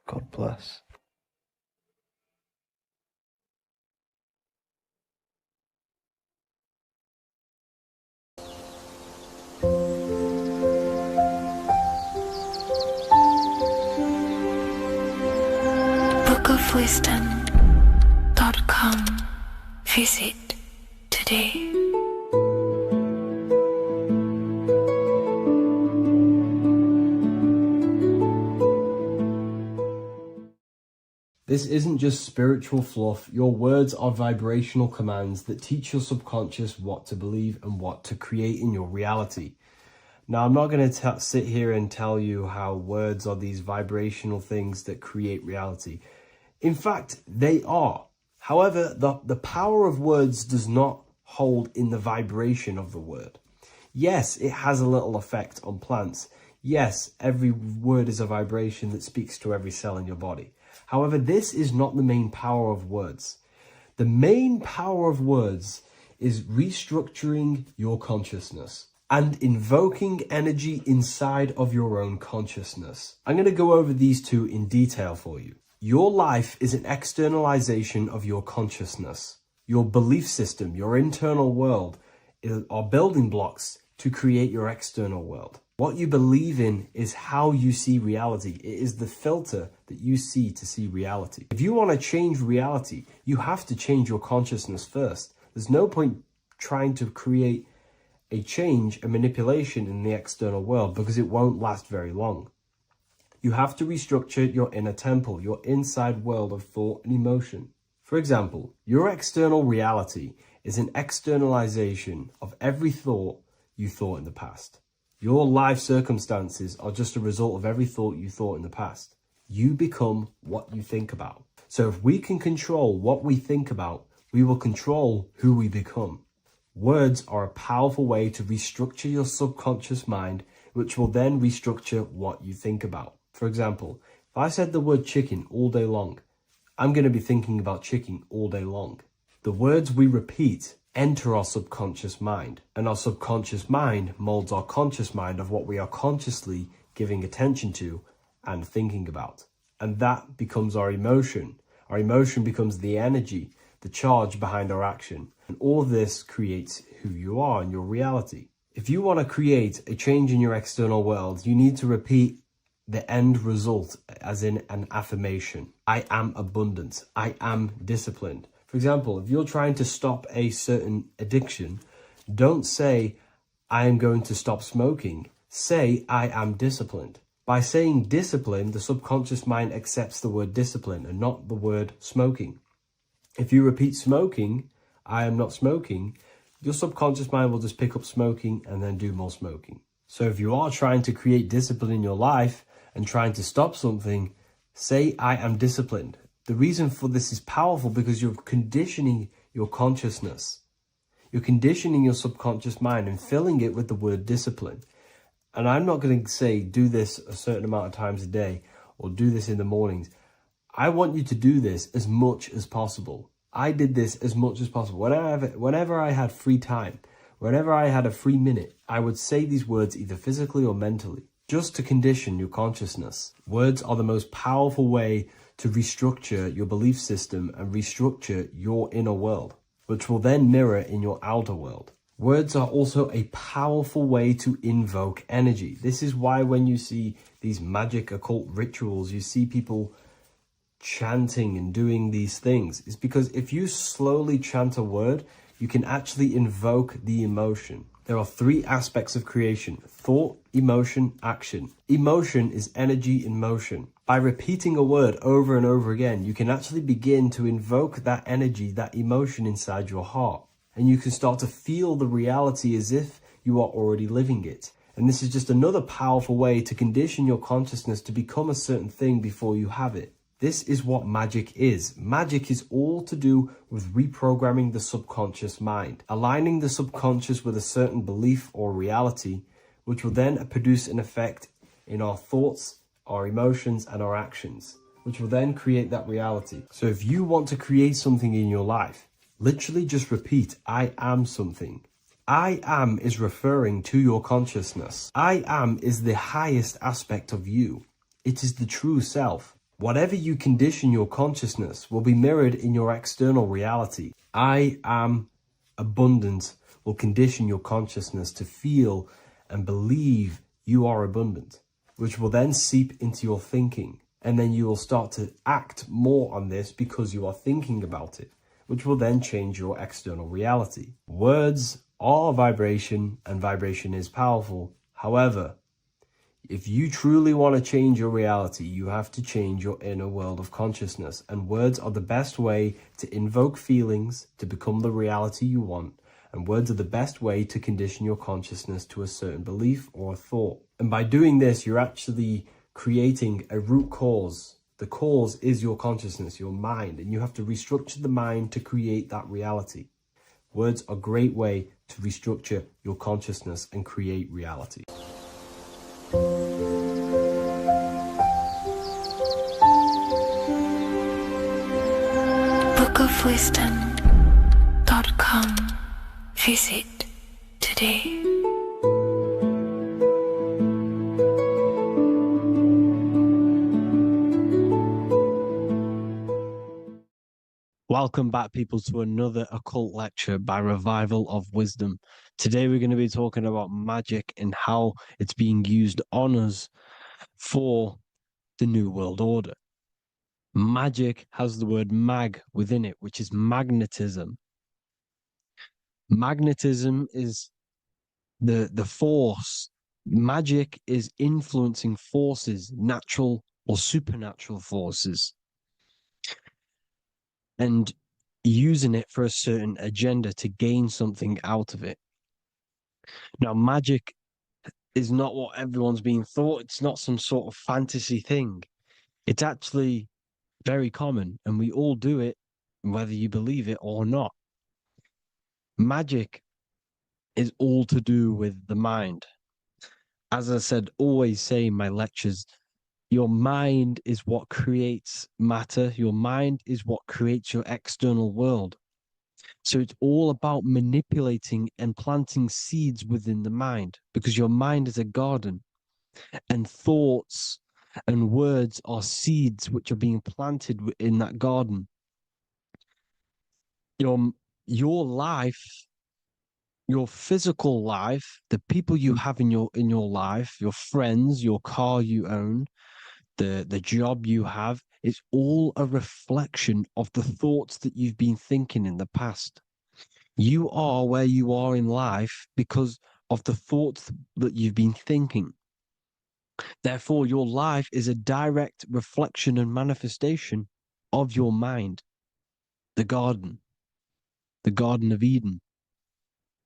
God bless. bookofwisdom.com. Visit today. This isn't just spiritual fluff. Your words are vibrational commands that teach your subconscious what to believe and what to create in your reality. Now, I'm not going to sit here and tell you how words are these vibrational things that create reality. In fact, they are. However, the power of words does not hold in the vibration of the word. Yes, it has a little effect on plants. Yes, every word is a vibration that speaks to every cell in your body. However, this is not the main power of words. The main power of words is restructuring your consciousness and invoking energy inside of your own consciousness. I'm going to go over these two in detail for you. Your life is an externalization of your consciousness. Your belief system, your internal world, are building blocks to create your external world. What you believe in is how you see reality. It is the filter that you see to see reality. If you want to change reality, you have to change your consciousness first. There's no point trying to create a change, a manipulation in the external world, because it won't last very long. You have to restructure your inner temple, your inside world of thought and emotion. For example, your external reality is an externalization of every thought you thought in the past. Your life circumstances are just a result of every thought you thought in the past. You become what you think about. So if we can control what we think about, we will control who we become. Words are a powerful way to restructure your subconscious mind, which will then restructure what you think about. For example, if I said the word chicken all day long, I'm going to be thinking about chicken all day long. The words we repeat enter our subconscious mind, and our subconscious mind molds our conscious mind of what we are consciously giving attention to and thinking about. And that becomes our emotion. Our emotion becomes the energy, the charge behind our action. And all of this creates who you are and your reality. If you want to create a change in your external world, you need to repeat the end result as in an affirmation. I am abundant. I am disciplined. For example, if you're trying to stop a certain addiction, don't say, I am going to stop smoking. Say, I am disciplined. By saying discipline, the subconscious mind accepts the word discipline and not the word smoking. If you repeat smoking, I am not smoking, your subconscious mind will just pick up smoking and then do more smoking. So if you are trying to create discipline in your life and trying to stop something, say, I am disciplined. The reason for this is powerful because you're conditioning your consciousness. You're conditioning your subconscious mind and filling it with the word discipline. And I'm not going to say do this a certain amount of times a day or do this in the mornings. I want you to do this as much as possible. I did this as much as possible. Whenever I had free time, Whenever I had a free minute, I would say these words either physically or mentally, just to condition your consciousness. Words are the most powerful way to restructure your belief system and restructure your inner world, which will then mirror in your outer world. Words are also a powerful way to invoke energy. This is why when you see these magic occult rituals, you see people chanting and doing these things. It's because if you slowly chant a word, you can actually invoke the emotion. There are three aspects of creation: thought, emotion, action. Emotion is energy in motion. By repeating a word over and over again, you can actually begin to invoke that energy, that emotion inside your heart. And you can start to feel the reality as if you are already living it. And this is just another powerful way to condition your consciousness to become a certain thing before you have it. This is what magic is. Magic is all to do with reprogramming the subconscious mind, aligning the subconscious with a certain belief or reality, which will then produce an effect in our thoughts, our emotions, and our actions, which will then create that reality. So if you want to create something in your life, literally just repeat, I am something. I am is referring to your consciousness. I am is the highest aspect of you. It is the true self. Whatever you condition your consciousness will be mirrored in your external reality. I am abundant will condition your consciousness to feel and believe you are abundant, which will then seep into your thinking. And then you will start to act more on this because you are thinking about it, which will then change your external reality. Words are vibration, and vibration is powerful. However, if you truly want to change your reality, you have to change your inner world of consciousness. And words are the best way to invoke feelings to become the reality you want. And words are the best way to condition your consciousness to a certain belief or a thought. And by doing this, you're actually creating a root cause. The cause is your consciousness, your mind, and you have to restructure the mind to create that reality. Words are a great way to restructure your consciousness and create reality. bookofwisdom.com. Visit today. Welcome back, people, to another occult lecture by Revival of Wisdom. Today we're going to be talking about magic and how it's being used on us for the New World Order. Magic has the word mag within it, which is magnetism. Magnetism is the force. Magic is influencing forces, natural or supernatural forces, and using it for a certain agenda to gain something out of it. Now, magic is not what everyone's being thought. It's not some sort of fantasy thing. It's actually very common, and we all do it, whether you believe it or not. Magic is all to do with the mind. As I said, always say in my lectures, your mind is what creates matter. Your mind is what creates your external world. So it's all about manipulating and planting seeds within the mind, because your mind is a garden, and thoughts and words are seeds which are being planted in that garden. Your life, your physical life, the people you have in your life, your friends, your car you own, the job you have, is all a reflection of the thoughts that you've been thinking in the past. You are where you are in life because of the thoughts that you've been thinking. Therefore, your life is a direct reflection and manifestation of your mind, the Garden of Eden.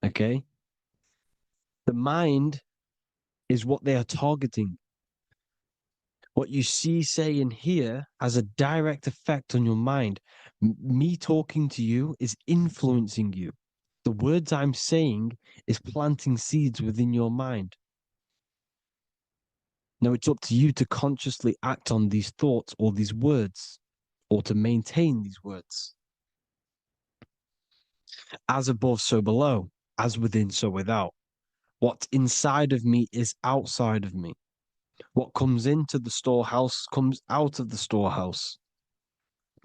Okay? The mind is what they are targeting. What you see, say, and hear has a direct effect on your mind. Me talking to you is influencing you. The words I'm saying is planting seeds within your mind. Now it's up to you to consciously act on these thoughts or these words, or to maintain these words. As above, so below. as within, so without. What's inside of me is outside of me. What comes into the storehouse comes out of the storehouse.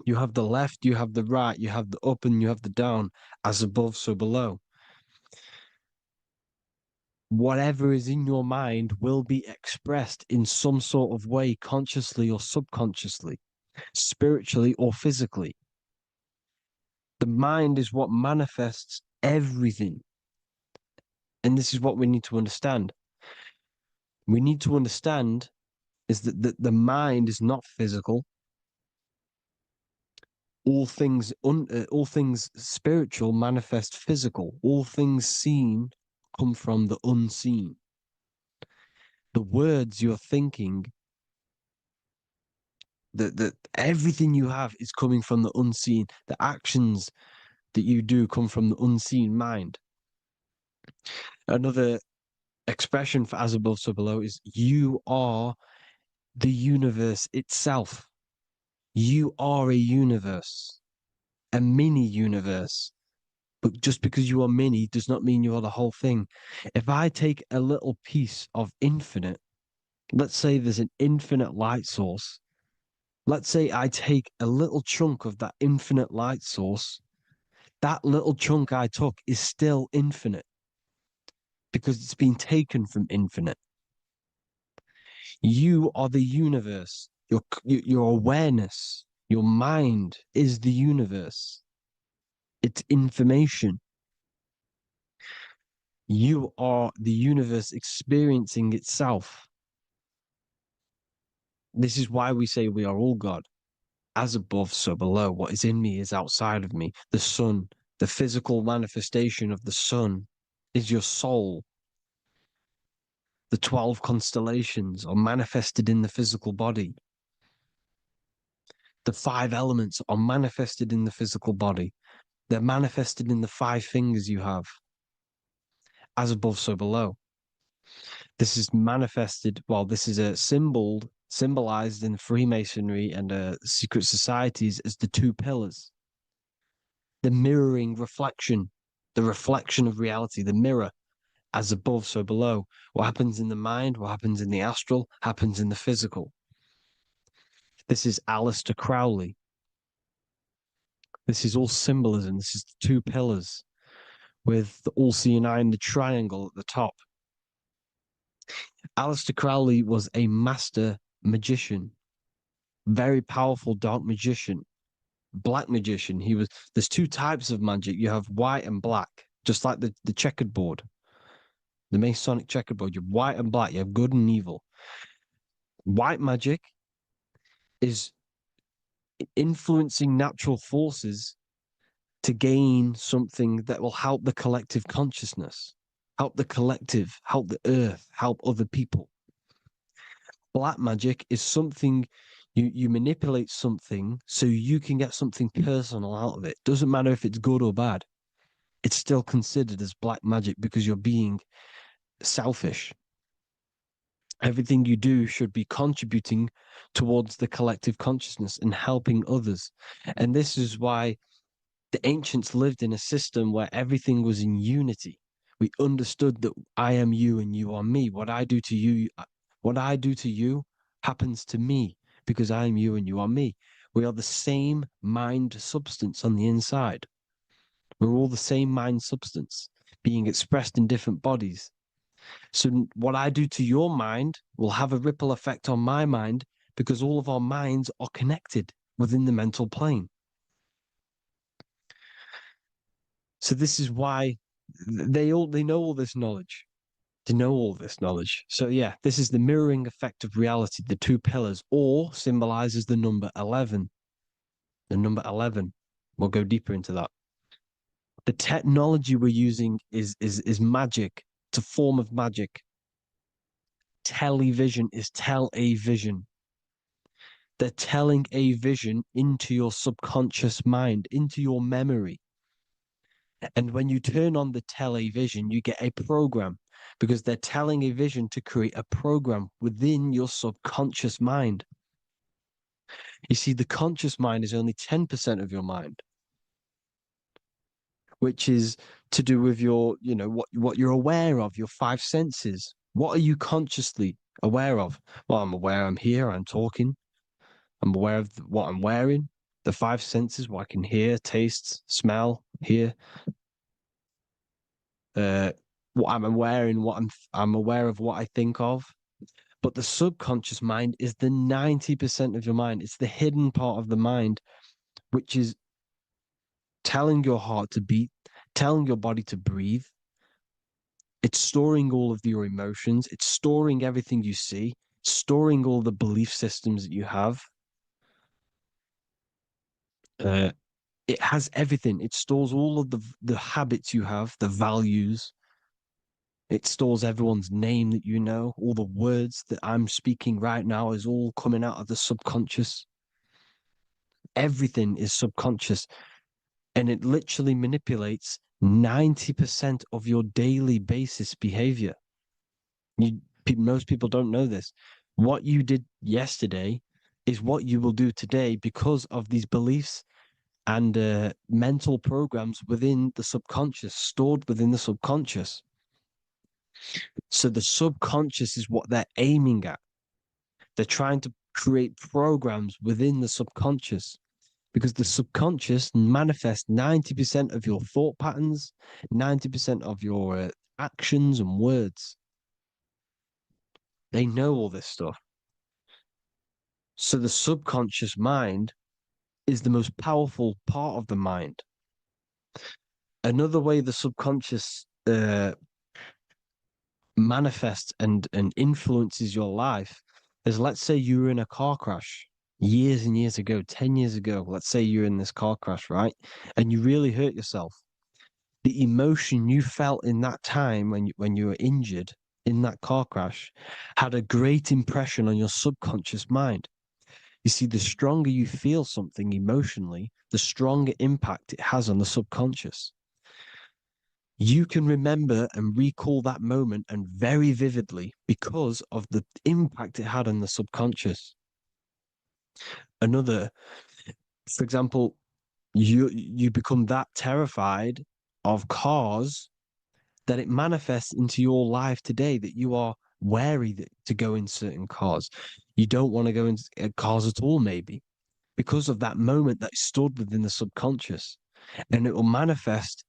You have the left, you have the right, you have the up, and you have the down, as above, so below. Whatever is in your mind will be expressed in some sort of way, consciously or subconsciously, spiritually or physically. The mind is what manifests everything. And this is what we need to understand. We need to understand is that the mind is not physical. All things spiritual manifest physical. All things seen come from the unseen. The words you're thinking, that everything you have is coming from the unseen. The actions that you do come from the unseen mind. Another expression for as above, so below is you are the universe itself. You are a universe, a mini universe. But just because you are mini does not mean you are the whole thing. If I take a little piece of infinite, let's say there's an infinite light source. Let's say I take a little chunk of that infinite light source. That little chunk I took is still infinite because it's been taken from infinite. You are the universe. Your awareness, your mind is the universe. It's information. You are the universe experiencing itself. This is why we say we are all God. As above, so below. What is in me is outside of me. The sun, the physical manifestation of the sun is your soul. The 12 constellations are manifested in the physical body. The 5 elements are manifested in the physical body. They're manifested in the 5 fingers you have. As above, so below. This is manifested, well, this is a symbolized in Freemasonry and secret societies as the 2 pillars. The mirroring reflection, the reflection of reality, the mirror, as above, so below. What happens in the mind, what happens in the astral, happens in the physical. This is Aleister Crowley. This is all symbolism. This is the 2 pillars with the all-seeing eye and the triangle at the top. Aleister Crowley was a master magician, very powerful dark magician, black magician. There's 2 types of magic. You have white and black, just like the checkered board, the Masonic checkered board. You have white and black. You have good and evil. White magic is influencing natural forces to gain something that will help the collective consciousness, help the collective, help the earth, help other people. Black magic is something you manipulate something so you can get something personal out of it. Doesn't matter if it's good or bad. It's still considered as black magic because you're being selfish. Everything you do should be contributing towards the collective consciousness and helping others. And this is why the ancients lived in a system where everything was in unity. We understood that I am you and you are me. What I do to you happens to me because I am you and you are me. We are the same mind substance on the inside. We're all the same mind substance being expressed in different bodies. So what I do to your mind will have a ripple effect on my mind because all of our minds are connected within the mental plane. So this is why they know all this knowledge. They know all this knowledge. So yeah, this is the mirroring effect of reality, the 2 pillars, or symbolizes the number 11. The number 11. We'll go deeper into that. The technology we're using is magic. It's a form of magic. Television is tell-a-vision. They're telling a vision into your subconscious mind, into your memory. And when you turn on the television, you get a program because they're telling a vision to create a program within your subconscious mind. You see, the conscious mind is only 10% of your mind. which is to do with your, what you're aware of, your five senses. What are you consciously aware of? Well, I'm aware I'm here, I'm talking. I'm aware of what I'm wearing, the five senses, what I can hear, taste, smell, hear. What I'm wearing, I'm aware of what I think of. But the subconscious mind is the 90% of your mind. It's the hidden part of the mind, which is telling your heart to beat, telling your body to breathe. It's storing all of your emotions. It's storing everything you see, storing all the belief systems that you have. It has everything. It stores all of the habits you have, the values. It stores everyone's name that you know. All the words that I'm speaking right now is all coming out of the subconscious. Everything is subconscious. And it literally manipulates 90% of your daily basis behavior. Most people don't know this. What you did yesterday is what you will do today because of these beliefs and mental programs within the subconscious, stored within the subconscious. So the subconscious is what they're aiming at. They're trying to create programs within the subconscious because the subconscious manifests 90% of your thought patterns, 90% of your actions and words. They know all this stuff. So the subconscious mind is the most powerful part of the mind. Another way the subconscious manifests and influences your life is, let's say you were in a car crash years and years ago, 10 years ago. Let's say you're in this car crash, right? And you really hurt yourself. The emotion you felt in that time when you were injured in that car crash had a great impression on your subconscious mind. You see, the stronger you feel something emotionally, the stronger impact it has on the subconscious. You can remember and recall that moment and very vividly because of the impact it had on the subconscious. For example, you become that terrified of cars that it manifests into your life today, that you are wary to go in certain cars. You don't want to go in cars at all, maybe, because of that moment that stood within the subconscious. And it will manifest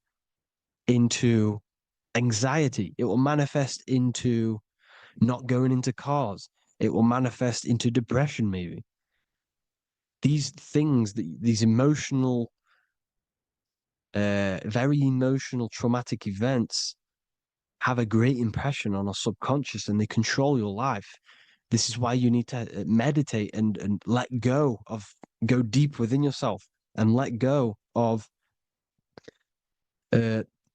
into anxiety. It will manifest into not going into cars. It will manifest into depression, maybe. These things, these emotional, very emotional, traumatic events have a great impression on our subconscious and they control your life. This is why you need to meditate and let go deep within yourself and let go of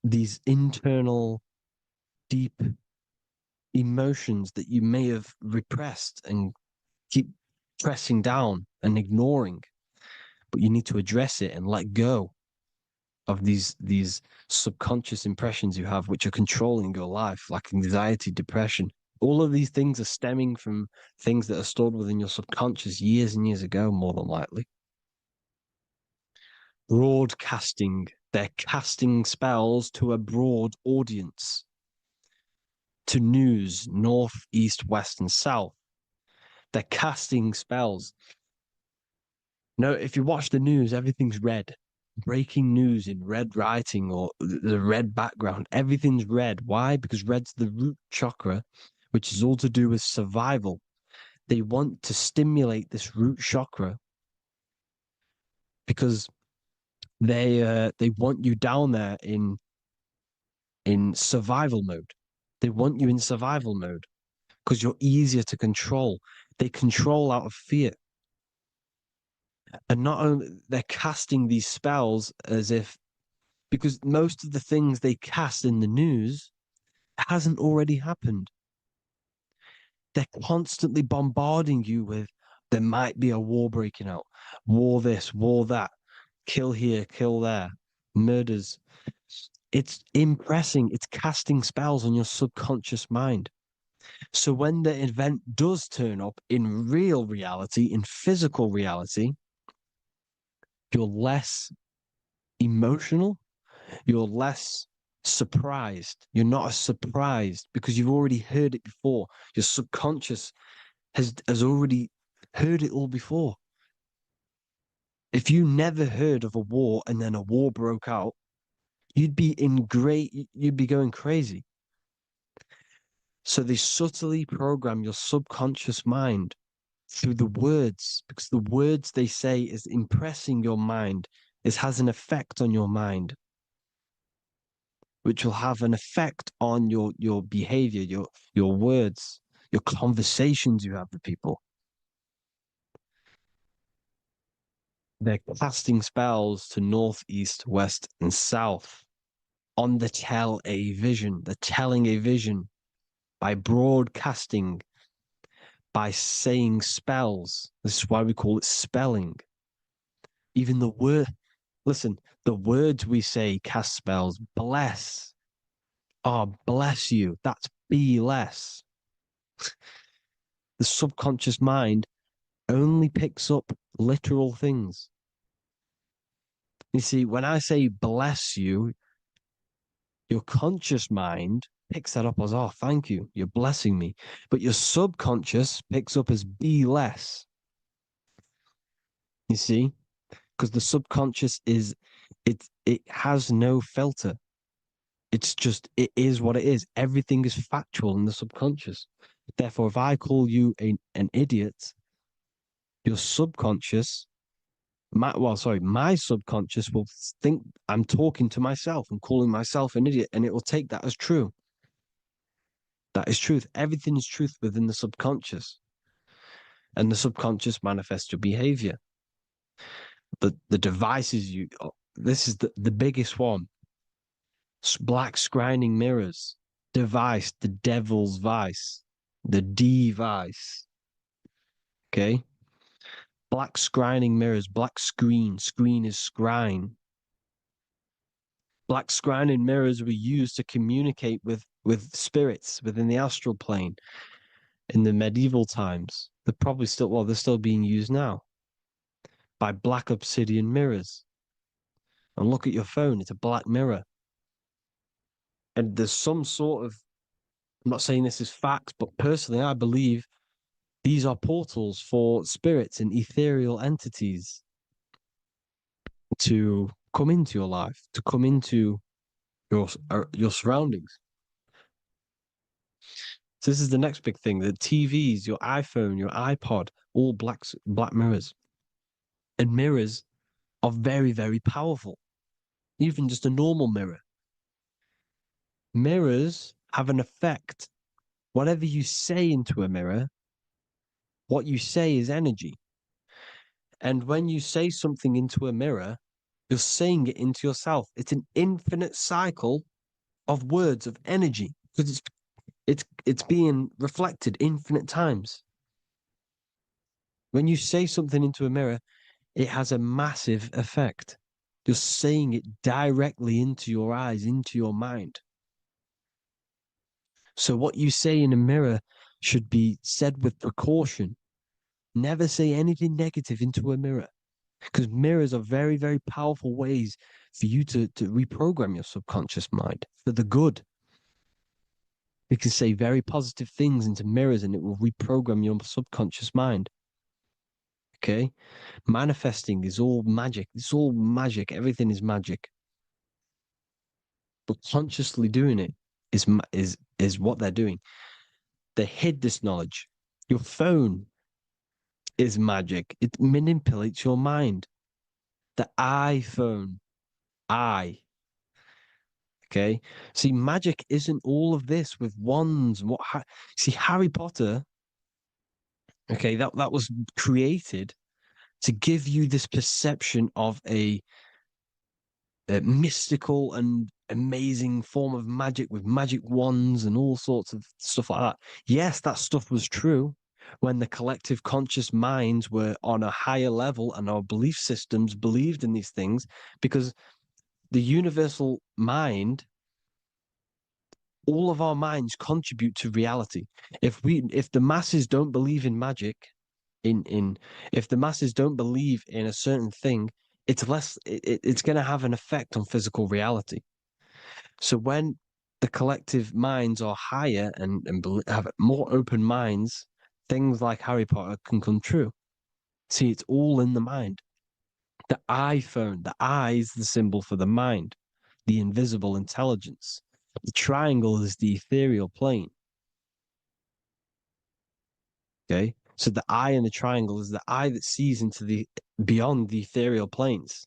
these internal, deep emotions that you may have repressed and keep pressing down and ignoring. But you need to address it and let go of these subconscious impressions you have, which are controlling your life, like anxiety, depression. All of these things are stemming from things that are stored within your subconscious years and years ago, more than likely. Broadcasting. They're casting spells to a broad audience, to news, north, east, west, and south. They're casting spells. No, if you watch the news, everything's red. Breaking news in red writing or the red background. Everything's red. Why? Because red's the root chakra, which is all to do with survival. They want to stimulate this root chakra because they want you down there in survival mode. They want you in survival mode because you're easier to control. They control out of fear. And not only they're casting these spells as if, because most of the things they cast in the news hasn't already happened. They're constantly bombarding you with, there might be a war breaking out, war this, war that, kill here, kill there, murders. It's impressing, it's casting spells on your subconscious mind. So when the event does turn up in real reality, in physical reality, you're less emotional, You're less surprised. You're not as surprised because you've already heard it before. Your subconscious has already heard it all before. If you never heard of a war and then a war broke out, you'd be going crazy. So they subtly program your subconscious mind through the words, because the words they say is impressing your mind. It has an effect on your mind, which will have an effect on your behavior, your words, your conversations you have with people. They're casting spells to north, east, west, and south on the tell a vision. They're telling a vision by broadcasting, by saying spells. This is why we call it spelling. Even the word, listen, the words we say cast spells. Bless. Oh, bless you. That's be less. The subconscious mind only picks up literal things. You see, when I say bless you, your conscious mind picks that up as, oh, thank you, you're blessing me. But your subconscious picks up as be less. You see? Because the subconscious it has no filter. It's just, it is what it is. Everything is factual in the subconscious. Therefore, if I call you an idiot, your subconscious, my subconscious will think I'm talking to myself and calling myself an idiot, and it will take that as true. That is truth. Everything is truth within the subconscious. And the subconscious manifests your behavior. The devices this is the biggest one. Black scrying mirrors. Device, the devil's vice. The device. Okay? Black scrying mirrors, black screen is scrying. Black scrying mirrors were used to communicate with spirits within the astral plane in the medieval times. They're still being used now by black obsidian mirrors. And look at your phone, it's a black mirror. And there's some sort of, I'm not saying this is fact, but personally, I believe these are portals for spirits and ethereal entities to come into your life, to come into your surroundings. So this is the next big thing: the TVs, your iPhone, your iPod, all black mirrors, and mirrors are very, very powerful. Even just a normal mirror. Mirrors have an effect. Whatever you say into a mirror, what you say is energy. And when you say something into a mirror, you're saying it into yourself. It's an infinite cycle of words of energy because it's being reflected infinite times. When you say something into a mirror, it has a massive effect. You're saying it directly into your eyes, into your mind. So what you say in a mirror should be said with precaution. Never say anything negative into a mirror, because mirrors are very, very powerful ways for you to reprogram your subconscious mind for the good. You can say very positive things into mirrors and it will reprogram your subconscious mind. Okay? Manifesting is all magic. It's all magic. Everything is magic. But consciously doing it is what they're doing. They hid this knowledge. Your phone is magic. It manipulates your mind. The iPhone, okay. See, magic isn't all of this with wands and see, Harry Potter, okay, that was created to give you this perception of a mystical and amazing form of magic with magic wands and all sorts of stuff like that. Yes, that stuff was true when the collective conscious minds were on a higher level and our belief systems believed in these things, because the universal mind, all of our minds contribute to reality. If the masses don't believe in magic, if the masses don't believe in a certain thing, it's going to have an effect on physical reality. So when the collective minds are higher and have more open minds, things like Harry Potter can come true. See, it's all in the mind. The iPhone, the eye is the symbol for the mind, the invisible intelligence. The triangle is the ethereal plane. Okay. So the eye in the triangle is the eye that sees into the beyond the ethereal planes.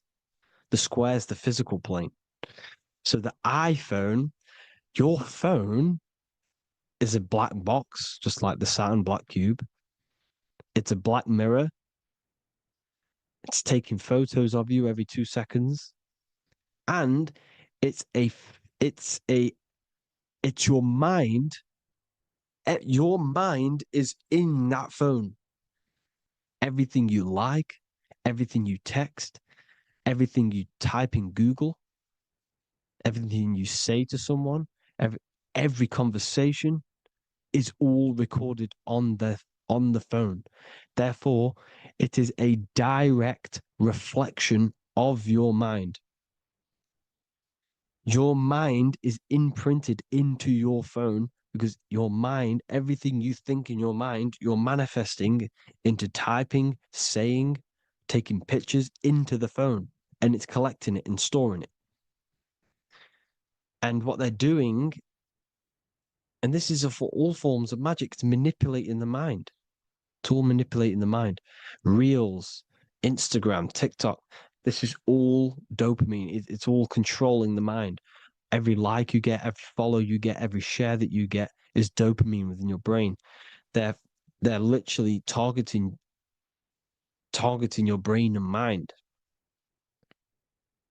The square is the physical plane. So the iPhone, your phone is a black box, just like the Saturn black cube. It's a black mirror. It's taking photos of you every 2 seconds. And it's your mind. Your mind is in that phone. Everything you like, everything you text, everything you type in Google, everything you say to someone, every conversation is all recorded on the phone. Therefore, it is a direct reflection of your mind. Your mind is imprinted into your phone because your mind, everything you think in your mind, you're manifesting into typing, saying, taking pictures into the phone, and it's collecting it and storing it. And what they're doing, and this is for all forms of magic, it's manipulating the mind. It's all manipulating the mind. Reels, Instagram, TikTok, this is all dopamine. It's all controlling the mind. Every like you get, every follow you get, every share that you get is dopamine within your brain. They're literally targeting your brain and mind.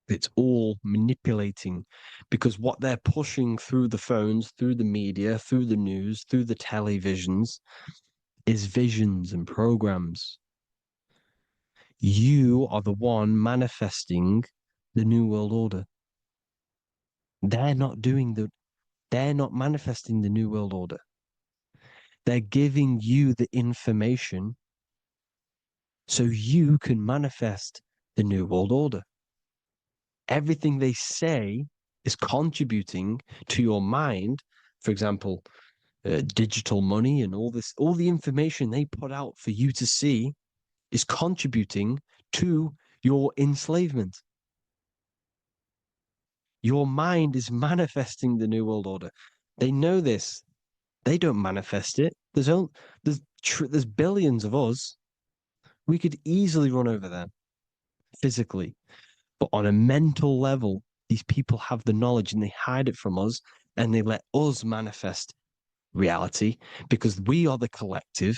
It's all manipulating because what they're pushing through the phones, through the media, through the news, through the televisions is visions and programs. You are the one manifesting the New World Order. They're not manifesting the New World Order. They're giving you the information so you can manifest the New World Order. Everything they say is contributing to your mind. For example, digital money and all the information they put out for you to see is contributing to your enslavement. Your mind is manifesting the New World Order. They know this. They don't manifest it. There's billions of us. We could easily run over them physically. But on a mental level, these people have the knowledge and they hide it from us and they let us manifest reality because we are the collective.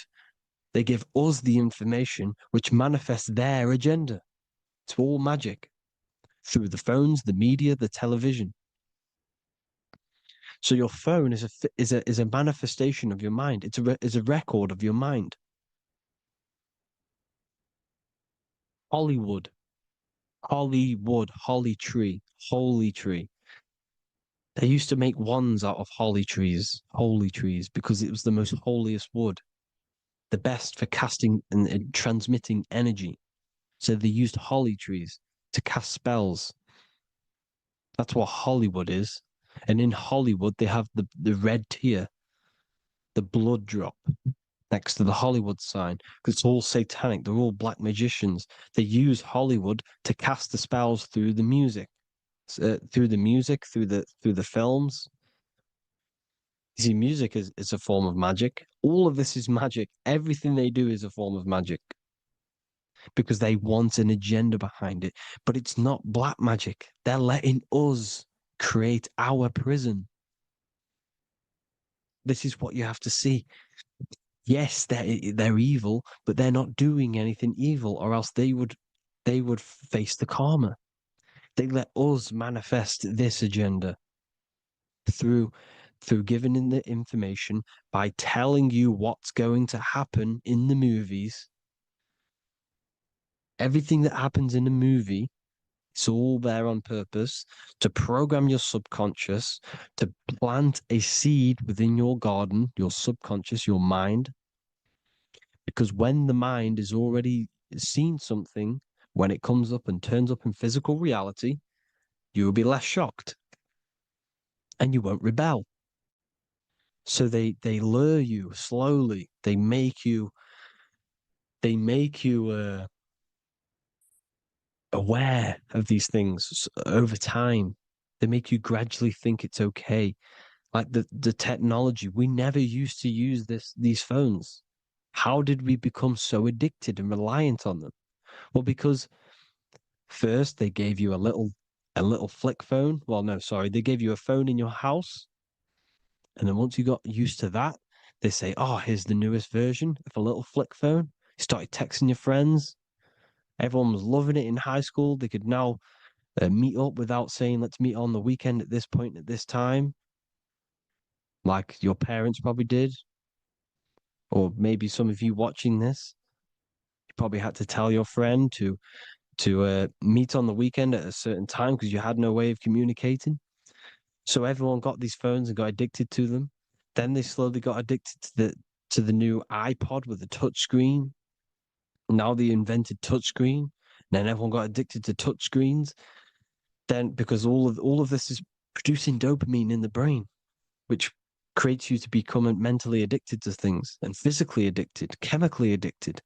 They give us the information which manifests their agenda. It's all magic through the phones, the media, the television. So your phone is a manifestation of your mind. It's a record of your mind. Hollywood, holly tree, holy tree. They used to make wands out of holy trees, because it was the most holiest wood, the best for casting and transmitting energy. So they used holly trees to cast spells. That's what Hollywood is. And in Hollywood, they have the red tear, the blood drop next to the Hollywood sign, because it's all satanic. They're all black magicians. They use Hollywood to cast the spells through the music, through the films. You see, music is a form of magic. All of this is magic. Everything they do is a form of magic because they want an agenda behind it. But it's not black magic. They're letting us create our prison. This is what you have to see. Yes, they're evil, but they're not doing anything evil, or else they would face the karma. They let us manifest this agenda through giving in the information, by telling you what's going to happen in the movies. Everything that happens in a movie, it's all there on purpose to program your subconscious, to plant a seed within your garden, your subconscious, your mind. Because when the mind has already seen something, when it comes up and turns up in physical reality, you will be less shocked and you won't rebel. So they lure you slowly. They make you aware of these things over time. They make you gradually think it's okay. Like the technology, we never used to use these phones. How did we become so addicted and reliant on them? Well, because first they gave you a little flick phone. Well, no, sorry, they gave you a phone in your house. And then once you got used to that, they say, oh, here's the newest version of a little flick phone. You started texting your friends. Everyone was loving it in high school. They could now meet up without saying, let's meet on the weekend at this point at this time, like your parents probably did. Or maybe some of you watching this, you probably had to tell your friend to meet on the weekend at a certain time because you had no way of communicating. So everyone got these phones and got addicted to them. Then they slowly got addicted to the new iPod with the touch screen. Now they invented touchscreen. Then everyone got addicted to touch screens. Then because all of this is producing dopamine in the brain, which creates you to become mentally addicted to things and physically addicted, chemically addicted.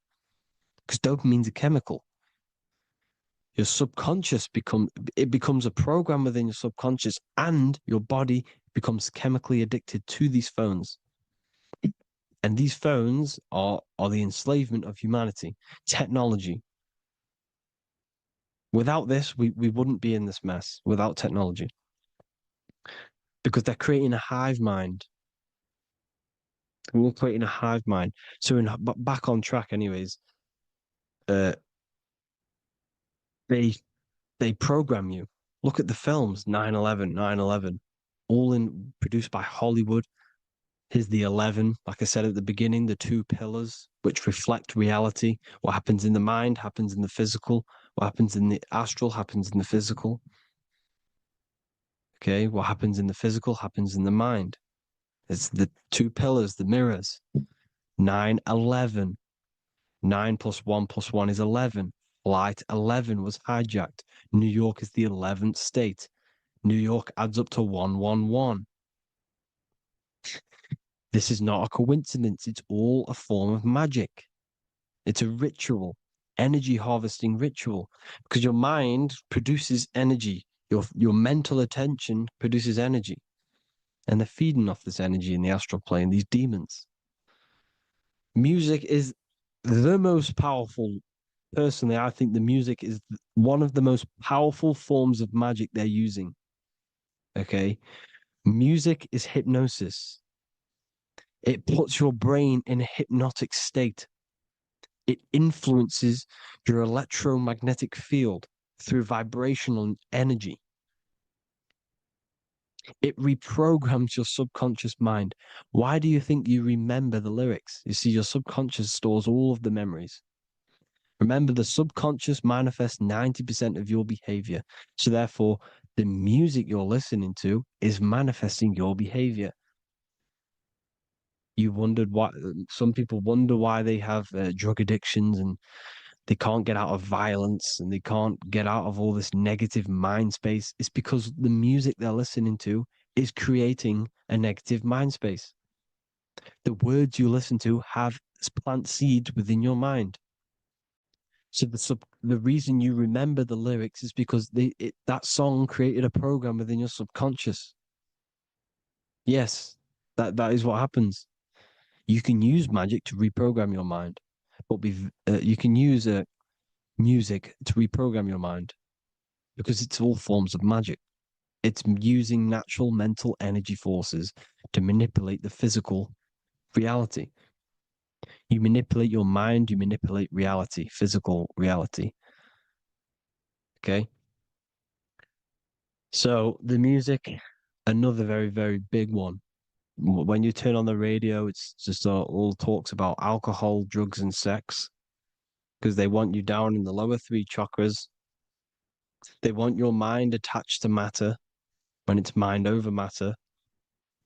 Because dopamine's a chemical. Your subconscious becomes a program within your subconscious, and your body becomes chemically addicted to these phones. And these phones are the enslavement of humanity, technology. Without this, we wouldn't be in this mess without technology. Because they're creating a hive mind. We're creating a hive mind. So back on track anyways, they program you. Look at the films, 9/11, 9/11, all produced by Hollywood. Here's the 11, like I said at the beginning, the two pillars which reflect reality. What happens in the mind happens in the physical. What happens in the astral happens in the physical. Okay, what happens in the physical happens in the mind. It's the two pillars, the mirrors. 9/11. 9 plus 1 is 11. Flight 11 was hijacked. New York is the 11th state. New York adds up to 111. This is not a coincidence. It's all a form of magic. It's a ritual, energy harvesting ritual, because your mind produces energy. Your mental attention produces energy. And they're feeding off this energy in the astral plane, these demons. Music is the most powerful. Personally, I think the music is one of the most powerful forms of magic they're using. Okay. Music is hypnosis. It puts your brain in a hypnotic state. It influences your electromagnetic field through vibrational energy. It reprograms your subconscious mind. Why do you think you remember the lyrics? You see, your subconscious stores all of the memories. Remember, the subconscious manifests 90% of your behavior. So therefore, the music you're listening to is manifesting your behavior. You wondered why some people wonder why they have drug addictions and they can't get out of violence and they can't get out of all this negative mind space. It's because the music they're listening to is creating a negative mind space. The words you listen to have plant seeds within your mind. So the reason you remember the lyrics is because that song created a program within your subconscious. Yes, that is what happens. You can use magic to reprogram your mind, but you can use music to reprogram your mind because it's all forms of magic. It's using natural mental energy forces to manipulate the physical reality. You manipulate your mind, you manipulate reality, physical reality. Okay. So the music, another very, very big one. When you turn on the radio, it's just all talks about alcohol, drugs, and sex because they want you down in the lower three chakras. They want your mind attached to matter when it's mind over matter.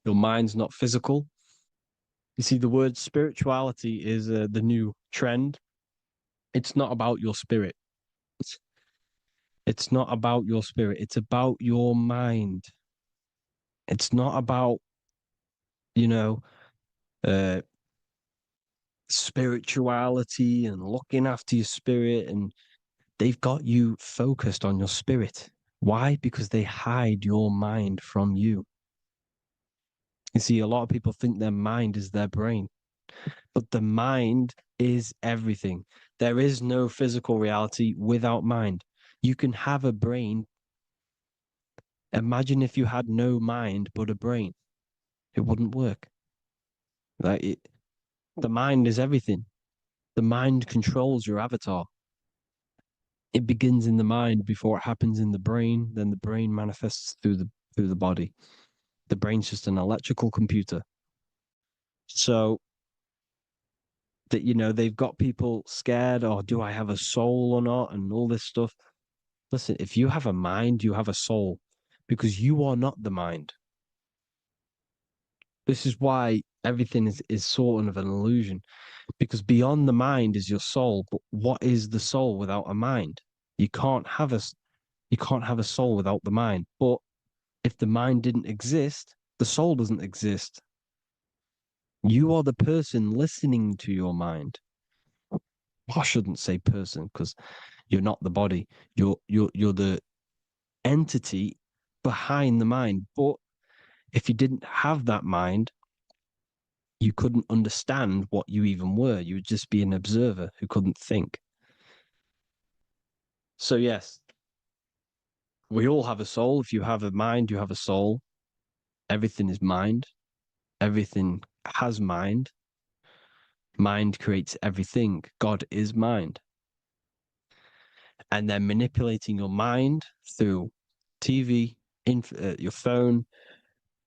Your mind's not physical. You see, the word spirituality is the new trend. It's not about your spirit. It's not about your spirit. It's about your mind. It's not about, you know, uh, spirituality and looking after your spirit. And they've got you focused on your spirit. Why? Because they hide your mind from you. You see, a lot of people think their mind is their brain, but the mind is everything. There is no physical reality without mind. You can have a brain. Imagine if you had no mind but a brain. It wouldn't work. The mind is everything. The mind controls your avatar. It begins in the mind before it happens in the brain. Then the brain manifests through the body. The brain's just an electrical computer. So that, they've got people scared, or do I have a soul or not, and all this stuff. Listen, if you have a mind, you have a soul, because you are not the mind. This is why everything is sort of an illusion, because beyond the mind is your soul. But what is the soul without a mind? You can't have a soul without the mind. But if the mind didn't exist, the soul doesn't exist. You are the person listening to your mind. I shouldn't say person, because you're not the body. You're the entity behind the mind. But if you didn't have that mind, you couldn't understand what you even were. You would just be an observer who couldn't think. So yes, we all have a soul. If you have a mind, you have a soul. Everything is mind. Everything has mind. Mind creates everything. God is mind. And then manipulating your mind through TV, your phone,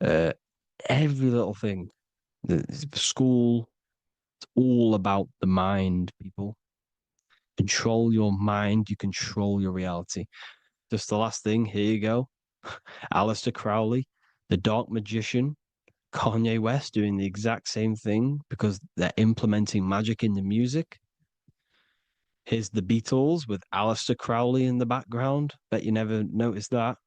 every little thing, the school, it's all about the mind, people. Control your mind, you control your reality. Just the last thing, here you go. Aleister Crowley, the dark magician, Kanye West doing the exact same thing because they're implementing magic in the music. Here's the Beatles with Aleister Crowley in the background. Bet you never noticed that.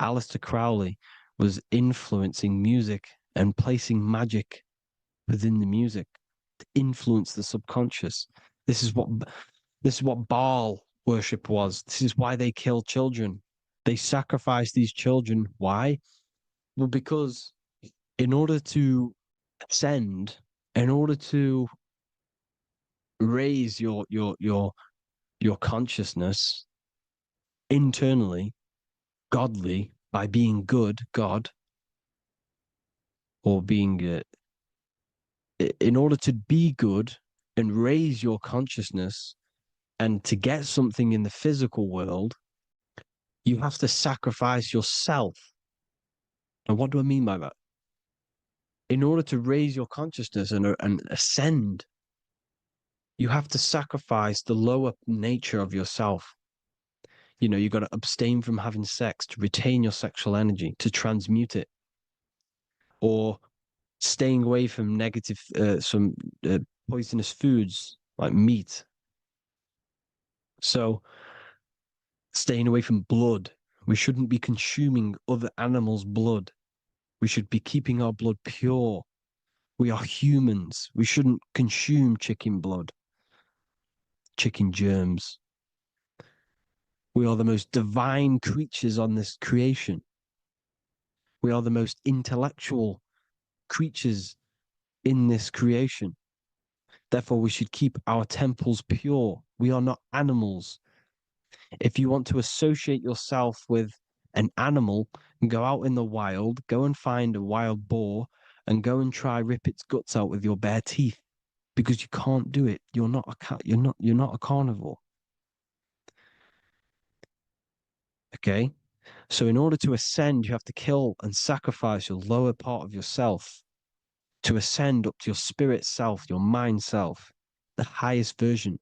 Aleister Crowley was influencing music and placing magic within the music to influence the subconscious. This is what Baal worship was. This is why they killed children. They sacrificed these children. Why? Well, because in order to ascend, in order to raise your consciousness internally, godly, by being good, God, or being in order to be good and raise your consciousness and to get something in the physical world, you have to sacrifice yourself. And what do I mean by that? In order to raise your consciousness and ascend, you have to sacrifice the lower nature of yourself. You've got to abstain from having sex to retain your sexual energy, to transmute it, or staying away from some poisonous foods like meat. So staying away from blood. We shouldn't be consuming other animals' blood. We should be keeping our blood pure. We are humans. We shouldn't consume chicken blood, chicken germs. We are the most divine creatures on this creation. We are the most intellectual creatures in this creation. Therefore, we should keep our temples pure. We are not animals. If you want to associate yourself with an animal, go out in the wild, go and find a wild boar and go and try rip its guts out with your bare teeth, because you can't do it. You're not a cat. You're not a carnivore. Okay? So in order to ascend, you have to kill and sacrifice your lower part of yourself to ascend up to your spirit self, your mind self, the highest version.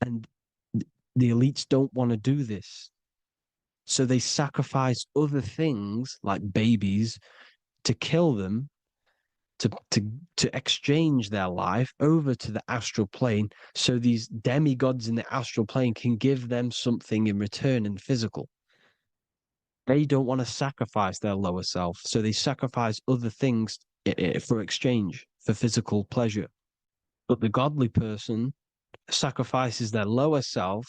And the elites don't want to do this. So they sacrifice other things like babies to kill them to exchange their life over to the astral plane, so these demigods in the astral plane can give them something in return in physical. They don't want to sacrifice their lower self, so they sacrifice other things for exchange, for physical pleasure. But the godly person sacrifices their lower self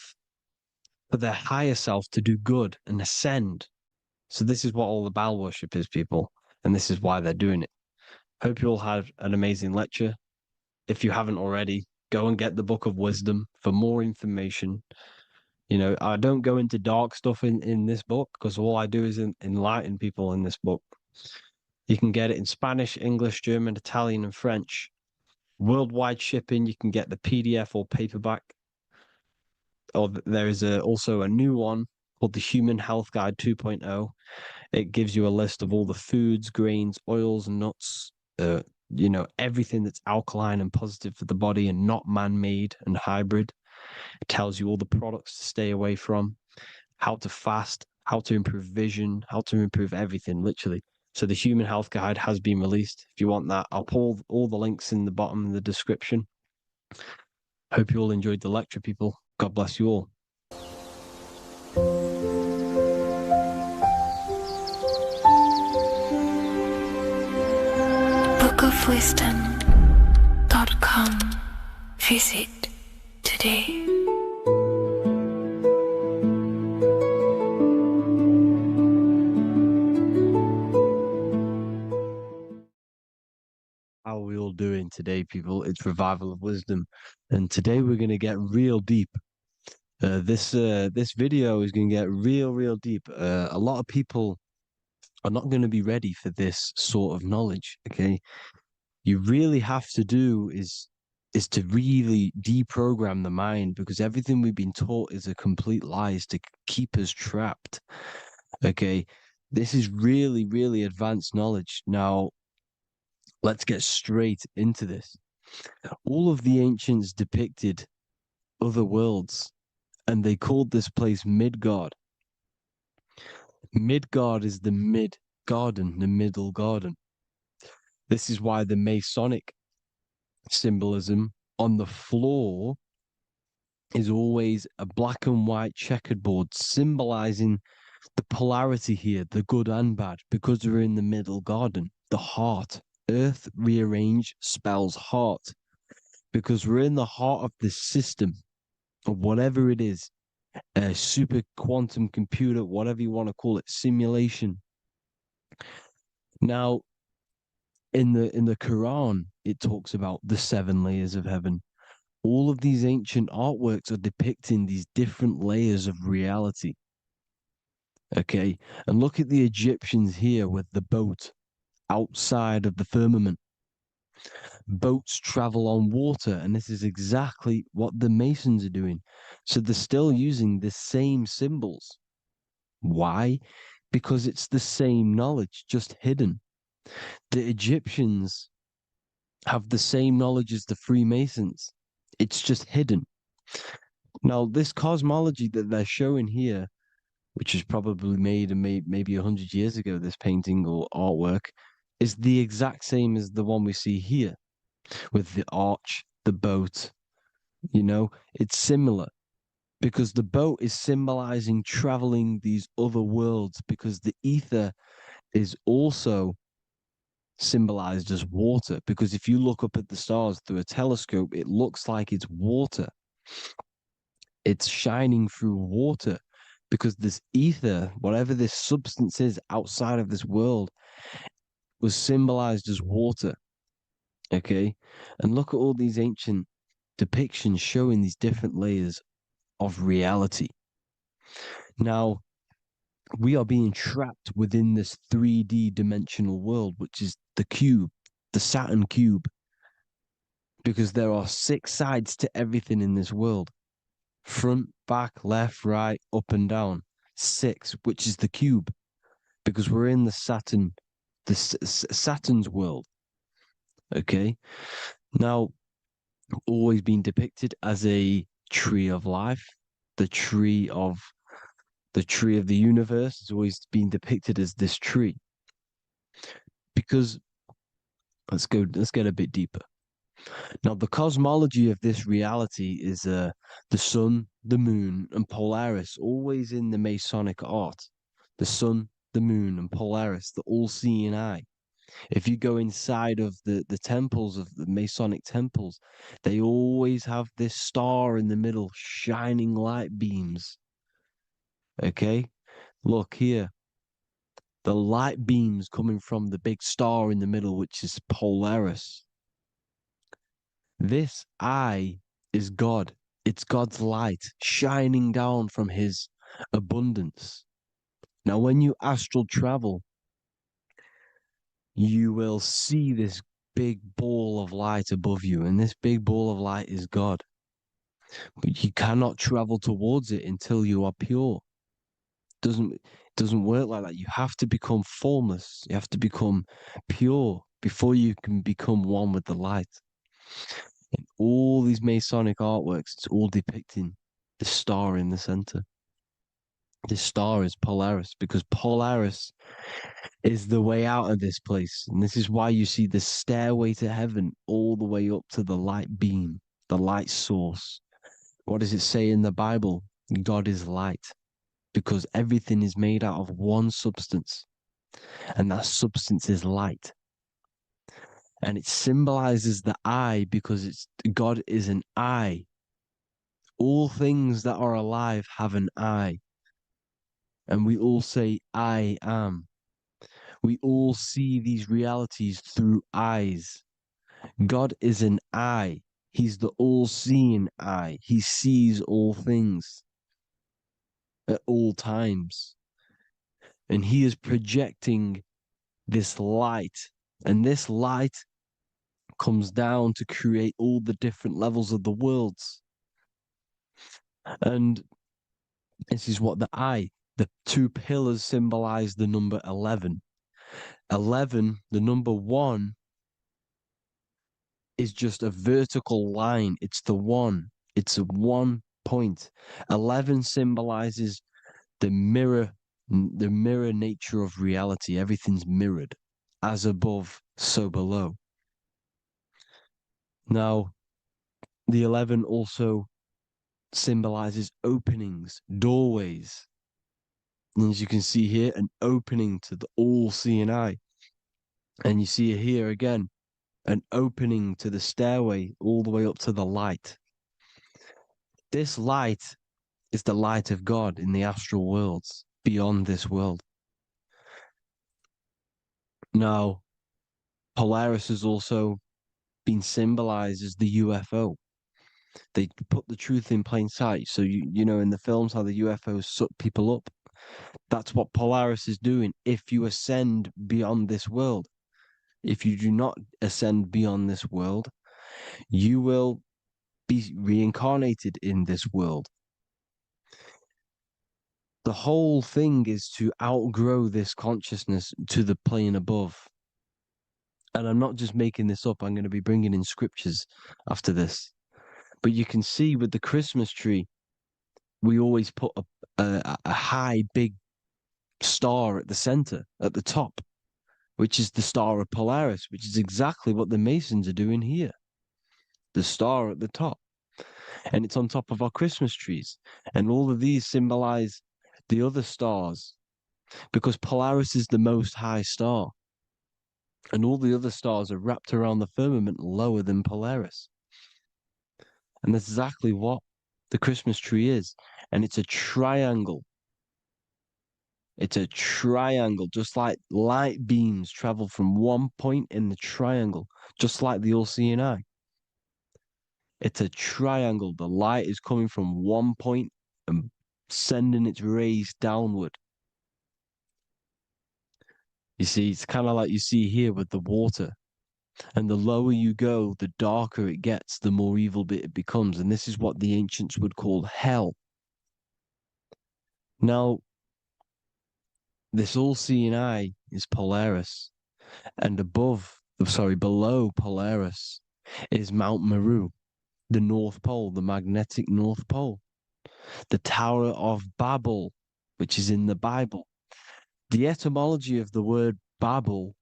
for their higher self to do good and ascend. So this is what all the Baal worship is, people, and this is why they're doing it. Hope you all had an amazing lecture. If you haven't already, go and get the Book of Wisdom for more information. You know, I don't go into dark stuff in this book, because all I do is enlighten people in this book. You can get it in Spanish, English, German, Italian, and French. Worldwide shipping. You can get the PDF or paperback. Or there is also a new one called the Human Health Guide 2.0. It gives you a list of all the foods, grains, oils, nuts, you know, everything that's alkaline and positive for the body and not man-made and hybrid. It tells you all the products to stay away from, how to fast, how to improve vision, how to improve everything, literally. So the Human Health Guide has been released. If you want that, I'll put all the links in the bottom of the description. Hope you all enjoyed the lecture, people. God bless you all. bookofwisdom.com. Visit today. How are we all doing today, people? It's Revival of Wisdom, and today we're going to get real deep. This video is going to get real deep. A lot of people are not going to be ready for this sort of knowledge. Okay, you really have to do is to really deprogram the mind, because everything we've been taught is a complete lie, is to keep us trapped. Okay, this is really advanced knowledge. Now, let's get straight into this. All of the ancients depicted other worlds, and they called this place Midgard. Midgard is the mid garden, the middle garden. This is why the Masonic symbolism on the floor is always a black and white checkered board, symbolizing the polarity here, the good and bad, because we're in the middle garden, the heart. Earth rearranged spells heart, because we're in the heart of this system, of whatever it is, a super quantum computer, whatever you want to call it, simulation. Now, in the Quran, it talks about the 7 layers of heaven. All of these ancient artworks are depicting these different layers of reality. Okay, and look at the Egyptians here with the boat outside of the firmament. Boats travel on water, and this is exactly what the Masons are doing. So they're still using the same symbols. Why? Because it's the same knowledge, just hidden. The Egyptians have the same knowledge as the Freemasons. It's just hidden. Now, this cosmology that they're showing here, which is probably made maybe 100 years ago, this painting or artwork, is the exact same as the one we see here, with the arch, the boat. You know, it's similar, because the boat is symbolizing traveling these other worlds, because the ether is also symbolized as water, because if you look up at the stars through a telescope, it looks like it's water. It's shining through water, because this ether, whatever this substance is outside of this world, was symbolized as water. Okay, and look at all these ancient depictions showing these different layers of reality. Now, we are being trapped within this 3D dimensional world, which is the cube, the Saturn cube, because there are 6 sides to everything in this world: front, back, left, right, up and down. 6, which is the cube, because we're in the Saturn's world. Okay, now, always been depicted as a tree of life, the tree of the universe has always been depicted as this tree, because Let's get a bit deeper. Now, the cosmology of this reality is the sun, the moon, and Polaris, always in the Masonic art. The sun, the moon, and Polaris, the all-seeing eye. If you go inside of the temples of the Masonic temples, they always have this star in the middle, shining light beams. Okay? Look here. The light beams coming from the big star in the middle, which is Polaris. This eye is God. It's God's light shining down from his abundance. Now, when you astral travel, you will see this big ball of light above you, and this big ball of light is God. But you cannot travel towards it until you are pure. It doesn't work like that. You have to become formless. You have to become pure before you can become one with the light. In all these Masonic artworks, it's all depicting the star in the center. This star is Polaris, because Polaris is the way out of this place. And this is why you see the stairway to heaven all the way up to the light beam, the light source. What does it say in the Bible? God is light, because everything is made out of one substance, and that substance is light. And it symbolizes the eye because God is an eye. All things that are alive have an eye. And we all say, I am. We all see these realities through eyes. God is an eye. He's the all-seeing eye. He sees all things at all times. And he is projecting this light. And this light comes down to create all the different levels of the worlds. And this is what the two pillars symbolize the number 11. 11, the number 1, is just a vertical line. It's the one. It's a 1 point. 11 symbolizes the mirror nature of reality. Everything's mirrored. As above, so below. Now, the 11 also symbolizes openings, doorways. And as you can see here, an opening to the all-seeing eye. And you see here again, an opening to the stairway all the way up to the light. This light is the light of God in the astral worlds, beyond this world. Now, Polaris has also been symbolized as the UFO. They put the truth in plain sight. So, you know, in the films, how the UFOs suck people up. That's what Polaris is doing. If you ascend beyond this world, if you do not ascend beyond this world, you will be reincarnated in this world. The whole thing is to outgrow this consciousness to the plane above. And I'm not just making this up. I'm going to be bringing in scriptures after this. But you can see with the Christmas tree, we always put a high, big star at the center, at the top, which is the star of Polaris, which is exactly what the Masons are doing here. The star at the top. And it's on top of our Christmas trees. And all of these symbolize the other stars, because Polaris is the most high star. And all the other stars are wrapped around the firmament lower than Polaris. And that's exactly what the Christmas tree is. And it's a triangle. It's a triangle, just like light beams travel from one point in the triangle, just like the all-seeing eye. It's a triangle. The light is coming from one point and sending its rays downward. You see, it's kind of like you see here with the water. And the lower you go, the darker it gets, the more evil it becomes. And this is what the ancients would call hell. Now, this all-seeing eye is Polaris. And below Polaris is Mount Meru, the North Pole, the magnetic North Pole. The Tower of Babel, which is in the Bible. The etymology of the word Babel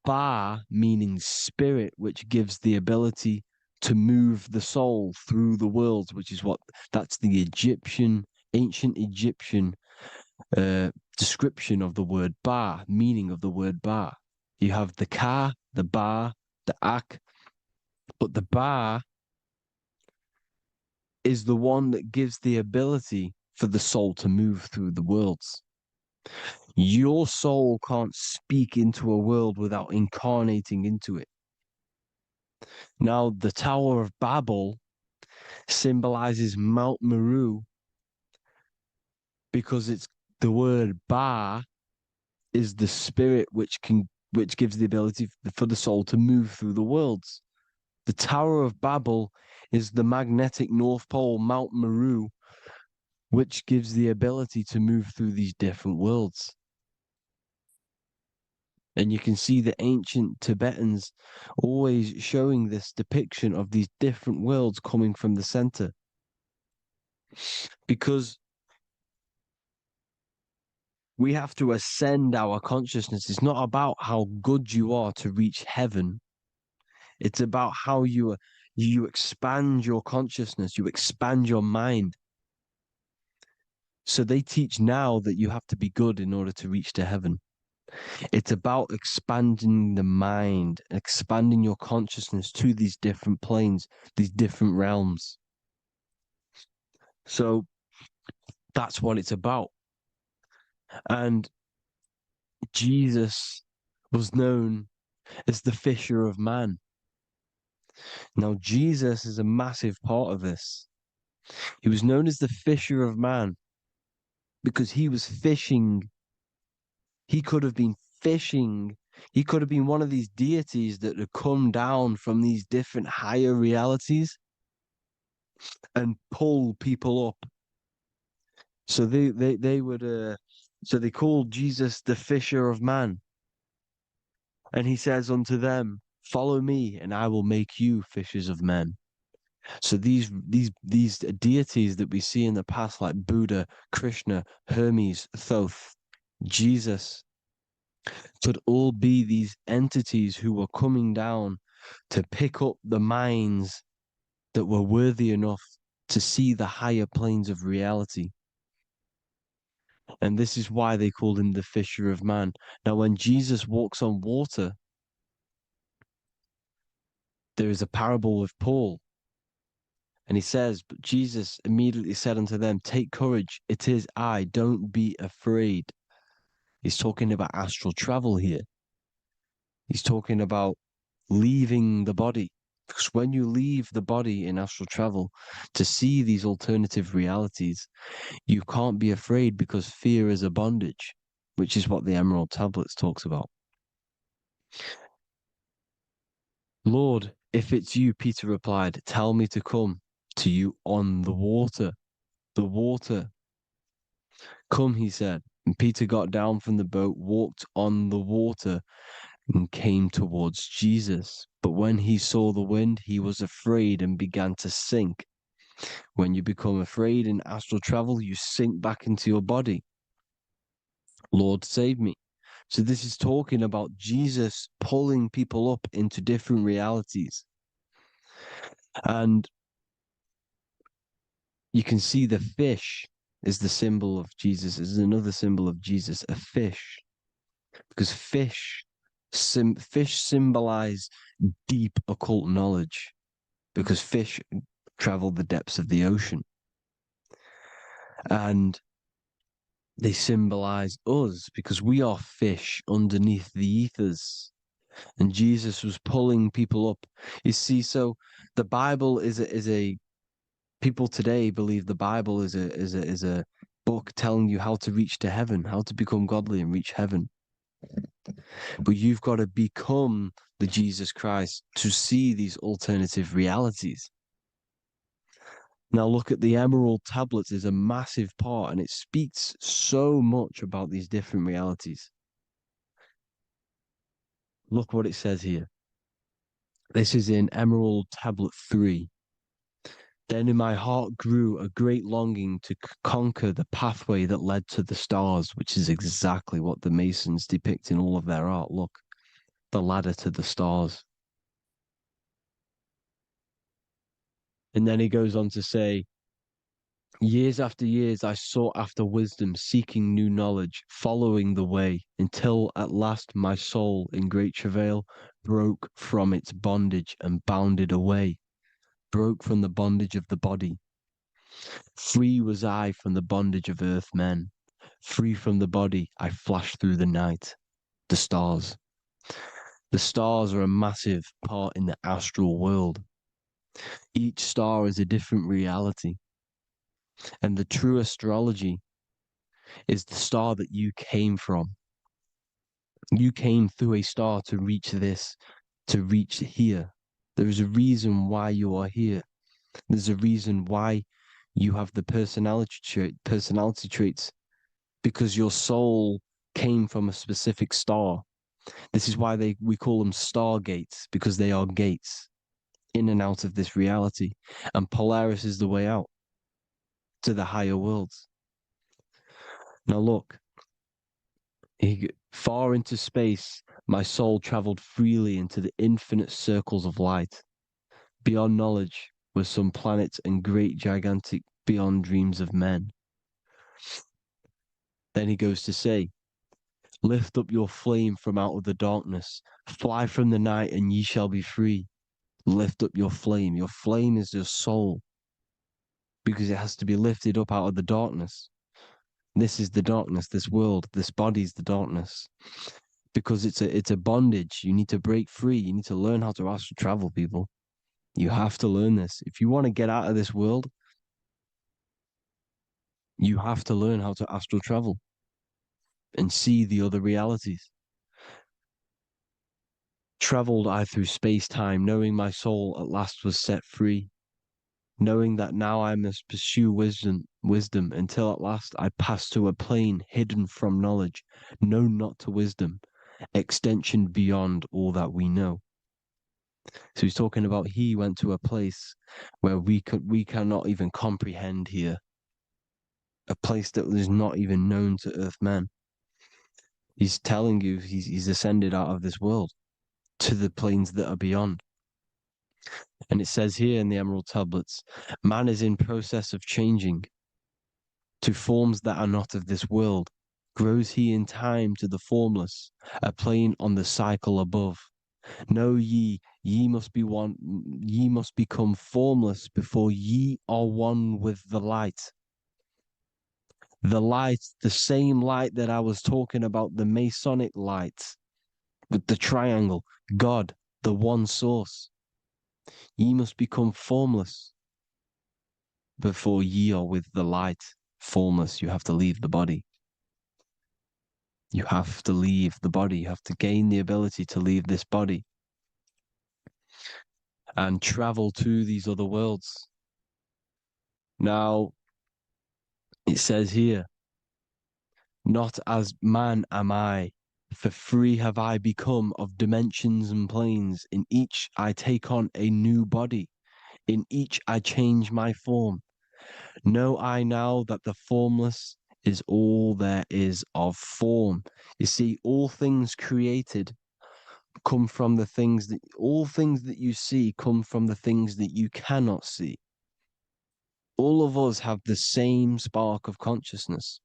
Ba meaning spirit, which gives the ability to move the soul through the worlds, which is that's the ancient Egyptian description of the word ba, meaning of the word ba. You have the ka, the ba, the ak, but the ba is the one that gives the ability for the soul to move through the worlds. Your soul can't speak into a world without incarnating into it. Now, the Tower of Babel symbolizes Mount Meru because it's the word Ba is the spirit which gives the ability for the soul to move through the worlds. The Tower of Babel is the magnetic North Pole, Mount Meru, which gives the ability to move through these different worlds. And you can see the ancient Tibetans always showing this depiction of these different worlds coming from the center. Because we have to ascend our consciousness. It's not about how good you are to reach heaven. It's about how you expand your consciousness, you expand your mind. So they teach now that you have to be good in order to reach to heaven. It's about expanding the mind, expanding your consciousness to these different planes, these different realms. So that's what it's about. And Jesus was known as the fisher of man. Now, Jesus is a massive part of this. He was known as the fisher of man because he was fishing. He could have been fishing. He could have been one of these deities that had come down from these different higher realities and pull people up. So they would so they called Jesus the fisher of man. And he says unto them, follow me and I will make you fishers of men. So these deities that we see in the past, like Buddha, Krishna, Hermes, Thoth, Jesus, could all be these entities who were coming down to pick up the minds that were worthy enough to see the higher planes of reality. And this is why they called him the fisher of man. Now, when Jesus walks on water, there is a parable with Paul. And he says, but Jesus immediately said unto them, take courage, it is I, don't be afraid. He's talking about astral travel here. He's talking about leaving the body. Because when you leave the body in astral travel to see these alternative realities, you can't be afraid because fear is a bondage, which is what the Emerald Tablets talks about. Lord, if it's you, Peter replied, tell me to come to you on the water. The water. Come, he said. And Peter got down from the boat, walked on the water, and came towards Jesus. But when he saw the wind, he was afraid and began to sink. When you become afraid in astral travel, you sink back into your body. Lord, save me. So this is talking about Jesus pulling people up into different realities. And you can see the fish is the symbol of Jesus, is another symbol of Jesus, a fish. Because fish symbolize deep occult knowledge, because fish travel the depths of the ocean. And they symbolize us because we are fish underneath the ethers. And Jesus was pulling people up. You see, so the Bible is a people today believe the Bible is a book telling you how to reach to heaven, how to become godly and reach heaven. But you've got to become the Jesus Christ to see these alternative realities. Now look at the Emerald Tablets is a massive part, and it speaks so much about these different realities. Look what it says here. This is in Emerald Tablet 3. Then in my heart grew a great longing to conquer the pathway that led to the stars, which is exactly what the Masons depict in all of their art. Look, the ladder to the stars. And then he goes on to say, years after years, I sought after wisdom, seeking new knowledge, following the way, until at last my soul, in great travail, broke from its bondage and bounded away, broke from the bondage of the body. Free was I from the bondage of earth men. Free from the body, I flashed through the night. The stars. The stars are a massive part in the astral world. Each star is a different reality. And the true astrology is the star that you came from. You came through a star to reach this, to reach here. There is a reason why you are here. There's a reason why you have the personality traits, because your soul came from a specific star. This is why we call them stargates, because they are gates in and out of this reality. And Polaris is the way out to the higher worlds. Now look, far into space, my soul traveled freely into the infinite circles of light. Beyond knowledge were some planets and great gigantic beyond dreams of men. Then he goes to say, lift up your flame from out of the darkness, fly from the night and ye shall be free. Lift up your flame. Your flame is your soul, because it has to be lifted up out of the darkness. This is the darkness, this world, this body is the darkness. Because it's a bondage. You need to break free. You need to learn how to astral travel, people. You have to learn this. If you want to get out of this world, you have to learn how to astral travel and see the other realities. Traveled I through space-time, knowing my soul at last was set free, knowing that now I must pursue wisdom until at last I pass to a plane hidden from knowledge, known not to wisdom, extension beyond all that we know. So he's talking about he went to a place where we cannot even comprehend here, a place that is not even known to earthmen. He's telling you he's ascended out of this world to the planes that are beyond. And it says here in the Emerald Tablets, man is in process of changing to forms that are not of this world. Grows he in time to the formless, a plane on the cycle above. Know ye must be one, ye must become formless before ye are one with the light. The light, the same light that I was talking about, the Masonic light with the triangle, God, the one source. Ye must become formless before ye are with the light. Formless, you have to leave the body. You have to leave the body. You have to gain the ability to leave this body and travel to these other worlds. Now, it says here, not as man am I, for free have I become of dimensions and planes. In each I take on a new body. In each I change my form. Know I now that the formless is all there is of form. You see, all things created come from the things that, all things that you see come from the things that you cannot see. All of us have the same spark of consciousness,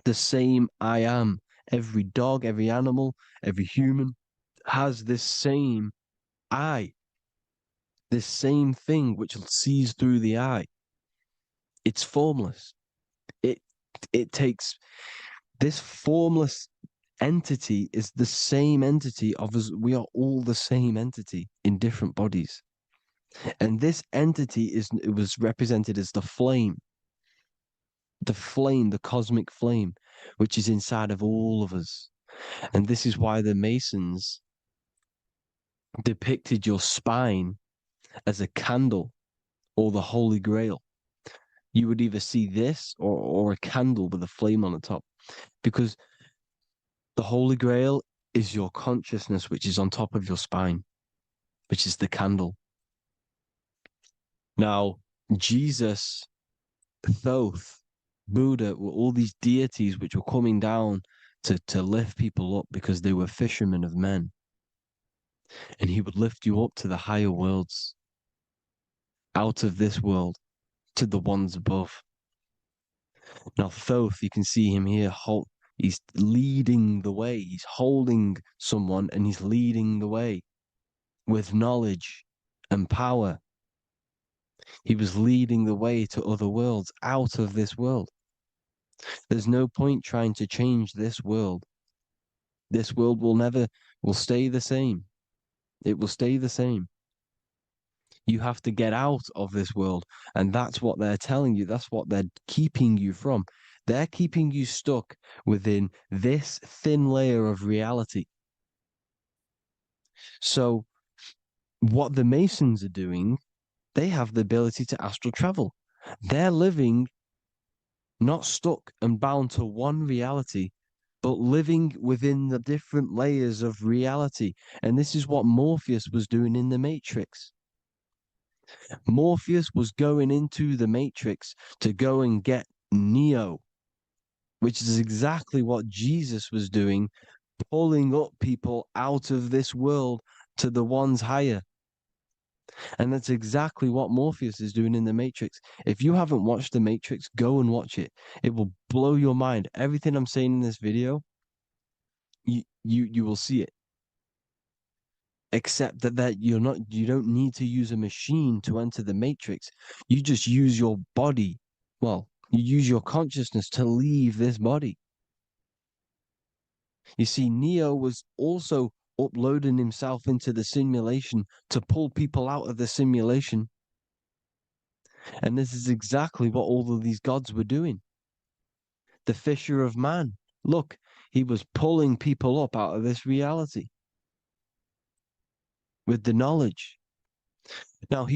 the same I am. Every dog, every animal, every human has this same I, this same thing which sees through the eye. It's formless. It takes this formless entity is the same entity of us. We are all the same entity in different bodies. And this entity it was represented as the flame, the cosmic flame, which is inside of all of us. And this is why the Masons depicted your spine as a candle or the Holy Grail. You would either see this or a candle with a flame on the top, because the Holy Grail is your consciousness, which is on top of your spine, which is the candle. Now, Jesus, Thoth, Buddha were all these deities which were coming down to lift people up because they were fishermen of men. and he would lift you up to the higher worlds, out of this world to the ones above. Now, Thoth, you can see him here. He's leading the way. He's holding someone and he's leading the way with knowledge and power. He was leading the way to other worlds, out of this world. There's no point trying to change this world. This world will stay the same. It will stay the same. You have to get out of this world. And that's what they're telling you. That's what they're keeping you from. They're keeping you stuck within this thin layer of reality. So what the Masons are doing, they have the ability to astral travel. They're living not stuck and bound to one reality, but living within the different layers of reality. And this is what Morpheus was doing in the Matrix. Morpheus was going into the Matrix to go and get Neo, which is exactly what Jesus was doing, pulling up people out of this world to the ones higher. And that's exactly what Morpheus is doing in the Matrix. If you haven't watched the Matrix, go and watch it. It will blow your mind. Everything I'm saying in this video, you will see it. Except that you don't need to use a machine to enter the Matrix. You just use your body. Well, you use your consciousness to leave this body. You see, Neo was also uploading himself into the simulation to pull people out of the simulation. And this is exactly what all of these gods were doing. The Fisher of Man. Look, he was pulling people up out of this reality with the knowledge. Now,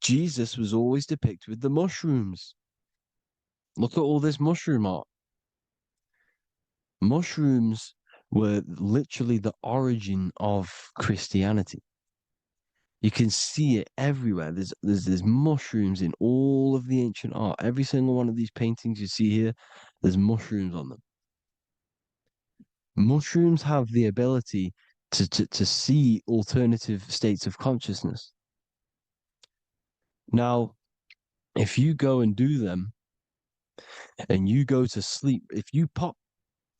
Jesus was always depicted with the mushrooms. Look at all this mushroom art. Mushrooms were literally the origin of Christianity. You can see it everywhere. There's mushrooms in all of the ancient art. Every single one of these paintings you see here, there's mushrooms on them. Mushrooms have the ability to see alternative states of consciousness. Now, if you go and do them and you go to sleep, if you pop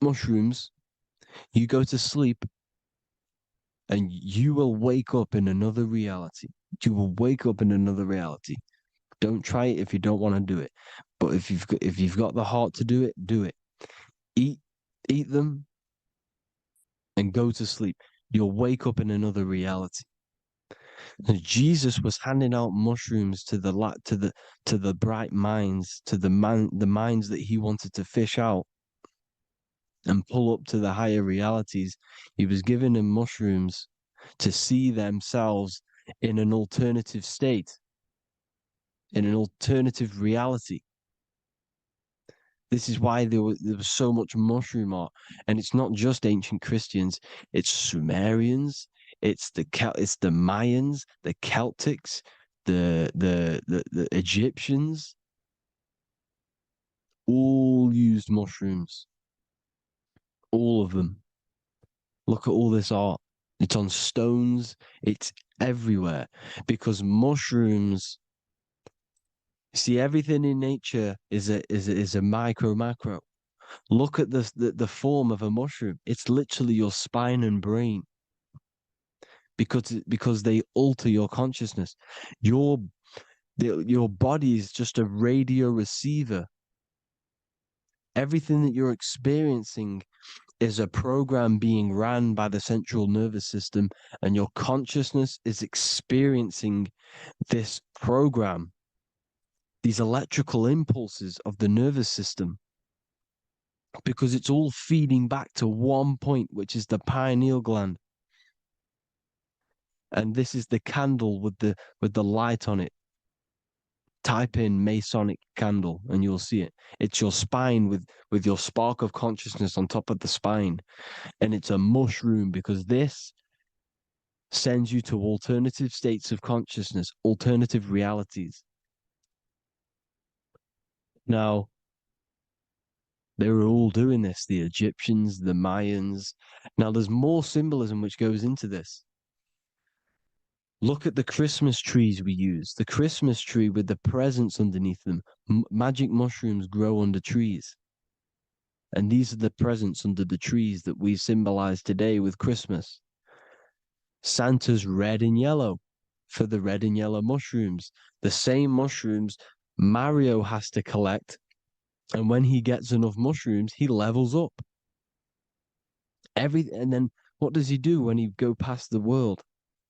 mushrooms, you go to sleep and you will wake up in another reality. You will wake up in another reality. Don't try it if you don't want to do it. But if you've got the heart to do it, do it. Eat them and go to sleep. You'll wake up in another reality. And Jesus was handing out mushrooms to the bright minds, to the minds that he wanted to fish out and pull up to the higher realities. He was giving them mushrooms to see themselves in an alternative state, in an alternative reality. This is why there was so much mushroom art, and it's not just ancient Christians; it's Sumerians, it's the Mayans, the Celtics, the Egyptians. All used mushrooms. All of them. Look at all this art. It's on stones. It's everywhere because mushrooms. See, everything in nature is a micro macro. Look at the form of a mushroom. It's literally your spine and brain. Because they alter your consciousness. Your body is just a radio receiver. Everything that you're experiencing is a program being ran by the central nervous system, and your consciousness is experiencing this program, these electrical impulses of the nervous system, because it's all feeding back to one point, which is the pineal gland. And this is the candle with the light on it. Type in Masonic candle and you'll see it. It's your spine with your spark of consciousness on top of the spine. And it's a mushroom because this sends you to alternative states of consciousness, alternative realities. Now, they were all doing this, the Egyptians, the Mayans. Now, there's more symbolism which goes into this. Look at the Christmas trees we use. The Christmas tree with the presents underneath them. Magic mushrooms grow under trees. And these are the presents under the trees that we symbolize today with Christmas. Santa's red and yellow for the red and yellow mushrooms. The same mushrooms Mario has to collect. And when he gets enough mushrooms, he levels up. And then what does he do when he go past the world?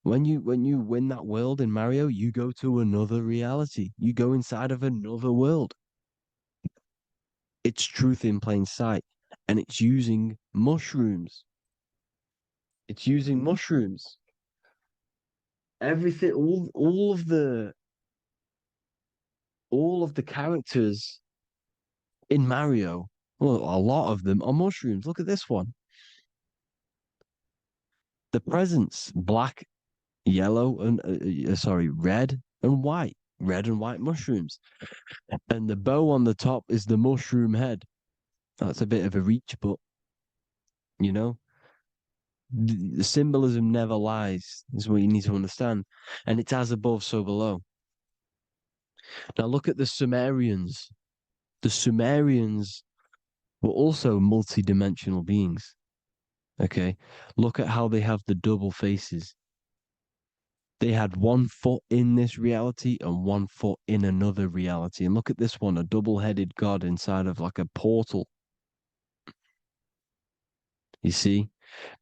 When you win that world in Mario, you go to another reality. You go inside of another world. It's truth in plain sight. And it's using mushrooms. It's using mushrooms. Everything, all of the characters in Mario, well, a lot of them are mushrooms. Look at this one. The presents, black, yellow, and red and white. Red and white mushrooms. And the bow on the top is the mushroom head. That's a bit of a reach, but you know, the symbolism never lies, is what you need to understand. And it's as above, so below. Now look at the Sumerians. The Sumerians were also multi-dimensional beings. Okay, look at how they have the double faces. They had 1 foot in this reality and 1 foot in another reality. And look at this one, a double-headed god inside of like a portal. You see?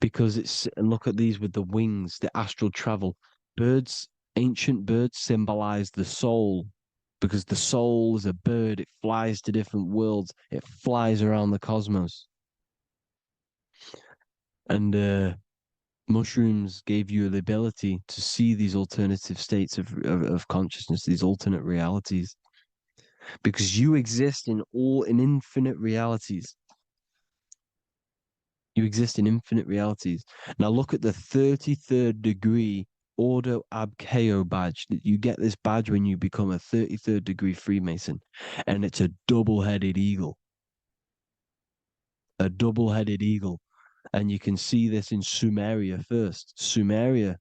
Because and look at these with the wings, the astral travel. Birds, ancient birds symbolize the soul. Because the soul is a bird, it flies to different worlds, it flies around the cosmos. And mushrooms gave you the ability to see these alternative states of consciousness, these alternate realities. Because you exist in infinite realities. You exist in infinite realities. Now look at the 33rd degree Ordo Ab Chao badge. You get this badge when you become a 33rd degree Freemason. And it's a double-headed eagle. A double-headed eagle. And you can see this in Sumeria first. Sumeria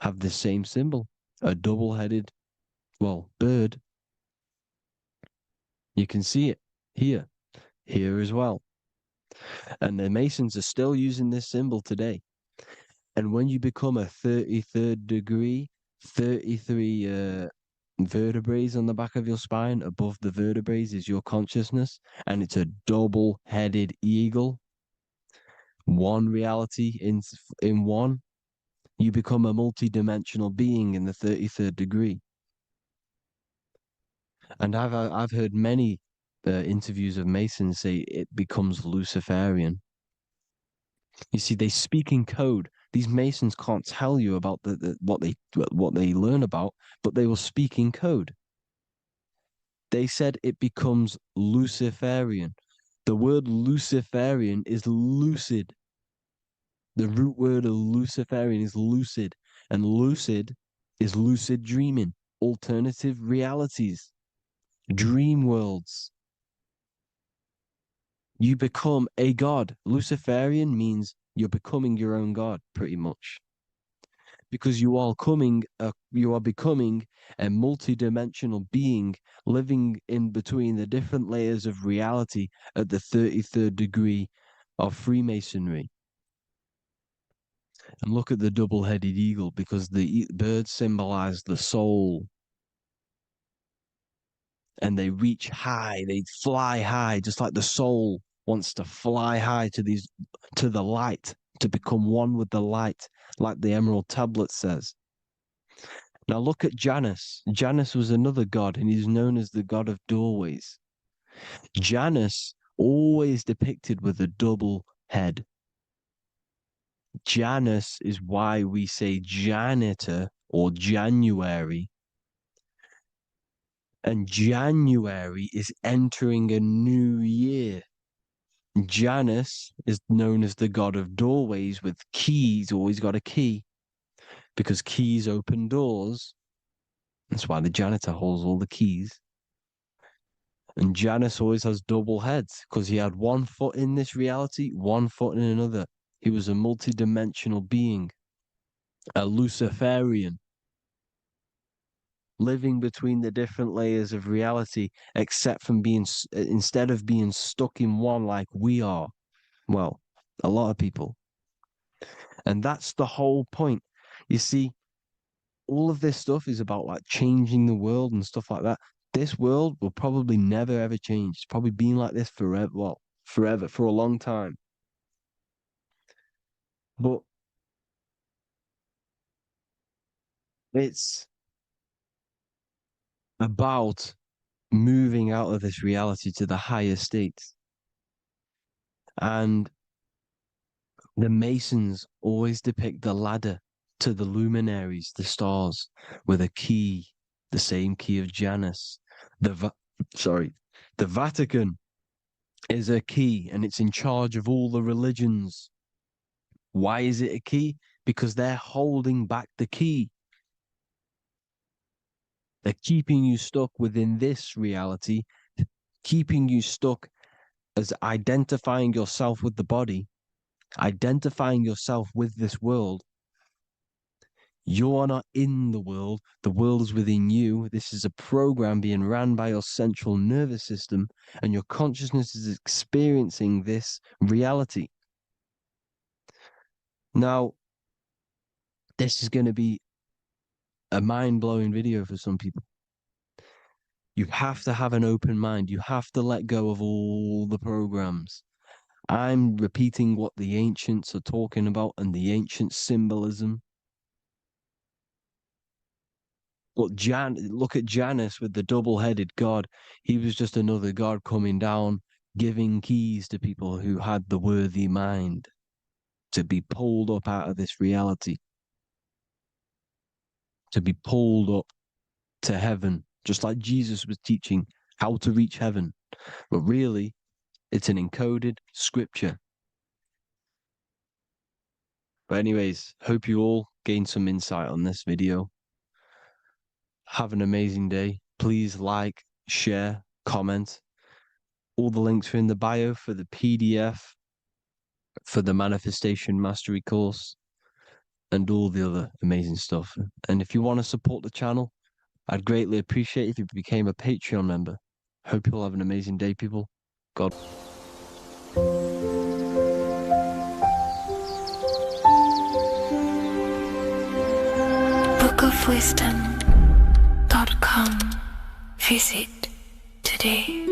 have the same symbol. A double-headed, bird. You can see it here. Here as well. And the Masons are still using this symbol today. And when you become a 33rd degree, 33 vertebrae on the back of your spine, above the vertebrae is your consciousness, and it's a double-headed eagle. One reality in one, you become a multi-dimensional being in the 33rd degree. And I've heard many interviews of Masons say it becomes Luciferian. You see, they speak in code. These Masons can't tell you about what they learn about, but they will speak in code. They said it becomes Luciferian. The word Luciferian is lucid. The root word of Luciferian is lucid, and lucid is lucid dreaming, alternative realities, dream worlds. You become a god. Luciferian means you're becoming your own god, pretty much. Because you are becoming a multi-dimensional being living in between the different layers of reality at the 33rd degree of Freemasonry. And look at the double-headed eagle, because the birds symbolize the soul. And they reach high, they fly high, just like the soul wants to fly high to the light, to become one with the light, like the Emerald Tablet says. Now look at Janus. Janus was another god, and he's known as the god of doorways. Janus always depicted with a double head. Janus is why we say janitor or January. And January is entering a new year. Janus is known as the god of doorways with keys, always got a key, because keys open doors. That's why the janitor holds all the keys. And Janus always has double heads, because he had 1 foot in this reality, 1 foot in another. He was a multi-dimensional being, a Luciferian. living between the different layers of reality, except from instead of being stuck in one like we are. Well, a lot of people. And that's the whole point. You see, all of this stuff is about like changing the world and stuff like that. This world will probably never ever change. It's probably been like this forever. Well, forever, for a long time. But it's about moving out of this reality to the higher states. And the Masons always depict the ladder to the luminaries, the stars, with a key, the same key of Janus. The Vatican is a key, and it's in charge of all the religions. Why is it a key? Because they're holding back the key. They're keeping you stuck within this reality, keeping you stuck as identifying yourself with the body, identifying yourself with this world. You are not in the world is within you. This is a program being ran by your central nervous system, and your consciousness is experiencing this reality. Now, this is going to be a mind-blowing video for some people. You have to have an open mind. You have to let go of all the programs. I'm repeating what the ancients are talking about and the ancient symbolism. Look at Janus with the double-headed god. He was just another god coming down, giving keys to people who had the worthy mind to be pulled up out of this reality, to be pulled up to heaven, just like Jesus was teaching how to reach heaven. But really, it's an encoded scripture. But anyways, hope you all gained some insight on this video. Have an amazing day. Please like, share, comment. All the links are in the bio for the PDF, for the Manifestation Mastery course, and all the other amazing stuff. And if you want to support the channel, I'd greatly appreciate if you became a Patreon member. Hope you'll have an amazing day, people. God. bookofwisdom.com. Visit today.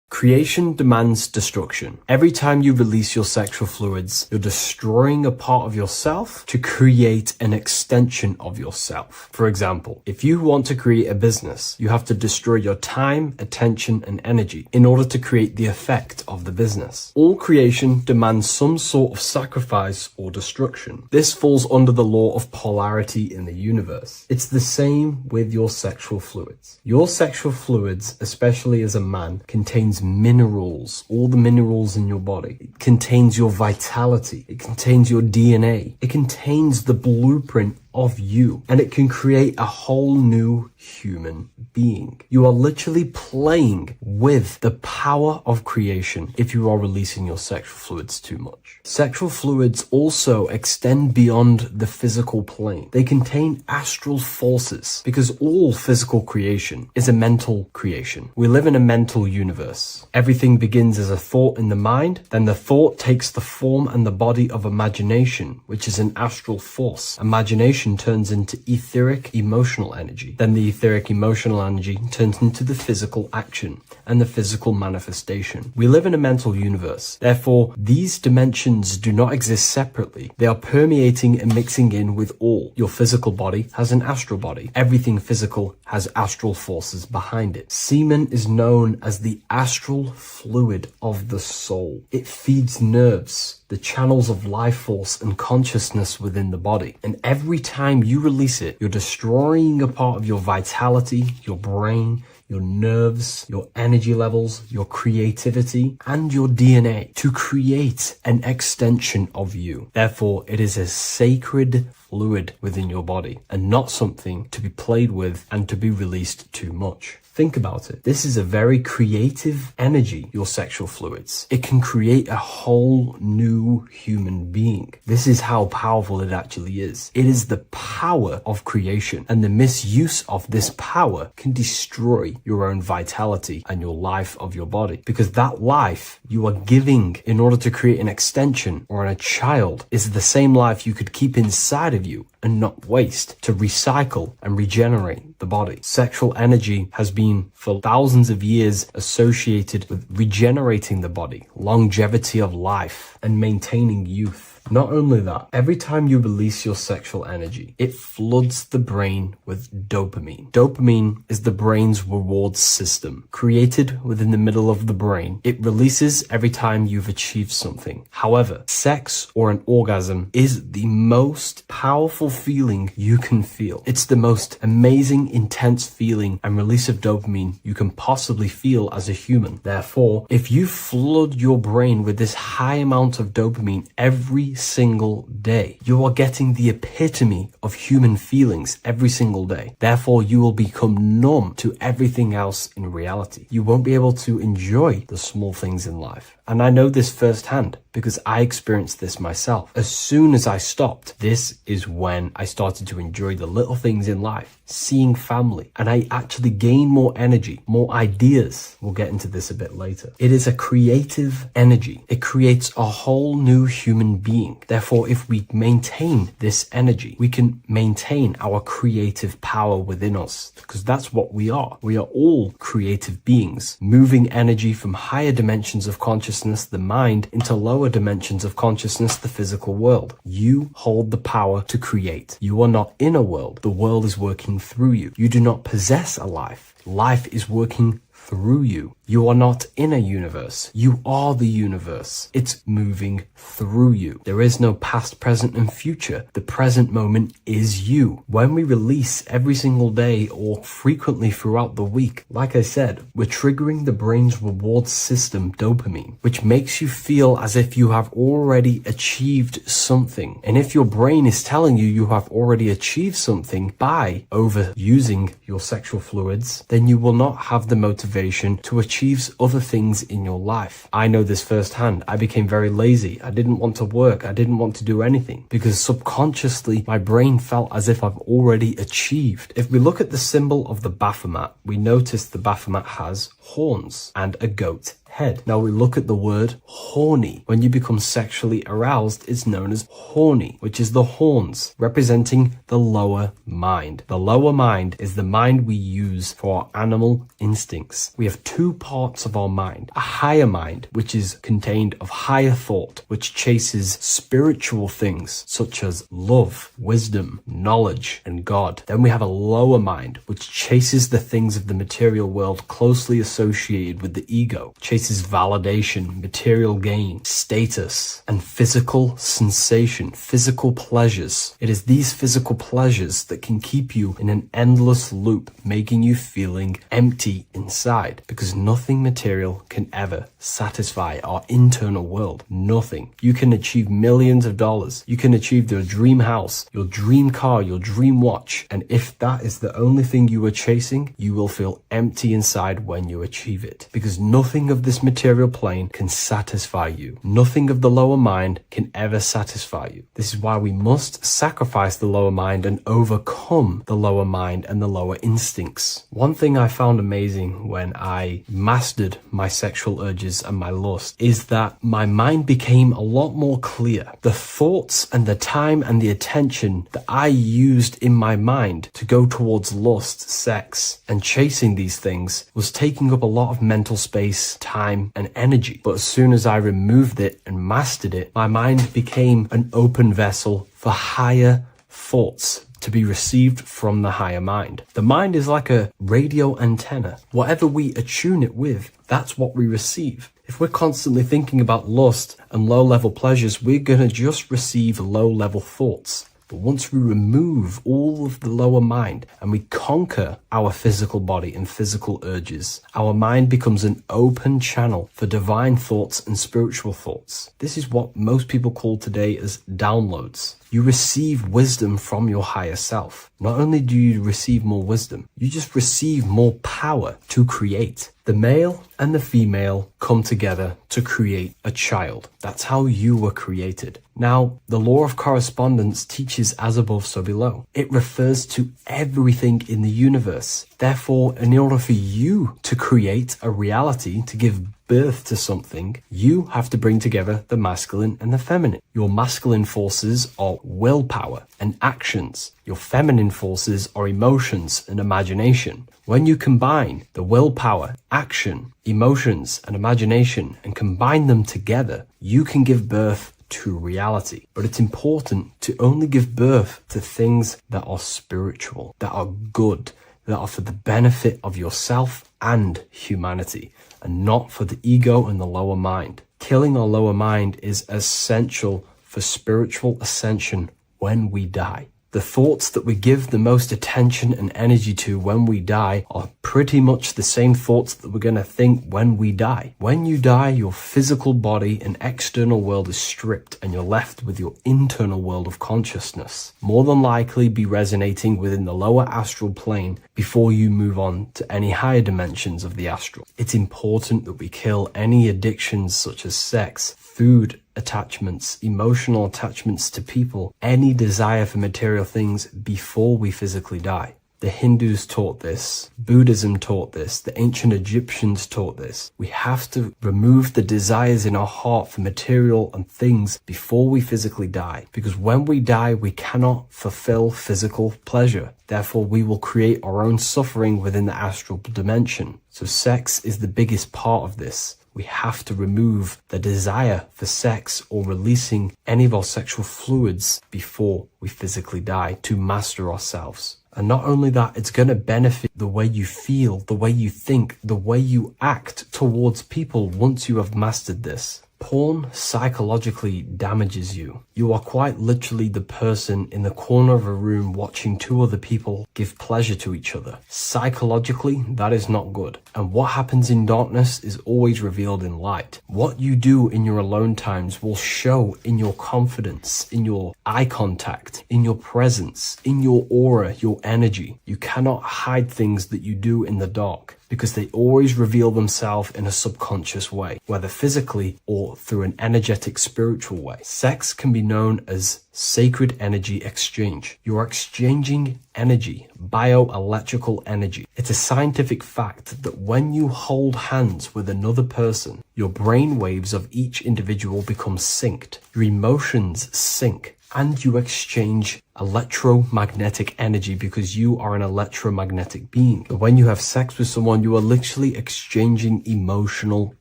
Creation demands destruction. Every time you release your sexual fluids, you're destroying a part of yourself to create an extension of yourself. For example, if you want to create a business, you have to destroy your time, attention, and energy in order to create the effect of the business. All creation demands some sort of sacrifice or destruction. This falls under the law of polarity in the universe. It's the same with your sexual fluids. Your sexual fluids, especially as a man, contains minerals, all the minerals in your body. It contains your vitality. It contains your DNA. It contains the blueprint of you, and it can create a whole new human being. You are literally playing with the power of creation if you are releasing your sexual fluids too much. Sexual fluids also extend beyond the physical plane. They contain astral forces because all physical creation is a mental creation. We live in a mental universe. Everything begins as a thought in the mind, then the thought takes the form and the body of imagination, which is an astral force. Imagination turns into etheric emotional energy. Then the etheric emotional energy turns into the physical action and the physical manifestation. We live in a mental universe. Therefore, these dimensions do not exist separately. They are permeating and mixing in with all. Your physical body has an astral body. Everything physical has astral forces behind it. Semen is known as the astral fluid of the soul. It feeds nerves, the channels of life force and consciousness within the body. And every time you release it, you're destroying a part of your vitality, your brain, your nerves, your energy levels, your creativity, and your DNA to create an extension of you. Therefore, it is a sacred fluid within your body and not something to be played with and to be released too much. Think about it. This is a very creative energy, your sexual fluids. It can create a whole new human being. This is how powerful it actually is. It is the power of creation, and the misuse of this power can destroy your own vitality and your life of your body, because that life you are giving in order to create an extension or a child is the same life you could keep inside of you and not waste to recycle and regenerate the body. Sexual energy has been for thousands of years associated with regenerating the body, longevity of life, and maintaining youth. Not only that, every time you release your sexual energy, it floods the brain with dopamine. Dopamine is the brain's reward system, created within the middle of the brain. It releases every time you've achieved something. However, sex or an orgasm is the most powerful feeling you can feel. It's the most amazing, intense feeling and release of dopamine you can possibly feel as a human. Therefore, if you flood your brain with this high amount of dopamine every single day, you are getting the epitome of human feelings every single day. Therefore, you will become numb to everything else in reality. You won't be able to enjoy the small things in life. And I know this firsthand because I experienced this myself. As soon as I stopped, this is when I started to enjoy the little things in life, seeing family, and I actually gained more energy, more ideas. We'll get into this a bit later. It is a creative energy. It creates a whole new human being. Therefore, if we maintain this energy, we can maintain our creative power within us, because that's what we are. We are all creative beings, moving energy from higher dimensions of consciousness, the mind, into lower dimensions of consciousness, the physical world. You hold the power to create. You are not in a world. The world is working through you. You do not possess a life. Life is working through you. You are not in a universe. You are the universe. It's moving through you. There is no past, present, and future. The present moment is you. When we release every single day or frequently throughout the week, like I said, we're triggering the brain's reward system, dopamine, which makes you feel as if you have already achieved something. And if your brain is telling you you have already achieved something by overusing your sexual fluids, then you will not have the motivation to achieve other things in your life. I know this firsthand. I became very lazy. I didn't want to work. I didn't want to do anything because subconsciously my brain felt as if I've already achieved. If we look at the symbol of the Baphomet, we notice the Baphomet has horns and a goat head. Now we look at the word horny. When you become sexually aroused, it's known as horny, which is the horns, representing the lower mind. The lower mind is the mind we use for our animal instincts. We have two parts of our mind. A higher mind, which is contained of higher thought, which chases spiritual things such as love, wisdom, knowledge, and God. Then we have a lower mind, which chases the things of the material world closely associated with the ego, chases validation, material gain, status, and physical sensation, physical pleasures. It is these physical pleasures that can keep you in an endless loop, making you feeling empty inside, because nothing material can ever satisfy our internal world. Nothing. You can achieve millions of dollars. You can achieve your dream house, your dream car, your dream watch. And if that is the only thing you are chasing, you will feel empty inside when you achieve it, because nothing of this material plane can satisfy you. Nothing of the lower mind can ever satisfy you. This is why we must sacrifice the lower mind and overcome the lower mind and the lower instincts. One thing I found amazing when I mastered my sexual urges and my lust is that my mind became a lot more clear. The thoughts and the time and the attention that I used in my mind to go towards lust, sex, and chasing these things was taking up a lot of mental space, time, and energy. But as soon as I removed it and mastered it, my mind became an open vessel for higher thoughts to be received from the higher mind. The mind is like a radio antenna. Whatever we attune it with, that's what we receive. If we're constantly thinking about lust and low-level pleasures, we're going to just receive low-level thoughts. But once we remove all of the lower mind and we conquer our physical body and physical urges, our mind becomes an open channel for divine thoughts and spiritual thoughts. This is what most people call today as downloads. You receive wisdom from your higher self. Not only do you receive more wisdom, you just receive more power to create. The male and the female come together to create a child. That's how you were created. Now, the law of correspondence teaches as above, so below. It refers to everything in the universe. Therefore, in order for you to create a reality, to give birth to something, you have to bring together the masculine and the feminine. Your masculine forces are willpower and actions. Your feminine forces are emotions and imagination. When you combine the willpower, action, emotions, and imagination and combine them together, you can give birth to reality. But it's important to only give birth to things that are spiritual, that are good, that are for the benefit of yourself and humanity, and not for the ego and the lower mind. Killing our lower mind is essential for spiritual ascension when we die. The thoughts that we give the most attention and energy to when we die are pretty much the same thoughts that we're going to think when we die. When you die, your physical body and external world is stripped and you're left with your internal world of consciousness, more than likely be resonating within the lower astral plane before you move on to any higher dimensions of the astral. It's important that we kill any addictions such as sex, food attachments, emotional attachments to people, any desire for material things before we physically die. The Hindus taught this, Buddhism taught this, the ancient Egyptians taught this. We have to remove the desires in our heart for material and things before we physically die, because when we die, we cannot fulfill physical pleasure. Therefore, we will create our own suffering within the astral dimension. So sex is the biggest part of this. We have to remove the desire for sex or releasing any of our sexual fluids before we physically die to master ourselves. And not only that, it's going to benefit the way you feel, the way you think, the way you act towards people once you have mastered this. Porn psychologically damages you. You are quite literally the person in the corner of a room watching two other people give pleasure to each other. Psychologically, that is not good. And what happens in darkness is always revealed in light. What you do in your alone times will show in your confidence, in your eye contact, in your presence, in your aura, your energy. You cannot hide things that you do in the dark, because they always reveal themselves in a subconscious way, whether physically or through an energetic spiritual way. Sex can be known as sacred energy exchange. You are exchanging energy, bioelectrical energy. It's a scientific fact that when you hold hands with another person, your brain waves of each individual become synced. Your emotions sync. And you exchange electromagnetic energy because you are an electromagnetic being. But when you have sex with someone, you are literally exchanging emotional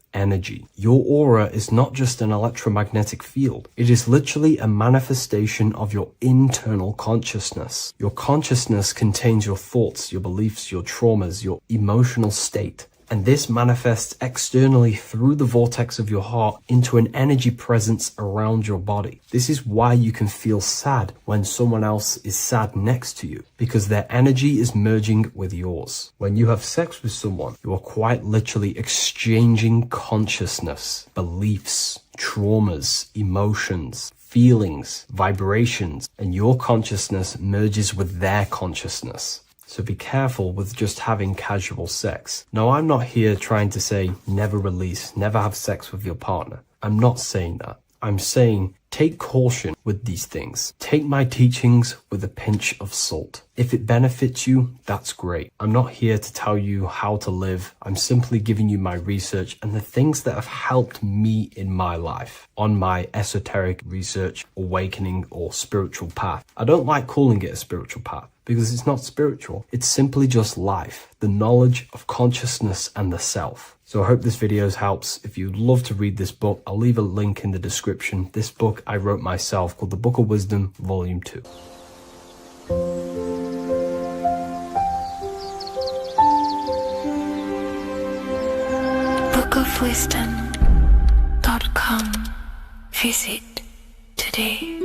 energy. Your aura is not just an electromagnetic field. It is literally a manifestation of your internal consciousness. Your consciousness contains your thoughts, your beliefs, your traumas, your emotional state. And this manifests externally through the vortex of your heart into an energy presence around your body. This is why you can feel sad when someone else is sad next to you, because their energy is merging with yours. When you have sex with someone, you are quite literally exchanging consciousness, beliefs, traumas, emotions, feelings, vibrations, and your consciousness merges with their consciousness. So be careful with just having casual sex. Now, I'm not here trying to say never release, never have sex with your partner. I'm not saying that. I'm saying take caution with these things. Take my teachings with a pinch of salt. If it benefits you, that's great. I'm not here to tell you how to live. I'm simply giving you my research and the things that have helped me in my life on my esoteric research, awakening, or spiritual path. I don't like calling it a spiritual path, because it's not spiritual. It's simply just life, the knowledge of consciousness and the self. So I hope this video helps. If you'd love to read this book, I'll leave a link in the description. This book I wrote myself called The Book of Wisdom, Volume 2. bookofwisdom.com. Visit today.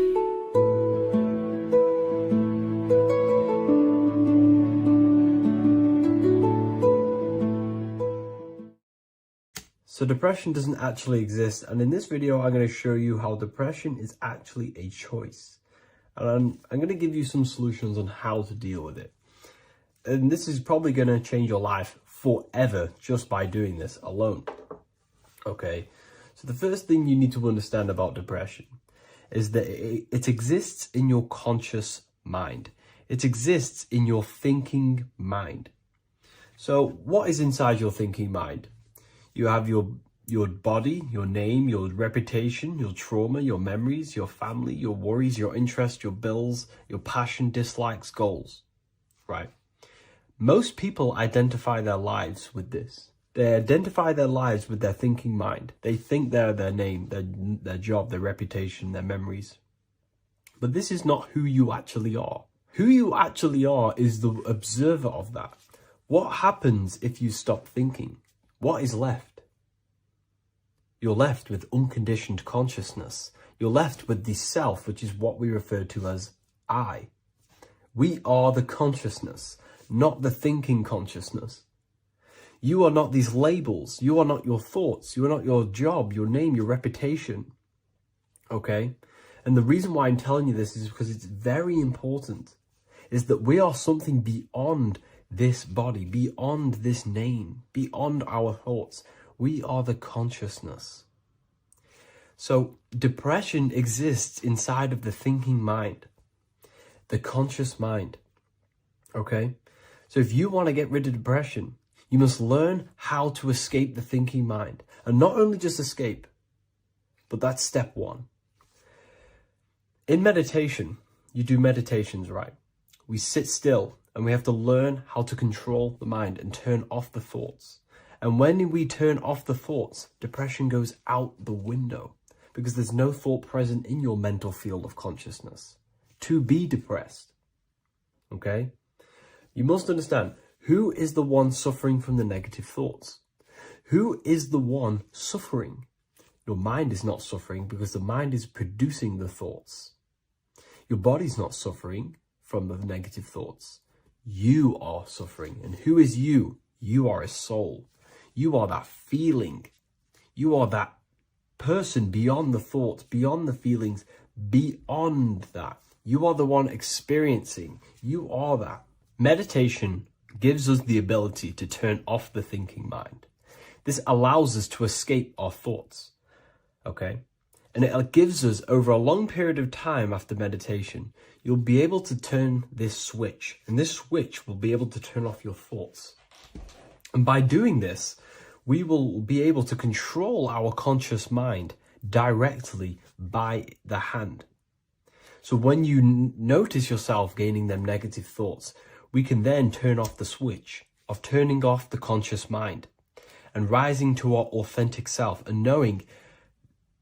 So depression doesn't actually exist, and in this video I'm going to show you how depression is actually a choice. And I'm going to give you some solutions on how to deal with it. And this is probably going to change your life forever just by doing this alone. Okay, so the first thing you need to understand about depression is that it exists in your conscious mind. It exists in your thinking mind. So what is inside your thinking mind? You have your body, your name, your reputation, your trauma, your memories, your family, your worries, your interests, your bills, your passion, dislikes, goals, right? Most people identify their lives with this. They identify their lives with their thinking mind. They think they're their name, their job, their reputation, their memories. But this is not who you actually are. Who you actually are is the observer of that. What happens if you stop thinking? What is left? You're left with unconditioned consciousness. You're left with the self, which is what we refer to as I. We are the consciousness, not the thinking consciousness. You are not these labels. You are not your thoughts. You are not your job, your name, your reputation. Okay? And the reason why I'm telling you this is because it's very important, is that we are something beyond this body, beyond this name, beyond our thoughts. We are the consciousness. So depression exists inside of the thinking mind, the conscious mind. Okay? So if you want to get rid of depression, you must learn how to escape the thinking mind. And not only just escape, but that's step one. In meditation, you do meditations, right? We sit still and we have to learn how to control the mind and turn off the thoughts. And when we turn off the thoughts, depression goes out the window because there's no thought present in your mental field of consciousness to be depressed. Okay? You must understand, who is the one suffering from the negative thoughts? Who is the one suffering? Your mind is not suffering because the mind is producing the thoughts. Your body's not suffering from the negative thoughts. You are suffering. And who is you? You are a soul. You are that feeling. You are that person beyond the thoughts, beyond the feelings, beyond that. You are the one experiencing. You are that. Meditation gives us the ability to turn off the thinking mind. This allows us to escape our thoughts. Okay? And it gives us, over a long period of time after meditation, you'll be able to turn this switch. And this switch will be able to turn off your thoughts. And by doing this, we will be able to control our conscious mind directly by the hand. So when you notice yourself gaining them negative thoughts, we can then turn off the switch of turning off the conscious mind and rising to our authentic self and knowing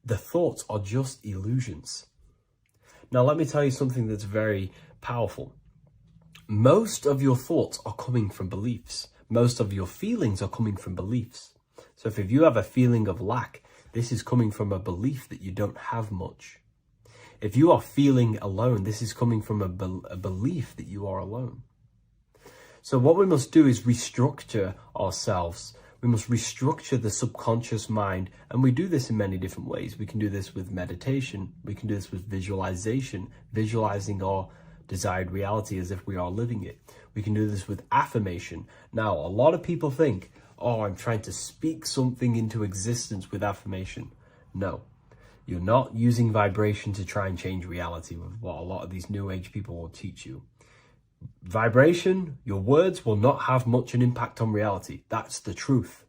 the thoughts are just illusions. Now, let me tell you something that's very powerful. Most of your thoughts are coming from beliefs. Most of your feelings are coming from beliefs. So if you have a feeling of lack, this is coming from a belief that you don't have much. If you are feeling alone, this is coming from a belief that you are alone. So what we must do is restructure ourselves. We must restructure the subconscious mind. And we do this in many different ways. We can do this with meditation. We can do this with visualization, visualizing our desired reality as if we are living it. We can do this with affirmation. Now, a lot of people think, oh, I'm trying to speak something into existence with affirmation. No, you're not using vibration to try and change reality with what a lot of these new age people will teach you. Vibration, your words will not have much an impact on reality. That's the truth.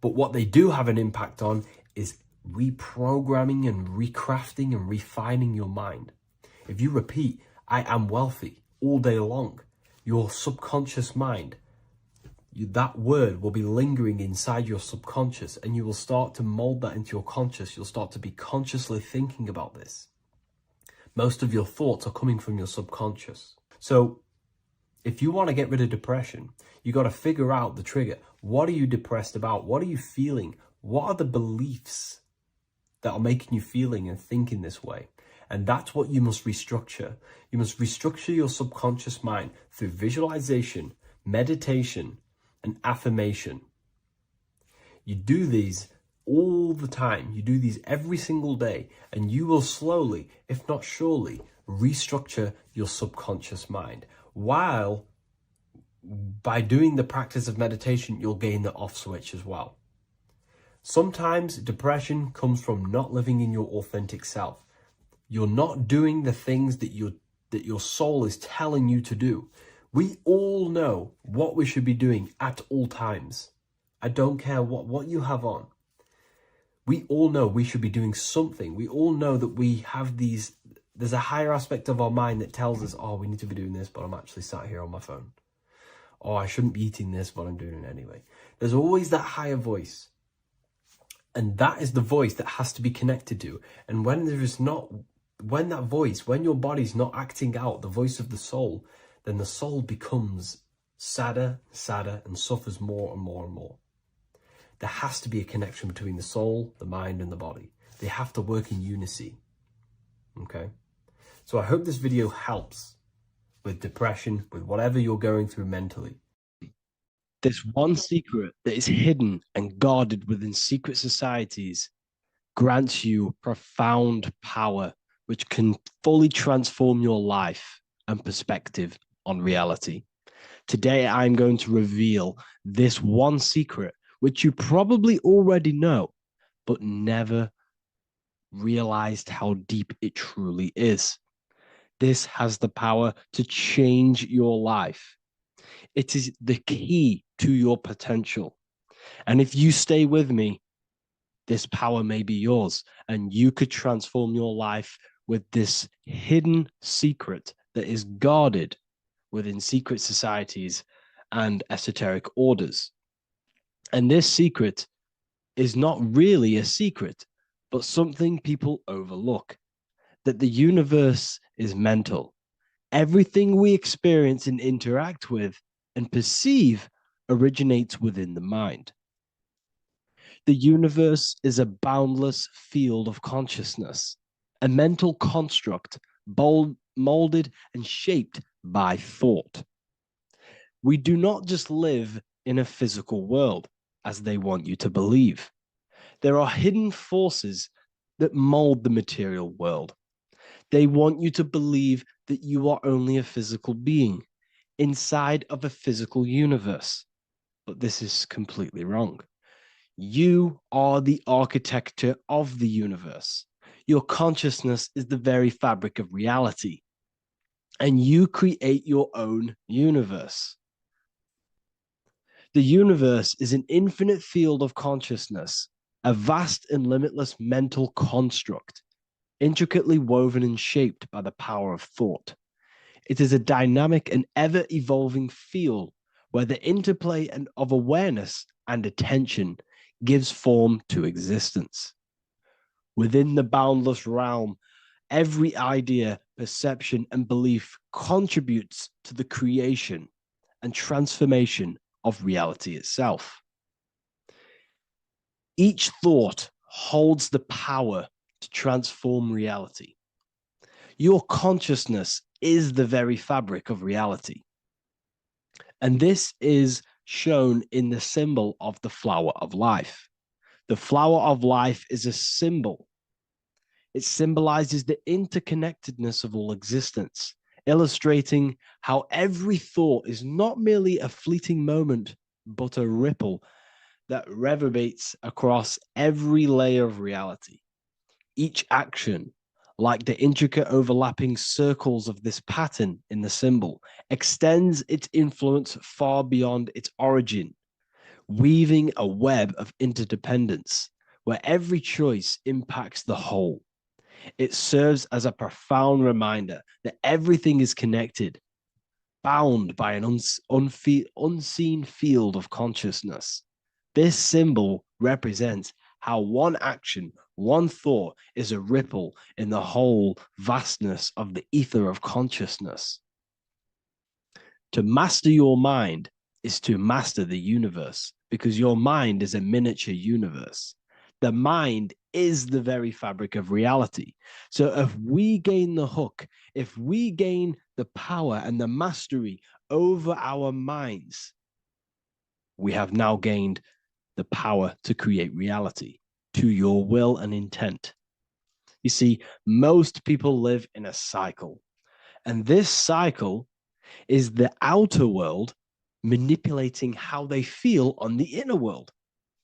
But what they do have an impact on is reprogramming and recrafting and refining your mind. If you repeat, I am wealthy all day long, your subconscious mind, that word will be lingering inside your subconscious and you will start to mold that into your conscious. You'll start to be consciously thinking about this. Most of your thoughts are coming from your subconscious. So if you want to get rid of depression, you got to figure out the trigger. What are you depressed about? What are you feeling? What are the beliefs that are making you feeling and thinking this way? And that's what you must restructure. You must restructure your subconscious mind through visualization, meditation, and affirmation. You do these all the time. You do these every single day, and you will slowly, if not surely, restructure your subconscious mind. While by doing the practice of meditation, you'll gain the off switch as well. Sometimes depression comes from not living in your authentic self. You're not doing the things that your soul is telling you to do. We all know what we should be doing at all times. I don't care what you have on. We all know we should be doing something. We all know that we have there's a higher aspect of our mind that tells us, oh, we need to be doing this, but I'm actually sat here on my phone. Oh, I shouldn't be eating this, but I'm doing it anyway. There's always that higher voice. And that is the voice that has to be connected to. And when that voice, when your body's not acting out the voice of the soul, then the soul becomes sadder, and suffers more and more and more. There has to be a connection between the soul, the mind, and the body. They have to work in unity. Okay? So I hope this video helps with depression, with whatever you're going through mentally. This one secret that is hidden and guarded within secret societies grants you profound power, which can fully transform your life and perspective on reality. Today, I'm going to reveal this one secret, which you probably already know, but never realized how deep it truly is. This has the power to change your life. It is the key to your potential. And if you stay with me, this power may be yours, and you could transform your life with this hidden secret that is guarded within secret societies and esoteric orders. And this secret is not really a secret, but something people overlook, that the universe is mental. Everything we experience and interact with and perceive originates within the mind. The universe is a boundless field of consciousness, a mental construct molded and shaped by thought. We do not just live in a physical world, as they want you to believe. There are hidden forces that mold the material world. They want you to believe that you are only a physical being inside of a physical universe. But this is completely wrong. You are the architecture of the universe. Your consciousness is the very fabric of reality. And you create your own universe. The universe is an infinite field of consciousness, a vast and limitless mental construct, intricately woven and shaped by the power of thought. It is a dynamic and ever-evolving field where the interplay of awareness and attention gives form to existence. Within the boundless realm, every idea, perception, and belief contributes to the creation and transformation of reality itself. Each thought holds the power to transform reality. Your consciousness is the very fabric of reality. And this is shown in the symbol of the flower of life. The flower of life is a symbol. It symbolizes the interconnectedness of all existence, illustrating how every thought is not merely a fleeting moment, but a ripple that reverberates across every layer of reality. Each action, like the intricate overlapping circles of this pattern in the symbol, extends its influence far beyond its origin, weaving a web of interdependence where every choice impacts the whole. It serves as a profound reminder that everything is connected, bound by an unseen field of consciousness. This symbol represents how one action, one thought is a ripple in the whole vastness of the ether of consciousness. To master your mind is to master the universe, because your mind is a miniature universe. The mind is the very fabric of reality. So if we gain the hook, if we gain the power and the mastery over our minds, we have now gained the power to create reality to your will and intent. You see, most people live in a cycle, and this cycle is the outer world manipulating how they feel on the inner world.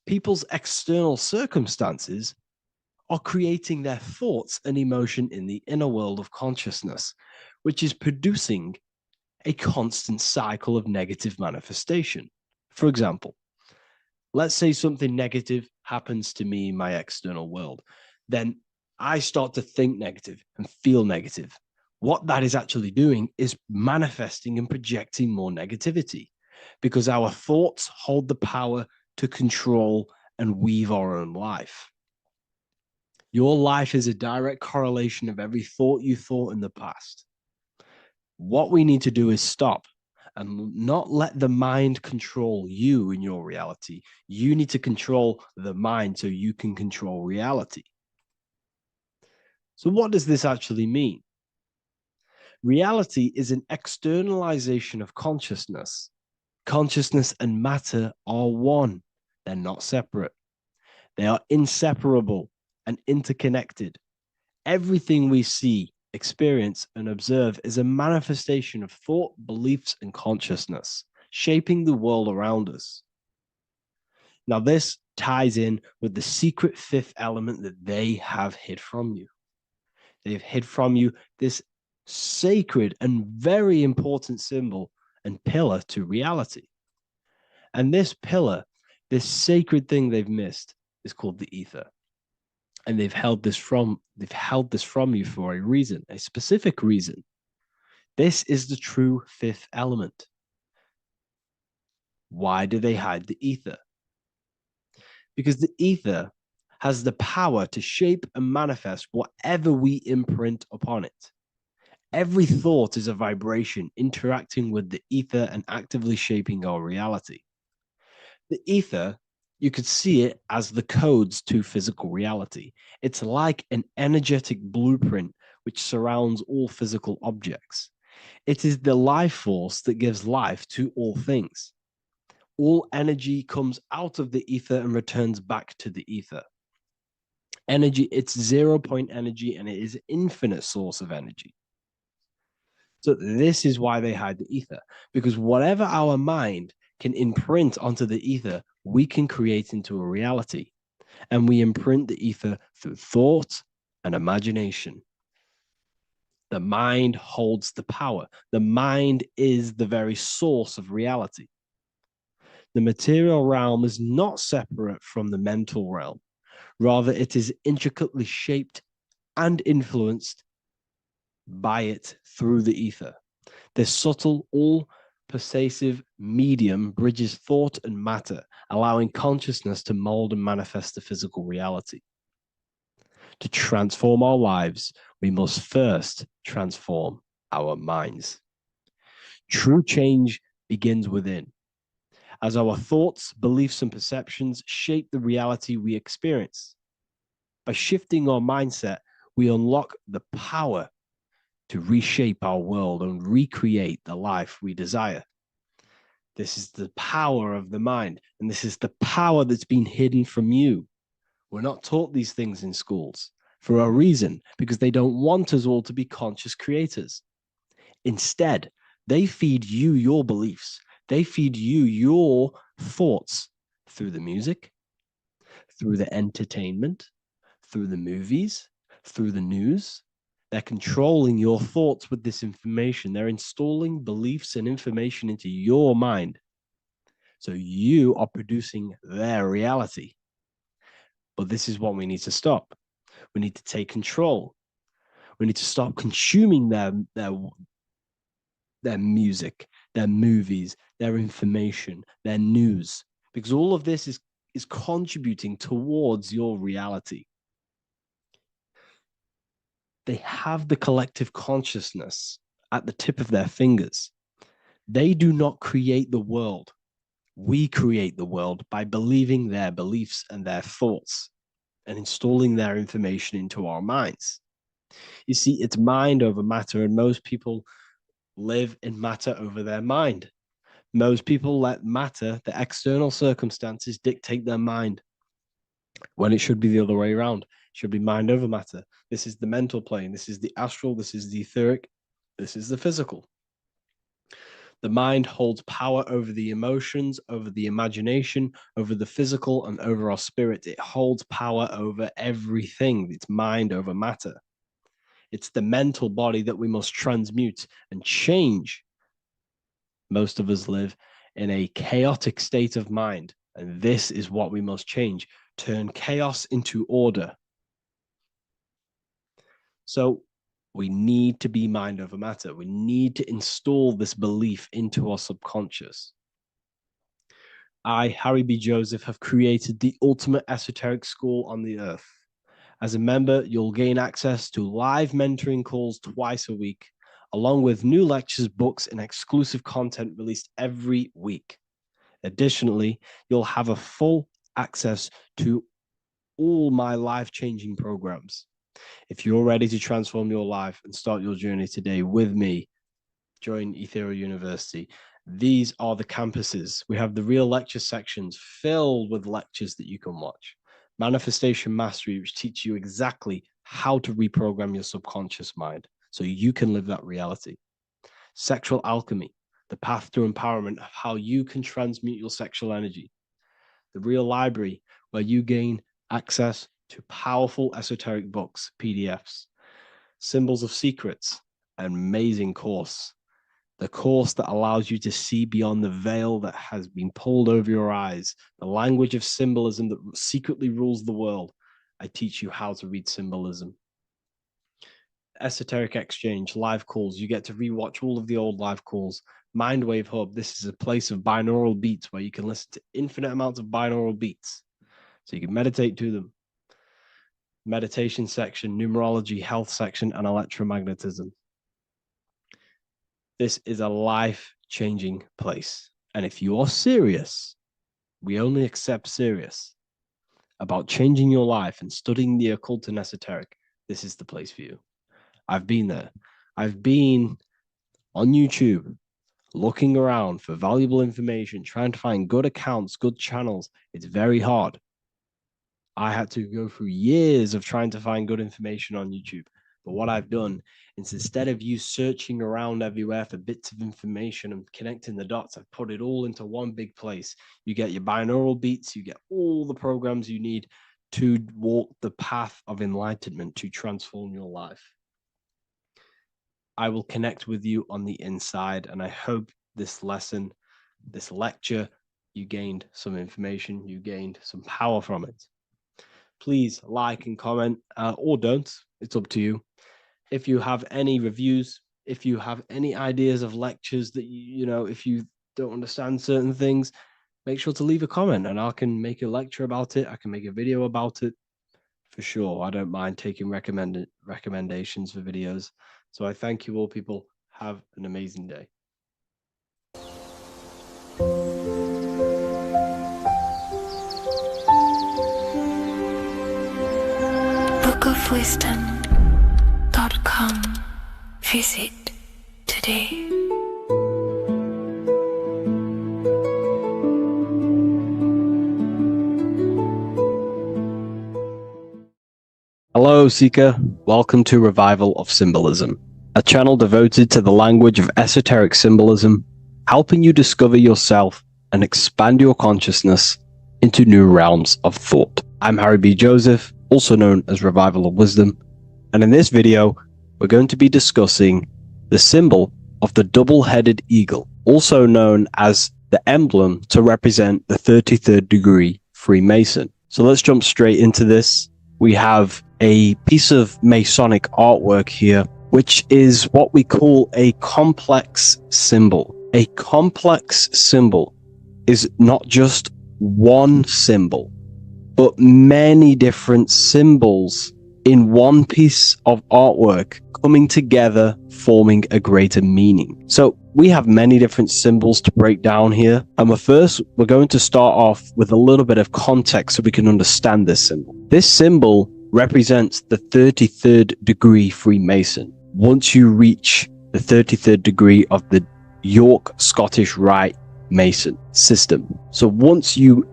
People's external circumstances are creating their thoughts and emotion in the inner world of consciousness, which is producing a constant cycle of negative manifestation. For example, let's say something negative happens to me in my external world. Then I start to think negative and feel negative. What that is actually doing is manifesting and projecting more negativity, because our thoughts hold the power to control and weave our own life. Your life is a direct correlation of every thought you thought in the past. What we need to do is stop and not let the mind control you in your reality. You need to control the mind so you can control reality. So what does this actually mean? Reality is an externalization of consciousness. Consciousness and matter are one. They're not separate. They are inseparable and interconnected. Everything we see, experience, and observe is a manifestation of thought, beliefs, and consciousness, shaping the world around us. Now, this ties in with the secret fifth element that they have hid from you. They've hid from you this sacred and very important symbol and pillar to reality. And this pillar, this sacred thing they've missed, is called the ether. And they've held this from you for a reason, a specific reason. This is the true fifth element. Why do they hide the ether? Because the ether has the power to shape and manifest whatever we imprint upon it. Every thought is a vibration interacting with the ether and actively shaping our reality. The ether, you could see it as the codes to physical reality. It's like an energetic blueprint which surrounds all physical objects. It is the life force that gives life to all things. All energy comes out of the ether and returns back to the ether. Energy, it's 0 point energy, and it is an infinite source of energy. So this is why they hide the ether, because whatever our mind can imprint onto the ether, we can create into a reality. And we imprint the ether through thought and imagination. The mind holds the power. The mind is the very source of reality. The material realm is not separate from the mental realm. Rather, it is intricately shaped and influenced by it through the ether. This subtle, all-pervasive medium bridges thought and matter, allowing consciousness to mold and manifest the physical reality. To transform our lives, we must first transform our minds. True change begins within, as our thoughts, beliefs, and perceptions shape the reality we experience. By shifting our mindset, we unlock the power to reshape our world and recreate the life we desire. This is the power of the mind, and this is the power that's been hidden from you. We're not taught these things in schools for a reason, because they don't want us all to be conscious creators. Instead, they feed you your beliefs. They feed you your thoughts through the music, through the entertainment, through the movies, through the news. They're controlling your thoughts with this information. They're installing beliefs and information into your mind. So you are producing their reality. But this is what we need to stop. We need to take control. We need to stop consuming their music, their movies, their information, their news, because all of this is contributing towards your reality. They have the collective consciousness at the tip of their fingers. They do not create the world. We create the world by believing their beliefs and their thoughts and installing their information into our minds. You see, it's mind over matter, and most people live in matter over their mind. Most people let matter, the external circumstances, dictate their mind, when it should be the other way around. should be mind over matter. This is the mental plane. This is the astral. This is the etheric. This is the physical. The mind holds power over the emotions, over the imagination, over the physical, and over our spirit. It holds power over everything. It's mind over matter. It's the mental body that we must transmute and change. Most of us live in a chaotic state of mind, and this is what we must change. Turn chaos into order. So we need to be mind over matter. We need to install this belief into our subconscious. I, Harry B. Joseph, have created the ultimate esoteric school on the earth. As a member, you'll gain access to live mentoring calls twice a week, along with new lectures, books, and exclusive content released every week. Additionally, you'll have a full access to all my life-changing programs. If you're ready to transform your life and start your journey today with me, join Ethereal University. These are the campuses. We have the real lecture sections filled with lectures that you can watch. Manifestation Mastery, which teach you exactly how to reprogram your subconscious mind so you can live that reality. Sexual Alchemy, the path to empowerment of how you can transmute your sexual energy. The Real Library, where you gain access to powerful esoteric books, PDFs. Symbols of Secrets, an amazing course. The course that allows you to see beyond the veil that has been pulled over your eyes. The language of symbolism that secretly rules the world. I teach you how to read symbolism. Esoteric Exchange, live calls. You get to rewatch all of the old live calls. Mindwave Hub, this is a place of binaural beats where you can listen to infinite amounts of binaural beats. So you can meditate to them. Meditation section, numerology, health section, and electromagnetism. This is a life-changing place. And if you are serious, we only accept serious about changing your life and studying the occult and esoteric, this is the place for you. I've been there. I've been on YouTube looking around for valuable information, trying to find good accounts, good channels. It's very hard. I had to go through years of trying to find good information on YouTube. But what I've done is, instead of you searching around everywhere for bits of information and connecting the dots, I've put it all into one big place. You get your binaural beats, you get all the programs you need to walk the path of enlightenment to transform your life. I will connect with you on the inside, and I hope this lesson, this lecture, you gained some information, you gained some power from it. Please like and comment, or don't. It's up to you. If you have any reviews, if you have any ideas of lectures that you know, if you don't understand certain things, make sure to leave a comment and I can make a lecture about it. I can make a video about it for sure. I don't mind taking recommendations for videos. So I thank you all, people. Have an amazing day. bookofwisdom.com. Visit today. Hello, Seeker. Welcome to Revival of Symbolism, a channel devoted to the language of esoteric symbolism, helping you discover yourself and expand your consciousness into new realms of thought. I'm Harry B. Joseph, also known as Revival of Wisdom, and in this video, we're going to be discussing the symbol of the double-headed eagle, also known as the emblem to represent the 33rd degree Freemason. So let's jump straight into this. We have a piece of Masonic artwork here, which is what we call a complex symbol. A complex symbol is not just one symbol, but many different symbols in one piece of artwork coming together, forming a greater meaning. So we have many different symbols to break down here. And we're going to start off with a little bit of context so we can understand this symbol. This symbol represents the 33rd degree Freemason. Once you reach the 33rd degree of the York Scottish Rite Mason system. So once you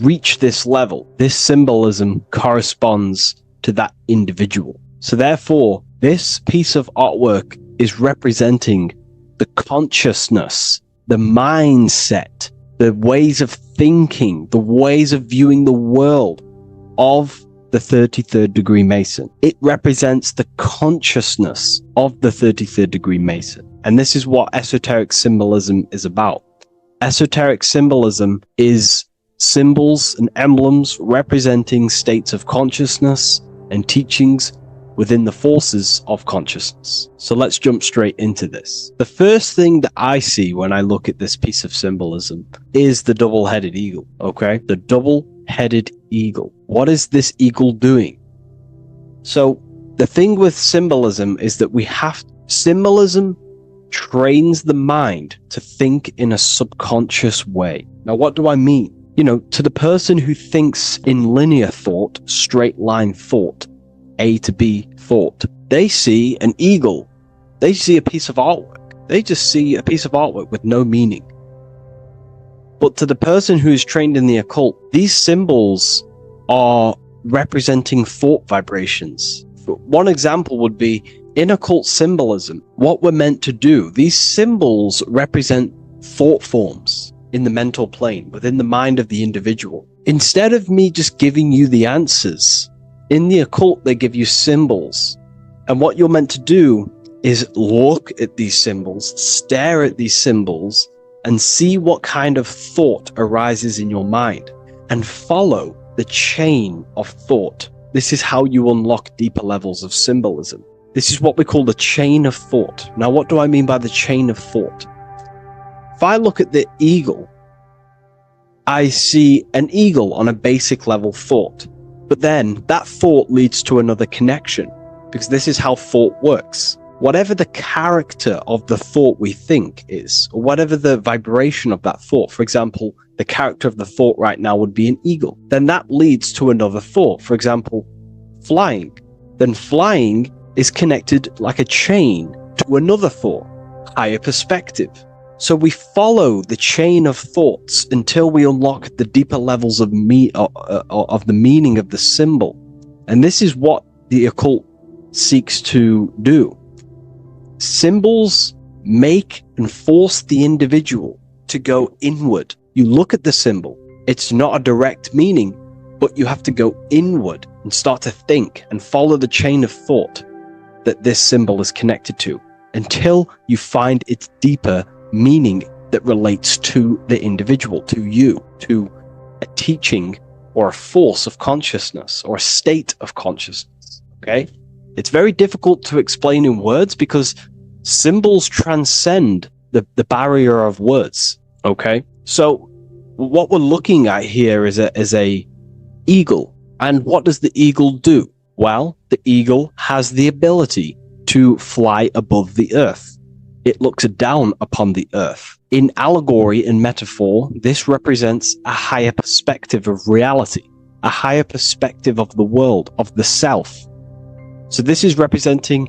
reach this level, this symbolism corresponds to that individual. So therefore, this piece of artwork is representing the consciousness, the mindset, the ways of thinking, the ways of viewing the world of the 33rd degree Mason. It represents the consciousness of the 33rd degree Mason. And this is what esoteric symbolism is about. Esoteric symbolism is symbols and emblems representing states of consciousness and teachings within the forces of consciousness. So let's jump straight into this. The first thing that I see when I look at this piece of symbolism is the double-headed eagle, okay? The double-headed eagle. What is this eagle doing? So the thing with symbolism is that symbolism trains the mind to think in a subconscious way. Now, what do I mean? You know, to the person who thinks in linear thought, straight line thought, A to B thought, they see an eagle. They see a piece of artwork. They just see a piece of artwork with no meaning. But to the person who is trained in the occult, these symbols are representing thought vibrations. One example would be in occult symbolism, what we're meant to do. These symbols represent thought forms in the mental plane, within the mind of the individual. Instead of me just giving you the answers, in the occult, they give you symbols. And what you're meant to do is look at these symbols, stare at these symbols, and see what kind of thought arises in your mind, and follow the chain of thought. This is how you unlock deeper levels of symbolism. This is what we call the chain of thought. Now, what do I mean by the chain of thought? If I look at the eagle, I see an eagle on a basic level thought. But then that thought leads to another connection, because this is how thought works. Whatever the character of the thought we think is, or whatever the vibration of that thought, for example, the character of the thought right now would be an eagle, then that leads to another thought. For example, flying. Then flying is connected like a chain to another thought, higher perspective. So we follow the chain of thoughts until we unlock the deeper levels of the meaning of the symbol. And this is what the occult seeks to do. Symbols make and force the individual to go inward. You look at the symbol, it's not a direct meaning, but you have to go inward and start to think and follow the chain of thought that this symbol is connected to until you find its deeper meaning that relates to the individual, to you, to a teaching or a force of consciousness or a state of consciousness. Okay? It's very difficult to explain in words because symbols transcend the barrier of words. Okay? So what we're looking at here is a eagle. And what does the eagle do? Well, the eagle has the ability to fly above the earth. It looks down upon the earth. In allegory and metaphor, this represents a higher perspective of reality, a higher perspective of the world, of the self. So this is representing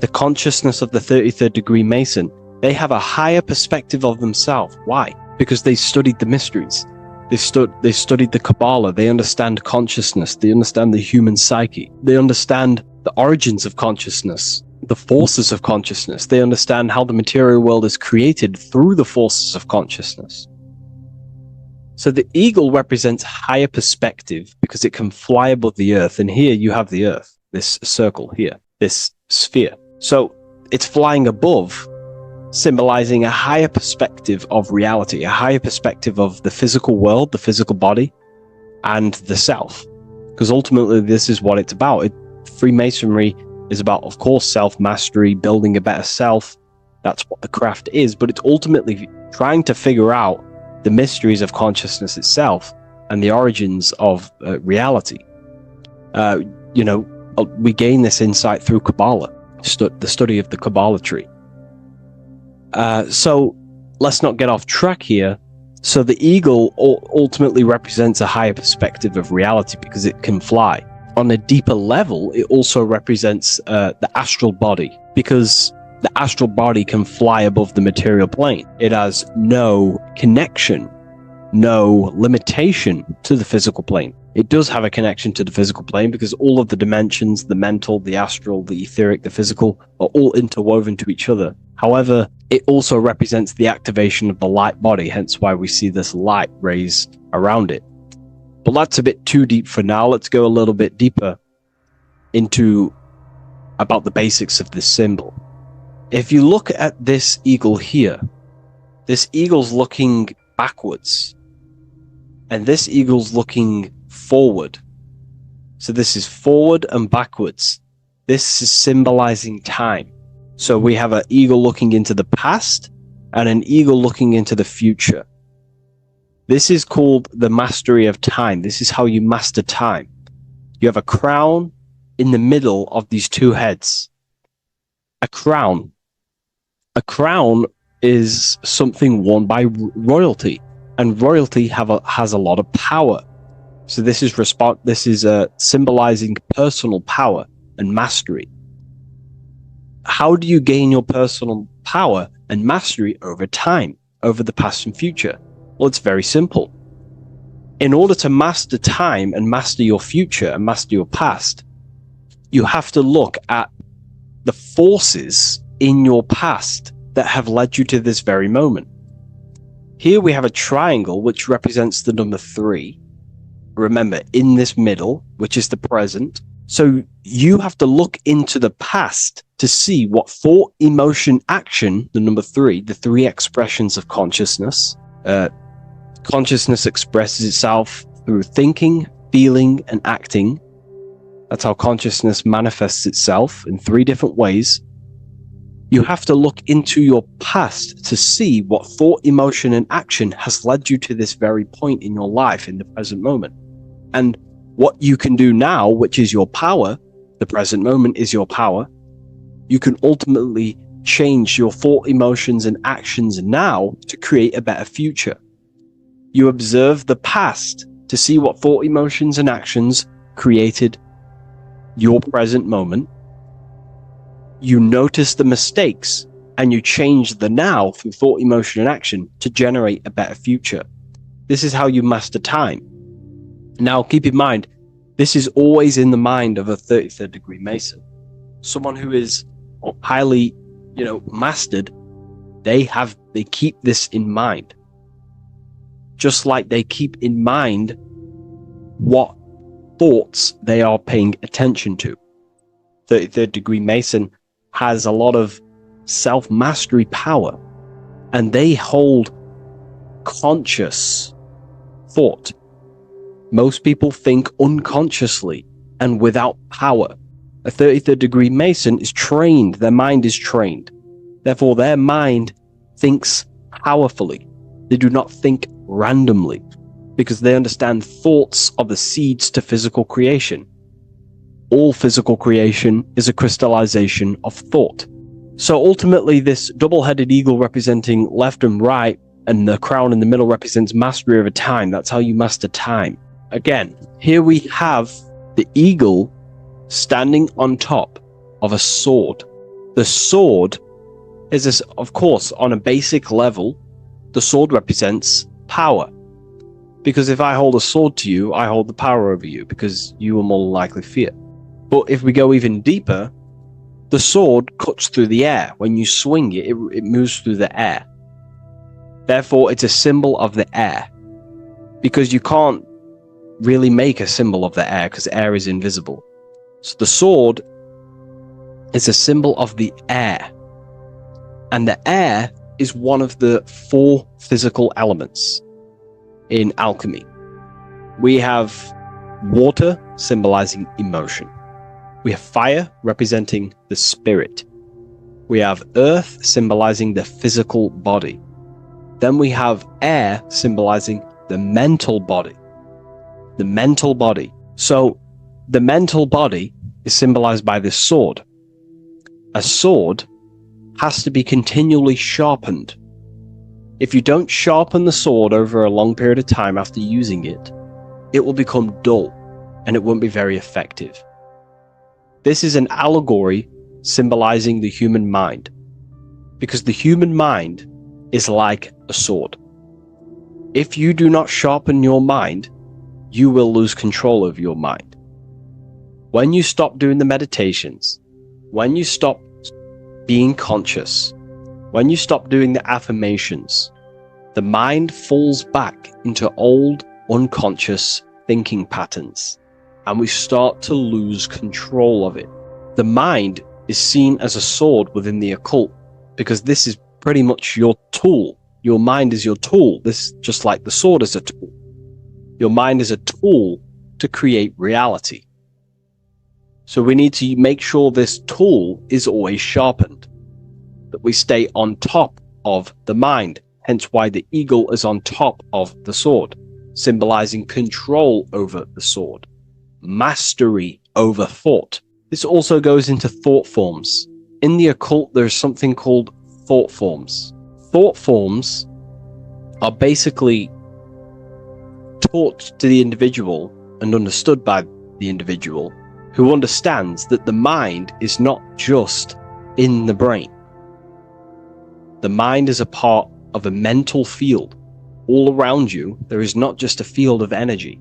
the consciousness of the 33rd degree Mason. They have a higher perspective of themselves. Why? Because they studied the mysteries. They studied the Kabbalah. They understand consciousness. They understand the human psyche. They understand the origins of consciousness, the forces of consciousness. They understand how the material world is created through the forces of consciousness. So the eagle represents higher perspective because it can fly above the earth. And here you have the earth, this circle here, this sphere. So it's flying above, symbolizing a higher perspective of reality, a higher perspective of the physical world, the physical body, and the self. Because ultimately, this is what it's about. Freemasonry is about, of course, self-mastery, building a better self. That's what the craft is. But it's ultimately trying to figure out the mysteries of consciousness itself and the origins of reality. We gain this insight through Kabbalah, the study of the Kabbalah tree. So let's not get off track here. So the eagle ultimately represents a higher perspective of reality because it can fly. On a deeper level, it also represents the astral body because the astral body can fly above the material plane. It has no connection, no limitation to the physical plane. it does have a connection to the physical plane because all of the dimensions, the mental, the astral, the etheric, the physical, are all interwoven to each other. However, it also represents the activation of the light body, hence why we see this light rays around it. But that's a bit too deep for now. Let's go a little bit deeper into about the basics of this symbol. If you look at this eagle here, this eagle's looking backwards, and this eagle's looking forward. So this is forward and backwards. This is symbolizing time. So we have an eagle looking into the past and an eagle looking into the future. This is called the mastery of time. This is how you master time. You have a crown in the middle of these two heads. A crown. A crown is something worn by royalty, and royalty has a lot of power. So this is symbolizing personal power and mastery. How do you gain your personal power and mastery over time, over the past and future? Well, it's very simple. In order to master time and master your future and master your past, you have to look at the forces in your past that have led you to this very moment. Here we have a triangle which represents the number 3. Remember, in this middle, which is the present. So you have to look into the past to see what thought, emotion, action, the number 3, the 3 expressions of consciousness. Consciousness expresses itself through thinking, feeling, and acting. That's how consciousness manifests itself in 3 different ways. You have to look into your past to see what thought, emotion, and action has led you to this very point in your life in the present moment. And what you can do now, which is your power, the present moment is your power, you can ultimately change your thought, emotions, and actions now to create a better future. You observe the past to see what thought, emotions, and actions created your present moment. You notice the mistakes and you change the now through thought, emotion, and action to generate a better future. This is how you master time. Now, keep in mind, this is always in the mind of a 33rd degree Mason. Someone who is highly, mastered, they keep this in mind. Just like they keep in mind what thoughts they are paying attention to. 33rd degree Mason has a lot of self-mastery power, and they hold conscious thought. Most people think unconsciously and without power. A 33rd degree Mason is trained, their mind is trained. Therefore, their mind thinks powerfully. They do not think randomly, because they understand thoughts are the seeds to physical creation. All physical creation is a crystallization of thought. So ultimately, this double-headed eagle representing left and right, and the crown in the middle represents mastery over time. That's how you master time. Again, here we have the eagle standing on top of a sword. The sword is, of course, on a basic level, the sword represents power. Because if I hold a sword to you, I hold the power over you, because you will more likely fear. But if we go even deeper, the sword cuts through the air. When you swing it, it moves through the air. Therefore, it's a symbol of the air. Because you can't really make a symbol of the air, because air is invisible. So the sword is a symbol of the air. And the air is one of the 4 physical elements in alchemy. We have water, symbolizing emotion. We have fire, representing the spirit. We have earth, symbolizing the physical body. Then we have air, symbolizing the mental body. The mental body. So the mental body is symbolized by this sword. A sword has to be continually sharpened. If you don't sharpen the sword over a long period of time after using it, it will become dull and it won't be very effective. This is an allegory symbolizing the human mind, because the human mind is like a sword. If you do not sharpen your mind, you will lose control of your mind. When you stop doing the meditations, when you stop being conscious, when you stop doing the affirmations, the mind falls back into old, unconscious thinking patterns, and we start to lose control of it. The mind is seen as a sword within the occult, because this is pretty much your tool. Your mind is your tool. This, just like the sword is a tool. Your mind is a tool to create reality. So we need to make sure this tool is always sharpened, that we stay on top of the mind, hence why the eagle is on top of the sword, symbolizing control over the sword, mastery over thought. This also goes into thought forms. In the occult, there's something called thought forms. Thought forms are basically taught to the individual and understood by the individual, who understands that the mind is not just in the brain. The mind is a part of a mental field. All around you, there is not just a field of energy.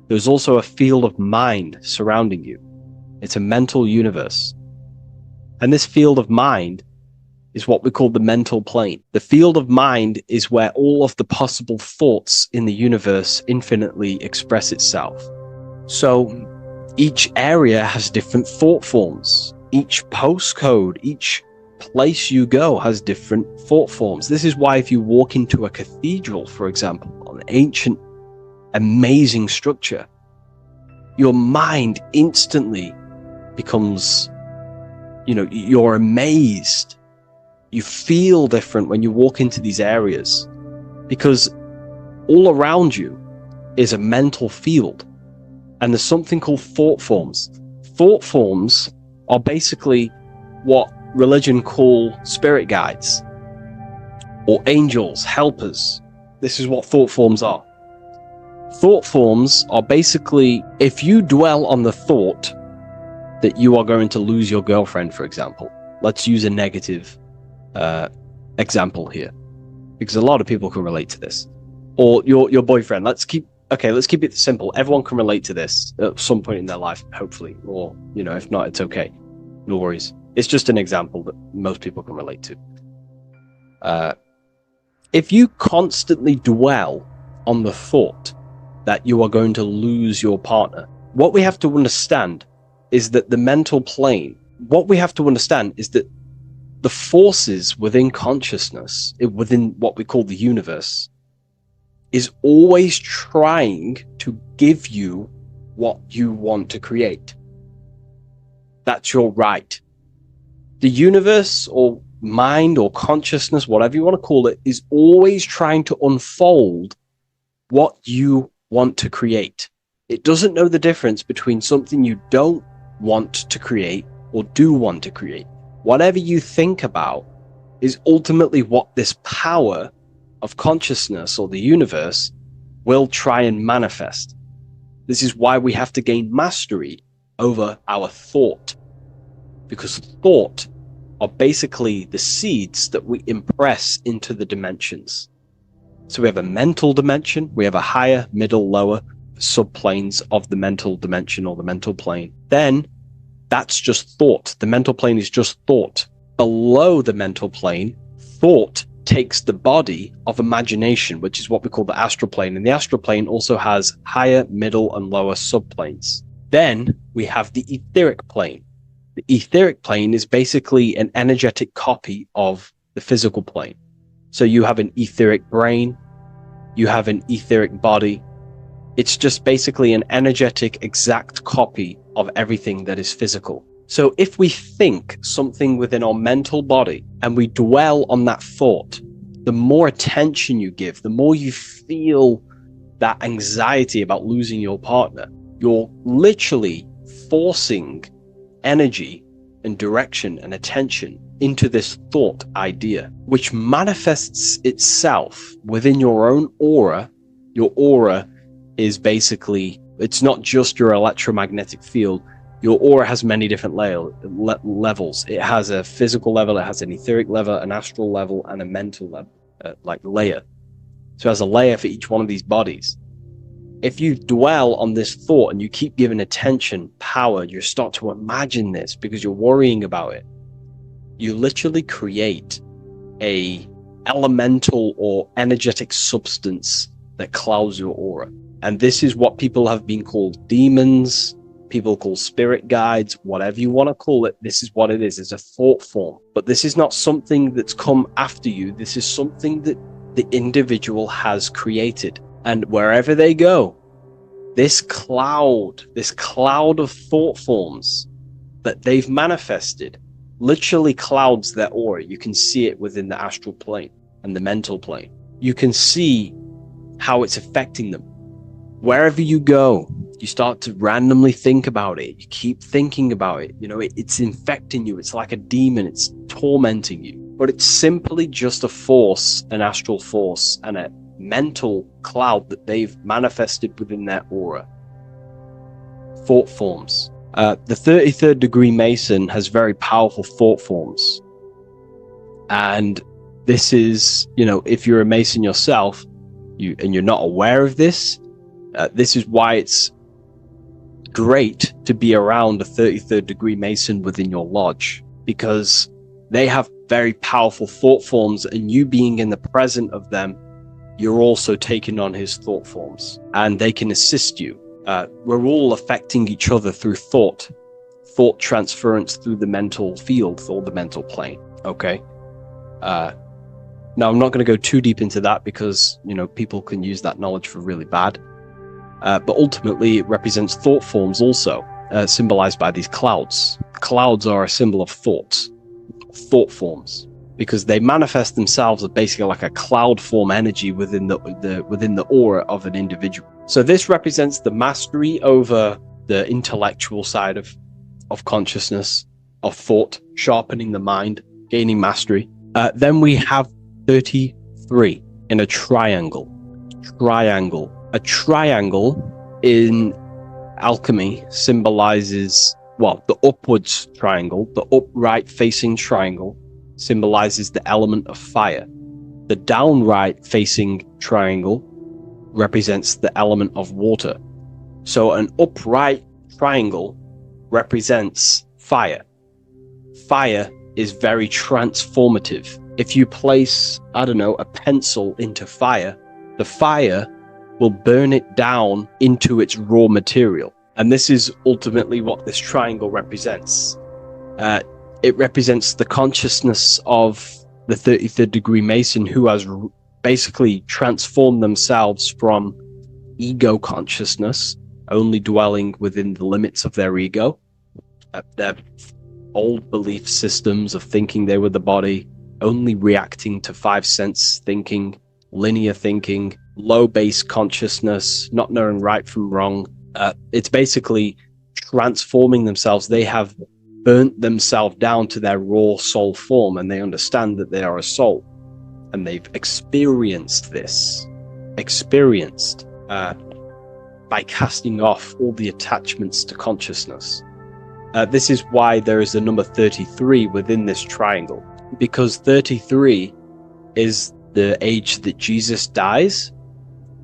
There's also a field of mind surrounding you. It's a mental universe. And this field of mind is what we call the mental plane. The field of mind is where all of the possible thoughts in the universe infinitely express itself. So each area has different thought forms. Each postcode, each place you go has different thought forms. This is why if you walk into a cathedral, for example, an ancient, amazing structure, your mind instantly becomes, you're amazed. You feel different when you walk into these areas, because all around you is a mental field. And there's something called thought forms. Thought forms are basically what religion call spirit guides or angels, helpers. This is what thought forms are. Thought forms are basically, if you dwell on the thought that you are going to lose your girlfriend, for example, let's use a negative example here, because a lot of people can relate to this, or your boyfriend. Let's keep it simple. Everyone can relate to this at some point in their life, hopefully, or if not, it's okay, no worries. It's just an example that most people can relate to. If you constantly dwell on the thought that you are going to lose your partner, what we have to understand is that the mental plane, what we have to understand is that the forces within consciousness, within what we call the universe, is always trying to give you what you want to create. That's your right. The universe or mind or consciousness, whatever you want to call it, is always trying to unfold what you want to create. It doesn't know the difference between something you don't want to create or do want to create. Whatever you think about is ultimately what this power of consciousness or the universe will try and manifest. This is why we have to gain mastery over our thought, because thought are basically the seeds that we impress into the dimensions. So we have a mental dimension, we have a higher, middle, lower subplanes of the mental dimension or the mental plane. Then that's just thought. The mental plane is just thought. Below the mental plane, thought takes the body of imagination, which is what we call the astral plane. And the astral plane also has higher, middle, and lower subplanes. Then we have the etheric plane. The etheric plane is basically an energetic copy of the physical plane. So you have an etheric brain, you have an etheric body. It's just basically an energetic, exact copy of everything that is physical. So if we think something within our mental body and we dwell on that thought, the more attention you give, the more you feel that anxiety about losing your partner, you're literally forcing energy and direction and attention into this thought idea, which manifests itself within your own aura. Your aura is basically, it's not just your electromagnetic field. Your aura has many different levels. It has a physical level, it has an etheric level, an astral level, and a mental level, layer. So it has a layer for each one of these bodies. if you dwell on this thought and you keep giving attention, power, you start to imagine this because you're worrying about it. You literally create a elemental or energetic substance that clouds your aura. And this is what people have been called demons, people call spirit guides, whatever you want to call it. This is what it is. It's a thought form. But this is not something that's come after you. This is something that the individual has created. And wherever they go, this cloud of thought forms that they've manifested literally clouds their aura. You can see it within the astral plane and the mental plane. You can see how it's affecting them. Wherever you go, you start to randomly think about it. You keep thinking about it. You know, it's infecting you. It's like a demon. It's tormenting you. But it's simply just a force, an astral force, and a mental cloud that they've manifested within their aura. Thought forms. The 33rd degree Mason has very powerful thought forms. And this is, you know, if you're a Mason yourself, and you're not aware of this, this is why it's great to be around a 33rd degree Mason within your lodge, because they have very powerful thought forms, and you being in the present of them, you're also taking on his thought forms, and they can assist you. We're all affecting each other through thought transference through the mental field or the mental plane. Okay. Now I'm not going to go too deep into that because, you know, people can use that knowledge for really bad. But ultimately it represents thought forms also, symbolized by these clouds. Clouds are a symbol of thought forms, because they manifest themselves as basically like a cloud form energy within the aura of an individual. So this represents the mastery over the intellectual side of consciousness, of thought, sharpening the mind, gaining mastery. Then we have 33 in a triangle. A triangle in alchemy symbolizes, well, the upwards triangle, the upright facing triangle symbolizes the element of fire. The downright facing triangle represents the element of water. So an upright triangle represents fire. Fire is very transformative. If you place, I don't know, a pencil into fire, the fire will burn it down into its raw material. And this is ultimately what this triangle represents. It represents the consciousness of the 33rd degree Mason, who has basically transformed themselves from ego consciousness, only dwelling within the limits of their ego, their old belief systems of thinking they were the body, only reacting to five sense thinking, linear thinking, low base consciousness, not knowing right from wrong. It's basically transforming themselves. They have burnt themselves down to their raw soul form, and they understand that they are a soul, and they've experienced this, by casting off all the attachments to consciousness. This is why there is the number 33 within this triangle, because 33 is the age that Jesus dies.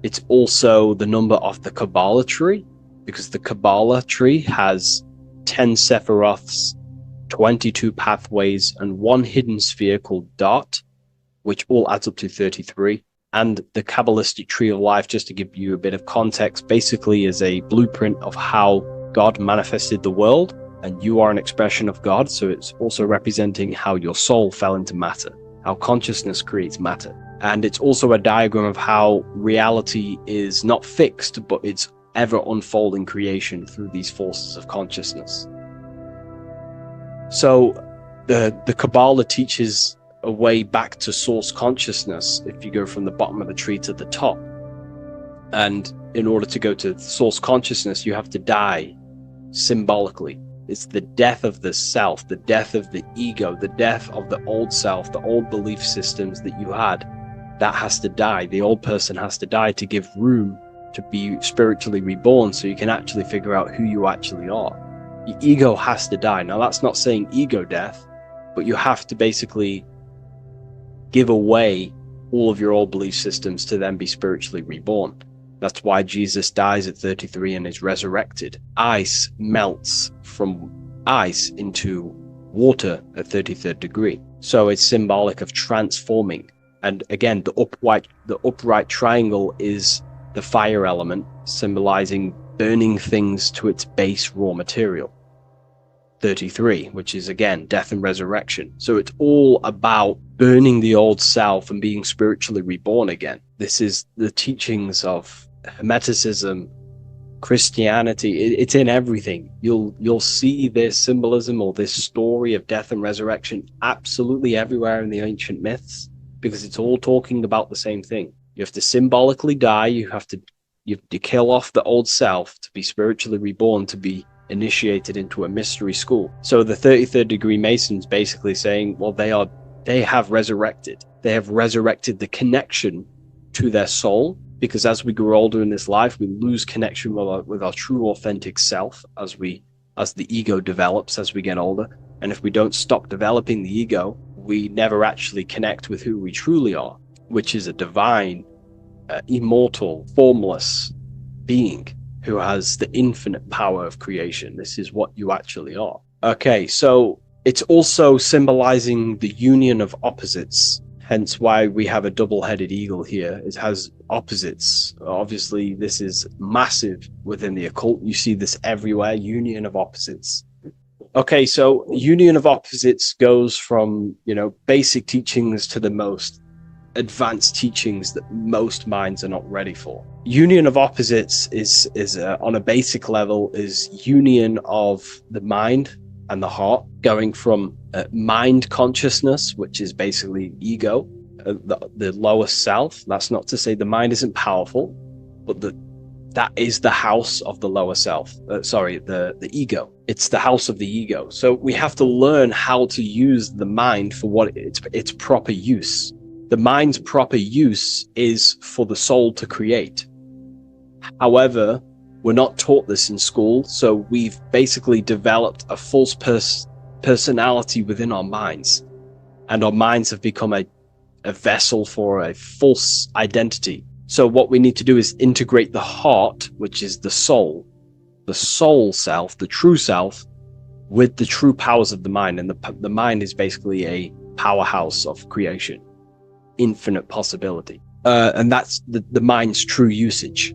It's also the number of the Kabbalah tree, because the Kabbalah tree has 10 Sephiroths, 22 pathways, and one hidden sphere called Dart, which all adds up to 33. And the Kabbalistic tree of life, just to give you a bit of context, basically is a blueprint of how God manifested the world, and you are an expression of God. So it's also representing how your soul fell into matter, how consciousness creates matter. And it's also a diagram of how reality is not fixed, but it's ever unfolding creation through these forces of consciousness. So the Kabbalah teaches a way back to source consciousness if you go from the bottom of the tree to the top. And in order to go to source consciousness, you have to die symbolically. It's the death of the self, the death of the ego, the death of the old self, the old belief systems that you had. That has to die. The old person has to die to give room to be spiritually reborn, so you can actually figure out who you actually are. Your ego has to die. Now, that's not saying ego death, but you have to basically give away all of your old belief systems to then be spiritually reborn. That's why Jesus dies at 33 and is resurrected. Ice melts from ice into water at 33rd degree. So it's symbolic of transforming. And again, the upright triangle is the fire element, symbolizing burning things to its base raw material. 33, which is again death and resurrection. So it's all about burning the old self and being spiritually reborn again. This is the teachings of Hermeticism, Christianity. It's in everything. You'll see this symbolism or this story of death and resurrection absolutely everywhere in the ancient myths, because it's all talking about the same thing. You have to symbolically die. You have to kill off the old self to be spiritually reborn, to be initiated into a mystery school. So the 33rd degree Masons basically saying, well, they have resurrected. They have resurrected the connection to their soul, because as we grow older in this life, we lose connection with our true authentic self as the ego develops as we get older. And if we don't stop developing the ego, we never actually connect with who we truly are, which is a divine, immortal, formless being who has the infinite power of creation. This is what you actually are. Okay, so it's also symbolizing the union of opposites, hence why we have a double-headed eagle here. It has opposites. Obviously, this is massive within the occult. You see this everywhere, union of opposites. Okay, so union of opposites goes from, basic teachings to the most advanced teachings that most minds are not ready for. Union of opposites is on a basic level, is union of the mind and the heart, going from mind consciousness, which is basically ego, the lower self. That's not to say the mind isn't powerful, but that is the house of the lower self. The ego. It's the house of the ego. So we have to learn how to use the mind for what its proper use. The mind's proper use is for the soul to create. However, we're not taught this in school, so we've basically developed a false personality within our minds. And our minds have become a vessel for a false identity. So what we need to do is integrate the heart, which is the soul self, the true self, with the true powers of the mind. And the mind is basically a powerhouse of creation, infinite possibility. And that's the mind's true usage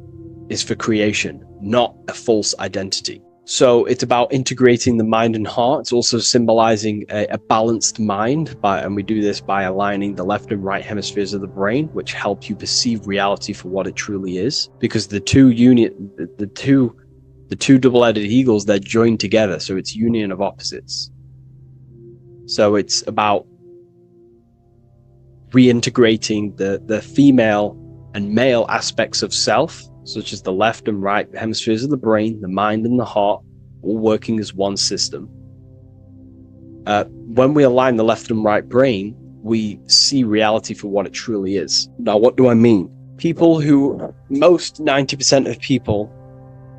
is for creation, not a false identity. So it's about integrating the mind and heart. It's also symbolizing a balanced mind, and we do this by aligning the left and right hemispheres of the brain, which help you perceive reality for what it truly is. Because the two double-headed eagles, they're joined together, so it's union of opposites. So it's about reintegrating the female and male aspects of self, such as the left and right hemispheres of the brain, the mind and the heart, all working as one system. When we align the left and right brain, we see reality for what it truly is. Now, what do I mean? Most 90% of people,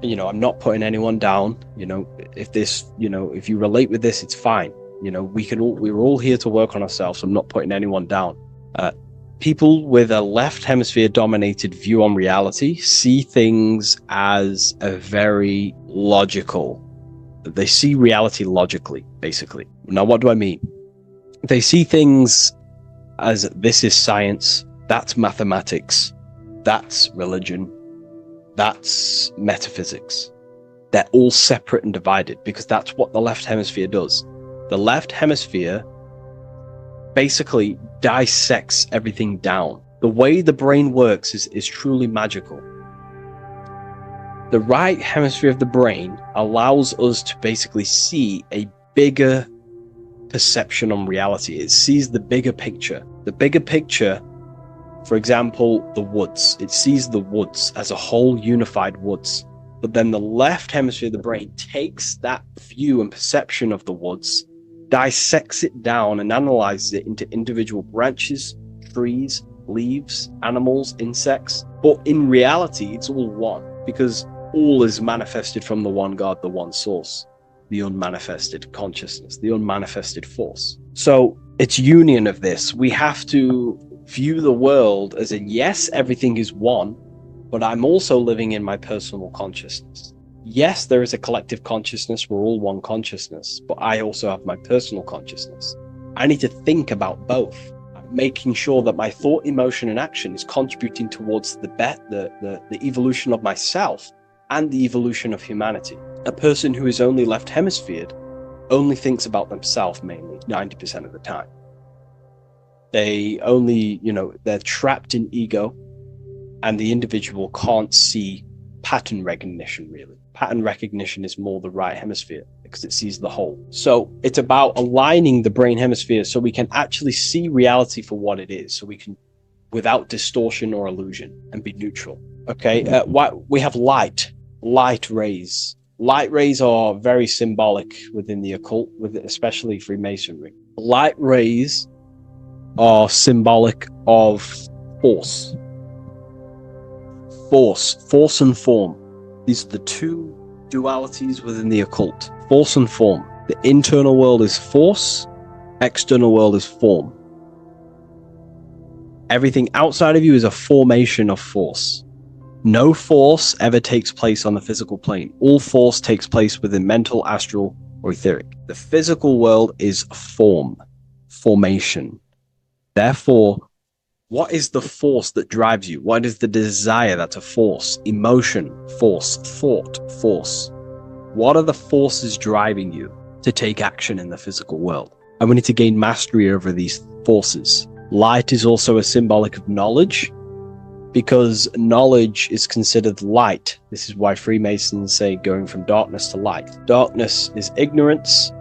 I'm not putting anyone down. If you relate with this, it's fine. We're all here to work on ourselves. I'm not putting anyone down. People with a left hemisphere dominated view on reality see things as a very logical. They see reality logically, basically. Now, what do I mean? They see things as this is science, that's mathematics, that's religion, that's metaphysics. They're all separate and divided because that's what the left hemisphere does. The left hemisphere basically dissects everything down. The way the brain works is truly magical. The right hemisphere of the brain allows us to basically see a bigger perception on reality. It sees the bigger picture. The bigger picture, for example, the woods. It sees the woods as a whole unified woods. But then the left hemisphere of the brain takes that view and perception of the woods, dissects it down and analyzes it into individual branches, trees, leaves, animals, insects. But in reality, it's all one, because all is manifested from the one God, the one source, the unmanifested consciousness, the unmanifested force. So it's union of this. We have to view the world as in, yes, everything is one, but I'm also living in my personal consciousness. Yes, there is a collective consciousness, we're all one consciousness, but I also have my personal consciousness. I need to think about both, making sure that my thought, emotion, and action is contributing towards the evolution of myself and the evolution of humanity. A person who is only left hemisphered only thinks about themselves mainly, 90% of the time. They only, they're trapped in ego, and the individual can't see pattern recognition, really. Pattern recognition is more the right hemisphere because it sees the whole. So it's about aligning the brain hemisphere so we can actually see reality for what it is, so we can, without distortion or illusion, and be neutral. Okay, we have light rays. Light rays are very symbolic within the occult, especially Freemasonry. Light rays are symbolic of force and form. These are the two dualities within the occult: force and form. The internal world is force, external world is form. Everything outside of you is a formation of force. No force ever takes place on the physical plane. All force takes place within mental, astral, or etheric. The physical world is formation. Therefore, what is the force that drives you? What is the desire that's a force? Emotion, force, thought, force. What are the forces driving you to take action in the physical world? And we need to gain mastery over these forces. Light is also a symbolic of knowledge, because knowledge is considered light. This is why Freemasons say going from darkness to light. Darkness is ignorance.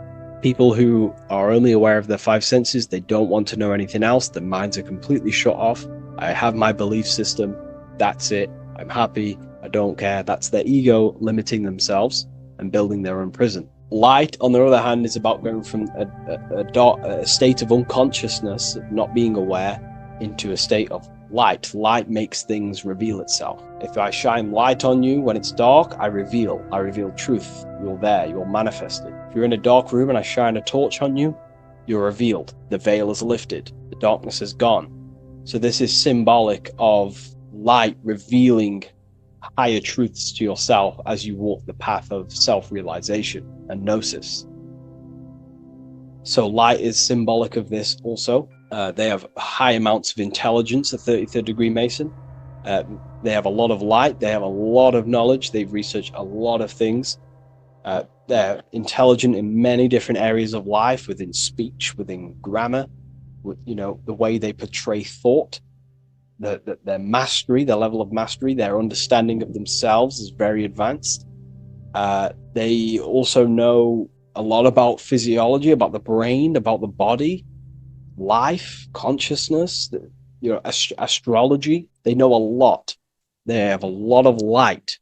People who are only aware of their five senses, they don't want to know anything else. Their minds are completely shut off. I have my belief system. That's it. I'm happy. I don't care. That's their ego limiting themselves and building their own prison. Light, on the other hand, is about going from a state of unconsciousness, not being aware, into a state of light. Light makes things reveal itself. If I shine light on you when it's dark, I reveal truth. You're there, you're manifested. If you're in a dark room and I shine a torch on you, you're revealed. The veil is lifted. The darkness is gone. So this is symbolic of light revealing higher truths to yourself as you walk the path of self-realization and gnosis. So light is symbolic of this also. They have high amounts of intelligence, a 33rd degree Mason. They have a lot of light. They have a lot of knowledge. They've researched a lot of things. They're intelligent in many different areas of life, within speech, within grammar, the way they portray thought, their mastery, their level of mastery, their understanding of themselves is very advanced. They also know a lot about physiology, about the brain, about the body, life, consciousness, astrology. They know a lot. They have a lot of light.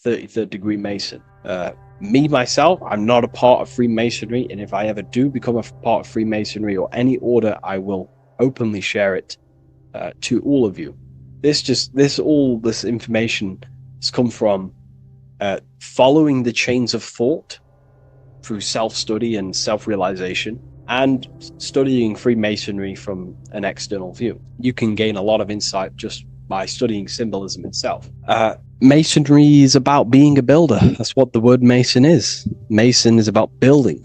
33rd degree Mason. Me, myself, I'm not a part of Freemasonry, and if I ever do become a part of Freemasonry or any order, I will openly share it to all of you. This information has come from following the chains of thought through self-study and self-realization, and studying Freemasonry from an external view. You can gain a lot of insight just by studying symbolism itself. Masonry is about being a builder. That's what the word Mason is. Mason is about building.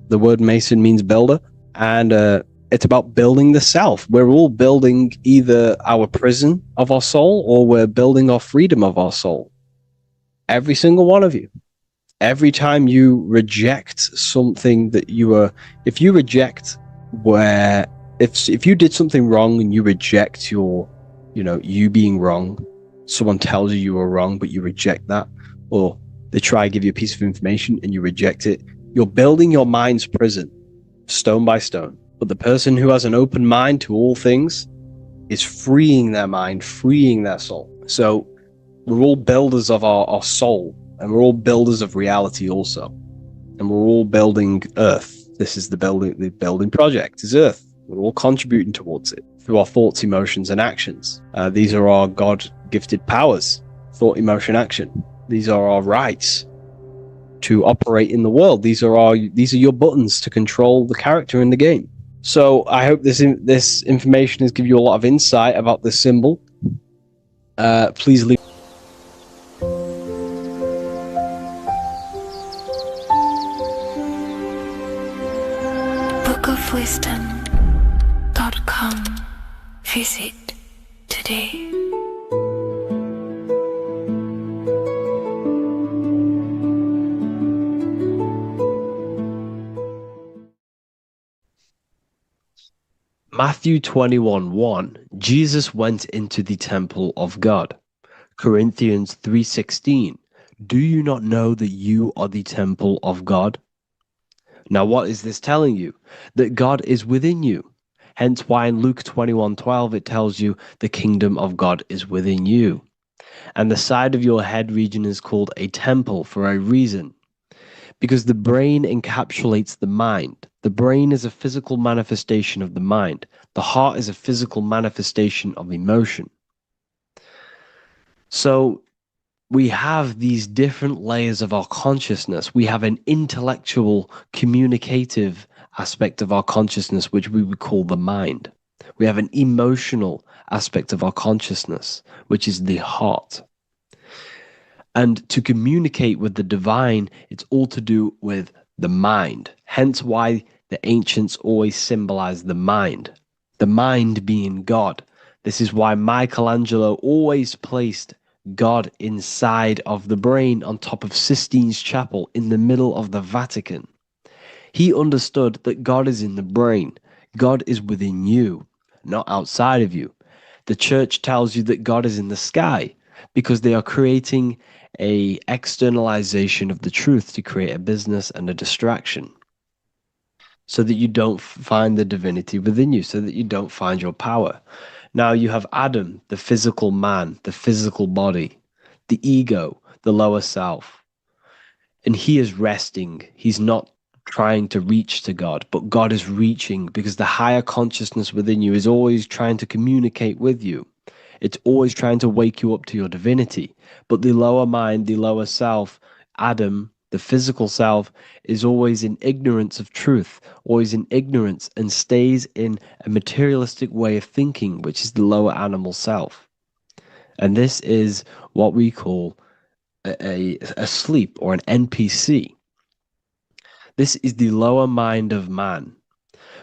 The word Mason means builder, and it's about building the self. We're all building either our prison of our soul, or we're building our freedom of our soul. Every single one of you. Every time you reject something that if you did something wrong and you reject you being wrong, someone tells you were wrong, but you reject that, or they try to give you a piece of information and you reject it, you're building your mind's prison, stone by stone. But the person who has an open mind to all things is freeing their mind, freeing their soul. So we're all builders of our soul, and we're all builders of reality also. And we're all building Earth. This is the building project is Earth. We're all contributing towards it through our thoughts, emotions, and actions. These are our God-gifted powers: thought, emotion, action. These are our rights to operate in the world. These are your buttons to control the character in the game. So I hope this information has given you a lot of insight about the symbol. Please leave. bookofwisdom.com. Visit today. Matthew 21:1, Jesus went into the temple of God. Corinthians 3:16, do you not know that you are the temple of God? Now, what is this telling you? That God is within you. Hence why in Luke 21:12 it tells you the kingdom of God is within you. And the side of your head region is called a temple for a reason. Because the brain encapsulates the mind. The brain is a physical manifestation of the mind. The heart is a physical manifestation of emotion. So we have these different layers of our consciousness. We have an intellectual, communicative aspect of our consciousness, which we would call the mind. We have an emotional aspect of our consciousness, which is the heart. And to communicate with the divine, it's all to do with the mind. Hence why the ancients always symbolize the mind being God. This is why Michelangelo always placed God inside of the brain on top of Sistine Chapel in the middle of the Vatican. He understood that God is in the brain. God is within you, not outside of you. The church tells you that God is in the sky because they are creating a externalization of the truth to create a business and a distraction so that you don't find the divinity within you, so that you don't find your power. Now you have Adam, the physical man, the physical body, the ego, the lower self. And he is resting. He's not trying to reach to God, but God is reaching because the higher consciousness within you is always trying to communicate with you. It's always trying to wake you up to your divinity. But the lower mind, the lower self, Adam, the physical self, is always in ignorance of truth, always in ignorance, and stays in a materialistic way of thinking, which is the lower animal self. And this is what we call a sleep or an NPC. This is the lower mind of man.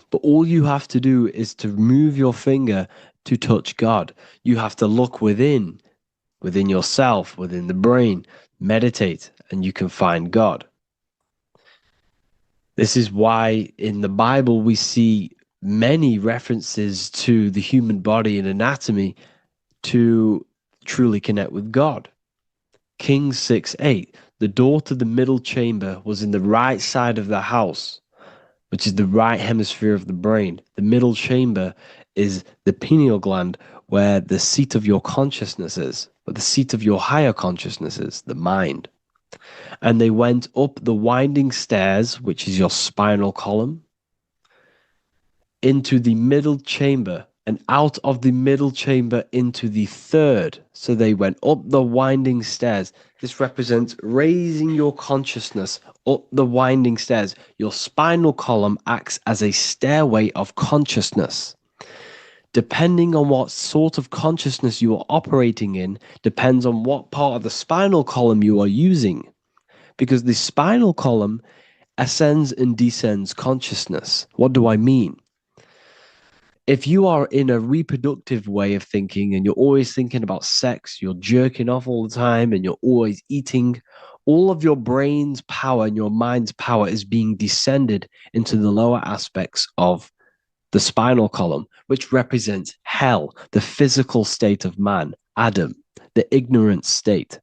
But all you have to do is to move your finger to touch God. You have to look within yourself, within the brain, meditate, and you can find God. This is why in the Bible we see many references to the human body and anatomy to truly connect with God. Kings 6:8, the door to the middle chamber was in the right side of the house, which is the right hemisphere of the brain. The middle chamber is the pineal gland, where the seat of your consciousness is, where the seat of your higher consciousness is, the mind. And they went up the winding stairs, which is your spinal column, into the middle chamber, and out of the middle chamber into the third. So they went up the winding stairs. This represents raising your consciousness up the winding stairs. Your spinal column acts as a stairway of consciousness. Depending on what sort of consciousness you are operating in, depends on what part of the spinal column you are using. Because the spinal column ascends and descends consciousness. What do I mean? If you are in a reproductive way of thinking and you're always thinking about sex, you're jerking off all the time and you're always eating, all of your brain's power and your mind's power is being descended into the lower aspects of the spinal column, which represents hell, the physical state of man, Adam, the ignorant state.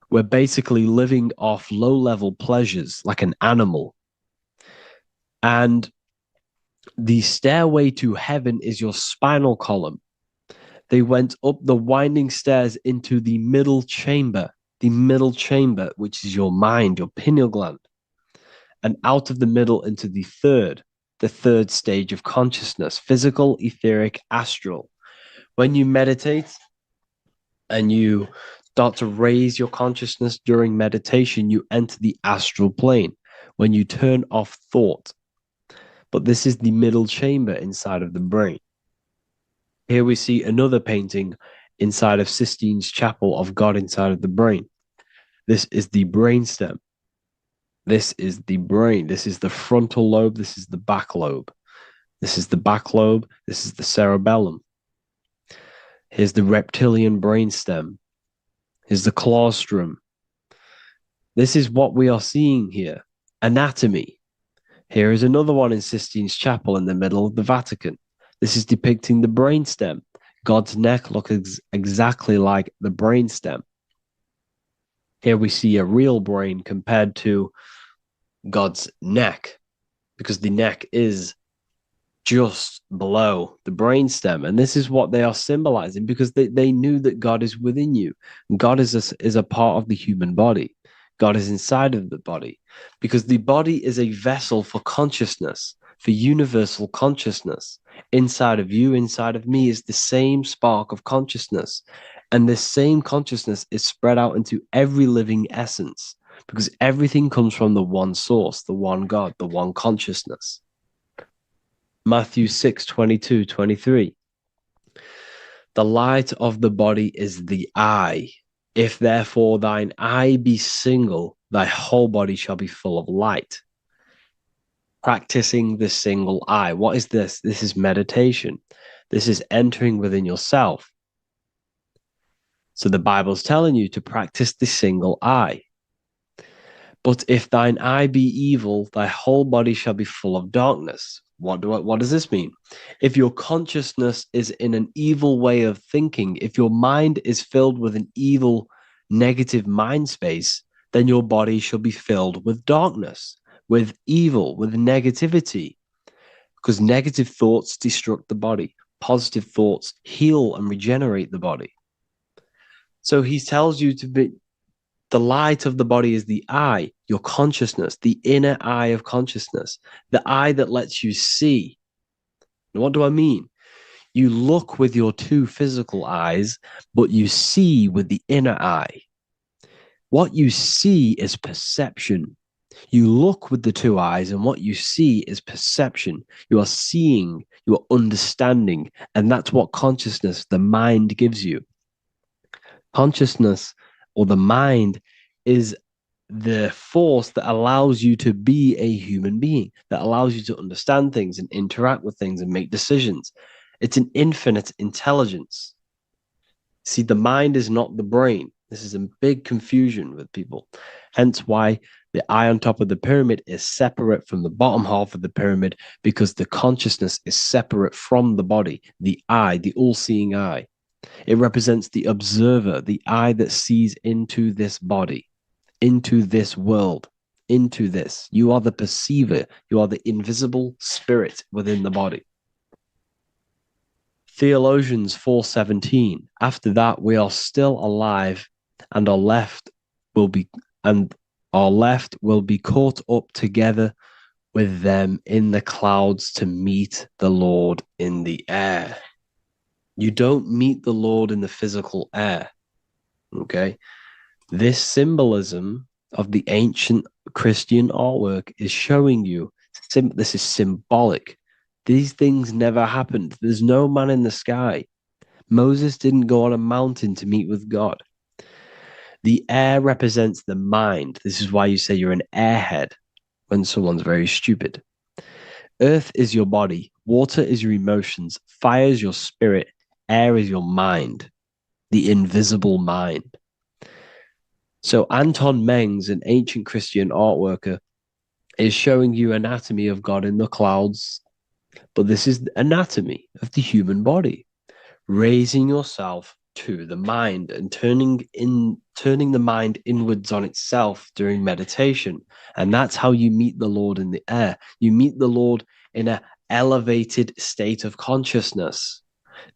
We're basically living off low-level pleasures like an animal. And the stairway to heaven is your spinal column. They went up the winding stairs into the middle chamber, which is your mind, your pineal gland, and out of the middle into the third stage of consciousness, physical, etheric, astral. When you meditate and you start to raise your consciousness during meditation, you enter the astral plane when you turn off thought. But this is the middle chamber inside of the brain. Here we see another painting inside of Sistine's chapel of God inside of the brain. This is the brainstem. This is the brain. This is the frontal lobe. This is the back lobe. This is the back lobe. This is the cerebellum. Here's the reptilian brainstem. Here's the claustrum. This is what we are seeing here. Anatomy. Here is another one in Sistine's chapel in the middle of the Vatican. This is depicting the brainstem. God's neck looks exactly like the brainstem. Here we see a real brain compared to God's neck, because the neck is just below the brainstem. And this is what they are symbolizing, because they knew that God is within you. God is a part of the human body. God is inside of the body, because the body is a vessel for consciousness, for universal consciousness. Inside of you, inside of me, is the same spark of consciousness. And this same consciousness is spread out into every living essence, because everything comes from the one source, the one God, the one consciousness. Matthew 6:22-23. The light of the body is the eye. If therefore thine eye be single, thy whole body shall be full of light. Practicing the single eye. What is this? This is meditation. This is entering within yourself. So the Bible's telling you to practice the single eye. But if thine eye be evil, thy whole body shall be full of darkness. What does this mean? If your consciousness is in an evil way of thinking, if your mind is filled with an evil, negative mind space, then your body shall be filled with darkness, with evil, with negativity. Because negative thoughts destruct the body. Positive thoughts heal and regenerate the body. So he tells you to be, the light of the body is the eye, your consciousness, the inner eye of consciousness, the eye that lets you see. And what do I mean? You look with your two physical eyes, but you see with the inner eye. What you see is perception. You look with the two eyes, and what you see is perception. You are seeing, you are understanding, and that's what consciousness, the mind, gives you. Consciousness, or the mind, is the force that allows you to be a human being, that allows you to understand things and interact with things and make decisions. It's an infinite intelligence. See, the mind is not the brain. This is a big confusion with people. Hence why the eye on top of the pyramid is separate from the bottom half of the pyramid, because the consciousness is separate from the body, the eye, the all-seeing eye. It represents the observer, the eye that sees into this body, into this world, into this. You are the perceiver. You are the invisible spirit within the body. Theologians 4:17. After that, we are still alive, and our left will be caught up together with them in the clouds to meet the Lord in the air. You don't meet the Lord in the physical air. Okay? This symbolism of the ancient Christian artwork is showing you this is symbolic. These things never happened. There's no man in the sky. Moses didn't go on a mountain to meet with God. The air represents the mind. This is why you say you're an airhead when someone's very stupid. Earth is your body. Water is your emotions. Fire is your spirit. Air is your mind, the invisible mind. So Anton Mengs, an ancient Christian art worker, is showing you anatomy of God in the clouds. But this is the anatomy of the human body. Raising yourself to the mind and turning the mind inwards on itself during meditation. And that's how you meet the Lord in the air. You meet the Lord in an elevated state of consciousness.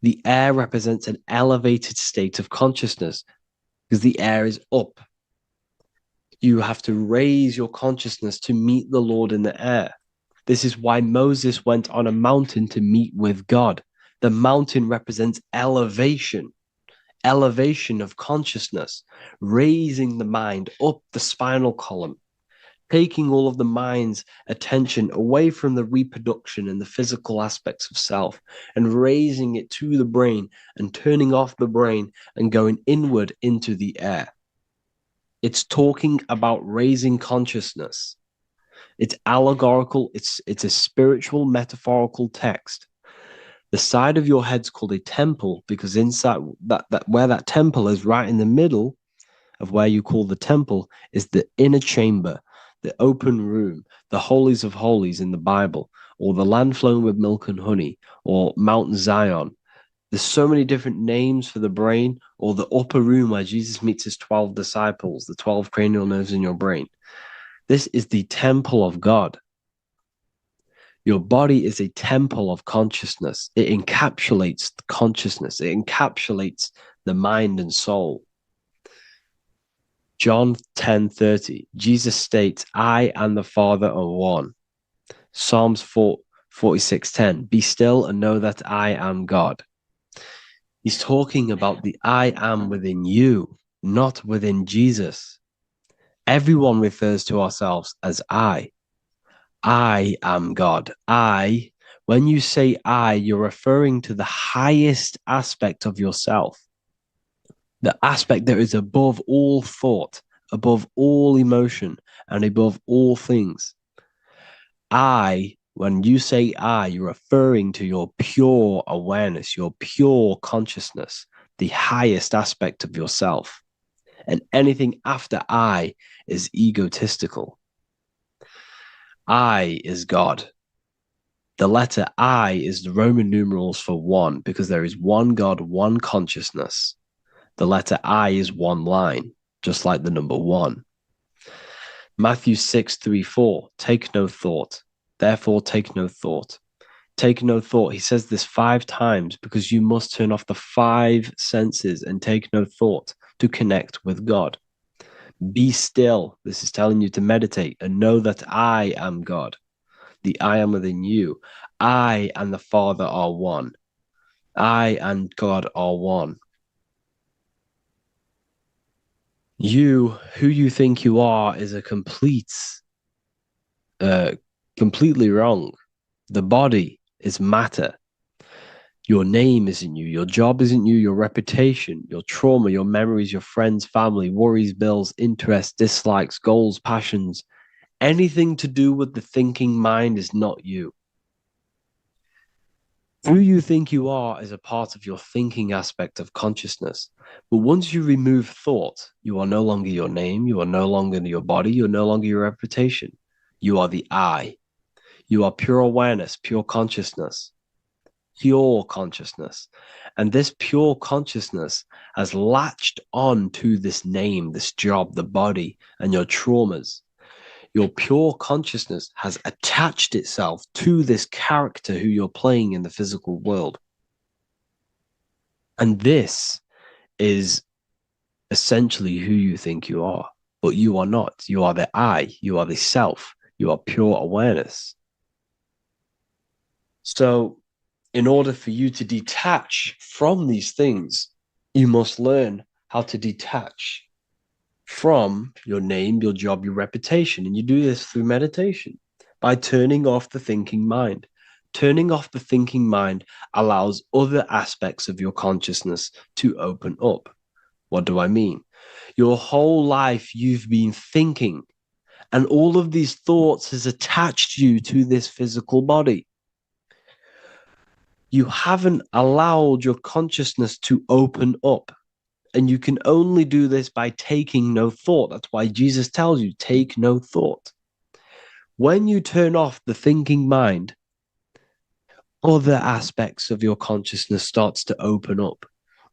The air represents an elevated state of consciousness because the air is up. You have to raise your consciousness to meet the Lord in the air. This is why Moses went on a mountain to meet with God. The mountain represents elevation of consciousness, raising the mind up the spinal column, taking all of the mind's attention away from the reproduction and the physical aspects of self and raising it to the brain and turning off the brain and going inward into the air. It's talking about raising consciousness. It's allegorical. It's a spiritual, metaphorical text. The side of your head's called a temple because inside that where that temple is, right in the middle of where you call the temple, is the inner chamber, the open room, the holies of holies in the Bible, or the land flowing with milk and honey, or Mount Zion. There's so many different names for the brain, or the upper room where Jesus meets his 12 disciples, the 12 cranial nerves in your brain. This is the temple of God. Your body is a temple of consciousness. It encapsulates the consciousness. It encapsulates the mind and soul. John 10:30, Jesus states, I and the Father are one. Psalms 46:10, be still and know that I am God. He's talking about the I am within you, not within Jesus. Everyone refers to ourselves as I. I am God. When you say I, you're referring to the highest aspect of yourself, the aspect that is above all thought, above all emotion, and above all things. When you say I, you're referring to your pure awareness, your pure consciousness, the highest aspect of yourself. And anything after I is egotistical. I is God. The letter I is the Roman numerals for one, because there is one God, one consciousness. The letter I is one line, just like the number one. Matthew 6:3-4, take no thought. Therefore, take no thought. Take no thought. He says this 5 times because you must turn off the 5 senses and take no thought to connect with God. Be still. This is telling you to meditate and know that I am God. The I am within you. I and the Father are one. I and God are one. You, who you think you are, is a completely wrong. The body is matter. Your name isn't you. Your job isn't you. Your reputation, your trauma, your memories, your friends, family, worries, bills, interests, dislikes, goals, passions. Anything to do with the thinking mind is not you. Who you think you are is a part of your thinking aspect of consciousness. But once you remove thought, you are no longer your name. You are no longer your body. You're no longer your reputation. You are the I. You are pure awareness, pure consciousness. Pure consciousness. And this pure consciousness has latched on to this name, this job, the body, and your traumas. Your pure consciousness has attached itself to this character who you're playing in the physical world. And this is essentially who you think you are, but you are not. You are the I, you are the self, you are pure awareness. So, in order for you to detach from these things, you must learn how to detach from your name, your job, your reputation. And you do this through meditation by turning off the thinking mind. Turning off the thinking mind allows other aspects of your consciousness to open up. What do I mean? Your whole life you've been thinking, and all of these thoughts has attached you to this physical body. You haven't allowed your consciousness to open up. And you can only do this by taking no thought. That's why Jesus tells you, take no thought. When you turn off the thinking mind, other aspects of your consciousness starts to open up.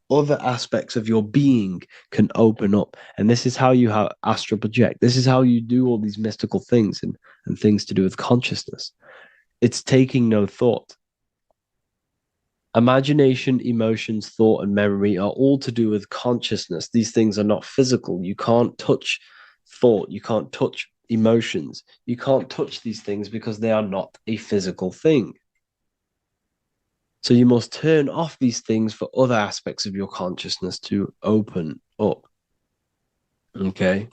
Other aspects of your being can open up. And this is how you astral project. This is how you do all these mystical things and things to do with consciousness. It's taking no thought. Imagination, emotions, thought, and memory are all to do with consciousness. These things are not physical. You can't touch thought. You can't touch emotions. You can't touch these things because they are not a physical thing. So you must turn off these things for other aspects of your consciousness to open up. Okay?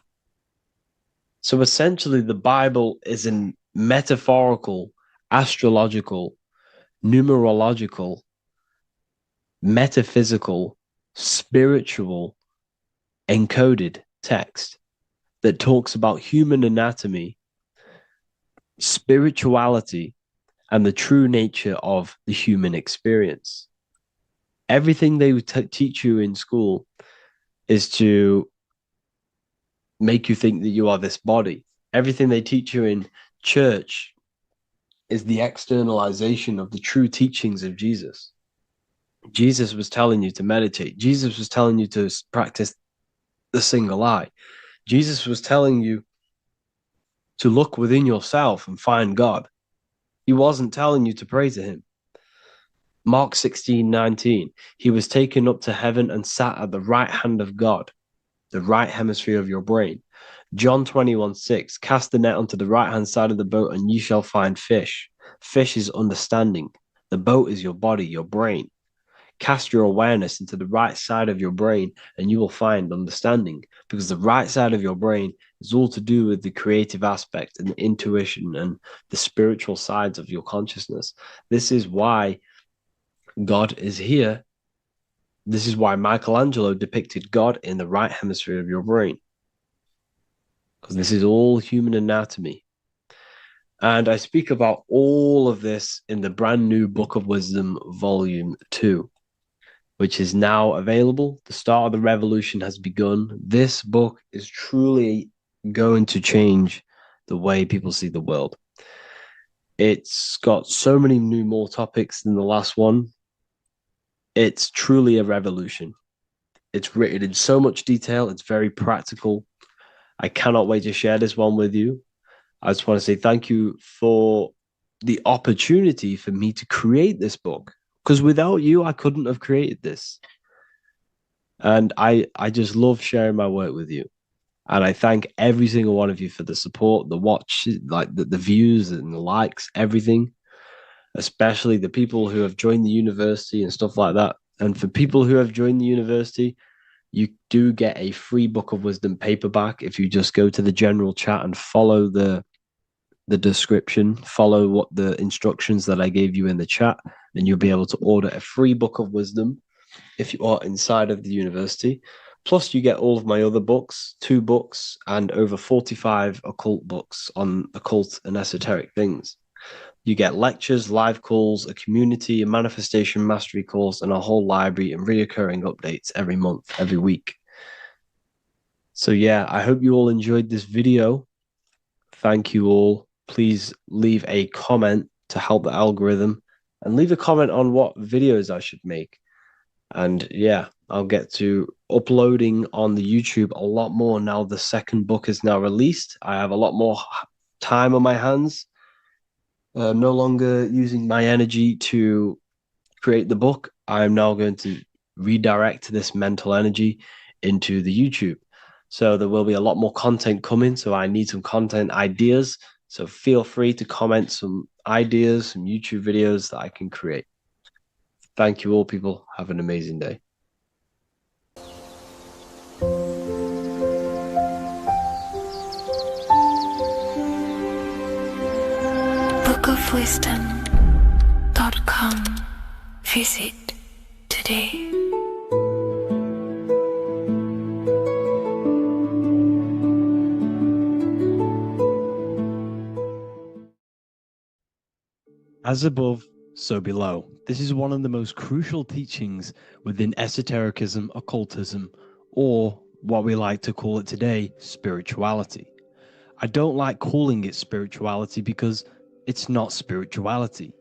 So essentially, the Bible is a metaphorical, astrological, numerological, metaphysical, spiritual, encoded text that talks about human anatomy, spirituality, and the true nature of the human experience. Everything they teach you in school is to make you think that you are this body. Everything they teach you in church is the externalization of the true teachings of Jesus. Jesus was telling you to meditate. Jesus was telling you to practice the single eye. Jesus was telling you to look within yourself and find God. He wasn't telling you to pray to him. Mark 16:19, he was taken up to heaven and sat at the right hand of God, the right hemisphere of your brain. John 21:6, cast the net onto the right hand side of the boat and you shall find fish. Fish is understanding. The boat is your body, your brain. Cast your awareness into the right side of your brain and you will find understanding, because the right side of your brain is all to do with the creative aspect and the intuition and the spiritual sides of your consciousness. This is why God is here. This is why Michelangelo depicted God in the right hemisphere of your brain, because this is all human anatomy. And I speak about all of this in the brand new Book of Wisdom, Volume 2, which is now available. The start of the revolution has begun. This book is truly going to change the way people see the world. It's got so many more topics than the last one. It's truly a revolution. It's written in so much detail. It's very practical. I cannot wait to share this one with you. I just want to say thank you for the opportunity for me to create this book, because without you, I couldn't have created this. And I just love sharing my work with you. And I thank every single one of you for the support, the watch, like the views and the likes, everything, especially the people who have joined the university and stuff like that. And for people who have joined the university, you do get a free Book of Wisdom paperback if you just go to the general chat and follow the description, follow what the instructions that I gave you in the chat, and you'll be able to order a free Book of Wisdom if you are inside of the university. Plus, you get all of my other books, 2 books, and over 45 occult books on occult and esoteric things. You get lectures, live calls, a community, a manifestation mastery course, and a whole library and reoccurring updates every month, every week. So yeah, I hope you all enjoyed this video. Thank you all. Please leave a comment to help the algorithm, and leave a comment on what videos I should make. And yeah, I'll get to uploading on the YouTube a lot more now. The second book is now released. I have a lot more time on my hands. No longer using my energy to create the book. I'm now going to redirect this mental energy into the YouTube. So there will be a lot more content coming. So I need some content ideas. So feel free to comment some ideas, some YouTube videos that I can create. Thank you all, people. Have an amazing day. bookofwisdom.com. Visit today. As above, so below. This is one of the most crucial teachings within esotericism, occultism, or what we like to call it today, spirituality. I don't like calling it spirituality because it's not spirituality.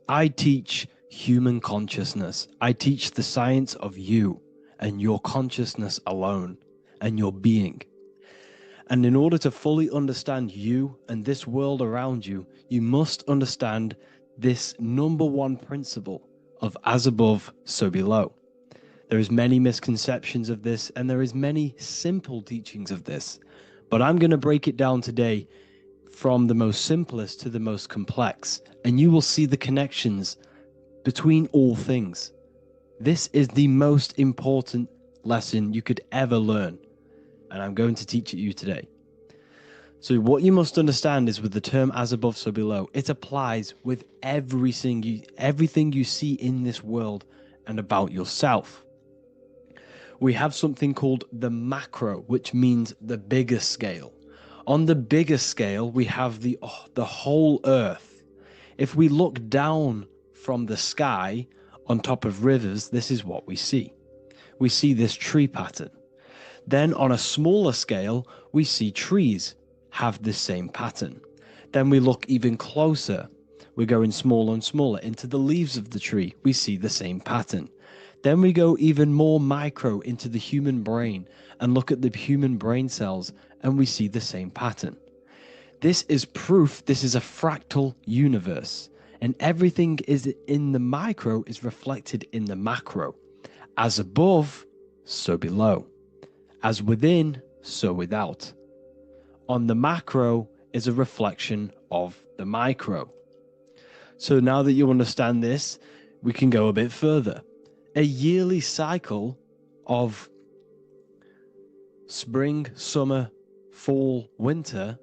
I teach human consciousness. I teach the science of you and your consciousness alone and your being. And in order to fully understand you and this world around you, you must understand this number one principle of as above, so below. There is many misconceptions of this, and there is many simple teachings of this, but I'm going to break it down today from the most simplest to the most complex, and you will see the connections between all things. This is the most important lesson you could ever learn, and I'm going to teach it you today. So what you must understand is with the term as above, so below, it applies with everything you see in this world and about yourself. We have something called the macro, which means the bigger scale. On the bigger scale, we have the whole earth. If we look down from the sky on top of rivers, this is what we see. We see this tree pattern. Then on a smaller scale, we see trees have the same pattern. Then we look even closer. We're going smaller and smaller into the leaves of the tree. We see the same pattern. Then we go even more micro into the human brain and look at the human brain cells, and we see the same pattern. This is proof this is a fractal universe, and everything is in the micro is reflected in the macro. As above, so below. As within, so without. On the macro is a reflection of the micro. So now that you understand this, we can go a bit further. A yearly cycle of spring, summer, fall, winter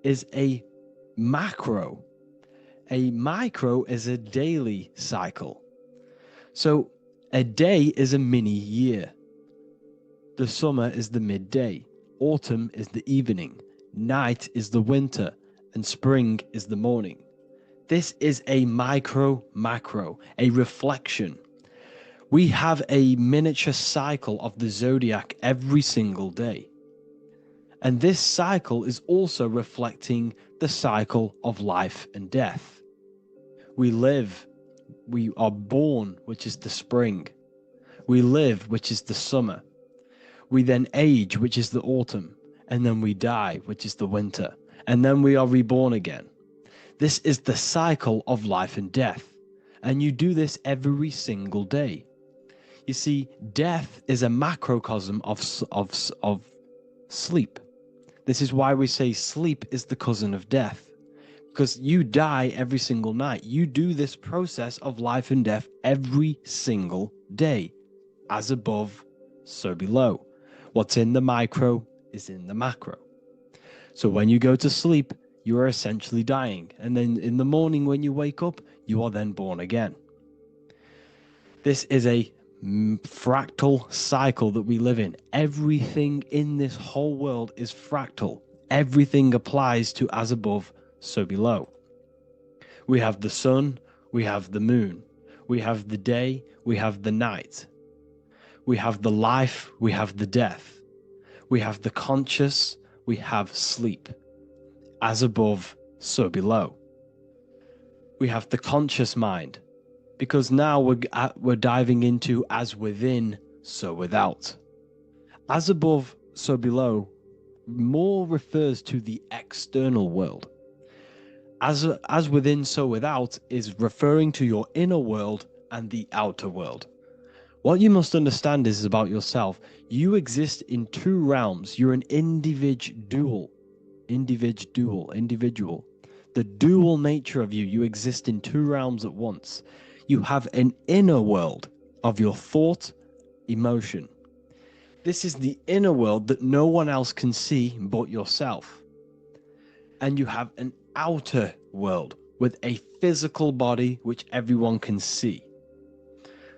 is a macro. A micro is a daily cycle. So a day is a mini year. The summer is the midday. Autumn is the evening. Night is the winter. And spring is the morning. This is a macro, a reflection. We have a miniature cycle of the zodiac every single day. And this cycle is also reflecting the cycle of life and death. We live, we are born, which is the spring. We live, which is the summer. We then age, which is the autumn. And then we die, which is the winter. And then we are reborn again. This is the cycle of life and death. And you do this every single day. You see, death is a macrocosm of sleep. This is why we say sleep is the cousin of death. Because you die every single night. You do this process of life and death every single day. As above, so below. What's in the micro is in the macro. So when you go to sleep, you are essentially dying. And then in the morning when you wake up, you are then born again. This is a fractal cycle that we live in. Everything in this whole world is fractal. Everything applies to as above, so below. We have the sun, we have the moon, we have the day, we have the night. We have the life, we have the death. We have the conscious, we have sleep. As above, so below. We have the conscious mind, because now we're diving into as within, so without. As above, so below more refers to the external world. As within, so without is referring to your inner world and the outer world. What you must understand is about yourself. You exist in two realms. You're an individual. The dual nature of you. You exist in two realms at once. You have an inner world of your thought, emotion. This is the inner world that no one else can see but yourself. And you have an outer world with a physical body which everyone can see.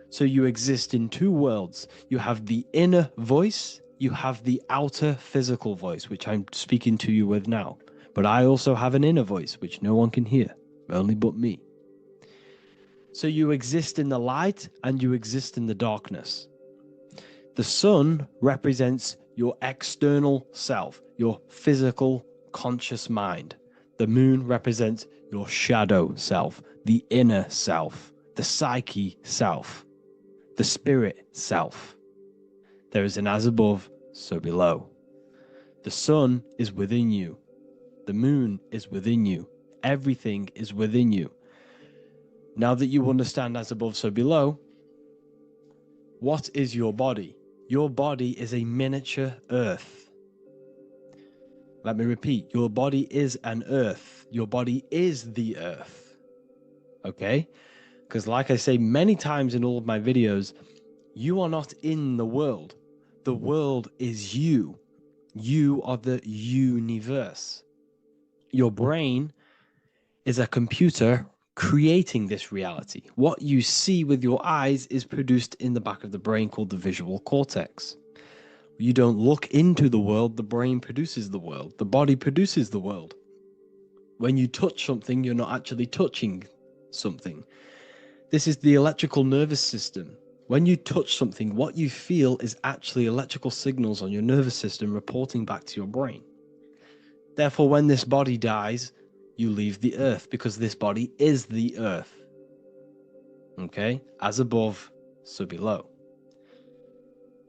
So you exist in two worlds. You have the inner voice, you have the outer physical voice, which I'm speaking to you with now. But I also have an inner voice, which no one can hear, only but me. So you exist in the light and you exist in the darkness. The sun represents your external self, your physical conscious mind. The moon represents your shadow self, the inner self, the psyche self, the spirit self. There is an as above, so below. The sun is within you. The moon is within you. Everything is within you. Now that you understand as above, so below, what is your body? Your body is a miniature earth. Let me repeat, your body is an earth. Your body is the earth. Okay? Because like I say many times in all of my videos, you are not in the world. The world is you. You are the universe. Your brain is a computer creating this reality. What you see with your eyes is produced in the back of the brain called the visual cortex. You don't look into the world, the brain produces the world. The body produces the world. When you touch something, you're not actually touching something. This is the electrical nervous system. When you touch something, what you feel is actually electrical signals on your nervous system reporting back to your brain. Therefore, when this body dies, you leave the earth because this body is the earth. Okay? As above, so below.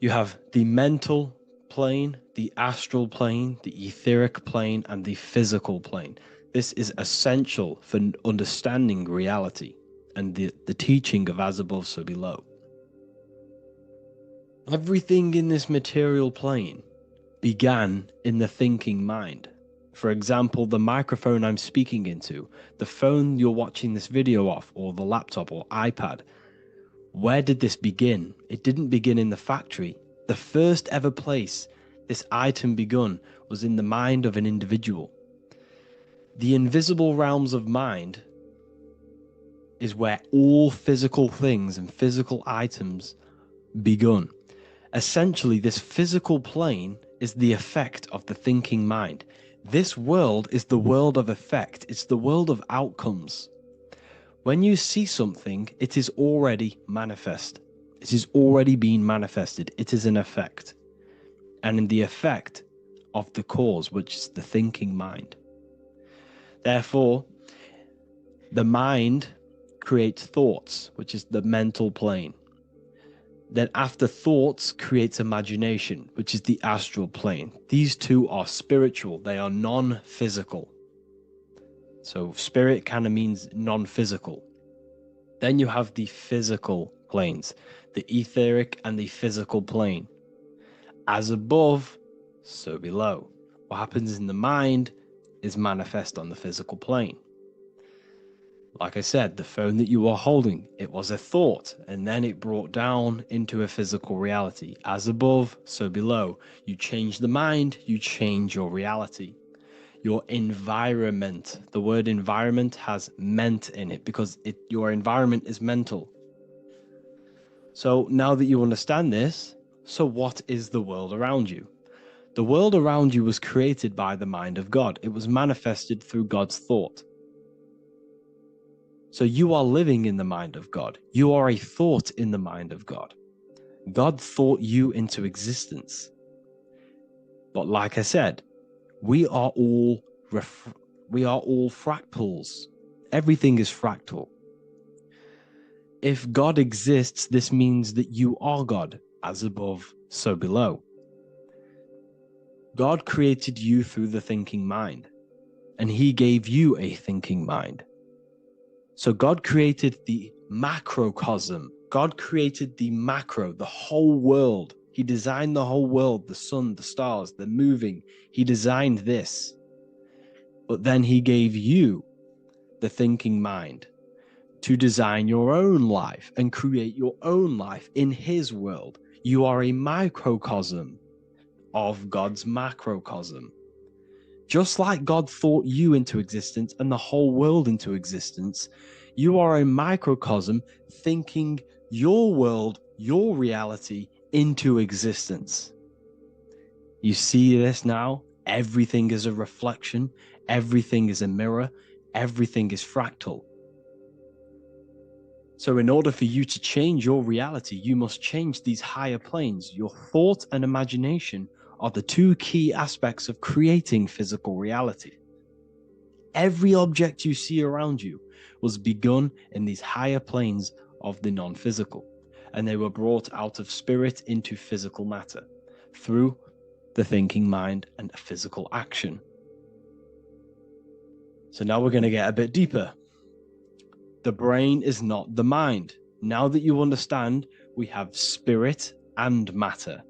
You have the mental plane, the astral plane, the etheric plane, and the physical plane. This is essential for understanding reality and the teaching of as above, so below. Everything in this material plane began in the thinking mind. For example, the microphone I'm speaking into, the phone you're watching this video off, or the laptop or iPad. Where did this begin? It didn't begin in the factory. The first ever place this item begun was in the mind of an individual. The invisible realms of mind is where all physical things and physical items begun. Essentially, this physical plane is the effect of the thinking mind. This world is the world of effect. It's the world of outcomes. When you see something, it is already manifest. It is already being manifested. It is an effect. And in the effect of the cause, which is the thinking mind. Therefore, the mind creates thoughts, which is the mental plane. Then after thoughts creates imagination, which is the astral plane. These two are spiritual. They are non-physical. So spirit kind of means non-physical. Then you have the physical planes, the etheric and the physical plane. As above, so below. What happens in the mind is manifest on the physical plane. Like I said, the phone that you are holding, it was a thought, and then it brought down into a physical reality. As above, so below. You change the mind, you change your reality. Your environment, the word environment has ment in it because your environment is mental. So now that you understand this, so what is the world around you? The world around you was created by the mind of God. It was manifested through God's thought. So you are living in the mind of God. You are a thought in the mind of God. God thought you into existence. But like I said, we are all fractals. Everything is fractal. If God exists, this means that you are God, as above, so below. God created you through the thinking mind, and he gave you a thinking mind. So God created the macrocosm. God created the macro, the whole world. He designed the whole world, the sun, the stars, the moving. He designed this. But then he gave you the thinking mind to design your own life and create your own life in his world. You are a microcosm of God's macrocosm. Just like God thought you into existence and the whole world into existence, you are a microcosm thinking your world, your reality into existence. You see this now? Everything is a reflection. Everything is a mirror. Everything is fractal. So in order for you to change your reality, you must change these higher planes. Your thought and imagination are the two key aspects of creating physical reality. Every object you see around you was begun in these higher planes of the non-physical, and they were brought out of spirit into physical matter through the thinking mind and physical action. So now we're going to get a bit deeper. The brain is not the mind. Now that you understand, we have spirit and matter.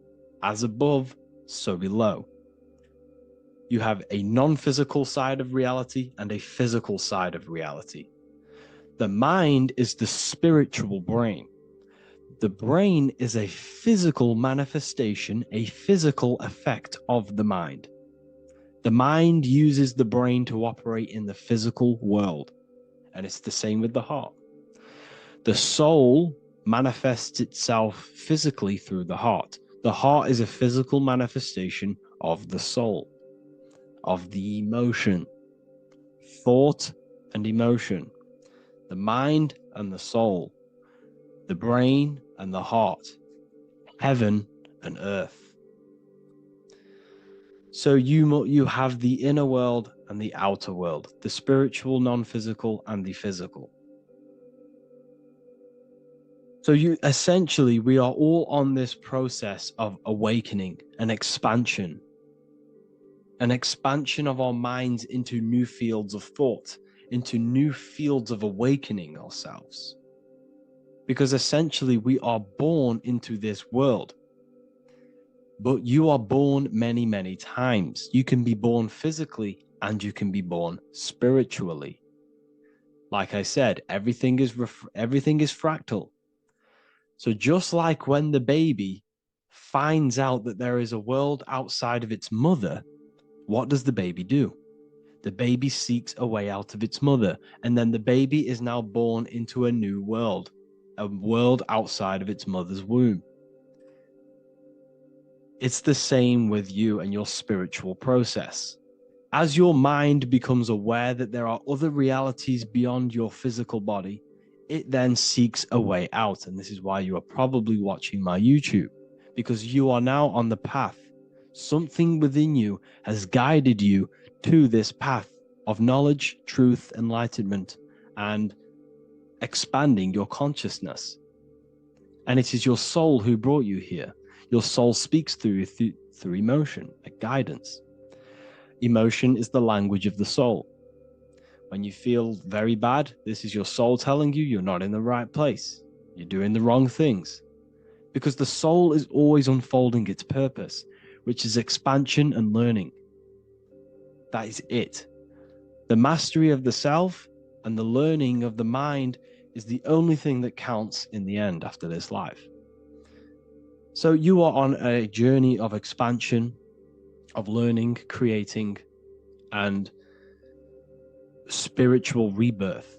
As above, so below. You have a non-physical side of reality and a physical side of reality. The mind is the spiritual brain. The brain is a physical manifestation, a physical effect of the mind. The mind uses the brain to operate in the physical world, and it's the same with the heart. The soul manifests itself physically through the heart. The heart is a physical manifestation of the soul, of the emotion, thought and emotion, the mind and the soul, the brain and the heart, heaven and earth. So you have the inner world and the outer world, the spiritual, non-physical, and the physical. So we are all on this process of awakening, an expansion of our minds into new fields of thought, into new fields of awakening ourselves. Because essentially we are born into this world, but you are born many, many times. You can be born physically and you can be born spiritually. Like I said, everything is fractal. So just like when the baby finds out that there is a world outside of its mother, what does the baby do? The baby seeks a way out of its mother, and then the baby is now born into a new world, a world outside of its mother's womb. It's the same with you and your spiritual process. As your mind becomes aware that there are other realities beyond your physical body, it then seeks a way out. And this is why you are probably watching my YouTube, because you are now on the path. Something within you has guided you to this path of knowledge, truth, enlightenment, and expanding your consciousness. And it is your soul who brought you here. Your soul speaks through emotion, a guidance. Emotion is the language of the soul. When you feel very bad, this is your soul telling you you're not in the right place. You're doing the wrong things. Because the soul is always unfolding its purpose, which is expansion and learning. That is it. The mastery of the self and the learning of the mind is the only thing that counts in the end after this life. So you are on a journey of expansion, of learning, creating, and spiritual rebirth.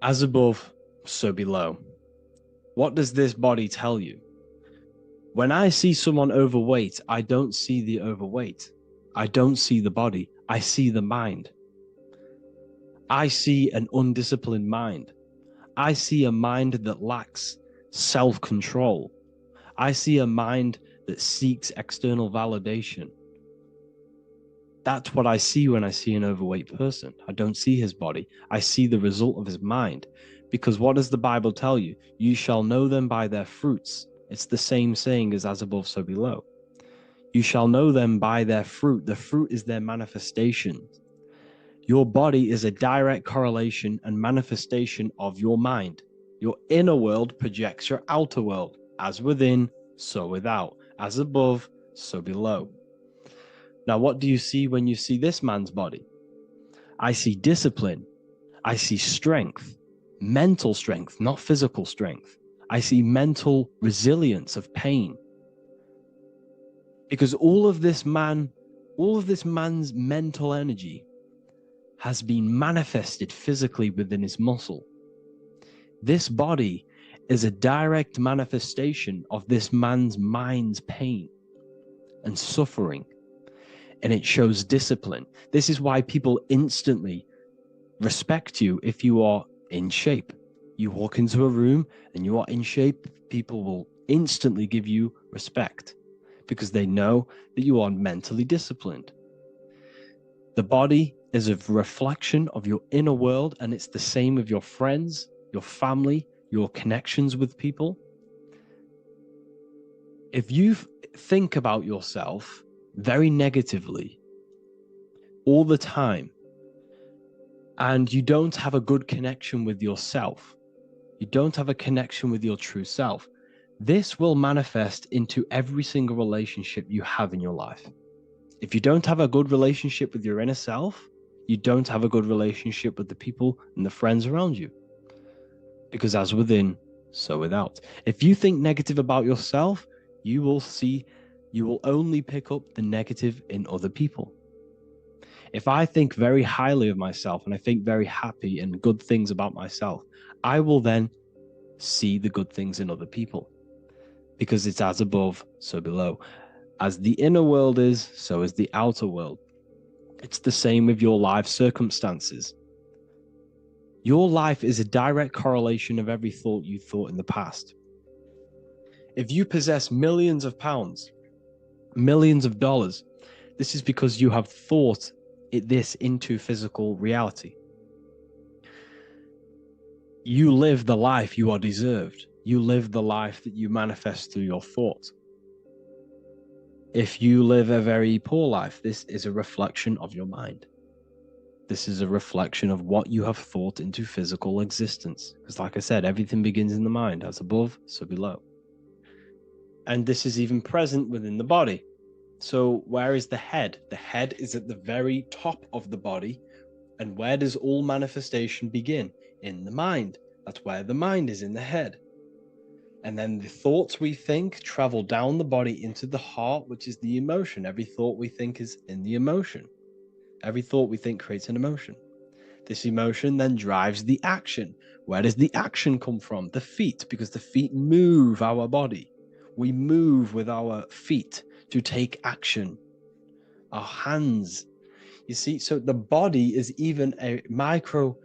As above, so below. What does this body tell you? When I see someone overweight, I don't see the overweight. I don't see the body. I see the mind. I see an undisciplined mind. I see a mind that lacks self-control. I see a mind that seeks external validation. That's what I see when I see an overweight person. I don't see his body. I see the result of his mind. Because what does the Bible tell you? You shall know them by their fruits. It's the same saying as above, so below. You shall know them by their fruit. The fruit is their manifestation. Your body is a direct correlation and manifestation of your mind. Your inner world projects your outer world. As within, so without. As above, so below. Now, what do you see when you see this man's body? I see discipline. I see strength, mental strength, not physical strength. I see mental resilience of pain. Because all of this man's mental energy has been manifested physically within his muscle. This body is a direct manifestation of this man's mind's pain and suffering. And it shows discipline. This is why people instantly respect you if you are in shape. You walk into a room and you are in shape, people will instantly give you respect because they know that you are mentally disciplined. The body is a reflection of your inner world, and it's the same with your friends, your family, your connections with people. If you think about yourself very negatively all the time, and you don't have a good connection with yourself, you don't have a connection with your true self, this will manifest into every single relationship you have in your life. If you don't have a good relationship with your inner self, you don't have a good relationship with the people and the friends around you. Because as within, so without. If you think negative about yourself, you will see you will only pick up the negative in other people. If I think very highly of myself and I think very happy and good things about myself, I will then see the good things in other people, because it's as above, so below. As the inner world is, so is the outer world. It's the same with your life circumstances. Your life is a direct correlation of every thought you thought in the past. If you possess millions of pounds, millions of dollars, this is because you have thought this into physical reality. You live the life you are deserved. You live the life that you manifest through your thought. If you live a very poor life, this is a reflection of your mind. This is a reflection of what you have thought into physical existence. Because like I said, everything begins in the mind, as above, so below. And this is even present within the body. So where is the head? The head is at the very top of the body. And where does all manifestation begin? In the mind. That's where the mind is, in the head. And then the thoughts we think travel down the body into the heart, which is the emotion. Every thought we think is in the emotion. Every thought we think creates an emotion. This emotion then drives the action. Where does the action come from? The feet, because the feet move our body. We move with our feet to take action. Our hands. You see, so the body is even a micro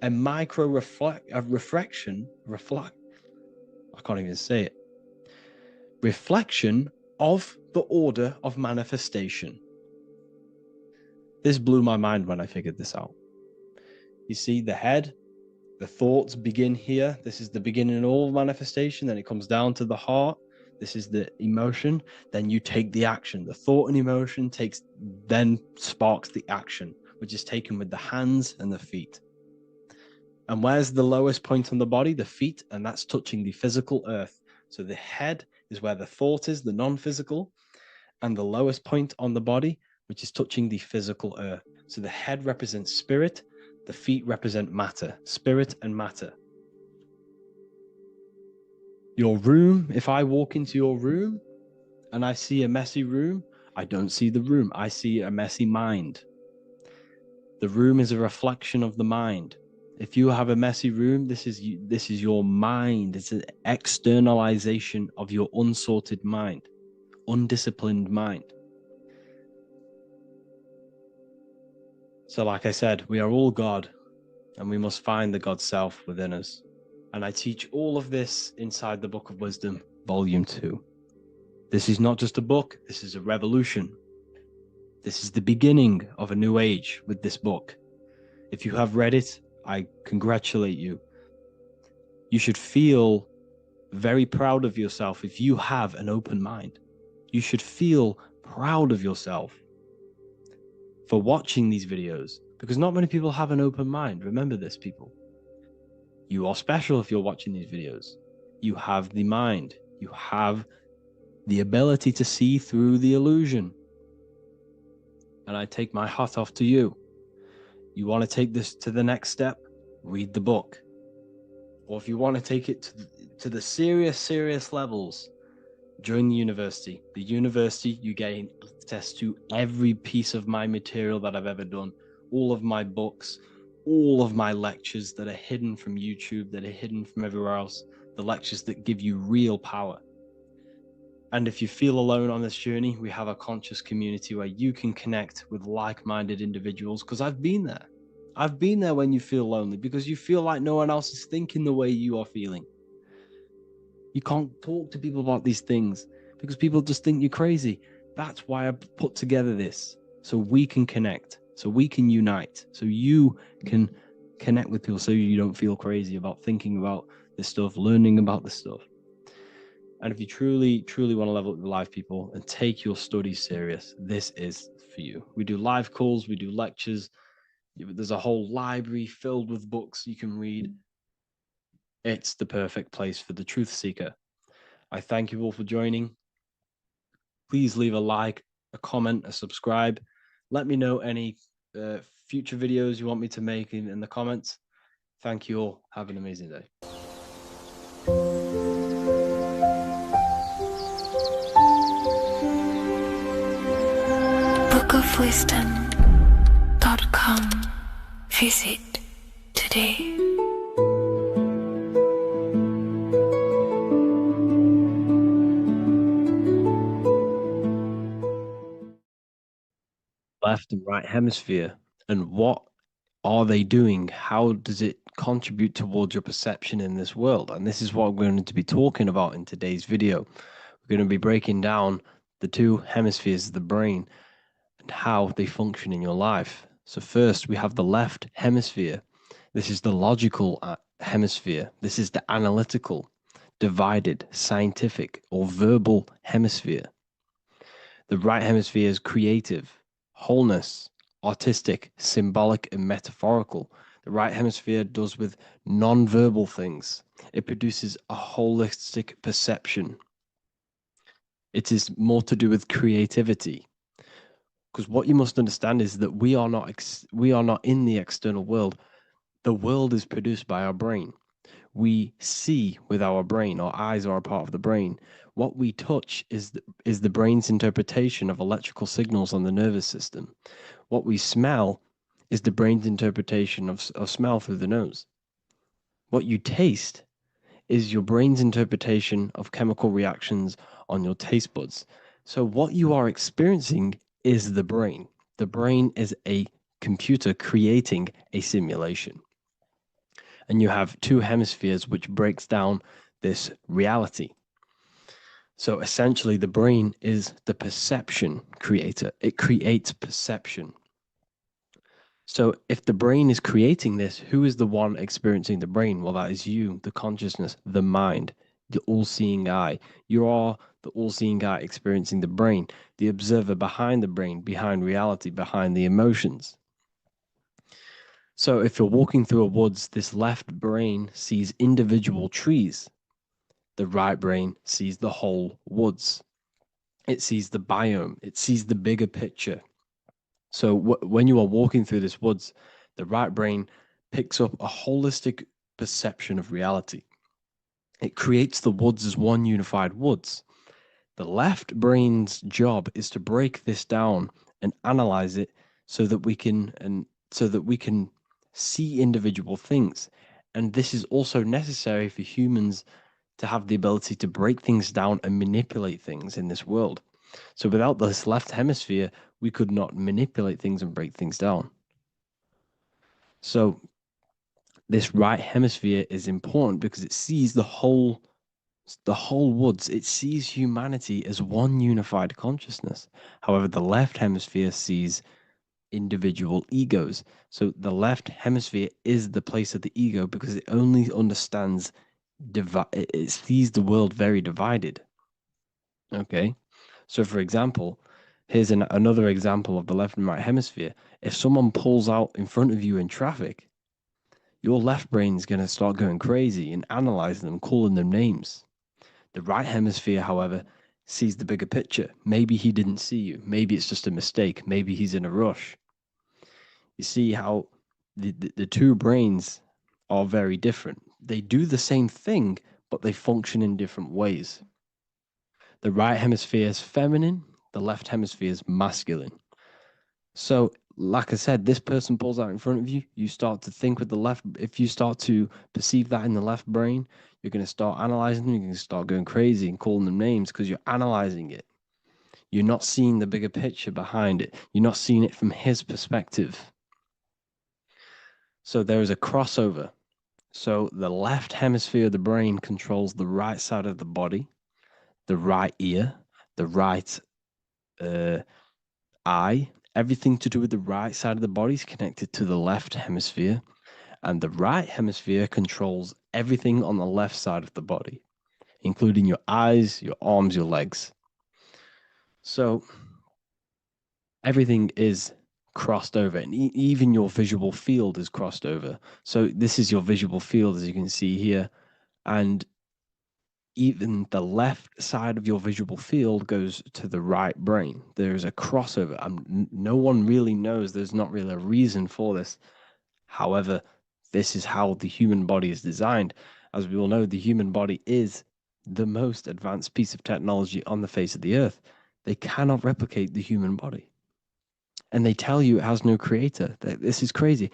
reflection. I can't even say it. Reflection of the order of manifestation. This blew my mind when I figured this out. You see, the head, the thoughts begin here. This is the beginning of all manifestation. Then it comes down to the heart. This is the emotion. Then you take the action. The thought and emotion then sparks the action, which is taken with the hands and the feet. And where's the lowest point on the body? The feet, and that's touching the physical earth. So the head is where the thought is, the non-physical, and the lowest point on the body, which is touching the physical earth. So the head represents spirit, the feet represent matter, spirit and matter. Your room, if I walk into your room and I see a messy room, I don't see the room, I see a messy mind. The room is a reflection of the mind. If you have a messy room, this is your mind. It's an externalization of your unsorted mind, undisciplined mind. So like I said, we are all God, and we must find the God self within us. And I teach all of this inside the Book of Wisdom, Volume 2. This is not just a book, this is a revolution. This is the beginning of a new age with this book. If you have read it, I congratulate you. You should feel very proud of yourself if you have an open mind. You should feel proud of yourself for watching these videos, because not many people have an open mind. Remember this, people. You are special if you're watching these videos. You have the mind. You have the ability to see through the illusion. And I take my hat off to you. You want to take this to the next step? Read the book. Or if you want to take it to the serious levels, join the university. The university, you gain access to every piece of my material that I've ever done, all of my books, all of my lectures that are hidden from YouTube, that are hidden from everywhere else, the lectures that give you real power. And if you feel alone on this journey, we have a conscious community where you can connect with like-minded individuals, because I've been there. I've been there when you feel lonely, because you feel like no one else is thinking the way you are feeling. You can't talk to people about these things because people just think you're crazy. That's why I put together this, so we can connect, so we can unite, so you can connect with people, so you don't feel crazy about thinking about this stuff, learning about this stuff. And if you truly want to level up your life, people, and take your studies serious, this is for you. We do live calls, we do lectures. There's a whole library filled with books you can read. It's the perfect place for the truth seeker. I thank you all for joining. Please leave a like, a comment, a subscribe. Let me know any future videos you want me to make in the comments. Thank you all. Have an amazing day. worldofwisdom.com. Visit today. Left and right hemisphere, and what are they doing? How does it contribute towards your perception in this world? And this is what we're going to be talking about in today's video. We're going to be breaking down the two hemispheres of the brain and how they function in your life. So first, we have the left hemisphere. This is the logical hemisphere. This is the analytical, divided, scientific, or verbal hemisphere. The right hemisphere is creative, wholeness, artistic, symbolic, and metaphorical. The right hemisphere does with non-verbal things. It produces a holistic perception. It is more to do with creativity. Because what you must understand is that we are not in the external world. The world is produced by our brain. We see with our brain. Our eyes are a part of the brain. What we touch is the brain's interpretation of electrical signals on the nervous system. What we smell is the brain's interpretation of smell through the nose. What you taste is your brain's interpretation of chemical reactions on your taste buds. So what you are experiencing is the brain. The brain is a computer creating a simulation. And you have two hemispheres which breaks down this reality. So essentially, the brain is the perception creator. It creates perception. So if the brain is creating this, who is the one experiencing the brain? Well, that is you, the consciousness, the mind, the all-seeing eye. You are the all-seeing eye experiencing the brain, the observer behind the brain, behind reality, behind the emotions. So if you're walking through a woods, this left brain sees individual trees. The right brain sees the whole woods. It sees the biome. It sees the bigger picture. So when you are walking through this woods, the right brain picks up a holistic perception of reality. It creates the woods as one unified woods. The left brain's job is to break this down and analyze it so that we can see individual things. And this is also necessary for humans to have the ability to break things down and manipulate things in this world. So without this left hemisphere, we could not manipulate things and break things down. So this right hemisphere is important because it sees the whole woods. It sees humanity as one unified consciousness. However, the left hemisphere sees individual egos. So the left hemisphere is the place of the ego because it only understands it sees the world very divided. Okay, so for example, here's another example of the left and right hemisphere. If someone pulls out in front of you in traffic, your left brain is going to start going crazy and analyzing them, calling them names. The right hemisphere, however, sees the bigger picture. Maybe he didn't see you. Maybe it's just a mistake. Maybe he's in a rush. You see how the two brains are very different. They do the same thing, but they function in different ways. The right hemisphere is feminine, the left hemisphere is masculine. So, like I said, this person pulls out in front of you, you start to think with the left. If you start to perceive that in the left brain, you're going to start analyzing them, you're going to start going crazy and calling them names because you're analyzing it. You're not seeing the bigger picture behind it. You're not seeing it from his perspective. So there is a crossover. So the left hemisphere of the brain controls the right side of the body, the right ear, the right eye. Everything to do with the right side of the body is connected to the left hemisphere. And the right hemisphere controls everything on the left side of the body, including your eyes, your arms, your legs. So everything is crossed over, and even your visual field is crossed over. So this is your visual field, as you can see here, and even the left side of your visual field goes to the right brain. There's a crossover. No one really knows. There's not really a reason for this. However, this is how the human body is designed. As we all know, the human body is the most advanced piece of technology on the face of the earth. They cannot replicate the human body. and they tell you it has no creator. This is crazy.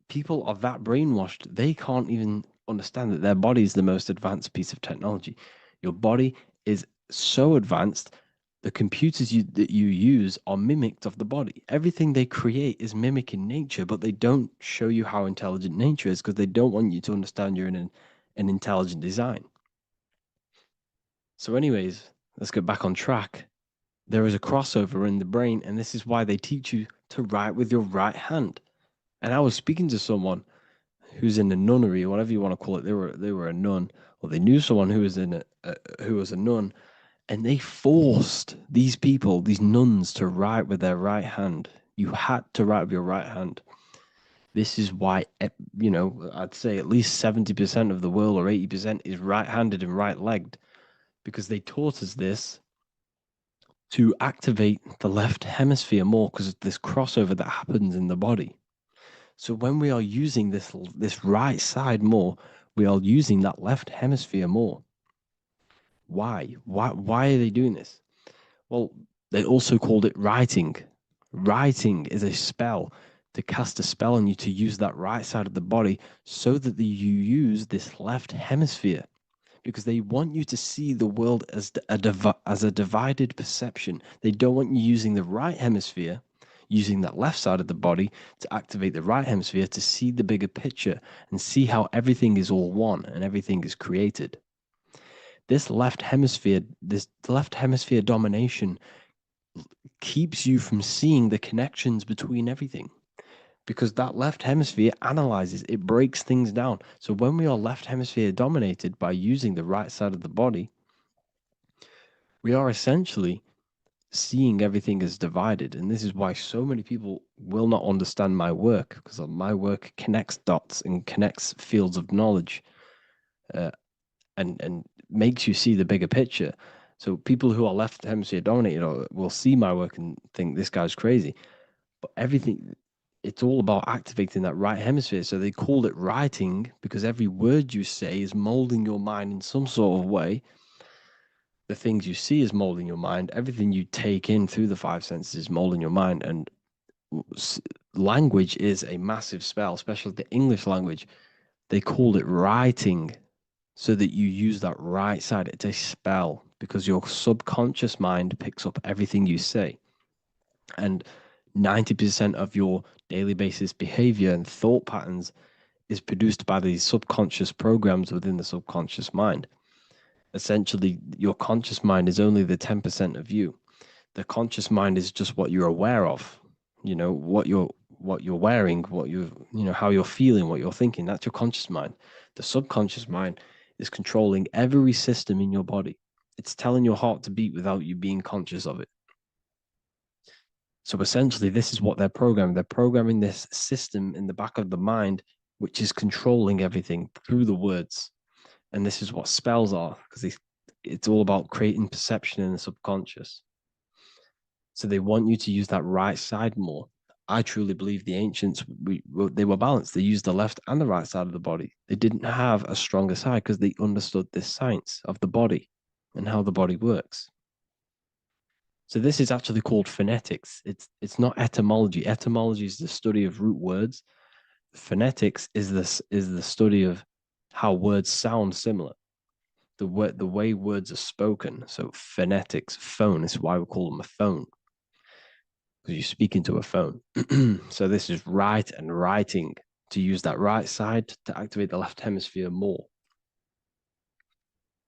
People are that brainwashed, they can't even understand that their body is the most advanced piece of technology. Your body is so advanced, the computers that you use are mimicked of the body. Everything they create is mimicking nature, but they don't show you how intelligent nature is because they don't want you to understand you're in an intelligent design. So, anyways, let's get back on track. There is a crossover in the brain, and this is why they teach you to write with your right hand. And I was speaking to someone who's in a nunnery, or whatever you want to call it. They were a nun, or they knew someone who was who was a nun, and they forced these people, these nuns, to write with their right hand. You had to write with your right hand. This is why, I'd say at least 70% of the world or 80% is right-handed and right-legged, because they taught us this to activate the left hemisphere more because of this crossover that happens in the body. So when we are using this right side more, we are using that left hemisphere more. Why? Why are they doing this? Well, they also called it writing. Writing is a spell, to cast a spell on you to use that right side of the body so that you use this left hemisphere, because they want you to see the world as a divided perception. They don't want you using the right hemisphere, using that left side of the body to activate the right hemisphere to see the bigger picture and see how everything is all one and everything is created. This left hemisphere domination keeps you from seeing the connections between everything, because that left hemisphere analyzes, it breaks things down. So when we are left hemisphere dominated by using the right side of the body, we are essentially seeing everything as divided. And this is why so many people will not understand my work, because my work connects dots and connects fields of knowledge, and makes you see the bigger picture. So people who are left hemisphere dominated will see my work and think this guy's crazy. But it's all about activating that right hemisphere. So they called it writing because every word you say is molding your mind in some sort of way. The things you see is molding your mind. Everything you take in through the five senses is molding your mind. And language is a massive spell, especially the English language. They called it writing so that you use that right side. It's a spell because your subconscious mind picks up everything you say. And 90% of your daily basis behavior and thought patterns is produced by these subconscious programs within the subconscious mind. Essentially, your conscious mind is only the 10% of you. The conscious mind is just what you're aware of, what you're wearing, how you're feeling, what you're thinking. That's your conscious mind. The subconscious mind is controlling every system in your body. It's telling your heart to beat without you being conscious of it. So essentially, this is what they're programming. They're programming this system in the back of the mind, which is controlling everything through the words. And this is what spells are, because it's all about creating perception in the subconscious. So they want you to use that right side more. I truly believe the ancients, they were balanced. They used the left and the right side of the body. They didn't have a stronger side because they understood this science of the body and how the body works. So this is actually called phonetics. It's not etymology. Etymology is the study of root words. Phonetics is the study of how words sound similar. The way words are spoken. So phonetics, phone is why we call them a phone, because you speak into a phone. So this is write and writing, to use that right side to activate the left hemisphere more.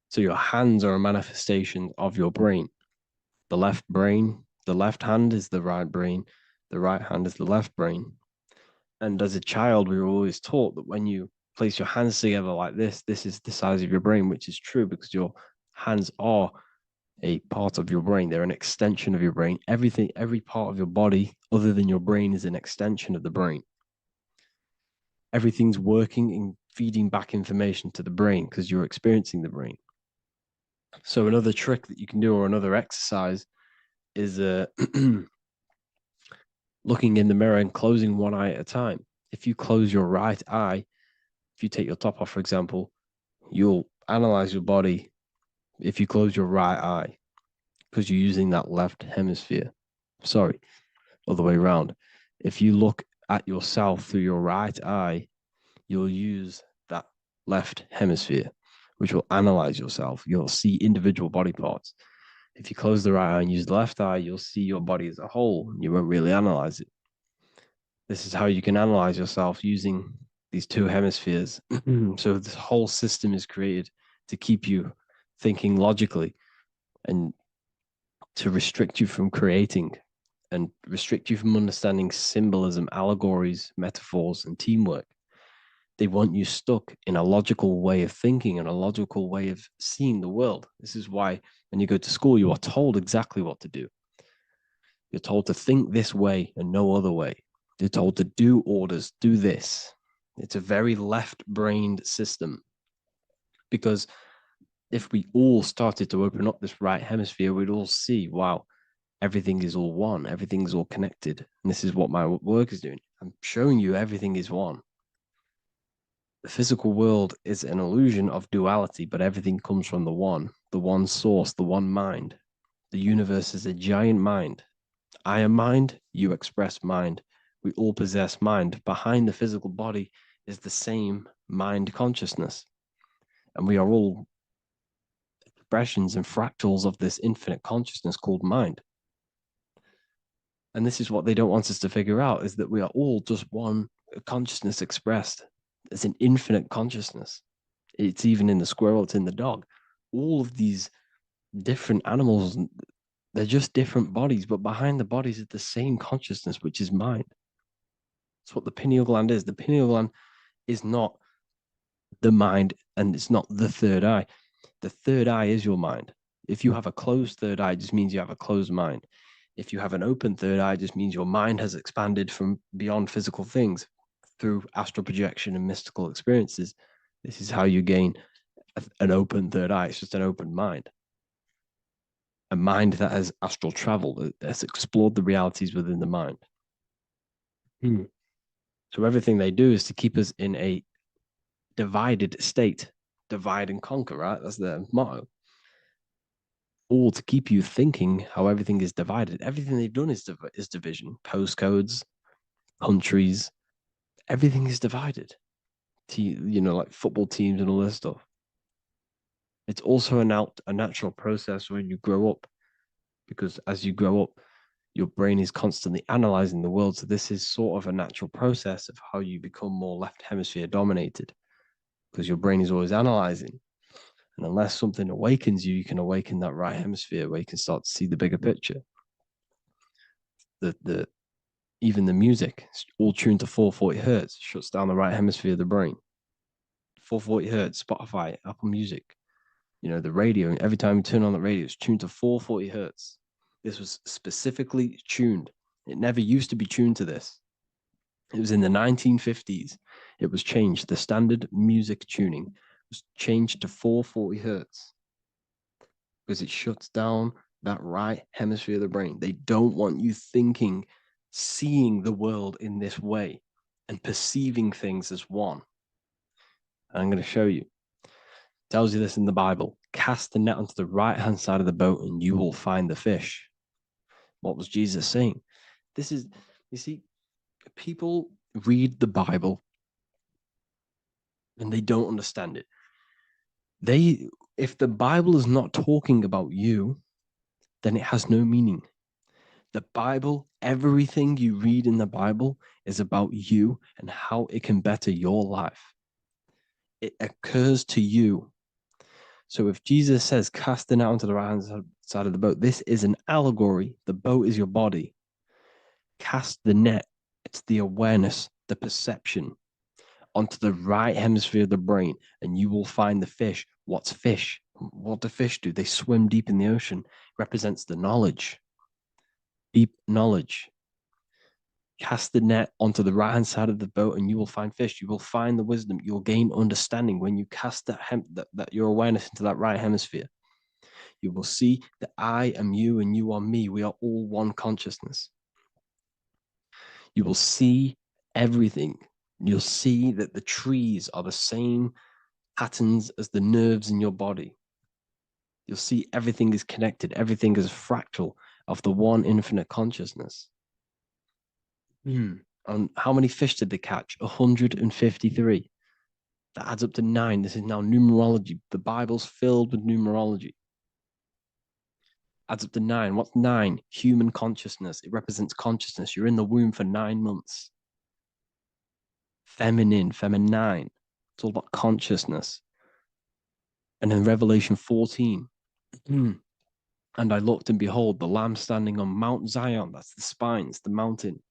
So your hands are a manifestation of your brain. The left hand is the right brain, the right hand is the left brain. And as a child, we were always taught that when you place your hands together like this is the size of your brain, which is true because your hands are a part of your brain. They're an extension of your brain. Every part of your body other than your brain is an extension of the brain. Everything's working and feeding back information to the brain because you're experiencing the brain. So another trick that you can do, or another exercise, is looking in the mirror and closing one eye at a time. If you close your right eye, if you take your top off, for example, you'll analyze your body if you close your right eye because you're using that left hemisphere. Sorry. other way around. If you look at yourself through your right eye, you'll use that left hemisphere, which will analyze yourself. You'll see individual body parts. If you close the right eye and use the left eye, you'll see your body as a whole. You won't really analyze it. This is how you can analyze yourself using these two hemispheres. So this whole system is created to keep you thinking logically and to restrict you from creating and restrict you from understanding symbolism, allegories, metaphors, and teamwork. They want you stuck in a logical way of thinking and a logical way of seeing the world. This is why when you go to school, you are told exactly what to do. You're told to think this way and no other way. You're told to do orders, do this. It's a very left-brained system, because if we all started to open up this right hemisphere, we'd all see, wow, everything is all one, everything's all connected. And this is what my work is doing. I'm showing you everything is one. The physical world is an illusion of duality, but everything comes from the one source, the one mind. The universe is a giant mind. I am mind, you express mind. We all possess mind. Behind the physical body is the same mind consciousness. And we are all expressions and fractals of this infinite consciousness called mind. And this is what they don't want us to figure out, is that we are all just one consciousness expressed. It's an infinite consciousness. It's even in the squirrel, it's in the dog. All of these different animals, they're just different bodies, but behind the bodies is the same consciousness, which is mind. That's what the pineal gland is. The pineal gland is not the mind, and it's not the third eye. The third eye is your mind. If you have a closed third eye, it just means you have a closed mind. If you have an open third eye, it just means your mind has expanded from beyond physical things through astral projection and mystical experiences. This is how you gain an open third eye. It's just an open mind. A mind that has astral traveled, that has explored the realities within the mind. So everything they do is to keep us in a divided state. Divide and conquer, right? That's their motto. All to keep you thinking how everything is divided. Everything they've done is division. Postcodes, countries, everything is divided. Like football teams and all this stuff. It's also a natural process when you grow up, because as you grow up, your brain is constantly analyzing the world. So this is sort of a natural process of how you become more left hemisphere dominated, because your brain is always analyzing. And unless something awakens you, you can awaken that right hemisphere where you can start to see the bigger picture. Even the music, all tuned to 440 hertz, shuts down the right hemisphere of the brain. 440 hertz, Spotify, Apple Music, the radio. Every time you turn on the radio, it's tuned to 440 hertz. This was specifically tuned. It never used to be tuned to this. It was in the 1950s. It was changed. The standard music tuning was changed to 440 hertz because it shuts down that right hemisphere of the brain. They don't want you thinking, seeing the world in this way and perceiving things as one. I'm going to show you. It tells you this in the Bible. Cast the net onto the right-hand side of the boat and you will find the fish. What was Jesus saying? You see, people read the Bible and they don't understand it. If the Bible is not talking about you, then it has no meaning. The Bible, everything you read in the Bible is about you and how it can better your life. It occurs to you. So if Jesus says, cast the net onto the right-hand side of the boat, this is an allegory. The boat is your body. Cast the net. It's the awareness, the perception onto the right hemisphere of the brain, and you will find the fish. What's fish? What do fish do? They swim deep in the ocean. It represents the knowledge, deep knowledge. Cast the net onto the right-hand side of the boat and you will find fish. You will find the wisdom. You will gain understanding when you cast that your awareness into that right hemisphere. You will see that I am you and you are me. We are all one consciousness. You will see everything. You'll see that the trees are the same patterns as the nerves in your body. You'll see everything is connected. Everything is a fractal of the one infinite consciousness. And how many fish did they catch? 153. That adds up to 9. This is now numerology. The Bible's filled with numerology. Adds up to 9. What's 9? Human consciousness. It represents consciousness. You're in the womb for 9 months. Feminine. It's all about consciousness. And then Revelation 14. And I looked, and behold, the Lamb standing on Mount Zion. That's the spines, the mountain.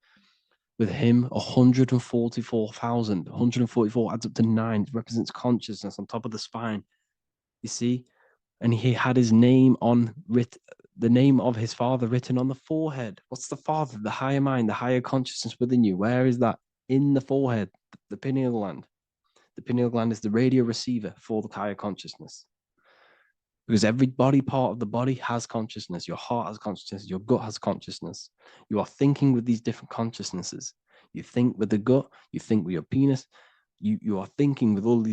With him, 144,000. 144 adds up to 9. It represents consciousness on top of the spine. You see? And he had his name the name of his Father written on the forehead. What's the Father? The higher mind, the higher consciousness within you. Where is that? In the forehead, the pineal gland. The pineal gland is the radio receiver for the higher consciousness. Because every body part of the body has consciousness. Your heart has consciousness. Your gut has consciousness. You are thinking with these different consciousnesses. You think with the gut. You think with your penis. You are thinking with all these